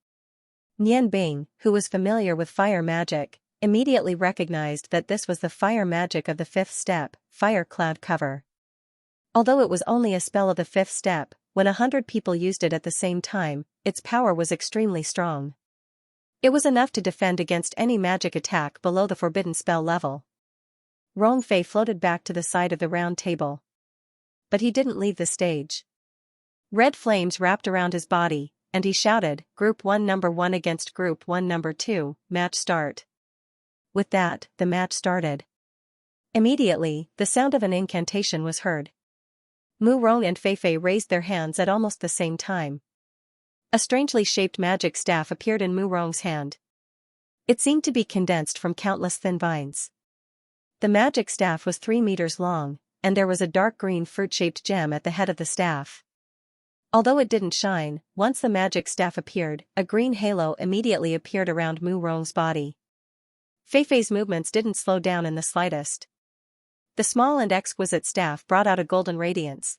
Nian Bing, who was familiar with fire magic, immediately recognized that this was the fire magic of the 5th step, fire cloud cover. Although it was only a spell of the 5th step, when 100 people used it at the same time, its power was extremely strong. It was enough to defend against any magic attack below the forbidden spell level. Rongfei floated back to the side of the round table. But he didn't leave the stage. Red flames wrapped around his body, and he shouted, "Group 1 number 1 against Group 1 number 2, match start." With that, the match started. Immediately, the sound of an incantation was heard. Mu Rong and Feifei raised their hands at almost the same time. A strangely shaped magic staff appeared in Mu Rong's hand. It seemed to be condensed from countless thin vines. The magic staff was 3 meters long, and there was a dark green fruit-shaped gem at the head of the staff. Although it didn't shine, once the magic staff appeared, a green halo immediately appeared around Mu Rong's body. Feifei's movements didn't slow down in the slightest. The small and exquisite staff brought out a golden radiance.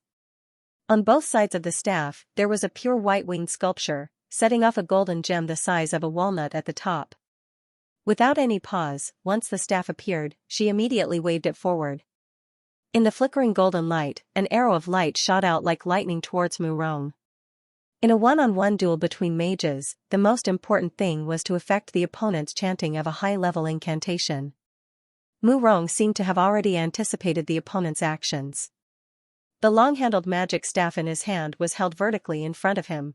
On both sides of the staff, there was a pure white-winged sculpture, setting off a golden gem the size of a walnut at the top. Without any pause, once the staff appeared, she immediately waved it forward. In the flickering golden light, an arrow of light shot out like lightning towards Mu Rong. In a one-on-one duel between mages, the most important thing was to affect the opponent's chanting of a high-level incantation. Mu Rong seemed to have already anticipated the opponent's actions. The long-handled magic staff in his hand was held vertically in front of him.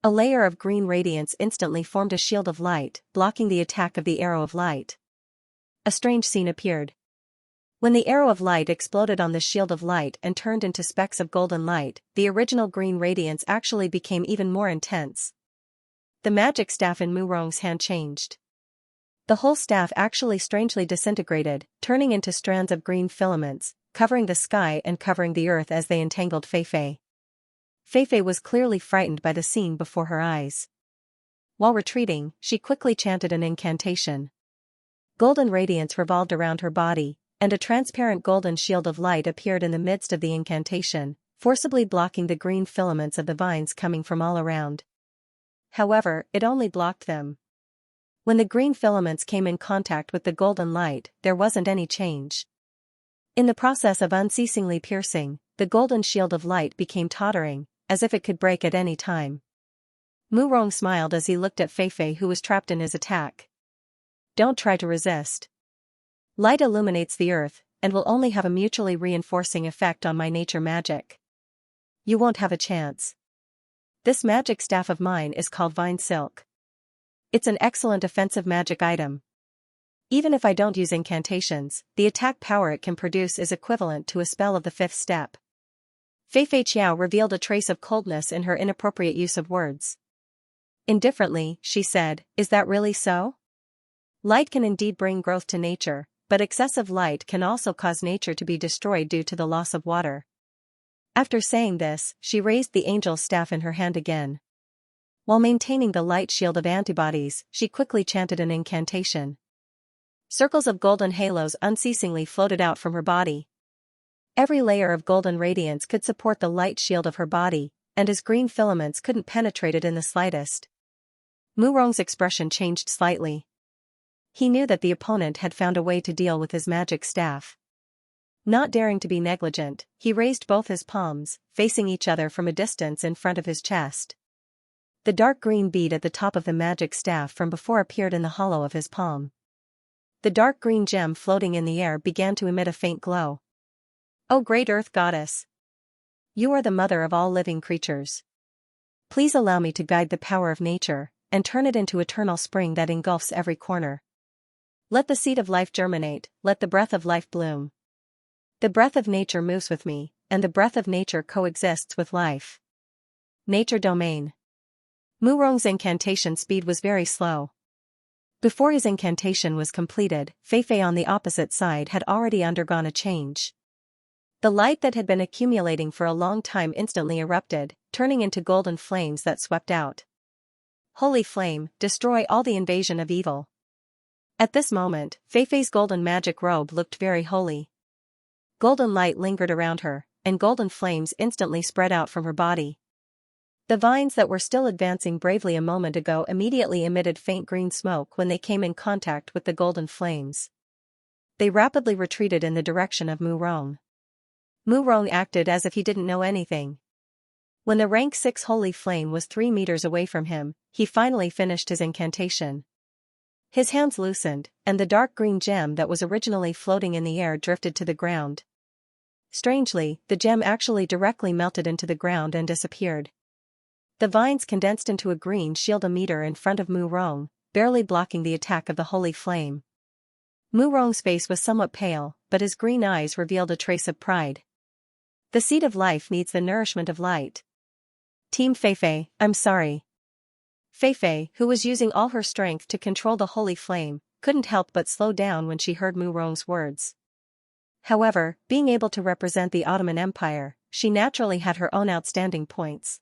A layer of green radiance instantly formed a shield of light, blocking the attack of the arrow of light. A strange scene appeared. When the arrow of light exploded on the shield of light and turned into specks of golden light, the original green radiance actually became even more intense. The magic staff in Mu Rong's hand changed. The whole staff actually strangely disintegrated, turning into strands of green filaments, covering the sky and covering the earth as they entangled Feifei. Feifei was clearly frightened by the scene before her eyes. While retreating, she quickly chanted an incantation. Golden radiance revolved around her body, and a transparent golden shield of light appeared in the midst of the incantation, forcibly blocking the green filaments of the vines coming from all around. However, it only blocked them. When the green filaments came in contact with the golden light, there wasn't any change. In the process of unceasingly piercing, the golden shield of light became tottering, as if it could break at any time. Mu Rong smiled as he looked at Feifei, who was trapped in his attack. "Don't try to resist. Light illuminates the earth, and will only have a mutually reinforcing effect on my nature magic. You won't have a chance. This magic staff of mine is called Vine Silk. It's an excellent offensive magic item. Even if I don't use incantations, the attack power it can produce is equivalent to a spell of the 5th step." Feifei Qiao revealed a trace of coldness in her inappropriate use of words. Indifferently, she said, "Is that really so? Light can indeed bring growth to nature, but excessive light can also cause nature to be destroyed due to the loss of water." After saying this, she raised the angel's staff in her hand again. While maintaining the light shield of antibodies, she quickly chanted an incantation. Circles of golden halos unceasingly floated out from her body. Every layer of golden radiance could support the light shield of her body, and his green filaments couldn't penetrate it in the slightest. Mu Rong's expression changed slightly. He knew that the opponent had found a way to deal with his magic staff. Not daring to be negligent, he raised both his palms, facing each other from a distance in front of his chest. The dark green bead at the top of the magic staff from before appeared in the hollow of his palm. The dark green gem floating in the air began to emit a faint glow. "O great earth goddess! You are the mother of all living creatures. Please allow me to guide the power of nature, and turn it into eternal spring that engulfs every corner. Let the seed of life germinate, let the breath of life bloom. The breath of nature moves with me, and the breath of nature coexists with life. Nature domain." Mu Rong's incantation speed was very slow. Before his incantation was completed, Feifei on the opposite side had already undergone a change. The light that had been accumulating for a long time instantly erupted, turning into golden flames that swept out. "Holy flame, destroy all the invasion of evil." At this moment, Feifei's golden magic robe looked very holy. Golden light lingered around her, and golden flames instantly spread out from her body. The vines that were still advancing bravely a moment ago immediately emitted faint green smoke when they came in contact with the golden flames. They rapidly retreated in the direction of Mu Rong. Mu Rong acted as if he didn't know anything. When the rank 6 holy flame was 3 meters away from him, he finally finished his incantation. His hands loosened, and the dark green gem that was originally floating in the air drifted to the ground. Strangely, the gem actually directly melted into the ground and disappeared. The vines condensed into a green shield a meter in front of Mu Rong, barely blocking the attack of the holy flame. Mu Rong's face was somewhat pale, but his green eyes revealed a trace of pride. The seed of life needs the nourishment of light. Team Feifei, I'm sorry. Feifei, who was using all her strength to control the holy flame, couldn't help but slow down when she heard Mu Rong's words. However, being able to represent the Ottoman Empire, she naturally had her own outstanding points.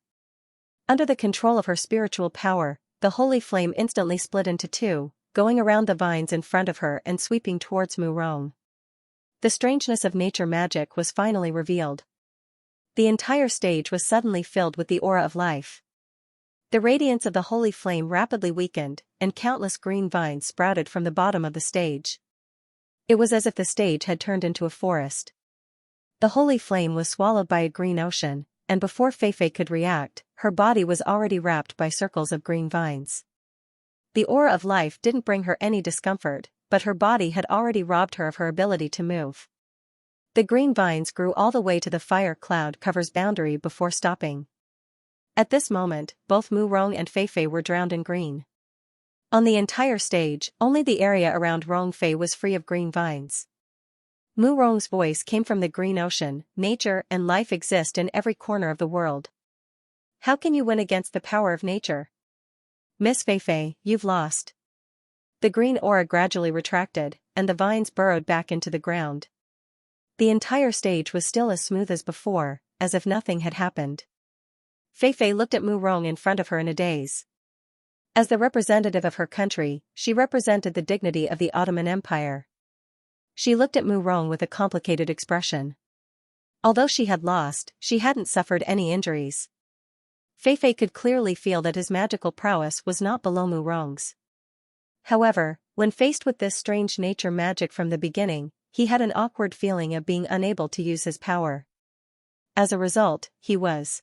Under the control of her spiritual power, the holy flame instantly split into two, going around the vines in front of her and sweeping towards Mu Rong. The strangeness of nature magic was finally revealed. The entire stage was suddenly filled with the aura of life. The radiance of the holy flame rapidly weakened, and countless green vines sprouted from the bottom of the stage. It was as if the stage had turned into a forest. The holy flame was swallowed by a green ocean, and before Feifei could react, her body was already wrapped by circles of green vines. The aura of life didn't bring her any discomfort, but her body had already robbed her of her ability to move. The green vines grew all the way to the fire cloud cover's boundary before stopping. At this moment, both Mu Rong and Feifei were drowned in green. On the entire stage, only the area around Rongfei was free of green vines. Mu Rong's voice came from the green ocean. Nature and life exist in every corner of the world. How can you win against the power of nature? Miss Feifei, you've lost. The green aura gradually retracted, and the vines burrowed back into the ground. The entire stage was still as smooth as before, as if nothing had happened. Feifei looked at Mu Rong in front of her in a daze. As the representative of her country, she represented the dignity of the Ottoman Empire. She looked at Mu Rong with a complicated expression. Although she had lost, she hadn't suffered any injuries. Feifei could clearly feel that his magical prowess was not below Mu Rong's. However, when faced with this strange nature magic from the beginning, he had an awkward feeling of being unable to use his power. As a result, he was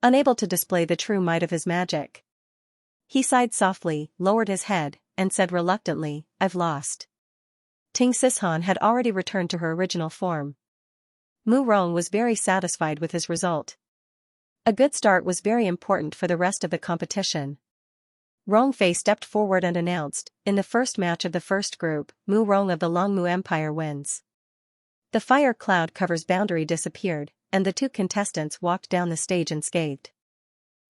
unable to display the true might of his magic. He sighed softly, lowered his head, and said reluctantly, I've lost. Ting Sishan had already returned to her original form. Mu Rong was very satisfied with his result. A good start was very important for the rest of the competition. Rongfei stepped forward and announced, in the first match of the first group, Mu Rong of the Longmu Empire wins. The fire cloud cover's boundary disappeared, and the two contestants walked down the stage unscathed.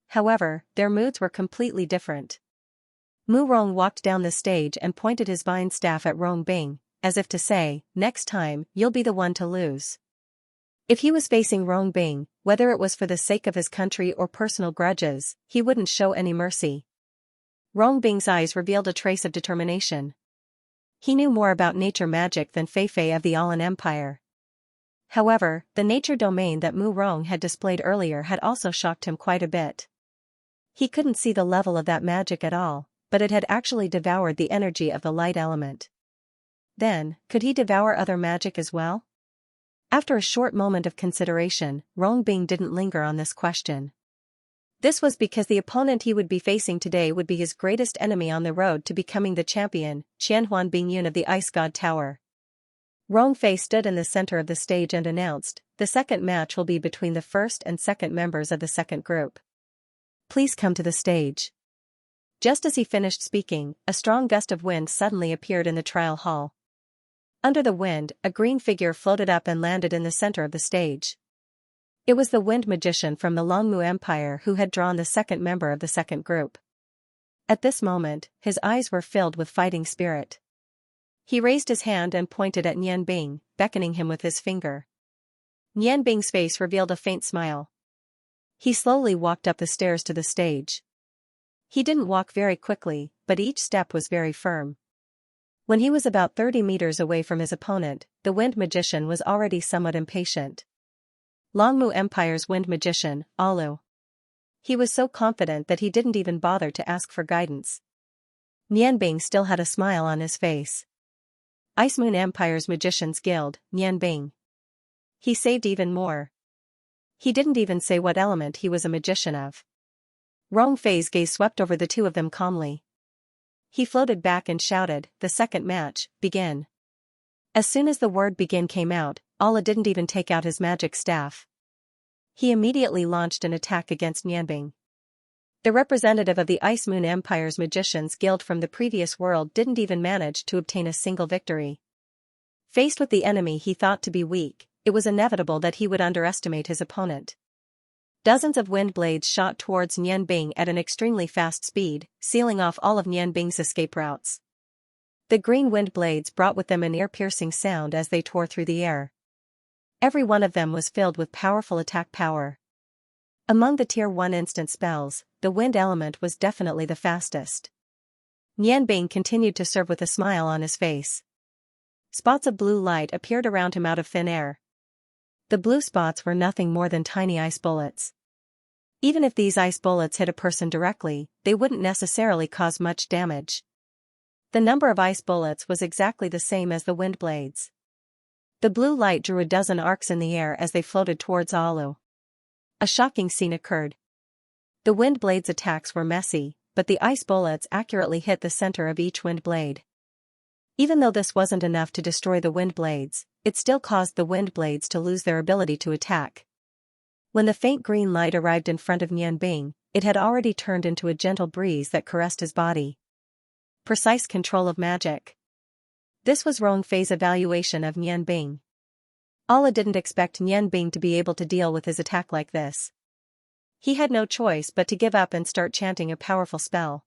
However, their moods were completely different. Mu Rong walked down the stage and pointed his vine staff at Rong Bing, as if to say, next time, you'll be the one to lose. If he was facing Rong Bing, whether it was for the sake of his country or personal grudges, he wouldn't show any mercy. Rong Bing's eyes revealed a trace of determination. He knew more about nature magic than Feifei of the Alan Empire. However, the nature domain that Mu Rong had displayed earlier had also shocked him quite a bit. He couldn't see the level of that magic at all, but it had actually devoured the energy of the light element. Then, could he devour other magic as well? After a short moment of consideration, Rong Bing didn't linger on this question. This was because the opponent he would be facing today would be his greatest enemy on the road to becoming the champion, Qianhuan Bingyun of the Ice God Tower. Rongfei stood in the center of the stage and announced, the second match will be between the first and second members of the second group. Please come to the stage. Just as he finished speaking, a strong gust of wind suddenly appeared in the trial hall. Under the wind, a green figure floated up and landed in the center of the stage. It was the wind magician from the Longmu Empire who had drawn the second member of the second group. At this moment, his eyes were filled with fighting spirit. He raised his hand and pointed at Nian Bing, beckoning him with his finger. Nian Bing's face revealed a faint smile. He slowly walked up the stairs to the stage. He didn't walk very quickly, but each step was very firm. When he was about 30 meters away from his opponent, the wind magician was already somewhat impatient. Longmu Empire's wind magician, Alu. He was so confident that he didn't even bother to ask for guidance. Nianbing still had a smile on his face. Ice Moon Empire's Magician's Guild, Nianbing. He saved even more. He didn't even say what element he was a magician of. Rong Fei's gaze swept over the two of them calmly. He floated back and shouted, "The second match, begin." As soon as the word begin came out, Allah didn't even take out his magic staff. He immediately launched an attack against Nianbing. The representative of the Ice Moon Empire's Magicians Guild from the previous world didn't even manage to obtain a single victory. Faced with the enemy he thought to be weak, it was inevitable that he would underestimate his opponent. Dozens of wind blades shot towards Nianbing at an extremely fast speed, sealing off all of Nianbing's escape routes. The green wind blades brought with them an ear-piercing sound as they tore through the air. Every one of them was filled with powerful attack power. Among the Tier 1 instant spells, the wind element was definitely the fastest. Nianbing continued to serve with a smile on his face. Spots of blue light appeared around him out of thin air. The blue spots were nothing more than tiny ice bullets. Even if these ice bullets hit a person directly, they wouldn't necessarily cause much damage. The number of ice bullets was exactly the same as the wind blades. The blue light drew a dozen arcs in the air as they floated towards Alu. A shocking scene occurred. The wind blades' attacks were messy, but the ice bullets accurately hit the center of each wind blade. Even though this wasn't enough to destroy the wind blades, it still caused the wind blades to lose their ability to attack. When the faint green light arrived in front of Nianbing, it had already turned into a gentle breeze that caressed his body. Precise control of magic. This was Rong Fei's evaluation of Nianbing. Allah didn't expect Nianbing to be able to deal with his attack like this. He had no choice but to give up and start chanting a powerful spell.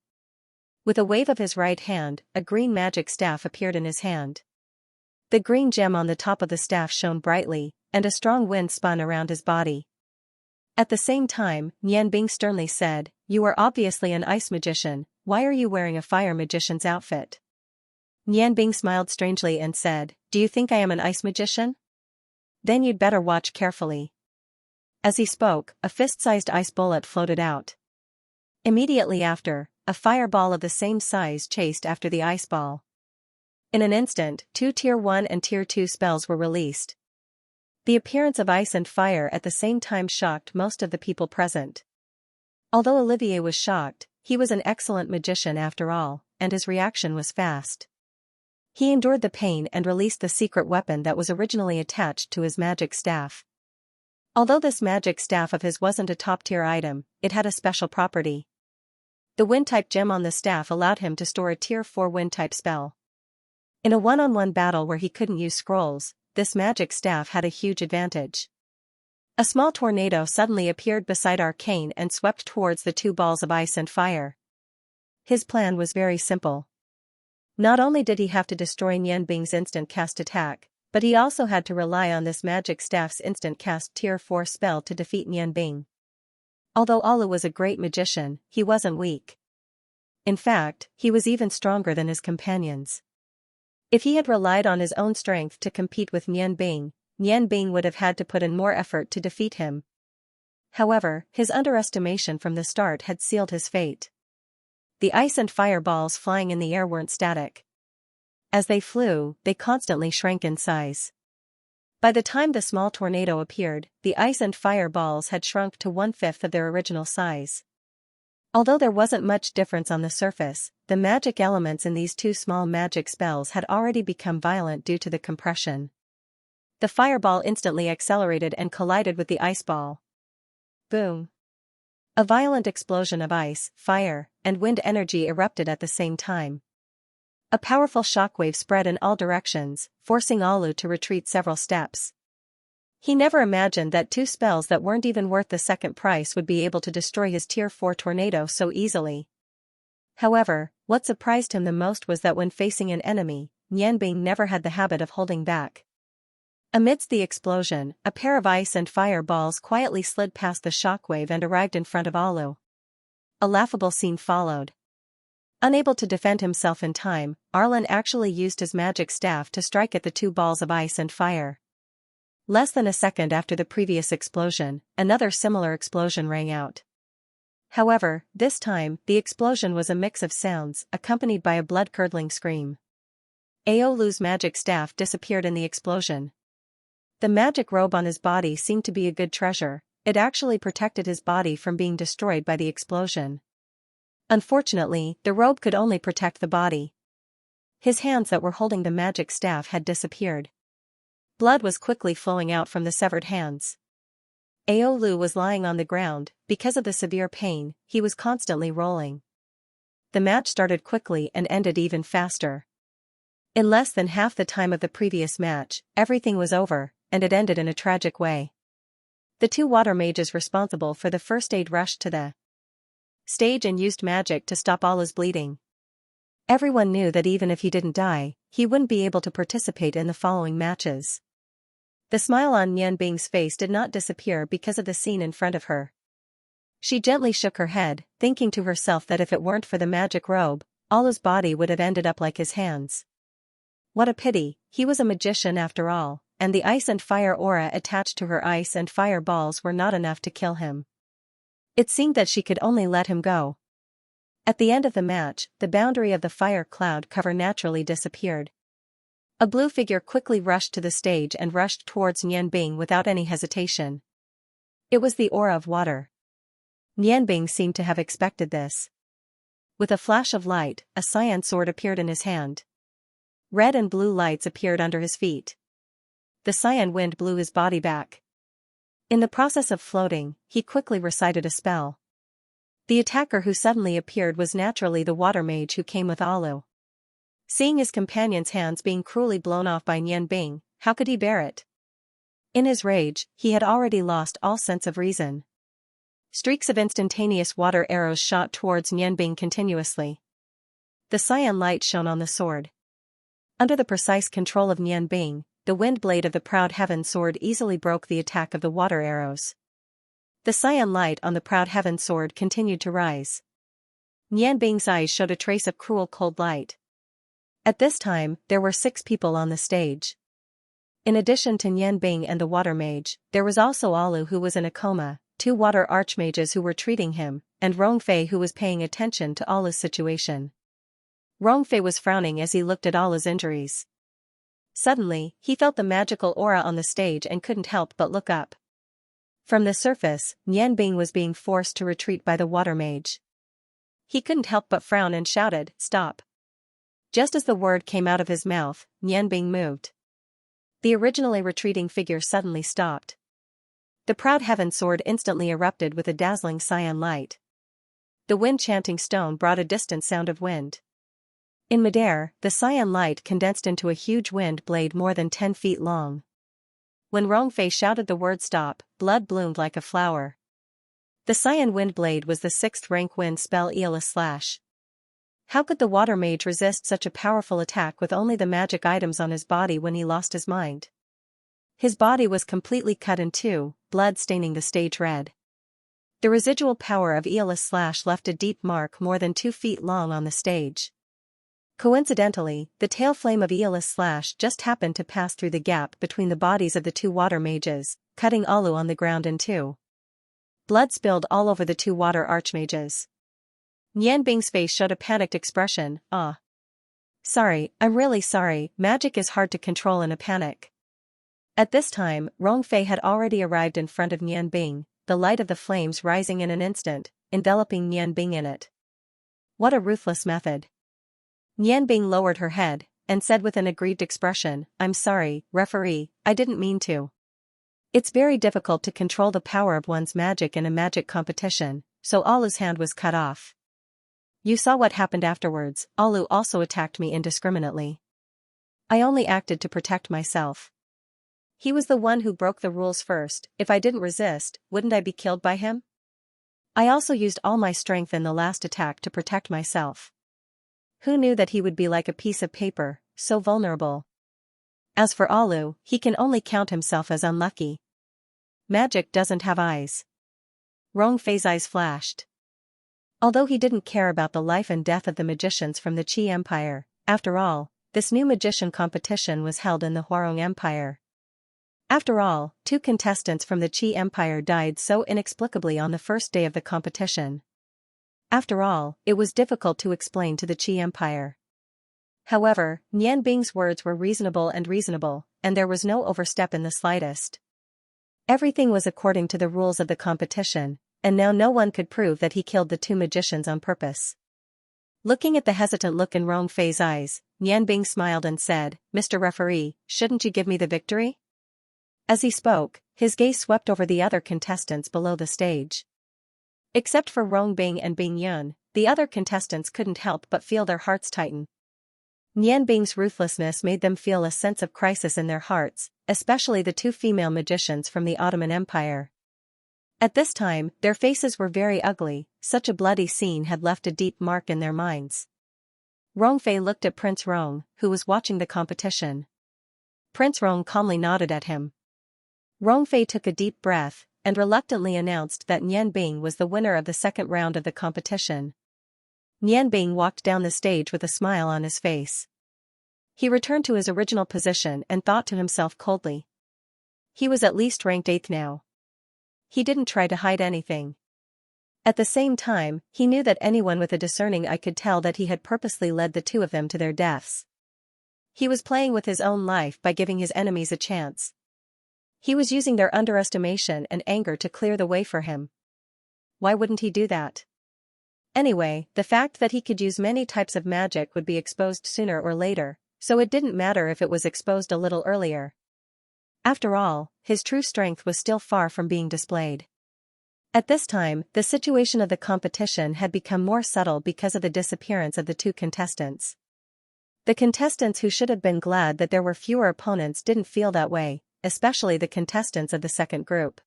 With a wave of his right hand, a green magic staff appeared in his hand. The green gem on the top of the staff shone brightly, and a strong wind spun around his body. At the same time, Nianbing sternly said, "You are obviously an ice magician, why are you wearing a fire magician's outfit?" Nianbing smiled strangely and said, "Do you think I am an ice magician? Then you'd better watch carefully." As he spoke, a fist-sized ice bullet floated out. Immediately after, a fireball of the same size chased after the ice ball. In an instant, 2 Tier 1 and Tier 2 spells were released. The appearance of ice and fire at the same time shocked most of the people present. Although Olivier was shocked, he was an excellent magician after all, and his reaction was fast. He endured the pain and released the secret weapon that was originally attached to his magic staff. Although this magic staff of his wasn't a top-tier item, it had a special property. The wind-type gem on the staff allowed him to store a Tier 4 wind-type spell. In a one-on-one battle where he couldn't use scrolls, this magic staff had a huge advantage. A small tornado suddenly appeared beside Arcane and swept towards the two balls of ice and fire. His plan was very simple. Not only did he have to destroy Nianbing's instant cast attack, but he also had to rely on this magic staff's instant cast Tier 4 spell to defeat Nianbing. Although Alu was a great magician, he wasn't weak. In fact, he was even stronger than his companions. If he had relied on his own strength to compete with Nianbing, Nianbing would have had to put in more effort to defeat him. However, his underestimation from the start had sealed his fate. The ice and fire balls flying in the air weren't static. As they flew, they constantly shrank in size. By the time the small tornado appeared, the ice and fire balls had shrunk to 1/5 of their original size. Although there wasn't much difference on the surface, the magic elements in these two small magic spells had already become violent due to the compression. The fireball instantly accelerated and collided with the ice ball. Boom! A violent explosion of ice, fire, and wind energy erupted at the same time. A powerful shockwave spread in all directions, forcing Alu to retreat several steps. He never imagined that two spells that weren't even worth the second price would be able to destroy his Tier 4 tornado so easily. However, what surprised him the most was that when facing an enemy, Nianbing never had the habit of holding back. Amidst the explosion, a pair of ice and fire balls quietly slid past the shockwave and arrived in front of Alu. A laughable scene followed. Unable to defend himself in time, Arlen actually used his magic staff to strike at the two balls of ice and fire. Less than a second after the previous explosion, another similar explosion rang out. However, this time, the explosion was a mix of sounds, accompanied by a blood-curdling scream. Aolu's magic staff disappeared in the explosion. The magic robe on his body seemed to be a good treasure, it actually protected his body from being destroyed by the explosion. Unfortunately, the robe could only protect the body. His hands that were holding the magic staff had disappeared. Blood was quickly flowing out from the severed hands. Aolu was lying on the ground. Because of the severe pain, he was constantly rolling. The match started quickly and ended even faster. In less than half the time of the previous match, everything was over, and it ended in a tragic way. The two water mages responsible for the first aid rushed to the stage and used magic to stop Alu's bleeding. Everyone knew that even if he didn't die, he wouldn't be able to participate in the following matches. The smile on Nianbing's face did not disappear because of the scene in front of her. She gently shook her head, thinking to herself that if it weren't for the magic robe, Alu's body would have ended up like his hands. What a pity, he was a magician after all, and the ice and fire aura attached to her ice and fire balls were not enough to kill him. It seemed that she could only let him go. At the end of the match, the boundary of the fire cloud cover naturally disappeared. A blue figure quickly rushed to the stage and rushed towards Nianbing without any hesitation. It was the aura of water. Nianbing seemed to have expected this. With a flash of light, a cyan sword appeared in his hand. Red and blue lights appeared under his feet. The cyan wind blew his body back. In the process of floating, he quickly recited a spell. The attacker who suddenly appeared was naturally the water mage who came with Alu. Seeing his companion's hands being cruelly blown off by Nianbing, how could he bear it? In his rage, he had already lost all sense of reason. Streaks of instantaneous water arrows shot towards Nianbing continuously. The cyan light shone on the sword. Under the precise control of Nianbing, the wind blade of the Proud Heaven sword easily broke the attack of the water arrows. The cyan light on the Proud Heaven sword continued to rise. Nianbing's eyes showed a trace of cruel cold light. At this time, there were 6 people on the stage. In addition to Nianbing and the water mage, there was also Alu who was in a coma, 2 water archmages who were treating him, and Rongfei who was paying attention to Alu's situation. Rongfei was frowning as he looked at Alu's injuries. Suddenly, he felt the magical aura on the stage and couldn't help but look up. From the surface, Nianbing was being forced to retreat by the water mage. He couldn't help but frown and shouted, "Stop." Just as the word came out of his mouth, Nianbing moved. The originally retreating figure suddenly stopped. The Proud Heaven sword instantly erupted with a dazzling cyan light. The wind-chanting stone brought a distant sound of wind. In midair, the cyan light condensed into a huge wind blade more than 10 feet long. When Rongfei shouted the word stop, blood bloomed like a flower. The cyan wind blade was the 6th rank wind spell Aeolus Slash. How could the water mage resist such a powerful attack with only the magic items on his body when he lost his mind? His body was completely cut in 2, blood staining the stage red. The residual power of Aeolus Slash left a deep mark more than 2 feet long on the stage. Coincidentally, the tail flame of Aeolus Slash just happened to pass through the gap between the bodies of the 2 water mages, cutting Alu on the ground in 2. Blood spilled all over the 2 water archmages. Nianbing's face showed a panicked expression. "Ah. Sorry, I'm really sorry, magic is hard to control in a panic." At this time, Rongfei had already arrived in front of Nianbing, the light of the flames rising in an instant, enveloping Nianbing in it. What a ruthless method. Nianbing lowered her head, and said with an aggrieved expression, "I'm sorry, referee, I didn't mean to." It's very difficult to control the power of one's magic in a magic competition, so Alu's hand was cut off. You saw what happened afterwards. Alu also attacked me indiscriminately. I only acted to protect myself. He was the one who broke the rules first. If I didn't resist, wouldn't I be killed by him? I also used all my strength in the last attack to protect myself. Who knew that he would be like a piece of paper, so vulnerable? As for Alu, he can only count himself as unlucky. Magic doesn't have eyes. Rongfei's eyes flashed. Although he didn't care about the life and death of the magicians from the Qi Empire, after all, this new magician competition was held in the Huarong Empire. After all, 2 contestants from the Qi Empire died so inexplicably on the first day of the competition. After all, it was difficult to explain to the Qi Empire. However, Nianbing's words were reasonable, and there was no overstep in the slightest. Everything was according to the rules of the competition, and now no one could prove that he killed the two magicians on purpose. Looking at the hesitant look in Rong Fei's eyes, Nian Bing smiled and said, "Mr. Referee, shouldn't you give me the victory?" As he spoke, his gaze swept over the other contestants below the stage. Except for Rong Bing and Bing Yun, the other contestants couldn't help but feel their hearts tighten. Nian Bing's ruthlessness made them feel a sense of crisis in their hearts, especially the two female magicians from the Ottoman Empire. At this time, their faces were very ugly, such a bloody scene had left a deep mark in their minds. Rong Fei looked at Prince Rong, who was watching the competition. Prince Rong calmly nodded at him. Rong Fei took a deep breath, and reluctantly announced that Nian Bing was the winner of the second round of the competition. Nian Bing walked down the stage with a smile on his face. He returned to his original position and thought to himself coldly. He was at least ranked 8th now. He didn't try to hide anything. At the same time, he knew that anyone with a discerning eye could tell that he had purposely led the two of them to their deaths. He was playing with his own life by giving his enemies a chance. He was using their underestimation and anger to clear the way for him. Why wouldn't he do that? Anyway, the fact that he could use many types of magic would be exposed sooner or later, so it didn't matter if it was exposed a little earlier. After all, his true strength was still far from being displayed. At this time, the situation of the competition had become more subtle because of the disappearance of the two contestants. The contestants who should have been glad that there were fewer opponents didn't feel that way, especially the contestants of the second group.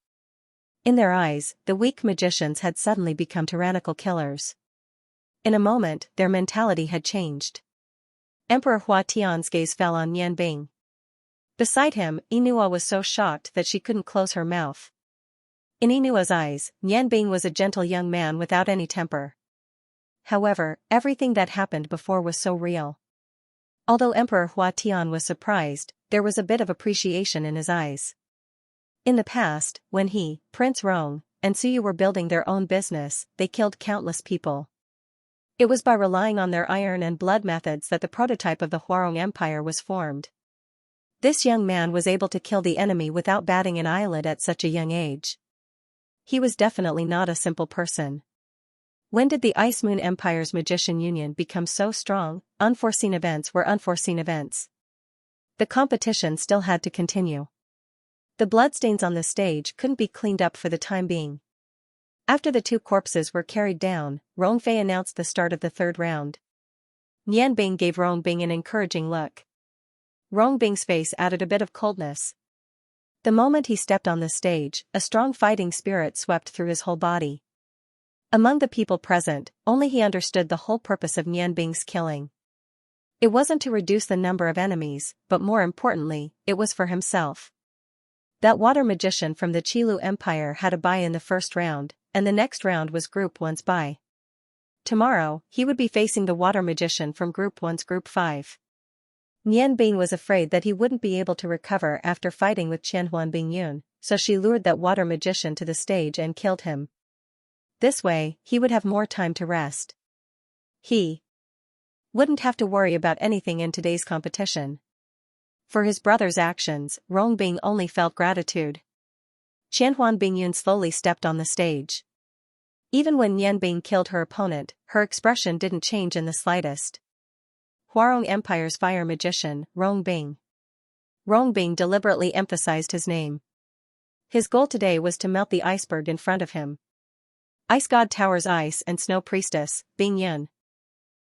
In their eyes, the weak magicians had suddenly become tyrannical killers. In a moment, their mentality had changed. Emperor Hua Tian's gaze fell on Nian Bing. Beside him, Inua was so shocked that she couldn't close her mouth. In Inua's eyes, Nian Bing was a gentle young man without any temper. However, everything that happened before was so real. Although Emperor Hua Tian was surprised, there was a bit of appreciation in his eyes. In the past, when he, Prince Rong, and Suyu were building their own business, they killed countless people. It was by relying on their iron and blood methods that the prototype of the Huarong Empire was formed. This young man was able to kill the enemy without batting an eyelid at such a young age. He was definitely not a simple person. When did the Ice Moon Empire's magician union become so strong? Unforeseen events were unforeseen events. The competition still had to continue. The bloodstains on the stage couldn't be cleaned up for the time being. After the two corpses were carried down, Rong Fei announced the start of the third round. Nian Bing gave Rong Bing an encouraging look. Rong Bing's face added a bit of coldness. The moment he stepped on the stage, a strong fighting spirit swept through his whole body. Among the people present, only he understood the whole purpose of Nian Bing's killing. It wasn't to reduce the number of enemies, but more importantly, it was for himself. That water magician from the Qilu Empire had a bye in the first round, and the next round was Group 1's bye. Tomorrow, he would be facing the water magician from Group 1's Group 5. Nian Bing was afraid that he wouldn't be able to recover after fighting with Qianhuan Bingyun, so she lured that water magician to the stage and killed him. This way, he would have more time to rest. He wouldn't have to worry about anything in today's competition. For his brother's actions, Rong Bing only felt gratitude. Qianhuan Bingyun slowly stepped on the stage. Even when Nian Bing killed her opponent, her expression didn't change in the slightest. Huarong Empire's fire magician, Rong Bing. Rong Bing deliberately emphasized his name. His goal today was to melt the iceberg in front of him. Ice God Tower's ice and snow priestess, Bing Yun.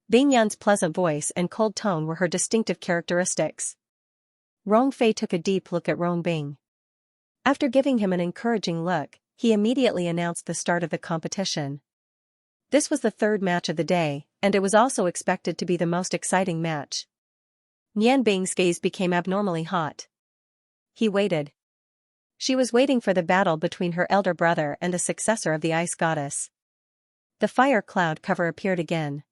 Bing Yun's pleasant voice and cold tone were her distinctive characteristics. Rong Fei took a deep look at Rong Bing. After giving him an encouraging look, he immediately announced the start of the competition. This was the third match of the day, and it was also expected to be the most exciting match. Nian Bing's gaze became abnormally hot. He waited. She was waiting for the battle between her elder brother and the successor of the ice goddess. The fire cloud cover appeared again.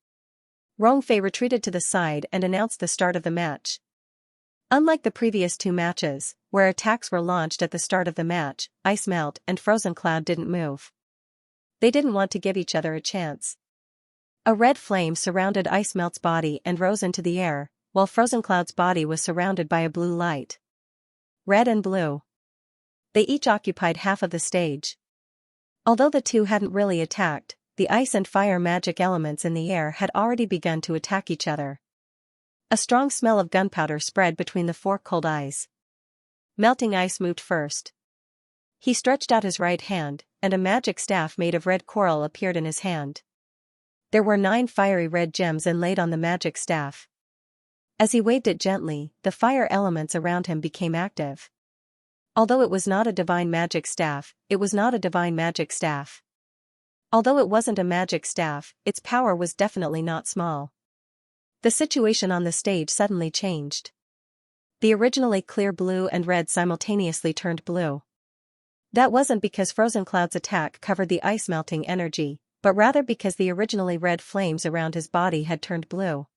Rong Fei retreated to the side and announced the start of the match. Unlike the previous two matches, where attacks were launched at the start of the match, Ice Melt and Frozen Cloud didn't move. They didn't want to give each other a chance. A red flame surrounded Ice Melt's body and rose into the air, while Frozen Cloud's body was surrounded by a blue light. Red and blue. They each occupied half of the stage. Although the two hadn't really attacked, the ice and fire magic elements in the air had already begun to attack each other. A strong smell of gunpowder spread between the four cold eyes. Melting Ice moved first. He stretched out his right hand, and a magic staff made of red coral appeared in his hand. There were 9 fiery red gems inlaid on the magic staff. As he waved it gently, the fire elements around him became active. Although it was not a divine magic staff, it was not a divine magic staff. Although it wasn't a magic staff, its power was definitely not small. The situation on the stage suddenly changed. The originally clear blue and red simultaneously turned blue. That wasn't because Frozen Cloud's attack covered the ice-melting energy, but rather because the originally red flames around his body had turned blue.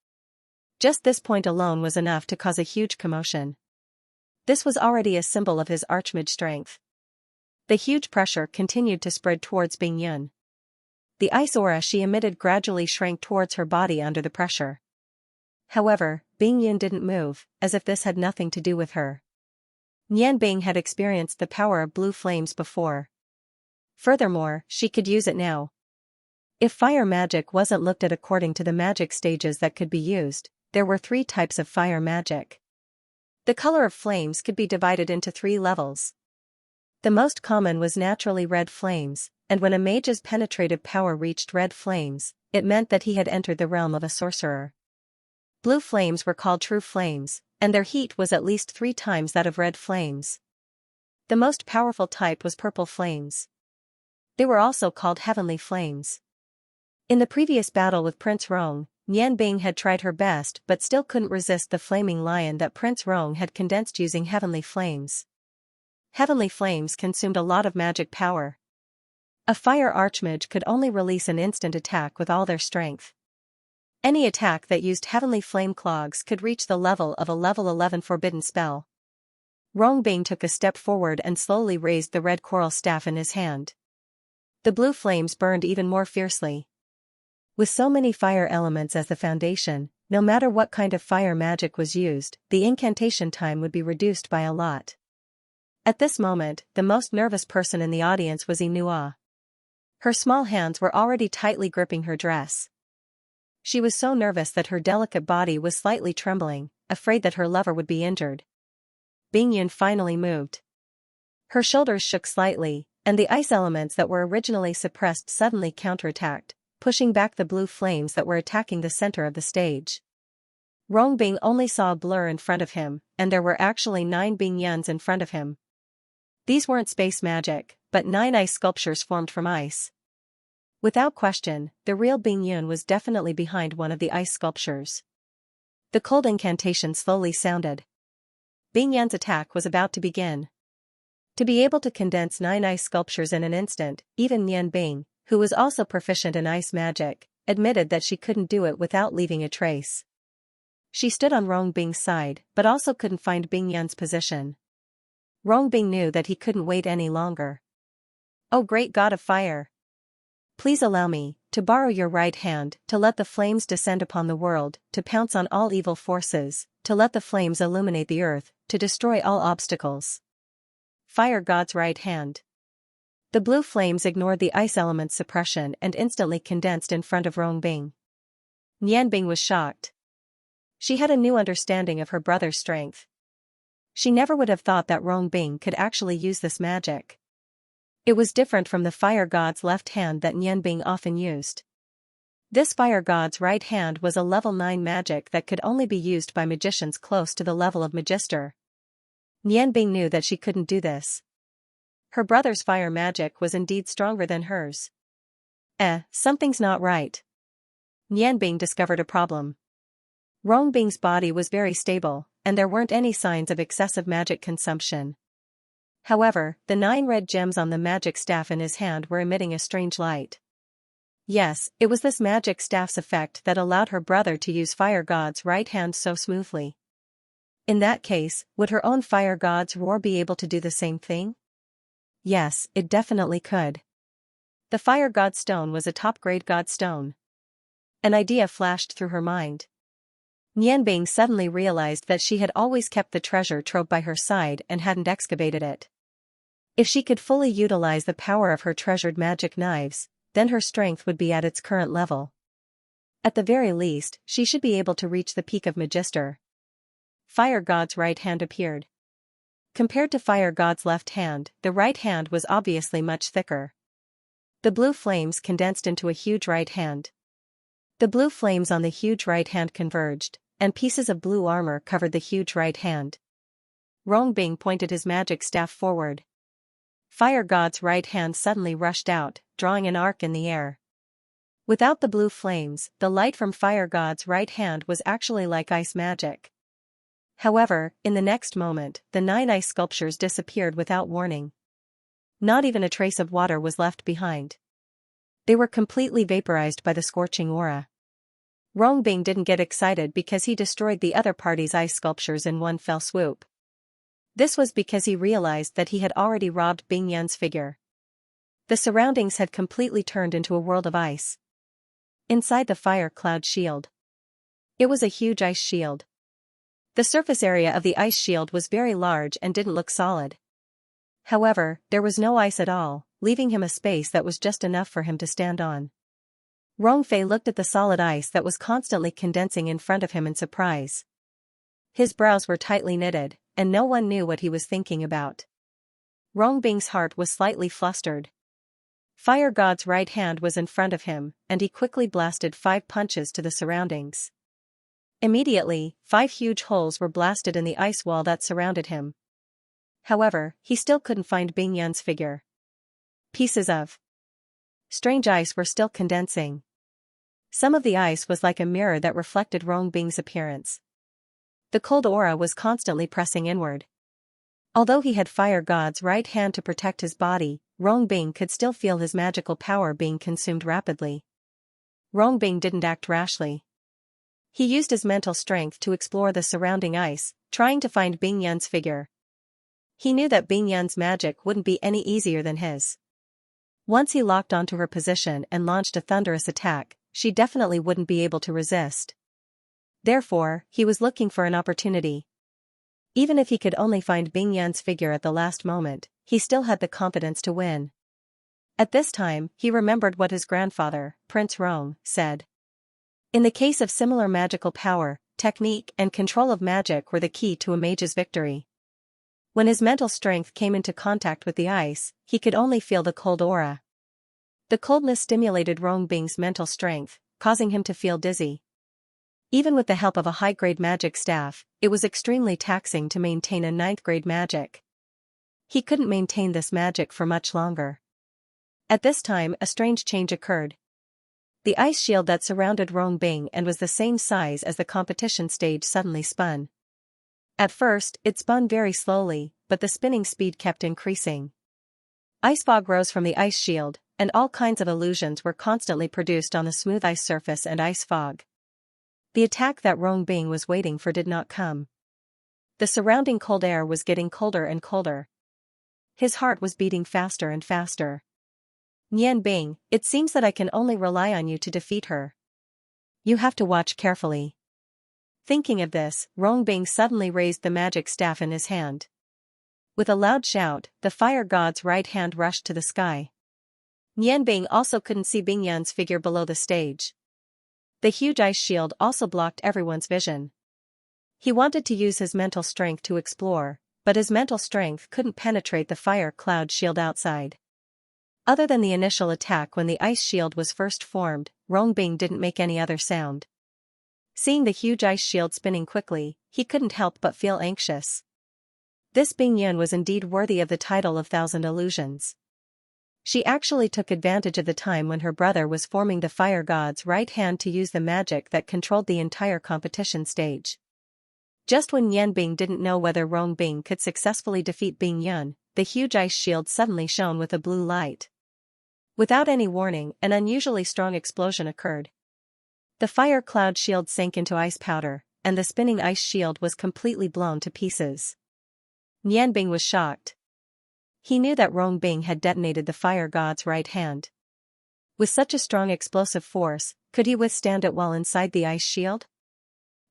Just this point alone was enough to cause a huge commotion. This was already a symbol of his archmage strength. The huge pressure continued to spread towards Bing Yun. The ice aura she emitted gradually shrank towards her body under the pressure. However, Bing Yun didn't move, as if this had nothing to do with her. Nian Bing had experienced the power of blue flames before. Furthermore, she could use it now. If fire magic wasn't looked at according to the magic stages that could be used, there were 3 types of fire magic. The color of flames could be divided into 3 levels. The most common was naturally red flames, and when a mage's penetrative power reached red flames, it meant that he had entered the realm of a sorcerer. Blue flames were called true flames, and their heat was at least 3 times that of red flames. The most powerful type was purple flames. They were also called heavenly flames. In the previous battle with Prince Rong, Nian Bing had tried her best but still couldn't resist the flaming lion that Prince Rong had condensed using heavenly flames. Heavenly flames consumed a lot of magic power. A fire archmage could only release an instant attack with all their strength. Any attack that used heavenly flame clogs could reach the level of a level 11 forbidden spell. Rong Bing took a step forward and slowly raised the red coral staff in his hand. The blue flames burned even more fiercely. With so many fire elements as the foundation, no matter what kind of fire magic was used, the incantation time would be reduced by a lot. At this moment, the most nervous person in the audience was Inua. Her small hands were already tightly gripping her dress. She was so nervous that her delicate body was slightly trembling, afraid that her lover would be injured. Bing Yun finally moved. Her shoulders shook slightly, and the ice elements that were originally suppressed suddenly counterattacked, pushing back the blue flames that were attacking the center of the stage. Rong Bing only saw a blur in front of him, and there were actually 9 Bing Yuns in front of him. These weren't space magic, but 9 ice sculptures formed from ice. Without question, the real Bing Yun was definitely behind one of the ice sculptures. The cold incantation slowly sounded. Bing Yun's attack was about to begin. To be able to condense 9 ice sculptures in an instant, even Nian Bing, who was also proficient in ice magic, admitted that she couldn't do it without leaving a trace. She stood on Rong Bing's side but also couldn't find Bing Yun's position. Rong Bing knew that he couldn't wait any longer. "Oh great god of fire! Please allow me to borrow your right hand to let the flames descend upon the world, to pounce on all evil forces, to let the flames illuminate the earth, to destroy all obstacles." Fire god's right hand. The blue flames ignored the ice element's suppression and instantly condensed in front of Rong Bing. Nian Bing was shocked. She had a new understanding of her brother's strength. She never would have thought that Rong Bing could actually use this magic. It was different from the fire god's left hand that Nian Bing often used. This fire god's right hand was a level 9 magic that could only be used by magicians close to the level of Magister. Nian Bing knew that she couldn't do this. Her brother's fire magic was indeed stronger than hers. Something's not right. Nian Bing discovered a problem. Rong Bing's body was very stable, and there weren't any signs of excessive magic consumption. However, the 9 red gems on the magic staff in his hand were emitting a strange light. Yes, it was this magic staff's effect that allowed her brother to use fire god's right hand so smoothly. In that case, would her own fire god's roar be able to do the same thing? Yes, it definitely could. The fire god stone was a top-grade god stone. An idea flashed through her mind. Nian Bing suddenly realized that she had always kept the treasure trove by her side and hadn't excavated it. If she could fully utilize the power of her treasured magic knives, then her strength would be at its current level. At the very least, she should be able to reach the peak of Magister. Fire God's right hand appeared. Compared to Fire God's left hand, the right hand was obviously much thicker. The blue flames condensed into a huge right hand. The blue flames on the huge right hand converged, and pieces of blue armor covered the huge right hand. Rongbing pointed his magic staff forward. Fire God's right hand suddenly rushed out, drawing an arc in the air. Without the blue flames, the light from Fire God's right hand was actually like ice magic. However, in the next moment, the 9 ice sculptures disappeared without warning. Not even a trace of water was left behind. They were completely vaporized by the scorching aura. Rongbing didn't get excited because he destroyed the other party's ice sculptures in one fell swoop. This was because he realized that he had already robbed Bing Yun's figure. The surroundings had completely turned into a world of ice. Inside the fire cloud shield. It was a huge ice shield. The surface area of the ice shield was very large and didn't look solid. However, there was no ice at all, leaving him a space that was just enough for him to stand on. Rongfei looked at the solid ice that was constantly condensing in front of him in surprise. His brows were tightly knitted, and no one knew what he was thinking about. Rongbing's heart was slightly flustered. Fire God's right hand was in front of him, and he quickly blasted 5 punches to the surroundings. Immediately, 5 huge holes were blasted in the ice wall that surrounded him. However, he still couldn't find Bing Yun's figure. Pieces of strange ice were still condensing. Some of the ice was like a mirror that reflected Rongbing's appearance. The cold aura was constantly pressing inward. Although he had Fire God's right hand to protect his body, Rongbing could still feel his magical power being consumed rapidly. Rongbing didn't act rashly. He used his mental strength to explore the surrounding ice, trying to find Bing Yun's figure. He knew that Bing Yun's magic wouldn't be any easier than his. Once he locked onto her position and launched a thunderous attack, she definitely wouldn't be able to resist. Therefore, he was looking for an opportunity. Even if he could only find Bing Yun's figure at the last moment, he still had the confidence to win. At this time, he remembered what his grandfather, Prince Rong, said. In the case of similar magical power, technique and control of magic were the key to a mage's victory. When his mental strength came into contact with the ice, he could only feel the cold aura. The coldness stimulated Rongbing's mental strength, causing him to feel dizzy. Even with the help of a high-grade magic staff, it was extremely taxing to maintain a 9th-grade magic. He couldn't maintain this magic for much longer. At this time, a strange change occurred. The ice shield that surrounded Rongbing and was the same size as the competition stage suddenly spun. At first, it spun very slowly, but the spinning speed kept increasing. Ice fog rose from the ice shield, and all kinds of illusions were constantly produced on the smooth ice surface and ice fog. The attack that Rongbing was waiting for did not come. The surrounding cold air was getting colder and colder. His heart was beating faster and faster. Nian Bing, it seems that I can only rely on you to defeat her. You have to watch carefully. Thinking of this, Rongbing suddenly raised the magic staff in his hand. With a loud shout, the Fire God's right hand rushed to the sky. Nian Bing also couldn't see Bing Yun's figure below the stage. The huge ice shield also blocked everyone's vision. He wanted to use his mental strength to explore, but his mental strength couldn't penetrate the fire cloud shield outside. Other than the initial attack when the ice shield was first formed, Rongbing didn't make any other sound. Seeing the huge ice shield spinning quickly, he couldn't help but feel anxious. This Bing Yun was indeed worthy of the title of Thousand Illusions. She actually took advantage of the time when her brother was forming the Fire God's right hand to use the magic that controlled the entire competition stage. Just when Nian Bing didn't know whether Rongbing could successfully defeat Bing Yun, the huge ice shield suddenly shone with a blue light. Without any warning, an unusually strong explosion occurred. The fire cloud shield sank into ice powder, and the spinning ice shield was completely blown to pieces. Nian Bing was shocked. He knew that Rongbing had detonated the Fire God's right hand. With such a strong explosive force, could he withstand it while inside the ice shield?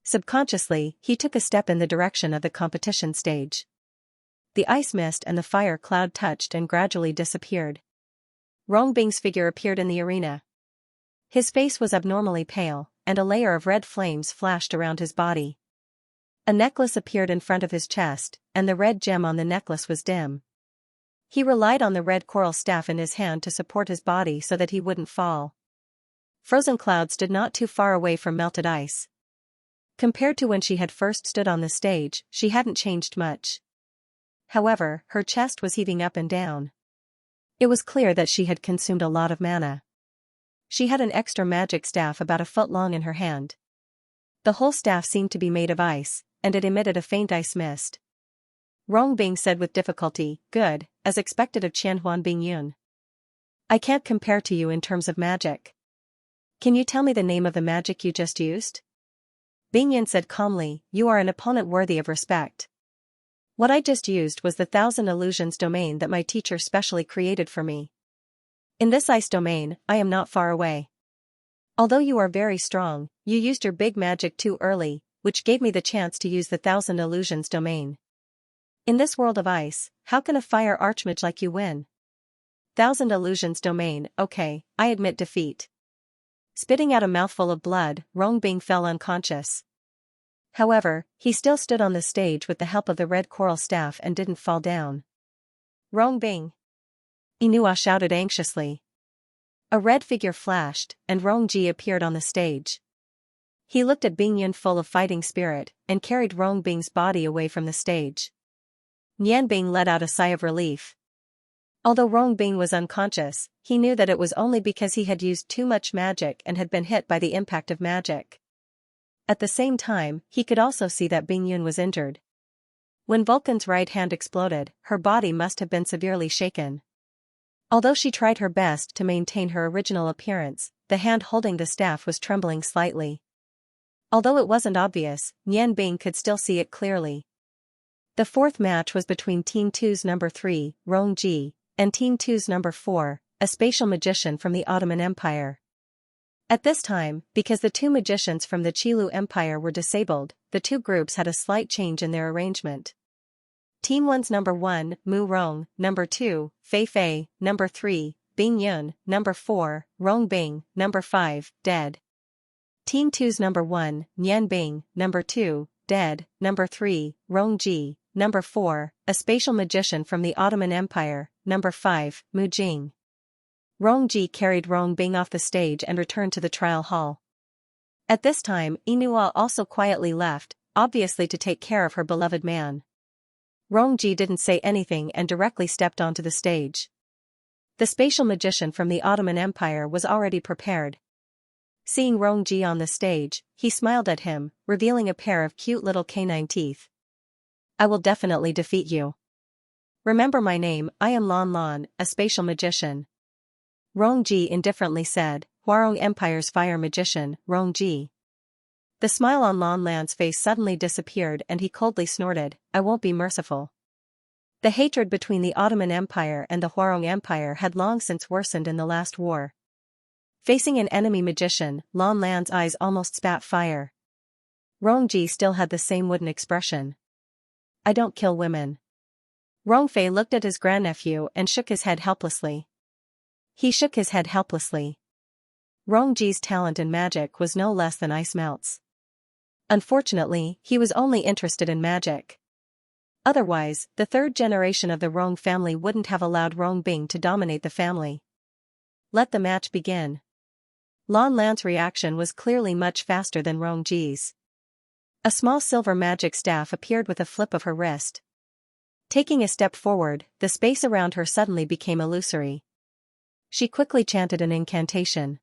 Subconsciously, he took a step in the direction of the competition stage. the ice mist and the fire cloud touched and gradually disappeared. Rongbing's figure appeared in the arena. His face was abnormally pale, and a layer of red flames flashed around his body. A necklace appeared in front of his chest, and the red gem on the necklace was dim. He relied on the red coral staff in his hand to support his body so that he wouldn't fall. Frozen clouds stood not too far away from melted ice. Compared to when she had first stood on the stage, she hadn't changed much. However, her chest was heaving up and down. It was clear that she had consumed a lot of mana. She had an extra magic staff about a foot long in her hand. The whole staff seemed to be made of ice, and it emitted a faint ice mist. Rongbing said with difficulty, "Good, as expected of Qianhuan Bingyun. I can't compare to you in terms of magic. Can you tell me the name of the magic you just used?" Bingyun said calmly, "You are an opponent worthy of respect. What I just used was the Thousand Illusions domain that my teacher specially created for me. In this ice domain, I am not far away. Although you are very strong, you used your big magic too early, which gave me the chance to use the Thousand Illusions domain. In this world of ice, how can a fire archmage like you win? Thousand Illusions domain, okay, I admit defeat." Spitting out a mouthful of blood, Rongbing fell unconscious. However, he still stood on the stage with the help of the red coral staff and didn't fall down. "Rongbing!" Inua shouted anxiously. A red figure flashed, and Rongji appeared on the stage. He looked at Bingyun full of fighting spirit, and carried Rongbing's body away from the stage. Nianbing let out a sigh of relief. Although Rongbing was unconscious, he knew that it was only because he had used too much magic and had been hit by the impact of magic. At the same time, he could also see that Bingyun was injured. When Vulcan's right hand exploded, her body must have been severely shaken. Although she tried her best to maintain her original appearance, the hand holding the staff was trembling slightly. Although it wasn't obvious, Nianbing could still see it clearly. The fourth match was between Team 2's number 3, Rongji, and Team 2's number 4, a spatial magician from the Ottoman Empire. At this time, because the two magicians from the Qilu Empire were disabled, the two groups had a slight change in their arrangement. Team 1's number 1, Mu Rong, number 2, Fei Fei, number 3, Bing Yun, number 4, Rongbing, number 5, dead. Team 2's number 1, Nian Bing, number 2, dead, number 3, Rongji, number 4, a spatial magician from the Ottoman Empire, number 5, Mu Jing. Rongji carried Rongbing off the stage and returned to the trial hall. At this time, Inua also quietly left, obviously to take care of her beloved man. Rongji didn't say anything and directly stepped onto the stage. The spatial magician from the Ottoman Empire was already prepared. Seeing Rongji on the stage, he smiled at him, revealing a pair of cute little canine teeth. "I will definitely defeat you. Remember my name, I am Lon Lon, a spatial magician." Rongji indifferently said, "Huarong Empire's fire magician, Rongji." The smile on Lon Lan's face suddenly disappeared and he coldly snorted, "I won't be merciful." The hatred between the Ottoman Empire and the Huarong Empire had long since worsened in the last war. Facing an enemy magician, Lon Lan's eyes almost spat fire. Rongji still had the same wooden expression. "I don't kill women." Rongfei looked at his grandnephew and shook his head helplessly. He shook his head helplessly. Rongji's talent in magic was no less than ice melts. Unfortunately, he was only interested in magic. Otherwise, the third generation of the Rong family wouldn't have allowed Rongbing to dominate the family. Let the match begin. Lon Lan's reaction was clearly much faster than Rongji's. A small silver magic staff appeared with a flip of her wrist. Taking a step forward, the space around her suddenly became illusory. She quickly chanted an incantation.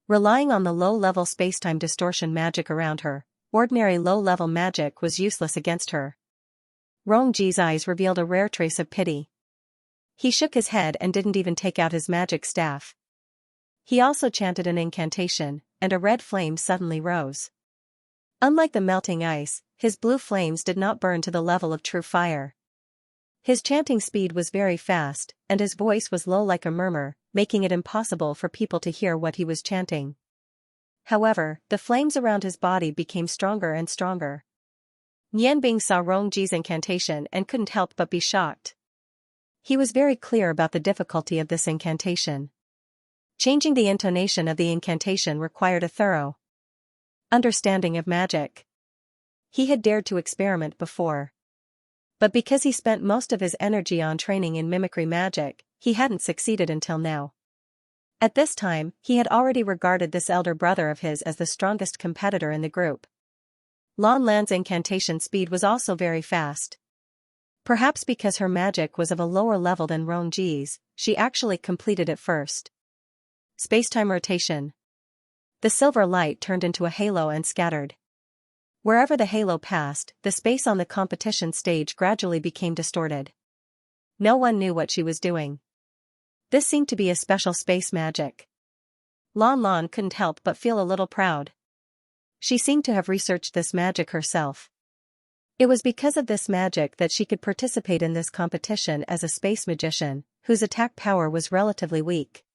Relying on the low-level spacetime distortion magic around her, ordinary low-level magic was useless against her. Rongji's eyes revealed a rare trace of pity. He shook his head and didn't even take out his magic staff. He also chanted an incantation, and a red flame suddenly rose. Unlike the melting ice, his blue flames did not burn to the level of true fire. His chanting speed was very fast, and his voice was low like a murmur, making it impossible for people to hear what he was chanting. However, the flames around his body became stronger and stronger. Nianbing saw Rongji's incantation and couldn't help but be shocked. He was very clear about the difficulty of this incantation. Changing the intonation of the incantation required a thorough understanding of magic. He had dared to experiment before. But because he spent most of his energy on training in mimicry magic, he hadn't succeeded until now. At this time, he had already regarded this elder brother of his as the strongest competitor in the group. Lan Lan's incantation speed was also very fast. Perhaps because her magic was of a lower level than Rongji's, she actually completed it first. Spacetime rotation. The silver light turned into a halo and scattered. Wherever the halo passed, the space on the competition stage gradually became distorted. No one knew what she was doing. This seemed to be a special space magic. Lan Lan couldn't help but feel a little proud. She seemed to have researched this magic herself. It was because of this magic that she could participate in this competition as a space magician, whose attack power was relatively weak.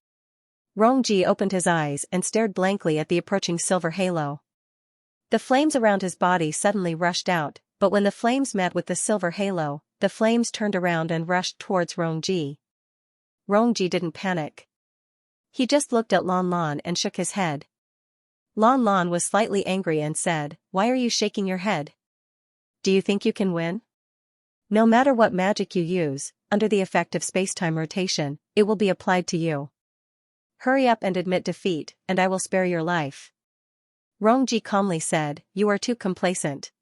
Rongji opened his eyes and stared blankly at the approaching silver halo. The flames around his body suddenly rushed out, but when the flames met with the silver halo, the flames turned around and rushed towards Rongji. Rongji didn't panic. He just looked at Lan Lan and shook his head. Lan Lan was slightly angry and said, "Why are you shaking your head? Do you think you can win? No matter what magic you use, under the effect of spacetime rotation, it will be applied to you. Hurry up and admit defeat, and I will spare your life." Rongji calmly said, "You are too complacent.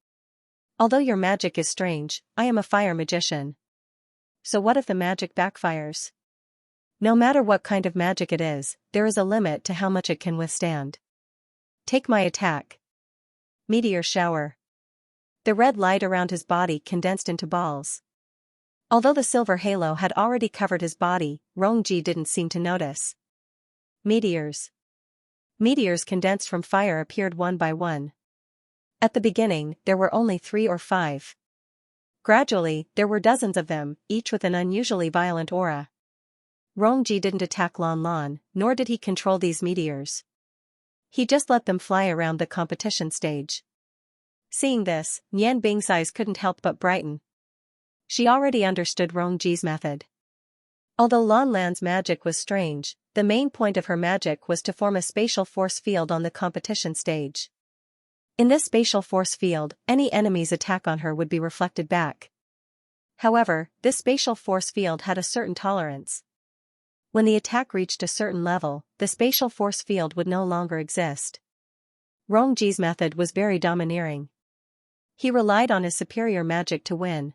Although your magic is strange, I am a fire magician. So what if the magic backfires? No matter what kind of magic it is, there is a limit to how much it can withstand. Take my attack." Meteor shower. The red light around his body condensed into balls. Although the silver halo had already covered his body, Rongji didn't seem to notice. Meteors. Meteors condensed from fire appeared one by one. At the beginning, there were only 3 or 5. Gradually, there were dozens of them, each with an unusually violent aura. Rongji didn't attack Lan Lan, nor did he control these meteors. He just let them fly around the competition stage. Seeing this, Nianbing's eyes couldn't help but brighten. She already understood Rongji's method. Although Lan Lan's magic was strange, the main point of her magic was to form a spatial force field on the competition stage. In this spatial force field, any enemy's attack on her would be reflected back. However, this spatial force field had a certain tolerance. When the attack reached a certain level, the spatial force field would no longer exist. Rongji's method was very domineering. He relied on his superior magic to win.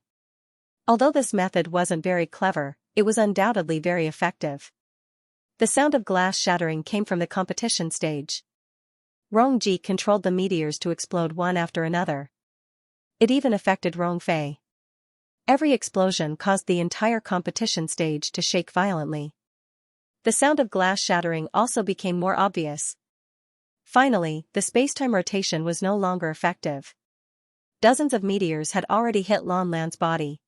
Although this method wasn't very clever, it was undoubtedly very effective. The sound of glass shattering came from the competition stage. Rongji controlled the meteors to explode one after another. It even affected Rongfei. Every explosion caused the entire competition stage to shake violently. The sound of glass shattering also became more obvious. Finally, the spacetime rotation was no longer effective. Dozens of meteors had already hit Lan Lan's body.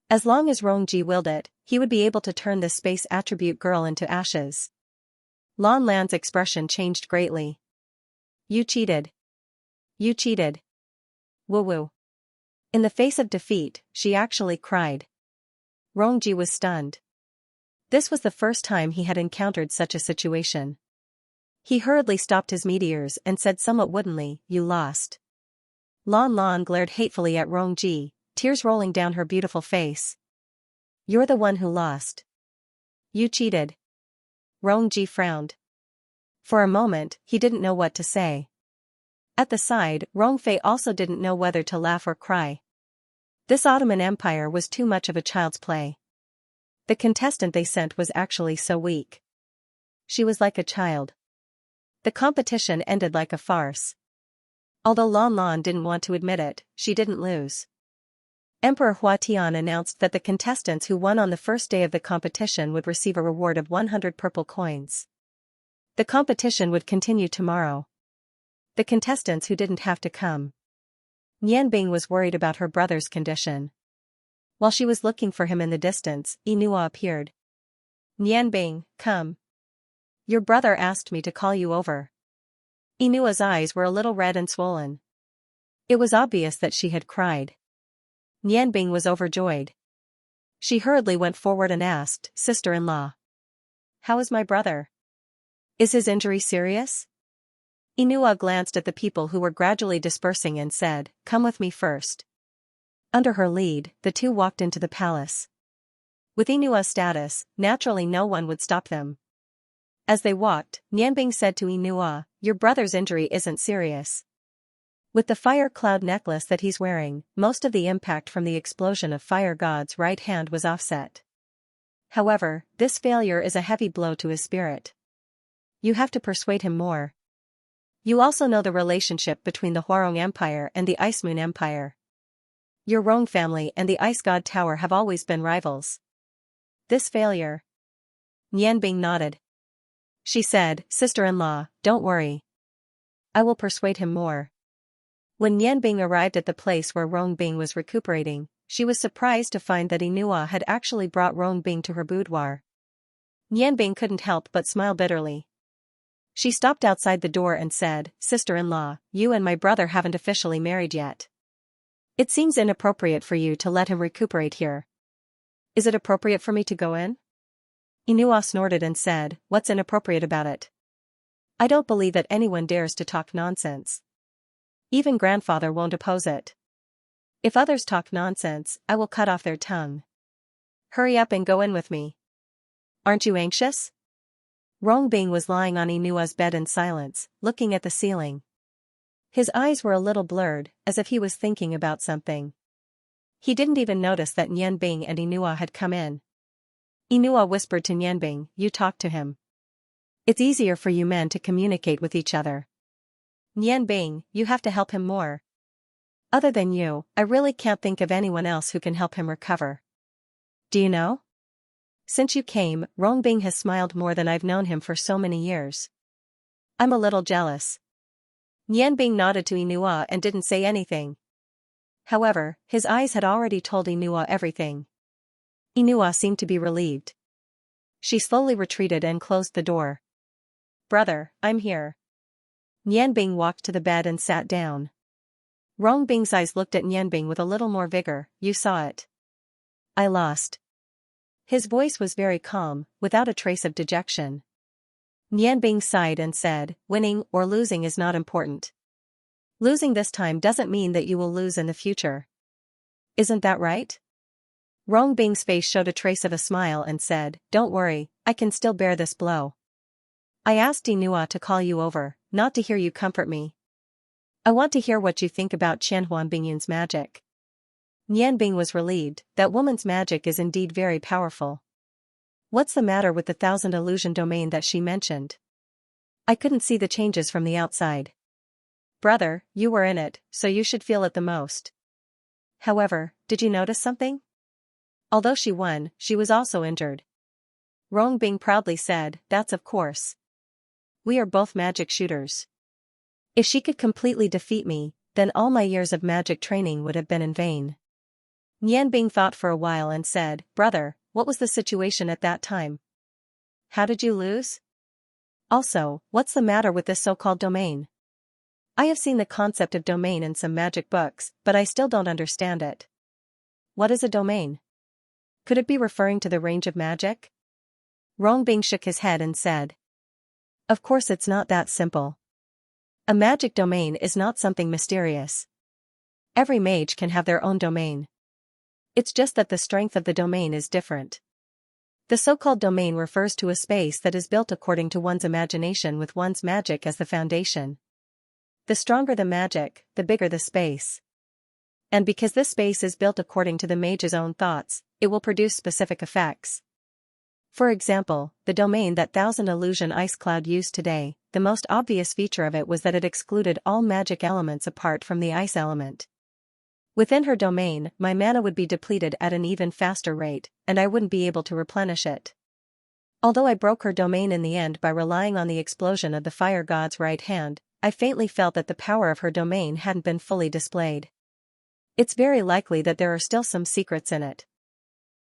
As long as Rongji willed it, he would be able to turn this space attribute girl into ashes. Lan Lan's expression changed greatly. "You cheated. You cheated. Woo-woo." In the face of defeat, she actually cried. Rongji was stunned. This was the first time he had encountered such a situation. He hurriedly stopped his meteors and said somewhat woodenly, "You lost." Lan Lan glared hatefully at Rongji, tears rolling down her beautiful face. "You're the one who lost. You cheated." Rongji frowned. For a moment, he didn't know what to say. At the side, Rongfei also didn't know whether to laugh or cry. This Ottoman Empire was too much of a child's play. The contestant they sent was actually so weak. She was like a child. The competition ended like a farce. Although Lan Lan didn't want to admit it, she didn't lose. Emperor Huatian announced that the contestants who won on the first day of the competition would receive a reward of 100 purple coins. The competition would continue tomorrow. The contestants who didn't have to come. Nianbing was worried about her brother's condition. While she was looking for him in the distance, Inua appeared. "Nianbing, come. Your brother asked me to call you over." Inua's eyes were a little red and swollen. It was obvious that she had cried. Nianbing was overjoyed. She hurriedly went forward and asked, "Sister-in-law, how is my brother? Is his injury serious?" Inua glanced at the people who were gradually dispersing and said, "Come with me first." Under her lead, the two walked into the palace. With Inua's status, naturally no one would stop them. As they walked, Nianbing said to Inua, "Your brother's injury isn't serious. With the fire cloud necklace that he's wearing, most of the impact from the explosion of Fire God's right hand was offset. However, this failure is a heavy blow to his spirit. You have to persuade him more. You also know the relationship between the Huarong Empire and the Ice Moon Empire. Your Rong family and the Ice God Tower have always been rivals. This failure..." Nianbing nodded. She said, "Sister-in-law, don't worry. I will persuade him more." When Nianbing arrived at the place where Rongbing was recuperating, she was surprised to find that Inua had actually brought Rongbing to her boudoir. Nianbing couldn't help but smile bitterly. She stopped outside the door and said, "Sister-in-law, you and my brother haven't officially married yet. It seems inappropriate for you to let him recuperate here. Is it appropriate for me to go in?" Inua snorted and said, "What's inappropriate about it? I don't believe that anyone dares to talk nonsense. Even grandfather won't oppose it. If others talk nonsense, I will cut off their tongue. Hurry up and go in with me. Aren't you anxious?" Rongbing was lying on Inua's bed in silence, looking at the ceiling. His eyes were a little blurred, as if he was thinking about something. He didn't even notice that Nianbing and Inua had come in. Inua whispered to Nianbing, "You talk to him. It's easier for you men to communicate with each other. Nianbing, you have to help him more. Other than you, I really can't think of anyone else who can help him recover. Do you know? Since you came, Rongbing has smiled more than I've known him for so many years. I'm a little jealous." Nianbing nodded to Inua and didn't say anything. However, his eyes had already told Inua everything. Inua seemed to be relieved. She slowly retreated and closed the door. "Brother, I'm here." Nianbing walked to the bed and sat down. Rongbing's eyes looked at Nianbing with a little more vigor. "You saw it." "I lost." His voice was very calm, without a trace of dejection. Nianbing sighed and said, "Winning or losing is not important. Losing this time doesn't mean that you will lose in the future. Isn't that right?" Rongbing's face showed a trace of a smile and said, "Don't worry, I can still bear this blow. I asked Inua to call you over, not to hear you comfort me. I want to hear what you think about Qian Huanbingyun's magic." Nianbing was relieved. That woman's magic is indeed very powerful. What's the matter with the 1,000 illusion domain that she mentioned? I couldn't see the changes from the outside. Brother, you were in it, so you should feel it the most. However, did you notice something? Although she won, she was also injured. Rongbing proudly said, "That's of course. We are both magic shooters. If she could completely defeat me, then all my years of magic training would have been in vain." Nianbing thought for a while and said, "Brother, what was the situation at that time? How did you lose? Also, what's the matter with this so-called domain? I have seen the concept of domain in some magic books, but I still don't understand it. What is a domain? Could it be referring to the range of magic?" Rongbing shook his head and said, "Of course it's not that simple. A magic domain is not something mysterious. Every mage can have their own domain. It's just that the strength of the domain is different. The so-called domain refers to a space that is built according to one's imagination with one's magic as the foundation. The stronger the magic, the bigger the space. And because this space is built according to the mage's own thoughts, it will produce specific effects. For example, the domain that Thousand Illusion Ice Cloud used today, the most obvious feature of it was that it excluded all magic elements apart from the ice element. Within her domain, my mana would be depleted at an even faster rate, and I wouldn't be able to replenish it. Although I broke her domain in the end by relying on the explosion of the Fire God's right hand, I faintly felt that the power of her domain hadn't been fully displayed. It's very likely that there are still some secrets in it.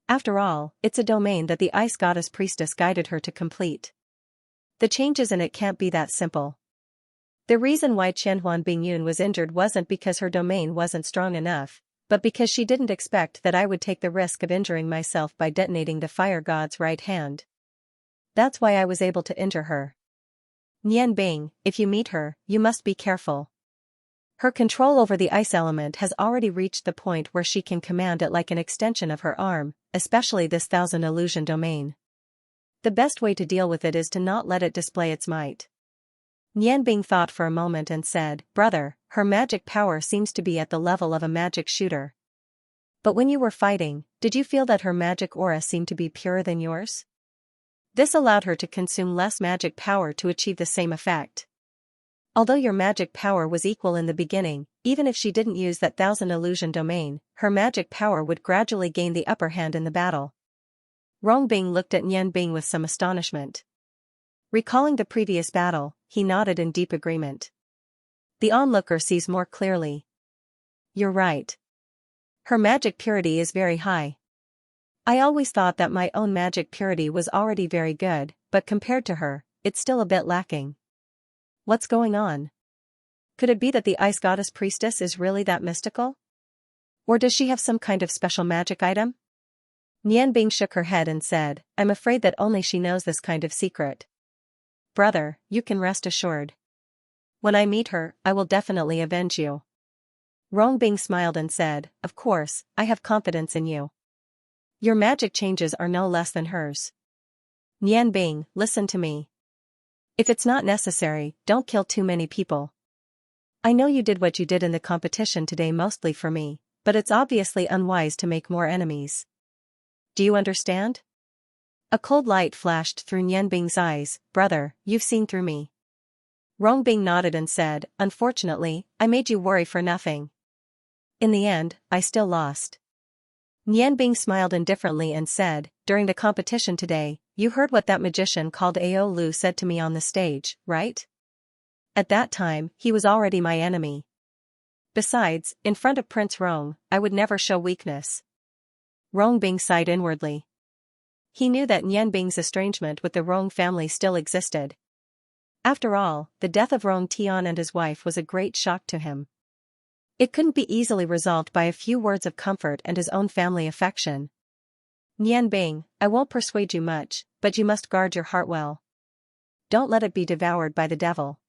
After all, it's a domain that the Ice Goddess Priestess guided her to complete. The changes in it can't be that simple. The reason why Chen Bingyun was injured wasn't because her domain wasn't strong enough, but because she didn't expect that I would take the risk of injuring myself by detonating the fire god's right hand. That's why I was able to injure her. Nian Bing, if you meet her, you must be careful. Her control over the ice element has already reached the point where she can command it like an extension of her arm, especially this thousand illusion domain. The best way to deal with it is to not let it display its might. Nian Bing thought for a moment and said, "Brother, her magic power seems to be at the level of a magic shooter. But when you were fighting, did you feel that her magic aura seemed to be purer than yours?" This allowed her to consume less magic power to achieve the same effect. Although your magic power was equal in the beginning, even if she didn't use that thousand illusion domain, her magic power would gradually gain the upper hand in the battle. Rong Bing looked at Nian Bing with some astonishment. Recalling the previous battle, he nodded in deep agreement. The onlooker sees more clearly. You're right. Her magic purity is very high. I always thought that my own magic purity was already very good, but compared to her, it's still a bit lacking. What's going on? Could it be that the ice goddess priestess is really that mystical? Or does she have some kind of special magic item? Nian Bing shook her head and said, "I'm afraid that only she knows this kind of secret. Brother, you can rest assured. When I meet her, I will definitely avenge you." Rong Bing smiled and said, "Of course, I have confidence in you. Your magic changes are no less than hers. Nian Bing, listen to me. If it's not necessary, don't kill too many people. I know you did what you did in the competition today mostly for me, but it's obviously unwise to make more enemies. Do you understand?" A cold light flashed through Nian Bing's eyes. "Brother, you've seen through me." Rong Bing nodded and said, "Unfortunately, I made you worry for nothing. In the end, I still lost." Nian Bing smiled indifferently and said, "During the competition today, you heard what that magician called Ao Lu said to me on the stage, right? At that time, he was already my enemy. Besides, in front of Prince Rong, I would never show weakness." Rong Bing sighed inwardly. He knew that Nian Bing's estrangement with the Rong family still existed. After all, the death of Rong Tian and his wife was a great shock to him. It couldn't be easily resolved by a few words of comfort and his own family affection. "Nian Bing, I won't persuade you much, but you must guard your heart well. Don't let it be devoured by the devil.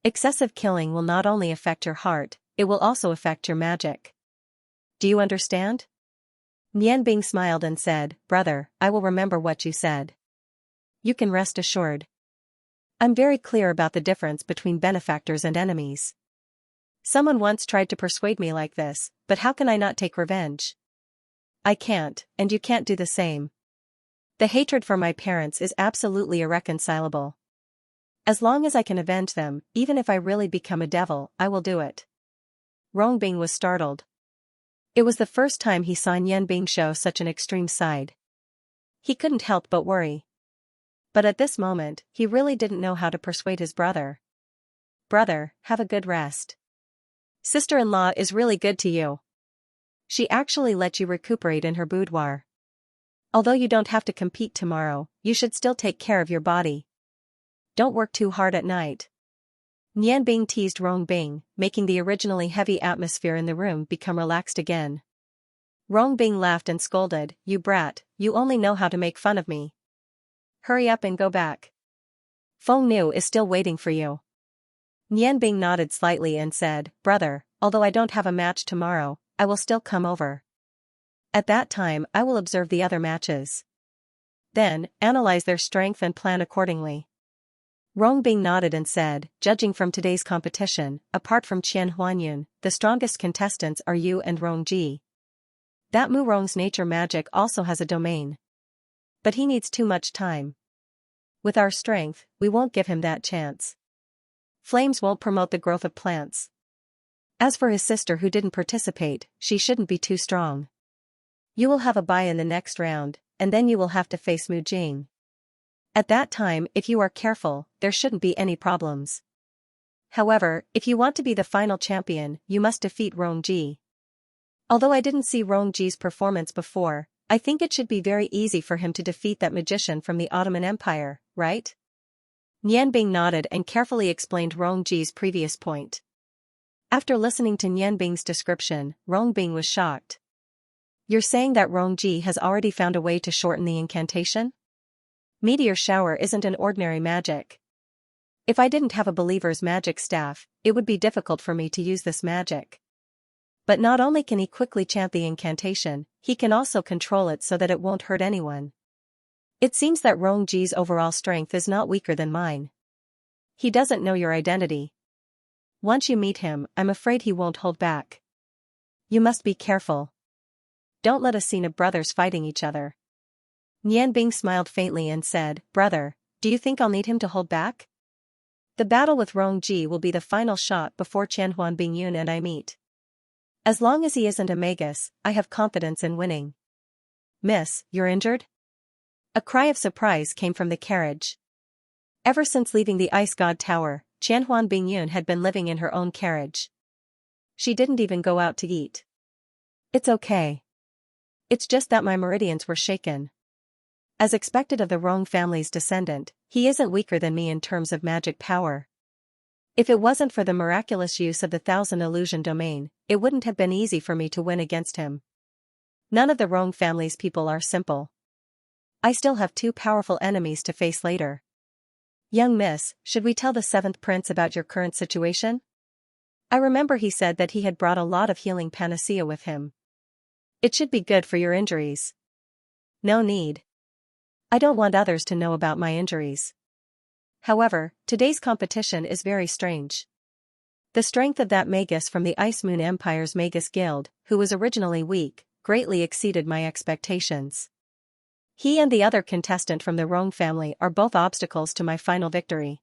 Excessive killing will not only affect your heart, it will also affect your magic. Do you understand?" Nian Bing smiled and said, "Brother, I will remember what you said. You can rest assured. I'm very clear about the difference between benefactors and enemies. Someone once tried to persuade me like this, but how can I not take revenge? I can't, and you can't do the same. The hatred for my parents is absolutely irreconcilable. As long as I can avenge them, even if I really become a devil, I will do it." Rong Bing was startled. It was the first time he saw Nian Bing show such an extreme side. He couldn't help but worry. But at this moment, he really didn't know how to persuade his brother. "Brother, have a good rest. Sister-in-law is really good to you. She actually let you recuperate in her boudoir. Although you don't have to compete tomorrow, you should still take care of your body. Don't work too hard at night." Nian Bing teased Rong Bing, making the originally heavy atmosphere in the room become relaxed again. Rong Bing laughed and scolded, "You brat, you only know how to make fun of me. Hurry up and go back. Feng Nu is still waiting for you." Nian Bing nodded slightly and said, "Brother, although I don't have a match tomorrow, I will still come over. At that time I will observe the other matches. Then, analyze their strength and plan accordingly." Rong Bing nodded and said, "Judging from today's competition, apart from Qian Huanyun, the strongest contestants are you and Rong Ji. That Mu Rong's nature magic also has a domain. But he needs too much time. With our strength, we won't give him that chance. Flames won't promote the growth of plants. As for his sister who didn't participate, she shouldn't be too strong. You will have a bye in the next round, and then you will have to face Mu Jing. At that time, if you are careful, there shouldn't be any problems. However, if you want to be the final champion, you must defeat Rong Ji. Although I didn't see Rong Ji's performance before, I think it should be very easy for him to defeat that magician from the Ottoman Empire, right?" Nianbing nodded and carefully explained Rongji's previous point. After listening to Nianbing's description, Rongbing was shocked. You're saying that Rongji has already found a way to shorten the incantation? Meteor shower isn't an ordinary magic. If I didn't have a believer's magic staff, it would be difficult for me to use this magic. But not only can he quickly chant the incantation, he can also control it so that it won't hurt anyone. It seems that Rongji's overall strength is not weaker than mine. He doesn't know your identity. Once you meet him, I'm afraid he won't hold back. You must be careful. Don't let a scene of brothers fighting each other. Nianbing smiled faintly and said, Brother, do you think I'll need him to hold back? The battle with Rongji will be the final shot before Qianhuan Bingyun and I meet. As long as he isn't a magus, I have confidence in winning. Miss, you're injured? A cry of surprise came from the carriage. Ever since leaving the Ice God Tower, Qianhuan Bingyun had been living in her own carriage. She didn't even go out to eat. It's okay. It's just that my meridians were shaken. As expected of the Rong family's descendant, he isn't weaker than me in terms of magic power. If it wasn't for the miraculous use of the Thousand Illusion Domain, it wouldn't have been easy for me to win against him. None of the Rong family's people are simple. I still have two powerful enemies to face later. Young miss, should we tell the seventh prince about your current situation? I remember he said that he had brought a lot of healing panacea with him. It should be good for your injuries. No need. I don't want others to know about my injuries. However, today's competition is very strange. The strength of that magus from the Ice Moon Empire's Magus Guild, who was originally weak, greatly exceeded my expectations. He and the other contestant from the Rong family are both obstacles to my final victory.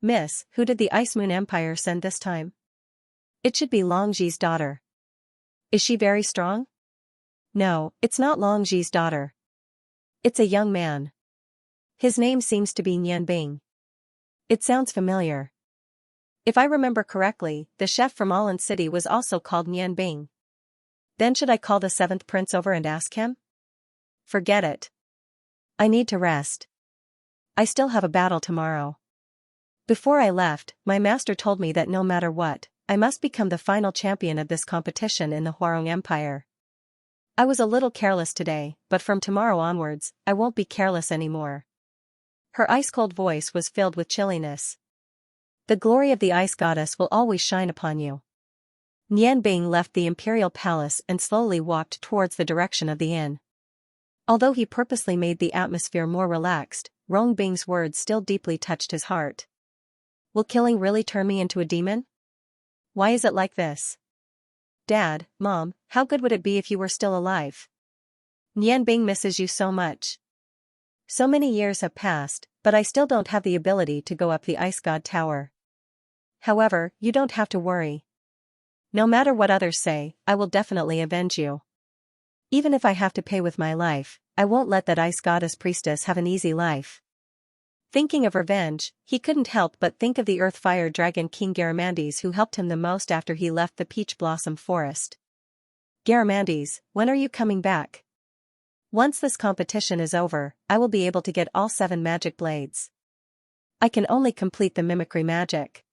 Miss, who did the Ice Moon Empire send this time? It should be Longji's daughter. Is she very strong? No, it's not Longji's daughter. It's a young man. His name seems to be Nianbing. It sounds familiar. If I remember correctly, the chef from Alan City was also called Nianbing. Then should I call the seventh prince over and ask him? Forget it. I need to rest. I still have a battle tomorrow. Before I left, my master told me that no matter what, I must become the final champion of this competition in the Huarong Empire. I was a little careless today, but from tomorrow onwards, I won't be careless anymore. Her ice-cold voice was filled with chilliness. The glory of the ice goddess will always shine upon you. Nianbing left the imperial palace and slowly walked towards the direction of the inn. Although he purposely made the atmosphere more relaxed, Rongbing's words still deeply touched his heart. Will killing really turn me into a demon? Why is it like this? Dad, Mom, how good would it be if you were still alive? Nianbing misses you so much. So many years have passed, but I still don't have the ability to go up the Ice God Tower. However, you don't have to worry. No matter what others say, I will definitely avenge you. Even if I have to pay with my life, I won't let that ice goddess priestess have an easy life. Thinking of revenge, he couldn't help but think of the Earth Fire Dragon King Garamandes, who helped him the most after he left the Peach Blossom Forest. Garamandes, when are you coming back? Once this competition is over, I will be able to get all 7 magic blades. I can only complete the mimicry magic.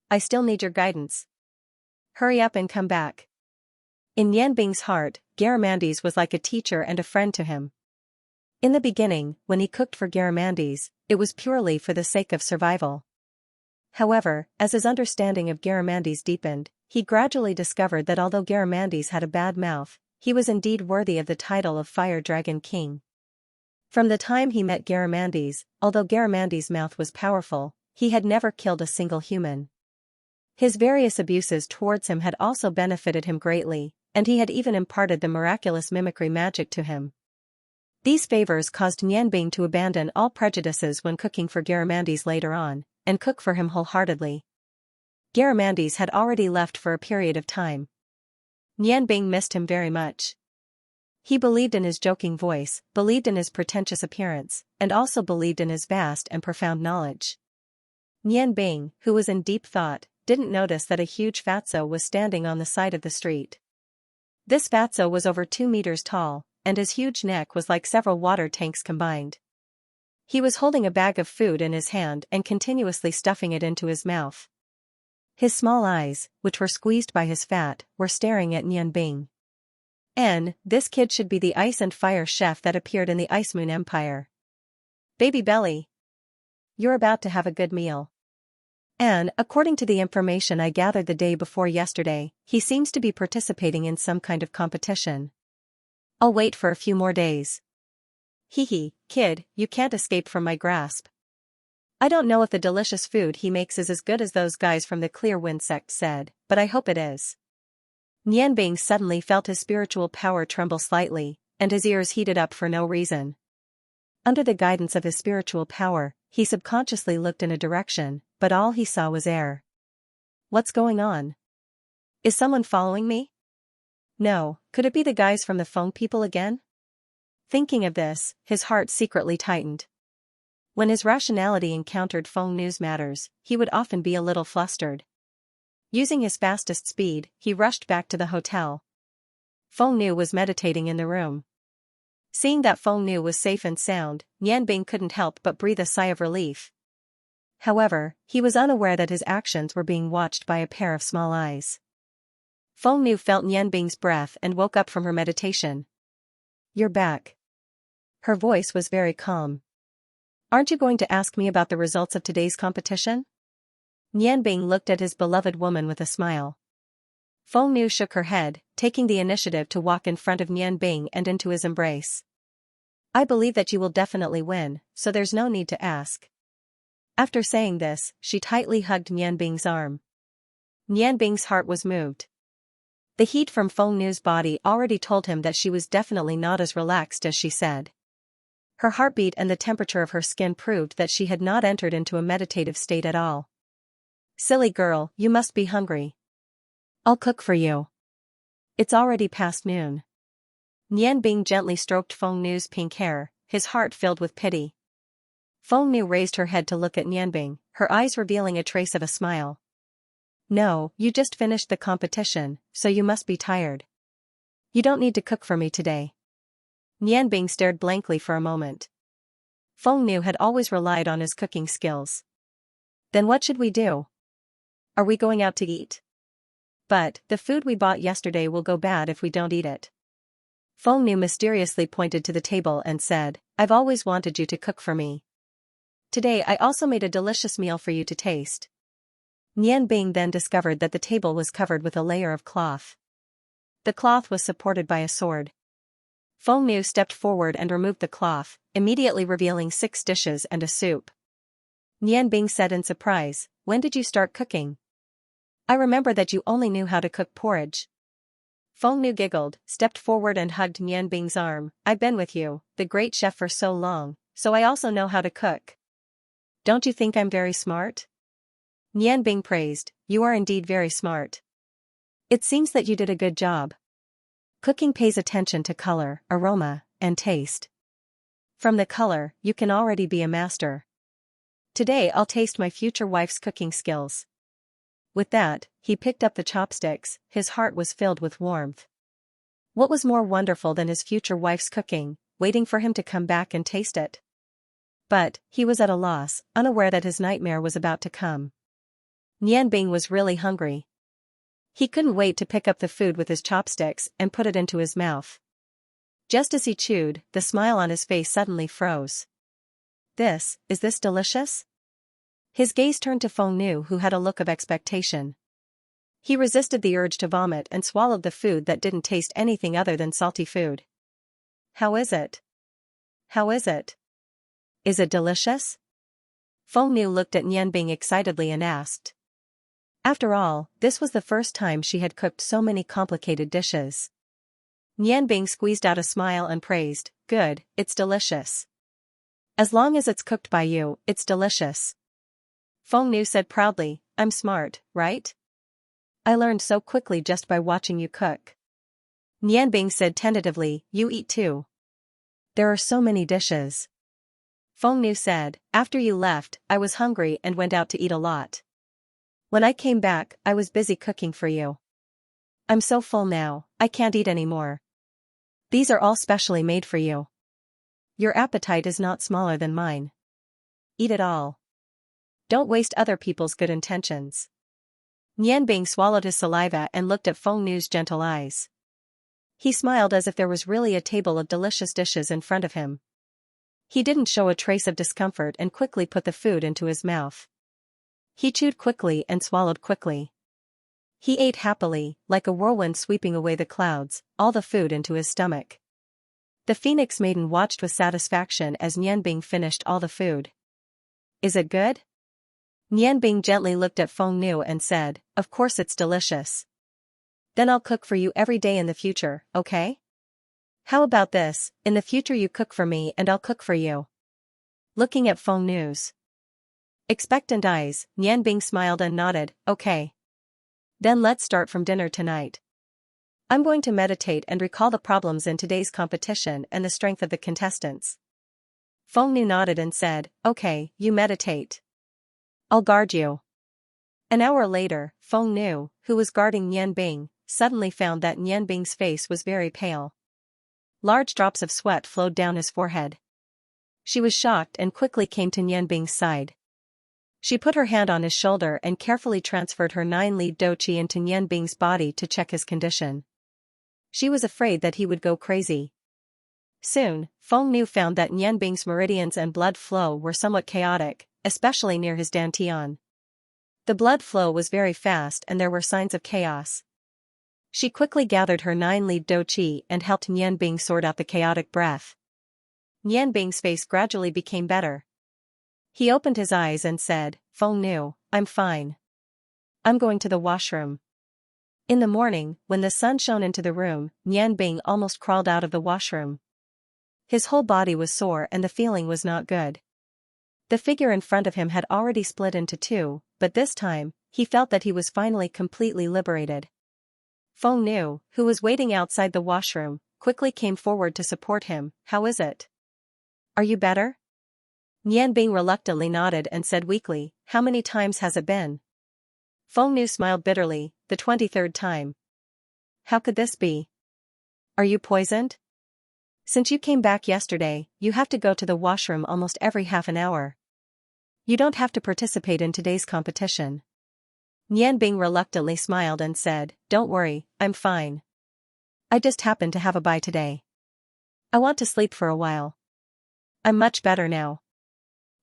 I still need your guidance. Hurry up and come back. In Nianbing's heart, Garamandes was like a teacher and a friend to him. In the beginning, when he cooked for Garamandes, it was purely for the sake of survival. However, as his understanding of Garamandes deepened, he gradually discovered that although Garamandes had a bad mouth, he was indeed worthy of the title of Fire Dragon King. From the time he met Garamandes, although Garamandes' mouth was powerful, he had never killed a single human. His various abuses towards him had also benefited him greatly, and he had even imparted the miraculous mimicry magic to him. These favors caused Nianbing to abandon all prejudices when cooking for Garamandes later on, and cook for him wholeheartedly. Garamandes had already left for a period of time. Nianbing missed him very much. He believed in his joking voice, believed in his pretentious appearance, and also believed in his vast and profound knowledge. Nianbing, who was in deep thought, didn't notice that a huge fatso was standing on the side of the street. This fatso was over 2 meters tall, and his huge neck was like several water tanks combined. He was holding a bag of food in his hand and continuously stuffing it into his mouth. His small eyes, which were squeezed by his fat, were staring at Nianbing. This kid should be the ice and fire chef that appeared in the Ice Moon Empire. Baby Belly. You're about to have a good meal. According to the information I gathered the day before yesterday, he seems to be participating in some kind of competition. I'll wait for a few more days. Hee, kid, you can't escape from my grasp. I don't know if the delicious food he makes is as good as those guys from the Clear Wind sect said, but I hope it is. Nianbing suddenly felt his spiritual power tremble slightly, and his ears heated up for no reason. Under the guidance of his spiritual power, he subconsciously looked in a direction, but all he saw was air. What's going on? Is someone following me? No, could it be the guys from the Feng people again? Thinking of this, his heart secretly tightened. When his rationality encountered Feng news matters, he would often be a little flustered. Using his fastest speed, he rushed back to the hotel. Feng Nu was meditating in the room. Seeing that Feng Nu was safe and sound, Nianbing couldn't help but breathe a sigh of relief. However, he was unaware that his actions were being watched by a pair of small eyes. Feng Nu felt Nianbing's breath and woke up from her meditation. You're back. Her voice was very calm. Aren't you going to ask me about the results of today's competition? Nianbing looked at his beloved woman with a smile. Feng Nu shook her head, taking the initiative to walk in front of Nianbing and into his embrace. I believe that you will definitely win, so there's no need to ask. After saying this, she tightly hugged Nianbing's arm. Nianbing's heart was moved. The heat from Feng Nu's body already told him that she was definitely not as relaxed as she said. Her heartbeat and the temperature of her skin proved that she had not entered into a meditative state at all. Silly girl, you must be hungry. I'll cook for you. It's already past noon. Nianbing gently stroked Feng Nu's pink hair, his heart filled with pity. Feng Nu raised her head to look at Nianbing, her eyes revealing a trace of a smile. No, you just finished the competition, so you must be tired. You don't need to cook for me today. Nianbing stared blankly for a moment. Feng Nu had always relied on his cooking skills. Then what should we do? Are we going out to eat? But, the food we bought yesterday will go bad if we don't eat it. Feng Nu mysteriously pointed to the table and said, I've always wanted you to cook for me. Today I also made a delicious meal for you to taste. Nianbing then discovered that the table was covered with a layer of cloth. The cloth was supported by a sword. Feng Nu stepped forward and removed the cloth, immediately revealing 6 dishes and a soup. Nianbing said in surprise, when did you start cooking? I remember that you only knew how to cook porridge. Feng Nu giggled, stepped forward and hugged Nianbing's arm. I've been with you, the great chef, for so long, so I also know how to cook. Don't you think I'm very smart? Nianbing praised, you are indeed very smart. It seems that you did a good job. Cooking pays attention to color, aroma, and taste. From the color, you can already be a master. Today I'll taste my future wife's cooking skills. With that, he picked up the chopsticks, his heart was filled with warmth. What was more wonderful than his future wife's cooking, waiting for him to come back and taste it? But, he was at a loss, unaware that his nightmare was about to come. Nianbing was really hungry. He couldn't wait to pick up the food with his chopsticks and put it into his mouth. Just as he chewed, the smile on his face suddenly froze. Is this delicious? His gaze turned to Feng Nu, who had a look of expectation. He resisted the urge to vomit and swallowed the food that didn't taste anything other than salty food. How is it? How is it? Is it delicious? Feng Nu looked at Nianbing excitedly and asked. After all, this was the first time she had cooked so many complicated dishes. Nianbing squeezed out a smile and praised, good, it's delicious. As long as it's cooked by you, it's delicious. Feng Nu said proudly, I'm smart, right? I learned so quickly just by watching you cook. Nianbing said tentatively, you eat too. There are so many dishes. Feng Nu said, after you left, I was hungry and went out to eat a lot. When I came back, I was busy cooking for you. I'm so full now, I can't eat anymore. These are all specially made for you. Your appetite is not smaller than mine. eat it all. Don't waste other people's good intentions. Nianbing swallowed his saliva and looked at Feng Nu's gentle eyes. He smiled as if there was really a table of delicious dishes in front of him. He didn't show a trace of discomfort and quickly put the food into his mouth. He chewed quickly and swallowed quickly. He ate happily, like a whirlwind sweeping away the clouds, all the food into his stomach. The Phoenix Maiden watched with satisfaction as Nianbing finished all the food. Is it good? Nianbing gently looked at Feng Nu and said, of course it's delicious. Then I'll cook for you every day in the future, okay? How about this, in the future you cook for me and I'll cook for you. Looking at Feng Nu's expectant eyes, Nianbing smiled and nodded, okay. Then let's start from dinner tonight. I'm going to meditate and recall the problems in today's competition and the strength of the contestants. Feng Nu nodded and said, okay, you meditate. I'll guard you. An hour later, Feng Nu, who was guarding Nianbing, suddenly found that Nianbing's face was very pale. Large drops of sweat flowed down his forehead. She was shocked and quickly came to Nianbing's side. She put her hand on his shoulder and carefully transferred her 9-lead doqi into Nianbing's body to check his condition. She was afraid that he would go crazy. Soon, Feng Nu found that Nianbing's meridians and blood flow were somewhat chaotic, especially near his dantian. The blood flow was very fast and there were signs of chaos. She quickly gathered her 9-lead doqi and helped Nianbing sort out the chaotic breath. Nianbing's face gradually became better. He opened his eyes and said, Feng Nu, I'm fine. I'm going to the washroom. In the morning, when the sun shone into the room, Nianbing almost crawled out of the washroom. His whole body was sore and the feeling was not good. The figure in front of him had already split into two, but this time, he felt that he was finally completely liberated. Feng Nu, who was waiting outside the washroom, quickly came forward to support him. How is it? Are you better? Nianbing reluctantly nodded and said weakly, how many times has it been? Feng Nu smiled bitterly, the 23rd time. How could this be? Are you poisoned? Since you came back yesterday, you have to go to the washroom almost every half an hour. You don't have to participate in today's competition. Nianbing reluctantly smiled and said, don't worry, I'm fine. I just happened to have a bye today. I want to sleep for a while. I'm much better now.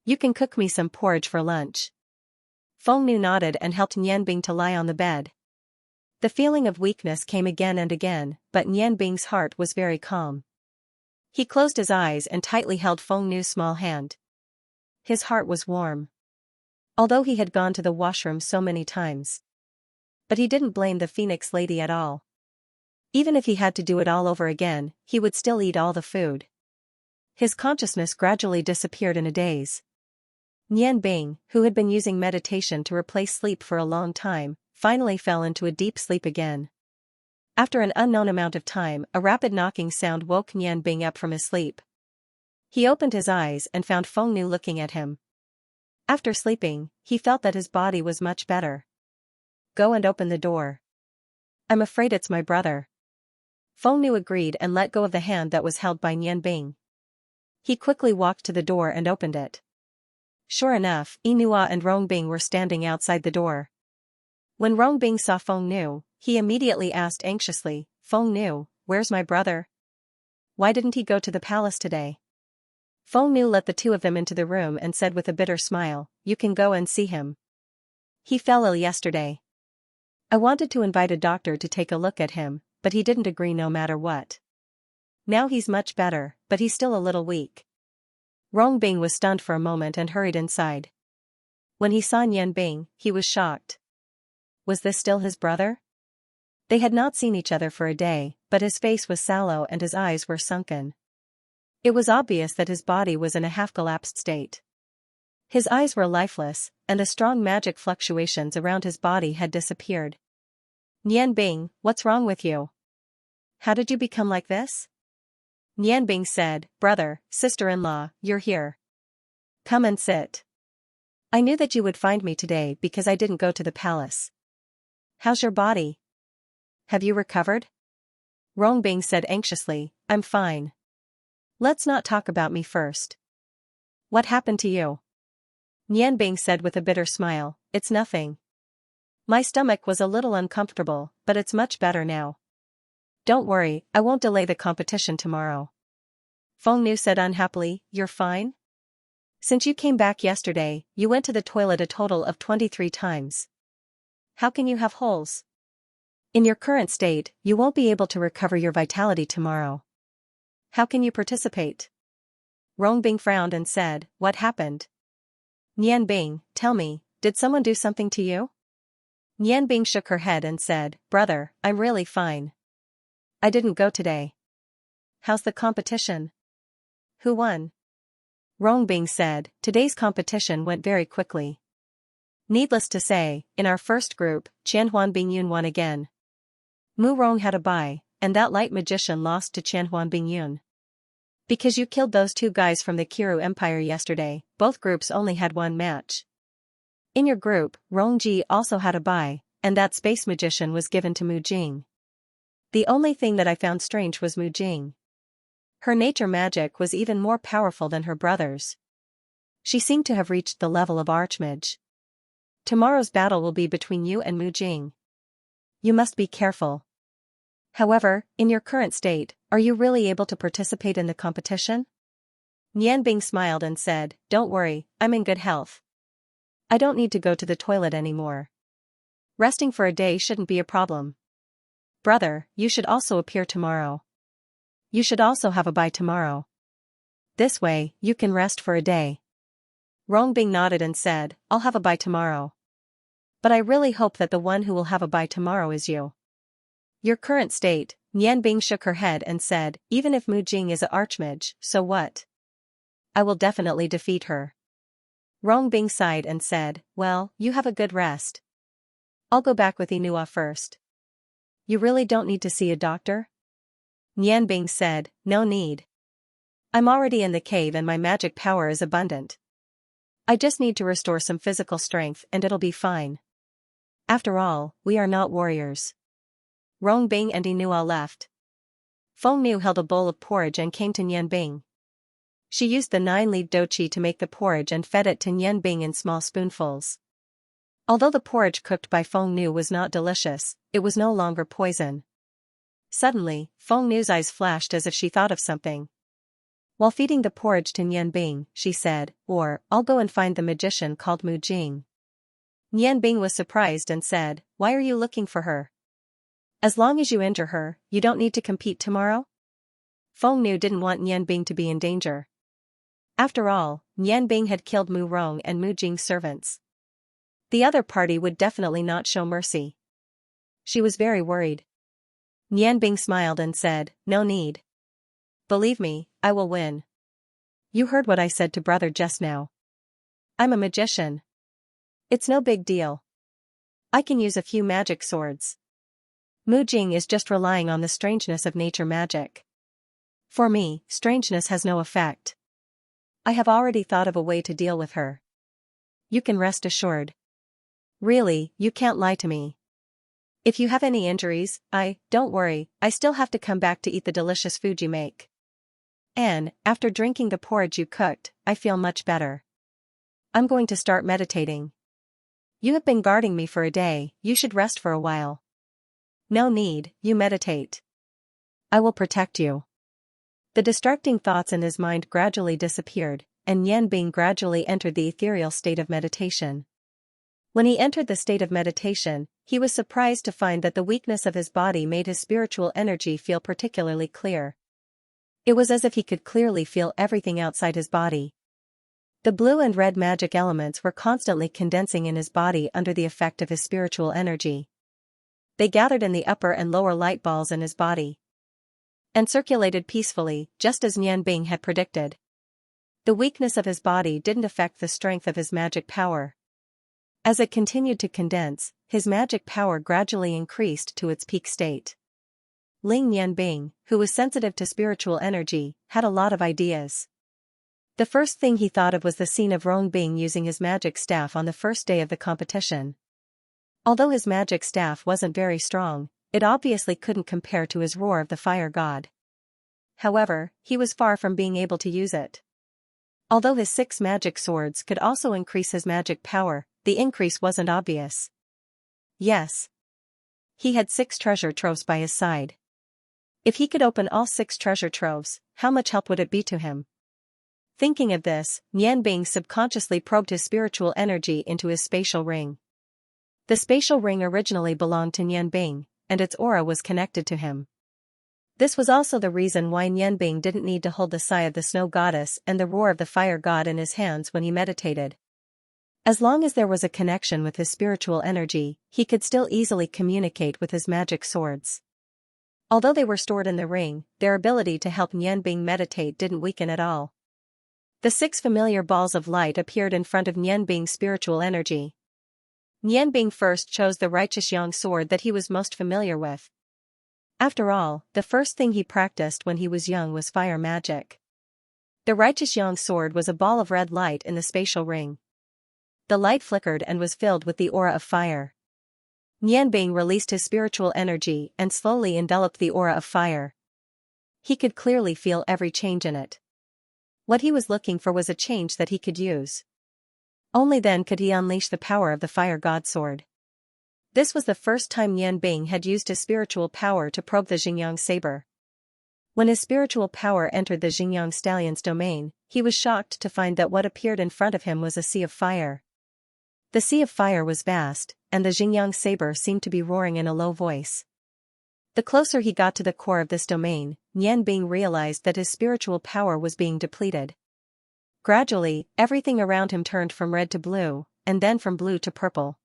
You can cook me some porridge for lunch. Feng Nu nodded and helped Nianbing to lie on the bed. The feeling of weakness came again and again, but Nianbing's heart was very calm. He closed his eyes and tightly held Feng Nu's small hand. His heart was warm. Although he had gone to the washroom so many times. But he didn't blame the Phoenix Lady at all. Even if he had to do it all over again, he would still eat all the food. His consciousness gradually disappeared in a daze. Nianbing, who had been using meditation to replace sleep for a long time, finally fell into a deep sleep again. After an unknown amount of time, a rapid knocking sound woke Nianbing up from his sleep. He opened his eyes and found Feng Nu looking at him. After sleeping, he felt that his body was much better. Go and open the door. I'm afraid it's my brother. Feng Nu agreed and let go of the hand that was held by Nianbing. He quickly walked to the door and opened it. Sure enough, Inua and Rongbing were standing outside the door. When Rongbing saw Feng Nu, he immediately asked anxiously, Feng Nu, where's my brother? Why didn't he go to the palace today? Feng Nu let the two of them into the room and said with a bitter smile, you can go and see him. He fell ill yesterday. I wanted to invite a doctor to take a look at him, but he didn't agree no matter what. Now he's much better, but he's still a little weak. Rongbing was stunned for a moment and hurried inside. When he saw Nianbing, he was shocked. Was this still his brother? They had not seen each other for a day, but his face was sallow and his eyes were sunken. It was obvious that his body was in a half-collapsed state. His eyes were lifeless, and the strong magic fluctuations around his body had disappeared. Nianbing, what's wrong with you? How did you become like this? Nianbing said, brother, sister-in-law, you're here. Come and sit. I knew that you would find me today because I didn't go to the palace. How's your body? Have you recovered? Rongbing said anxiously, I'm fine. Let's not talk about me first. What happened to you? Nianbing said with a bitter smile, it's nothing. My stomach was a little uncomfortable, but it's much better now. Don't worry, I won't delay the competition tomorrow. Feng Nu said unhappily, you're fine? Since you came back yesterday, you went to the toilet a total of 23 times. How can you have holes? In your current state, you won't be able to recover your vitality tomorrow. How can you participate? Rongbing frowned and said, what happened? Nianbing, tell me, did someone do something to you? Nianbing shook her head and said, brother, I'm really fine. I didn't go today. How's the competition? Who won? Rongbing said, today's competition went very quickly. Needless to say, in our first group, Qianhuan Bingyun won again. Mu Rong had a bye, and that light magician lost to Qianhuan Bingyun. Because you killed those two guys from the Kiru Empire yesterday, both groups only had one match. In your group, Rongji also had a bye, and that space magician was given to Mu Jing. The only thing that I found strange was Mu Jing. Her nature magic was even more powerful than her brother's. She seemed to have reached the level of Archmage. Tomorrow's battle will be between you and Mu Jing. You must be careful. However, in your current state, are you really able to participate in the competition? Nianbing smiled and said, don't worry, I'm in good health. I don't need to go to the toilet anymore. Resting for a day shouldn't be a problem. Brother, you should also appear tomorrow. You should also have a bye tomorrow. This way, you can rest for a day. Rongbing nodded and said, I'll have a bye tomorrow. But I really hope that the one who will have a bye tomorrow is you. Your current state, Nianbing shook her head and said, even if Mu Jing is an archmage, so what? I will definitely defeat her. Rongbing sighed and said, well, you have a good rest. I'll go back with Inua first. You really don't need to see a doctor? Nianbing said, no need. I'm already in the cave and my magic power is abundant. I just need to restore some physical strength and it'll be fine. After all, we are not warriors. Rongbing and Inua left. Feng Nu held a bowl of porridge and came to Nianbing. She used the 9-leaf doqi to make the porridge and fed it to Nianbing in small spoonfuls. Although the porridge cooked by Feng Nu was not delicious, it was no longer poison. Suddenly, Feng Nu's eyes flashed as if she thought of something. While feeding the porridge to Nianbing, she said, or, I'll go and find the magician called Mu Jing. Nianbing was surprised and said, why are you looking for her? As long as you injure her, you don't need to compete tomorrow? Feng Nu didn't want Nianbing to be in danger. After all, Nianbing had killed Mu Rong and Mu Jing's servants. The other party would definitely not show mercy. She was very worried. Nianbing smiled and said, no need. Believe me, I will win. You heard what I said to brother just now. I'm a magician. It's no big deal. I can use a few magic swords. Mu Jing is just relying on the strangeness of nature magic. For me, strangeness has no effect. I have already thought of a way to deal with her. You can rest assured. Really, you can't lie to me. If you have any injuries, don't worry, I still have to come back to eat the delicious food you make. And, after drinking the porridge you cooked, I feel much better. I'm going to start meditating. You have been guarding me for a day, you should rest for a while. No need, you meditate. I will protect you. The distracting thoughts in his mind gradually disappeared, and Nianbing gradually entered the ethereal state of meditation. When he entered the state of meditation, he was surprised to find that the weakness of his body made his spiritual energy feel particularly clear. It was as if he could clearly feel everything outside his body. The blue and red magic elements were constantly condensing in his body under the effect of his spiritual energy. They gathered in the upper and lower light balls in his body and circulated peacefully, just as Nianbing had predicted. The weakness of his body didn't affect the strength of his magic power. As it continued to condense, his magic power gradually increased to its peak state. Ling Nianbing, who was sensitive to spiritual energy, had a lot of ideas. The first thing he thought of was the scene of Rongbing using his magic staff on the first day of the competition. Although his magic staff wasn't very strong, it obviously couldn't compare to his roar of the fire god. However, he was far from being able to use it. Although his 6 magic swords could also increase his magic power, the increase wasn't obvious. Yes. He had 6 treasure troves by his side. If he could open all 6 treasure troves, how much help would it be to him? Thinking of this, Nianbing subconsciously probed his spiritual energy into his spatial ring. The spatial ring originally belonged to Nianbing, and its aura was connected to him. This was also the reason why Nianbing didn't need to hold the sigh of the snow goddess and the roar of the fire god in his hands when he meditated. As long as there was a connection with his spiritual energy, he could still easily communicate with his magic swords. Although they were stored in the ring, their ability to help Nianbing meditate didn't weaken at all. The 6 familiar balls of light appeared in front of Nianbing's spiritual energy. Nianbing first chose the righteous yang sword that he was most familiar with. After all, the first thing he practiced when he was young was fire magic. The righteous yang sword was a ball of red light in the spatial ring. The light flickered and was filled with the aura of fire. Nianbing released his spiritual energy and slowly enveloped the aura of fire. He could clearly feel every change in it. What he was looking for was a change that he could use. Only then could he unleash the power of the fire god sword. This was the first time Nianbing had used his spiritual power to probe the Xingyang saber. When his spiritual power entered the Xingyang stallion's domain, he was shocked to find that what appeared in front of him was a sea of fire. The sea of fire was vast, and the Xingyang saber seemed to be roaring in a low voice. The closer he got to the core of this domain, Nianbing realized that his spiritual power was being depleted. Gradually, everything around him turned from red to blue, and then from blue to purple.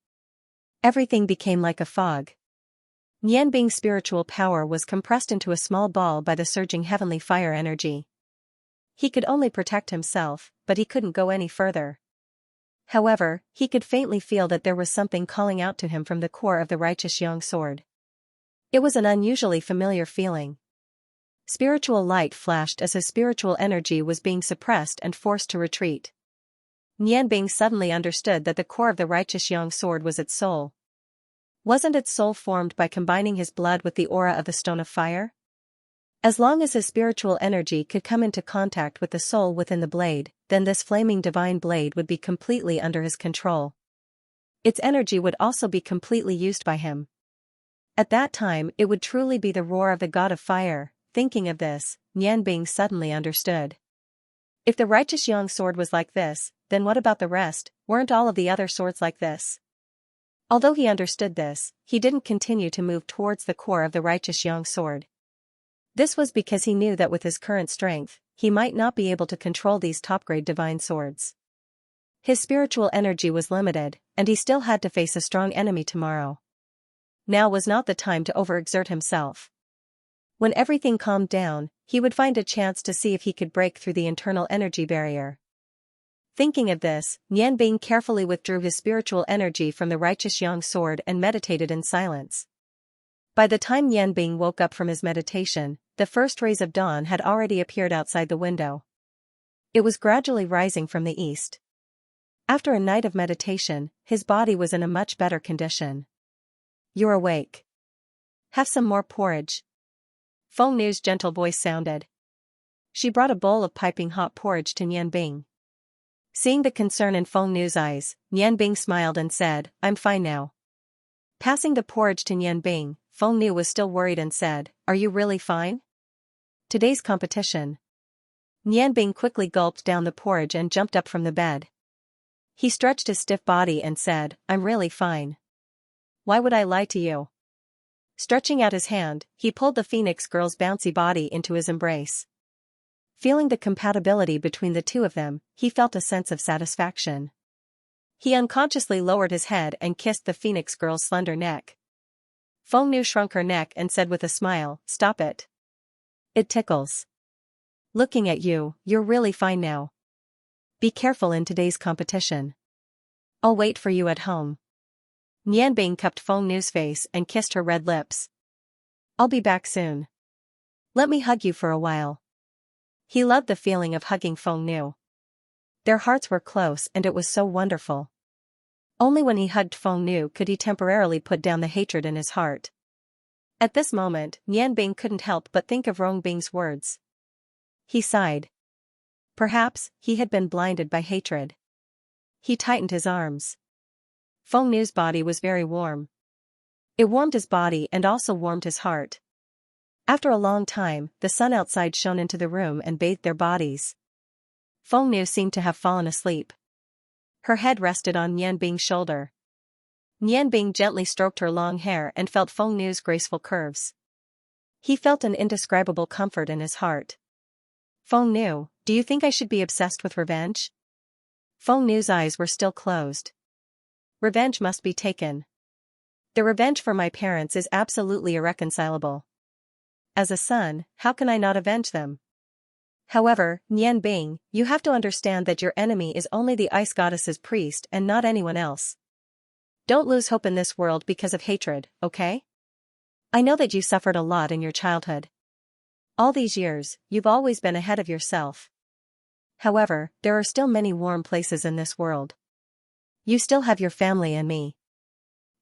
Everything became like a fog. Nianbing's spiritual power was compressed into a small ball by the surging heavenly fire energy. He could only protect himself, but he couldn't go any further. However, he could faintly feel that there was something calling out to him from the core of the righteous yang sword. It was an unusually familiar feeling. Spiritual light flashed as his spiritual energy was being suppressed and forced to retreat. Nianbing suddenly understood that the core of the righteous yang sword was its soul. Wasn't its soul formed by combining his blood with the aura of the stone of fire? As long as his spiritual energy could come into contact with the soul within the blade, then this flaming divine blade would be completely under his control. Its energy would also be completely used by him. At that time it would truly be the roar of the god of fire. Thinking of this, Nianbing suddenly understood. If the righteous yang sword was like this, then what about the rest? Weren't all of the other swords like this? Although he understood this, he didn't continue to move towards the core of the righteous yang sword. This was because he knew that with his current strength, he might not be able to control these top-grade divine swords. His spiritual energy was limited, and he still had to face a strong enemy tomorrow. Now was not the time to overexert himself. When everything calmed down, he would find a chance to see if he could break through the internal energy barrier. Thinking of this, Nianbing carefully withdrew his spiritual energy from the righteous yang sword and meditated in silence. By the time Nianbing woke up from his meditation, the first rays of dawn had already appeared outside the window. It was gradually rising from the east. After a night of meditation, his body was in a much better condition. "You're awake. Have some more porridge." Feng Nu's gentle voice sounded. She brought a bowl of piping hot porridge to Nianbing. Seeing the concern in Feng Nu's eyes, Nianbing smiled and said, "I'm fine now." Passing the porridge to Nianbing, Feng Nu was still worried and said, "Are you really fine? Today's competition." Nianbing quickly gulped down the porridge and jumped up from the bed. He stretched his stiff body and said, "I'm really fine. Why would I lie to you?" Stretching out his hand, he pulled the Phoenix girl's bouncy body into his embrace. Feeling the compatibility between the two of them, he felt a sense of satisfaction. He unconsciously lowered his head and kissed the Phoenix girl's slender neck. Feng Nu shrunk her neck and said with a smile, "Stop it. It tickles. Looking at you, you're really fine now. Be careful in today's competition. I'll wait for you at home." Nianbing cupped Feng Nu's face and kissed her red lips. "I'll be back soon. Let me hug you for a while." He loved the feeling of hugging Feng Nu. Their hearts were close and it was so wonderful. Only when he hugged Feng Nu could he temporarily put down the hatred in his heart. At this moment, Nianbing couldn't help but think of Rongbing's words. He sighed. Perhaps he had been blinded by hatred. He tightened his arms. Feng Nu's body was very warm. It warmed his body and also warmed his heart. After a long time, the sun outside shone into the room and bathed their bodies. Feng Nu seemed to have fallen asleep. Her head rested on Nian Bing's shoulder. Nian Bing gently stroked her long hair and felt Feng Nu's graceful curves. He felt an indescribable comfort in his heart. Feng Nu, do you think I should be obsessed with revenge? Feng Nu's eyes were still closed. Revenge must be taken. The revenge for my parents is absolutely irreconcilable. As a son, how can I not avenge them? However, Nian Bing, you have to understand that your enemy is only the ice goddess's priest and not anyone else. Don't lose hope in this world because of hatred, okay? I know that you suffered a lot in your childhood. All these years, you've always been ahead of yourself. However, there are still many warm places in this world. You still have your family and me.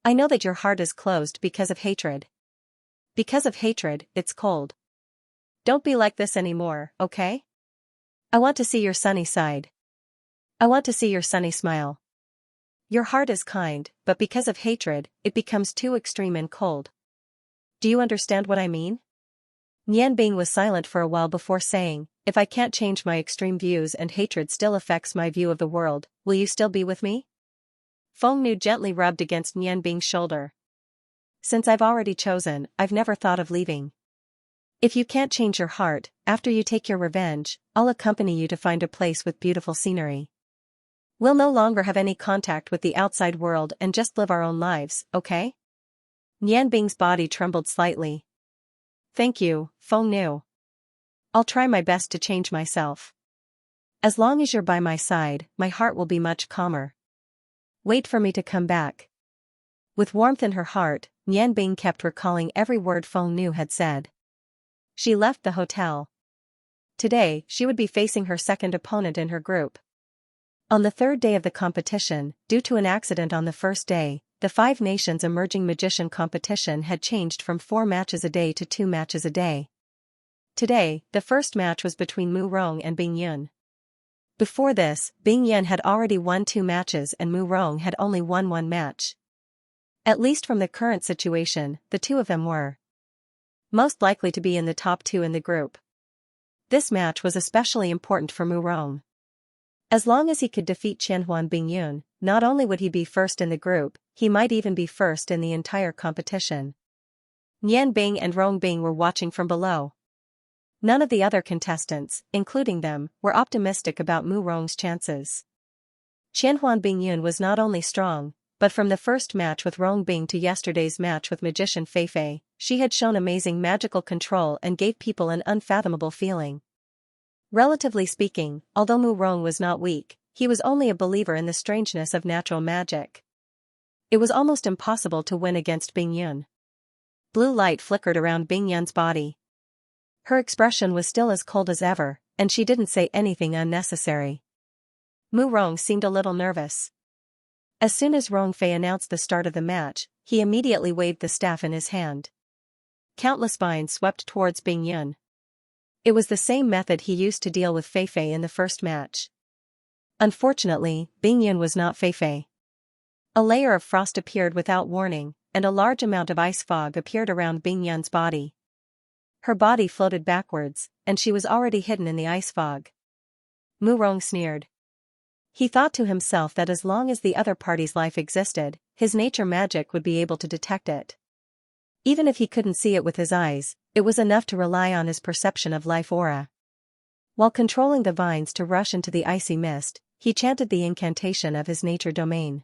I know that your heart is closed because of hatred. Because of hatred, it's cold. Don't be like this anymore, okay? I want to see your sunny side. I want to see your sunny smile. Your heart is kind, but because of hatred, it becomes too extreme and cold. Do you understand what I mean? Nian Bing was silent for a while before saying, if I can't change my extreme views and hatred still affects my view of the world, will you still be with me? Feng Nu gently rubbed against Nian Bing's shoulder. Since I've already chosen, I've never thought of leaving. If you can't change your heart, after you take your revenge, I'll accompany you to find a place with beautiful scenery. We'll no longer have any contact with the outside world and just live our own lives, okay? Nian Bing's body trembled slightly. Thank you, Feng Nu. I'll try my best to change myself. As long as you're by my side, my heart will be much calmer. Wait for me to come back. With warmth in her heart, Nian Bing kept recalling every word Feng Nu had said. She left the hotel. Today, she would be facing her second opponent in her group. On the third day of the competition, due to an accident on the first day, the 5 Nations Emerging Magician competition had changed from 4 matches a day to 2 matches a day. Today, the first match was between Mu Rong and Bing Yun. Before this, Bing Yun had already won 2 matches and Mu Rong had only won 1 match. At least from the current situation, the two of them were most likely to be in the top 2 in the group. This match was especially important for Mu Rong. As long as he could defeat Qianhuan Bing Yun, not only would he be first in the group, he might even be first in the entire competition. Nian Bing and Rong Bing were watching from below. None of the other contestants, including them, were optimistic about Mu Rong's chances. Qianhuan Bing Yun was not only strong, but from the first match with Rong Bing to yesterday's match with magician Fei Fei, she had shown amazing magical control and gave people an unfathomable feeling. Relatively speaking, although Mu Rong was not weak, he was only a believer in the strangeness of natural magic. It was almost impossible to win against Bing Yun. Blue light flickered around Bing Yun's body. Her expression was still as cold as ever, and she didn't say anything unnecessary. Mu Rong seemed a little nervous. As soon as Rong Fei announced the start of the match, he immediately waved the staff in his hand. Countless vines swept towards Bing Yun. It was the same method he used to deal with Fei Fei in the first match. Unfortunately, Bing Yun was not Fei Fei. A layer of frost appeared without warning, and a large amount of ice fog appeared around Bing Yun's body. Her body floated backwards, and she was already hidden in the ice fog. Mu Rong sneered. He thought to himself that as long as the other party's life existed, his nature magic would be able to detect it. Even if he couldn't see it with his eyes, it was enough to rely on his perception of life aura. While controlling the vines to rush into the icy mist, he chanted the incantation of his nature domain.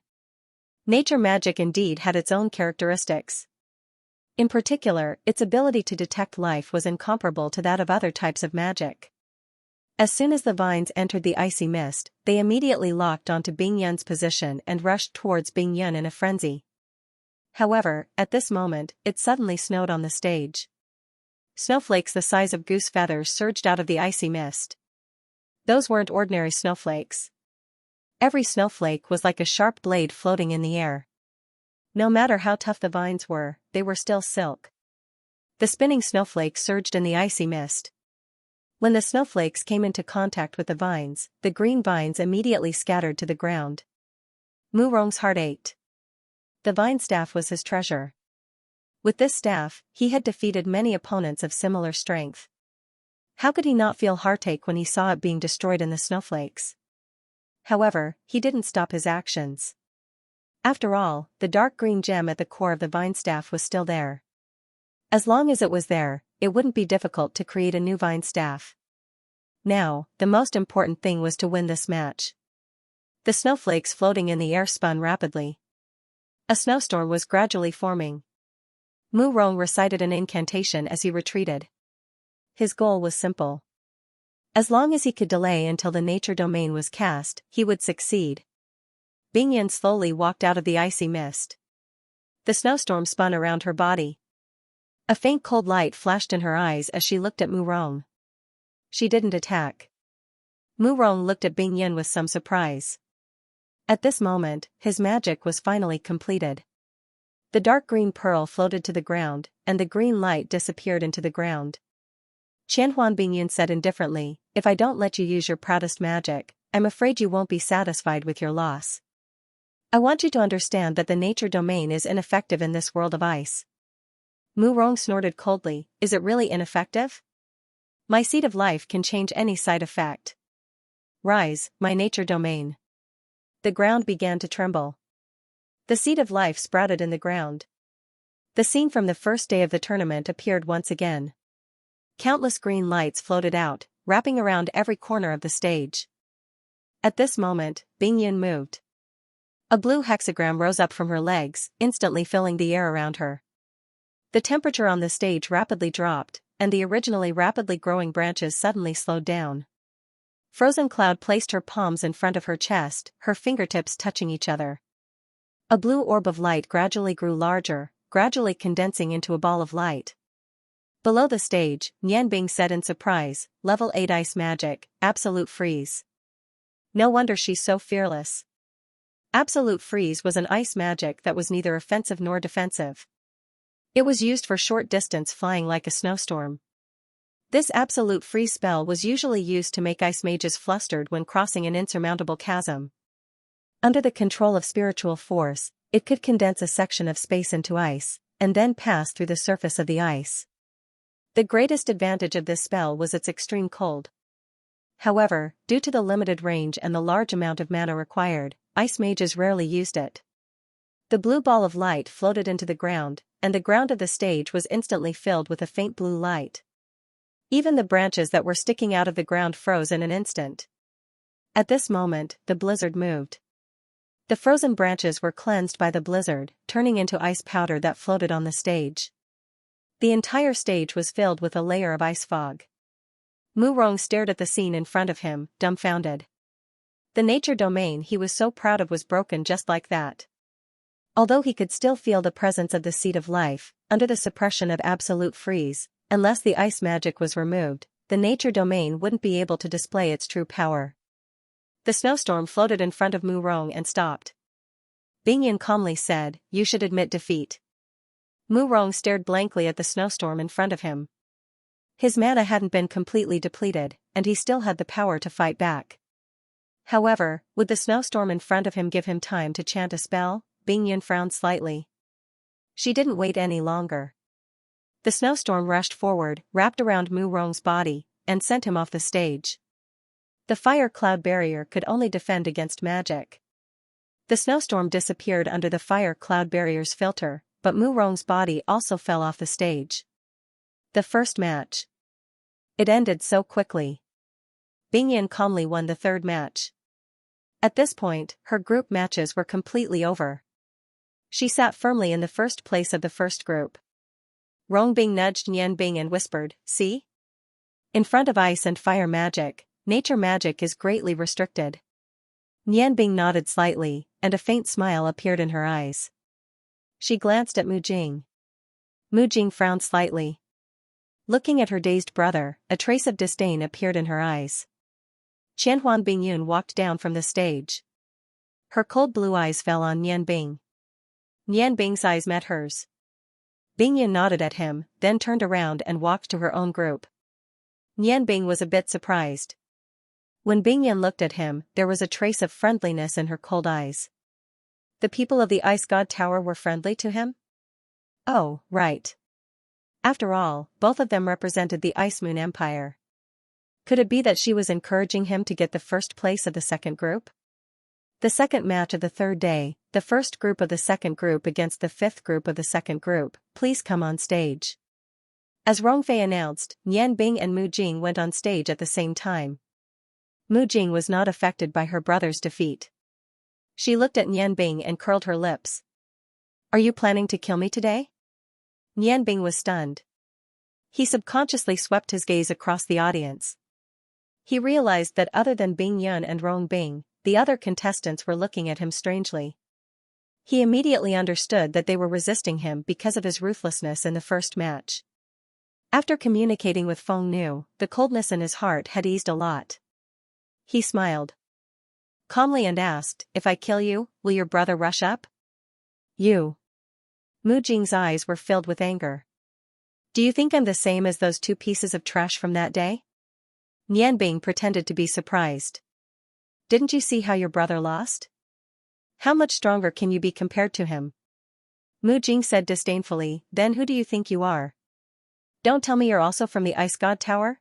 Nature magic indeed had its own characteristics. In particular, its ability to detect life was incomparable to that of other types of magic. As soon as the vines entered the icy mist, they immediately locked onto Bing Yun's position and rushed towards Bing Yun in a frenzy. However, at this moment, it suddenly snowed on the stage. Snowflakes the size of goose feathers surged out of the icy mist. Those weren't ordinary snowflakes. Every snowflake was like a sharp blade floating in the air. No matter how tough the vines were, they were still silk. The spinning snowflakes surged in the icy mist. When the snowflakes came into contact with the green vines immediately scattered to the ground. Mu Rong's heart ached. The vine staff was his treasure. With this staff, he had defeated many opponents of similar strength. How could he not feel heartache when he saw it being destroyed in the snowflakes? However, he didn't stop his actions. After all, the dark green gem at the core of the vine staff was still there. As long as it was there, it wouldn't be difficult to create a new vine staff. Now, the most important thing was to win this match. The snowflakes floating in the air spun rapidly. A snowstorm was gradually forming. Mu Rong recited an incantation as he retreated. His goal was simple. As long as he could delay until the nature domain was cast, he would succeed. Bingyan slowly walked out of the icy mist. The snowstorm spun around her body. A faint cold light flashed in her eyes as she looked at Mu Rong. She didn't attack. Mu Rong looked at Bingyan with some surprise. At this moment, his magic was finally completed. The dark green pearl floated to the ground, and the green light disappeared into the ground. Qianhuan Bingyan said indifferently, "If I don't let you use your proudest magic, I'm afraid you won't be satisfied with your loss. I want you to understand that the nature domain is ineffective in this world of ice." Mu Rong snorted coldly, "Is it really ineffective? My seed of life can change any side effect. Rise, my nature domain." The ground began to tremble. The seed of life sprouted in the ground. The scene from the first day of the tournament appeared once again. Countless green lights floated out, wrapping around every corner of the stage. At this moment, Bingyan moved. A blue hexagram rose up from her legs, instantly filling the air around her. The temperature on the stage rapidly dropped, and the originally rapidly growing branches suddenly slowed down. Frozen Cloud placed her palms in front of her chest, her fingertips touching each other. A blue orb of light gradually grew larger, gradually condensing into a ball of light. Below the stage, Nianbing said in surprise, "Level 8 ice magic, absolute freeze. No wonder she's so fearless." Absolute freeze was an ice magic that was neither offensive nor defensive. It was used for short distance flying like a snowstorm. This absolute freeze spell was usually used to make ice mages flustered when crossing an insurmountable chasm. Under the control of spiritual force, it could condense a section of space into ice, and then pass through the surface of the ice. The greatest advantage of this spell was its extreme cold. However, due to the limited range and the large amount of mana required, ice mages rarely used it. The blue ball of light floated into the ground, and the ground of the stage was instantly filled with a faint blue light. Even the branches that were sticking out of the ground froze in an instant. At this moment, the blizzard moved. The frozen branches were cleansed by the blizzard, turning into ice powder that floated on the stage. The entire stage was filled with a layer of ice fog. Mu Rong stared at the scene in front of him, dumbfounded. The nature domain he was so proud of was broken just like that. Although he could still feel the presence of the seed of life, under the suppression of absolute freeze, unless the ice magic was removed, the nature domain wouldn't be able to display its true power. The snowstorm floated in front of Mu Rong and stopped. Bingyan calmly said, "You should admit defeat." Mu Rong stared blankly at the snowstorm in front of him. His mana hadn't been completely depleted, and he still had the power to fight back. However, would the snowstorm in front of him give him time to chant a spell? Bingyan frowned slightly. She didn't wait any longer. The snowstorm rushed forward, wrapped around Mu Rong's body, and sent him off the stage. The fire cloud barrier could only defend against magic. The snowstorm disappeared under the fire cloud barrier's filter, but Mu Rong's body also fell off the stage. The first match. It ended so quickly. Bingyan calmly won the third match. At this point, her group matches were completely over. She sat firmly in the first place of the first group. Rongbing nudged Nianbing and whispered, "See? In front of ice and fire magic, nature magic is greatly restricted." Nianbing nodded slightly, and a faint smile appeared in her eyes. She glanced at Mu Jing. Mu Jing frowned slightly. Looking at her dazed brother, a trace of disdain appeared in her eyes. Qianhuan Bingyun walked down from the stage. Her cold blue eyes fell on Nianbing. Nianbing's eyes met hers. Bingyun nodded at him, then turned around and walked to her own group. Nian Bing was a bit surprised. When Bing Yan looked at him, there was a trace of friendliness in her cold eyes. The people of the Ice God Tower were friendly to him? Oh, right. After all, both of them represented the Ice Moon Empire. Could it be that she was encouraging him to get the first place of the second group? The second match of the third day, the first group of the second group against the fifth group of the second group, please come on stage. As Rongfei announced, Nian Bing and Mu Jing went on stage at the same time. Mu Jing was not affected by her brother's defeat. She looked at Nian Bing and curled her lips. Are you planning to kill me today? Nian Bing was stunned. He subconsciously swept his gaze across the audience. He realized that other than Bing Yun and Rong Bing, the other contestants were looking at him strangely. He immediately understood that they were resisting him because of his ruthlessness in the first match. After communicating with Feng Nu, the coldness in his heart had eased a lot. He smiled calmly and asked, if I kill you, will your brother rush up? You. Mu Jing's eyes were filled with anger. Do you think I'm the same as those two pieces of trash from that day? Nian Bing pretended to be surprised. Didn't you see how your brother lost? How much stronger can you be compared to him? Mu Jing said disdainfully, then who do you think you are? Don't tell me you're also from the Ice God Tower?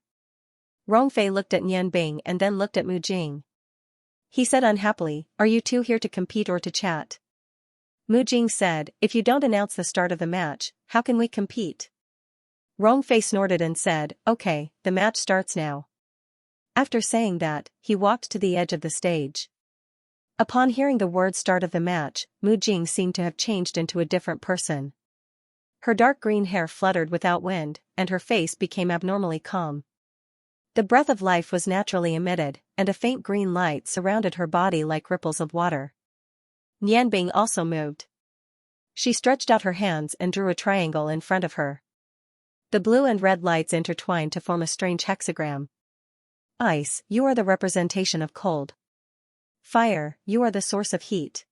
Rongfei looked at Nian Bing and then looked at Mu Jing. He said unhappily, are you two here to compete or to chat? Mu Jing said, if you don't announce the start of the match, how can we compete? Rongfei snorted and said, okay, the match starts now. After saying that, he walked to the edge of the stage. Upon hearing the word start of the match, Mu Jing seemed to have changed into a different person. Her dark green hair fluttered without wind, and her face became abnormally calm. The breath of life was naturally emitted, and a faint green light surrounded her body like ripples of water. Nian Bing also moved. She stretched out her hands and drew a triangle in front of her. The blue and red lights intertwined to form a strange hexagram. Ice, you are the representation of cold. Fire, you are the source of heat.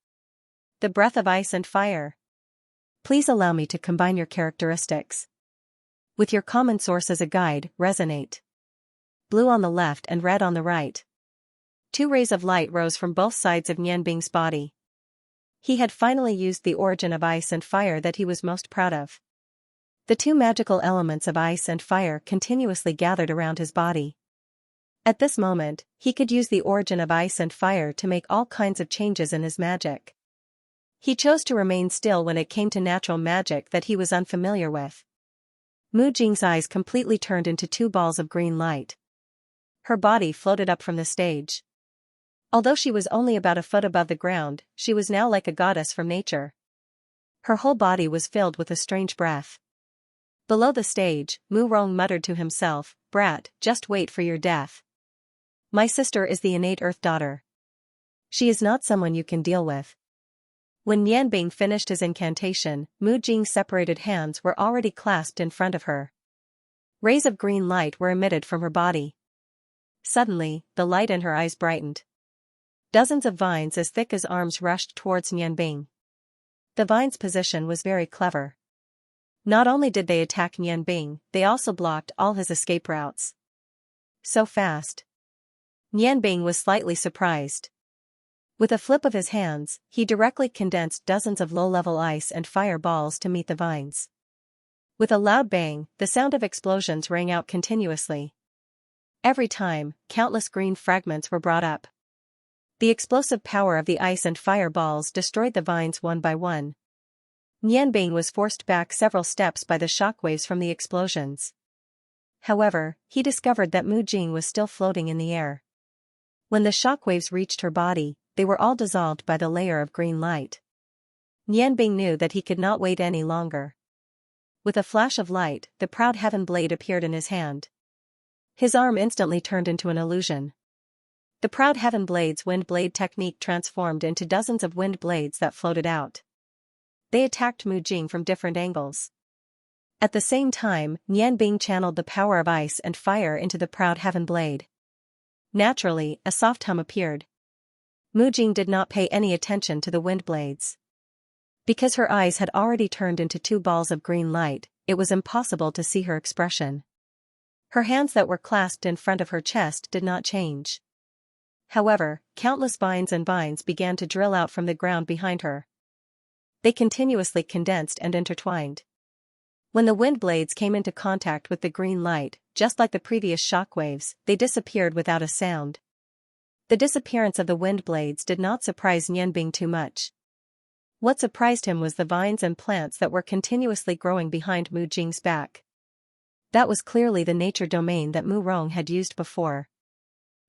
The breath of ice and fire. Please allow me to combine your characteristics. With your common source as a guide, resonate. Blue on the left and red on the right. Two rays of light rose from both sides of Nian Bing's body. He had finally used the origin of ice and fire that he was most proud of. The two magical elements of ice and fire continuously gathered around his body. At this moment, he could use the origin of ice and fire to make all kinds of changes in his magic. He chose to remain still when it came to natural magic that he was unfamiliar with. Mu Jing's eyes completely turned into two balls of green light. Her body floated up from the stage. Although she was only about a foot above the ground, she was now like a goddess from nature. Her whole body was filled with a strange breath. Below the stage, Mu Rong muttered to himself, brat, just wait for your death. My sister is the innate earth daughter. She is not someone you can deal with. When Nian Bing finished his incantation, Mu Jing's separated hands were already clasped in front of her. Rays of green light were emitted from her body. Suddenly, the light in her eyes brightened. Dozens of vines as thick as arms rushed towards Nian Bing. The vines' position was very clever. Not only did they attack Nian Bing, they also blocked all his escape routes. So fast. Nian Bing was slightly surprised. With a flip of his hands, he directly condensed dozens of low-level ice and fire balls to meet the vines. With a loud bang, the sound of explosions rang out continuously. Every time, countless green fragments were brought up. The explosive power of the ice and fire balls destroyed the vines one by one. Nian Bing was forced back several steps by the shockwaves from the explosions. However, he discovered that Mu Jing was still floating in the air. When the shockwaves reached her body, they were all dissolved by the layer of green light. Nian Bing knew that he could not wait any longer. With a flash of light, the proud heaven blade appeared in his hand. His arm instantly turned into an illusion. The proud heaven blade's wind blade technique transformed into dozens of wind blades that floated out. They attacked Mu Jing from different angles. At the same time, Nian Bing channeled the power of ice and fire into the proud heaven blade. Naturally, a soft hum appeared. Mu Jing did not pay any attention to the wind blades. Because her eyes had already turned into two balls of green light, it was impossible to see her expression. Her hands that were clasped in front of her chest did not change. However, countless vines and vines began to drill out from the ground behind her. They continuously condensed and intertwined. When the wind blades came into contact with the green light, just like the previous shockwaves, they disappeared without a sound. The disappearance of the wind blades did not surprise Nianbing too much. What surprised him was the vines and plants that were continuously growing behind Mu Jing's back. That was clearly the nature domain that Mu Rong had used before.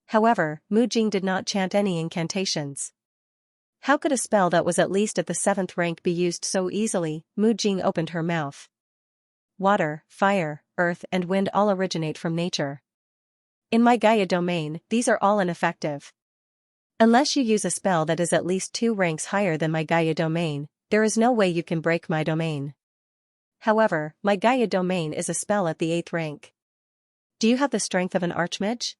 However, Mu Jing did not chant any incantations. How could a spell that was at least at the 7th rank be used so easily? Mu Jing opened her mouth. Water, fire, earth and wind all originate from nature. In my Gaia domain, these are all ineffective. Unless you use a spell that is at least 2 ranks higher than my Gaia domain, there is no way you can break my domain. However, my Gaia domain is a spell at the 8th rank. Do you have the strength of an archmage?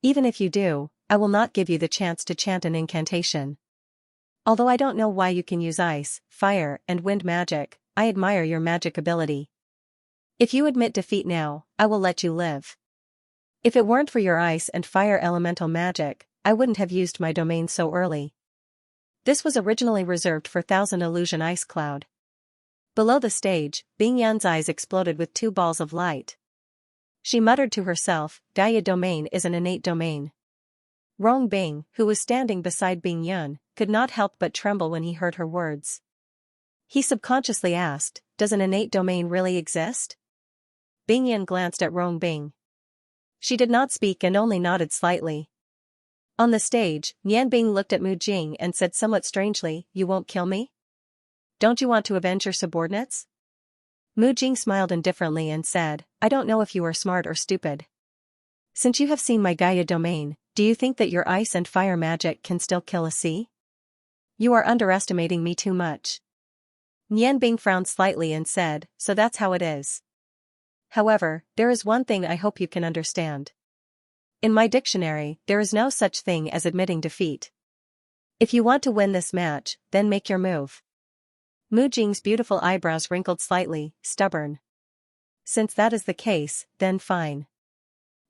Even if you do, I will not give you the chance to chant an incantation. Although I don't know why you can use ice, fire, and wind magic, I admire your magic ability. If you admit defeat now, I will let you live. If it weren't for your ice and fire elemental magic, I wouldn't have used my domain so early. This was originally reserved for Thousand Illusion Ice Cloud. Below the stage, Bing Yan's eyes exploded with 2 balls of light. She muttered to herself, Gaia domain is an innate domain. Rong Bing, who was standing beside Bing Yan, could not help but tremble when he heard her words. He subconsciously asked, does an innate domain really exist? Bing Yan glanced at Rong Bing. She did not speak and only nodded slightly. On the stage, Nianbing looked at Mu Jing and said somewhat strangely, you won't kill me? Don't you want to avenge your subordinates? Mu Jing smiled indifferently and said, I don't know if you are smart or stupid. Since you have seen my Gaia domain, do you think that your ice and fire magic can still kill a sea? You are underestimating me too much. Nianbing frowned slightly and said, so that's how it is. However, there is one thing I hope you can understand. In my dictionary, there is no such thing as admitting defeat. If you want to win this match, then make your move. Mu Jing's beautiful eyebrows wrinkled slightly, stubborn. Since that is the case, then fine.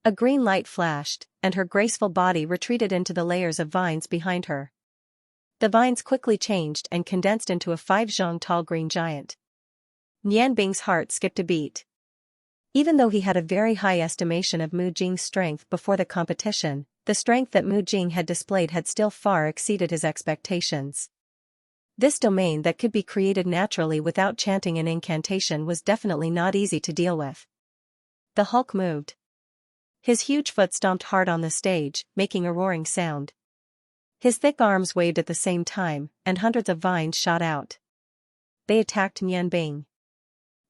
A green light flashed, and her graceful body retreated into the layers of vines behind her. The vines quickly changed and condensed into a 5-zhang tall green giant. Nianbing's heart skipped a beat. Even though he had a very high estimation of Mu Jing's strength before the competition, the strength that Mu Jing had displayed had still far exceeded his expectations. This domain that could be created naturally without chanting an incantation was definitely not easy to deal with. The Hulk moved. His huge foot stomped hard on the stage, making a roaring sound. His thick arms waved at the same time, and hundreds of vines shot out. They attacked Nianbing.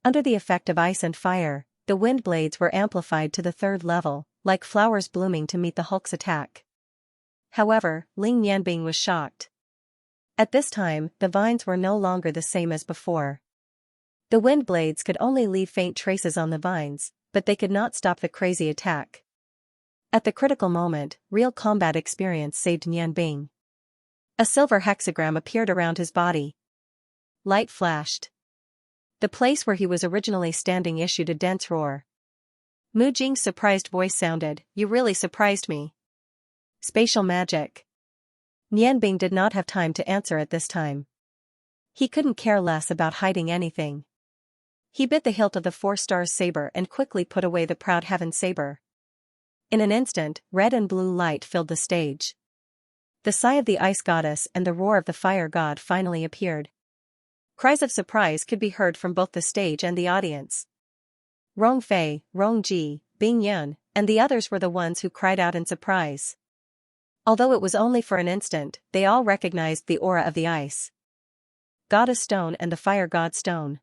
Under the effect of ice and fire, the wind blades were amplified to the 3rd level, like flowers blooming to meet the Hulk's attack. However, Ling Nianbing was shocked. At this time, the vines were no longer the same as before. The wind blades could only leave faint traces on the vines, but they could not stop the crazy attack. At the critical moment, real combat experience saved Nianbing. A silver hexagram appeared around his body. Light flashed. The place where he was originally standing issued a dense roar. Mu Jing's surprised voice sounded, you really surprised me. Spatial magic. Nianbing did not have time to answer at this time. He couldn't care less about hiding anything. He bit the hilt of the 4-star saber and quickly put away the proud heaven saber. In an instant, red and blue light filled the stage. The sigh of the ice goddess and the roar of the fire god finally appeared. Cries of surprise could be heard from both the stage and the audience. Rong Fei, Rong Ji, Bing Yan, and the others were the ones who cried out in surprise. Although it was only for an instant, they all recognized the aura of the ice goddess stone and the fire god stone.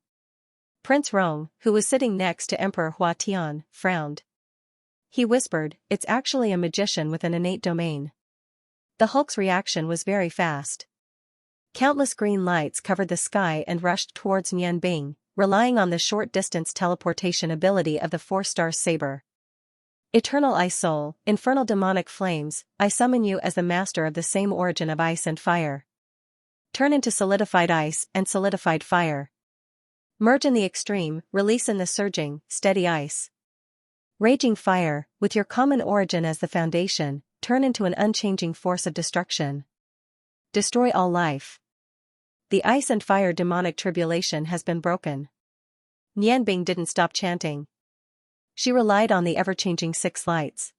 Prince Rong, who was sitting next to Emperor Hua Tian, frowned. He whispered, it's actually a magician with an innate domain. The Hulk's reaction was very fast. Countless green lights covered the sky and rushed towards Nianbing, relying on the short-distance teleportation ability of the 4-star saber. Eternal Ice Soul, infernal demonic flames, I summon you as the master of the same origin of ice and fire. Turn into solidified ice and solidified fire. Merge in the extreme, release in the surging, steady ice. Raging fire, with your common origin as the foundation, turn into an unchanging force of destruction. Destroy all life. The ice and fire demonic tribulation has been broken. Nianbing didn't stop chanting. She relied on the ever-changing six lights.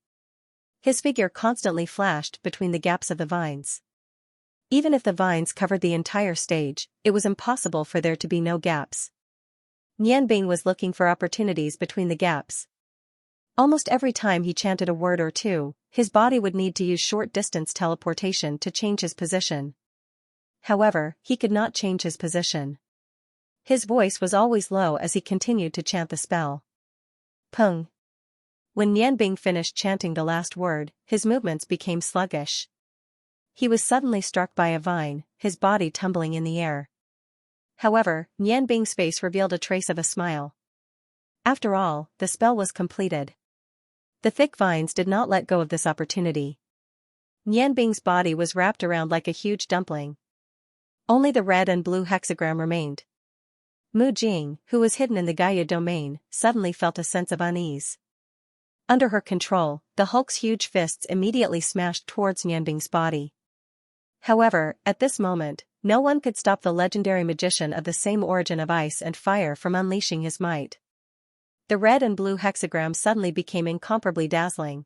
His figure constantly flashed between the gaps of the vines. Even if the vines covered the entire stage, it was impossible for there to be no gaps. Nianbing was looking for opportunities between the gaps. Almost every time he chanted a word or two, his body would need to use short-distance teleportation to change his position. However, he could not change his position. His voice was always low as he continued to chant the spell. Pung. When Nianbing finished chanting the last word, his movements became sluggish. He was suddenly struck by a vine, his body tumbling in the air. However, Nianbing's face revealed a trace of a smile. After all, the spell was completed. The thick vines did not let go of this opportunity. Nianbing's body was wrapped around like a huge dumpling. Only the red and blue hexagram remained. Mu Jing, who was hidden in the Gaia domain, suddenly felt a sense of unease. Under her control, the Hulk's huge fists immediately smashed towards Nianbing's body. However, at this moment, no one could stop the legendary magician of the same origin of ice and fire from unleashing his might. The red and blue hexagram suddenly became incomparably dazzling.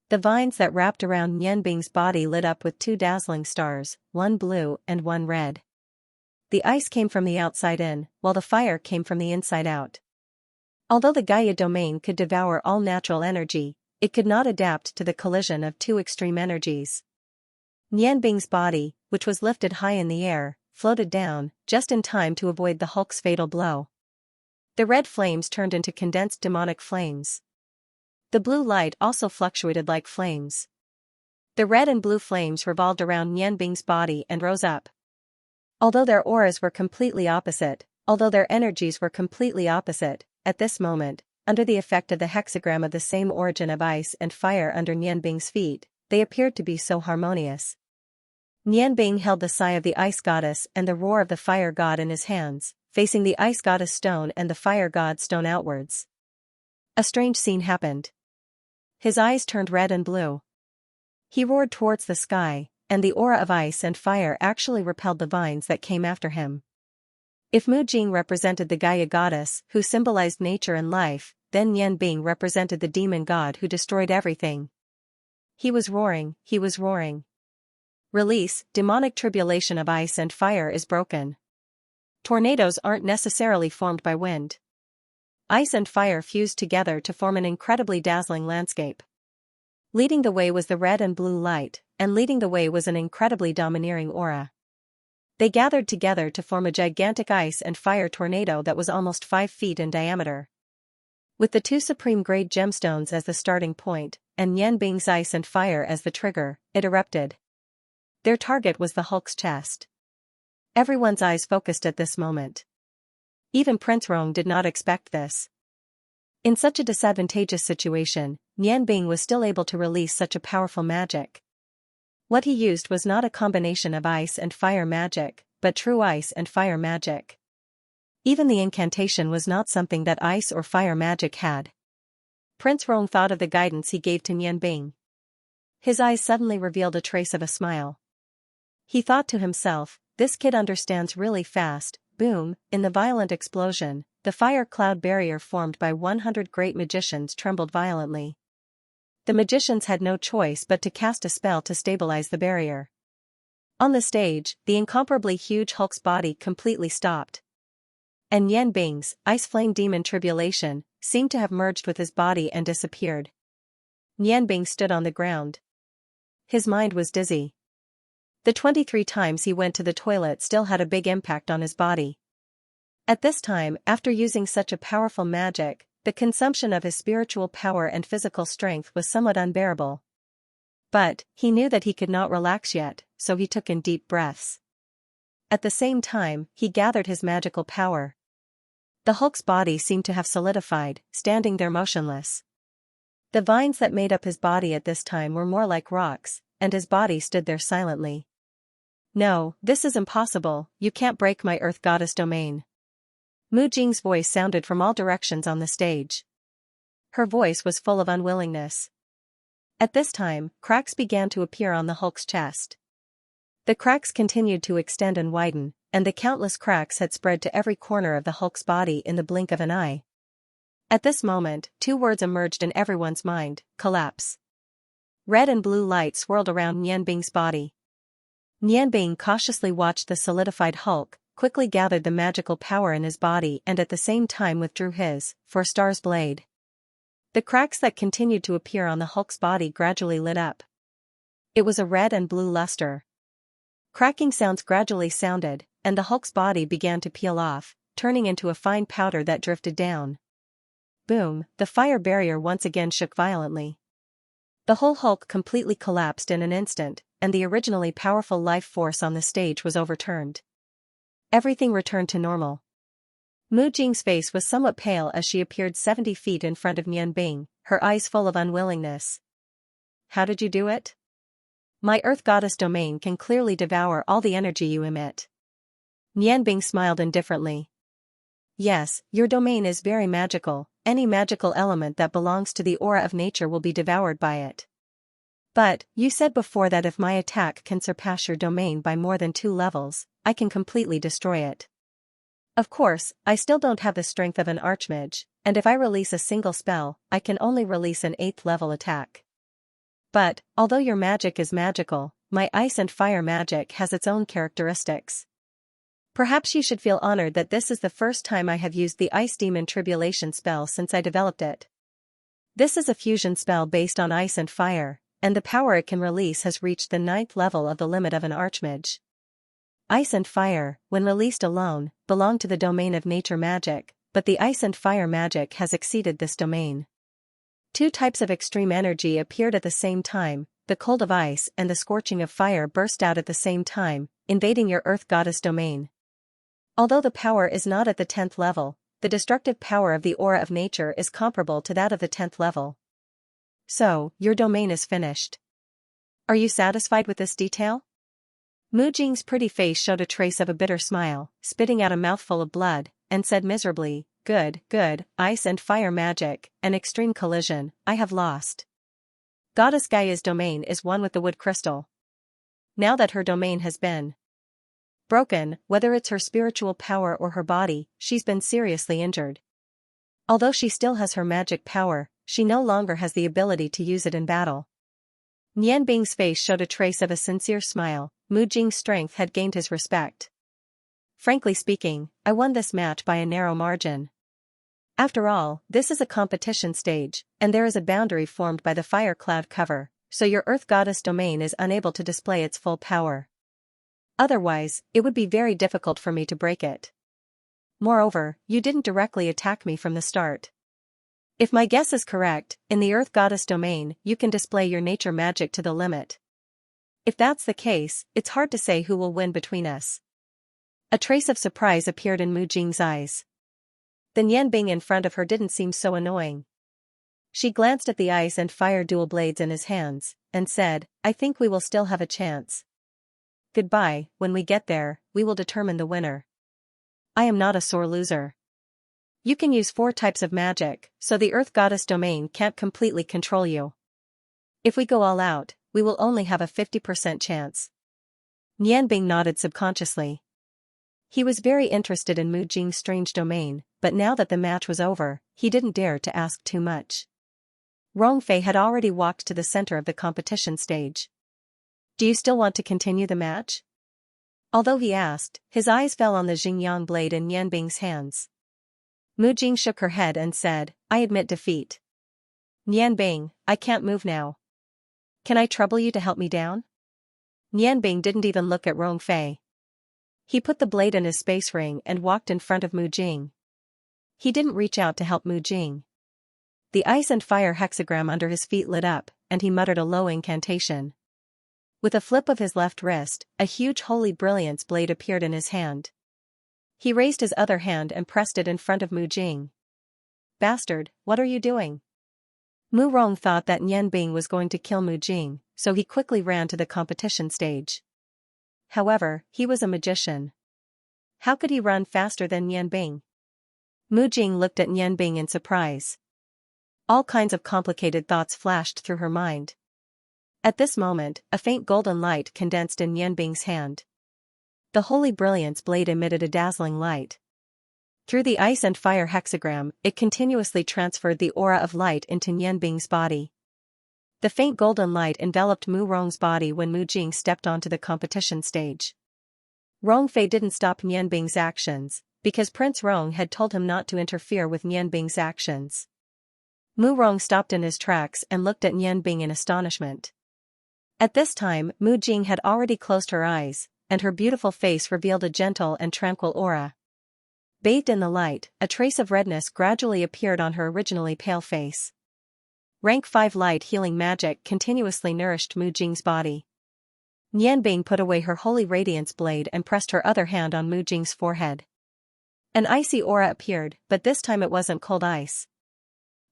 The vines that wrapped around Nianbing's body lit up with two dazzling stars, one blue and one red. The ice came from the outside in, while the fire came from the inside out. Although the Gaia domain could devour all natural energy, it could not adapt to the collision of two extreme energies. Nianbing's body, which was lifted high in the air, floated down, just in time to avoid the Hulk's fatal blow. The red flames turned into condensed demonic flames. The blue light also fluctuated like flames. The red and blue flames revolved around Nianbing's body and rose up. Although their auras were completely opposite, although their energies were completely opposite, at this moment, under the effect of the hexagram of the same origin of ice and fire under Nianbing's feet, they appeared to be so harmonious. Nianbing held the sigh of the ice goddess and the roar of the fire god in his hands, facing the ice goddess stone and the fire god stone outwards. A strange scene happened. His eyes turned red and blue. He roared towards the sky, and the aura of ice and fire actually repelled the vines that came after him. If Mu Jing represented the Gaia goddess who symbolized nature and life, then Nianbing represented the demon god who destroyed everything. He was roaring, he was roaring. Release, demonic tribulation of ice and fire is broken. Tornadoes aren't necessarily formed by wind. Ice and fire fused together to form an incredibly dazzling landscape. Leading the way was the red and blue light, and leading the way was an incredibly domineering aura. They gathered together to form a gigantic ice and fire tornado that was almost 5 feet in diameter. With the two supreme grade gemstones as the starting point, and Nianbing's ice and fire as the trigger, it erupted. Their target was the Hulk's chest. Everyone's eyes focused at this moment. Even Prince Rong did not expect this. In such a disadvantageous situation, Nianbing was still able to release such a powerful magic. What he used was not a combination of ice and fire magic, but true ice and fire magic. Even the incantation was not something that ice or fire magic had. Prince Rong thought of the guidance he gave to Nianbing. His eyes suddenly revealed a trace of a smile. He thought to himself, this kid understands really fast. Boom, in the violent explosion, the fire cloud barrier formed by 100 great magicians trembled violently. The magicians had no choice but to cast a spell to stabilize the barrier. On the stage, the incomparably huge Hulk's body completely stopped. And Nianbing's ice flame demon tribulation seemed to have merged with his body and disappeared. Nianbing stood on the ground. His mind was dizzy. The 23 times he went to the toilet still had a big impact on his body. At this time, after using such a powerful magic, the consumption of his spiritual power and physical strength was somewhat unbearable. But, he knew that he could not relax yet, so he took in deep breaths. At the same time, he gathered his magical power. The Hulk's body seemed to have solidified, standing there motionless. The vines that made up his body at this time were more like rocks, and his body stood there silently. No, this is impossible, you can't break my Earth Goddess domain. Mu Jing's voice sounded from all directions on the stage. Her voice was full of unwillingness. At this time, cracks began to appear on the Hulk's chest. The cracks continued to extend and widen, and the countless cracks had spread to every corner of the Hulk's body in the blink of an eye. At this moment, two words emerged in everyone's mind: collapse. Red and blue light swirled around Nianbing's body. Nianbing cautiously watched the solidified Hulk, quickly gathered the magical power in his body and at the same time withdrew his, for Star's blade. The cracks that continued to appear on the Hulk's body gradually lit up. It was a red and blue luster. Cracking sounds gradually sounded, and the Hulk's body began to peel off, turning into a fine powder that drifted down. Boom, the fire barrier once again shook violently. The whole Hulk completely collapsed in an instant, and the originally powerful life force on the stage was overturned. Everything returned to normal. Mu Jing's face was somewhat pale as she appeared 70 feet in front of Nianbing, her eyes full of unwillingness. How did you do it? My Earth Goddess domain can clearly devour all the energy you emit. Nianbing smiled indifferently. Yes, your domain is very magical, any magical element that belongs to the aura of nature will be devoured by it. But, you said before that if my attack can surpass your domain by more than 2 levels, I can completely destroy it. Of course, I still don't have the strength of an archmage, and if I release a single spell, I can only release an 8th level attack. But, although your magic is magical, my ice and fire magic has its own characteristics. Perhaps you should feel honored that this is the first time I have used the Ice Demon Tribulation spell since I developed it. This is a fusion spell based on ice and fire, and the power it can release has reached the 9th level of the limit of an archmage. Ice and fire, when released alone, belong to the domain of nature magic, but the ice and fire magic has exceeded this domain. 2 types of extreme energy appeared at the same time, the cold of ice and the scorching of fire burst out at the same time, invading your Earth Goddess domain. Although the power is not at the 10th level, the destructive power of the aura of nature is comparable to that of the 10th level. So, your domain is finished. Are you satisfied with this detail? Mu Jing's pretty face showed a trace of a bitter smile, spitting out a mouthful of blood, and said miserably, good, ice and fire magic, an extreme collision, I have lost. Goddess Gaia's domain is one with the wood crystal. Now that her domain has been broken, whether it's her spiritual power or her body, she's been seriously injured. Although she still has her magic power, she no longer has the ability to use it in battle. Nianbing's face showed a trace of a sincere smile. Mu Jing's strength had gained his respect. Frankly speaking, I won this match by a narrow margin. After all, this is a competition stage, and there is a boundary formed by the fire cloud cover, so your Earth Goddess domain is unable to display its full power. Otherwise, it would be very difficult for me to break it. Moreover, you didn't directly attack me from the start. If my guess is correct, in the Earth Goddess domain, you can display your nature magic to the limit. If that's the case, it's hard to say who will win between us. A trace of surprise appeared in Mu Jing's eyes. The Nianbing in front of her didn't seem so annoying. She glanced at the ice and fire dual blades in his hands, and said, I think we will still have a chance. Goodbye, when we get there, we will determine the winner. I am not a sore loser. You can use 4 types of magic, so the Earth Goddess domain can't completely control you. If we go all out, we will only have a 50% chance. Nianbing nodded subconsciously. He was very interested in Mu Jing's strange domain, but now that the match was over, he didn't dare to ask too much. Rongfei had already walked to the center of the competition stage. Do you still want to continue the match? Although he asked, his eyes fell on the Xingyang blade in Nianbing's hands. Mu Jing shook her head and said, I admit defeat. Nianbing, I can't move now. Can I trouble you to help me down? Nianbing didn't even look at Rongfei. He put the blade in his space ring and walked in front of Mu Jing. He didn't reach out to help Mu Jing. The ice and fire hexagram under his feet lit up, and he muttered a low incantation. With a flip of his left wrist, a huge holy brilliance blade appeared in his hand. He raised his other hand and pressed it in front of Mu Jing. Bastard, what are you doing? Mu Rong thought that Nianbing was going to kill Mu Jing, so he quickly ran to the competition stage. However, he was a magician. How could he run faster than Nianbing? Mu Jing looked at Nianbing in surprise. All kinds of complicated thoughts flashed through her mind. At this moment, a faint golden light condensed in Nianbing's hand. The holy brilliance blade emitted a dazzling light. Through the ice and fire hexagram, it continuously transferred the aura of light into Nianbing's body. The faint golden light enveloped Mu Rong's body when Mu Jing stepped onto the competition stage. Rongfei didn't stop Nianbing's actions, because Prince Rong had told him not to interfere with Nianbing's actions. Mu Rong stopped in his tracks and looked at Nianbing in astonishment. At this time, Mu Jing had already closed her eyes, and her beautiful face revealed a gentle and tranquil aura. Bathed in the light, a trace of redness gradually appeared on her originally pale face. Rank 5 light healing magic continuously nourished Mu Jing's body. Nianbing put away her holy radiance blade and pressed her other hand on Mu Jing's forehead. An icy aura appeared, but this time it wasn't cold ice.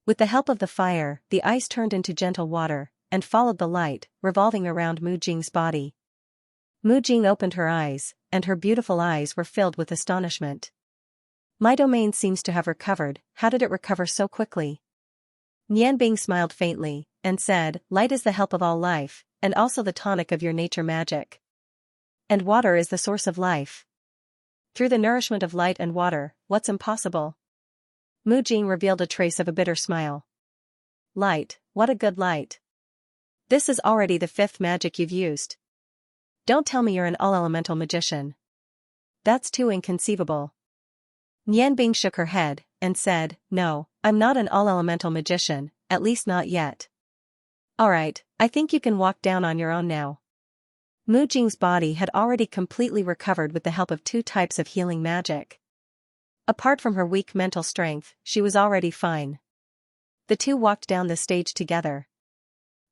With the help of the fire, the ice turned into gentle water, and followed the light, revolving around Mu Jing's body. Mu Jing opened her eyes, and her beautiful eyes were filled with astonishment. My domain seems to have recovered. How did it recover so quickly? Nianbing smiled faintly, and said, light is the help of all life, and also the tonic of your nature magic. And water is the source of life. Through the nourishment of light and water, what's impossible? Mu Jing revealed a trace of a bitter smile. Light, what a good light. This is already the 5th magic you've used. Don't tell me you're an all-elemental magician. That's too inconceivable. Nianbing shook her head, and said, no, I'm not an all-elemental magician, at least not yet. Alright, I think you can walk down on your own now. Mu Jing's body had already completely recovered with the help of 2 types of healing magic. Apart from her weak mental strength, she was already fine. The two walked down the stage together.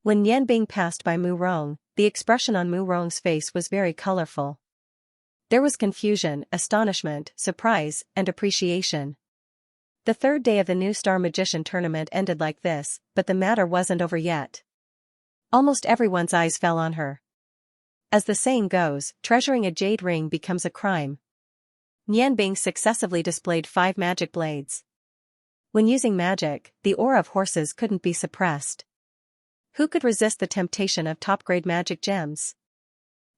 When Nianbing passed by Mu Rong, the expression on Mu Rong's face was very colorful. There was confusion, astonishment, surprise, and appreciation. The 3rd day of the New Star Magician tournament ended like this, but the matter wasn't over yet. Almost everyone's eyes fell on her. As the saying goes, treasuring a jade ring becomes a crime. Nianbing successively displayed 5 magic blades. When using magic, the aura of horses couldn't be suppressed. Who could resist the temptation of top-grade magic gems?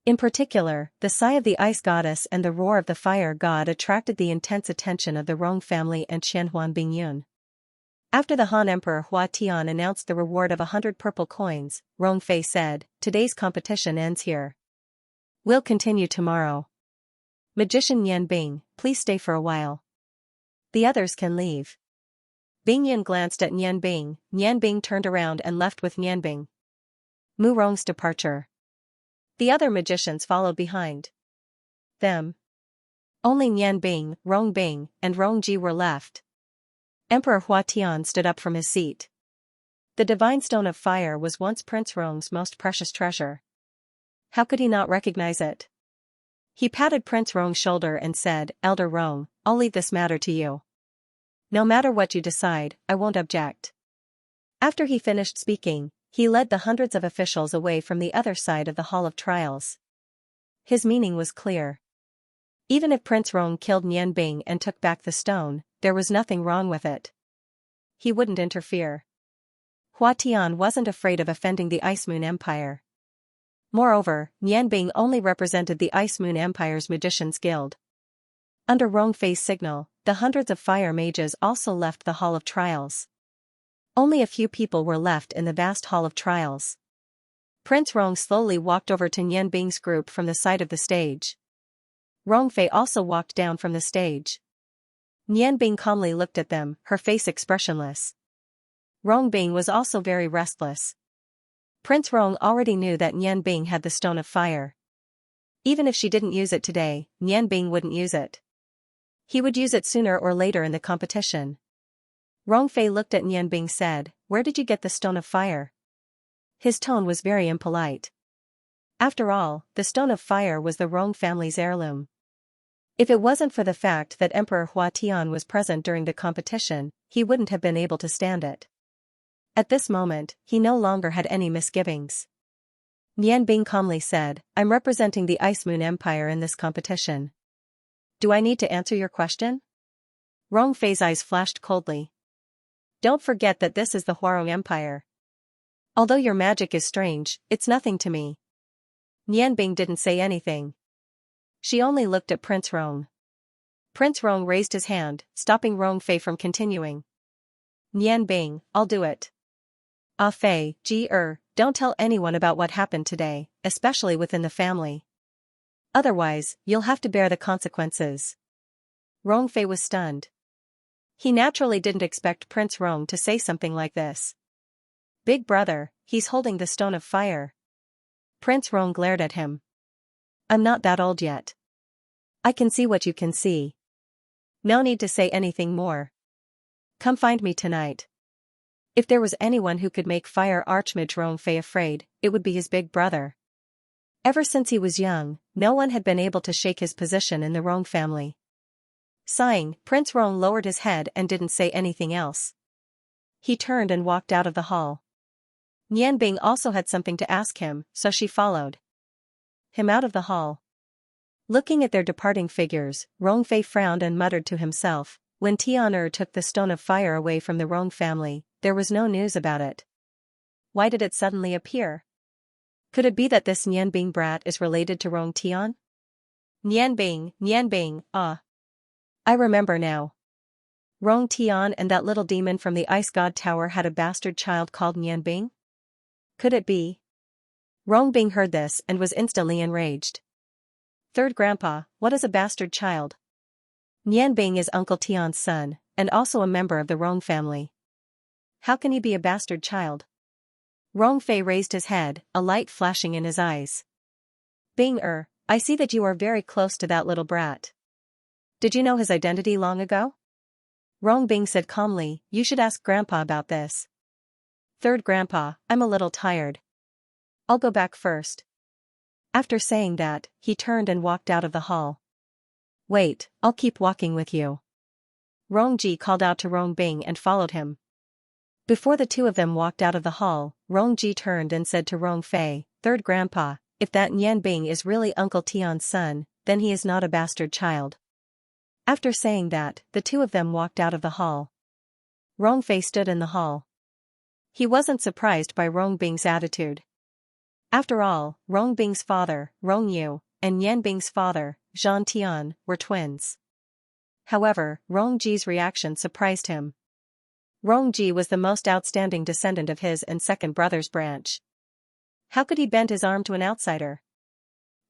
In particular, the sigh of the ice goddess and the roar of the fire god attracted the intense attention of the Rong family and Qianhuan Bingyun. After the Han Emperor Hua Tian announced the reward of 100 purple coins, Rongfei said, today's competition ends here. We'll continue tomorrow. Magician Nianbing, please stay for a while. The others can leave. Bingyun glanced at Nianbing. Nianbing turned around and left with Nianbing. Mu Rong's departure. The other magicians followed behind them. Only Nianbing, Rongbing, and Rongji were left. Emperor Hua Tian stood up from his seat. The divine stone of fire was once Prince Rong's most precious treasure. How could he not recognize it? He patted Prince Rong's shoulder and said, Elder Rong, I'll leave this matter to you. No matter what you decide, I won't object. After he finished speaking, he led the hundreds of officials away from the other side of the Hall of Trials. His meaning was clear. Even if Prince Rong killed Nianbing and took back the stone, there was nothing wrong with it. He wouldn't interfere. Hua Tian wasn't afraid of offending the Ice Moon Empire. Moreover, Nianbing only represented the Ice Moon Empire's Magicians Guild. Under Rongfei's signal, the hundreds of fire mages also left the Hall of Trials. Only a few people were left in the vast Hall of Trials. Prince Rong slowly walked over to Nianbing's group from the side of the stage. Rongfei also walked down from the stage. Nianbing calmly looked at them, her face expressionless. Rongbing was also very restless. Prince Rong already knew that Nianbing had the Stone of Fire. Even if she didn't use it today, Nianbing wouldn't use it. He would use it sooner or later in the competition. Rongfei looked at Nianbing said, Where did you get the Stone of Fire? His tone was very impolite. After all, the Stone of Fire was the Rong family's heirloom. If it wasn't for the fact that Emperor Hua Tian was present during the competition, he wouldn't have been able to stand it. At this moment, he no longer had any misgivings. Nianbing calmly said, I'm representing the Ice Moon Empire in this competition. Do I need to answer your question? Rongfei's eyes flashed coldly. Don't forget that this is the Huarong Empire. Although your magic is strange, it's nothing to me. Nianbing didn't say anything. She only looked at Prince Rong. Prince Rong raised his hand, stopping Rong Fei from continuing. Nianbing, I'll do it. Ah Fei, don't tell anyone about what happened today, especially within the family. Otherwise, you'll have to bear the consequences. Rong Fei was stunned. He naturally didn't expect Prince Rong to say something like this. Big brother, he's holding the stone of fire. Prince Rong glared at him. I'm not that old yet. I can see what you can see. No need to say anything more. Come find me tonight. If there was anyone who could make Fire Archmage Rong Fei afraid, it would be his big brother. Ever since he was young, no one had been able to shake his position in the Rong family. Sighing, Prince Rong lowered his head and didn't say anything else. He turned and walked out of the hall. Nianbing also had something to ask him, so she followed him out of the hall. Looking at their departing figures, Rong Fei frowned and muttered to himself. When Tian'er took the stone of fire away from the Rong family, there was no news about it. Why did it suddenly appear? Could it be that this Nianbing brat is related to Rong Tian? Nianbing, ah. I remember now. Rong Tian and that little demon from the Ice God Tower had a bastard child called Nianbing? Could it be? Rong Bing heard this and was instantly enraged. Third Grandpa, what is a bastard child? Nianbing is Uncle Tian's son, and also a member of the Rong family. How can he be a bastard child? Rong Fei raised his head, a light flashing in his eyes. Bing-er, I see that you are very close to that little brat. Did you know his identity long ago? Rong Bing said calmly, you should ask Grandpa about this. Third Grandpa, I'm a little tired. I'll go back first. After saying that, he turned and walked out of the hall. Wait, I'll keep walking with you. Rong Ji called out to Rong Bing and followed him. Before the two of them walked out of the hall, Rong Ji turned and said to Rong Fei, Third Grandpa, if that Nianbing is really Uncle Tian's son, then he is not a bastard child. After saying that, the two of them walked out of the hall. Rong Fei stood in the hall. He wasn't surprised by Rong Bing's attitude. After all, Rong Bing's father, Rong Yu, and Nianbing's father, Zhan Tian, were twins. However, Rong Ji's reaction surprised him. Rong Ji was the most outstanding descendant of his and second brother's branch. How could he bend his arm to an outsider?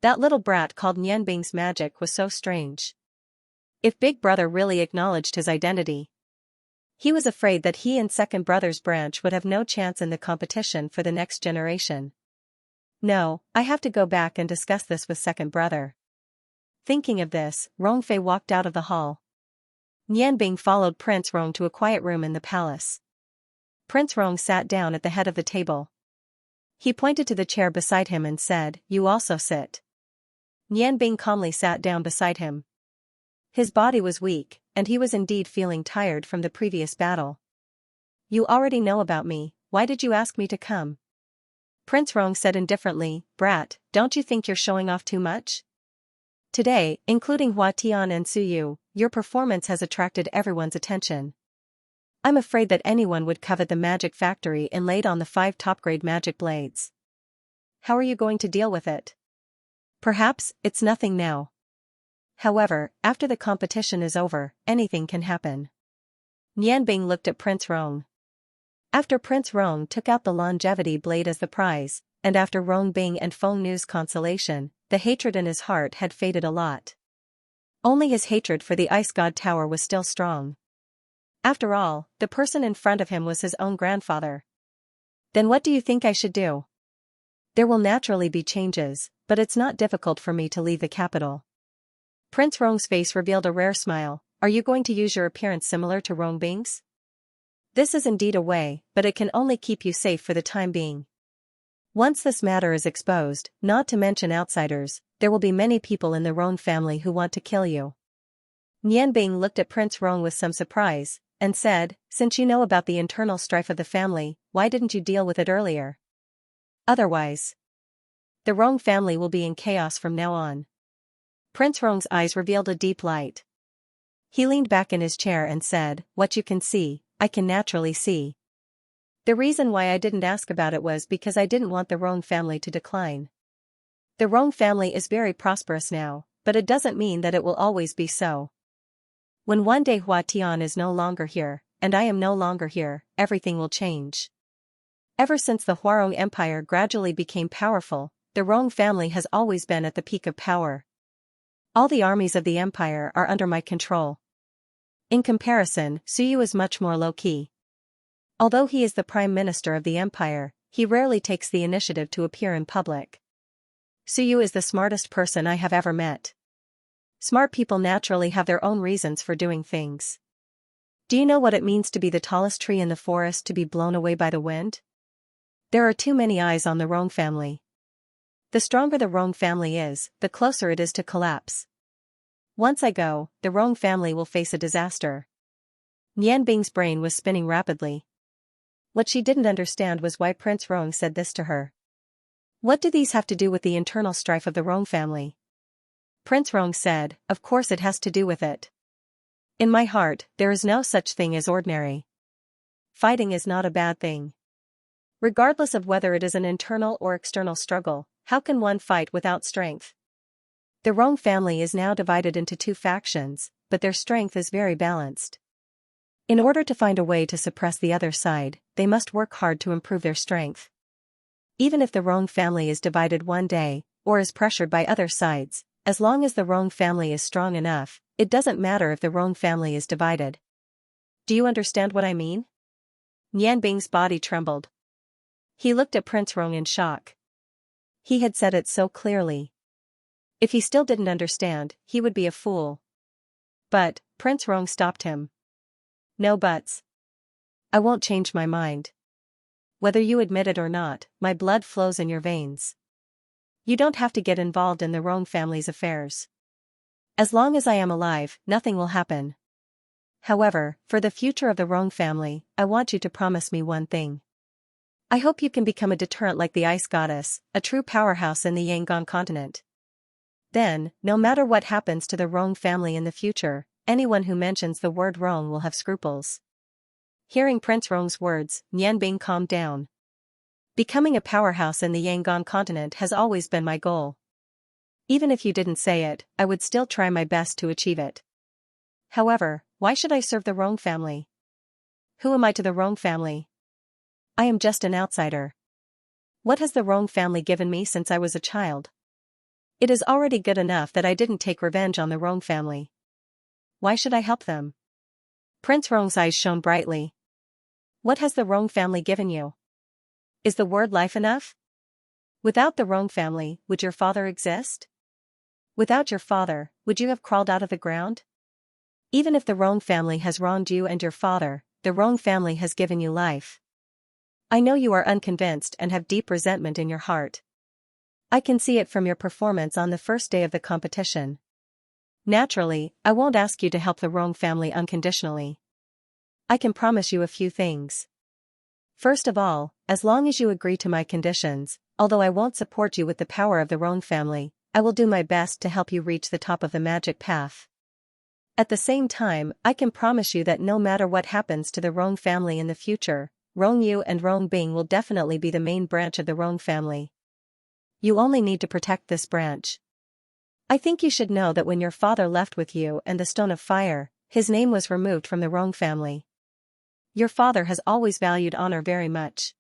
That little brat called Nianbing's magic was so strange. If Big Brother really acknowledged his identity, he was afraid that he and second brother's branch would have no chance in the competition for the next generation. No, I have to go back and discuss this with second brother. Thinking of this, Rong Fei walked out of the hall. Nianbing followed Prince Rong to a quiet room in the palace. Prince Rong sat down at the head of the table. He pointed to the chair beside him and said, You also sit. Nianbing calmly sat down beside him. His body was weak, and he was indeed feeling tired from the previous battle. You already know about me, why did you ask me to come? Prince Rong said indifferently, Brat, don't you think you're showing off too much? Today, including Hua Tian and Su Yu, your performance has attracted everyone's attention. I'm afraid that anyone would covet the magic factory inlaid on the 5 top-grade magic blades. How are you going to deal with it? Perhaps, it's nothing now. However, after the competition is over, anything can happen. Nianbing looked at Prince Rong. After Prince Rong took out the longevity blade as the prize, and after Rong Bing and Feng Nu's consolation, the hatred in his heart had faded a lot. Only his hatred for the Ice God Tower was still strong. After all, the person in front of him was his own grandfather. Then what do you think I should do? There will naturally be changes, but it's not difficult for me to leave the capital. Prince Rong's face revealed a rare smile. Are you going to use your appearance similar to Rong Bing's? This is indeed a way, but it can only keep you safe for the time being. Once this matter is exposed, not to mention outsiders, there will be many people in the Rong family who want to kill you. Nianbing looked at Prince Rong with some surprise, and said, Since you know about the internal strife of the family, why didn't you deal with it earlier? Otherwise, the Rong family will be in chaos from now on. Prince Rong's eyes revealed a deep light. He leaned back in his chair and said, What you can see, I can naturally see. The reason why I didn't ask about it was because I didn't want the Rong family to decline. The Rong family is very prosperous now, but it doesn't mean that it will always be so. When one day Hua Tian is no longer here, and I am no longer here, everything will change. Ever since the Huarong Empire gradually became powerful, the Rong family has always been at the peak of power. All the armies of the empire are under my control. In comparison, Suyu is much more low-key. Although he is the prime minister of the empire, he rarely takes the initiative to appear in public. Suyu is the smartest person I have ever met. Smart people naturally have their own reasons for doing things. Do you know what it means to be the tallest tree in the forest to be blown away by the wind? There are too many eyes on the Rong family. The stronger the Rong family is, the closer it is to collapse. Once I go, the Rong family will face a disaster. Nian Bing's brain was spinning rapidly. What she didn't understand was why Prince Rong said this to her. What do these have to do with the internal strife of the Rong family? Prince Rong said, of course it has to do with it. In my heart, there is no such thing as ordinary. Fighting is not a bad thing. Regardless of whether it is an internal or external struggle, how can one fight without strength? The Rong family is now divided into two factions, but their strength is very balanced. In order to find a way to suppress the other side, they must work hard to improve their strength. Even if the Rong family is divided one day, or is pressured by other sides, as long as the Rong family is strong enough, it doesn't matter if the Rong family is divided. Do you understand what I mean? Nian Bing's body trembled. He looked at Prince Rong in shock. He had said it so clearly. If he still didn't understand, he would be a fool. But, Prince Rong stopped him. No buts. I won't change my mind. Whether you admit it or not, my blood flows in your veins. You don't have to get involved in the Rong family's affairs. As long as I am alive, nothing will happen. However, for the future of the Rong family, I want you to promise me one thing. I hope you can become a deterrent like the ice goddess, a true powerhouse in the Yangon continent. Then, no matter what happens to the Rong family in the future, anyone who mentions the word Rong will have scruples. Hearing Prince Rong's words, Nian Bing calmed down. Becoming a powerhouse in the Yangon continent has always been my goal. Even if you didn't say it, I would still try my best to achieve it. However, why should I serve the Rong family? Who am I to the Rong family? I am just an outsider. What has the Rong family given me since I was a child? It is already good enough that I didn't take revenge on the Rong family. Why should I help them? Prince Rong's eyes shone brightly. What has the Rong family given you? Is the word life enough? Without the Rong family, would your father exist? Without your father, would you have crawled out of the ground? Even if the Rong family has wronged you and your father, the Rong family has given you life. I know you are unconvinced and have deep resentment in your heart. I can see it from your performance on the first day of the competition. Naturally, I won't ask you to help the Rong family unconditionally. I can promise you a few things. First of all, as long as you agree to my conditions, although I won't support you with the power of the Rong family, I will do my best to help you reach the top of the magic path. At the same time, I can promise you that no matter what happens to the Rong family in the future, Rong Yu and Rong Bing will definitely be the main branch of the Rong family. You only need to protect this branch. I think you should know that when your father left with you and the Stone of Fire, his name was removed from the Rong family. Your father has always valued honor very much.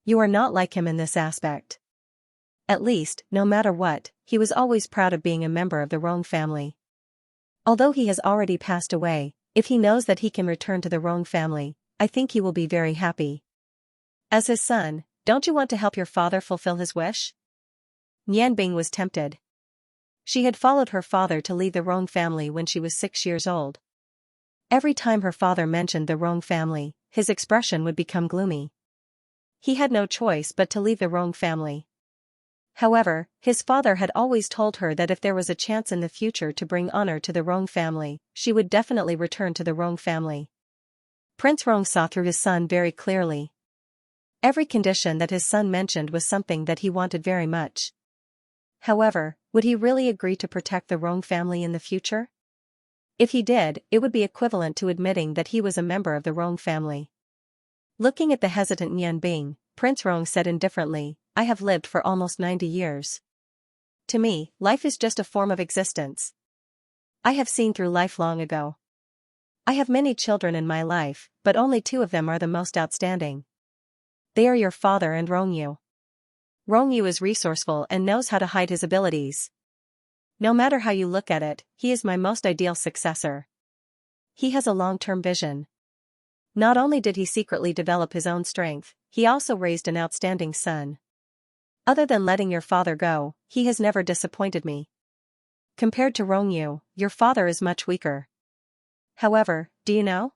You are not like him in this aspect. At least, no matter what, he was always proud of being a member of the Rong family. Although he has already passed away, if he knows that he can return to the Rong family, I think he will be very happy. As his son, don't you want to help your father fulfill his wish? Nian Bing was tempted. She had followed her father to leave the Rong family when she was 6 years old. Every time her father mentioned the Rong family, his expression would become gloomy. He had no choice but to leave the Rong family. However, his father had always told her that if there was a chance in the future to bring honor to the Rong family, she would definitely return to the Rong family. Prince Rong saw through his son very clearly. Every condition that his son mentioned was something that he wanted very much. However, would he really agree to protect the Rong family in the future? If he did, it would be equivalent to admitting that he was a member of the Rong family. Looking at the hesitant Nian Bing, Prince Rong said indifferently, I have lived for almost 90 years. To me, life is just a form of existence. I have seen through life long ago. I have many children in my life, but only 2 of them are the most outstanding. They are your father and Rongyu. Rongyu is resourceful and knows how to hide his abilities. No matter how you look at it, he is my most ideal successor. He has a long-term vision. Not only did he secretly develop his own strength, he also raised an outstanding son. Other than letting your father go, he has never disappointed me. Compared to Rongyu, your father is much weaker. However, do you know?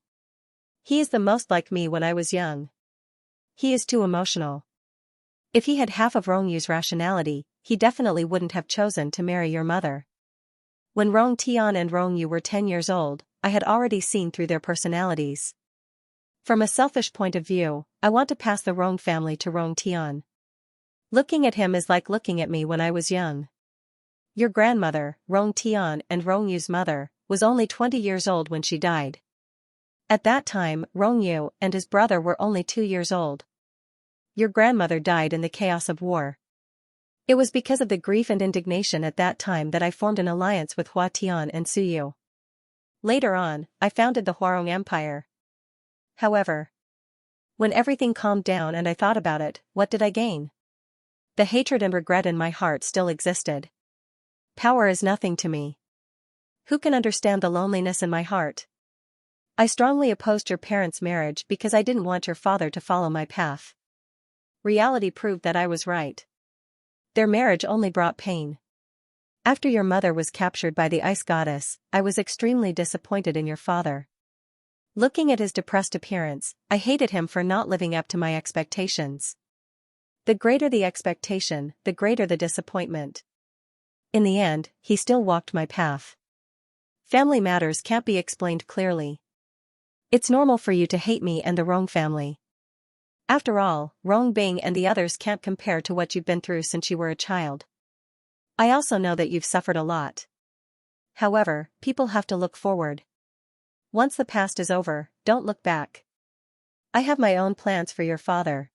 He is the most like me when I was young. He is too emotional. If he had half of Rongyu's rationality, he definitely wouldn't have chosen to marry your mother. When Rong Tian and Rongyu were 10 years old, I had already seen through their personalities. From a selfish point of view, I want to pass the Rong family to Rong Tian. Looking at him is like looking at me when I was young. Your grandmother, Rong Tian and Rongyu's mother, was only 20 years old when she died. At that time, Rongyu and his brother were only 2 years old. Your grandmother died in the chaos of war. It was because of the grief and indignation at that time that I formed an alliance with Hua Tian and Suyu. Later on, I founded the Huarong Empire. However, when everything calmed down and I thought about it, what did I gain? The hatred and regret in my heart still existed. Power is nothing to me. Who can understand the loneliness in my heart? I strongly opposed your parents' marriage because I didn't want your father to follow my path. Reality proved that I was right. Their marriage only brought pain. After your mother was captured by the ice goddess, I was extremely disappointed in your father. Looking at his depressed appearance, I hated him for not living up to my expectations. The greater the expectation, the greater the disappointment. In the end, he still walked my path. Family matters can't be explained clearly. It's normal for you to hate me and the Rong family. After all, Rong Bing and the others can't compare to what you've been through since you were a child. I also know that you've suffered a lot. However, people have to look forward. Once the past is over, don't look back. I have my own plans for your father.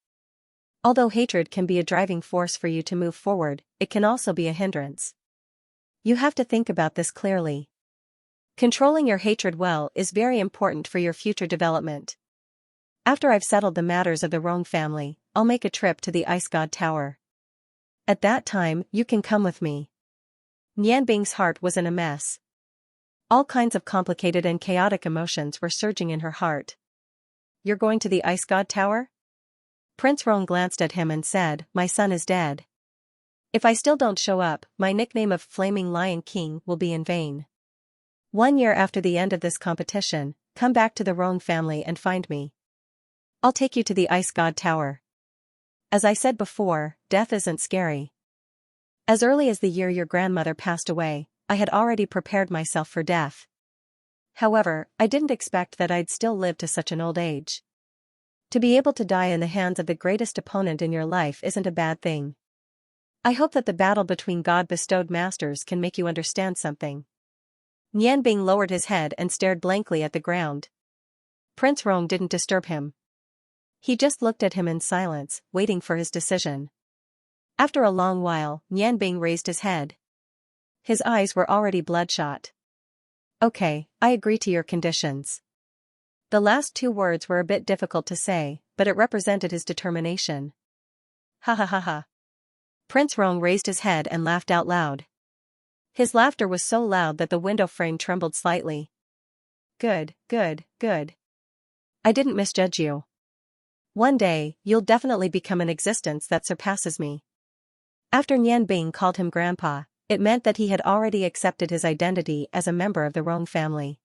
Although hatred can be a driving force for you to move forward, it can also be a hindrance. You have to think about this clearly. Controlling your hatred well is very important for your future development. After I've settled the matters of the Rong family, I'll make a trip to the Ice God Tower. At that time, you can come with me. Nian Bing's heart was in a mess. All kinds of complicated and chaotic emotions were surging in her heart. You're going to the Ice God Tower? Prince Rong glanced at him and said, my son is dead. If I still don't show up, my nickname of Flaming Lion King will be in vain. 1 year after the end of this competition, come back to the Rong family and find me. I'll take you to the Ice God Tower. As I said before, death isn't scary. As early as the year your grandmother passed away, I had already prepared myself for death. However, I didn't expect that I'd still live to such an old age. To be able to die in the hands of the greatest opponent in your life isn't a bad thing. I hope that the battle between God-bestowed masters can make you understand something. Nian Bing lowered his head and stared blankly at the ground. Prince Rong didn't disturb him. He just looked at him in silence, waiting for his decision. After a long while, Nian Bing raised his head. His eyes were already bloodshot. Okay, I agree to your conditions. The last 2 words were a bit difficult to say, but it represented his determination. Ha ha ha ha. Prince Rong raised his head and laughed out loud. His laughter was so loud that the window frame trembled slightly. Good, good, good. I didn't misjudge you. One day, you'll definitely become an existence that surpasses me. After Nian Bing called him Grandpa, it meant that he had already accepted his identity as a member of the Rong family.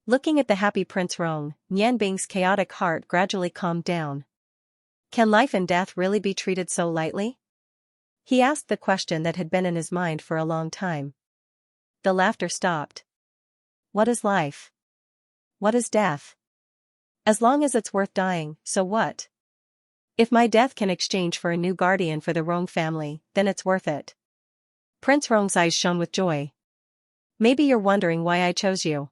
Looking at the happy Prince Rong, Nian Bing's chaotic heart gradually calmed down. Can life and death really be treated so lightly? He asked the question that had been in his mind for a long time. The laughter stopped. What is life? What is death? As long as it's worth dying, so what? If my death can exchange for a new guardian for the Rong family, then it's worth it. Prince Rong's eyes shone with joy. Maybe you're wondering why I chose you.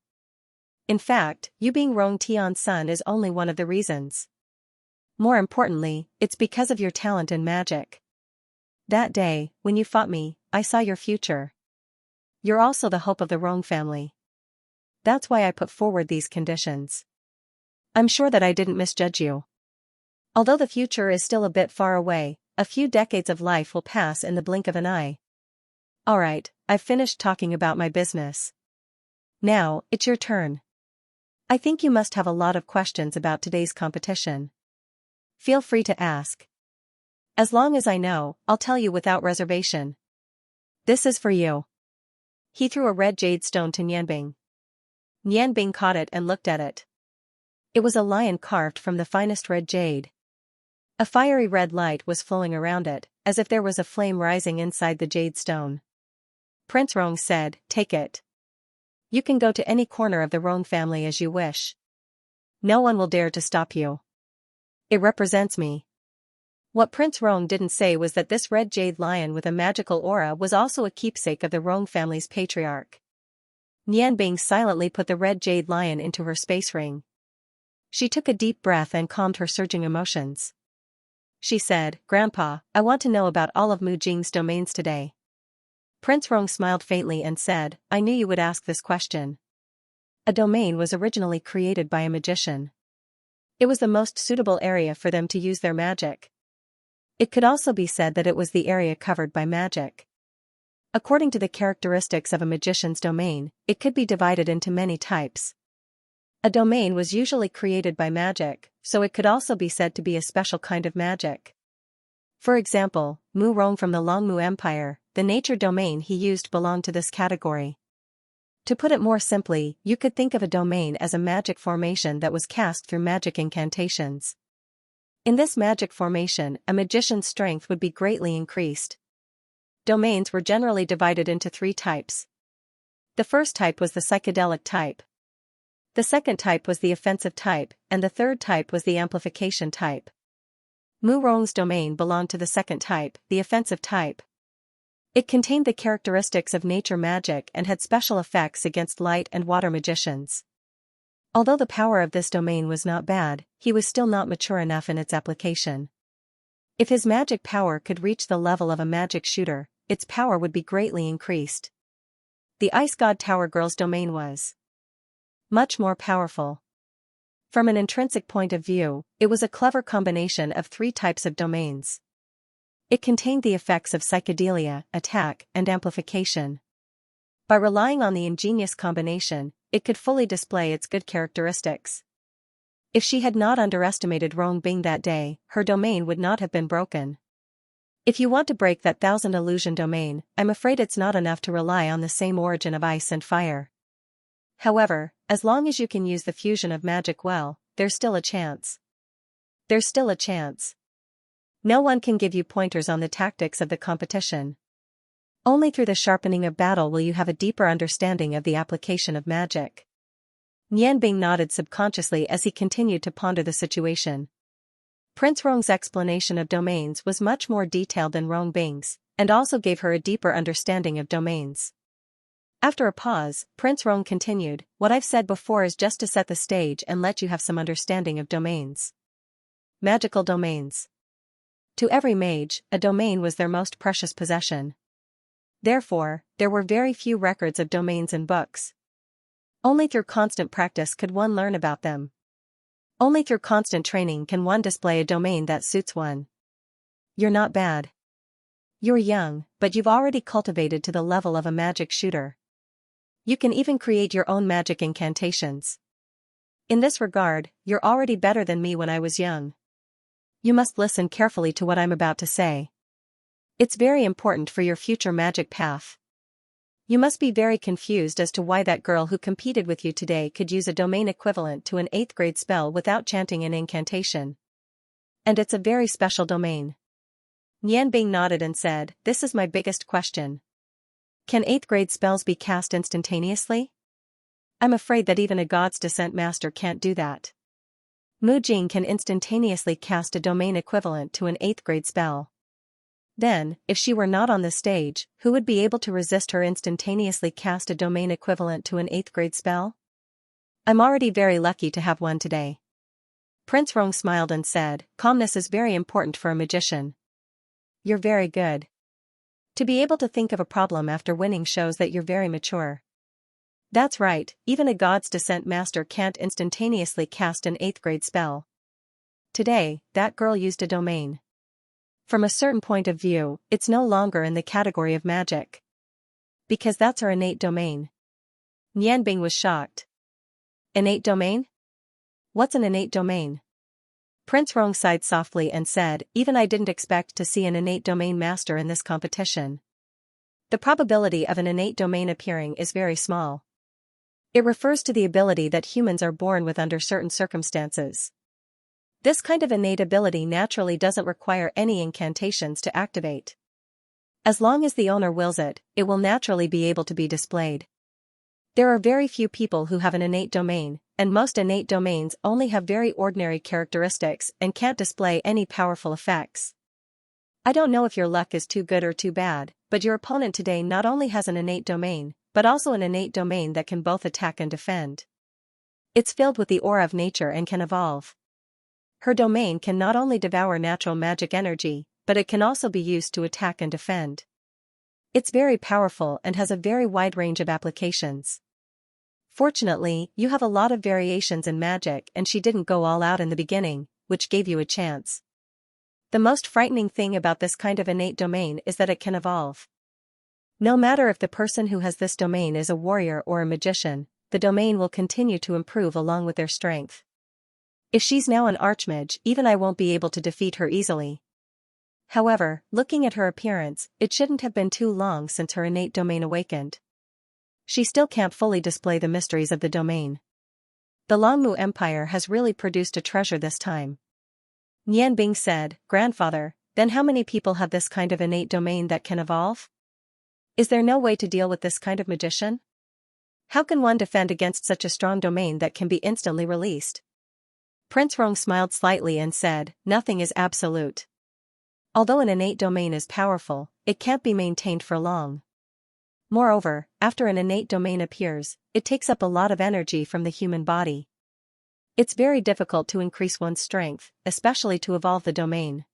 In fact, you being Rong Tian's son is only one of the reasons. More importantly, it's because of your talent in magic. That day, when you fought me, I saw your future. You're also the hope of the Rong family. That's why I put forward these conditions. I'm sure that I didn't misjudge you. Although the future is still a bit far away, a few decades of life will pass in the blink of an eye. Alright, I've finished talking about my business. Now, it's your turn. I think you must have a lot of questions about today's competition. Feel free to ask. As long as I know, I'll tell you without reservation. This is for you. He threw a red jade stone to Nianbing. Nianbing caught it and looked at it. It was a lion carved from the finest red jade. A fiery red light was flowing around it, as if there was a flame rising inside the jade stone. Prince Rong said, "Take it. You can go to any corner of the Rong family as you wish. No one will dare to stop you. It represents me." What Prince Rong didn't say was that this red jade lion with a magical aura was also a keepsake of the Rong family's patriarch. Nianbing silently put the red jade lion into her space ring. She took a deep breath and calmed her surging emotions. She said, "Grandpa, I want to know about all of Mu Jing's domains today." Prince Rong smiled faintly and said, "I knew you would ask this question." A domain was originally created by a magician. It was the most suitable area for them to use their magic. It could also be said that it was the area covered by magic. According to the characteristics of a magician's domain, it could be divided into many types. A domain was usually created by magic, so it could also be said to be a special kind of magic. For example, Mu Rong from the Longmu Empire, the nature domain he used belonged to this category. To put it more simply, you could think of a domain as a magic formation that was cast through magic incantations. In this magic formation, a magician's strength would be greatly increased. Domains were generally divided into 3 types. The first type was the psychedelic type. The second type was the offensive type, and the third type was the amplification type. Mu Rong's domain belonged to the second type, the offensive type. It contained the characteristics of nature magic and had special effects against light and water magicians. Although the power of this domain was not bad, he was still not mature enough in its application. If his magic power could reach the level of a magic shooter, its power would be greatly increased. The Ice God Tower Girl's domain was much more powerful. From an intrinsic point of view, it was a clever combination of 3 types of domains. It contained the effects of psychedelia, attack, and amplification. By relying on the ingenious combination, it could fully display its good characteristics. If she had not underestimated Rong Bing that day, her domain would not have been broken. If you want to break that 1000 illusion domain, I'm afraid it's not enough to rely on the same origin of ice and fire. However, as long as you can use the fusion of magic well, there's still a chance. There's still a chance. No one can give you pointers on the tactics of the competition. Only through the sharpening of battle will you have a deeper understanding of the application of magic. Nianbing nodded subconsciously as he continued to ponder the situation. Prince Rong's explanation of domains was much more detailed than Rong Bing's, and also gave her a deeper understanding of domains. After a pause, Prince Rong continued, "What I've said before is just to set the stage and let you have some understanding of domains. Magical domains. To every mage, a domain was their most precious possession. Therefore, there were very few records of domains in books. Only through constant practice could one learn about them. Only through constant training can one display a domain that suits one. You're not bad. You're young, but you've already cultivated to the level of a magic shooter. You can even create your own magic incantations. In this regard, you're already better than me when I was young. You must listen carefully to what I'm about to say. It's very important for your future magic path. You must be very confused as to why that girl who competed with you today could use a domain equivalent to an 8th grade spell without chanting an incantation. And it's a very special domain." Nianbing nodded and said, "This is my biggest question. Can 8th grade spells be cast instantaneously? I'm afraid that even a God's Descent master can't do that. Mu Jing can instantaneously cast a domain equivalent to an 8th grade spell. Then, if she were not on the stage, who would be able to resist her instantaneously cast a domain equivalent to an 8th grade spell? I'm already very lucky to have one today. Prince Rong smiled and said, calmness is very important for a magician. You're very good. To be able to think of a problem after winning shows that you're very mature. That's right, even a God's Descent master can't instantaneously cast an 8th grade spell. Today, that girl used a domain. From a certain point of view, it's no longer in the category of magic. Because that's her innate domain. Nianbing was shocked. Innate domain? What's an innate domain? Prince Rong sighed softly and said, even I didn't expect to see an innate domain master in this competition. The probability of an innate domain appearing is very small. It refers to the ability that humans are born with under certain circumstances. This kind of innate ability naturally doesn't require any incantations to activate. As long as the owner wills it, it will naturally be able to be displayed. There are very few people who have an innate domain, and most innate domains only have very ordinary characteristics and can't display any powerful effects. I don't know if your luck is too good or too bad, but your opponent today not only has an innate domain, but also an innate domain that can both attack and defend. It's filled with the aura of nature and can evolve. Her domain can not only devour natural magic energy, but it can also be used to attack and defend. It's very powerful and has a very wide range of applications. Fortunately, you have a lot of variations in magic and she didn't go all out in the beginning, which gave you a chance. The most frightening thing about this kind of innate domain is that it can evolve. No matter if the person who has this domain is a warrior or a magician, the domain will continue to improve along with their strength. If she's now an archmage, even I won't be able to defeat her easily. However, looking at her appearance, it shouldn't have been too long since her innate domain awakened. She still can't fully display the mysteries of the domain. The Longmu Empire has really produced a treasure this time. Nianbing said, Grandfather, then how many people have this kind of innate domain that can evolve? Is there no way to deal with this kind of magician? How can one defend against such a strong domain that can be instantly released? Prince Rong smiled slightly and said, nothing is absolute. Although an innate domain is powerful, it can't be maintained for long. Moreover, after an innate domain appears, it takes up a lot of energy from the human body. It's very difficult to increase one's strength, especially to evolve the domain.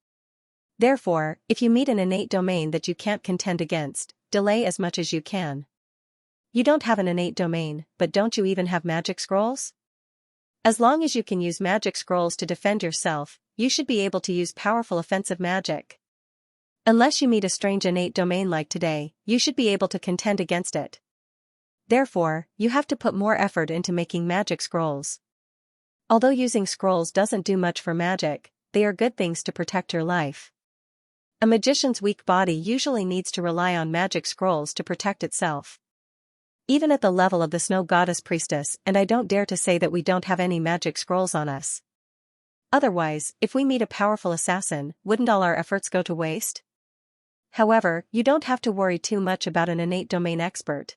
Therefore, if you meet an innate domain that you can't contend against, delay as much as you can. You don't have an innate domain, but don't you even have magic scrolls? As long as you can use magic scrolls to defend yourself, you should be able to use powerful offensive magic. Unless you meet a strange innate domain like today, you should be able to contend against it. Therefore, you have to put more effort into making magic scrolls. Although using scrolls doesn't do much for magic, they are good things to protect your life. A magician's weak body usually needs to rely on magic scrolls to protect itself. Even at the level of the Snow Goddess Priestess, and I don't dare to say that we don't have any magic scrolls on us. Otherwise, if we meet a powerful assassin, wouldn't all our efforts go to waste? However, you don't have to worry too much about an innate domain expert.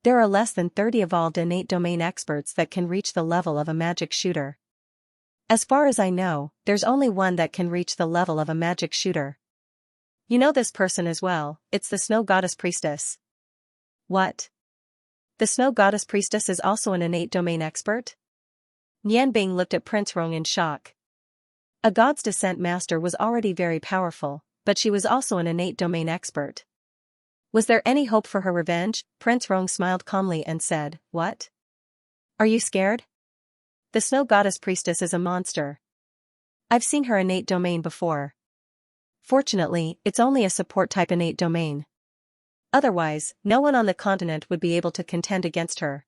There are less than 30 evolved innate domain experts that can reach the level of a magic shooter. As far as I know, there's only one that can reach the level of a magic shooter. You know this person as well, it's the Snow Goddess Priestess. What? The Snow Goddess Priestess is also an innate domain expert? Nianbing looked at Prince Rong in shock. A God's Descent master was already very powerful, but she was also an innate domain expert. Was there any hope for her revenge? Prince Rong smiled calmly and said, What? Are you scared? The Snow Goddess Priestess is a monster. I've seen her innate domain before. Fortunately, it's only a support-type innate domain. Otherwise, no one on the continent would be able to contend against her.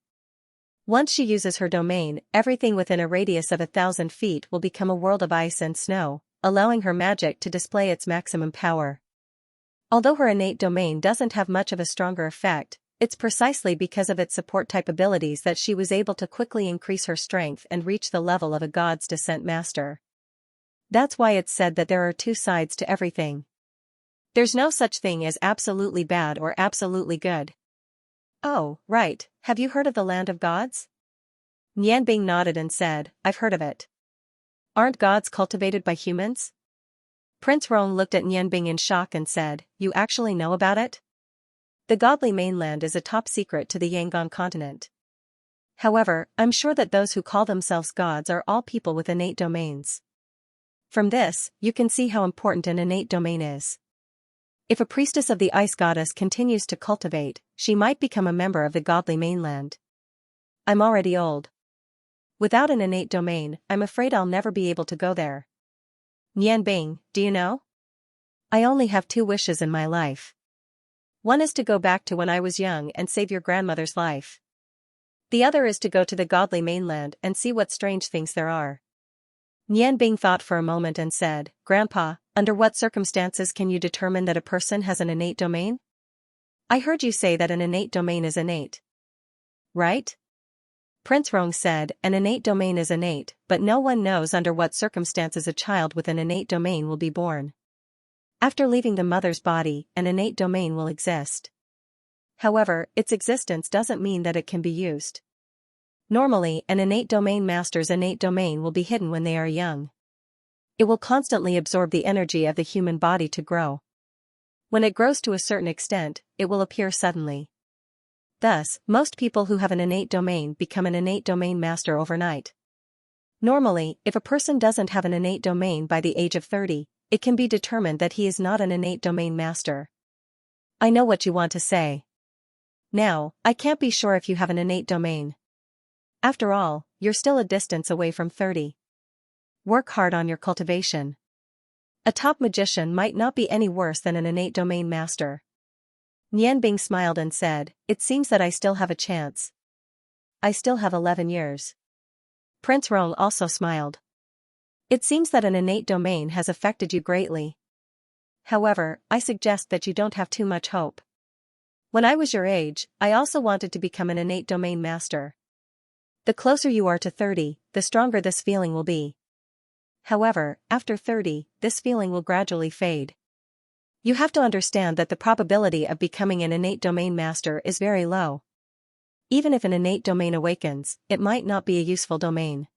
Once she uses her domain, everything within a radius of 1,000 feet will become a world of ice and snow, allowing her magic to display its maximum power. Although her innate domain doesn't have much of a stronger effect, it's precisely because of its support-type abilities that she was able to quickly increase her strength and reach the level of a God's Descent master. That's why it's said that there are two sides to everything. There's no such thing as absolutely bad or absolutely good. Oh, right, have you heard of the Land of Gods? Nianbing nodded and said, I've heard of it. Aren't gods cultivated by humans? Prince Rong looked at Nianbing in shock and said, You actually know about it? The godly mainland is a top secret to the Yangon continent. However, I'm sure that those who call themselves gods are all people with innate domains. From this, you can see how important an innate domain is. If a priestess of the ice goddess continues to cultivate, she might become a member of the godly mainland. I'm already old. Without an innate domain, I'm afraid I'll never be able to go there. Nianbing, do you know? I only have 2 wishes in my life. One is to go back to when I was young and save your grandmother's life. The other is to go to the godly mainland and see what strange things there are. Nianbing thought for a moment and said, Grandpa, under what circumstances can you determine that a person has an innate domain? I heard you say that an innate domain is innate. Right? Prince Rong said, an innate domain is innate, but no one knows under what circumstances a child with an innate domain will be born. After leaving the mother's body, an innate domain will exist. However, its existence doesn't mean that it can be used. Normally, an innate domain master's innate domain will be hidden when they are young. It will constantly absorb the energy of the human body to grow. When it grows to a certain extent, it will appear suddenly. Thus, most people who have an innate domain become an innate domain master overnight. Normally, if a person doesn't have an innate domain by the age of 30, it can be determined that he is not an innate domain master. I know what you want to say. Now, I can't be sure if you have an innate domain. After all, you're still a distance away from 30. Work hard on your cultivation. A top magician might not be any worse than an innate domain master. Nianbing smiled and said, it seems that I still have a chance. I still have 11 years. Prince Rong also smiled. It seems that an innate domain has affected you greatly. However, I suggest that you don't have too much hope. When I was your age, I also wanted to become an innate domain master. The closer you are to 30, the stronger this feeling will be. However, after 30, this feeling will gradually fade. You have to understand that the probability of becoming an innate domain master is very low. Even if an innate domain awakens, it might not be a useful domain.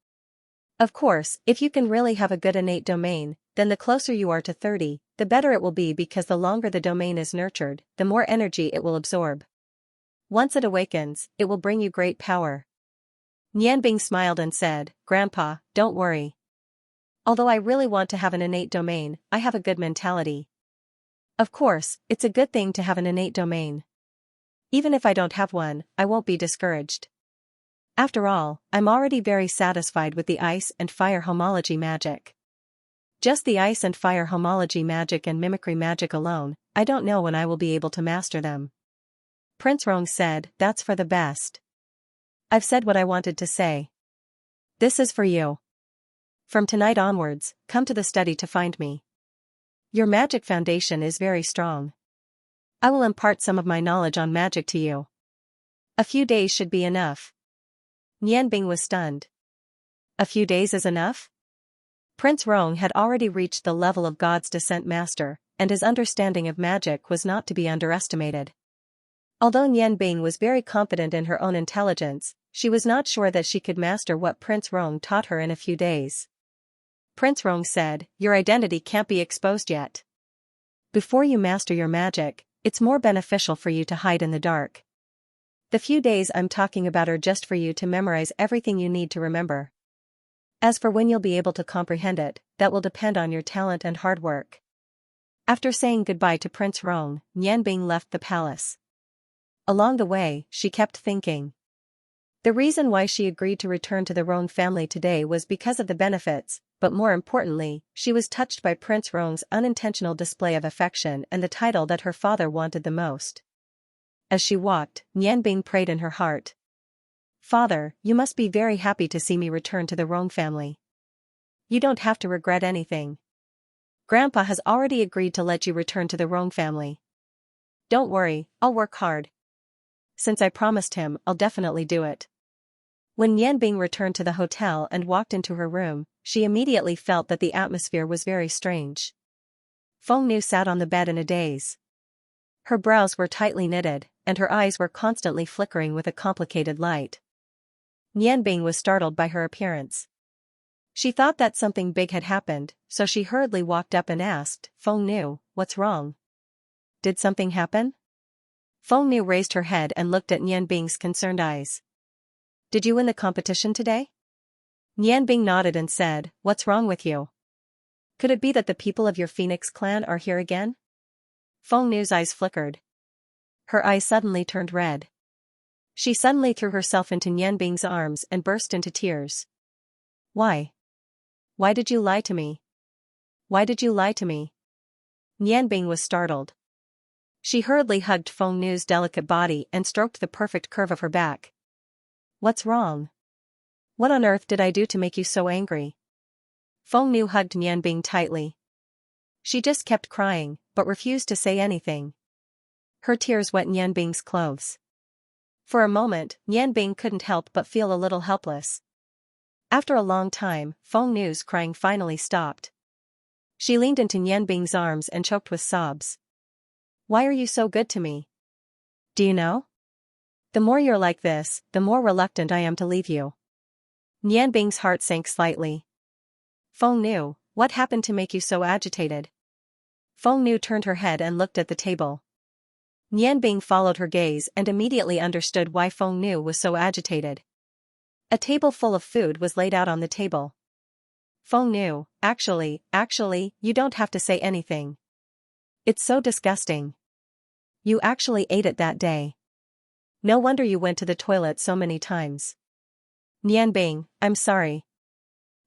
Of course, if you can really have a good innate domain, then the closer you are to 30, the better it will be because the longer the domain is nurtured, the more energy it will absorb. Once it awakens, it will bring you great power. Nianbing smiled and said, Grandpa, don't worry. Although I really want to have an innate domain, I have a good mentality. Of course, it's a good thing to have an innate domain. Even if I don't have one, I won't be discouraged. After all, I'm already very satisfied with the ice and fire homology magic. Just the ice and fire homology magic and mimicry magic alone, I don't know when I will be able to master them. Prince Rong said, that's for the best. I've said what I wanted to say. This is for you. From tonight onwards, come to the study to find me. Your magic foundation is very strong. I will impart some of my knowledge on magic to you. A few days should be enough. Nianbing was stunned. A few days is enough? Prince Rong had already reached the level of God's Descent Master, and his understanding of magic was not to be underestimated. Although Nianbing was very confident in her own intelligence, she was not sure that she could master what Prince Rong taught her in a few days. Prince Rong said, your identity can't be exposed yet. Before you master your magic, it's more beneficial for you to hide in the dark. The few days I'm talking about are just for you to memorize everything you need to remember. As for when you'll be able to comprehend it, that will depend on your talent and hard work. After saying goodbye to Prince Rong, Nianbing left the palace. Along the way, she kept thinking. The reason why she agreed to return to the Rong family today was because of the benefits, but more importantly, she was touched by Prince Rong's unintentional display of affection and the title that her father wanted the most. As she walked, Nianbing prayed in her heart. Father, you must be very happy to see me return to the Rong family. You don't have to regret anything. Grandpa has already agreed to let you return to the Rong family. Don't worry, I'll work hard. Since I promised him, I'll definitely do it. When Nianbing returned to the hotel and walked into her room, she immediately felt that the atmosphere was very strange. Feng Nu sat on the bed in a daze. Her brows were tightly knitted, and her eyes were constantly flickering with a complicated light. Nianbing was startled by her appearance. She thought that something big had happened, so she hurriedly walked up and asked, Feng Nu, what's wrong? Did something happen? Feng Nu raised her head and looked at Nianbing's concerned eyes. Did you win the competition today? Nianbing nodded and said, what's wrong with you? Could it be that the people of your Phoenix clan are here again? Feng Nu's eyes flickered. Her eyes suddenly turned red. She suddenly threw herself into Nianbing's arms and burst into tears. Why? Why did you lie to me? Why did you lie to me? Nianbing was startled. She hurriedly hugged Feng Nu's delicate body and stroked the perfect curve of her back. What's wrong? What on earth did I do to make you so angry? Feng Nu hugged Nianbing tightly. She just kept crying, but refused to say anything. Her tears wet Nianbing's clothes. For a moment, Nianbing couldn't help but feel a little helpless. After a long time, Feng Nu's crying finally stopped. She leaned into Nianbing's arms and choked with sobs. Why are you so good to me? Do you know? The more you're like this, the more reluctant I am to leave you. Nianbing's heart sank slightly. Feng Nu, what happened to make you so agitated? Feng Nu turned her head and looked at the table. Nianbing followed her gaze and immediately understood why Feng Nu was so agitated. A table full of food was laid out on the table. Feng Nu, actually, you don't have to say anything. It's so disgusting. You actually ate it that day. No wonder you went to the toilet so many times. Nianbing, I'm sorry.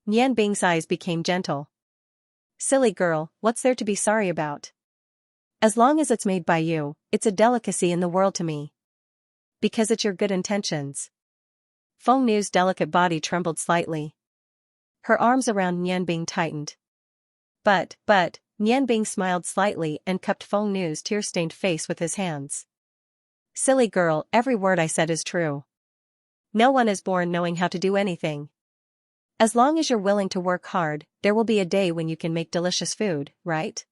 Nianbing's eyes became gentle. Silly girl, what's there to be sorry about? As long as it's made by you, it's a delicacy in the world to me. Because it's your good intentions. Feng Nu's delicate body trembled slightly. Her arms around Nianbing tightened. But, Nianbing smiled slightly and cupped Feng Nu's tear-stained face with his hands. Silly girl, every word I said is true. No one is born knowing how to do anything. As long as you're willing to work hard, there will be a day when you can make delicious food, right?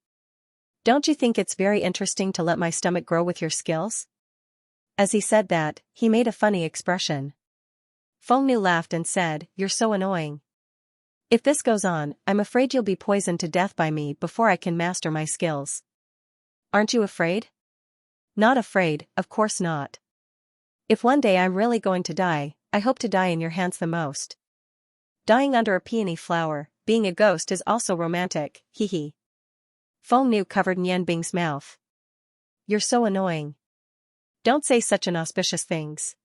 Don't you think it's very interesting to let my stomach grow with your skills? As he said that, he made a funny expression. Feng Nu laughed and said, you're so annoying. If this goes on, I'm afraid you'll be poisoned to death by me before I can master my skills. Aren't you afraid? Not afraid, of course not. If one day I'm really going to die, I hope to die in your hands the most. Dying under a peony flower, being a ghost is also romantic, hee hee. Feng Nu covered Nianbing's mouth. You're so annoying. Don't say such inauspicious things.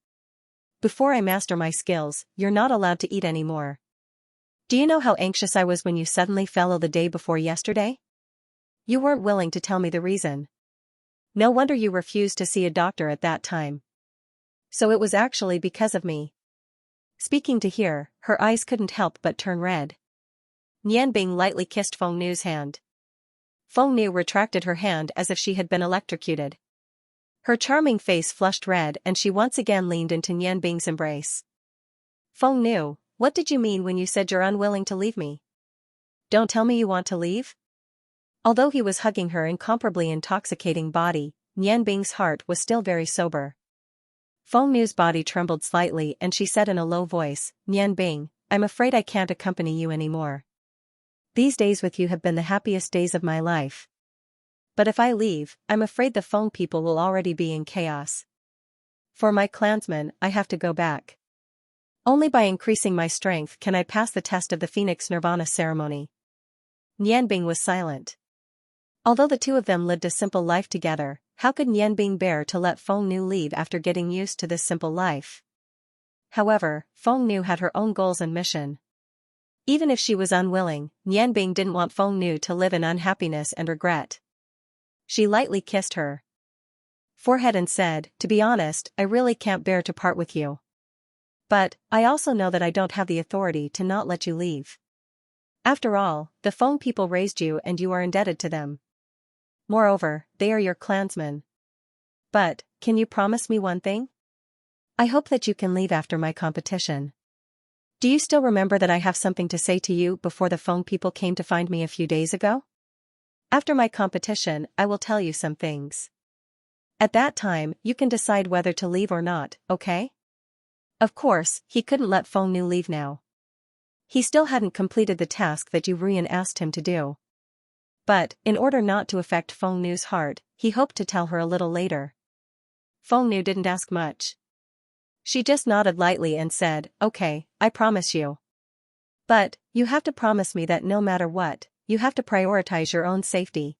Before I master my skills, you're not allowed to eat anymore. Do you know how anxious I was when you suddenly fell ill the day before yesterday? You weren't willing to tell me the reason. No wonder you refused to see a doctor at that time. So it was actually because of me. Speaking to her, her eyes couldn't help but turn red. Nianbing lightly kissed Feng Nu's hand. Feng Nu retracted her hand as if she had been electrocuted. Her charming face flushed red and she once again leaned into Nianbing's embrace. Feng Nu, what did you mean when you said you're unwilling to leave me? Don't tell me you want to leave? Although he was hugging her incomparably intoxicating body, Nianbing's heart was still very sober. Feng Nu's body trembled slightly and she said in a low voice, Nianbing, I'm afraid I can't accompany you anymore. These days with you have been the happiest days of my life. But if I leave, I'm afraid the Feng people will already be in chaos. For my clansmen, I have to go back. Only by increasing my strength can I pass the test of the Phoenix Nirvana ceremony. Nianbing was silent. Although the two of them lived a simple life together, how could Nianbing bear to let Feng Nu leave after getting used to this simple life? However, Feng Nu had her own goals and mission. Even if she was unwilling, Nianbing didn't want Feng Nu to live in unhappiness and regret. She lightly kissed her forehead and said, to be honest, I really can't bear to part with you. But, I also know that I don't have the authority to not let you leave. After all, the Feng people raised you and you are indebted to them. Moreover, they are your clansmen. But, can you promise me one thing? I hope that you can leave after my competition. Do you still remember that I have something to say to you before the Feng people came to find me a few days ago? After my competition, I will tell you some things. At that time, you can decide whether to leave or not, okay? Of course, he couldn't let Feng Nu leave now. He still hadn't completed the task that Yu Rian asked him to do. But, in order not to affect Feng Nu's heart, he hoped to tell her a little later. Feng Nu didn't ask much. She just nodded lightly and said, okay, I promise you. But, you have to promise me that no matter what, you have to prioritize your own safety.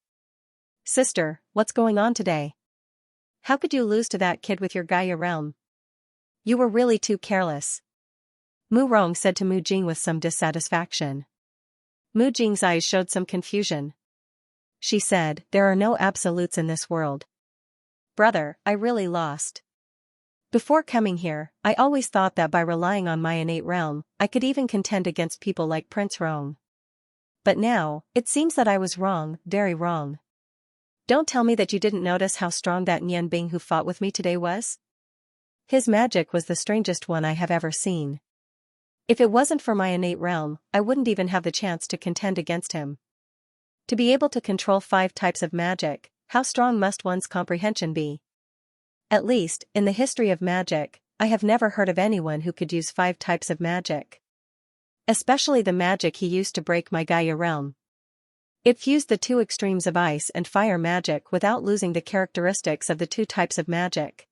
Sister, what's going on today? How could you lose to that kid with your Gaia realm? You were really too careless. Mu Rong said to Mu Jing with some dissatisfaction. Mu Jing's eyes showed some confusion. She said, there are no absolutes in this world. Brother, I really lost. Before coming here, I always thought that by relying on my innate realm, I could even contend against people like Prince Rong. But now, it seems that I was wrong, very wrong. Don't tell me that you didn't notice how strong that Nian Bing who fought with me today was? His magic was the strangest one I have ever seen. If it wasn't for my innate realm, I wouldn't even have the chance to contend against him. To be able to control 5 types of magic, how strong must one's comprehension be? At least, in the history of magic, I have never heard of anyone who could use 5 types of magic. Especially the magic he used to break my Gaia realm. It fused the 2 extremes of ice and fire magic without losing the characteristics of the 2 types of magic.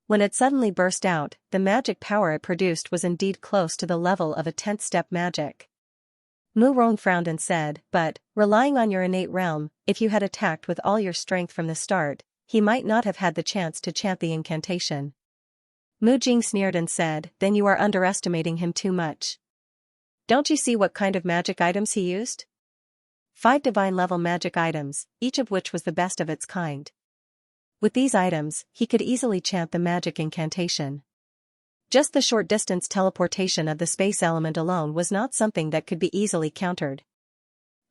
When it suddenly burst out, the magic power it produced was indeed close to the level of a 10th step magic. Mu Rong frowned and said, but, relying on your innate realm, if you had attacked with all your strength from the start, he might not have had the chance to chant the incantation. Mu Jing sneered and said, then you are underestimating him too much. Don't you see what kind of magic items he used? 5 divine-level magic items, each of which was the best of its kind. With these items, he could easily chant the magic incantation. Just the short-distance teleportation of the space element alone was not something that could be easily countered.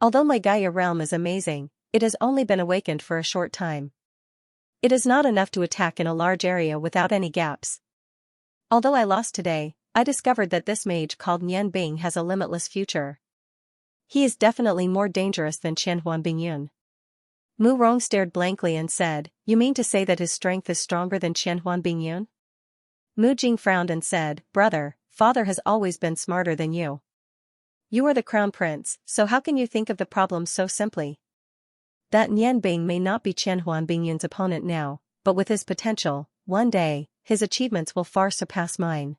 Although my Gaia realm is amazing, it has only been awakened for a short time. It is not enough to attack in a large area without any gaps. Although I lost today, I discovered that this mage called Nian Bing has a limitless future. He is definitely more dangerous than Qianhuan Bingyun. Mu Rong stared blankly and said, you mean to say that his strength is stronger than Qianhuan Bingyun? Mu Jing frowned and said, brother, father has always been smarter than you. You are the crown prince, so how can you think of the problem so simply? That Nian Bing may not be Qianhuan Bingyun's opponent now, but with his potential, one day, his achievements will far surpass mine.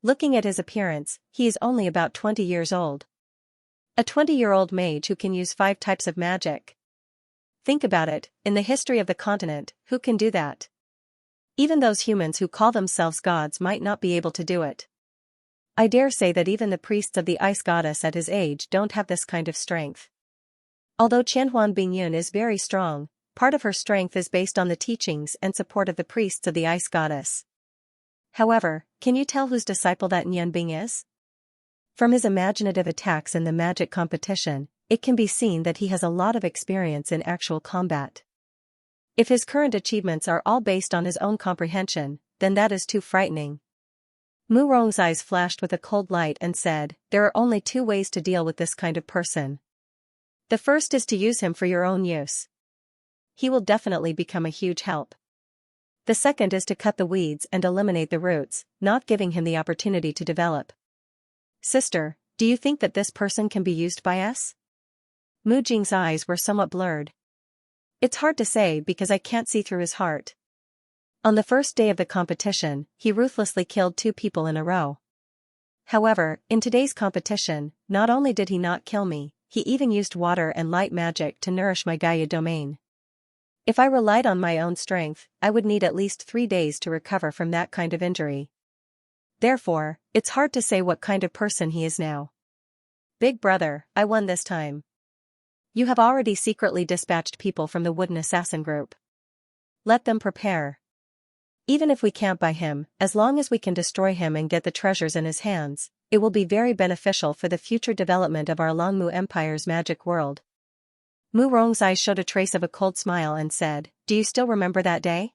Looking at his appearance, he is only about 20 years old. A 20-year-old mage who can use 5 types of magic. Think about it, in the history of the continent, who can do that? Even those humans who call themselves gods might not be able to do it. I dare say that even the priests of the ice goddess at his age don't have this kind of strength. Although Qianhuan Bingyun is very strong, part of her strength is based on the teachings and support of the priests of the ice goddess. However, can you tell whose disciple that Nian Bing is? From his imaginative attacks in the magic competition, it can be seen that he has a lot of experience in actual combat. If his current achievements are all based on his own comprehension, then that is too frightening. Mu Rong's eyes flashed with a cold light and said, there are only 2 ways to deal with this kind of person. The first is to use him for your own use. He will definitely become a huge help. The second is to cut the weeds and eliminate the roots, not giving him the opportunity to develop. Sister, do you think that this person can be used by us? Mu Jing's eyes were somewhat blurred. It's hard to say because I can't see through his heart. On the first day of the competition, he ruthlessly killed 2 people in a row. However, in today's competition, not only did he not kill me, he even used water and light magic to nourish my Gaia domain. If I relied on my own strength, I would need at least 3 days to recover from that kind of injury. Therefore, it's hard to say what kind of person he is now. Big brother, I won this time. You have already secretly dispatched people from the Wooden Assassin group. Let them prepare. Even if we can't buy him, as long as we can destroy him and get the treasures in his hands, it will be very beneficial for the future development of our Longmu Empire's magic world. Mu Rong's eyes showed a trace of a cold smile and said, do you still remember that day?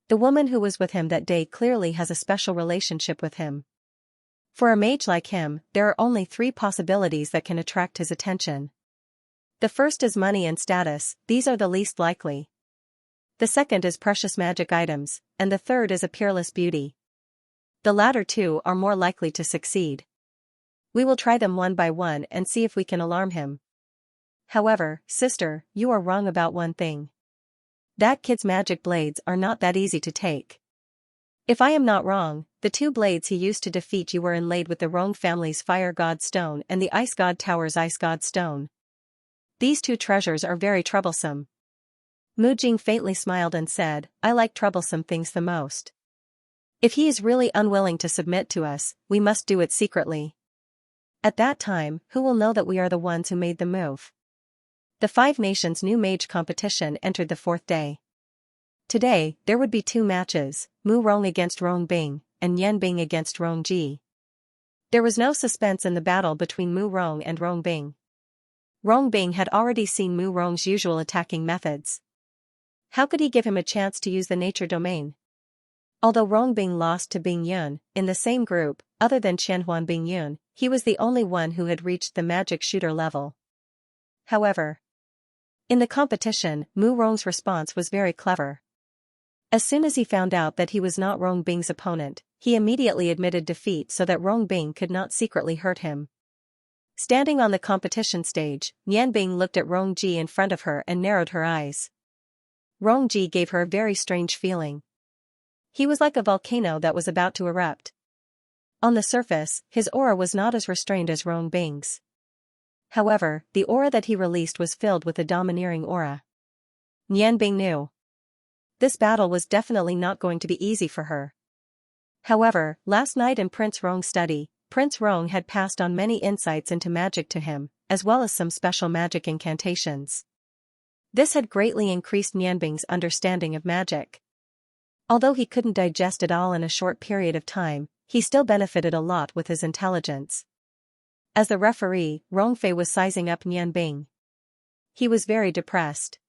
The woman who was with him that day clearly has a special relationship with him. For a mage like him, there are only 3 possibilities that can attract his attention. The first is money and status, these are the least likely. The second is precious magic items, and the third is a peerless beauty. The latter 2 are more likely to succeed. We will try them one by one and see if we can alarm him. However, sister, you are wrong about one thing. That kid's magic blades are not that easy to take. If I am not wrong, the two blades he used to defeat you were inlaid with the Rong family's Fire God Stone and the Ice God Tower's Ice God Stone. These two treasures are very troublesome. Mu Jing faintly smiled and said, I like troublesome things the most. If he is really unwilling to submit to us, we must do it secretly. At that time, who will know that we are the ones who made the move? The Five Nations New Mage competition entered the fourth day. Today, there would be two matches, Mu Rong against Rong Bing, and Yan Bing against Rong Ji. There was no suspense in the battle between Mu Rong and Rong Bing. Rong Bing had already seen Mu Rong's usual attacking methods. How could he give him a chance to use the nature domain? Although Rong Bing lost to Bing Yun, in the same group, other than Qianhuan Bing Yun, he was the only one who had reached the magic shooter level. However, in the competition, Mu Rong's response was very clever. As soon as he found out that he was not Rong Bing's opponent, he immediately admitted defeat so that Rong Bing could not secretly hurt him. Standing on the competition stage, Yan Bing looked at Rong Ji in front of her and narrowed her eyes. Rong Ji gave her a very strange feeling. He was like a volcano that was about to erupt. On the surface, his aura was not as restrained as Rong Bing's. However, the aura that he released was filled with a domineering aura. Yan Bing knew. This battle was definitely not going to be easy for her. However, last night in Prince Rong's study, Prince Rong had passed on many insights into magic to him, as well as some special magic incantations. This had greatly increased Yan Bing's understanding of magic. Although he couldn't digest it all in a short period of time, he still benefited a lot with his intelligence. As the referee, Rongfei was sizing up Yan Bing. He was very depressed.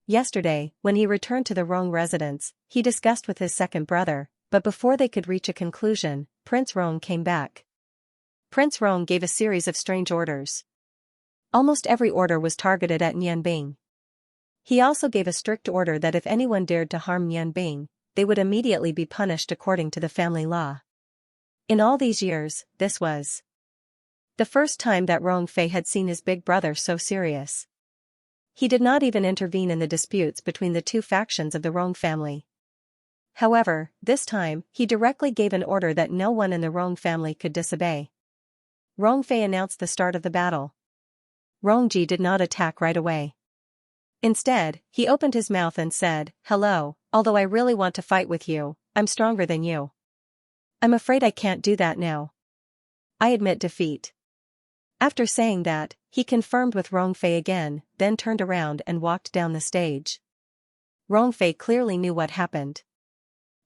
Yesterday, when he returned to the Rong residence, he discussed with his second brother, but before they could reach a conclusion, Prince Rong came back. Prince Rong gave a series of strange orders. Almost every order was targeted at Yan Bing. He also gave a strict order that if anyone dared to harm Yan Bing, they would immediately be punished according to the family law. In all these years, this was the first time that Rong Fei had seen his big brother so serious. He did not even intervene in the disputes between the two factions of the Rong family. However, this time, he directly gave an order that no one in the Rong family could disobey. Rong Fei announced the start of the battle. Rong Ji did not attack right away. Instead, he opened his mouth and said, Hello, although I really want to fight with you, I'm stronger than you. I'm afraid I can't do that now. I admit defeat. After saying that, he confirmed with Rong Fei again, then turned around and walked down the stage. Rong Fei clearly knew what happened.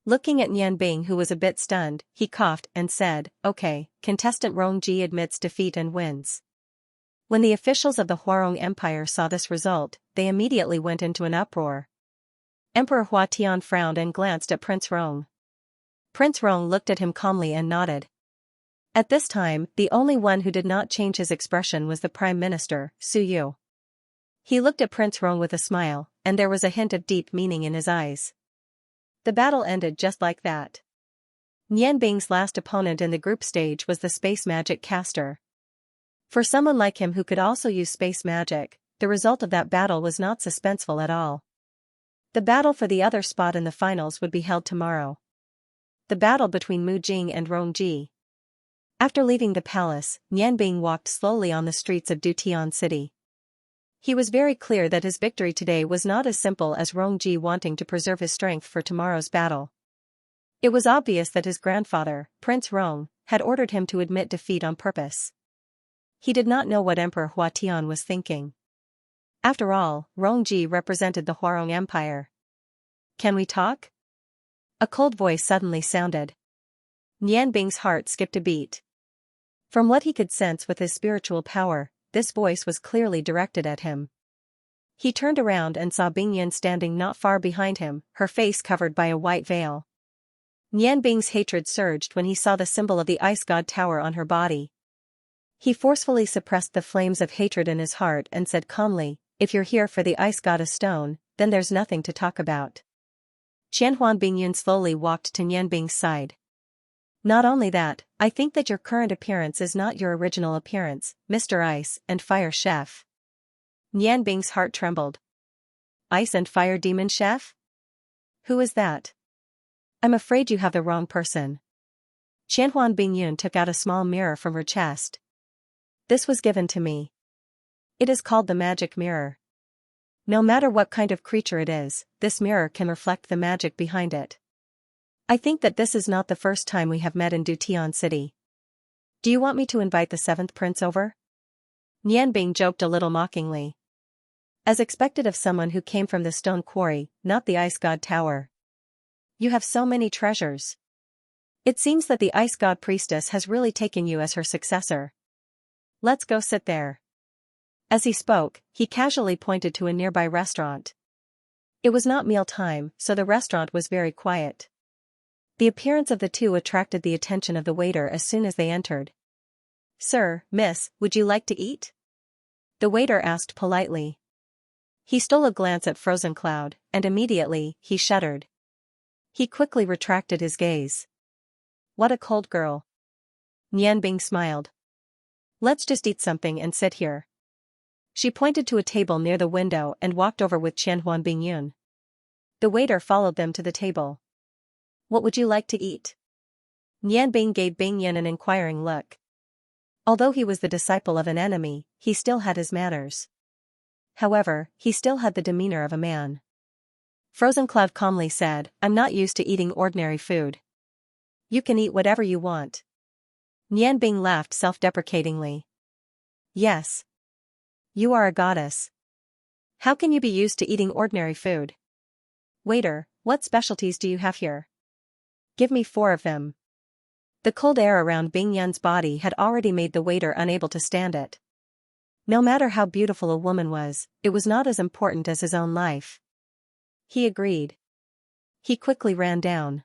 Looking at Yan Bing, who was a bit stunned, he coughed and said, Okay, contestant Rong Ji admits defeat and wins. When the officials of the Huarong Empire saw this result, they immediately went into an uproar. Emperor Hua Tian frowned and glanced at Prince Rong. Prince Rong looked at him calmly and nodded. At this time, the only one who did not change his expression was the Prime Minister, Su Yu. He looked at Prince Rong with a smile, and there was a hint of deep meaning in his eyes. The battle ended just like that. Yan Bing's last opponent in the group stage was the space magic caster. For someone like him who could also use space magic, the result of that battle was not suspenseful at all. The battle for the other spot in the finals would be held tomorrow. The battle between Mu Jing and Rong Ji. After leaving the palace, Yan Bing walked slowly on the streets of Dutian City. He was very clear that his victory today was not as simple as Rong Ji wanting to preserve his strength for tomorrow's battle. It was obvious that his grandfather, Prince Rong, had ordered him to admit defeat on purpose. He did not know what Emperor Hua Tian was thinking. After all, Rong Ji represented the Huarong Empire. Can we talk? A cold voice suddenly sounded. Yan Bing's heart skipped a beat. From what he could sense with his spiritual power, this voice was clearly directed at him. He turned around and saw Bing Yan standing not far behind him, her face covered by a white veil. Yan Bing's hatred surged when he saw the symbol of the Ice God Tower on her body. He forcefully suppressed the flames of hatred in his heart and said calmly, If you're here for the Ice Goddess Stone, then there's nothing to talk about. Qianhuan Bing Yun slowly walked to Yan Bing's side. Not only that, I think that your current appearance is not your original appearance, Mr. Ice and Fire Chef. Yan Bing's heart trembled. Ice and Fire Demon Chef? Who is that? I'm afraid you have the wrong person. Qianhuan Bingyun took out a small mirror from her chest. This was given to me. It is called the magic mirror. No matter what kind of creature it is, this mirror can reflect the magic behind it. I think that this is not the first time we have met in Dutian City. Do you want me to invite the seventh prince over? Nianbing joked a little mockingly. As expected of someone who came from the stone quarry, not the ice god tower. You have so many treasures. It seems that the ice god priestess has really taken you as her successor. Let's go sit there. As he spoke, he casually pointed to a nearby restaurant. It was not meal time, so the restaurant was very quiet. The appearance of the two attracted the attention of the waiter as soon as they entered. Sir, miss, would you like to eat? The waiter asked politely. He stole a glance at Frozen Cloud, and immediately, he shuddered. He quickly retracted his gaze. What a cold girl. Nianbing smiled. Let's just eat something and sit here. She pointed to a table near the window and walked over with Qianhuan Bingyun. The waiter followed them to the table. What would you like to eat? Nianbing gave Bingyun an inquiring look. Although he was the disciple of an enemy, he still had his manners. However, he still had the demeanor of a man. Frozen Cloud calmly said, I'm not used to eating ordinary food. You can eat whatever you want. Nianbing laughed self-deprecatingly. Yes. You are a goddess. How can you be used to eating ordinary food? Waiter, what specialties do you have here? Give me 4 of them. The cold air around Bingyun's body had already made the waiter unable to stand it. No matter how beautiful a woman was, it was not as important as his own life. He agreed. He quickly ran down.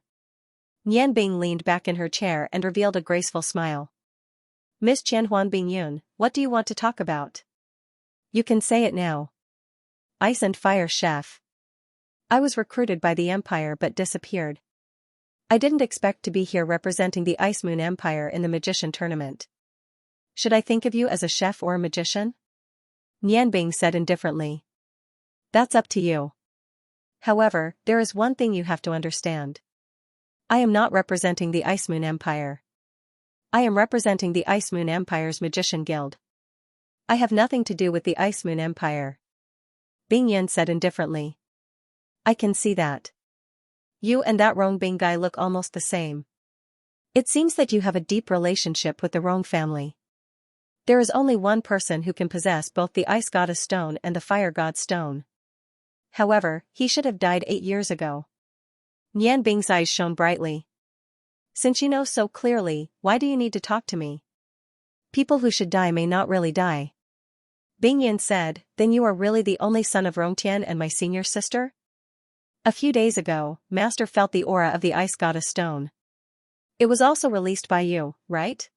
Nianbing leaned back in her chair and revealed a graceful smile. Miss Qianhuan Bingyun, what do you want to talk about? You can say it now. Ice and Fire Chef. I was recruited by the Empire but disappeared. I didn't expect to be here representing the Ice Moon Empire in the magician tournament. Should I think of you as a chef or a magician? Nianbing said indifferently. That's up to you. However, there is one thing you have to understand. I am not representing the Ice Moon Empire. I am representing the Ice Moon Empire's Magician Guild. I have nothing to do with the Ice Moon Empire. Bingyun said indifferently. I can see that. You and that Rongbing guy look almost the same. It seems that you have a deep relationship with the Rong family. There is only one person who can possess both the Ice Goddess Stone and the Fire God Stone. However, he should have died 8 years ago. Nianbing's eyes shone brightly. Since you know so clearly, why do you need to talk to me? People who should die may not really die. Bingyun said, then you are really the only son of Rongtian and my senior sister? A few days ago, Master felt the aura of the Ice Goddess Stone. It was also released by you, right?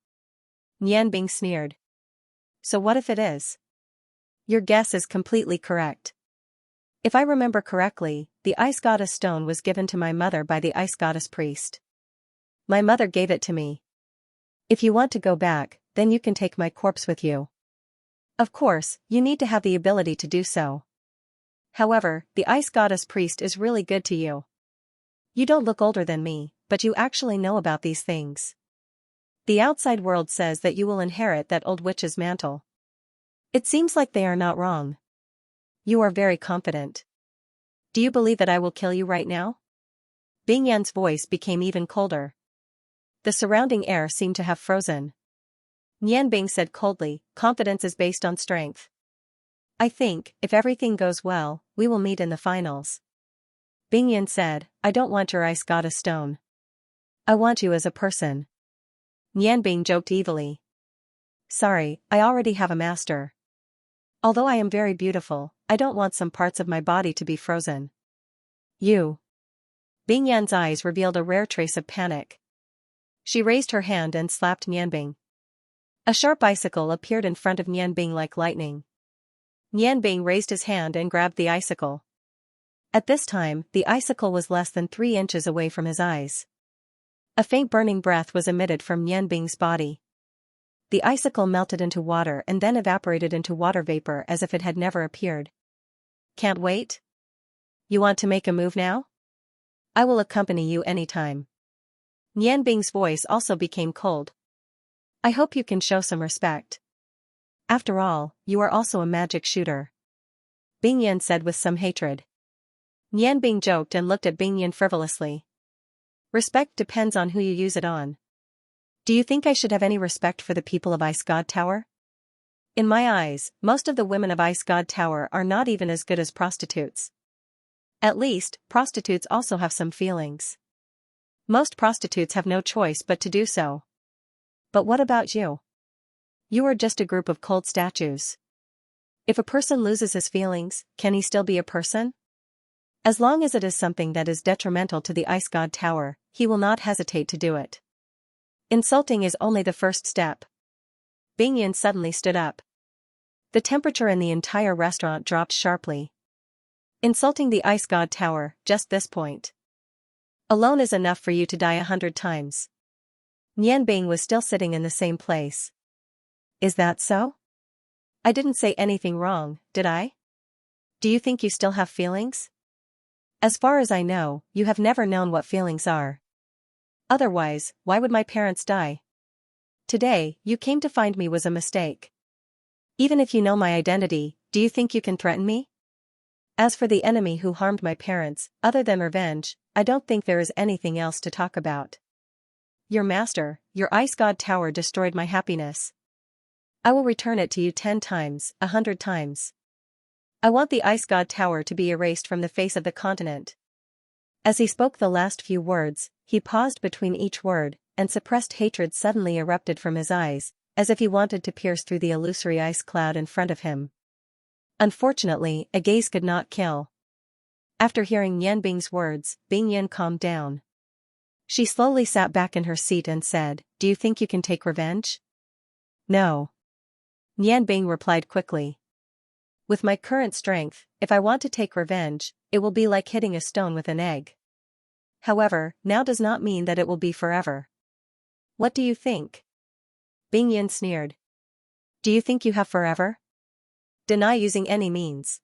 Nianbing sneered. So what if it is? Your guess is completely correct. If I remember correctly, the Ice Goddess Stone was given to my mother by the Ice Goddess Priest. My mother gave it to me. If you want to go back, then you can take my corpse with you. Of course, you need to have the ability to do so. However, the Ice Goddess Priest is really good to you. You don't look older than me, but you actually know about these things. The outside world says that you will inherit that old witch's mantle. It seems like they are not wrong. You are very confident. Do you believe that I will kill you right now? Bingyun's voice became even colder. The surrounding air seemed to have frozen. Nianbing said coldly, confidence is based on strength. I think, if everything goes well, we will meet in the finals. Bingyun said, I don't want your Ice Goddess Stone. I want you as a person. Nianbing joked evilly. Sorry, I already have a master. Although I am very beautiful, I don't want some parts of my body to be frozen. You. Bingyun's eyes revealed a rare trace of panic. She raised her hand and slapped Nianbing. A sharp bicycle appeared in front of Nianbing like lightning. Nianbing raised his hand and grabbed the icicle. At this time, the icicle was less than 3 inches away from his eyes. A faint burning breath was emitted from Nianbing's body. The icicle melted into water and then evaporated into water vapor as if it had never appeared. Can't wait? You want to make a move now? I will accompany you anytime. Nian Bing's voice also became cold. I hope you can show some respect. After all, you are also a magic shooter. Bing Yan said with some hatred. Nian Bing joked and looked at Bing Yan frivolously. Respect depends on who you use it on. Do you think I should have any respect for the people of Ice God Tower? In my eyes, most of the women of Ice God Tower are not even as good as prostitutes. At least, prostitutes also have some feelings. Most prostitutes have no choice but to do so. But what about you? You are just a group of cold statues. If a person loses his feelings, can he still be a person? As long as it is something that is detrimental to the Ice God Tower, he will not hesitate to do it. Insulting is only the first step. Bing Yan suddenly stood up. The temperature in the entire restaurant dropped sharply. Insulting the Ice God Tower, just this point alone is enough for you to die 100 times. Nian Bing was still sitting in the same place. Is that so? I didn't say anything wrong, did I? Do you think you still have feelings? As far as I know, you have never known what feelings are. Otherwise, why would my parents die? Today, you came to find me was a mistake. Even if you know my identity, do you think you can threaten me? As for the enemy who harmed my parents, other than revenge, I don't think there is anything else to talk about. Your master, your Ice God Tower destroyed my happiness. I will return it to you 10 times, 100 times. I want the Ice God Tower to be erased from the face of the continent. As he spoke the last few words, he paused between each word, and suppressed hatred suddenly erupted from his eyes, as if he wanted to pierce through the illusory ice cloud in front of him. Unfortunately, a gaze could not kill. After hearing Nian Bing's words, Bing Yan calmed down. She slowly sat back in her seat and said, "Do you think you can take revenge?" "No." Nian Bing replied quickly. "With my current strength, if I want to take revenge, it will be like hitting a stone with an egg. However, now does not mean that it will be forever." "What do you think?" Bing Yan sneered. "Do you think you have forever? Deny using any means.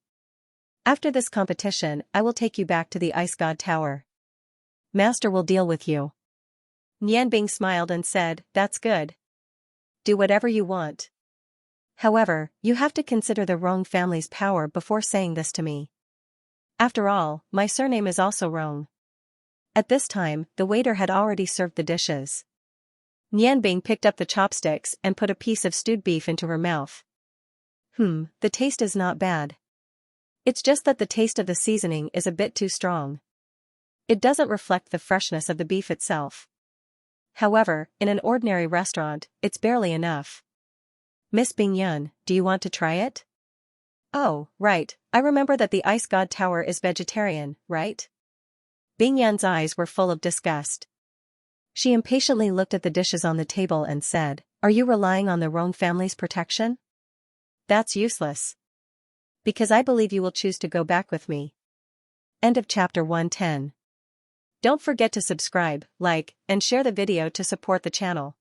After this competition, I will take you back to the Ice God Tower. Master will deal with you." Nian Bing smiled and said, "That's good. Do whatever you want. However, you have to consider the Rong family's power before saying this to me. After all, my surname is also Rong." At this time, the waiter had already served the dishes. Nian Bing picked up the chopsticks and put a piece of stewed beef into her mouth. The taste is not bad. It's just that the taste of the seasoning is a bit too strong. It doesn't reflect the freshness of the beef itself. However, in an ordinary restaurant, it's barely enough. "Miss Bing Yan, do you want to try it?" "Oh, right, I remember that the Ice God Tower is vegetarian, right?" Bing Yan's eyes were full of disgust. She impatiently looked at the dishes on the table and said, "Are you relying on the Rong family's protection?" "That's useless. Because I believe you will choose to go back with me." End of chapter 110. Don't forget to subscribe, like, and share the video to support the channel.